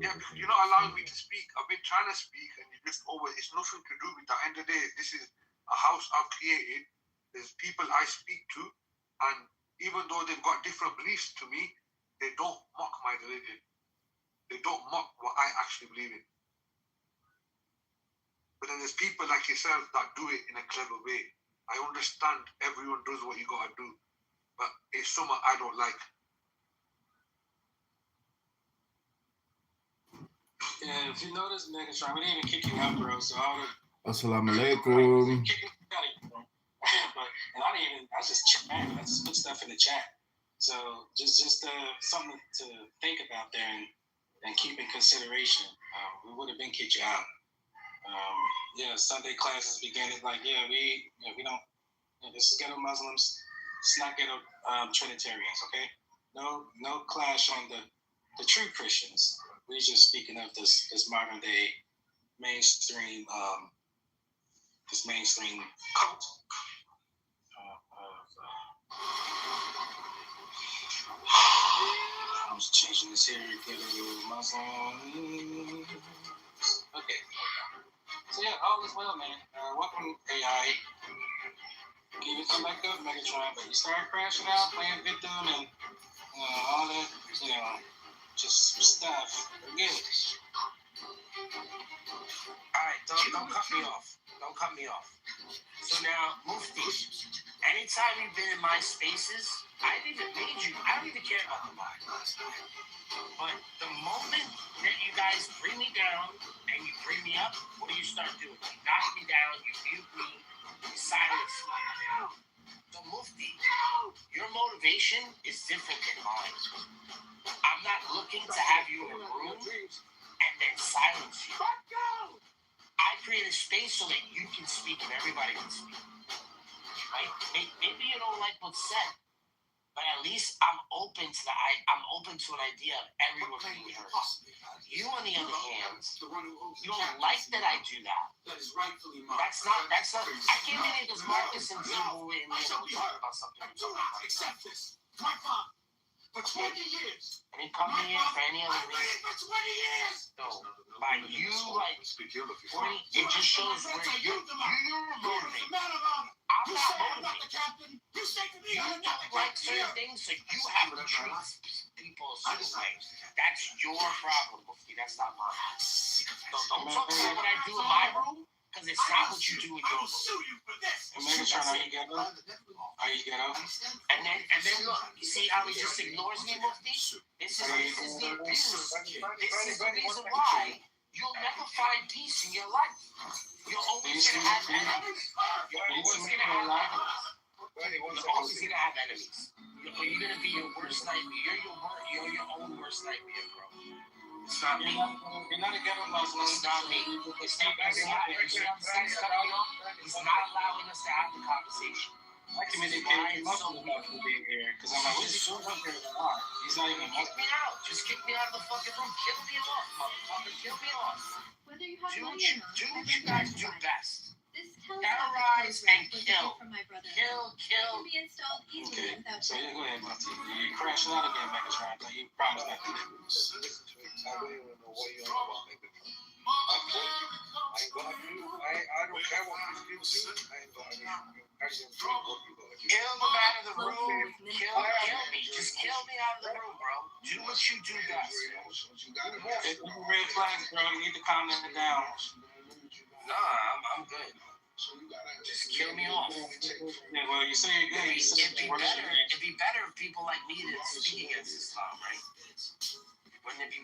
Yeah, because you're not allowing me to speak. I've been trying to speak, and you just it's nothing to do with that. End of the day, this is a house I've created. There's people I speak to, and even though they've got different beliefs to me, they don't mock my religion. They don't mock what I actually believe in. But then there's people like yourself that do it in a clever way. I understand everyone does what you gotta do, but it's something I don't like. Yeah, if you notice, Megatron, we didn't even kick you out, bro. So I would Assalamu alaikum. kick you out of here, bro. And I just I just put stuff in the chat. So just something to think about there and keep in consideration. We would have been kicked you out. Sunday classes beginning. Like, we don't. This is ghetto Muslims. It's not ghetto Trinitarians. Okay, no clash on the true Christians. We're just speaking of this modern day mainstream cult. I'm just changing this here to Muslim. Okay. So all is well, man. Welcome AI. Give it come back up, Megatron, but you start crashing out, playing victim, and all that, just stuff. Forget it. Alright, don't cut me off. Don't cut me off. So now, Mufti, anytime you've been in my spaces, I don't even care about the lie. But the moment that you guys bring me down and you bring me up, what do you start doing? You knock me down, you mute me, you silence me. So Mufti, your motivation is different than mine. I'm not looking to have you in a room and then silence you. I create a space so that you can speak and everybody can speak. Right? Maybe you don't like what's said, but at least I'm open to an idea of everyone being heard. You, on the other hand, you don't like that I do that. That is rightfully mine. That's not. I came in here because Marcus and Zimbo and talk about something. Accept this. My father. For 20 years. And he come here for any other reason. For 20 years. No, by you it just shows where you're motivated. I'm not motivated. You don't like certain things, so you have to treat people a certain way. That's your problem, Mufti. That's not mine. So don't talk about what I do in my room, because it's not what you do in your room. Megatron, are you ghetto? And then look, you see how he just ignores me, Mufti? This is the abuse. This is the reason why you'll never find peace in your life. You're always going to have enemies. You're always going to have enemies. You're going to be your worst nightmare. You're your own worst nightmare, bro. It's not me. You're not a ghetto Muslim. It's not me. It's not me. He's not allowing us to have the conversation. I communicate with Muslim about being here because I'm like, what's he doing up here? He's not even kick me out. Just kick me out of the fucking room. Kill me off, motherfucker. Kill me off. Whether you have do money what you guys do best. Terrorize and kill. From my brother. Kill. Can be installed easily without so go ahead, Monty. You're crashing out again, Megatron. So you promised not to do it. I don't even know what you're on about, nigga. I don't care what you do. I ain't gonna do. Kill them out of the room. Kill me. Just kill me out of the room, bro. Do what you do best. If you red flags, bro, you need to calm that down. Nah, I'm good. Just kill me off. Yeah, well, you say you're good. It'd be better if people like me didn't speak against Islam, right? Wouldn't it be?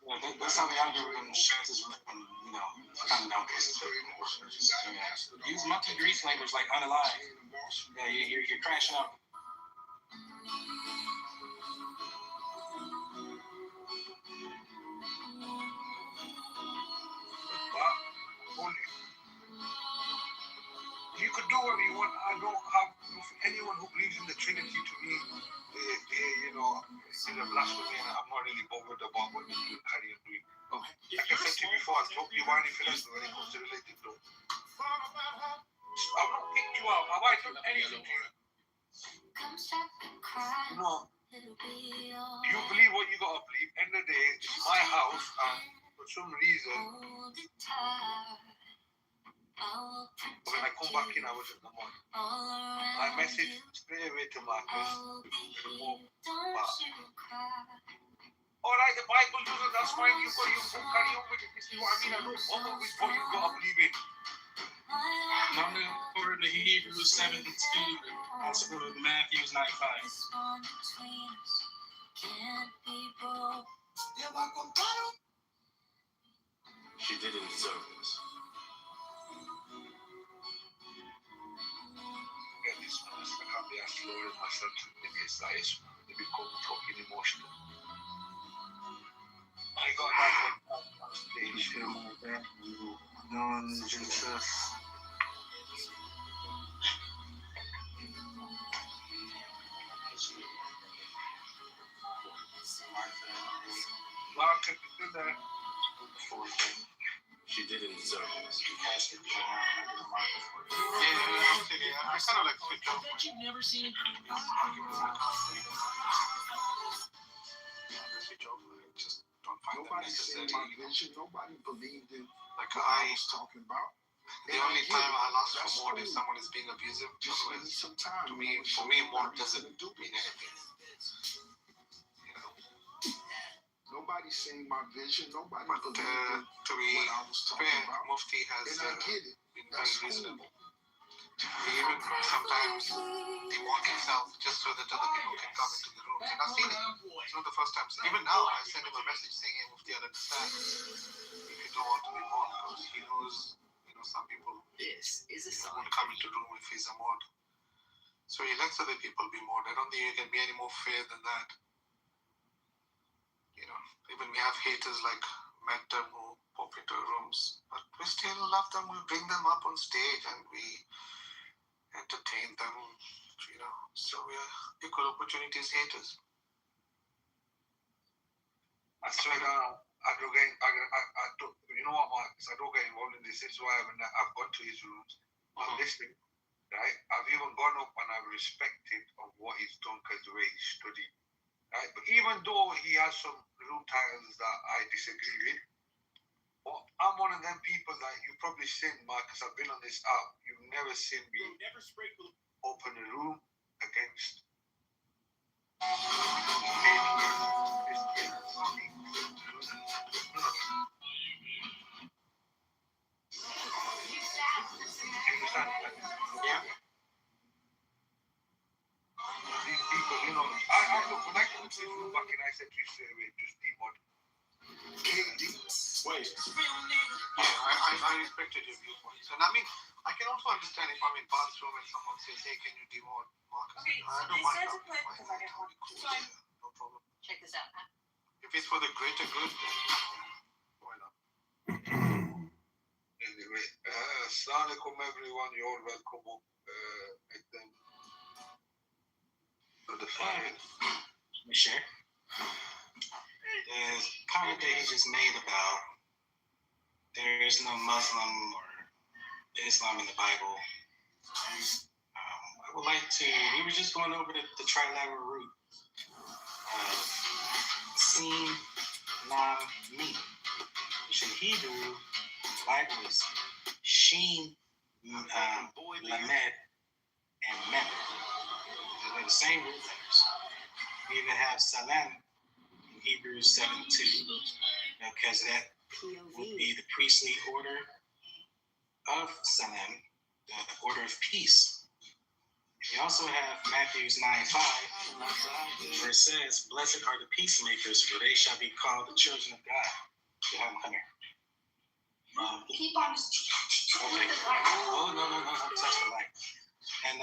Yeah, that's how they argue with them shirts, coming down cases. Use monkey grease language like unalive. Yeah, you're crashing out. You could do whatever you want. I don't have anyone who believes in the Trinity to me. Is a blasphemy, and I'm not really bothered about what you do and how you do it. Like I said to you before, I'll talk to you about any philosophy when it comes to related to. I've not picked you out. Have I done anything to you? You believe what you gotta believe. End of the day, it's my house, and for some reason, when I come back in, I was in the morning. I messaged straight away to Marcus. Alright, the Bible uses, that's fine. You got your book, carry on with it. You see what I mean? I don't bother with what you gotta believe in. Number according to Hebrews 7:2, also Matthew 9:5. She didn't deserve this. Get this one. I can't be as low as myself to maybe it's like it's they become fucking emotional. I got that one on stage. No one's interest. Mark, if you do that. She didn't deserve this. Yeah, I kind of like switch off. That you've never seen. Just don't find that necessary. My vision, nobody believed in Like I was talking about. the only time I lost for more if someone is being abusive, Just give me some time. to me, for me, more doesn't mean anything. Nobody's seen my vision. Nobody But believed in to be what I was talking fair, about. Mufti has And I get it. been That's very cool. reasonable. Even sometimes they walk himself just so that other people can come into the room. And I've seen it. It's not the first time. Even now, I sent him a message saying, hey, Mufti, I understand if you don't want to be mod, because he knows, some people won't come into the room if he's a mod. So he lets other people be mod. I don't think you can be any more fair than that. Even we have haters like Mentor who pop into rooms, but we still love them. We bring them up on stage and we entertain them, So we are equal opportunities haters. I swear down, I don't get, you know what, Mark? I don't get involved in this. This is why I've gone to his rooms. I'm listening, right? I've even gone up and I've respected of what he's done because the way he studied, right? But even though he has some room titles that I disagree with, but I'm one of them people that you probably seen, Mark, because I've been on this app. You've never seen me open a room against Yeah. These people, I look, when I came to this room back and I said to you straight away, just demod. Wait. Yeah, I respected your viewpoints. And I mean, I can also understand if I'm in bathroom and someone says, hey, can you demod Marcus? Okay, I so don't they mind said that. to play because I didn't want to. So No problem. check this out. Huh? If it's for the greater good, then why not? Anyway, assalamu alaikum everyone, you're welcome up. Make them to the fire. Sure. The comment that he just made about there is no Muslim or Islam in the Bible. I would like to. We were just going over the trilateral root. Sin, Lam, Mim. Which in Hebrew, the Bible is Shin, Lamed, and Mem. They're the same root letters. We even have Salam in Hebrews 7:2. Because that would be the priestly order of Salam, the order of peace. We also have Matthew 9:5, where it says, blessed are the peacemakers, for they shall be called the children of God. Keep on just Okay. Oh, no, touch the light. And,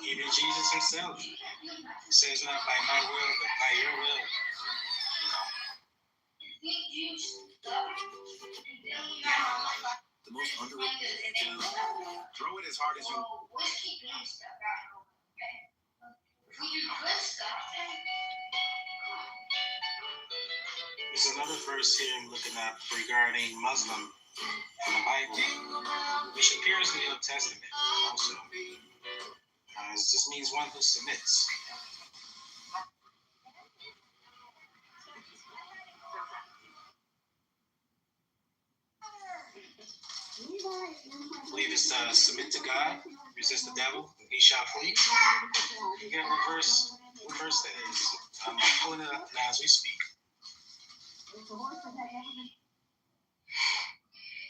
even Jesus himself says, not by my will, but by your will. The most underrated. Throw it as hard as you. There's another verse here I'm looking at regarding Muslim in the Bible, which appears in the Old Testament also. It just means one who submits. I believe it's submit to God, resist the devil, and he shall flee. You get what verse that is. I'm pulling it up now as we speak.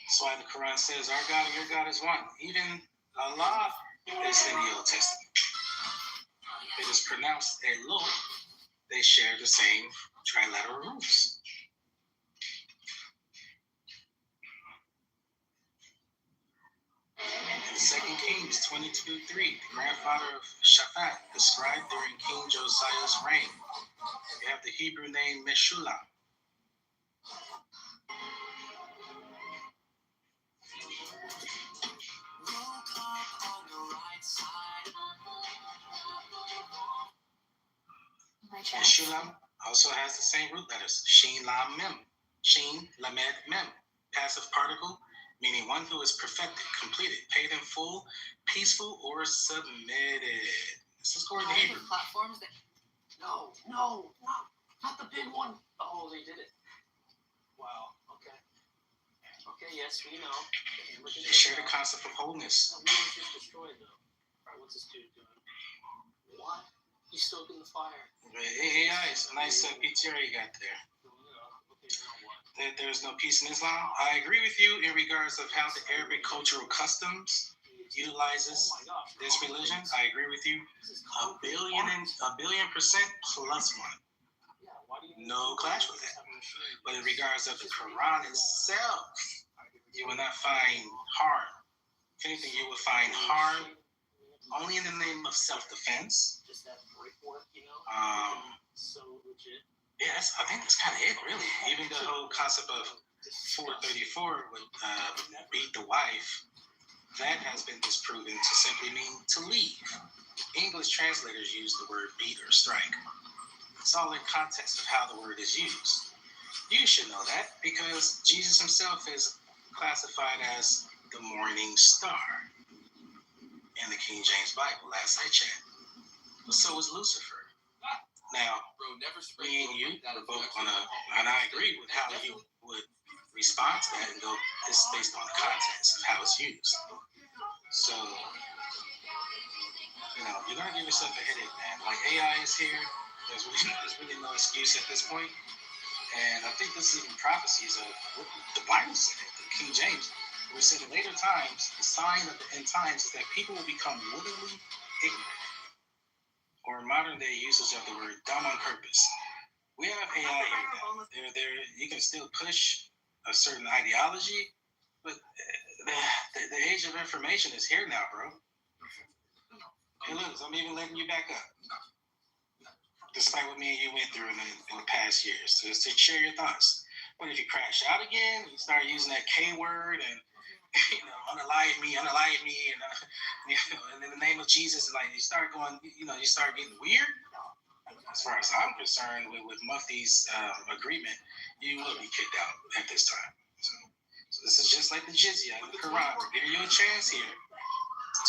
That's why the Quran says our God and your God is one. Even Allah is in the Old Testament. It is pronounced Elo. They share the same trilateral roots. In 2 Kings 22:3, the grandfather of Shaphat, described during King Josiah's reign. You have the Hebrew name Meshulam. Meshulam also has the same root letters, Shin Lam Mem. Shin Lamed Mem. Passive particle, meaning one who is perfected, completed, paid in full, peaceful, or submitted. Let's go to the Hebrew. Platforms that. No, not the big one. Oh, they did it. Wow. Okay. Okay. Yes, we know. They share the concept of wholeness. We were just destroyed though. All right, what's this dude doing? What? He's stoking the fire. Yeah, it's a nice PTR you got there. That there's no peace in Islam. I agree with you in regards of how the Arabic cultural customs utilizes this religion. I agree with you. A billion percent plus one. No clash with that. But in regards of the Quran itself, you will not find harm. If anything, you will find harm only in the name of self-defense. Just that brickwork, you know. So legit. Yeah, I think that's kind of it, really. Even the whole concept of 434 would beat the wife, that has been disproven to simply mean to leave. English translators use the word beat or strike. It's all in context of how the word is used. You should know that because Jesus himself is classified as the morning star in the King James Bible, last I checked. But so is Lucifer. Now, me and you were both and I agree with how you would respond to that and go, it's based on the context of how it's used. So, you're going to give yourself a headache, man. Like, AI is here. There's really no excuse at this point. And I think this is even prophecies of what the Bible said, the King James. We said in later times, the sign of the end times is that people will become willingly ignorant. Or modern day usage of the word dumb on purpose. We have AI here now. You can still push a certain ideology, but the age of information is here now, bro. Hey, look, I'm even letting you back up. Despite what me and you went through in the past years, to share your thoughts. But if you crash out again, you start using that K word and unalive me, and in the name of Jesus, like you start going, you start getting weird. As far as I'm concerned, with Mufti's agreement, you will be kicked out at this time. So this is just like the jizya, the Quran, giving you a chance here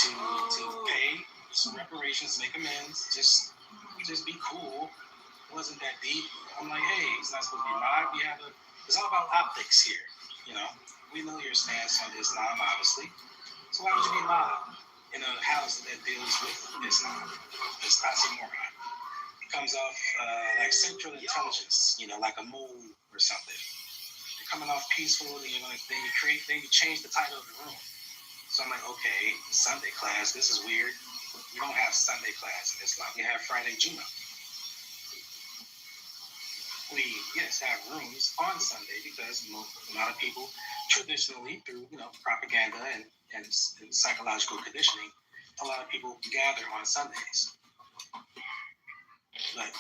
to pay some reparations, make amends, just be cool. It wasn't that deep. I'm like, hey, it's not supposed to be mob. It's all about optics here, We know your stance on Islam, obviously. So why would you be mob in a house that deals with Islam? It's oxymoron. It comes off like central intelligence, like a mole or something. You're coming off peaceful, then you change the title of the room. So I'm like, okay, Sunday class, this is weird. We don't have Sunday class in Islam. We have Friday Jummah. We, have rooms on Sunday because a lot of people traditionally, through propaganda and psychological conditioning, a lot of people gather on Sundays. But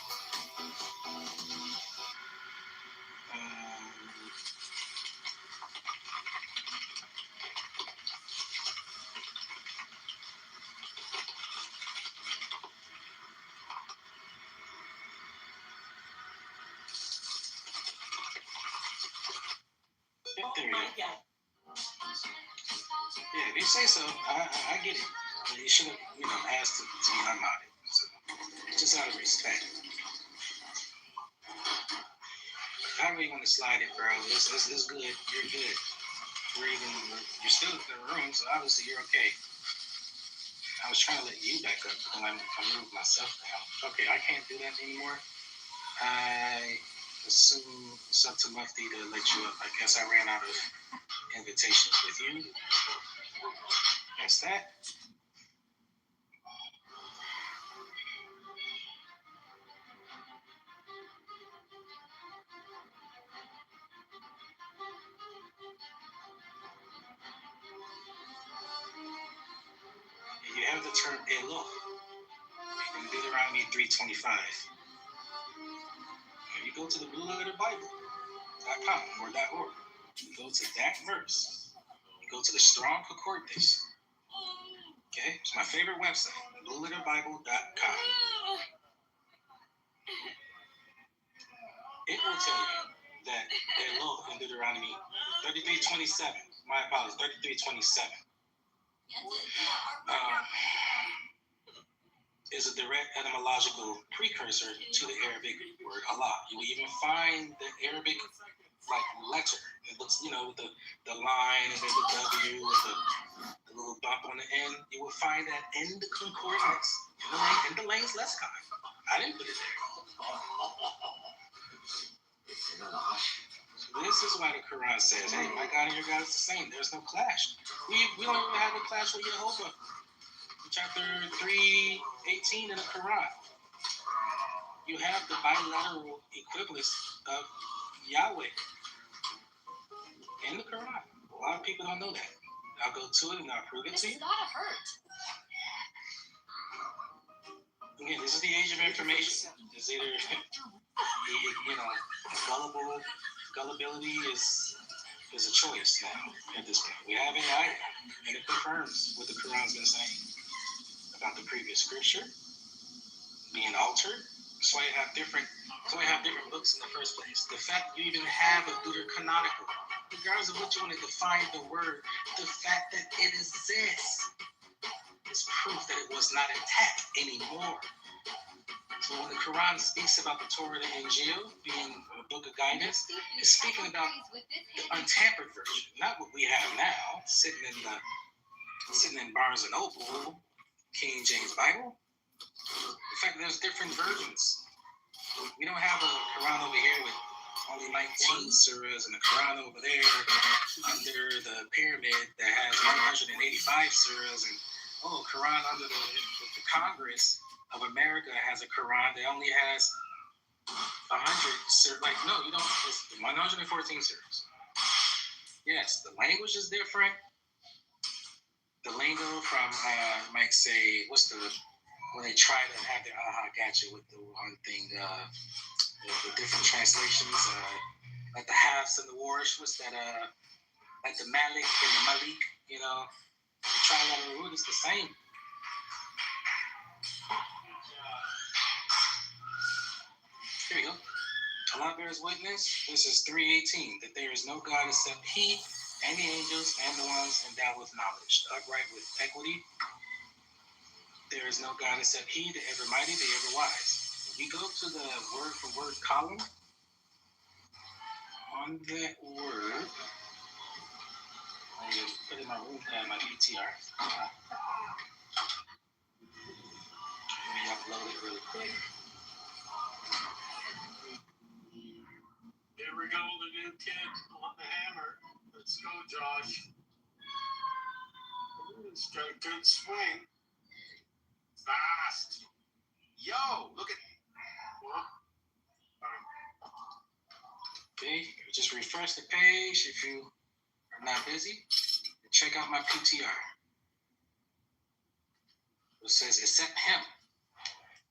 yeah, if you say so, I get it. You should have asked to be unmodded. So, just out of respect. I really want to slide it, bro. It's good. You're good. You're still in the room, so obviously you're okay. I was trying to let you back up, and I moved myself down. Okay, I can't do that anymore. I assume it's up to Mufti to let you up. I guess I ran out of invitations with you. That's that. You have the term Eloh in Deuteronomy 3:25. If you go to the Blue Letter Bible.com or .org, you go to that verse. You go to the Strong Concordance. Okay, it's my favorite website, BlueLetterBible.com. It will tell you that Eloh in Deuteronomy 33:27. My apologies, 33:27. Is a direct etymological precursor to the Arabic word Allah. You will even find the Arabic letter. It looks, with the line and then the W with the little bump on the end. You will find that in the concordance, in the Lane's lexicon. I didn't put it there. This is why the Quran says, hey, my God and your God is the same. There's no clash. We don't even have a clash with Jehovah. Chapter 3:18 in the Quran. You have the bilateral equivalence of Yahweh in the Quran. A lot of people don't know that. I'll go to it and I'll prove it to you. This gotta hurt. Again, this is the age of information. It's either, gullibility is a choice now at this point. We have AI, and it confirms what the Quran's been saying about the previous scripture being altered. That's why you have different books in the first place. The fact you even have a Deuterocanonical, regardless of what you want to define the word, the fact that it exists is proof that it was not intact anymore. So when the Quran speaks about the Torah and Injil being a book of guidance, it's speaking about the untampered version, not what we have now, sitting in Barnes and Noble, King James Bible. In fact, there's different versions. We don't have a Quran over here with only 19 surahs and a Quran over there under the pyramid that has 185 surahs, and Quran under the Congress of America has a Quran that only has 100 surahs. No, you don't. It's 114 surahs. Yes, the language is different. The lingo from, might say, when they try to have their gotcha with the one thing, the different translations, like the halves and the warish, what's that, like the Malik and the Malik, the trilateral root is the same. Here we go. Allah bears witness, this is 3:18, that there is no God except He, and the angels, and the ones endowed with knowledge, upright with equity. There is no God except He, the ever mighty, the ever wise. If we go to the word for word column, on that word, I just put in my room, my PTR. Let me upload it really quick. Here we go, the new kid on the hammer. Let's go, Josh. It's got a good swing. Fast. Yo, look at. Okay, just refresh the page if you are not busy. And check out my PTR. It says, except him.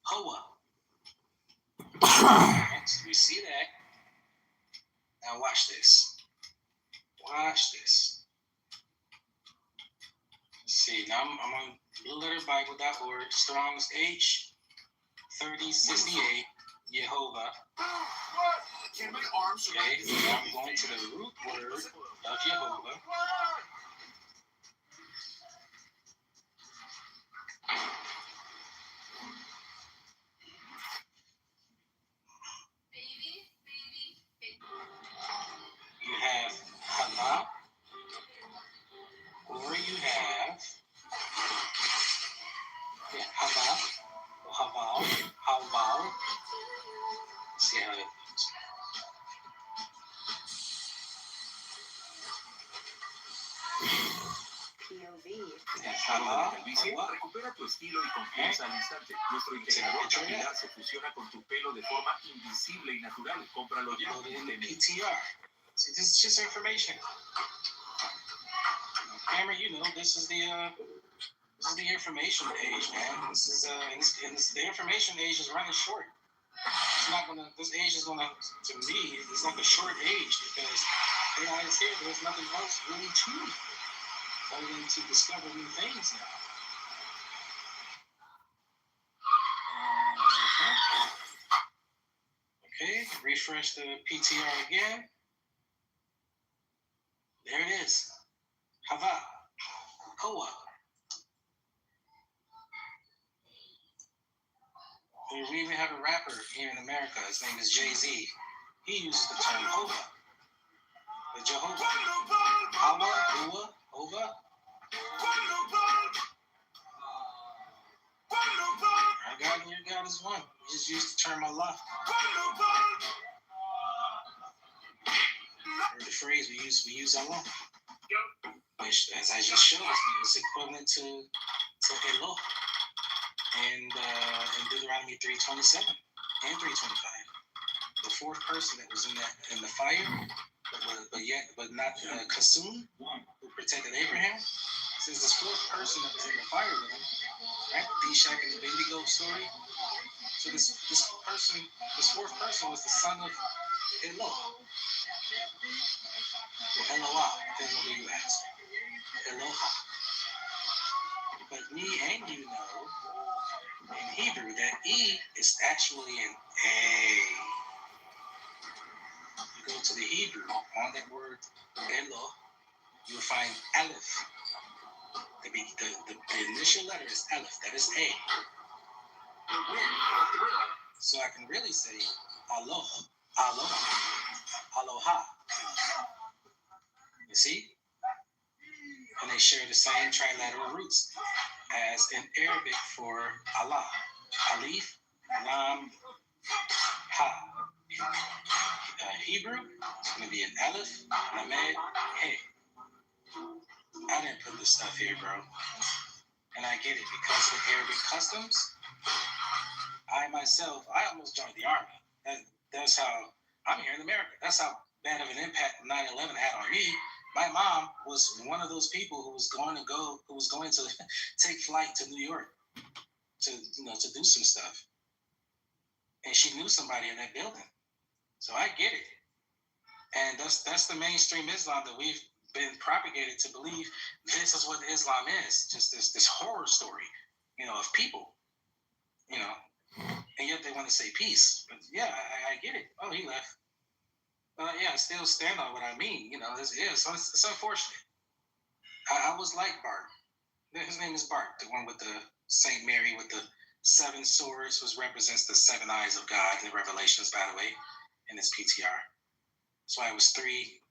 Hoa. Next, we see that. Now watch this. Watch this. Let's see, now I'm on BlueLetterBible.org, Strong's H3068, Jehovah. Okay, now I'm going to the root word of Jehovah. You have Hava, or you have Hava, or Haval. See estado de calvicie, recupera tu estilo y confianza al instante. Nuestro integrador capilar se fusiona con tu pelo de forma invisible y natural. Cómpralo ya. PTR. See, this is just information. Cameron, you know, this is the information page, man. This is the information age is running short. It's not gonna. This age is gonna, to me, it's like a short age because AI is here. There's nothing else really to it other than to discover new things now. Okay, refresh the PTR again. There it is. Hava. Hoa. We even have a rapper here in America. His name is Jay-Z. He uses the term Hova. The Jehovah. Hawa, Hua, Hova. Our God and your God is one. We just use the term Allah. Or the phrase we use Allah. Which, as I just showed, is equivalent to Eloh. And in Deuteronomy 3:27 and 3:25, the fourth person that was in the fire, but not consumed, who protected Abraham, says this fourth person that was in the fire with him, right? Meshach and Abednego story. So this fourth person was the son of Eloah. Or Eloah, depending on who you ask. Eloah. But me and you know, in Hebrew, that E is actually an A. You go to the Hebrew, on that word Eloh, you'll find Aleph. The initial letter is Aleph, that is A. So I can really say Aloha, Aloha. You see? And they share the same trilateral roots as in Arabic for Allah. Alif, Lam, Ha. Hebrew, it's going to be an Aleph, Lamed, He. I didn't put this stuff here, bro. And I get it. Because of the Arabic customs, I almost joined the army. That's how, I'm here in America. That's how bad of an impact 9/11 had on me. My mom was one of those people who was going to take flight to New York to do some stuff. And she knew somebody in that building. So I get it. And that's the mainstream Islam that we've been propagated to believe this is what Islam is. Just this horror story, of people, and yet they want to say peace. But yeah, I get it. Oh, he left. But yeah, I still stand on what I mean. So it's unfortunate. I was like Bart. His name is Bart, the one with the Saint Mary with the 7 swords, which represents the 7 eyes of God in the Revelations, by the way, in his PTR. So it was three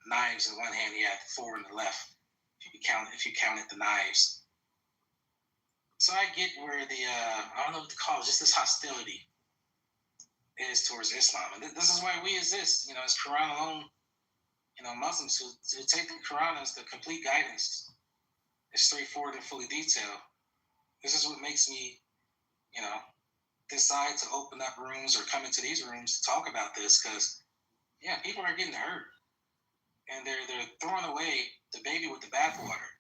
knives in one hand. He had 4 in the left. If you counted the knives. So I get where the I don't know what to call it, just this hostility is towards Islam, and this is why we exist. As Quran alone, Muslims who take the Quran as the complete guidance. It's straightforward and fully detailed. This is what makes me, decide to open up rooms or come into these rooms to talk about this, because people are getting hurt, and they're throwing away the baby with the bathwater,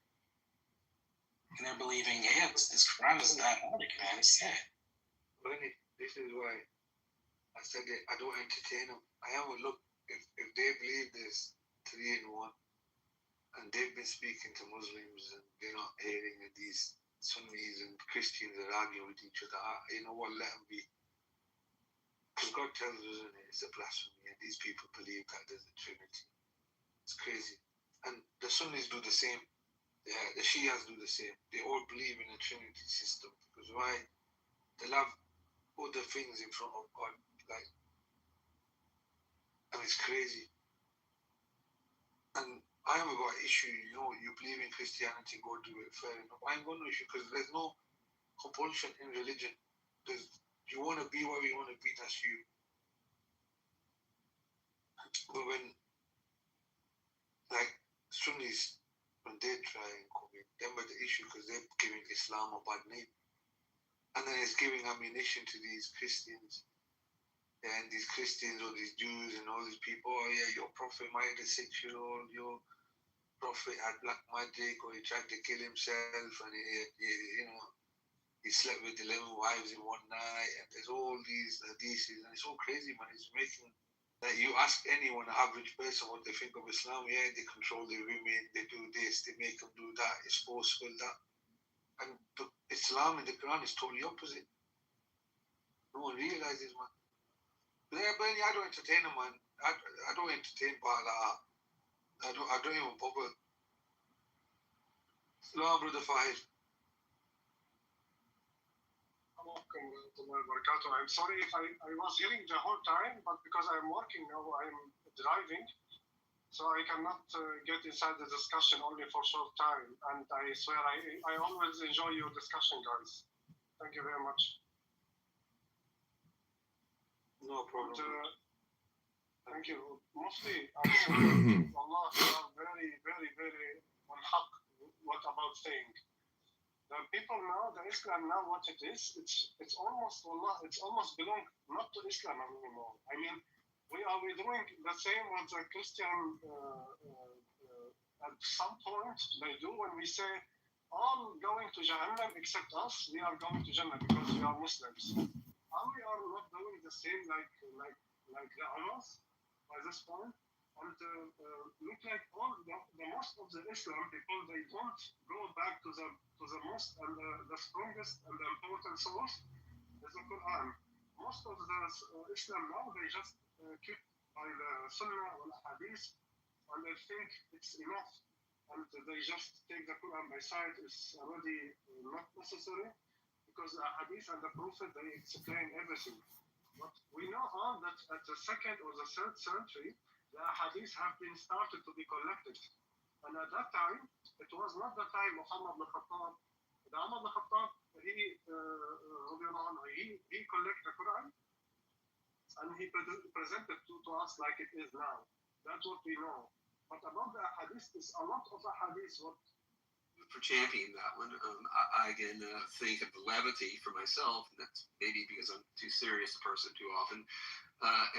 and they're believing, this Quran is diabolic, man. It's sad. Really, this is why I said that I don't entertain them. I have a look if they believe this 3 in 1, and they've been speaking to Muslims and they're not hearing that these Sunnis and Christians are arguing with each other. You know what? Let them be. Because God tells us, isn't it? It's a blasphemy, and these people believe that there's a Trinity. It's crazy. And the Sunnis do the same. The Shias do the same. They all believe in a Trinity system. Because why? They love other things in front of God. And it's crazy. And I haven't got an issue, you believe in Christianity, go do it, fair enough. I ain't got no issue because there's no compulsion in religion. You want to be where you want to be, that's you. But when, Sunnis when they try and come in. Them are the issue because they're giving Islam a bad name. And then it's giving ammunition to these Christians. And these Christians or these Jews and all these people, oh yeah, your prophet married a 6-year-old, your prophet had black magic, or he tried to kill himself, and he slept with 11 wives in one night, and there's all these hadiths, and it's all crazy, man. It's making, like, you ask anyone, an average person, what they think of Islam, yeah, they control their women, they do this, they make them do that, it's forceful, that. And Islam in the Quran is totally opposite. No one realizes, man. Yeah, Bernie, I don't entertain them, man. I don't entertain Bala. I don't even bother. Salam, brother Fahid. I'm sorry if I was hearing the whole time, but because I'm working now, I'm driving, so I cannot get inside the discussion only for short time. And I swear, I always enjoy your discussion, guys. Thank you very much. No problem. Thank you. Mostly, I swear, Allah, you are very, very, very on haq. What about saying? The people now, the Islam now, what it is, it's almost Allah, it's almost belong not to Islam anymore. I mean, we're doing the same with the Christian. At some point, they do when we say all going to Jahannam except us, we are going to Jannah because we are Muslims. And we are not doing the same like the others by this point. And look like all the most of the Islam people, they don't go back to the most and the strongest and the important source is the Quran. Most of the Islam now, they just keep by the Sunnah or the Hadith, and they think it's enough, and they just take the Quran by side. Is already not necessary because the Hadith and the Prophet, they explain everything. But we know all that at the 2nd or the 3rd century, the hadith have been started to be collected. And at that time, it was not the time Muhammad ibn Khattab. The Umar ibn Khattab, he collected the Quran and he presented to us like it is now. That's what we know. But about the hadith, is a lot of the hadith what for championing that one. I again think of the levity for myself, and that's maybe because I'm too serious a person too often.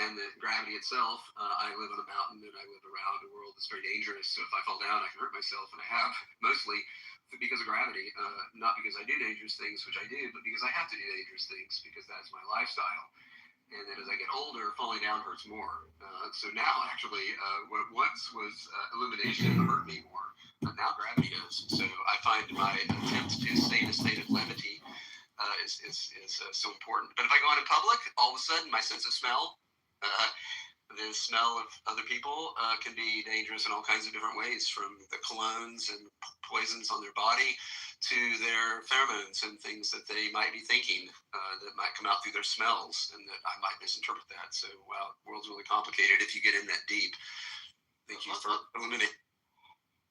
And the gravity itself, I live on a mountain and I live around a world that's very dangerous. So if I fall down, I can hurt myself, and I have mostly because of gravity, not because I do dangerous things, which I do, but because I have to do dangerous things because that's my lifestyle. And then as I get older, falling down hurts more. So now, actually, what once was illumination hurt me more. Now gravity does. So I find my attempt to stay in a state of levity is so important. But if I go out in public, all of a sudden my sense of smell, the smell of other people can be dangerous in all kinds of different ways, from the colognes and poisons on their body to their pheromones and things that they might be thinking that might come out through their smells, and that I might misinterpret that. So, wow, the world's really complicated if you get in that deep. Thank you for illuminating.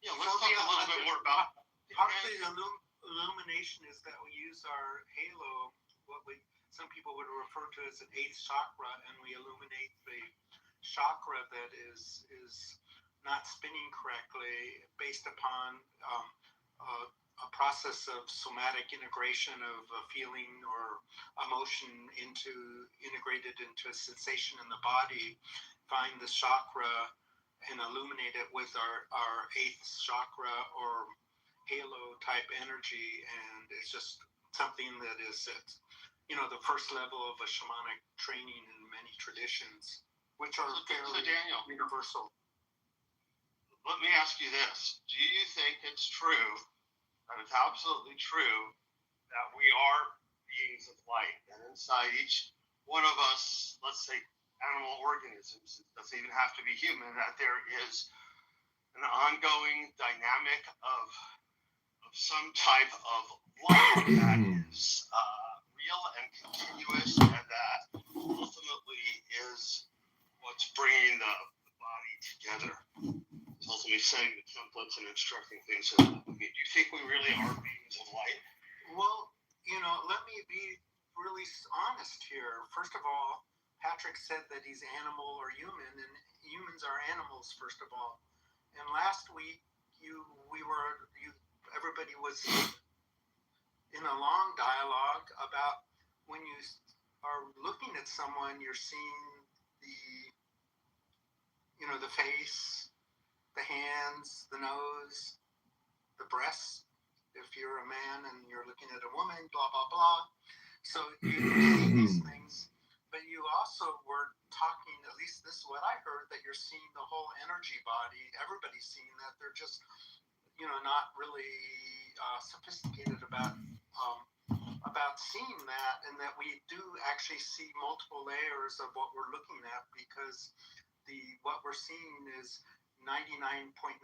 Yeah, let's talk a little bit more about. Part of the illumination is that we use our halo, what some people would refer to as an 8th chakra, and we illuminate the chakra that is not spinning correctly based upon a process of somatic integration of a feeling or emotion integrated into a sensation in the body. Find the chakra and illuminate it with our 8th chakra or halo type energy, and it's just something that is the first level of a shamanic training in many traditions, which are fairly Daniel, universal. Let me ask you this: do you think it's true, that it's absolutely true, that we are beings of light, and inside each one of us, let's say animal organisms, it doesn't even have to be human, that there is an ongoing dynamic of some type of life that is real and continuous, and that ultimately is what's bringing the body together, it's ultimately setting the templates and instructing things. So, do you think we really are beings of light? Well, let me be really honest here. First of all, Patrick said that he's animal or human, and humans are animals, first of all. And last week, everybody was in a long dialogue about when you are looking at someone, you're seeing the face, the hands, the nose, the breasts. If you're a man and you're looking at a woman, blah, blah, blah. So you see these things, but you also were talking, at least this is what I heard, that you're seeing the whole energy body. Everybody's seeing that. They're just, not really sophisticated about seeing that, and that we do actually see multiple layers of what we're looking at, because what we're seeing is 99.999%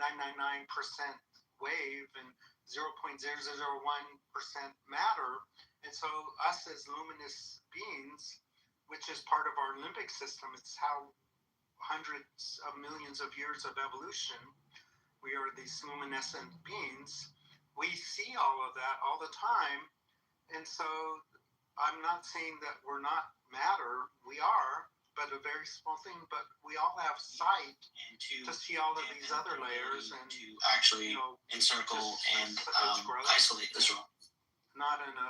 wave and 0.0001% matter. And so us as luminous beings, which is part of our limbic system, it's how hundreds of millions of years of evolution, we are these luminescent beings. We see all of that all the time. And so I'm not saying that we're not matter. We are, but a very small thing. But we all have sight to see all of these other layers and to actually encircle and isolate this role. Not in a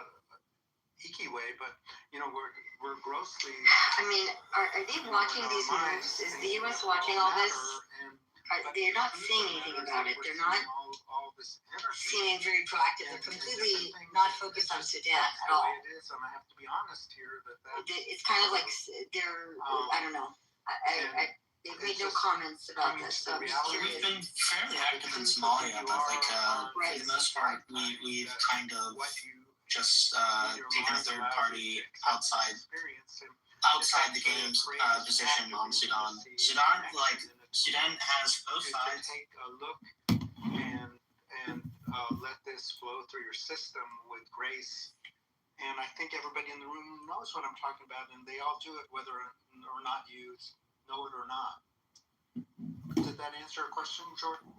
icky way, but we're grossly. I mean, are they watching these moves? Is the U.S. watching all this? They're not saying anything about it. They're not seeming very proactive. They're completely not focused on Sudan at all. It is, and I have to be honest here that it's kind of like they're. I don't know. They've made no comments about this. So we've been fairly active in Somalia, but for the most part, we've kind of just taken a third party outside the game's position on Sudan. Sudan has both sides. Take a look and let this flow through your system with grace. And I think everybody in the room knows what I'm talking about, and they all do it whether or not you know it or not. Did that answer a question, Jordan?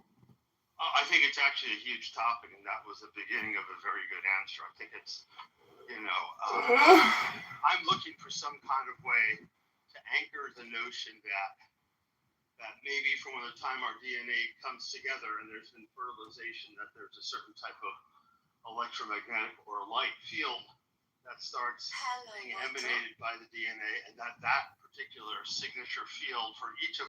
I think it's actually a huge topic, and that was the beginning of a very good answer. I think it's, I'm looking for some kind of way to anchor the notion that maybe from the time our DNA comes together and there's been fertilization, that there's a certain type of electromagnetic or light field that starts being emanated by the DNA, and that particular signature field for each of